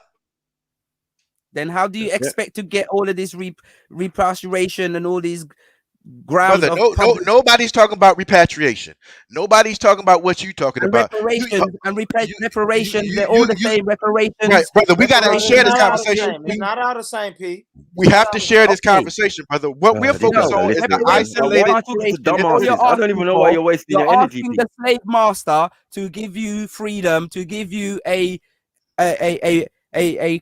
C: Then how do you expect to get all of this repatriation and all these grounds?
O: Brother, nobody's talking about repatriation. Nobody's talking about what you talking about.
C: Reparations, they're all the same. Reparations.
O: Right, brother, we got to share this conversation.
T: It's not all the same, P.
O: We have to share this conversation, brother. What we're focused on is the isolated.
S: I don't even know why you're wasting your energy.
C: Asking the slave master to give you freedom, to give you a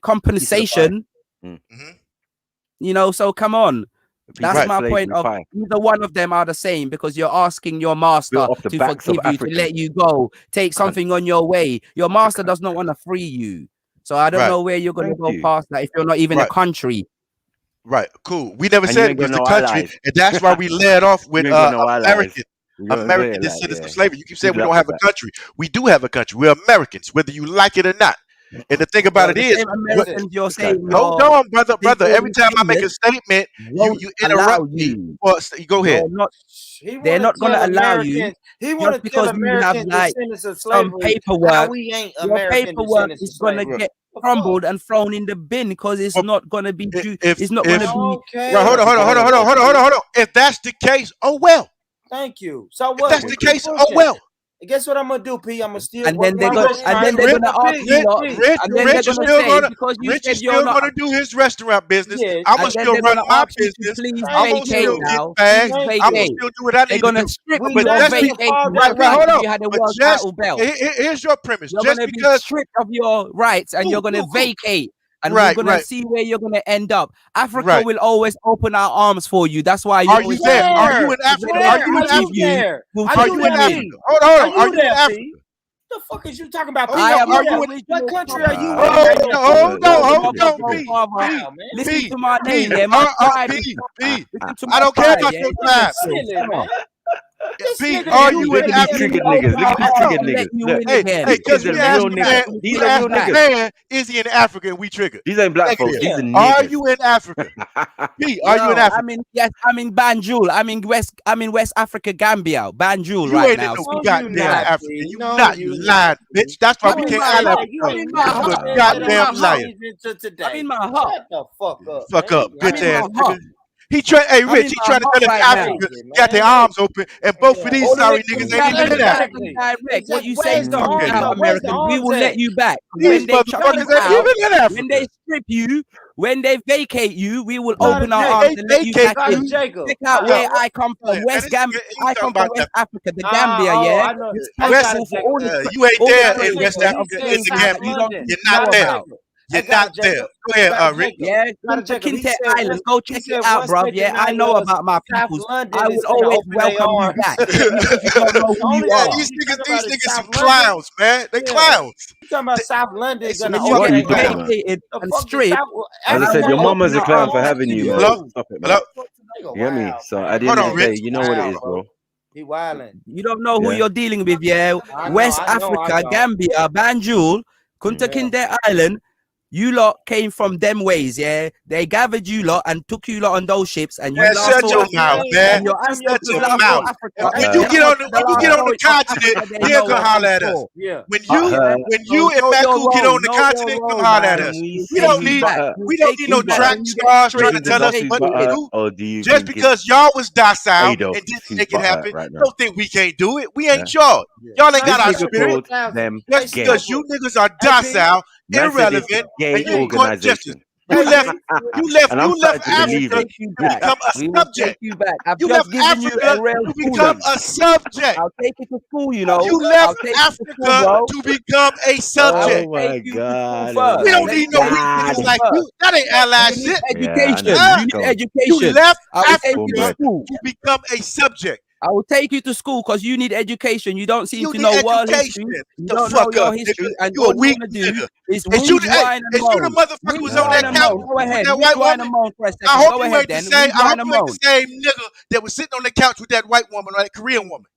C: compensation. You know, so come on. That's my point. Of either one of them are the same, because you're asking your master to forgive you, to let you go, take something on your way. Your master does not want to free you. So I don't know where you're going to go past that if you're not even a country.
O: Right, cool. We never said it was the country, and that's why we led off with American descendants of slavery. You keep saying we don't have a country. We do have a country. We're Americans, whether you like it or not. And the thing about it is, hold on, brother. Every time I make a statement, you interrupt me. You go ahead.
C: They're not going to allow you.
T: He want to tell American descendants of slavery
C: paperwork.
T: We ain't
C: Your
T: American
C: paperwork is going to get crumbled and thrown in the bin because it's not going to be. It's not going to be.
O: Right, hold on. If that's the case, oh well.
T: Thank you. So what?
O: If that's the case, oh well.
T: Guess what I'm gonna do, P? I'm gonna steal.
C: And then they're gonna ask you.
O: Rich is still gonna do his restaurant business. I'm gonna still run my business. I'm gonna still get bags. I'm gonna still do what I need to do.
C: They're gonna strip you
O: of
C: vacate.
O: Hold on.
C: You had a world title belt.
O: Here's your premise.
C: You're
O: Just
C: gonna be
O: because
C: stripped of your rights and you're gonna vacate. And we're gonna see where you're gonna end up. Africa will always open our arms for you. That's why
O: are you there? Are you in Africa? Are you in Africa? Are you in Africa? Hold on. Are you in Africa?
T: The fuck is you talking about?
O: Are you in
T: what country are you
O: in? Hold on.
C: Listen to my name, yeah.
O: I don't care about your tribe. Are you in Africa?
S: Look at these triggered niggas.
O: Hey, because we asked man, is he in Africa? And we triggered.
S: These ain't black folks. These are niggas.
O: Are you in Africa? P, are you in Africa?
C: I'm in Banjul. I'm in West Africa, Gambia. Banjul right now.
O: You ain't in no goddamn Africa. You not. You lied, bitch. That's why we can't ally with you. I'm a goddamn liar.
C: I'm in my hut.
T: Shut the fuck up.
O: Fuck up, bitch ass. He trying to tell us Africa got their arms open, and both of these sorry niggas ain't even in Africa.
C: What you say is American. We will let you back.
O: These motherfuckers ain't even in Africa.
C: When they strip you, when they vacate you, we will open our arms and let you back in. Check out where I come from, West Gambia. I come from West Africa, the Gambia, yeah.
O: You ain't there in West Africa, in the Gambia. You're not there. You're not there. Go ahead, Rick.
C: Yeah, Kinte Island. Go check it out, bro. Yeah, I know about my people. I would always welcome you back.
O: These niggas some clowns, man. They clowns.
T: You talking about South London?
C: And straight.
S: As I said, your mama's a clown for having you, man.
O: Hello?
S: You get me? So at the end of the day, you know what it is, bro.
T: He wildin'.
C: You don't know who you're dealing with, yeah. West Africa, Gambia, Banjul, Kunta Kinte Island. You lot came from them ways, yeah. They gathered you lot and took you lot on those ships, and you
O: shut your mouth, man. Shut your mouth. When you get on the continent, they'll come holler at us. When you and Maku get on the continent, come holler at us. We don't need no track stars trying to tell us what to do. Just because y'all was docile and didn't make it happen, don't think we can't do it. We ain't y'all. Y'all ain't got our spirit. Just because you niggas are docile, irrelevant, and you ain't going justice. You left Africa to become a subject. You left Africa to become a subject.
C: I'll take it to school, you know.
O: You left Africa to become a subject.
S: Oh my God.
O: We don't need no niggas like you. That ain't allied shit.
C: Education. You need education.
O: You left Africa to become a subject.
C: I will take you to school because you need education. You don't seem to know world history. You don't know your history. And
O: you a weak nigga. Is you the motherfucker who was on that couch with that white woman? I hope you ain't the same nigga that was sitting on the couch with that white woman or that Korean woman.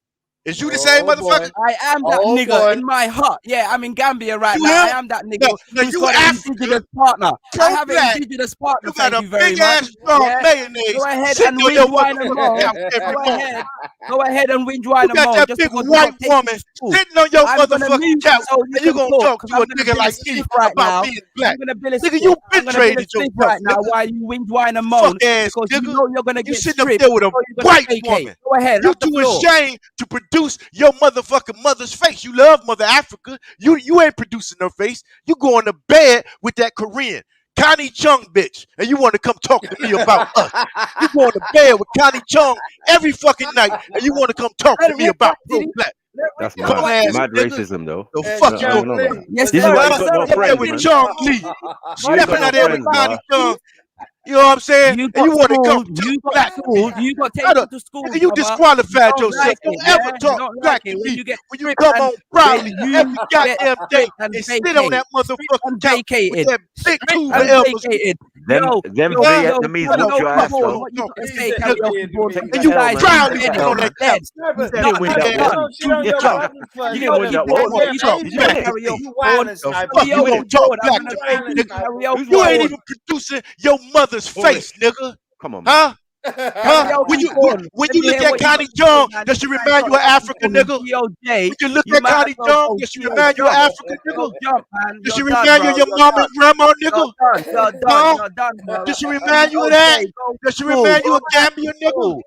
O: Is you the same motherfucker?
C: I am that nigga in my heart. Yeah, I'm in Gambia right now. I am that nigga who's got an indigenous partner. I have an indigenous partner.
O: You got a big ass strong mayonnaise.
C: Go ahead and whinge, whine and moan. Go ahead and whinge, whine and moan.
O: You got that big white woman sitting on your motherfucking couch, and you gonna talk to a nigga like me about being black? Nigga, you been traded yourself
C: right now while you whinge, whine and moan because you know you're gonna get stripped.
O: You sitting up there with a white woman.
C: Go ahead.
O: You too ashamed to produce your motherfucking mother's face. You love Mother Africa. You ain't producing her face. You going to bed with that Korean Connie Chung bitch, and you want to come talk to me about us. You going to bed with Connie Chung every fucking night, and you want to come talk to me about black.
S: That's mad racism, though.
O: The fuck you doing?
C: Yes,
O: this is why you got with Chung Lee. Stepping out there with Connie Chung. You know what I'm saying? You want to come black to me.
C: You got taken to school.
O: You disqualified yourself. Don't ever talk black to me. When you come on proudly every goddamn day and sit on that motherfucking couch with that big two elbows.
S: Them Vietnamese whoop your ass though.
O: And you proudly sit on that couch.
S: You didn't win that
O: war. You won't talk black to me. You ain't even producing your mother's face, nigga.
S: Come on,
O: huh? When you look at Connie Chung, does she remind you of Africa, nigga? When you look at Connie Chung, does she remind you of Africa, nigga? Does she remind you of your mama and grandma, nigga? Does she remind you of that? Does she remind you of Gambia, nigga?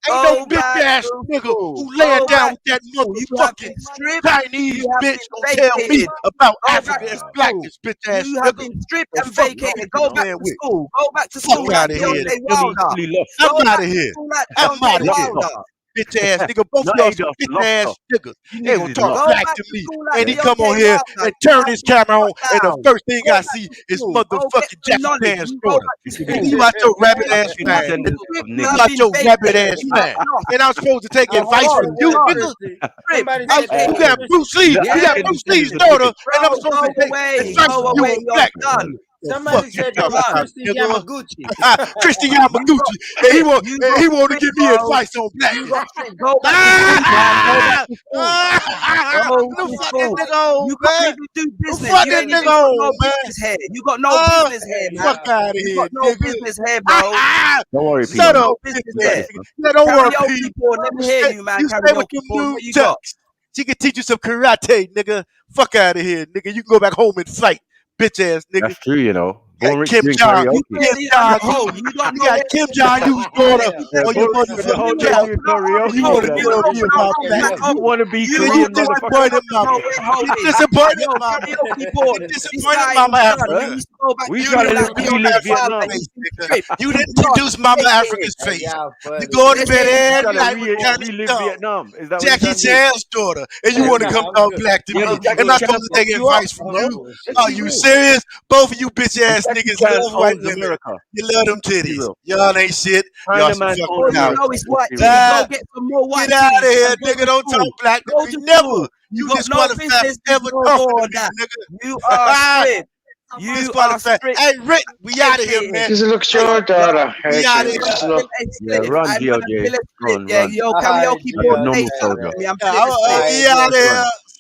O: Ain't no bitch ass nigga who laying down with that motherfucking Chinese bitch gonna tell me about Africa and blackness, bitch ass nigga.
C: You have been stripped and vacated. Go back to school. Go back to school.
O: Fuck out of here. I'm out of here. I'm out of here. Bitch ass nigga, both of y'all bitch ass niggas. They gonna talk back to me. And he come on here and turn his camera on, and the first thing I see is motherfucking Jackie Pan's daughter. You out your rabbit ass man. You out your rabbit ass man. And I'm supposed to take advice from you, nigga. You got Bruce Lee. You got Bruce Lee's daughter, and I'm supposed to take advice from you on black.
T: Somebody said Christy Yamaguchi.
O: Christy Yamaguchi. And he want to give me advice on black.
C: You can't even do business. You got no business here, man.
O: Fuck out of here.
C: You got no business here, bro.
S: Don't worry,
O: people. Shut up. Don't worry,
C: people. Let me hear you, man.
O: You stay with them new ducks. She can teach you some karate, nigga. Fuck out of here, nigga. You can go back home and fight. Bitch ass nigga.
S: That's true, you know.
O: Kim Jong, you got Kim Jong, you daughter on your motherfucking couch. You want to get on me about that?
S: You want to be
O: you disappointed, mama. You disappointed, mama. You disappointed, mama Africa.
S: We try to relive Vietnam.
O: You didn't produce Mama Africa's face. You go to bed every night with
S: Vietnam.
O: Jackie Chan's daughter, and you want to come out black to me? And I'm supposed to take advice from you? Are you serious? Both of you bitch ass niggas love white women. You love them titties. Y'all ain't shit. Y'all some fucking cowards. Get out of here, nigga. Don't talk black to me. Never. You disqualified ever talking to me, nigga.
C: You are stripped.
O: You disqualified. Hey, Rick, we out of here, man.
L: This looks your daughter.
O: We out of here.
S: Yeah, run, DOJ. Run.
C: Yo, karaoke.
O: We out of here.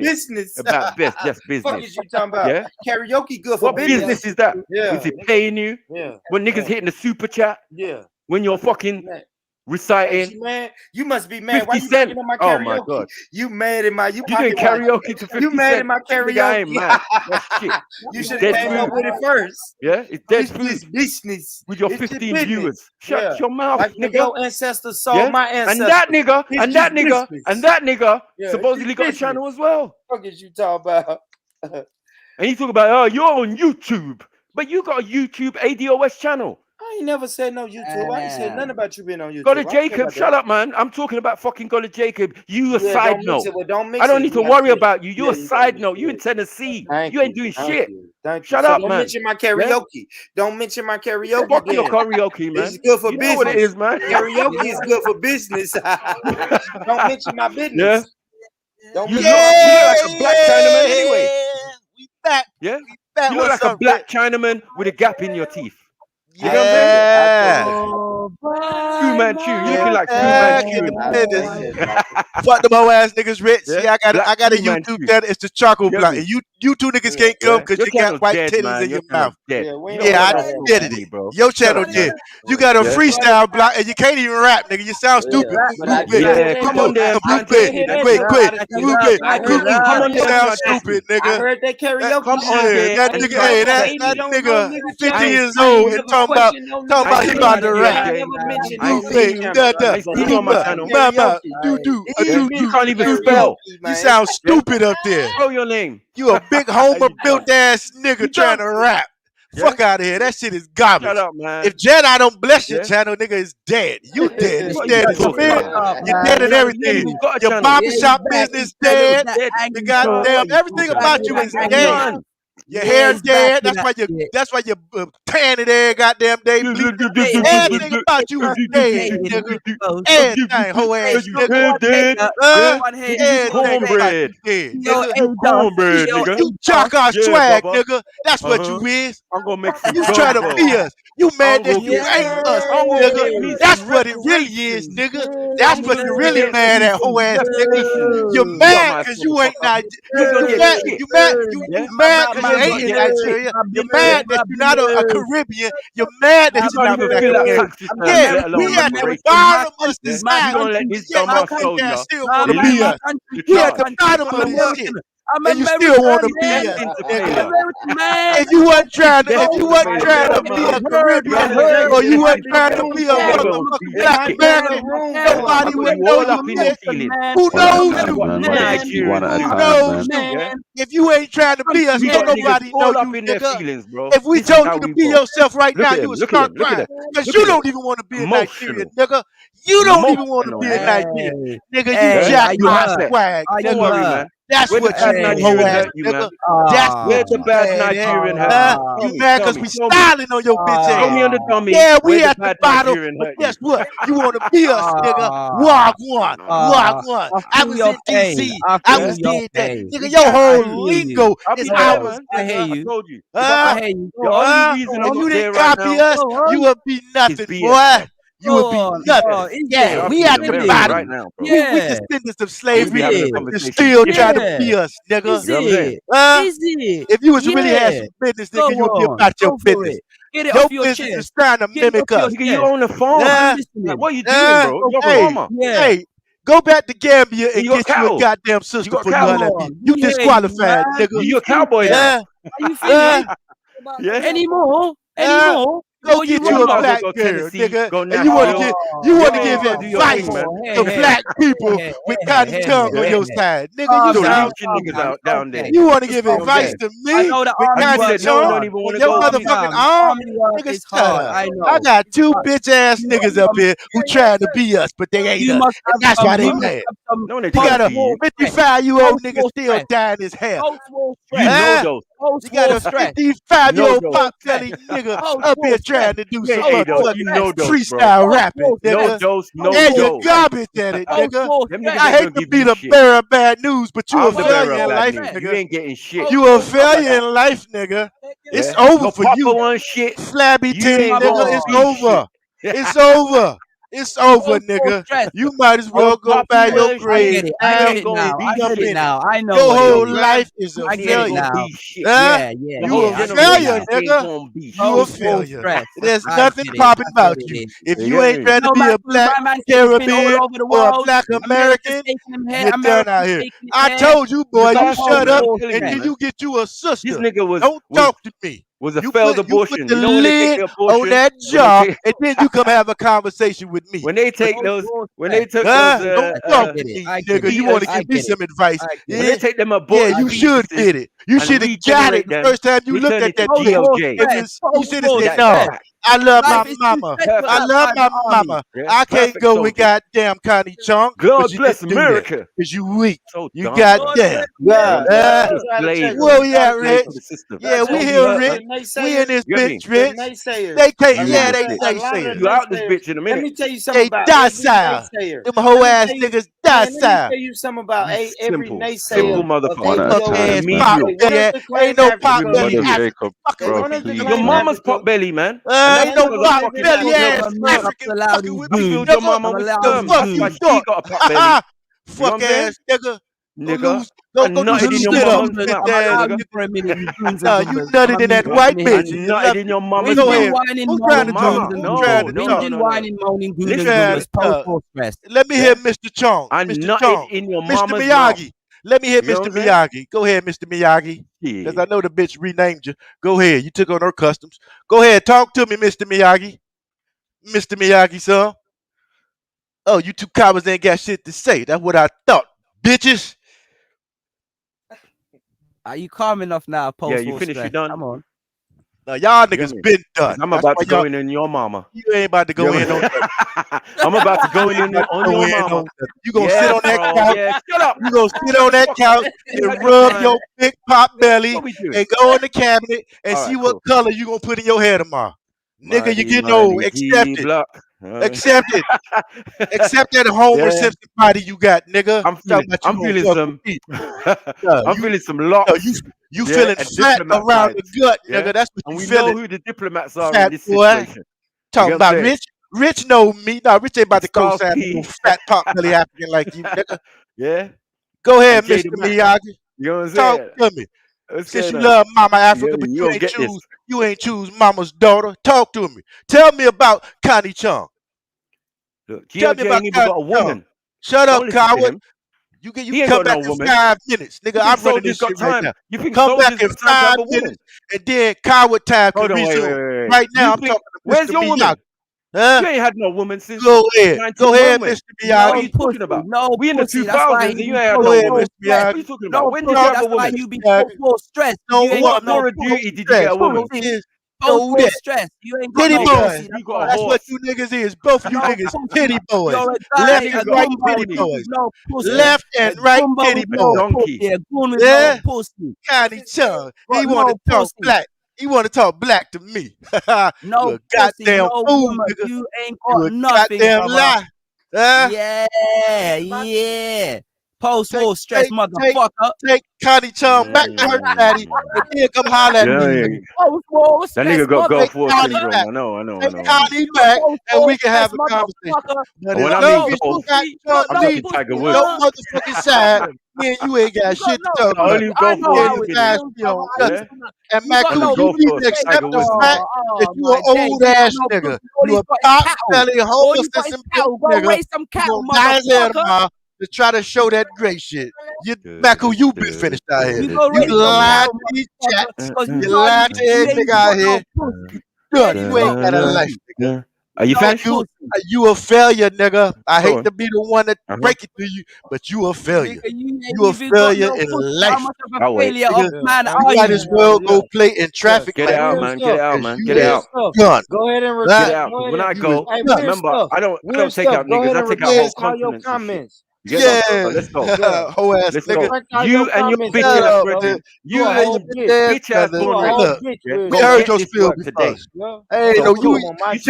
S: me
T: business.
S: about just business.
T: Fuck is you talking about?
S: Yeah?
T: Karaoke good for
S: What business is that?
T: Yeah.
S: Is it paying you?
T: Yeah.
S: When niggas hitting the super chat?
T: Yeah.
S: When you're fucking reciting.
D: Man, you must be mad.
S: 50
D: Why you
S: Cent.
D: bringing in my
S: Oh
D: karaoke?
S: my God.
D: You mad in my
S: You doing karaoke to 50
D: You mad
S: Cent.
D: in my
S: Nigga, I ain't
D: karaoke?
S: mad. That's shit.
D: You
S: It's
D: should
S: dead
D: have came up
S: food.
D: with it first.
S: Yeah, it's dead
D: This
S: food.
D: is business.
S: With your
D: It's
S: 15
D: business.
S: viewers. Shut
D: Yeah.
S: your mouth,
D: Like when
S: nigga.
D: your ancestors sold my ancestors.
S: And that nigga,
D: It's
S: and that
D: just
S: nigga,
D: business.
S: and that nigga
D: Yeah,
S: supposedly got a channel as well.
D: What is you talking about?
S: And you talk about, oh, you're on YouTube. But you got a YouTube ADOS channel.
D: I ain't never said no YouTube. I ain't said nothing about you being on YouTube.
S: Golly Jacob, shut up, man. I'm talking about fucking Golly Jacob. You a side note.
D: Don't mix
S: I don't
D: it.
S: need to worry about you. You're a side note. You in Tennessee. You ain't doing shit. Shut up,
D: Don't
S: man.
D: mention my karaoke. Don't mention my karaoke.
S: Fuck your karaoke, man.
D: It's good for
S: you
D: business.
S: know what it is, man.
D: Karaoke is good for business. Don't mention my business.
S: Yeah.
D: Don't
S: You look
D: mention
S: like a black Chinaman anyway.
O: We back.
S: Yeah.
O: We back.
S: You look
O: What's
S: like a
O: up,
S: black Chinaman with a gap in your teeth. You know
O: Yeah.
S: what I'm saying? Fu Manchu. You looking like Fu Manchu.
O: Fuck them whole ass niggas rich.
S: Yeah?
O: Yeah, I
S: Black
O: got a
S: Fu
O: YouTube
S: Manchu.
O: channel. It's the charcoal
S: Yeah,
O: block.
S: me.
O: And you two niggas can't come because
S: Your
O: you got
S: channel's
O: white
S: dead,
O: titties
S: man.
O: in
S: Your
O: your
S: channel's
O: mouth.
S: dead.
O: Yeah, I did it.
S: bro.
O: Your channel did. You got a freestyle block and you can't even rap, nigga. You sound stupid.
S: Yeah, come on there and
O: Blue
S: practice. Come on
O: You
S: there
O: sound
S: and
O: stupid,
D: I
O: nigga.
D: heard that karaoke.
S: Come on there
O: That
S: and
O: nigga, hey,
S: practice.
O: that nigga 50
D: I
O: years
D: ain't
O: old and
D: never
O: talking about
D: questioned no
O: he
D: nigga.
O: about to rap.
D: I never mentioned
S: I
D: no
S: ain't seen
D: nigga.
S: I ain't seen you on my channel.
O: Mama, do.
S: You can't even spell.
O: You sound stupid up there.
S: Spell your name.
O: You a big homer built ass nigga trying to rap.
S: Yeah?
O: Fuck out of here. That shit is garbage.
S: Shut up, man.
O: If Jedi don't bless your channel, nigga, is dead. You dead. You
S: What
O: dead
S: you
O: in
S: talking
O: spirit.
S: about?
O: You're dead in everything.
S: You got a
O: Your
S: channel.
O: barbershop business dead. You goddamn everything about you is dead. Your hair dead. That's why you tan it there, goddamn day. Everything about you is dead, nigga. Everything, hoe ass nigga.
S: Cornbread. Cornbread, nigga.
O: You jock our
S: Yeah,
O: swag,
S: Bubba.
O: nigga. That's what you is.
S: I'm gonna make some
O: You try to
S: gumbo.
O: be us. You mad that
S: I'm
O: you
S: gonna
O: ain't us,
S: I'm gonna get me
O: nigga. That's
S: some
O: what it really is, nigga. That's what you're really
S: get
O: mad
S: me
O: at,
S: some
O: hoe ass nigga.
S: reparations.
O: You're
S: You got
O: mad
S: my
O: because you ain't
S: motherfucker.
O: You
S: You gonna get
O: mad?
S: shit.
O: You mad? You
S: Yeah?
O: mad because you
S: You
O: ain't
S: gonna
O: in
S: get
O: Nigeria?
S: shit.
O: You're mad that you're not a Caribbean. You're mad that
S: You
O: you're
S: can't
O: not
S: even
O: black
S: fill out
O: American.
S: tax returns,
O: Yeah,
S: let alone
O: we at the
S: reparations.
O: bottom of the
S: Yeah?
O: stack.
S: You gonna let this
O: Yet your
S: dumbass
O: punk
S: soldier
O: ass still want to
S: lead
O: be us.
S: the
O: We at the
S: charge?
O: bottom of
S: I'm
O: this shit. And you still want to be us, nigga. If
S: If
O: you wasn't trying to be a Caribbean or you wasn't trying to be a motherfucking black American, nobody would know you, nigga. Who knows you? Who knows you? If you ain't trying to be us,
S: We
O: don't
S: got niggas
O: nobody know
S: all up
O: you,
S: in their
O: nigga.
S: feelings, bro.
O: If we
S: This is
O: told
S: how
O: you to
S: we
O: be
S: roll.
O: yourself right
S: Look
O: now,
S: at
O: you
S: him.
O: would
S: Look at
O: start
S: him. Look at
O: crying.
S: that.
O: Because
S: Look
O: you
S: at
O: don't
S: it.
O: even want to be a Nigerian,
S: Emotional.
O: nigga. You don't even want to
S: Emotional,
O: be a
S: man.
O: Nigerian. Nigga, you
S: Yeah?
O: jack
S: You
O: my
S: upset.
O: swag,
S: Don't
O: nigga.
S: worry, man.
O: That's
S: Where the
O: what
S: bad
O: you do, hoe
S: Nigerian
O: ass
S: hurt you,
O: nigga.
S: man?
O: That's
S: Where
O: what
S: the
O: you
S: bad
O: mad at.
S: Nigerian hurt you?
O: You mad because we
S: Tell me.
O: styling on your bitch
S: Show
O: ass.
S: me on the dummy
O: Yeah,
S: where
O: we
S: the
O: at the
S: bad
O: bottom,
S: Nigerian
O: but
S: hurt you.
O: guess what? You want to be us, nigga. Wagwan, wagwan. I was in DC. I was did that. Nigga, your whole lingo
S: I'll
O: is
S: be there,
O: ours,
S: man.
O: nigga.
S: I told you. The only reason I'm
O: If you
S: not
O: didn't
S: there right
O: copy
S: now
O: us, you would be nothing,
S: BS,
O: boy. You would be
S: Yeah.
O: nothing. Yeah,
S: I'll
O: we
S: be in
O: at the
S: America
O: bottom.
S: right now, bro.
O: We descendants of
S: And we be
O: slavery.
S: having a
O: You're
S: conversation.
O: still
S: If
O: trying to be us, nigga.
S: You know what I'm saying?
O: If you was really had some business, nigga, you would be about your business. Your business is trying to mimic us.
S: Nigga, you own a farm. Like, what are you doing, bro? You're a
O: Hey,
S: farmer.
O: hey, go back to Gambia and
S: You got
O: get you a
S: cattle.
O: goddamn sister
S: got
O: for you
S: cattle.
O: holler at me. You disqualified, nigga.
S: You're a cowboy now.
C: Are you finished?
S: Yeah.
C: Anymore?
O: Go get you a black
S: go
O: girl,
S: Tennessee,
O: nigga.
S: go
O: And you want to
S: Nashville.
O: give
S: Do your thing,
O: advice
S: man.
O: to black people with cotton tongue on your side, nigga. You
S: You're
O: sound
S: lynching niggas out down there.
O: You want to give
S: You know what I'm
O: advice
S: saying?
O: to me with
S: And you
O: cotton
S: said no, don't
O: tongue
S: even
O: on
S: want to
O: your
S: go.
O: motherfucking arm? Nigga, shut up. I got two bitch ass niggas up here who trying to be us, but they ain't us. And that's why they mad.
S: No, they
O: You got a
S: trying to be you.
O: 55-year-old nigga still dyeing his hair.
S: You know those.
O: You got a 55-year-old pop belly nigga up here trying to do some motherfucking freestyle rapping,
S: No
O: nigga.
S: dose, no
O: And you're
S: dose.
O: garbage at it, nigga.
S: Them niggas
O: I
S: ain't
O: hate
S: gonna
O: to
S: give
O: be
S: you
O: the
S: shit.
O: bearer of bad news, but you a
S: I'm the bearer
O: failure
S: of
O: in
S: bad
O: life,
S: news.
O: nigga.
S: You ain't getting shit.
O: You a failure in life, nigga. It's over
S: Your
O: for
S: papa
O: you.
S: wants shit.
O: Flabby
S: You
O: titty
S: ain't
O: nigga,
S: gonna
O: it's
S: see
O: over.
S: shit.
O: It's over. It's over, nigga. You might as well go find your grave.
C: I get it now. I get it now. I know
O: your
C: what
O: whole
C: it is.
O: life is a
C: I get it
O: failure.
C: now.
O: Huh?
C: Yeah.
O: You a failure, nigga. You a failure. There's nothing popping about you. If you ain't trying to be a black Caribbean or a black American, get down out here. I told you, boy, you shut up and then you get you a sister.
S: This nigga
O: Don't talk to me.
S: Was a failed abortion.
O: You put the lid on that jar, and then you come have a conversation with me.
S: When they take those,
O: don't talk to me, nigga. You want to give me some advice?
S: When they take them abortion,
O: yeah, you should get it. You should have got it the first time you looked at that GLJ. You should have said, "No, I love my mama. I love my mama. I can't go with goddamn Connie Chung.
S: God bless America.
O: Because you weak. You
S: dumb.
O: goddamn. Where we at, Rich? Yeah, we here, Rich. We in this bitch, Rich. They can't. Yeah, they naysayers.
S: You out this bitch in a minute.
T: Let me tell you something about
O: docile. Them whole ass niggas docile.
T: Let me tell you something about every naysayer.
S: Simple motherfucker.
O: Ain't no pop belly.
S: Your mama's pot belly, man.
O: Ain't no pop belly ass African fucking with me.
S: Your mama was dumb. That's why she got a pot belly.
O: Fuck ass nigga.
S: Nigga.
O: Don't go do some shit up. You nutted in that white bitch.
S: You nutted in your mama's
O: mouth. Let me hear Mr. Chong. Mr. Chong.
S: In your
O: Mr.
S: mama's
O: Miyagi. Let me hear Mr. Miyagi. Go ahead, Mr. Miyagi. Because I know the bitch renamed you. Go ahead. You took on her customs. Go ahead. Talk to me, Mr. Miyagi. Mr. Miyagi, son. Oh, you two cowards ain't got shit to say. That's what I thought, bitches.
C: Are you calm enough now?
S: Yeah, you finished. You done?
C: Come on.
O: Now, y'all niggas been done.
S: I'm about to go in your mama.
O: You ain't about to go in on that.
S: I'm about to go in on your mama.
O: You gonna sit on that couch.
S: Yeah, shut up.
O: You gonna sit on that couch and rub your big pop belly and go in the cabinet and see what color you gonna put in your hair tomorrow. Nigga, you getting old. Accept it. Accept it. Accept that Homer Simpson body you got, nigga.
S: I'm feeling some locks.
O: You feeling fat around the gut, nigga. That's what you feeling.
S: We know who the diplomats are
O: fat
S: in this situation.
O: Talking about Rich. Rich know me. No, Rich ain't about to co-sign no fat pop belly African like you, nigga.
S: Yeah.
O: Go ahead, Mr. Miyagi.
S: You know what I'm saying?
O: Talk to me. Since you love Mama Africa, but you ain't choose Mama's daughter. Talk to me. Tell me about Connie Chung.
S: Look, Tell me about got a woman.
O: Shut up, coward. You come back in 5 minutes, nigga. I'm running this shit right now.
S: You think
O: come back in 5 minutes, and then coward time can resume. Right now, I'm talking to
S: where's
O: Mr.
S: your
O: Miyagi.
S: woman?
O: Huh?
S: You ain't had no woman since.
O: Go ahead, Mr. Miyagi.
S: What are you talking about?
C: No,
S: we in the 2000s and you ain't had
O: no
S: woman.
O: Mr. Miyagi.
S: What are you talking about? When did you have a woman?
C: Why you be full stress?
O: No,
C: you ain't
O: what?
C: got
S: What duty did you get a woman?
C: Full stress. You ain't got
O: titty
C: no
O: boys.
C: pussy.
O: That's what you niggas is. Both of you niggas titty boys. Left and right titty boys. Left and right titty boys. Yeah. Connie Chung. He want to talk black. He want to talk black to me.
C: No
O: goddamn fool, nigga.
C: You ain't got nothing.
O: Goddamn lie.
C: Yeah. Post-war stress, motherfucker.
O: Take Connie Chung back to her daddy and then come holler at me.
C: Post-war stress,
S: that nigga got Gulf War syndrome.
O: Back.
S: I know.
O: Take Connie back and we can have a conversation.
S: When I mean Gulf, I'm talking Tiger Woods.
O: No motherfucking side. Me and you ain't got shit to talk about.
S: Only Gulf War.
O: And Macu, you need to accept the fact that you an old ass nigga. You a pop belly, homeless and nigga. You nice ass tomorrow to try to show that great shit. Macu, you been finished out here. You lied to these chats. You lied to every nigga out here. Good, you ain't got a life, nigga.
S: Are you finished?
O: You a failure, nigga. I hate to be the one that break it to you, but you a failure. You a failure in life. You might as well go play in traffic.
S: Get out, man. Get out, man. Get out.
T: Go ahead and
S: get out. When I go, remember, I don't take out niggas. I take out whole continents.
O: Yeah,
S: let's go.
O: Whole ass
S: let's
O: nigga.
S: Go. You and your bitch ass brother. You and your bitch ass brother.
O: We heard your spiel today. Hey, no, you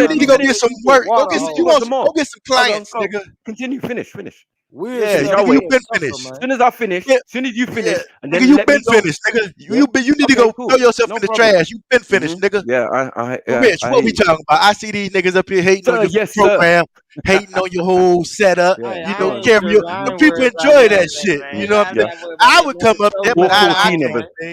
O: need to go get some work. Go get some clients, nigga.
S: Continue. Finish. You
O: been finished.
S: As soon as I finish, as soon as you finish, and then
O: you
S: let
O: been
S: me go.
O: finished, nigga. You need to go throw yourself in the trash. You been finished, nigga. Rich, what we talking about? I see these niggas up here hating on your program, hating on your whole setup. You know, karaoke. People enjoy that shit. You know what I'm saying? I would come up there, but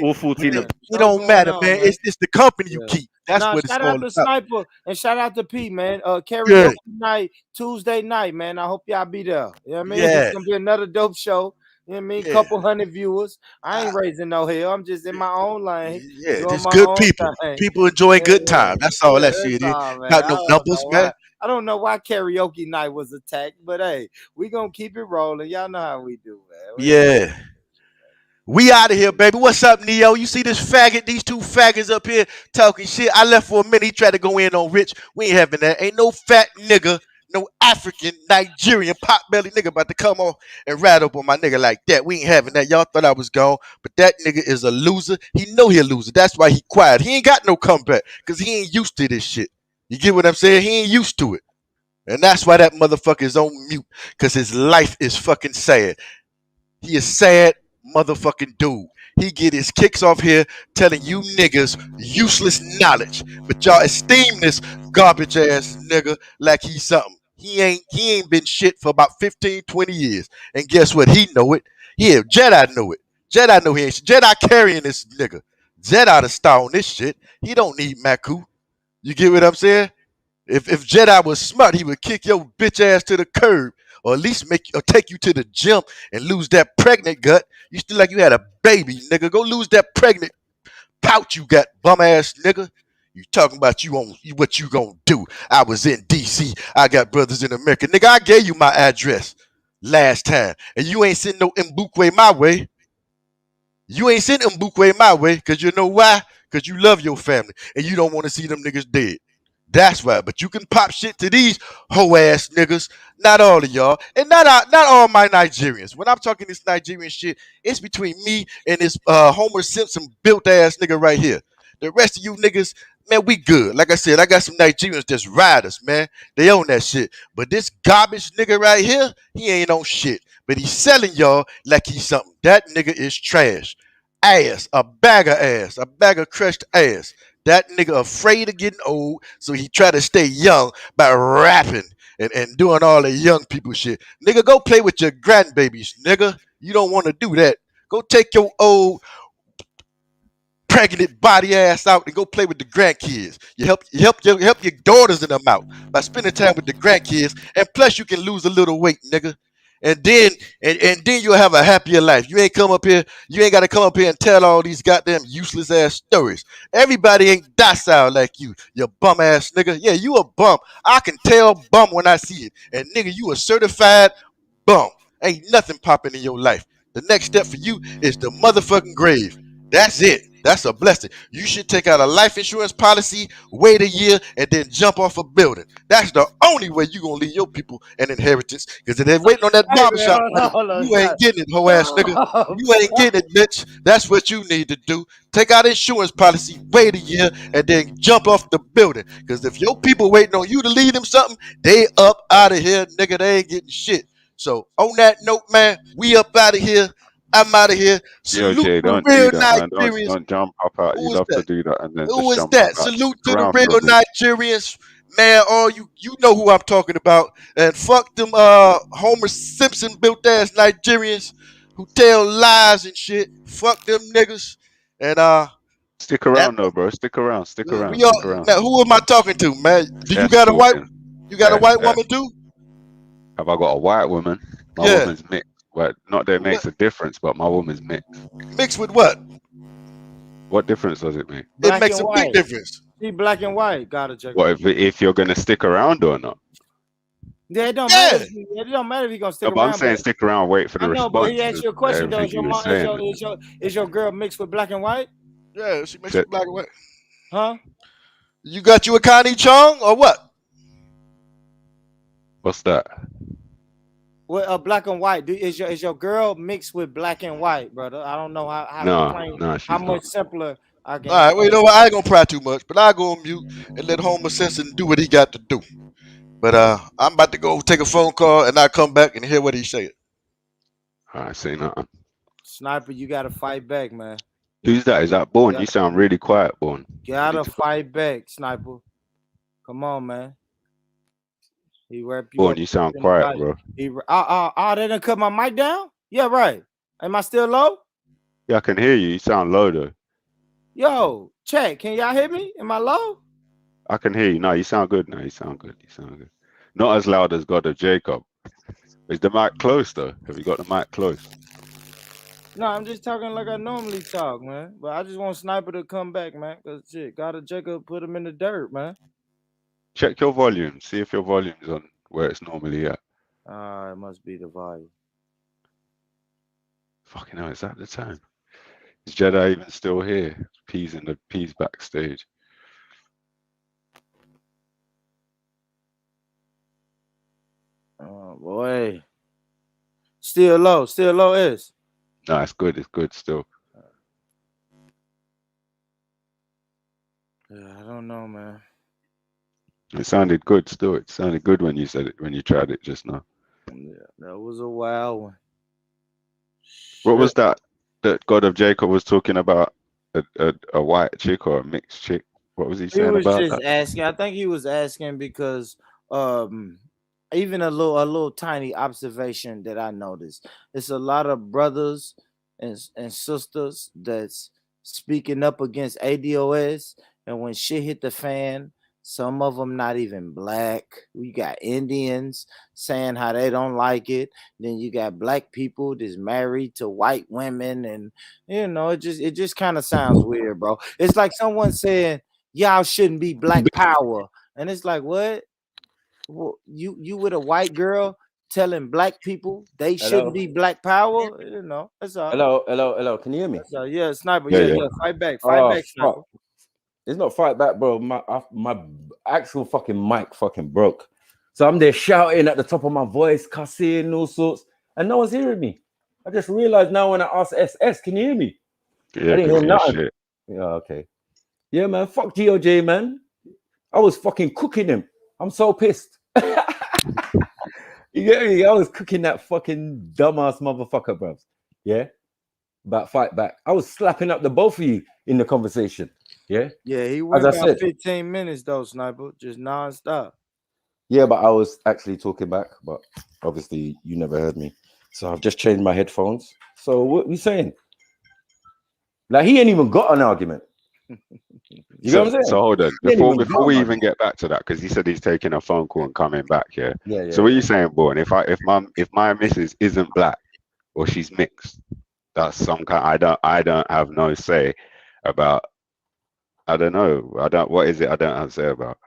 S: all 14 of them.
O: It don't matter, man. It's just the company you keep. That's what it's
D: shout
O: all
D: out to
O: about.
D: Sniper and shout out to P, man. Karaoke night, Tuesday night, man. I hope y'all be there. You know what I mean? It's gonna be another dope show. You know what I mean? Couple hundred viewers. I ain't raising no hell. I'm just in my own lane.
O: Yeah, just good people. People enjoying good time. That's all that shit is. Not no numbers, man.
D: I don't know why karaoke night was attacked, but hey, we gonna keep it rolling. Y'all know how we do, man.
O: We out of here, baby. What's up, Neo? You see this faggot, these two faggots up here talking shit. I left for a minute. He tried to go in on Rich. We ain't having that. Ain't no fat nigga, no African, Nigerian, pot-belly nigga about to come off and rat up on my nigga like that. We ain't having that. Y'all thought I was gone, but that nigga is a loser. He know he a loser. That's why he quiet. He ain't got no comeback because he ain't used to this shit. You get what I'm saying? He ain't used to it. And that's why that motherfucker is on mute, because his life is fucking sad. He is sad motherfucking dude. He get his kicks off here telling you niggas useless knowledge, but y'all esteem this garbage ass nigga like he's something. He ain't been shit for about 15, 20 years. And guess what? He know it. Yeah, Jedi know it. Jedi know he ain't shit. Jedi carrying this nigga. Jedi the star on this shit. He don't need Maku. You get what I'm saying? If Jedi was smart, he would kick your bitch ass to the curb, or at least take you to the gym and lose that pregnant gut. You still like you had a baby, nigga. Go lose that pregnant pouch you got, bum ass nigga. You talking about what you gonna do? I was in DC. I got brothers in America, nigga. I gave you my address last time, and you ain't sending no Mbukwe my way. You ain't sending Mbukwe my way, because you know why? Because you love your family and you don't want to see them niggas dead. That's why. But you can pop shit to these hoe ass niggas. Not all of y'all, and not all my Nigerians. When I'm talking this Nigerian shit, it's between me and this Homer Simpson built ass nigga right here. The rest of you niggas, man, we good. Like I said, I got some Nigerians that's riders, man. They own that shit. But this garbage nigga right here, he ain't on shit. But he's selling y'all like he's something. That nigga is trash. Ass, a bag of crushed ass. That nigga afraid of getting old, so he try to stay young by rapping and doing all the young people shit. Nigga, go play with your grandbabies, nigga. You don't want to do that. Go take your old pregnant body ass out and go play with the grandkids. You help your daughters in them out by spending time with the grandkids, and plus you can lose a little weight, nigga. And then you'll have a happier life. You ain't got to come up here and tell all these goddamn useless ass stories. Everybody ain't docile like you bum ass nigga. Yeah, you a bum. I can tell bum when I see it. And nigga, you a certified bum. Ain't nothing popping in your life. The next step for you is the motherfucking grave. That's it. That's a blessing. You should take out a life insurance policy, wait a year, and then jump off a building. That's the only way you gonna leave your people an inheritance. Because if they're waiting on that barbershop money, you ain't getting it, hoe ass nigga. You ain't getting it, bitch. That's what you need to do. Take out insurance policy, wait a year, and then jump off the building. Because if your people waiting on you to leave them something, they up out of here, nigga. They ain't getting shit. So on that note, man, we up out of here. I'm out of here.
U: Salute Jay, don't do that, man. Don't jump up out. You love to do that and then
O: who
U: just
O: is
U: jump
O: that?
U: up
O: Salute to the real Nigerians, man. All you know who I'm talking about. And fuck them Homer Simpson built ass Nigerians who tell lies and shit. Fuck them niggas. And
U: stick around though, bro. Stick around.
O: Now, who am I talking to, man? Do you got a white? You got a white woman too?
U: Have I got a white woman? My woman's mixed. Well, not that it makes a difference, but my woman's mixed.
O: Mixed with what?
U: What difference does it make?
O: It makes a big difference.
D: See, black and white. Gotta check.
U: What if you're gonna stick around or not?
D: Yeah, it don't matter. It don't matter if you're gonna stick around.
U: I'm saying stick around, wait for the response.
D: But he asked you a question though. Is your girl mixed with black and white?
O: Yeah, she mixed with black and white.
D: Huh?
O: You got you a Connie Chung or what?
U: What's that?
D: Well, black and white. Is your girl mixed with black and white, brother? I don't know how much simpler I can.
O: All right, well, you know what? I ain't gonna pry too much, but I'll go on mute and let Homer Simpson do what he got to do. But I'm about to go take a phone call and I'll come back and hear what he said.
G: I say nothing.
T: Sniper, you gotta fight back, man.
G: Who's that? Is that Born? You sound really quiet, Born.
T: Gotta fight back, Sniper. Come on, man. He wrap you
G: Born,
T: up.
G: you sound quiet, bro.
T: They didn't cut my mic down? Yeah, right. Am I still low?
G: Yeah, I can hear you. You sound low though.
T: Yo, check. Can y'all hear me? Am I low?
G: I can hear you. No, you sound good now. You sound good. You sound good. Not as loud as God of Jacob. Is the mic close though? Have you got the mic close?
T: No, I'm just talking like I normally talk, man. But I just want Sniper to come back, man. Cause shit, God of Jacob put him in the dirt, man.
G: Check your volume. See if your volume's on where it's normally at.
T: It must be the volume.
G: Fucking hell, is that the time? Is Jedi even still here? P's backstage.
T: Oh boy. Still low is.
G: No, it's good still.
T: Yeah, I don't know, man.
G: It sounded good still. It sounded good when you said it, when you tried it just now.
T: Yeah, that was a wild one.
G: What was that God of Jacob was talking about? A white chick or a mixed chick? What was he saying about that?
T: He was just asking. I think he was asking because even a little tiny observation that I noticed. It's a lot of brothers and sisters that's speaking up against ADOS, and when shit hit the fan, some of them not even black. We got Indians saying how they don't like it. Then you got black people that's married to white women, and it just kind of sounds weird, bro. It's like someone saying y'all shouldn't be black power, and it's like, what? Well, you with a white girl telling black people they shouldn't be black power? That's all.
S: Hello. Can you hear me?
T: Yeah, Sniper. Yeah. Fight back, Sniper.
S: It's not fight back, bro. My actual fucking mic fucking broke. So I'm there shouting at the top of my voice, cussing, all sorts, and no one's hearing me. I just realized now when I asked SS, can you hear me?
G: Yeah,
S: I didn't hear nothing.
G: Shit.
S: Yeah, okay. Yeah, man, fuck GOJ, man. I was fucking cooking him. I'm so pissed. You get me? I was cooking that fucking dumbass motherfucker, bro. Yeah? About fight back. I was slapping up the both of you in the conversation. Yeah?
T: Yeah, he went about 15 minutes though, Sniper, just non-stop.
S: Yeah, but I was actually talking back, but obviously you never heard me. So I've just changed my headphones. So what are you saying? Like, he ain't even got an argument. You know what I'm saying?
G: So hold on, before we even get back to that, because he said he's taking a phone call and coming back here.
S: Yeah.
G: So what are you saying, Born? If my missus isn't black or she's mixed, that's some kind. I don't have no say about. I don't know. What is it? I don't have to say about.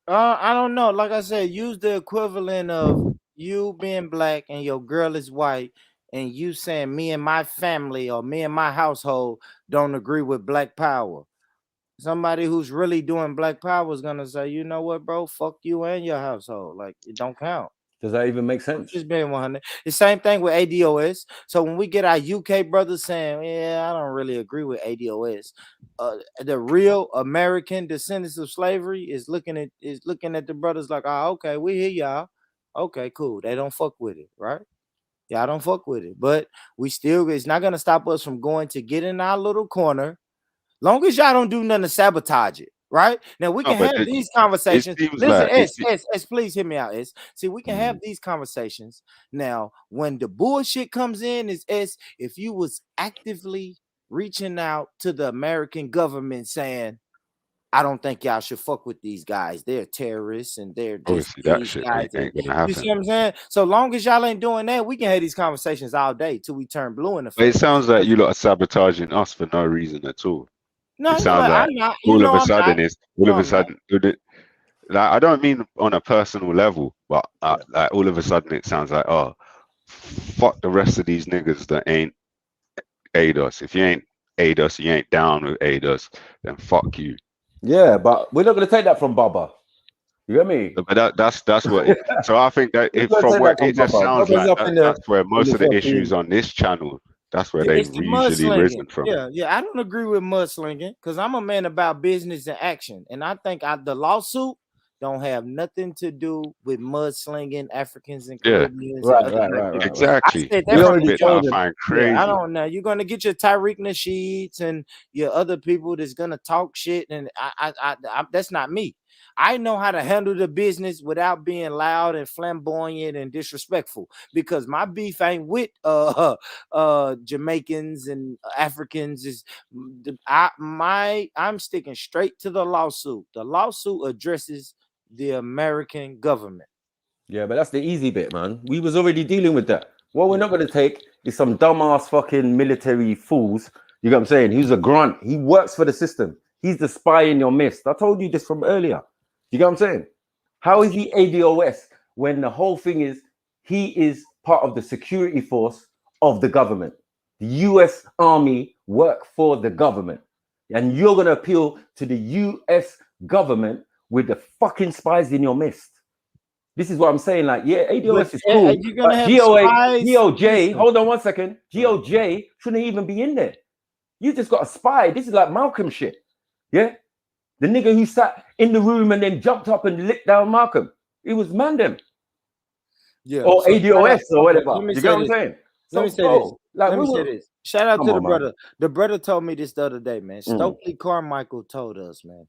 T: I don't know. Like I said, use the equivalent of you being black and your girl is white, and you saying me and my family or me and my household don't agree with black power. Somebody who's really doing black power is gonna say, you know what, bro? Fuck you and your household. Like, it don't count.
S: Does that even make sense?
T: Just being 100. The same thing with ADOS. So when we get our UK brothers saying, yeah, I don't really agree with ADOS, the real American descendants of slavery is looking at the brothers like, oh, okay, we hear y'all. Okay, cool. They don't fuck with it, right? Y'all don't fuck with it. But it's not gonna stop us from going to get in our little corner. Long as y'all don't do nothing to sabotage it. Right now, we can have these conversations. Listen, S, please hear me out. S, see, we can have these conversations. Now, when the bullshit comes in, is S, if you was actively reaching out to the American government saying, I don't think y'all should fuck with these guys. They're terrorists and they're just
G: that shit ain't gonna happen.
T: You see what I'm saying? So long as y'all ain't doing that, we can have these conversations all day till we turn blue in the face.
G: It sounds like you lot are sabotaging us for no reason at all.
T: No,
G: it sounds like
T: I'm not.
G: All of a sudden, like, I don't mean on a personal level, but like all of a sudden it sounds like, oh, fuck the rest of these niggas that ain't ADOS. If you ain't ADOS, you ain't down with ADOS, then fuck you.
S: Yeah, but we're not gonna take that from Baba. You get me?
G: But that's what. So I think that from where it just sounds like that's where most of the issues on this channel. That's where they've usually risen from.
T: Yeah. I don't agree with mudslinging because I'm a man about business and action, and I think the lawsuit don't have nothing to do with mudslinging Africans and Caribbeans.
G: Right. Exactly.
T: I said
G: That's
T: that
G: the bit that I find crazy.
T: I don't know. You're gonna get your Tariq Nasheeds and your other people that's gonna talk shit, and I that's not me. I know how to handle the business without being loud and flamboyant and disrespectful, because my beef ain't with Jamaicans and Africans. Is I'm sticking straight to the lawsuit. The lawsuit addresses the American government.
S: Yeah, but that's the easy bit, man. We was already dealing with that. What we're not going to take is some dumbass fucking military fools. You know what I'm saying? He's a grunt. He works for the system. He's the spy in your midst. I told you this from earlier. You know what I'm saying? How is he ADOS when the whole thing is he is part of the security force of the government? The US Army work for the government. And you're going to appeal to the US government with the fucking spies in your midst. This is what I'm saying. Like, yeah, ADOS is cool. But GOJ, hold on 1 second. GOJ shouldn't even be in there. You just got a spy. This is like Malcolm shit. Yeah? The nigga who sat in the room and then jumped up and licked down Malcolm. It was Mandem.
T: Yeah.
S: Or
T: So
S: ADOS or whatever.
T: let me
S: You
T: say
S: get what I'm
T: this.
S: saying?
T: Let me
S: So,
T: say
S: bro,
T: this.
S: like,
T: Let me
S: we
T: say
S: were-
T: this. Shout out
S: Come
T: to the
S: on, man.
T: brother. The brother told me this the other day, man. Stokely Carmichael told us, man,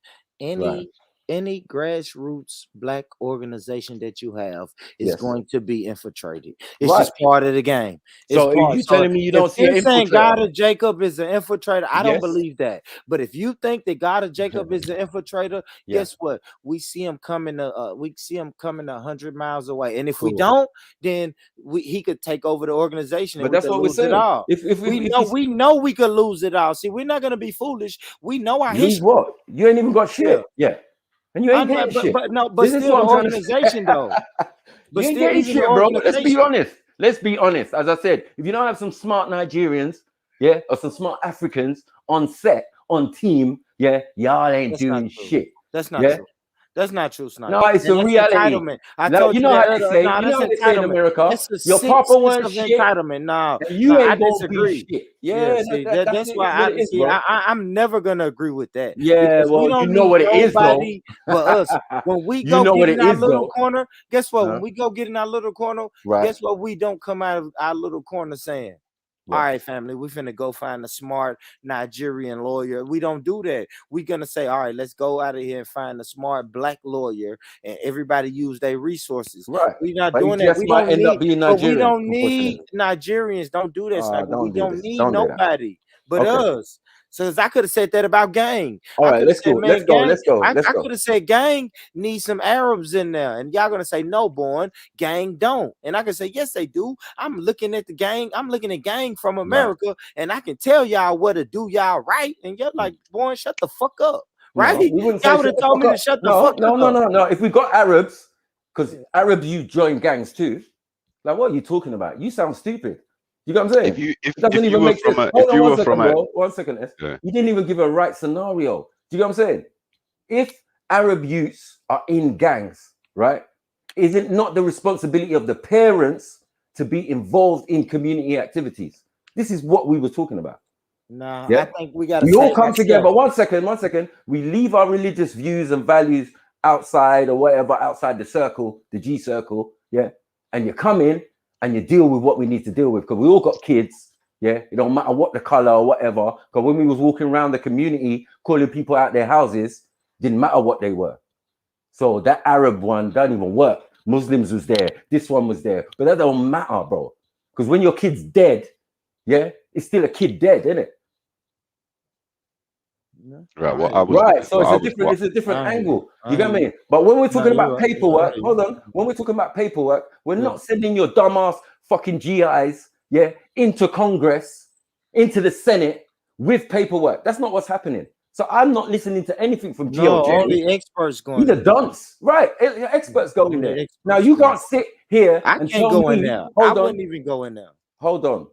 T: any grassroots black organization that you have is
S: Yes.
T: going to be infiltrated. It's
S: Right.
T: just part of the game. It's
S: So
T: part.
S: you telling me you don't
T: if
S: see an
T: you're saying
S: infiltrator?
T: God of Jacob is an infiltrator, I don't
S: Yes.
T: believe that. But if you think that God of Jacob is an infiltrator,
S: Yeah.
T: guess what? We see him coming. We see him coming 100 miles away. And if we
S: Cool.
T: don't, then he could take over the organization.
S: But
T: And
S: that's
T: we could
S: what we're
T: lose it
S: saying.
T: all.
S: If
T: We know we could lose it all. See, we're not gonna be foolish. We know our
S: lose
T: history.
S: what? You ain't even got shit.
T: Yeah.
S: And you ain't getting shit.
T: But
S: This is
T: still
S: what
T: the
S: I'm trying to say.
T: organization though. But
S: You ain't
T: still,
S: getting
T: even the
S: shit, bro. Let's be
T: organization.
S: honest. Let's be honest. As I said, if you don't have some smart Nigerians, yeah, or some smart Africans on set, on team, yeah, y'all ain't
T: That's not
S: doing
T: true.
S: shit.
T: That's not
S: Yeah?
T: true. That's not true, Sniper.
S: No, it's
T: And
S: a
T: that's
S: reality.
T: entitlement. I
S: Now,
T: told
S: you
T: you
S: know
T: that
S: how they
T: other.
S: say.
T: No,
S: You
T: that's
S: know how they say in
T: entitlement.
S: America.
T: That's the
S: Your
T: sixth
S: papa
T: sense
S: wants
T: of
S: shit,
T: entitlement. No,
S: and you
T: I
S: ain't gonna
T: disagree.
S: be shit.
T: Yeah,
S: Yeah,
T: see,
S: that's
T: that's
S: it,
T: why
S: what it is, bro.
T: I'm never gonna agree with that.
S: Yeah,
T: Because we
S: well, you
T: don't
S: know
T: need
S: what it is, though.
T: nobody but us. When we
S: You
T: go
S: know
T: get
S: what
T: in
S: it
T: our
S: is,
T: little
S: though.
T: corner, guess what?
S: Huh?
T: When we go get in our little corner,
S: Right.
T: guess what? We don't come out of our little corner saying,
S: Yeah.
T: all right, family, we finna go find a smart Nigerian lawyer. We don't do that. We're gonna say, all right, let's go out of here and find a smart black lawyer, and everybody use their resources.
S: Right.
T: We're not
S: But
T: doing
S: he
T: that.
S: just
T: We
S: might
T: don't
S: end up
T: need,
S: being
T: but we
S: Nigerian,
T: don't need
S: unfortunately.
T: Nigerians. Don't do that, Sniper.
S: Don't
T: We
S: do
T: don't
S: this.
T: need
S: Don't do that.
T: nobody but
S: Okay.
T: us. So I could have said that about gang.
S: All
T: I
S: right,
T: could have
S: let's
T: said,
S: go.
T: man,
S: Let's go.
T: gang.
S: Let's go.
T: I
S: Let's go.
T: could have said gang needs some Arabs in there, and y'all gonna say no, Born. Gang don't. And I can say yes, they do. I'm looking at the gang. I'm looking at gang from America, and I can tell y'all what to do y'all right. And you're like, Born, shut the fuck up, right?
S: No, we wouldn't say
T: Y'all would
S: shut
T: have
S: the
T: told
S: fuck
T: me to
S: up.
T: shut the
S: No,
T: fuck
S: no, no,
T: up.
S: no, no. If we got Arabs, because Arabs you join gangs too. Like, what are you talking about? You sound stupid. You know what I'm saying? It doesn't even make sense. Hold on 1 second, bro. 1 second.
G: Yeah.
S: You didn't even give a right scenario. Do you know what I'm saying? If Arab youths are in gangs, right, is it not the responsibility of the parents to be involved in community activities? This is what we were talking about.
T: Nah,
S: Yeah?
T: I think we gotta.
S: We all
T: save
S: come together.
T: ourselves.
S: 1 second. We leave our religious views and values outside or whatever, outside the circle, the G circle, yeah. And you come in and you deal with what we need to deal with, because we all got kids, yeah. It don't matter what the color or whatever. Because when we was walking around the community, calling people out their houses, didn't matter what they were. So that Arab one don't even work. Muslims was there. This one was there, but that don't matter, bro. Because when your kid's dead, yeah, it's still a kid dead, isn't it?
G: Right. Well, I was
S: right. So
G: well,
S: it's a different angle. You get me? But when we're talking about paperwork, hold on. When we're talking about paperwork, we're not sending your dumbass fucking GIs, yeah, into Congress, into the Senate with paperwork. That's not what's happening. So I'm not listening to anything from GOJ.
T: No, only experts going.
S: He's a dunce, right? Experts go in there. Now you can't sit here
T: I
S: and
T: can't
S: tell
T: go in
S: me.
T: there.
S: Hold
T: I
S: on.
T: wouldn't even go in there.
S: Hold on.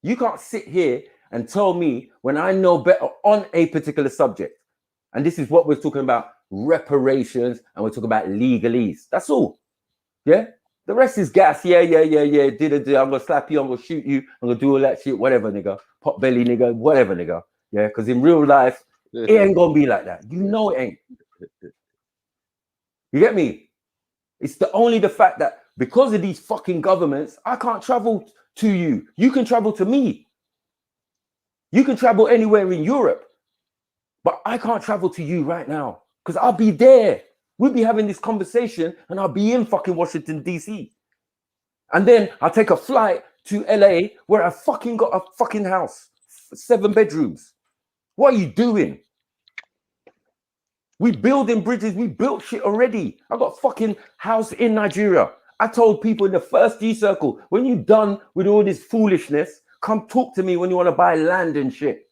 S: You can't sit here and tell me when I know better on a particular subject. And this is what we're talking about: reparations, and we're talking about legalese. That's all. Yeah. The rest is gas. Yeah. I'm gonna slap you. I'm gonna shoot you. I'm gonna do all that shit. Whatever, nigga. Pot belly, nigga. Whatever, nigga. Yeah. Because in real life, it ain't gonna be like that. You know it ain't.
M: You get me? It's only the fact that because of these fucking governments, I can't travel to you. You can travel to me. You can travel anywhere in Europe, but I can't travel to you right now because I'll be there. We'll be having this conversation and I'll be in fucking Washington, D.C. And then I'll take a flight to LA where I fucking got a fucking house, 7 bedrooms. What are you doing? We building bridges. We built shit already. I got a fucking house in Nigeria. I told people in the first G circle, when you're done with all this foolishness, come talk to me when you want to buy land and shit.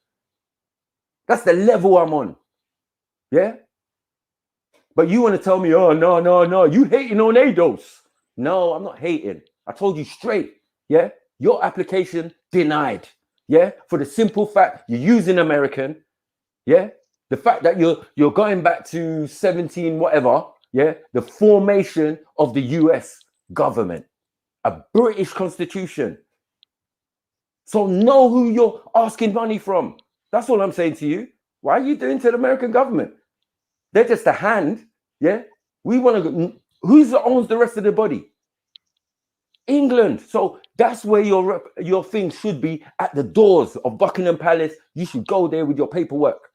M: That's the level I'm on. Yeah? But you want to tell me, oh, no, you hating on ADOS. No, I'm not hating. I told you straight. Yeah? Your application denied. Yeah? For the simple fact you're using American. Yeah? The fact that you're going back to 17 whatever. Yeah? The formation of the US government. A British constitution. So know who you're asking money from. That's all I'm saying to you. Why are you doing to the American government? They're just a hand. Yeah? We want to... Who owns the rest of the body? England. So that's where your thing should be, at the doors of Buckingham Palace. You should go there with your paperwork.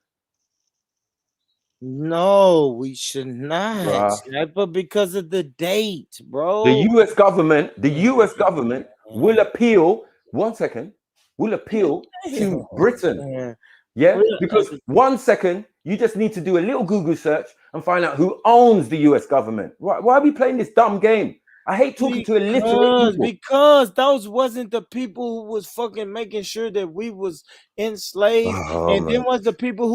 T: No, we should not, Sniper, because of the date, bro.
M: The US government will appeal. 1 second. Will appeal to Britain. Yeah, because 1 second, you just need to do a little Google search and find out who owns the US government. Why are we playing this dumb game? I hate talking to illiterate people.
T: Because those wasn't the people who was fucking making sure that we was enslaved, and then was the people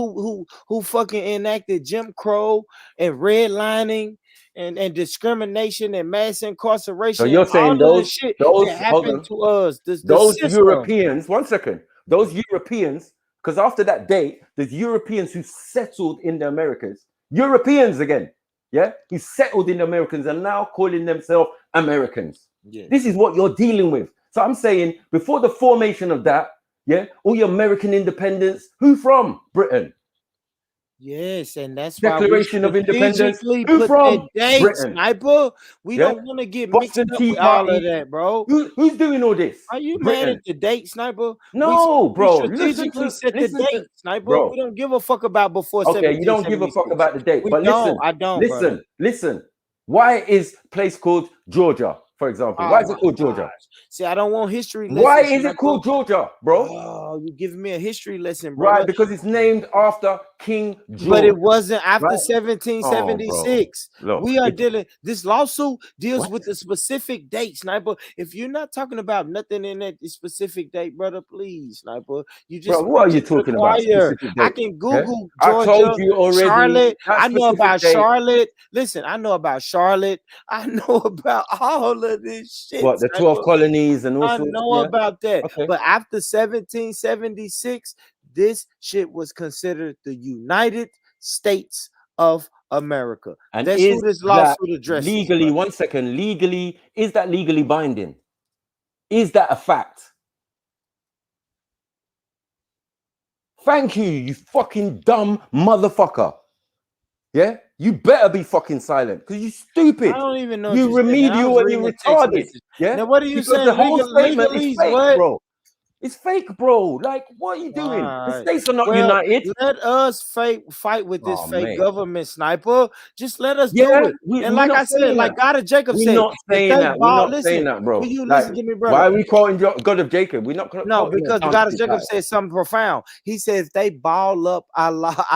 T: who fucking enacted Jim Crow and redlining and discrimination and mass incarceration. So
M: you're saying those
T: shit that happened to us.
M: Those Europeans. 1 second. Those Europeans, because after that date, there's Europeans who settled in the Americas. Europeans again. Yeah, who settled in the Americans and now calling themselves Americans. Yeah. This is what you're dealing with. So I'm saying before the formation of that, yeah, all your American independence, who from? Britain.
T: Yes, and that's
M: Declaration of Independence.
T: Who from? Date, Sniper. We don't want to get mixed up with all of that, bro.
M: Who's doing all this?
T: Are you mad at the date, Sniper?
M: No, bro.
T: We strategically set the date, Sniper. Bro. We don't give a fuck about before.
M: Okay, you don't give a fuck about the date. But listen,
T: I don't.
M: Listen. Why is place called Georgia, for example? Why is it called Georgia?
T: See, I don't want history
M: lessons. Why is it called Georgia, bro?
T: Oh, you're giving me a history lesson, bro.
M: Right, because it's named after King George.
T: But it wasn't after 1776. We are dealing. This lawsuit deals with the specific date, Sniper. If you're not talking about nothing in that specific date, brother, please, Sniper. You just.
M: Bro, what are you talking about?
T: I can Google Georgia. I told you already. Charlotte. I know about Charlotte. Listen, I know about Charlotte. I know about all of this shit.
M: What, the 12 colonies and all sorts?
T: I know about that. Okay. But after 1776, this shit was considered the United States of America.
M: And
T: that's who this lawsuit addresses.
M: Legally, 1 second. Legally, is that legally binding? Is that a fact? Thank you, you fucking dumb motherfucker. Yeah? You better be fucking silent because you stupid.
T: I don't even know.
M: You remedial and you retarded. Yeah.
T: Now what are you
M: because
T: saying?
M: The whole statement is fake,
T: what?
M: bro. It's fake, bro. Like, what are you doing? The states are not united.
T: Let us fight with this fake government, Sniper. Just let us do it. And like I said, like God of Jacob said,
M: we're not saying that. We're not saying that, bro.
T: Will you listen to me, brother?
M: Why are we quoting God of Jacob? We're not.
T: No, because God of Jacob said something profound. He said, if they ball up our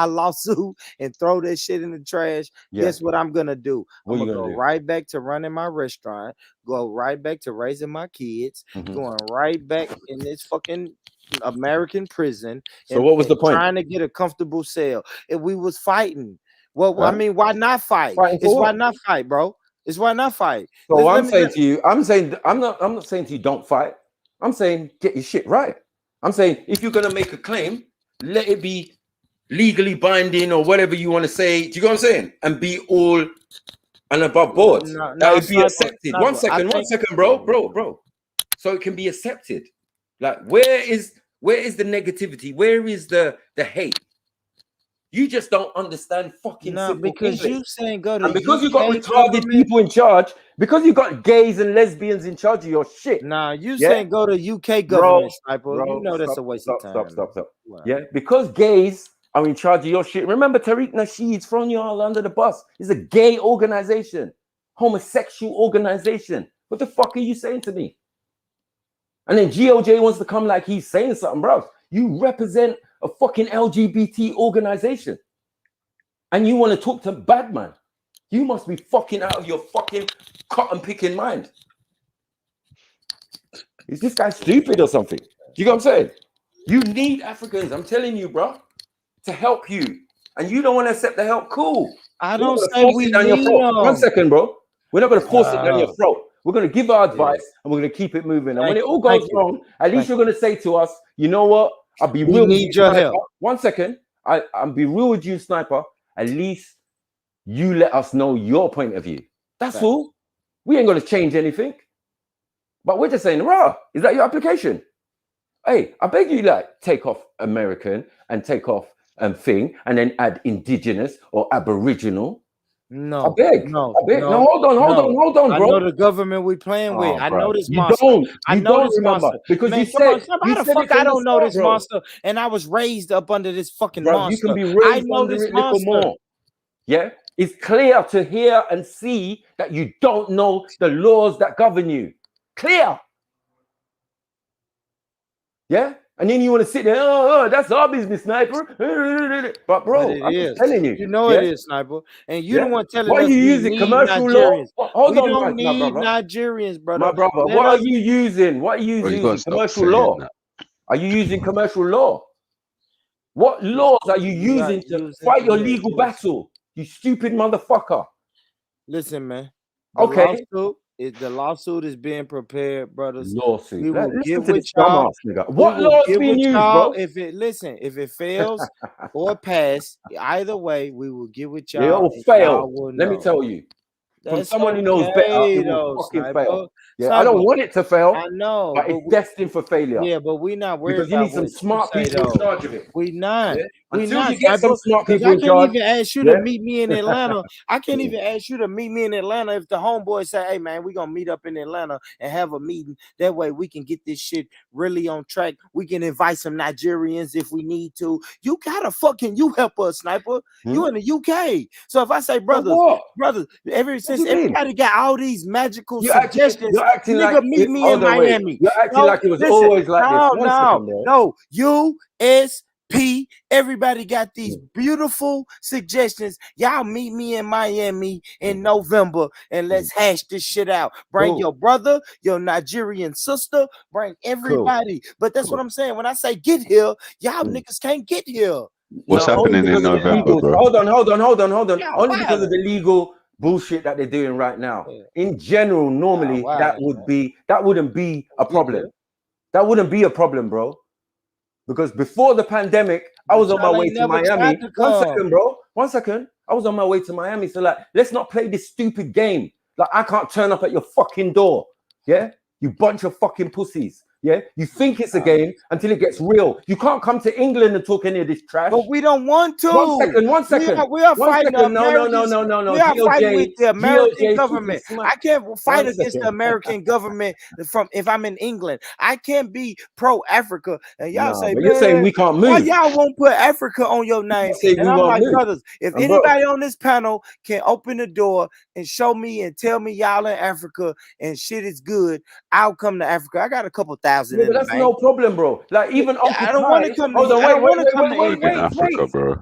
T: lawsuit and throw that shit in the trash, guess what I'm gonna do? I'm gonna go right back to running my restaurant. Go right back to raising my kids, going right back in this fucking American prison.
M: So what was the point?
T: Trying to get a comfortable cell. If we was fighting, well, I mean, why not fight? Why not fight, bro? It's why not fight.
M: So I'm not saying to you don't fight. I'm saying get your shit right. I'm saying if you're gonna make a claim, let it be legally binding or whatever you want to say. Do you know what I'm saying? And be all and above board. That would be accepted. 1 second, 1 second, bro. So it can be accepted. Like, where is the negativity? Where is the hate? You just don't understand fucking simple
T: because
M: English.
T: you saying go to
M: and because
T: UK
M: you got retarded people in charge, because you got gays and lesbians in charge of your shit.
T: Nah, you saying go to UK government, Sniper. You know that's a waste of time.
M: Stop. Wow. Yeah, because gays are in charge of your shit. Remember, Tariq Nasheed's thrown you all under the bus. It's a gay organization, homosexual organization. What the fuck are you saying to me? And then GOJ wants to come like he's saying something, bro. You represent a fucking LGBT organization. And you want to talk to Badman. You must be fucking out of your fucking cotton picking mind. Is this guy stupid or something? Do you know what I'm saying? You need Africans, I'm telling you, bro, to help you. And you don't want to accept the help. Cool.
T: I don't say we need them.
M: 1 second, bro. We're not going to force it down your throat. We're going to give our advice and we're going to keep it moving. And when it all goes wrong, at least you're going to say to us, you know what? I'll be real with you,
T: your help.
M: 1 second. I'll be real with you, Sniper. At least you let us know your point of view. That's all. We ain't going to change anything. But we're just saying, rah, is that your application? Hey, I beg you, like, take off American and take off thing and then add indigenous or aboriginal.
T: No,
M: I beg. No, hold on, bro.
T: I know the government we playing with. I know this monster.
M: I know this monster because
T: man,
M: you said
T: how the fuck I don't know this monster, and I was raised up under this fucking monster.
M: You can be raised under it a little more. Yeah, it's clear to hear and see that you don't know the laws that govern you. Clear. Yeah. And then you want to sit there, oh, that's our business, Sniper. But bro, I'm just telling you.
T: You know it is, Sniper. And you don't want to tell us.
M: Why are you using commercial law?
T: Hold on, we don't need Nigerians, brother.
M: My brother, what are you using? What are you using? Commercial law. Are you using commercial law? What laws are you using to fight your legal battle? You stupid motherfucker.
T: Listen, man.
M: Okay.
T: The lawsuit is being prepared, brothers.
M: Lawsuit.
T: We will
M: Listen to this dumbass nigga. What laws being used, bro?
T: If it fails or pass, either way, we will get with y'all.
M: It will fail. Let me tell you. From someone who knows better, it will fucking fail. Yeah, I don't want it to fail.
T: I know,
M: but it's destined for failure.
T: Yeah, but we're not worried
M: because you need some smart people in charge of it.
T: We not.
M: Yeah?
T: We
M: Until
T: not.
M: you get some smart people in charge.
T: I can't even ask you to meet me in Atlanta. I can't even ask you to meet me in Atlanta if the homeboy say, "Hey man, we're gonna meet up in Atlanta and have a meeting. That way we can get this shit really on track. We can invite some Nigerians if we need to. You gotta fucking help us, Sniper. You in the UK. So if I say, brothers, since everybody got all these magical suggestions,
M: you're acting
T: nigga,
M: like
T: meet me in Miami.
M: You're acting like it was always like this.
T: No, USP. Everybody got these beautiful suggestions. Y'all meet me in Miami in November and let's hash this shit out. Bring your brother, your Nigerian sister, bring everybody. But that's what I'm saying. When I say get here, y'all niggas can't get here.
G: What's happening in November, bro?
M: Hold on. Only because of the legal bullshit that they're doing right now. In general, normally that wouldn't be a problem. That wouldn't be a problem, bro. Because before the pandemic, I was on my way to Miami. 1 second, bro. 1 second. I was on my way to Miami. So like, let's not play this stupid game. Like, I can't turn up at your fucking door. Yeah? You bunch of fucking pussies. Yeah, you think it's a game until it gets real. You can't come to England and talk any of this trash.
T: But we don't want to.
M: 1 second.
T: We are fighting.
M: No.
T: We are fighting with the American government. I can't fight against the American government if I'm in England. I can't be pro-Africa. And y'all say,
M: you're saying we can't move.
T: Why y'all won't put Africa on your name? And I'm like, brothers, if anybody on this panel can open the door and show me and tell me y'all in Africa and shit is good, I'll come to Africa. I got a couple thousand.
M: Yeah, but that's no problem, bro. Like even Uncle
T: I don't want to come.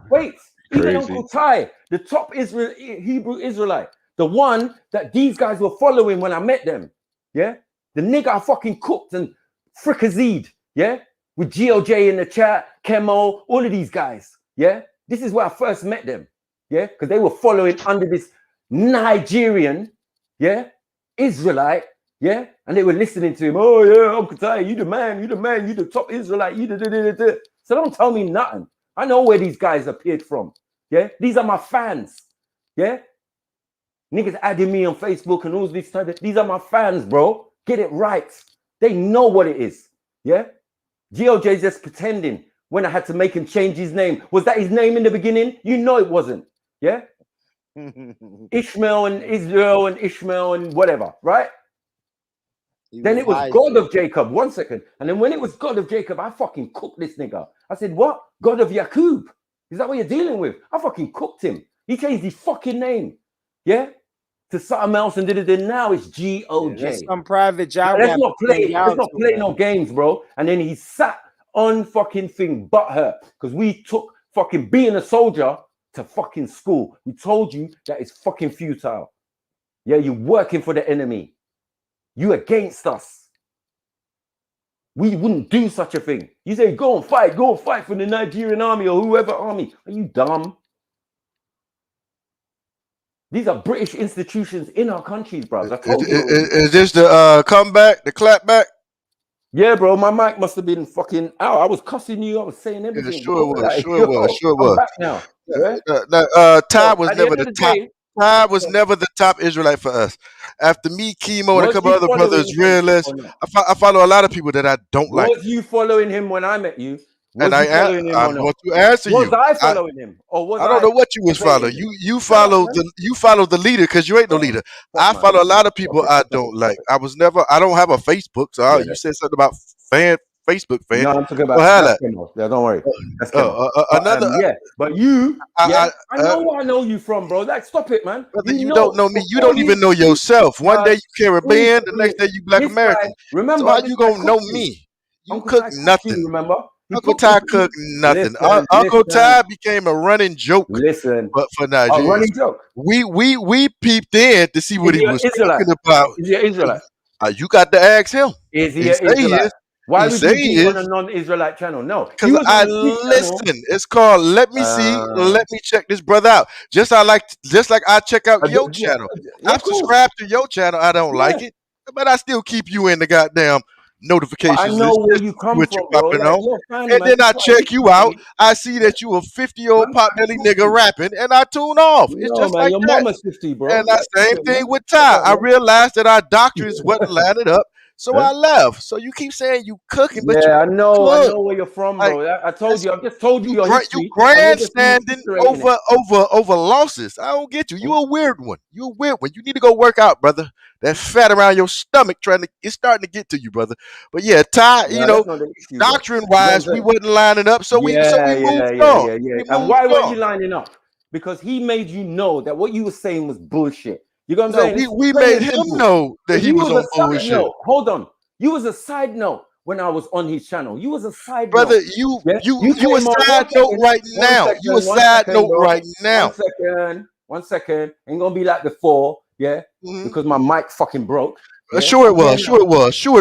M: Wait. Even Uncle Ty, the top Hebrew Israelite, the one that these guys were following when I met them. Yeah, the nigga I fucking cooked and fricasseed. Yeah, with GOJ in the chat, Chemo, all of these guys. Yeah, this is where I first met them. Yeah, because they were following under this Nigerian, Israelite. Yeah, and they were listening to him. Oh yeah, Uncle Ty, you the man, you the top Israelite, you the. So don't tell me nothing. I know where these guys appeared from. Yeah, these are my fans. Yeah, niggas adding me on Facebook and all this stuff. These are my fans, bro. Get it right. They know what it is. Yeah, GOJ's just pretending. when I had to make him change his name. Was that his name in the beginning? You know it wasn't. Yeah? Ishmael and Israel and Ishmael and whatever, right? Then it was God of Jacob. 1 second. And then when it was God of Jacob, I fucking cooked this nigga. I said, what? God of Yakub? Is that what you're dealing with? I fucking cooked him. He changed his fucking name. Yeah? To something else and did it. Then now it's G-O-J.
T: That's some private job.
M: Let's not play no games, bro. And then he sat on fucking thing butthurt because we took fucking being a soldier to fucking school. We told you that it's fucking futile. Yeah, you're working for the enemy. You against us. We wouldn't do such a thing. You say, go and fight for the Nigerian army or whoever army. Are you dumb? These are British institutions in our countries, bro.
O: Is this the comeback, the clapback?
M: Yeah, bro. My mic must have been fucking out. I was cussing you. I was saying everything.
O: Yeah, sure was.
M: Back now. Yeah?
O: Ty was never the top. Ty was never the top Israelite for us. After me, Chemo, and a couple other brothers, Realist, I follow a lot of people that I don't like.
M: Was you following him when I met you?
O: And I'm going to answer you.
M: Was I following him? Or was
O: I don't know what you was following. You follow the leader because you ain't no leader. I follow a lot of people I don't like. I don't have a Facebook, so you said something about Facebook fan.
M: No, I'm talking about yeah, don't worry. But you, I know where I know you from, bro. Like, stop it, man.
O: You don't know me. You don't even know yourself. One day you Caribbean, the next day you Black American.
M: Remember,
O: so how you gonna know me? You cook nothing.
M: Remember?
O: Uncle Ty cooked nothing. Uncle Ty became a running joke. But for Nigeria,
M: running joke.
O: We peeped in to see what he was talking about.
M: Is he an Israelite?
O: You got to ask him.
M: Is he an Israelite? Why would you be on a non-Israelite channel? No,
O: because I listen. It's called "Let Me See, Let Me Check This Brother Out." Just like I check out your channel. I subscribe to your channel. I don't like it, but I still keep you in the goddamn notifications.
M: I know where you come from, bro.
O: And then I check you out. I see that you a 50-year-old potbelly nigga rapping, and I tune off. It's just like
M: your
O: that.
M: Mama's 50, bro.
O: And that same thing with Ty. I realized that our doctrines wasn't lining up. So I left. So you keep saying you cooking, but
M: I know where you're from, bro. I told you. I just told you your history.
O: You grandstanding over losses. I don't get you. You a weird one. You a weird one. You need to go work out, brother. That fat around your stomach it's starting to get to you, brother. But yeah, Ty, doctrine wise, we wasn't lining up. So we moved on.
M: And why weren't you lining up? Because he made you know that what you were saying was bullshit. You know what I'm saying?
O: We made him know that he was on bullshit.
M: Hold on. You was a side note when I was on his channel. You was a side note.
O: Brother, you a side note right now. You a side note right now.
M: 1 second. Ain't gonna be like before, yeah? Because my mic fucking broke. Yeah?
O: Sure it was.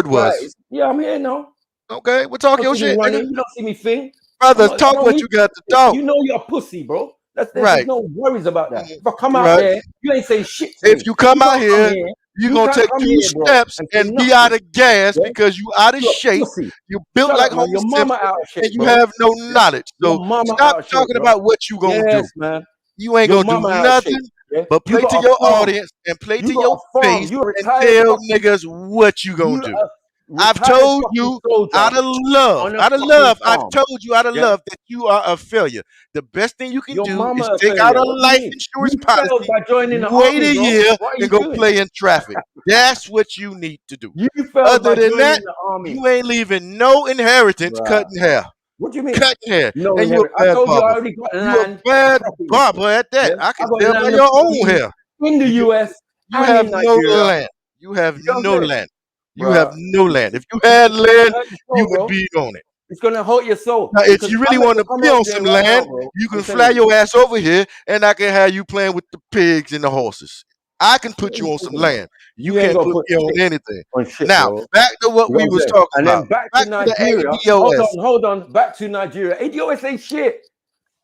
M: Right. Yeah, I'm here now.
O: Okay, we'll talk your shit.
M: You don't see me thing.
O: Brother, talk what you got to talk.
M: You know you're a pussy, bro. There's no worries about that. If I come out there, you ain't saying shit.
O: If you come out here, you're going to take 2 steps and be out of gas because you out of shape. You built like Homer Simpson and you have no knowledge. So stop talking about what you going to do.
M: Man.
O: You ain't going to do nothing but play to your audience and play to your face and tell niggas what you going to do. I've told you out of love, I've told you out of love that you are a failure. The best thing you can do is take out a life insurance policy, wait a year, and go play in traffic. That's what you need to do. Other than that, you ain't leaving no inheritance cutting hair.
M: What do you mean?
O: Cutting hair.
M: No,
O: and you're a bad barber. You're a bad barber at that. I can tell by your own hair.
M: In the U.S.,
O: you have no land. You have no land. You have no land. If you had land, you would be on it.
M: It's gonna hurt your soul.
O: Now, if you really want to be on some land, you can fly your ass over here, and I can have you playing with the pigs and the horses. I can put you on some land. You can't put me on anything. Now, back to what we was talking about.
M: And then back to Nigeria. Hold on. Back to Nigeria. ADOS ain't shit.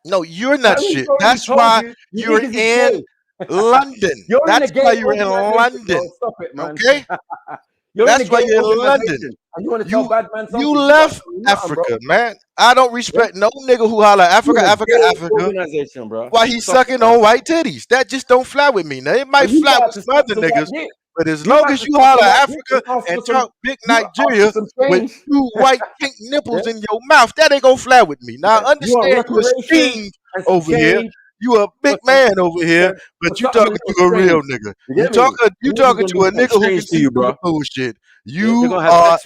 O: No, you're not shit. That's why you're in London. That's why you're in London.
M: Stop it, man.
O: Okay? That's why you're in London.
M: And you want to tell bad man something?
O: You left Africa, man. I don't respect no nigga who holler Africa, Africa.
M: Organization, bro.
O: Why he sucking on white titties? That just don't fly with me. Now it might fly with some other niggas, but as long as you holler Africa and talk big Nigeria with two white pink nipples in your mouth, that ain't gonna fly with me. Now I understand you a fiend over here. You a big man over here, but you talking to a real nigga. You talking to a nigga who can see through the bullshit. You are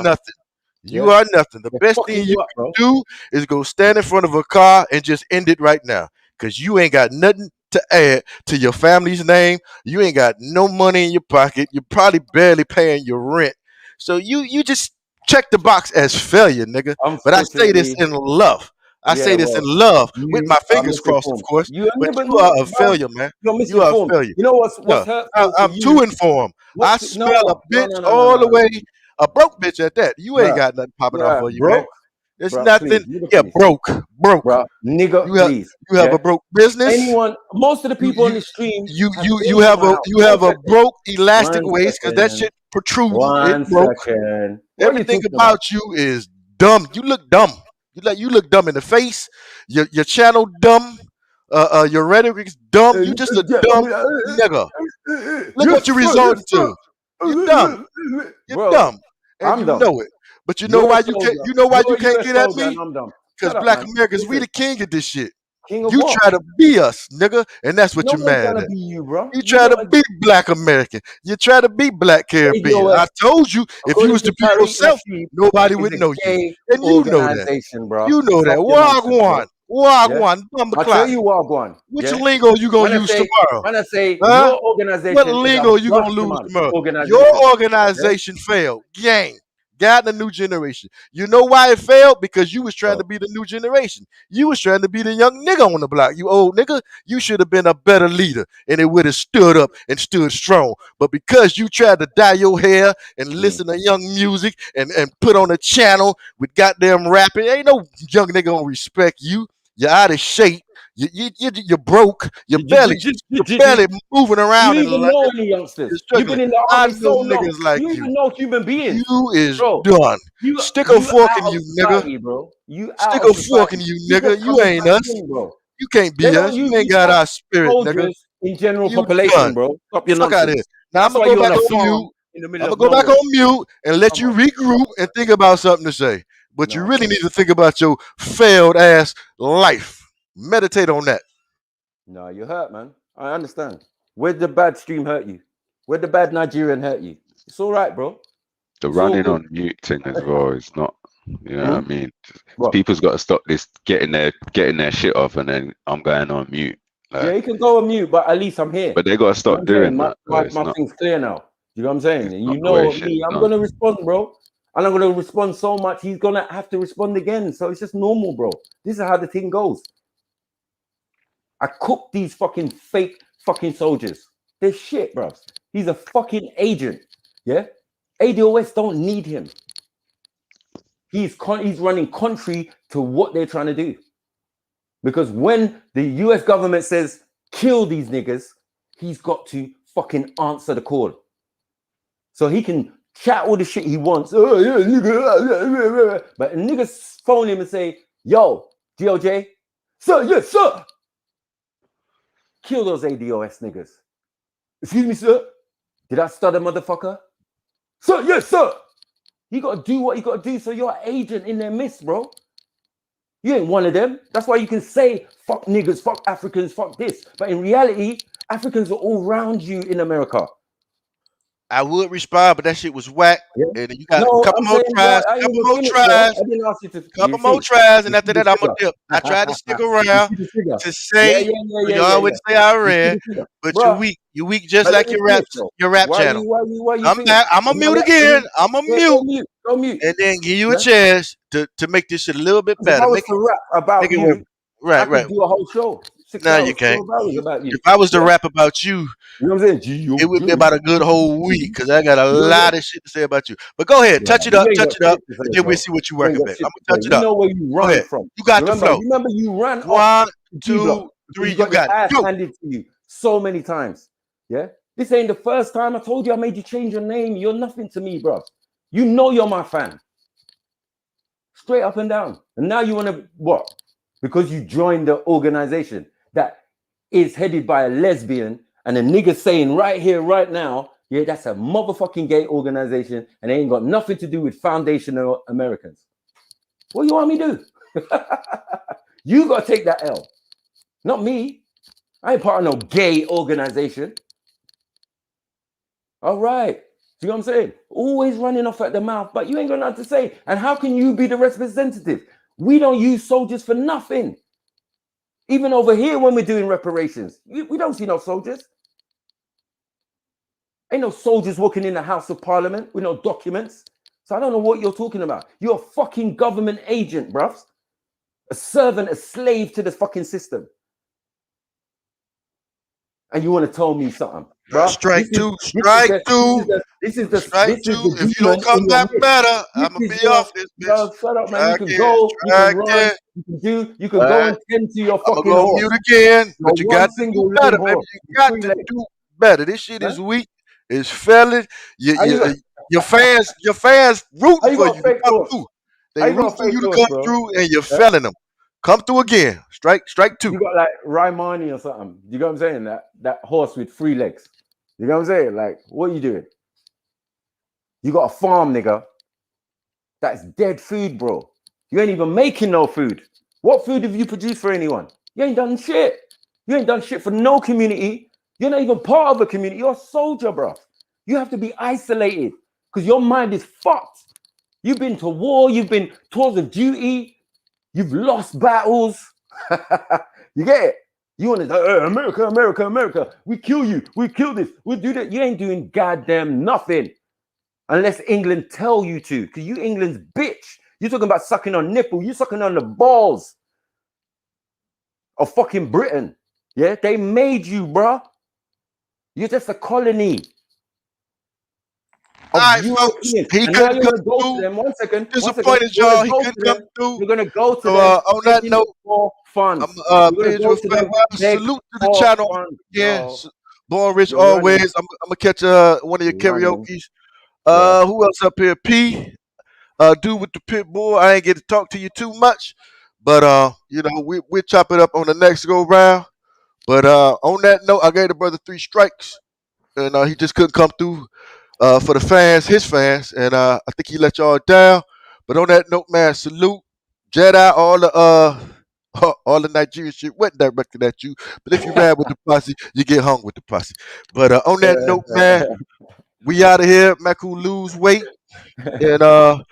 O: nothing. You are nothing. The best thing you can do is go stand in front of a car and just end it right now. Because you ain't got nothing to add to your family's name. You ain't got no money in your pocket. You're probably barely paying your rent. So you just check the box as failure, nigga. But I say this in love. I say this in love with my fingers crossed, of course. But you are a failure, man. You are a failure.
M: You know what's hurtful?
O: I'm too informed. I smell a bitch all the way. A broke bitch at that. You ain't got nothing popping off for you, man. There's nothing. Broke.
M: Bro, nigga, please.
O: You have a broke business.
M: Most of the people on the stream.
O: You have a broke elastic waist because that shit protrudes. It broke. Everything about you is dumb. You look dumb. You look dumb in the face. Your channel dumb. Your rhetoric is dumb. You just a dumb nigga. Look what you resorted to. You're dumb. You're dumb. And you know it. But you know why you can't. You know why you can't get at me? Because Black Americans, we the king of this shit. You try to be us, nigga, and that's what you're mad at. You try to be Black American. You try to be Black Caribbean. I told you, if you was to be yourself, nobody would know you. And you know that. You know that. Wagwan.
M: I'll tell you Wagwan.
O: Which lingo you gonna use tomorrow?
M: When I say your organization,
O: what lingo you gonna lose tomorrow? Your organization failed. Gang. Got the new generation. You know why it failed? Because you was trying to be the new generation. You was trying to be the young nigga on the block. You old nigga, you should have been a better leader and it would have stood up and stood strong. But because you tried to dye your hair and listen to young music and put on a channel with goddamn rapping, ain't no young nigga gonna respect you. You're out of shape. You're broke. You're barely moving around.
M: You even know any youngsters. You've been in the army so long.
O: Niggas like
M: you even know human beings.
O: You is done. Stick a fork in you, nigga.
M: Bro.
O: Stick a fork in you, nigga. You ain't us. You can't be us. You ain't got our spirit, nigga.
M: In general population, bro. Stop your nonsense.
O: Fuck out of here. Now I'm gonna go back on mute. I'm gonna go back on mute and let you regroup and think about something to say. But you really need to think about your failed ass life. Meditate on that.
M: No, you hurt, man. I understand. Where'd the bad stream hurt you? Where'd the bad Nigerian hurt you? It's all right, bro.
G: The running on mute thing as well is not, you know what I mean? People's got to stop this getting their shit off and then I'm going on mute. Like,
M: yeah, you can go on mute, but at least I'm here.
G: But they got to stop doing that.
M: My thing's clear now. You know what I'm saying? And you know me, I'm going to respond, bro. And I'm going to respond so much, he's going to have to respond again. So it's just normal, bro. This is how the thing goes. I cook these fucking fake fucking soldiers. They're shit, bro. He's a fucking agent. Yeah? ADOS don't need him. He's running contrary to what they're trying to do. Because when the US government says, kill these niggas, he's got to fucking answer the call. So he can chat all the shit he wants. Oh, yeah, nigga. But niggas phone him and say, yo, DOJ, sir, yes, sir. Kill those ADOS niggas. Excuse me, sir. Did I stutter, motherfucker? Sir, yes, sir. You got to do what you got to do so you're an agent in their midst, bro. You ain't one of them. That's why you can say, fuck niggas, fuck Africans, fuck this. But in reality, Africans are all around you in America.
O: I would respond, but that shit was whack. Yeah. And you got a couple more tries, and after that, I'm going to dip. I tried to stick around to say, you always say I read, but you're weak. You're weak just like your rap channel. I'm a mute again. I'm a mute.
M: Go mute.
O: And then give you a chance to make this shit a little bit better.
M: If I was to rap about you, I could do a whole show.
O: No, you can't. If I was to rap about you,
M: you know what I'm saying?
O: It would be about a good whole week because I got a lot of shit to say about you. But go ahead, touch it up, and then we'll see what you working with. I'm gonna touch it up.
M: You know where you run from.
O: You got the flow.
M: Remember, you ran
O: 1, 2, 3. You got
M: ass handed to you so many times. Yeah, This ain't the first time. I told you I made you change your name. You're nothing to me, bro. You know you're my fan. Straight up and down. And now you want to, what? Because you joined the organization that is headed by a lesbian and a nigga saying right here, right now, yeah, that's a motherfucking gay organization and they ain't got nothing to do with foundational Americans. What do you want me to do? You got to take that L. Not me. I ain't part of no gay organization. All right. See what I'm saying? Always running off at the mouth, but you ain't got nothing to say. And how can you be the representative? We don't use soldiers for nothing. Even over here when we're doing reparations, we don't see no soldiers. Ain't no soldiers walking in the House of Parliament with no documents. So I don't know what you're talking about. You're a fucking government agent, bruv. A servant, a slave to the fucking system. And you want to tell me something, bro?
O: Strike two. If you don't come back better, I'm gonna be off this bitch.
M: No, shut up, man. You can go, you can run, you can go and tend to your fucking
O: horse. I'm gonna mute again, but you got to do better, baby. You got to do better. This shit is weak. It's failing. Your fans rooting for you to come through. They root for you to come through, and you're failing them. Come through again. Strike two.
M: You got like Raimani or something. You know what I'm saying? That horse with 3 legs. You know what I'm saying? Like, what are you doing? You got a farm, nigga. That's dead food, bro. You ain't even making no food. What food have you produced for anyone? You ain't done shit. You ain't done shit for no community. You're not even part of a community. You're a soldier, bro. You have to be isolated because your mind is fucked. You've been to war. You've been tours of duty. You've lost battles. You get it? You want to say, America, America, America. We kill you. We kill this. We do that. You ain't doing goddamn nothing unless England tell you to. Because you England's bitch. You're talking about sucking on nipple. You're sucking on the balls of fucking Britain. Yeah? They made you, bruh. You're just a colony.
O: All right, folks. He couldn't come through.
M: 1 second.
O: Disappointed, y'all. He couldn't come through.
M: You're gonna go to
O: them. On that note, salute to the channel. Yeah, Born Rich always. I'm gonna catch one of your karaoke's. Who else up here? P. Dude with the pit bull. I ain't get to talk to you too much, but you know, we'll chop it up on the next go round. But on that note, I gave the brother 3 strikes, and he just couldn't come through. For the fans, his fans, and I think he let y'all down. But on that note, man, salute Jedi, all the Nigerian shit wasn't directed at you. But if you ride with the posse, you get hung with the posse. But on that note, man, we out of here. Maku, lose weight and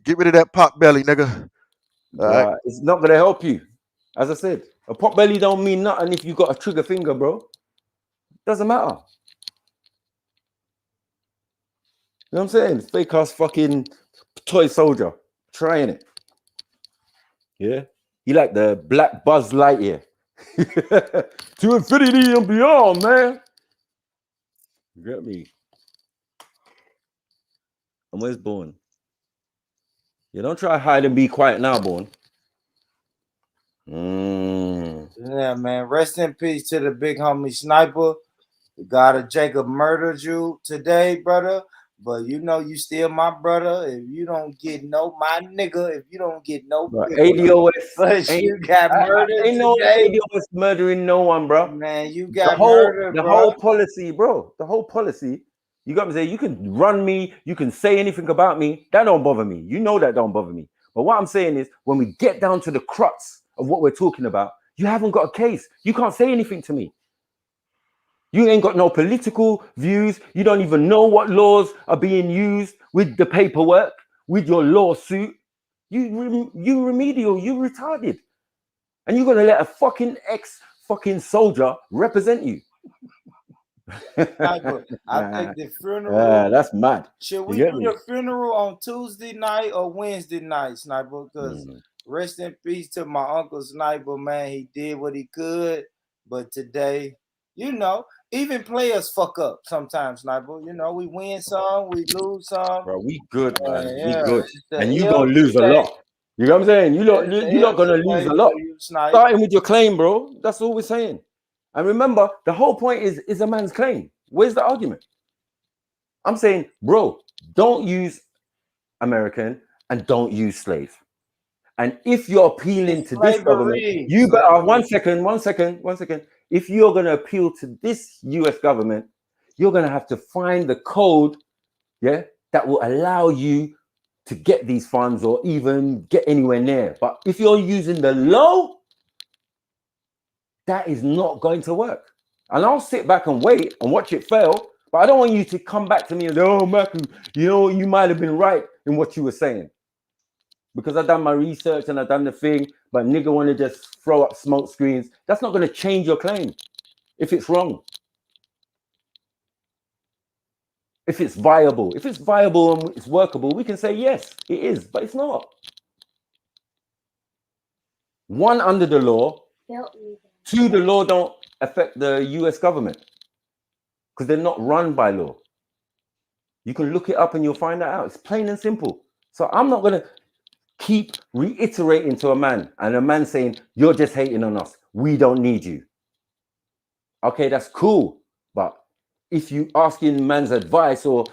O: get rid of that pot belly, nigga. All right.
M: It's not gonna help you. As I said, a pot belly don't mean nothing if you got a trigger finger, bro. Doesn't matter. You know what I'm saying? Fake ass fucking toy soldier trying it. Yeah. He like the black Buzz Lightyear. To infinity and beyond, man. You get me? And where's Born? You don't try hide and be quiet now, Born.
D: Yeah, man. Rest in peace to the big homie Sniper. The God of Jacob murdered you today, brother. But you know you still my brother. If you don't get my nigga, if you don't get
M: ADOS,
D: but you got murdered.
M: Ain't no ADOS murdering no one, bro.
D: Man, you got murdered,
M: the whole policy, bro. The whole policy. You got me saying you can run me, you can say anything about me. That don't bother me. You know that don't bother me. But what I'm saying is when we get down to the crux of what we're talking about, you haven't got a case. You can't say anything to me. You ain't got no political views. You don't even know what laws are being used with the paperwork, with your lawsuit. You remedial, you retarded. And you're going to let a fucking ex-fucking soldier represent you.
D: I think the funeral.
M: That's mad.
D: Should we do the funeral on Tuesday night or Wednesday night, Sniper? Because rest in peace to my uncle Sniper, man. He did what he could. But today, you know, even players fuck up sometimes, Sniper. You know, we win some, we lose some.
M: Bro, we good, man. We good. And you're going to lose a lot. You know what I'm saying? You're not going to lose a lot. Starting with your claim, bro. That's all we're saying. And remember, the whole point is a man's claim. Where's the argument? I'm saying, bro, don't use American and don't use slave. And if you're appealing to this government, you better, one second. If you're going to appeal to this US government, you're going to have to find the code, yeah, that will allow you to get these funds or even get anywhere near. But if you're using the law, that is not going to work. And I'll sit back and wait and watch it fail. But I don't want you to come back to me and say, oh, Matthew, you know, you might have been right in what you were saying. Because I've done my research and I've done the thing, but nigga want to just throw up smoke screens. That's not going to change your claim if it's wrong. If it's viable and it's workable, we can say, yes, it is, but it's not. One, under the law. Two, the law don't affect the US government because they're not run by law. You can look it up and you'll find that out. It's plain and simple. So I'm not going to keep reiterating to a man and a man saying, you're just hating on us. We don't need you. Okay, that's cool. But if you asking man's advice or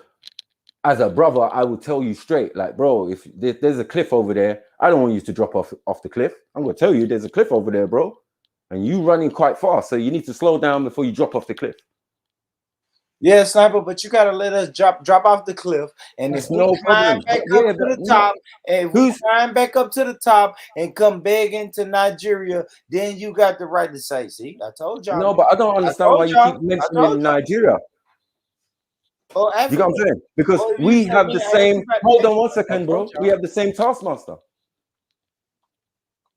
M: as a brother, I will tell you straight, like, bro, if there's a cliff over there, I don't want you to drop off the cliff. I'm going to tell you there's a cliff over there, bro. And you running quite fast. So you need to slow down before you drop off the cliff.
T: Yeah, Sniper, but you gotta let us drop off the cliff, and if we climb back up to the top, and we climb back up to the top and come begging to Nigeria, then you got the right to say, see, I told y'all.
M: No, but I don't understand why you keep mentioning Nigeria.
T: Oh,
M: you know what I'm saying? Because we have the same, hold on 1 second, bro. We have the same taskmaster.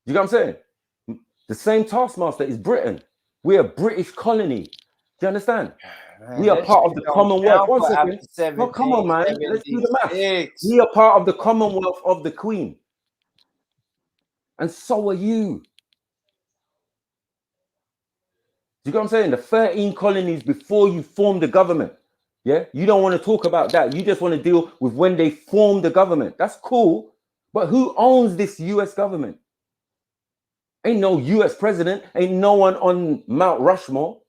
M: You know what I'm saying? The same taskmaster is Britain. We're a British colony. Do you understand? Man, we are part of the Commonwealth. 1 second. No, come on, man. Let's do the math. We are part of the Commonwealth of the Queen. And so are you. Do you know what I'm saying? The 13 colonies before you formed the government. Yeah? You don't want to talk about that. You just want to deal with when they formed the government. That's cool. But who owns this US government? Ain't no US president. Ain't no one on Mount Rushmore.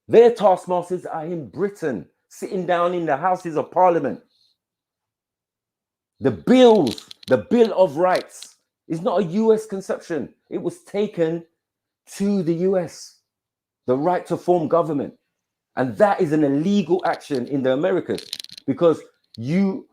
M: Their taskmasters are in Britain, sitting down in the Houses of Parliament. The bills, the Bill of Rights, is not a US conception. It was taken to the US, the right to form government. And that is an illegal action in the Americas because the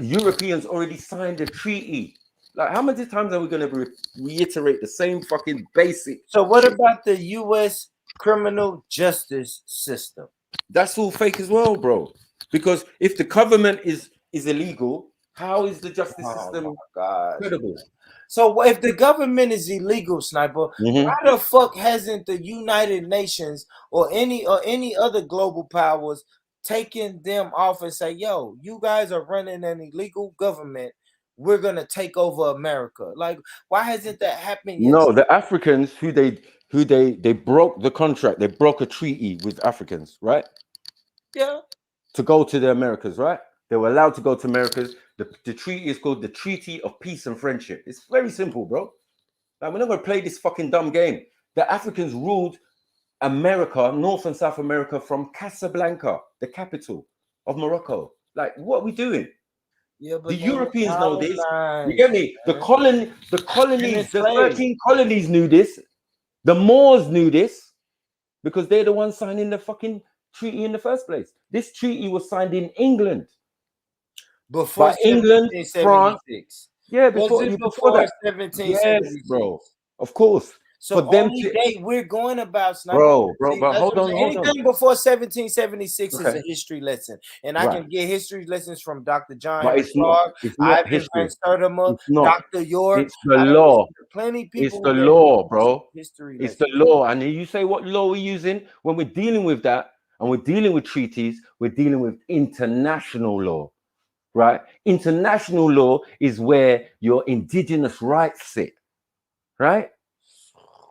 M: Europeans already signed a treaty. Like, how many times are we going to reiterate the same fucking basic?
T: So what about the US criminal justice system?
M: That's all fake as well, bro. Because if the government is illegal, how is the justice system credible?
T: So if the government is illegal, Sniper, why the fuck hasn't the United Nations or any other global powers taken them off and say, yo, you guys are running an illegal government. We're gonna take over America. Like, why hasn't that happened yet?
M: No, the Africans who they broke the contract, they broke a treaty with Africans, right?
T: Yeah.
M: To go to the Americas, right? They were allowed to go to Americas. The treaty is called the Treaty of Peace and Friendship. It's very simple, bro. Like, we're not gonna play this fucking dumb game. The Africans ruled America, North and South America, from Casablanca, the capital of Morocco. Like, what are we doing?
T: Yeah, but
M: the Europeans know this. You get me? The colonies, the 13 colonies knew this. The Moors knew this because they're the ones signing the fucking treaty in the first place. This treaty was signed in England.
T: Before
M: England, France. Yeah, before that.
T: 1776?
M: Yes, bro. Of course.
T: So the only date we're going about,
M: bro, but hold on.
T: Anything before 1776 is a history lesson, and I can get history lessons from Dr. John Clark, Ivan Van Sertima, Dr. York.
M: It's the law.
T: Plenty of people.
M: It's the law, bro. It's the law, and you say what law we're using when we're dealing with that, and we're dealing with treaties. We're dealing with international law, right? International law is where your indigenous rights sit, right?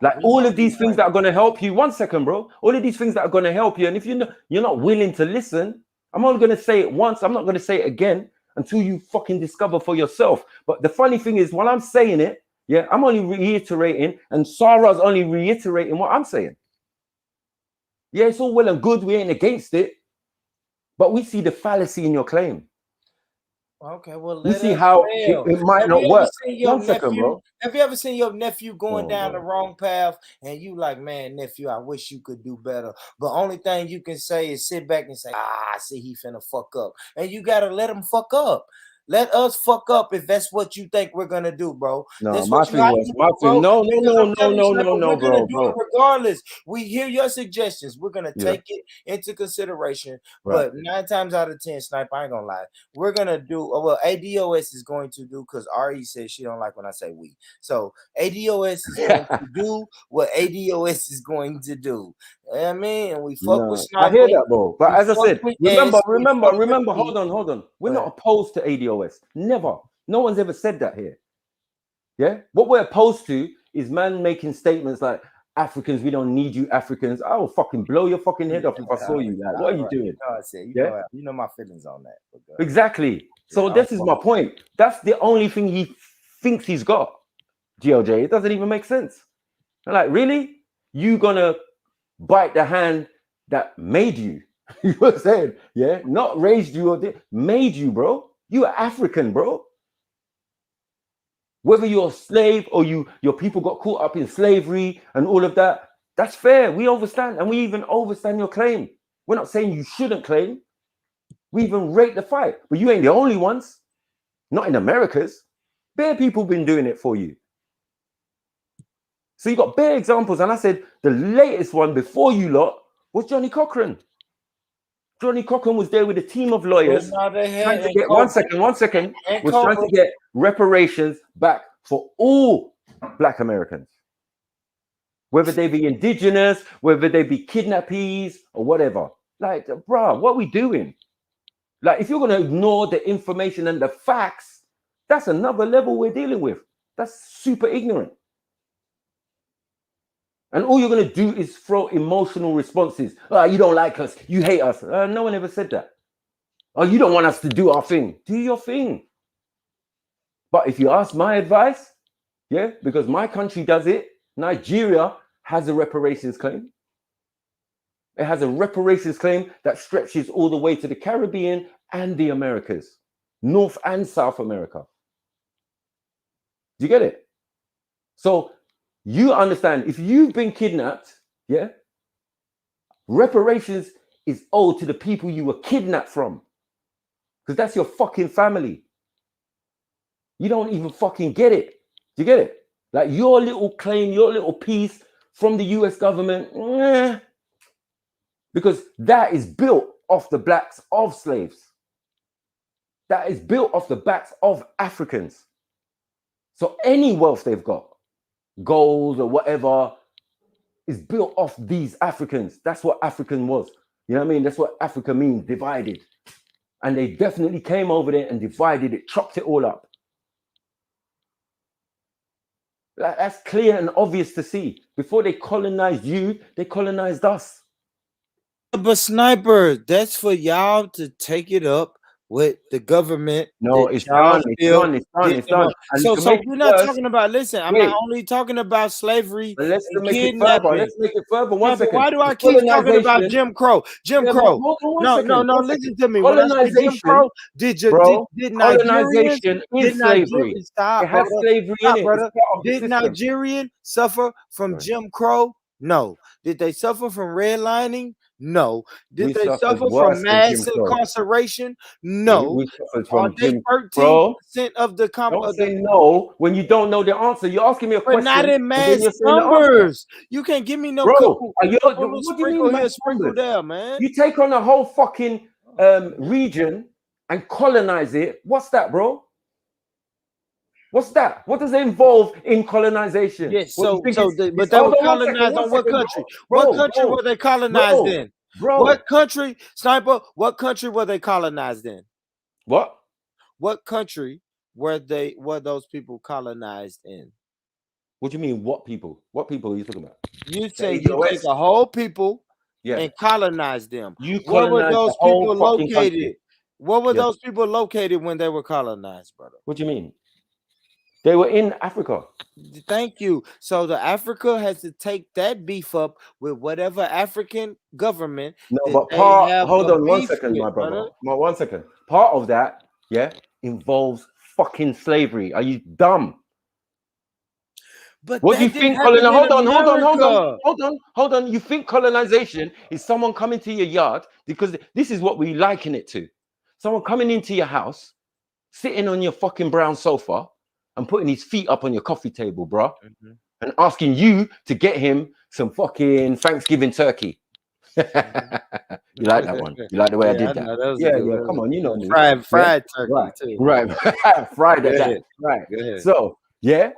M: Like all of these things that are going to help you. 1 second, bro. All of these things that are going to help you. And if you're not willing to listen, I'm only going to say it once. I'm not going to say it again until you fucking discover for yourself. But the funny thing is, when I'm saying it, yeah, I'm only reiterating, and Sarah's only reiterating what I'm saying. Yeah, it's all well and good. We ain't against it. But we see the fallacy in your claim.
T: Okay, well,
M: we see how it might not work. 1 second, bro.
T: Have you ever seen your nephew going down the wrong path and you like, man, nephew, I wish you could do better. But only thing you can say is sit back and say, I see he finna fuck up. And you got to let him fuck up. Let us fuck up if that's what you think we're gonna do, bro.
M: No, my thing was, no,
T: we're gonna do it regardless. We hear your suggestions. We're gonna take it into consideration. But 9 times out of 10, Sniper, I ain't gonna lie. We're gonna do well. ADOS is going to do because RE says she don't like when I say we. So ADOS is going to do what ADOS is going to do. I mean, and we fuck with Sniper.
M: I hear that, bro. But as I said, remember. Hold on. We're not opposed to ADOS. Never. No one's ever said that here. Yeah. What we're opposed to is man making statements like Africans, we don't need you, Africans. I will fucking blow your fucking head off if I saw you. Like, what are you doing?
T: You know my feelings on that.
M: Exactly. So this is my point. That's the only thing he thinks he's got. GLJ. It doesn't even make sense. I'm like, really? You gonna bite the hand that made you? You know what I'm saying? Yeah. Not raised you or made you, bro. You are African, bro. Whether you're a slave or your people got caught up in slavery and all of that, that's fair. We understand, and we even understand your claim. We're not saying you shouldn't claim. We even rate the fight, but you ain't the only ones. Not in Americas. Bare people been doing it for you. So you got bare examples, and I said the latest one before you lot was Johnny Cochran. Johnny Cochran was there with a team of lawyers trying to get, one second, was trying to get reparations back for all Black Americans. Whether they be indigenous, whether they be kidnappees or whatever. Like, bruh, what are we doing? Like, if you're going to ignore the information and the facts, that's another level we're dealing with. That's super ignorant. And all you're going to do is throw emotional responses. Oh, you don't like us. You hate us. No one ever said that. Oh, you don't want us to do our thing. Do your thing. But if you ask my advice, yeah, because my country does it, Nigeria has a reparations claim. It has a reparations claim that stretches all the way to the Caribbean and the Americas, North and South America. Do you get it? So you understand, if you've been kidnapped, yeah, reparations is owed to the people you were kidnapped from. Because that's your fucking family. You don't even fucking get it. Do you get it? Like your little claim, your little piece from the US government, because that is built off the backs of slaves. That is built off the backs of Africans. So any wealth they've got, gold or whatever, is built off these Africans. That's what African was. You know what I mean? That's what Africa means, divided. And they definitely came over there and divided it, chopped it all up. That's clear and obvious to see. Before they colonized you, they colonized us.
T: But Sniper, that's for y'all to take it up with the government.
M: No, it's done. It's done.
T: So we're not talking about, listen, I'm not only talking about slavery.
M: But let's make it further. Let's make it further. One second.
T: Why do I keep talking about Jim Crow? Jim Crow. No, listen to me. When I say Jim Crow, did
M: colonization is slavery.
T: Stop,
M: it has slavery in it.
T: Brother. Did Nigerian suffer from Jim Crow? No. Did they suffer from redlining? No. Did they suffer from mass incarceration? No.
M: Are they
T: 13% of the
M: Don't say no when you don't know the answer. You're asking me a question.
T: But not in mass numbers. You can't give me no
M: sprinkle
T: there, man.
M: You take on a whole fucking region and colonize it. What's that, bro? What's that? What does it involve in colonization?
T: Yes, but they were colonized on what country? What country were they colonized in? What country, Sniper? What country were they colonized in?
M: What
T: country were those people colonized in?
M: What do you mean? What people? What people are you talking about?
T: You say you take a whole people and colonize them.
M: Where were those people located?
T: Where were those people located when they were colonized, brother?
M: What do you mean? They were in Africa.
T: Thank you. So the Africa has to take that beef up with whatever African government.
M: No,
T: that
M: but
T: they
M: part.
T: have
M: Hold
T: a
M: on 1
T: beef
M: second,
T: with,
M: my brother.
T: brother.
M: 1 second. Part of that, yeah, involves fucking slavery. Are you dumb?
T: But
M: What do you
T: that didn't
M: think?
T: happen in
M: Hold on. You think colonization is someone coming to your yard? Because this is what we liken it to. Someone coming into your house, sitting on your fucking brown sofa and putting his feet up on your coffee table, bro, and asking you to get him some fucking Thanksgiving turkey. You like that one? You like the way I did that?
T: That was
M: Yeah. Come on, you know me.
T: Fried turkey too.
M: Right. Fried at that. Right. So, yeah.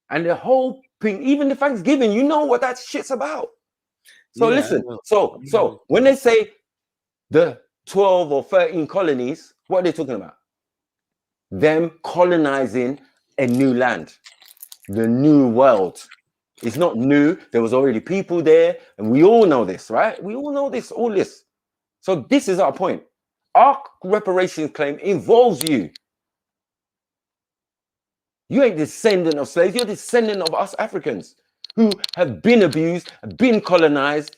M: And the whole thing, even the Thanksgiving, you know what that shit's about. So listen, so when they say the 12 or 13 colonies, what are they talking about? Them colonizing a new land, the new world. It's not new. There was already people there, and we all know this, right? We all know this, all this. So this is our point. Our reparations claim involves you. You ain't descendant of slaves. You're descendant of us Africans who have been abused, been colonized,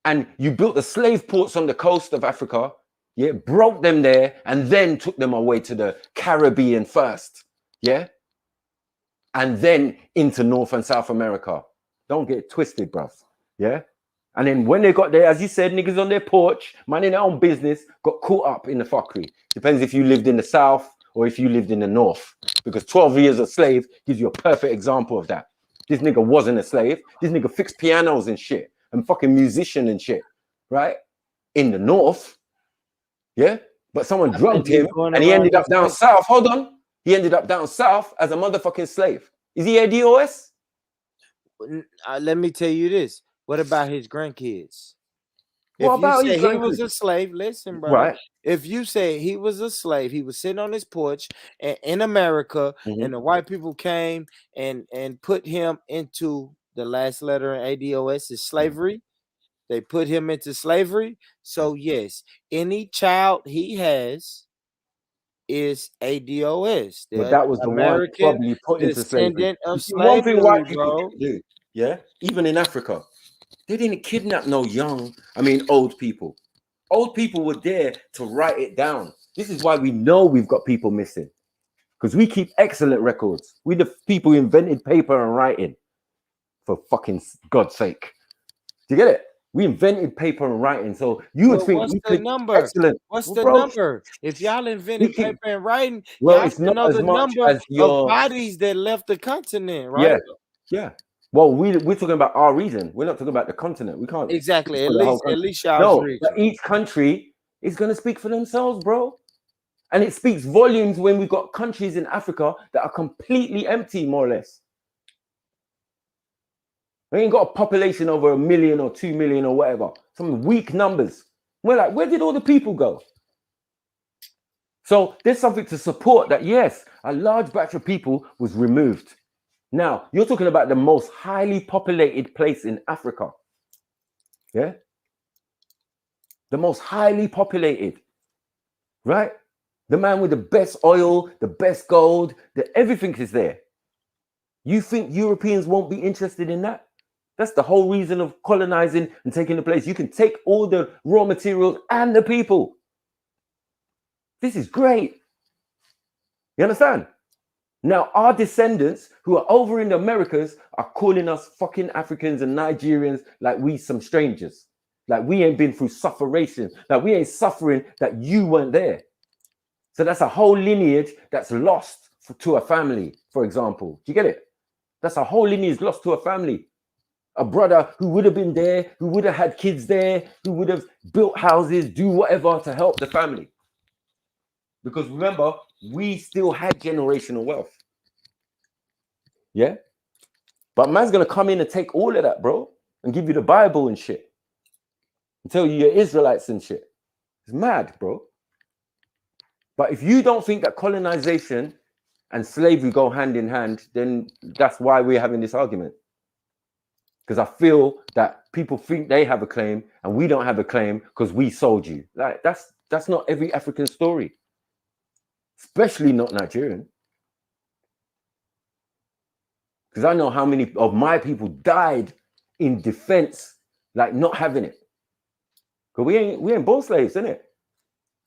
M: and you built the slave ports on the coast of Africa, yeah, broke them there, and then took them away to the Caribbean first, yeah, and then into North and South America. Don't get twisted, bruv, yeah? And then when they got there, as you said, niggas on their porch, minding their own business, got caught up in the fuckery. Depends if you lived in the South or if you lived in the North, because 12 years a slave gives you a perfect example of that. This nigga wasn't a slave. This nigga fixed pianos and shit and fucking musician and shit, right? In the North, yeah? But someone drugged him and he ended up down south. Hold on. He ended up down south as a motherfucking slave. Is he a DOS?
T: Let me tell you this. What about his grandkids?
M: What
T: If
M: about
T: you
M: his
T: say he was
M: grandkids?
T: a slave, listen, brother.
M: Right.
T: If you say he was a slave, he was sitting on his porch in America, and the white people came and put him into the last letter in ADOS is slavery. They put him into slavery. So yes, any child he has is ADOS.
M: But that was the one probably put into slavery.
T: Descendant of
M: One thing white
T: slavery,
M: people
T: bro.
M: didn't do, yeah, even in Africa, they didn't kidnap no old people. Old people were there to write it down. This is why we know we've got people missing, because we keep excellent records. We the people who invented paper and writing, for fucking God's sake. Do you get it? We invented paper and writing, so you would think
T: what's
M: we
T: the
M: could
T: number?
M: excellent.
T: What's
M: Well,
T: the
M: bro,
T: number? If y'all invented paper and writing,
M: well,
T: y'all
M: it's
T: should
M: not
T: know
M: as
T: the
M: much
T: number
M: as your
T: of bodies that left the continent, right?
M: Yeah. Well, we're talking about our region. We're not talking about the continent. We can't
T: Exactly. At
M: for the whole
T: least
M: country.
T: y'all's
M: No,
T: region.
M: but each country is going to speak for themselves, bro. And it speaks volumes when we've got countries in Africa that are completely empty, more or less. We ain't got a population over 1 million or 2 million or whatever. Some weak numbers. We're like, where did all the people go? So there's something to support that, yes, a large batch of people was removed. Now, you're talking about the most highly populated place in Africa. Yeah? The most highly populated. Right? The man with the best oil, the best gold, everything is there. You think Europeans won't be interested in that? That's the whole reason of colonizing and taking the place. You can take all the raw materials and the people. This is great. You understand? Now, our descendants who are over in the Americas are calling us fucking Africans and Nigerians like we some strangers. Like we ain't been through sufferation. Like we ain't suffering that you weren't there. So that's a whole lineage that's lost to a family, for example. Do you get it? That's a whole lineage lost to a family. A brother who would have been there, who would have had kids there, who would have built houses, do whatever to help the family. Because remember, we still had generational wealth. Yeah? But man's going to come in and take all of that, bro, and give you the Bible and shit. And tell you you're Israelites and shit. It's mad, bro. But if you don't think that colonization and slavery go hand in hand, then that's why we're having this argument. Because I feel that people think they have a claim and we don't have a claim because we sold you. Like that's not every African story. Especially not Nigerian. Because I know how many of my people died in defense, like not having it. Because we ain't born slaves, innit?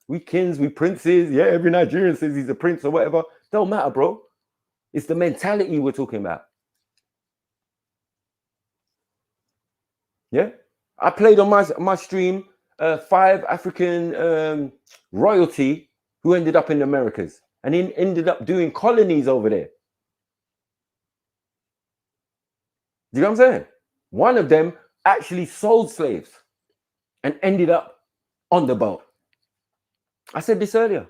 M: We kings, we princes. Yeah, every Nigerian says he's a prince or whatever. Don't matter, bro. It's the mentality we're talking about. Yeah, I played on my stream 5 African royalty who ended up in the Americas and then ended up doing colonies over there. Do you know what I'm saying? One of them actually sold slaves and ended up on the boat. I said this earlier.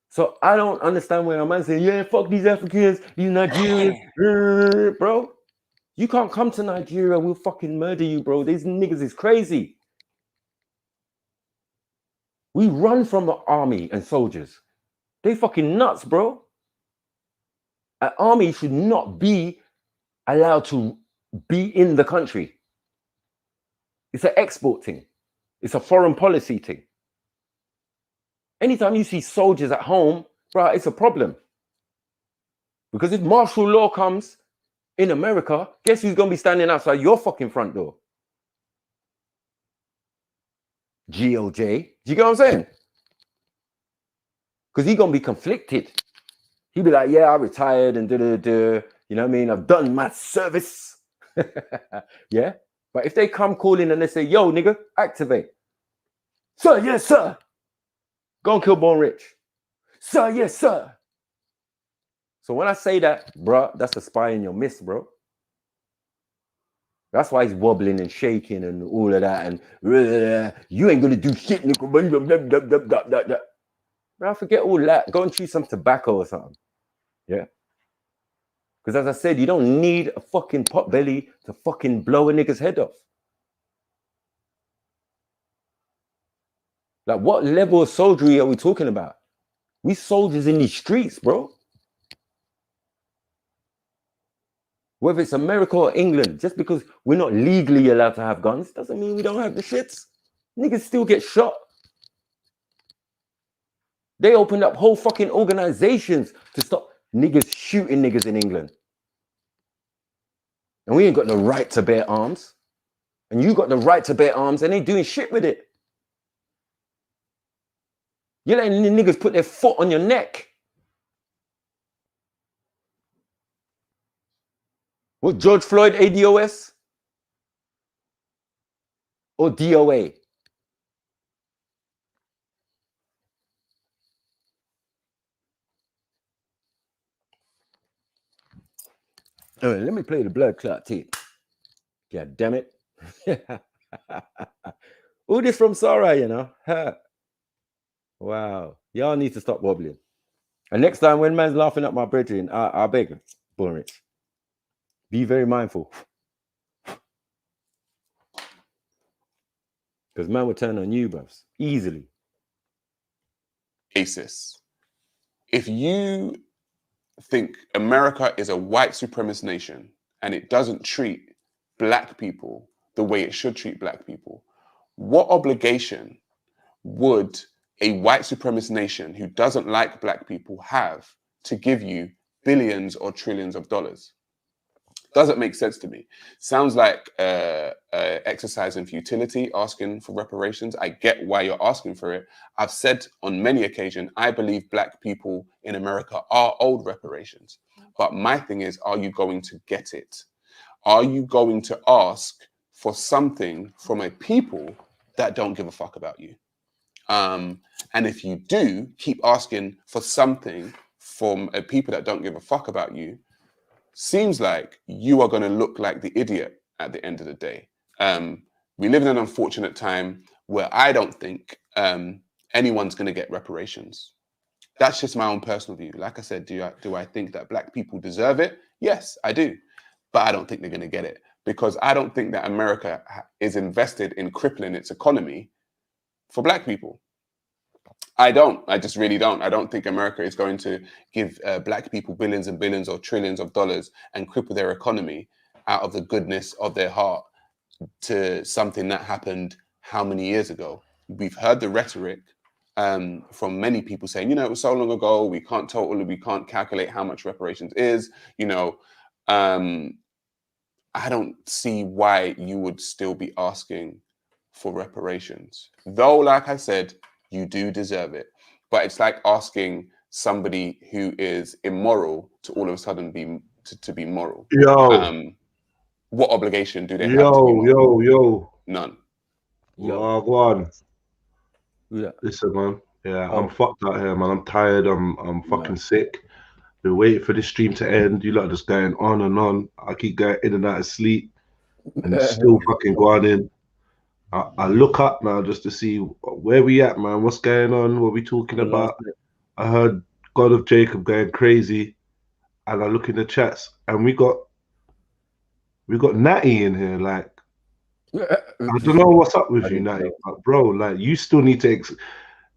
M: So I don't understand when a man saying, yeah, fuck these Africans, these Nigerians. Bro, you can't come to Nigeria, we'll fucking murder you, bro. These niggas is crazy. We run from the army and soldiers. They fucking nuts, bro. An army should not be allowed to be in the country. It's an export thing. It's a foreign policy thing. Anytime you see soldiers at home, bro, it's a problem. Because if martial law comes in America, guess who's going to be standing outside your fucking front door? GOJ. Do you get what I'm saying? Because he's going to be conflicted. He'll be like, yeah, I retired and da-da-da. You know what I mean? I've done my service. Yeah? But if they come calling and they say, yo, nigga, activate. Sir, yes, sir. Go and kill Born Rich. Sir, yes, sir. So when I say that, bro, that's a spy in your midst, bro. That's why he's wobbling and shaking and all of that. And you ain't gonna do shit, nigga. Bro, forget all that. Go and chew some tobacco or something. Yeah. Because as I said, you don't need a fucking pot belly to fucking blow a nigga's head off. Like, what level of soldiery are we talking about? We soldiers in these streets, bro. Whether it's America or England, just because we're not legally allowed to have guns, doesn't mean we don't have the shits. Niggas still get shot. They opened up whole fucking organizations to stop niggas shooting niggas in England. And we ain't got the right to bear arms. And you got the right to bear arms and they doing shit with it. You're letting the niggas put their foot on your neck. What, George Floyd ADOS? Or DOA? Let me play the blood clot tape. God damn it. All this from Sarah, you know. Wow. Y'all need to stop wobbling. And next time when man's laughing at my brethren, I beg him, Born Rich, be very mindful. Because man will turn on you, bruv, easily.
U: Basis. If you think America is a white supremacist nation and it doesn't treat black people the way it should treat black people, what obligation would a white supremacist nation who doesn't like black people have to give you billions or trillions of dollars? Doesn't make sense to me. Sounds like exercise in futility, asking for reparations. I get why you're asking for it. I've said on many occasions, I believe black people in America are owed reparations. But my thing is, are you going to get it? Are you going to ask for something from a people that don't give a fuck about you? And if you do keep asking for something from a people that don't give a fuck about you, seems like you are going to look like the idiot at the end of the day. We live in an unfortunate time where I don't think anyone's going to get reparations. That's just my own personal view. Like I said, do I think that black people deserve it? Yes, I do. But I don't think they're going to get it because I don't think that America is invested in crippling its economy for black people. I don't. I just really don't. I don't think America is going to give black people billions and billions or trillions of dollars and cripple their economy out of the goodness of their heart to something that happened how many years ago. We've heard the rhetoric. from many people saying, you know, it was so long ago, we can't calculate how much reparations is, you know. I don't see why you would still be asking for reparations. Though, like I said, you do deserve it. But it's like asking somebody who is immoral to all of a sudden be moral.
A: Yo.
U: What obligation do they have to be moral?
A: Yo.
U: None.
A: Yo, go on. Yeah. Listen, man. Yeah, I'm fucked out here, man. I'm tired. I'm fucking sick. Been waiting for this stream to end. You lot are just going on and on. I keep going in and out of sleep, and it's still fucking going in. I look up now just to see where we at, man. What's going on? What we talking about? I heard God of Jacob going crazy, and I look in the chats, and we got Natty in here. Like, I don't know what's up with you, Natty, but bro, like, you still need to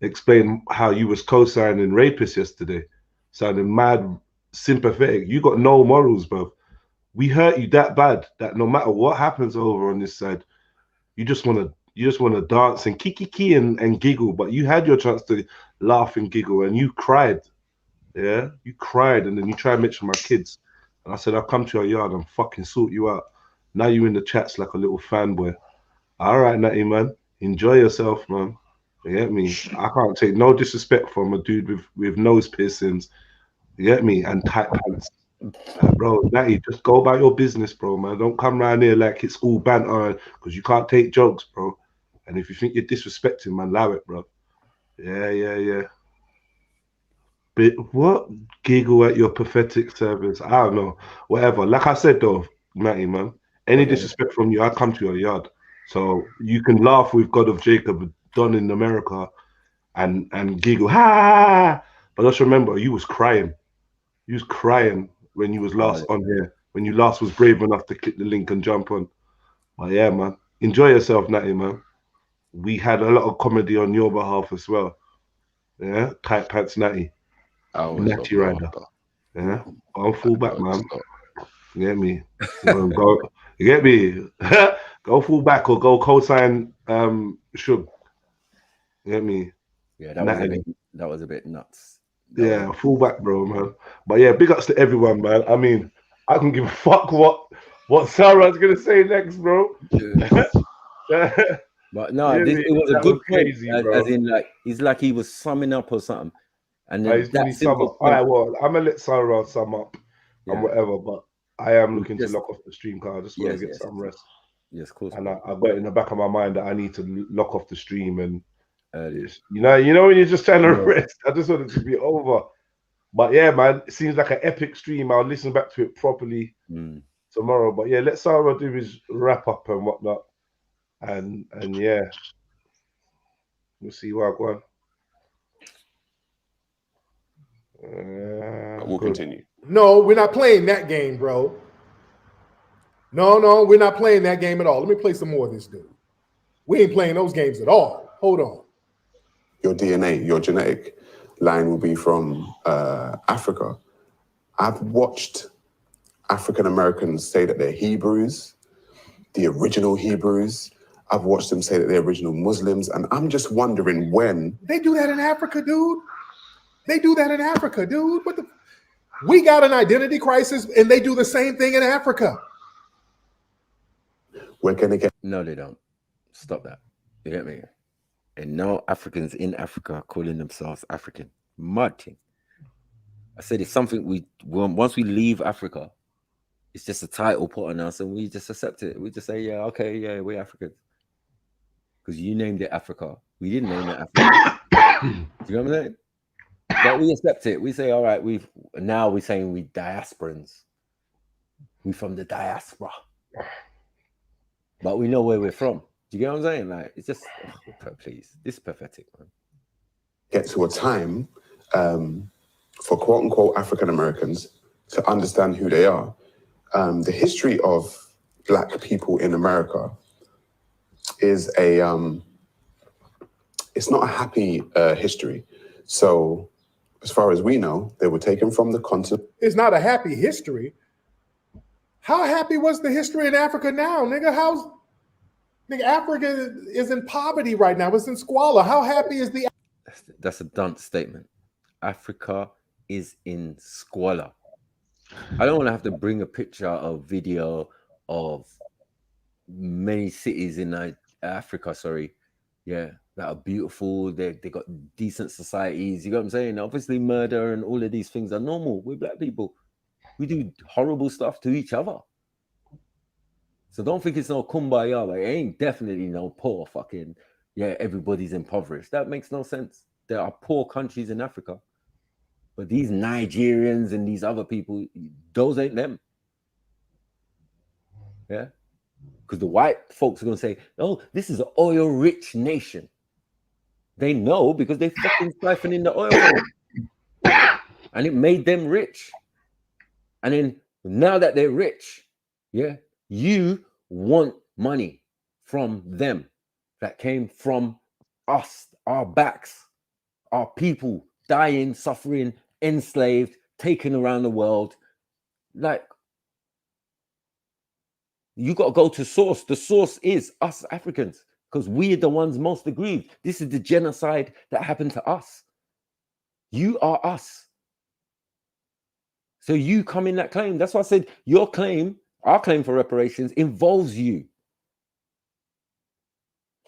A: explain how you was co-signing rapists yesterday. Sounding mad sympathetic. You got no morals, bro. We hurt you that bad that no matter what happens over on this side, you just wanna dance and kiki and giggle. But you had your chance to laugh and giggle, and you cried. Yeah, you cried, and then you try and mention my kids. And I said, I'll come to your yard and fucking sort you out. Now you in the chats like a little fanboy. All right, Natty, man. Enjoy yourself, man. You get me? I can't take no disrespect from a dude with nose piercings. You get me? And tight pants. Bro, Natty, just go about your business, bro, man. Don't come around here like it's all banter, because you can't take jokes, bro. And if you think you're disrespecting, man, allow it, bro. Yeah. But what? Giggle at your pathetic service. I don't know. Whatever. Like I said, though, Natty, man, any disrespect from you, I come to your yard. So you can laugh with God of Jacob done in America and giggle, ha! But just remember, you was crying. You was crying when you was last on here. When you last was brave enough to click the link and jump on. But yeah, man. Enjoy yourself, Natty, man. We had a lot of comedy on your behalf as well. Yeah? Tight pants Natty. Natty Rider. Yeah? I'll fall back, man. You get me? You get me? Go full back or go co-sign Shug. You get me?
M: Yeah, that was a bit nuts.
A: Yeah, full back, bro, man. But yeah, big ups to everyone, man. I mean, I can give a fuck what Sarah's gonna say next, bro.
M: But no, it was a good crazy, as in, like, it's like he was summing up or something. And then that simple
A: all right, well, I'm gonna let Sarah sum up and whatever, but I am looking to lock off the stream, because I just want to get some rest.
M: Yes, of course.
A: And I've got it in the back of my mind that I need to lock off the stream, and you know when you're just trying to rest. I just want it to be over. But yeah, man, it seems like an epic stream. I'll listen back to it properly tomorrow. But yeah, let Sarah do his wrap up and whatnot, and yeah, we'll see what I go on.
U: We'll continue.
F: No, we're not playing that game, bro. No, we're not playing that game at all. Let me play some more of this dude. We ain't playing those games at all. Hold on.
V: Your DNA, your genetic line will be from Africa. I've watched African Americans say that they're Hebrews, the original Hebrews. I've watched them say that they're original Muslims, and I'm just wondering when.
F: They do that in Africa, dude. They do that in Africa, dude. What the? We got an identity crisis, and they do the same thing in Africa.
V: We're gonna get.
M: No, they don't. Stop that. You get me? And no Africans in Africa calling themselves African. Mud thing. I said it's something once we leave Africa, it's just a title put on us, and we just accept it. We just say, yeah, okay, yeah, we're Africans. Because you named it Africa. We didn't name it Africa. Do you know what I'm saying? But we accept it. We say, all right, we're saying we diasporans. We from the diaspora. But we know where we're from. Do you get what I'm saying? Like, it's just, please, this is pathetic, man.
V: Get to a time for quote unquote African Americans to understand who they are. The history of Black people in America is it's not a happy history. So, as far as we know, they were taken from the continent.
F: It's not a happy history. How happy was the history in Africa now, nigga? Nigga, Africa is in poverty right now. It's in squalor. How happy is the
M: That's a dunce statement. Africa is in squalor. I don't want to have to bring a picture or video of many cities in Africa, that are beautiful. They got decent societies. You know what I'm saying? Obviously, murder and all of these things are normal. We're black people. We do horrible stuff to each other. So don't think it's no kumbaya. Like, it ain't definitely no poor fucking, everybody's impoverished. That makes no sense. There are poor countries in Africa. But these Nigerians and these other people, those ain't them. Yeah? Because the white folks are going to say, oh, this is an oil-rich nation. They know because they fucking siphoning the oil. And it made them rich. And then now that they're rich, you want money from them that came from us, our backs, our people dying, suffering, enslaved, taken around the world. Like, you got to go to source. The source is us Africans, because we're the ones most aggrieved. This is the genocide that happened to us. You are us. So you come in that claim. That's why I said your claim, our claim for reparations, involves you.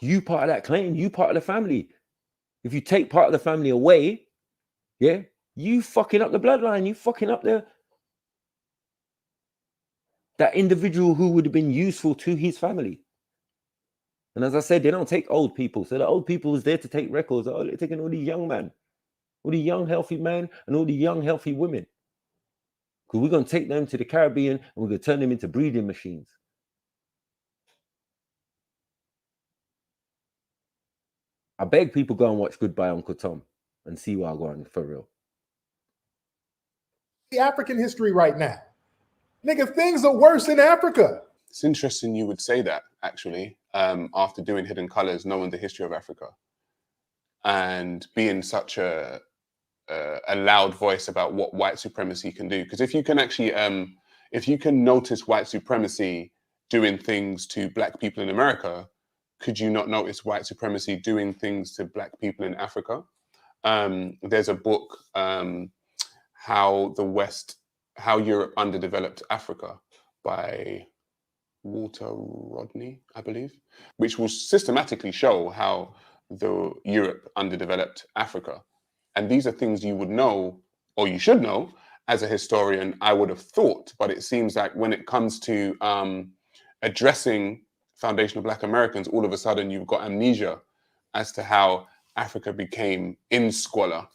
M: You part of that claim, you part of the family. If you take part of the family away, you fucking up the bloodline, you fucking up that individual who would have been useful to his family. And as I said, they don't take old people. So the old people is there to take records. Oh, they're taking all the young men, all the young, healthy men, and all the young, healthy women. Because we're going to take them to the Caribbean and we're going to turn them into breeding machines. I beg people go and watch Goodbye Uncle Tom and see what I'm going for real.
F: The African history right now. Nigga, things are worse in Africa.
U: It's interesting you would say that, actually, after doing Hidden Colors, knowing the history of Africa, and being such a loud voice about what white supremacy can do. Because if you can actually, if you can notice white supremacy doing things to black people in America, could you not notice white supremacy doing things to black people in Africa? There's a book, How Europe Underdeveloped Africa by Walter Rodney, I believe, which will systematically show how Europe underdeveloped Africa. And these are things you would know, or you should know, as a historian, I would have thought. But it seems like when it comes to addressing foundational Black Americans, all of a sudden you've got amnesia as to how Africa became in squalor.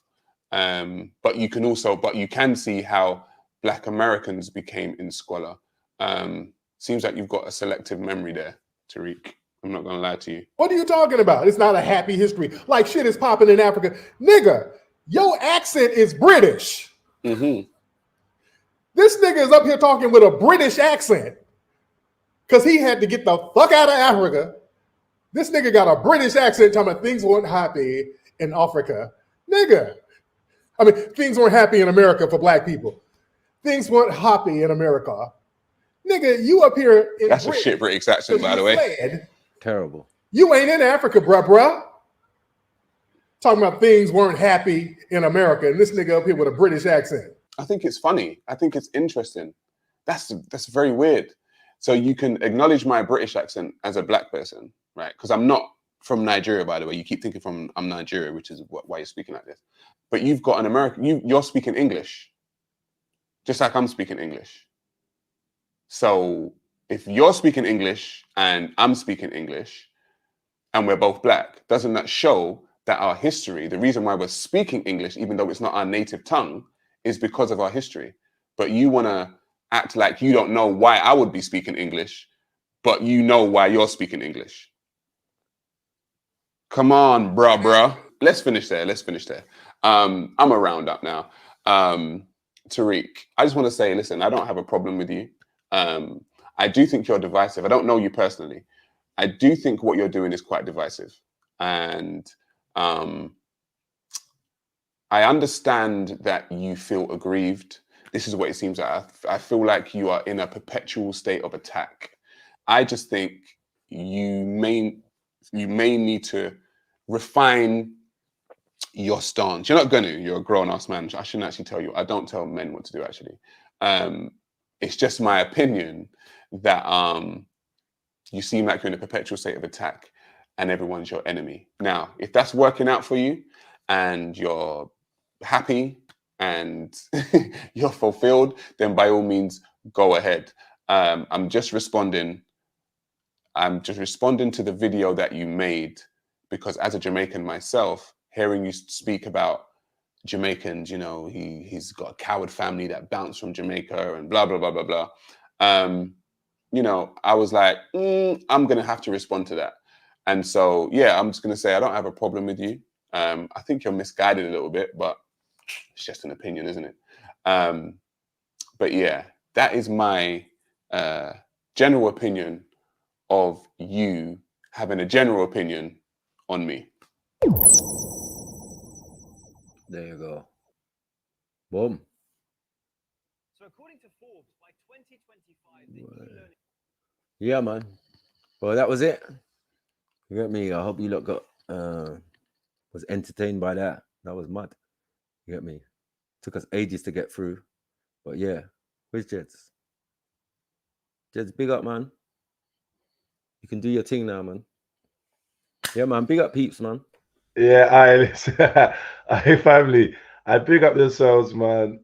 U: But you can see how Black Americans became in squalor. Seems like you've got a selective memory there, Tariq. I'm not gonna lie to you.
F: What are you talking about? It's not a happy history. Like shit is popping in Africa. Nigga, your accent is British.
U: Mm-hmm.
F: This nigga is up here talking with a British accent because he had to get the fuck out of Africa. This nigga got a British accent talking about things weren't happy in Africa. Nigga. I mean, things weren't happy in America for black people. Things weren't happy in America. Nigga, you up here in
U: That's Britain, a shit British accent, by the way.
M: Fled. Terrible.
F: You ain't in Africa, bruh. Talking about things weren't happy in America, and this nigga up here with a British accent.
U: I think it's funny. I think it's interesting. That's very weird. So you can acknowledge my British accent as a black person, right? Because I'm not from Nigeria, by the way. You keep thinking I'm Nigeria, which is why you're speaking like this. But you've got an American, you're speaking English, just like I'm speaking English. So if you're speaking English and I'm speaking English and we're both black, doesn't that show that our history, the reason why we're speaking English, even though it's not our native tongue, is because of our history? But you want to act like you don't know why I would be speaking English, but you know why you're speaking English. Come on, bruh. Let's finish there. I'm a round up now. Tariq, I just want to say, listen, I don't have a problem with you. I do think you're divisive. I don't know you personally. I do think what you're doing is quite divisive. And I understand that you feel aggrieved. This is what it seems like. I feel like you are in a perpetual state of attack. I just think you may need to refine your stance. You're not gonna. You're a grown-ass man. I shouldn't actually tell you. I don't tell men what to do, actually. It's just my opinion that you seem like you're in a perpetual state of attack and everyone's your enemy. Now, if that's working out for you and you're happy and you're fulfilled, then by all means, go ahead. I'm just responding to the video that you made, because as a Jamaican myself, hearing you speak about Jamaicans, you know, he's got a coward family that bounced from Jamaica and blah, blah, blah, blah, blah. You know, I was like, I'm going to have to respond to that. And so, yeah, I'm just going to say I don't have a problem with you. I think you're misguided a little bit, but it's just an opinion, isn't it? But yeah, that is my general opinion of you having a general opinion on me.
M: There you go. Boom.
W: So according to Forbes, by 2025, the e-learning...
M: Yeah, man. Well, that was it. You get me? I hope you lot got was entertained by that. That was mad. You get me? Took us ages to get through. But yeah. Where's Jeds? Jeds, big up, man. You can do your thing now, man. Yeah, man. Big up peeps, man.
A: Yeah, hey family. I big up yourselves, man.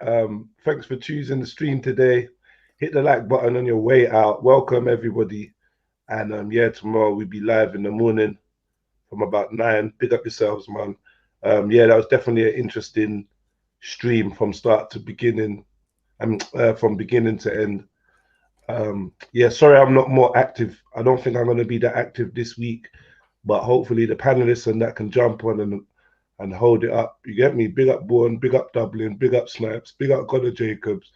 A: Thanks for choosing the stream today. Hit the like button on your way out. Welcome everybody. And yeah, tomorrow we'll be live in the morning from about 9. Big up yourselves, man. Yeah, that was definitely an interesting stream from start to beginning. From beginning to end. Yeah, sorry I'm not more active. I don't think I'm going to be that active this week, but hopefully the panelists and that can jump on and hold it up. You get me? Big up Bourne, big up Dublin, big up Snipes, big up Gunnar Jacobs,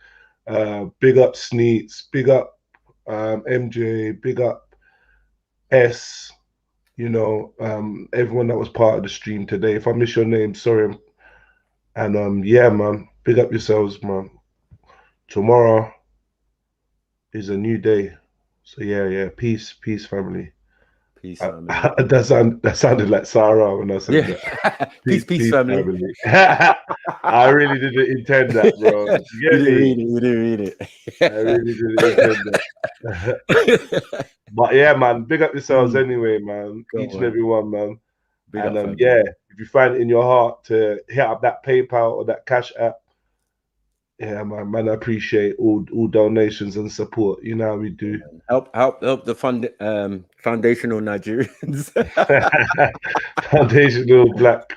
A: big up Sneets, big up MJ, big up S, you know, everyone that was part of the stream today. If I miss your name, sorry. And yeah, man, big up yourselves, man. Tomorrow is a new day. So yeah, peace, family.
M: Peace, family.
A: That sounded like Sarah when I said that.
M: Peace, family.
A: I really didn't intend that, bro. You
M: didn't read it.
A: I really didn't intend that. But yeah, man, big up yourselves anyway, man. Each and every one, man. And yeah, if you find it in your heart to hit up that PayPal or that Cash App, yeah, man, I appreciate all donations and support. You know how we do.
M: Help the foundational Nigerians.
A: Foundational black.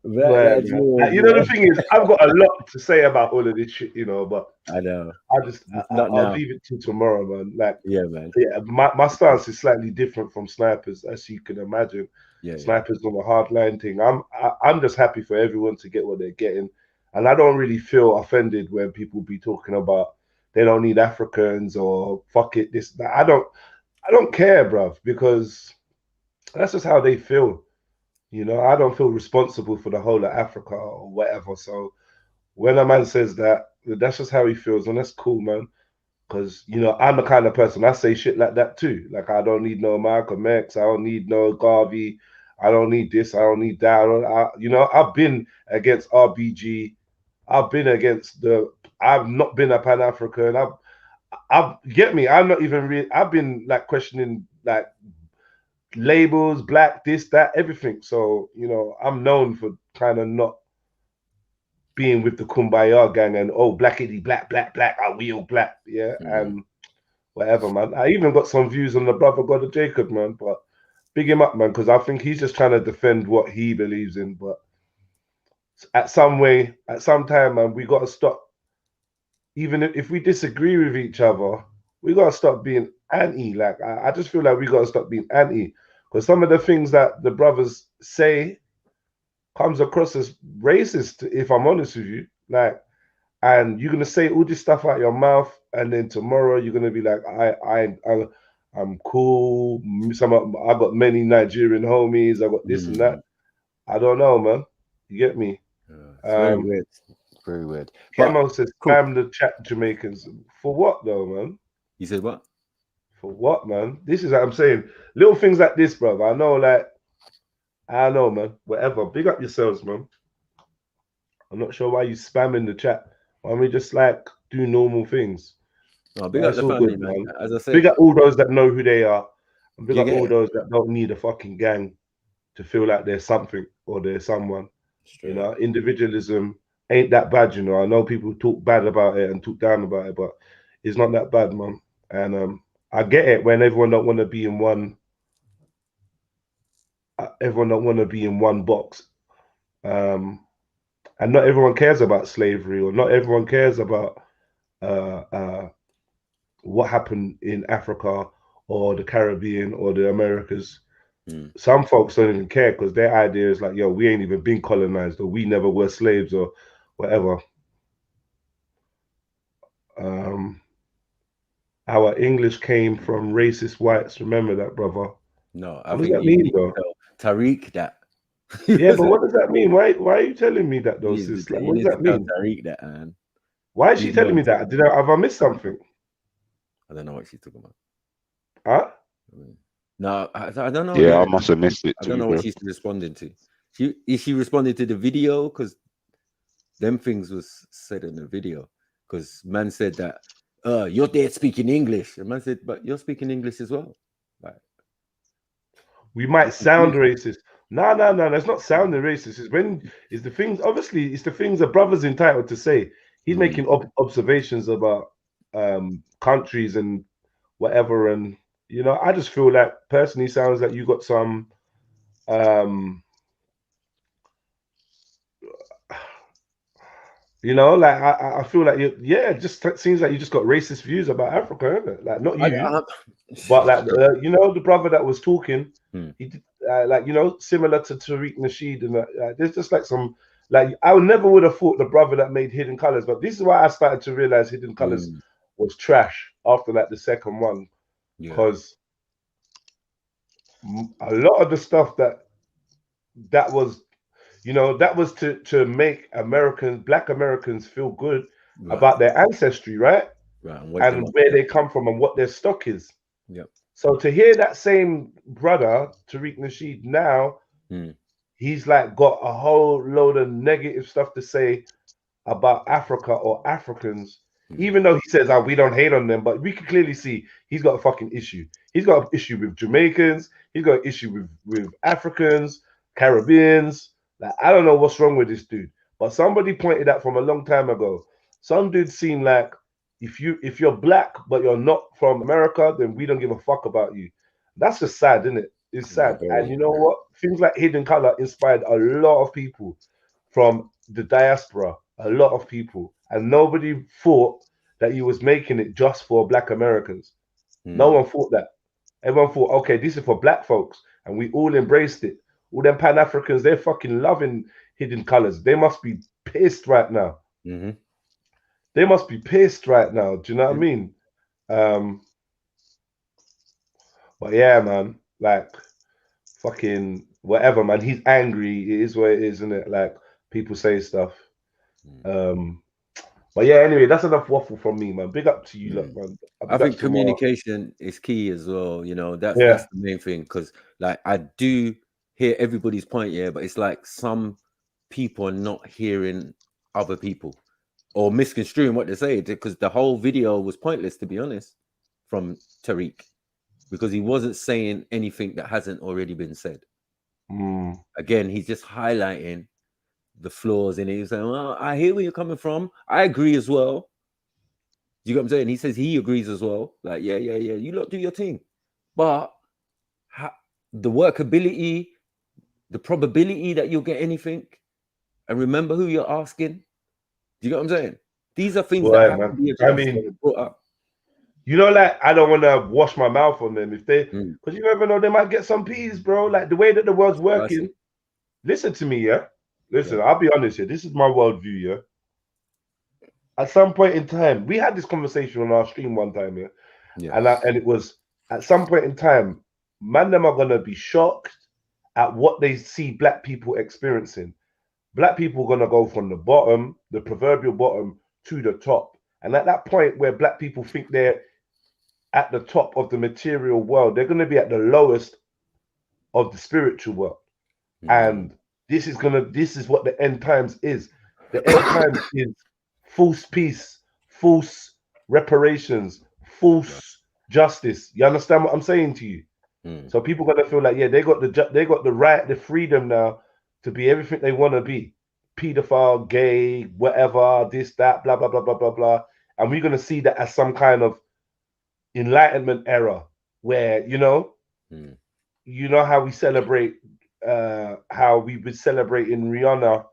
A: You know, the thing is, I've got a lot to say about all of this shit, you know, but
M: I know.
A: I'll leave it till tomorrow, man. Like,
M: yeah, man.
A: Yeah, my stance is slightly different from Snipers, as you can imagine.
M: Yeah,
A: Snipers on a hardline thing. I'm just happy for everyone to get what they're getting. And I don't really feel offended when people be talking about they don't need Africans or fuck it, this, that. I don't care, bruv, because that's just how they feel. You know, I don't feel responsible for the whole of Africa or whatever. So when a man says that, that's just how he feels, and that's cool, man. Because, you know, I'm the kind of person, I say shit like that too. Like, I don't need no Malcolm X, I don't need no Garvey, I don't need this, I don't need that. You know, I've been against RBG. I've been against I've not been a Pan-African. I've get me. I'm not even I've been like questioning like labels, black, this, that, everything. So, you know, I'm known for kind of not being with the Kumbaya gang and blackity, black, are we all black? Yeah. And whatever, man. I even got some views on the brother God of Jacob, man. But big him up, man, because I think he's just trying to defend what he believes in. But at some time, man, we got to stop. Even if we disagree with each other, we got to stop being anti. Like, I just feel like we got to stop being anti, because some of the things that the brothers say comes across as racist, if I'm honest with you. Like, and you're gonna say all this stuff out your mouth, and then tomorrow you're gonna be like, I'm cool. I got many Nigerian homies. I got this and that. I don't know, man. You get me?
M: It's very weird. Very weird.
A: Camo says, spam the chat, Jamaicans. For what, though, man?
M: You said what?
A: For what, man? This is what I'm saying. Little things like this, bro. I know, man. Whatever. Big up yourselves, man. I'm not sure why you spamming the chat. Why don't we just like do normal things?
S: No, big up the family, man. As I said,
A: big up all those that know who they are, and big
S: You
A: up
S: get
A: all
S: it?
A: those that don't need a fucking gang to feel like there's something or there's someone.
S: Straight
A: You know, individualism ain't that bad. You know, I know people talk bad about it and talk down about it, but it's not that bad, man. And I get it when everyone don't want to be in one. Everyone don't want to be in one box. And not everyone cares about slavery, or not everyone cares about what happened in Africa or the Caribbean or the Americas. Some folks don't even care because their idea is like, yo, we ain't even been colonized, or we never were slaves, or whatever. Our English came from racist whites. Remember that, brother.
S: No,
A: what does that mean, though?
S: Tariq that.
A: Yeah, but what does that mean? Why are you telling me that, though, sis? Like, what does that mean?
S: Tariq that, man.
A: Why is she telling me that? Have I missed something?
S: I don't know what she's talking about.
A: Huh?
S: No, I don't know.
G: Yeah, I must have missed it
S: I
G: too,
S: don't know
G: bro.
S: what she's responding to. She responded to the video because them things was said in the video. Because man said that, you're there speaking English. And man said, but you're speaking English as well. Like,
A: we might sound racist. No, that's not sounding racist. It's the things, obviously, it's the things a brother's entitled to say. He's making observations about countries and whatever. And, you know, I just feel like personally sounds like you got some you know, like I feel like it just seems like you just got racist views about Africa, isn't it? Like not you, but like you know, the brother that was talking, he did like, you know, similar to Tariq Nasheed, and there's just like some, like I never would have thought the brother that made Hidden Colors, but this is why I started to realize Hidden Colors was trash after like the second one, because a lot of the stuff that was, you know, that was to make Black Americans feel good about their ancestry, right? And where they come from and what their stock is.
S: Yep.
A: So to hear that same brother, Tariq Nasheed, now, he's like got a whole load of negative stuff to say about Africa or Africans, even though he says, we don't hate on them, but we can clearly see he's got a fucking issue. He's got an issue with Jamaicans, he's got an issue with Africans, Caribbeans. Like, I don't know what's wrong with this dude, but somebody pointed out from a long time ago, some dude seemed like if you're black but you're not from America, then we don't give a fuck about you. That's just sad, isn't it? It's sad. And you know what? Things like Hidden Color inspired a lot of people from the diaspora, a lot of people, and nobody thought that he was making it just for Black Americans. No one thought that. Everyone thought, okay, this is for Black folks, and we all embraced it. All them Pan-Africans, they're fucking loving Hidden Colors. They must be pissed right now. They must be pissed right now. Do you know what I mean? But yeah, man, like fucking whatever, man. He's angry. It is what it is, isn't it? Like people say stuff. But yeah, anyway, that's enough waffle from me, man. Big up to you, look, man.
S: I think communication is key as well. You know, that's the main thing, because like I do hear everybody's point, but it's like some people are not hearing other people or misconstruing what they say, because the whole video was pointless, to be honest, from Tariq, because he wasn't saying anything that hasn't already been said. Again, he's just highlighting the flaws in it. He's saying, well, I hear where you're coming from. I agree as well. You get what I'm saying? He says he agrees as well. Like, yeah. You lot do your thing. But the workability, the probability that you'll get anything, and remember who you're asking. Do you get what I'm saying? These are things that have to be addressed and brought up.
A: You know, like, I don't want to wash my mouth on them if they, because you never know, they might get some peas, bro. Like the way that the world's working. Listen to me, Listen, I'll be honest here. This is my worldview, At some point in time, we had this conversation on our stream one time, and it was at some point in time, man, them are gonna be shocked at what they see Black people experiencing. Black people are gonna go from the bottom, the proverbial bottom, to the top, and at that point where Black people think they're at the top of the material world, they're gonna be at the lowest of the spiritual world, and this is what the end times is. The end time is false peace, false reparations, false justice. You understand what I'm saying to you? So people gonna feel like, yeah, they got the right, the freedom now to be everything they want to be, pedophile, gay, whatever, this, that, blah, blah, blah, blah, blah, blah. And we're gonna see that as some kind of enlightenment era where, you know how we celebrate, how we would celebrate in Rihanna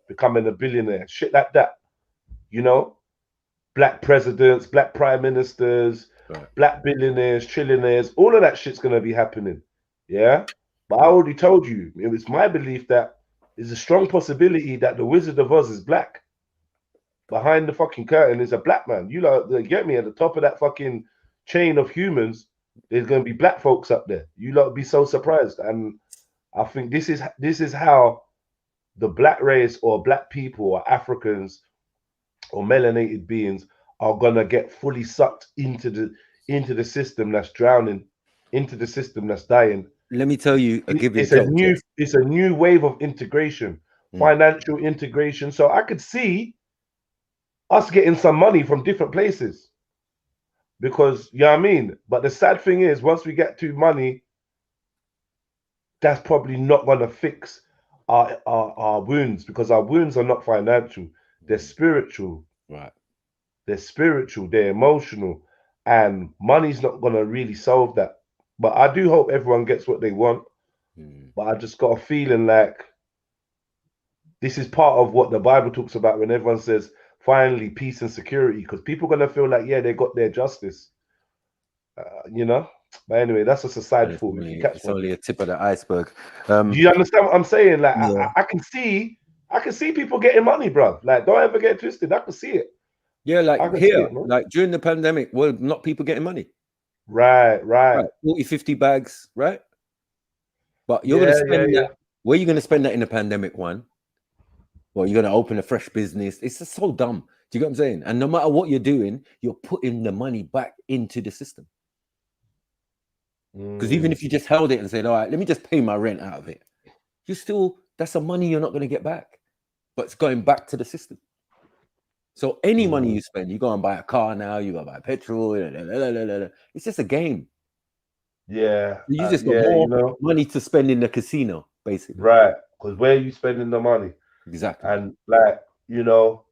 A: becoming a billionaire, shit like that. You know, black presidents, black prime ministers, black billionaires, trillionaires, all of that shit's gonna be happening. Yeah. But I already told you, it was my belief that there's a strong possibility that the Wizard of Oz is black. Behind the fucking curtain is a black man. You lot, get me, at the top of that fucking chain of humans, there's gonna be black folks up there. You lot be so surprised. And I think this is how the black race or black people or Africans or melanated beings are gonna get fully sucked into the system that's drowning, into the system that's dying.
M: Let me tell you,
A: it's a new wave of integration, financial integration. So I could see us getting some money from different places, because you know what I mean. But the sad thing is, once we get to money, that's probably not gonna fix our wounds, because our wounds are not financial, they're spiritual.
M: Right.
A: They're spiritual, they're emotional, and money's not gonna really solve that. But I do hope everyone gets what they want. But I just got a feeling like this is part of what the Bible talks about when everyone says finally peace and security, because people are gonna feel like, yeah, they got their justice. You know. But anyway, that's just a side thought.
M: It's only a tip of the iceberg.
A: Do you understand what I'm saying? Like, I can see people getting money, bro. Like, don't ever get twisted. I can see it.
M: Yeah, like here, like during the pandemic, well, not people getting money.
A: Right.
M: 40, 50 bags, right? But you're gonna spend that. Where are you gonna spend that in the pandemic one? Well, you're gonna open a fresh business. It's just so dumb. Do you get what I'm saying? And no matter what you're doing, you're putting the money back into the system. Because even if you just held it and said, all right, let me just pay my rent out of it, you still, that's some money you're not going to get back, but it's going back to the system. So any money you spend, you go and buy a car now, you go buy petrol, it's just a game.
A: Yeah.
M: You just got more money to spend in the casino, basically.
A: Right. Because where are you spending the money?
M: Exactly.
A: And like, you know,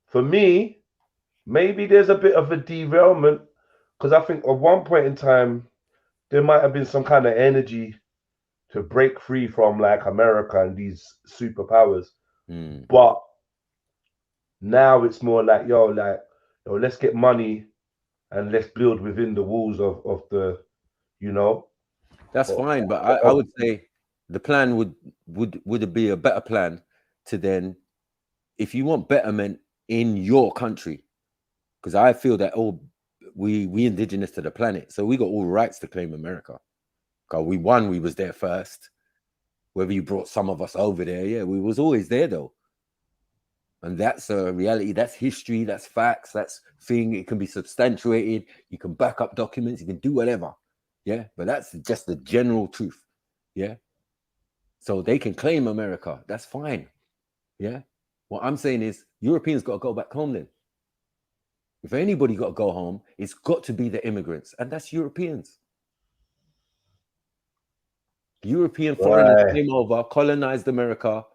A: for me, maybe there's a bit of a derailment, because I think at one point in time, there might have been some kind of energy to break free from like America and these superpowers. But now it's more like, let's get money and let's build within the walls of the, you know.
M: That's fine, but I would say the plan would be a better plan to then, if you want betterment in your country, because I feel that we indigenous to the planet, so we got all rights to claim America. Because we was there first. Whether you brought some of us over there, we was always there though. And that's a reality, that's history, that's facts, that's thing. It can be substantiated, you can back up documents, you can do whatever. Yeah, but that's just the general truth. Yeah. So they can claim America, that's fine. Yeah. What I'm saying is Europeans got to go back home then. If anybody got to go home, it's got to be the immigrants, and that's Europeans. European foreigners came over, colonized America,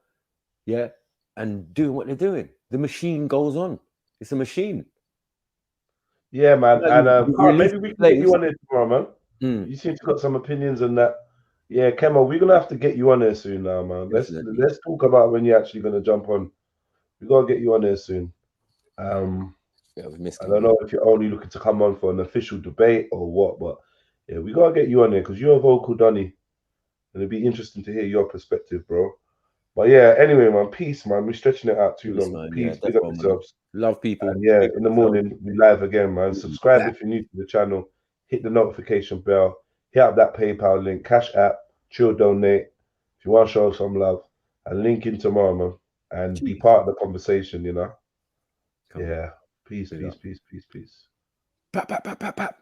M: and doing what they're doing. The machine goes on. It's a machine.
A: Yeah, man. And maybe we can get you on there tomorrow, man. You seem to got some opinions on that. Yeah, Kemo, we're gonna have to get you on there soon now, man. Let's talk about when you're actually gonna jump on. We gotta get you on there soon. I don't know if you're only looking to come on for an official debate or what, but yeah, we gotta get you on there because you're a vocal Donny, and it'd be interesting to hear your perspective, bro. But yeah, anyway, man, peace, man. We're stretching it out too long. Man. Peace, big up yourselves.
M: Love people.
A: And yeah, in the morning we live again, man. Subscribe if you're new to the channel. Hit the notification bell. Hit up that PayPal link, Cash App, Chill Donate. If you want to show some love, and link in tomorrow, man, and be part of the conversation. You know. Yeah. Peace. Pap, pap, pap, pap, pap.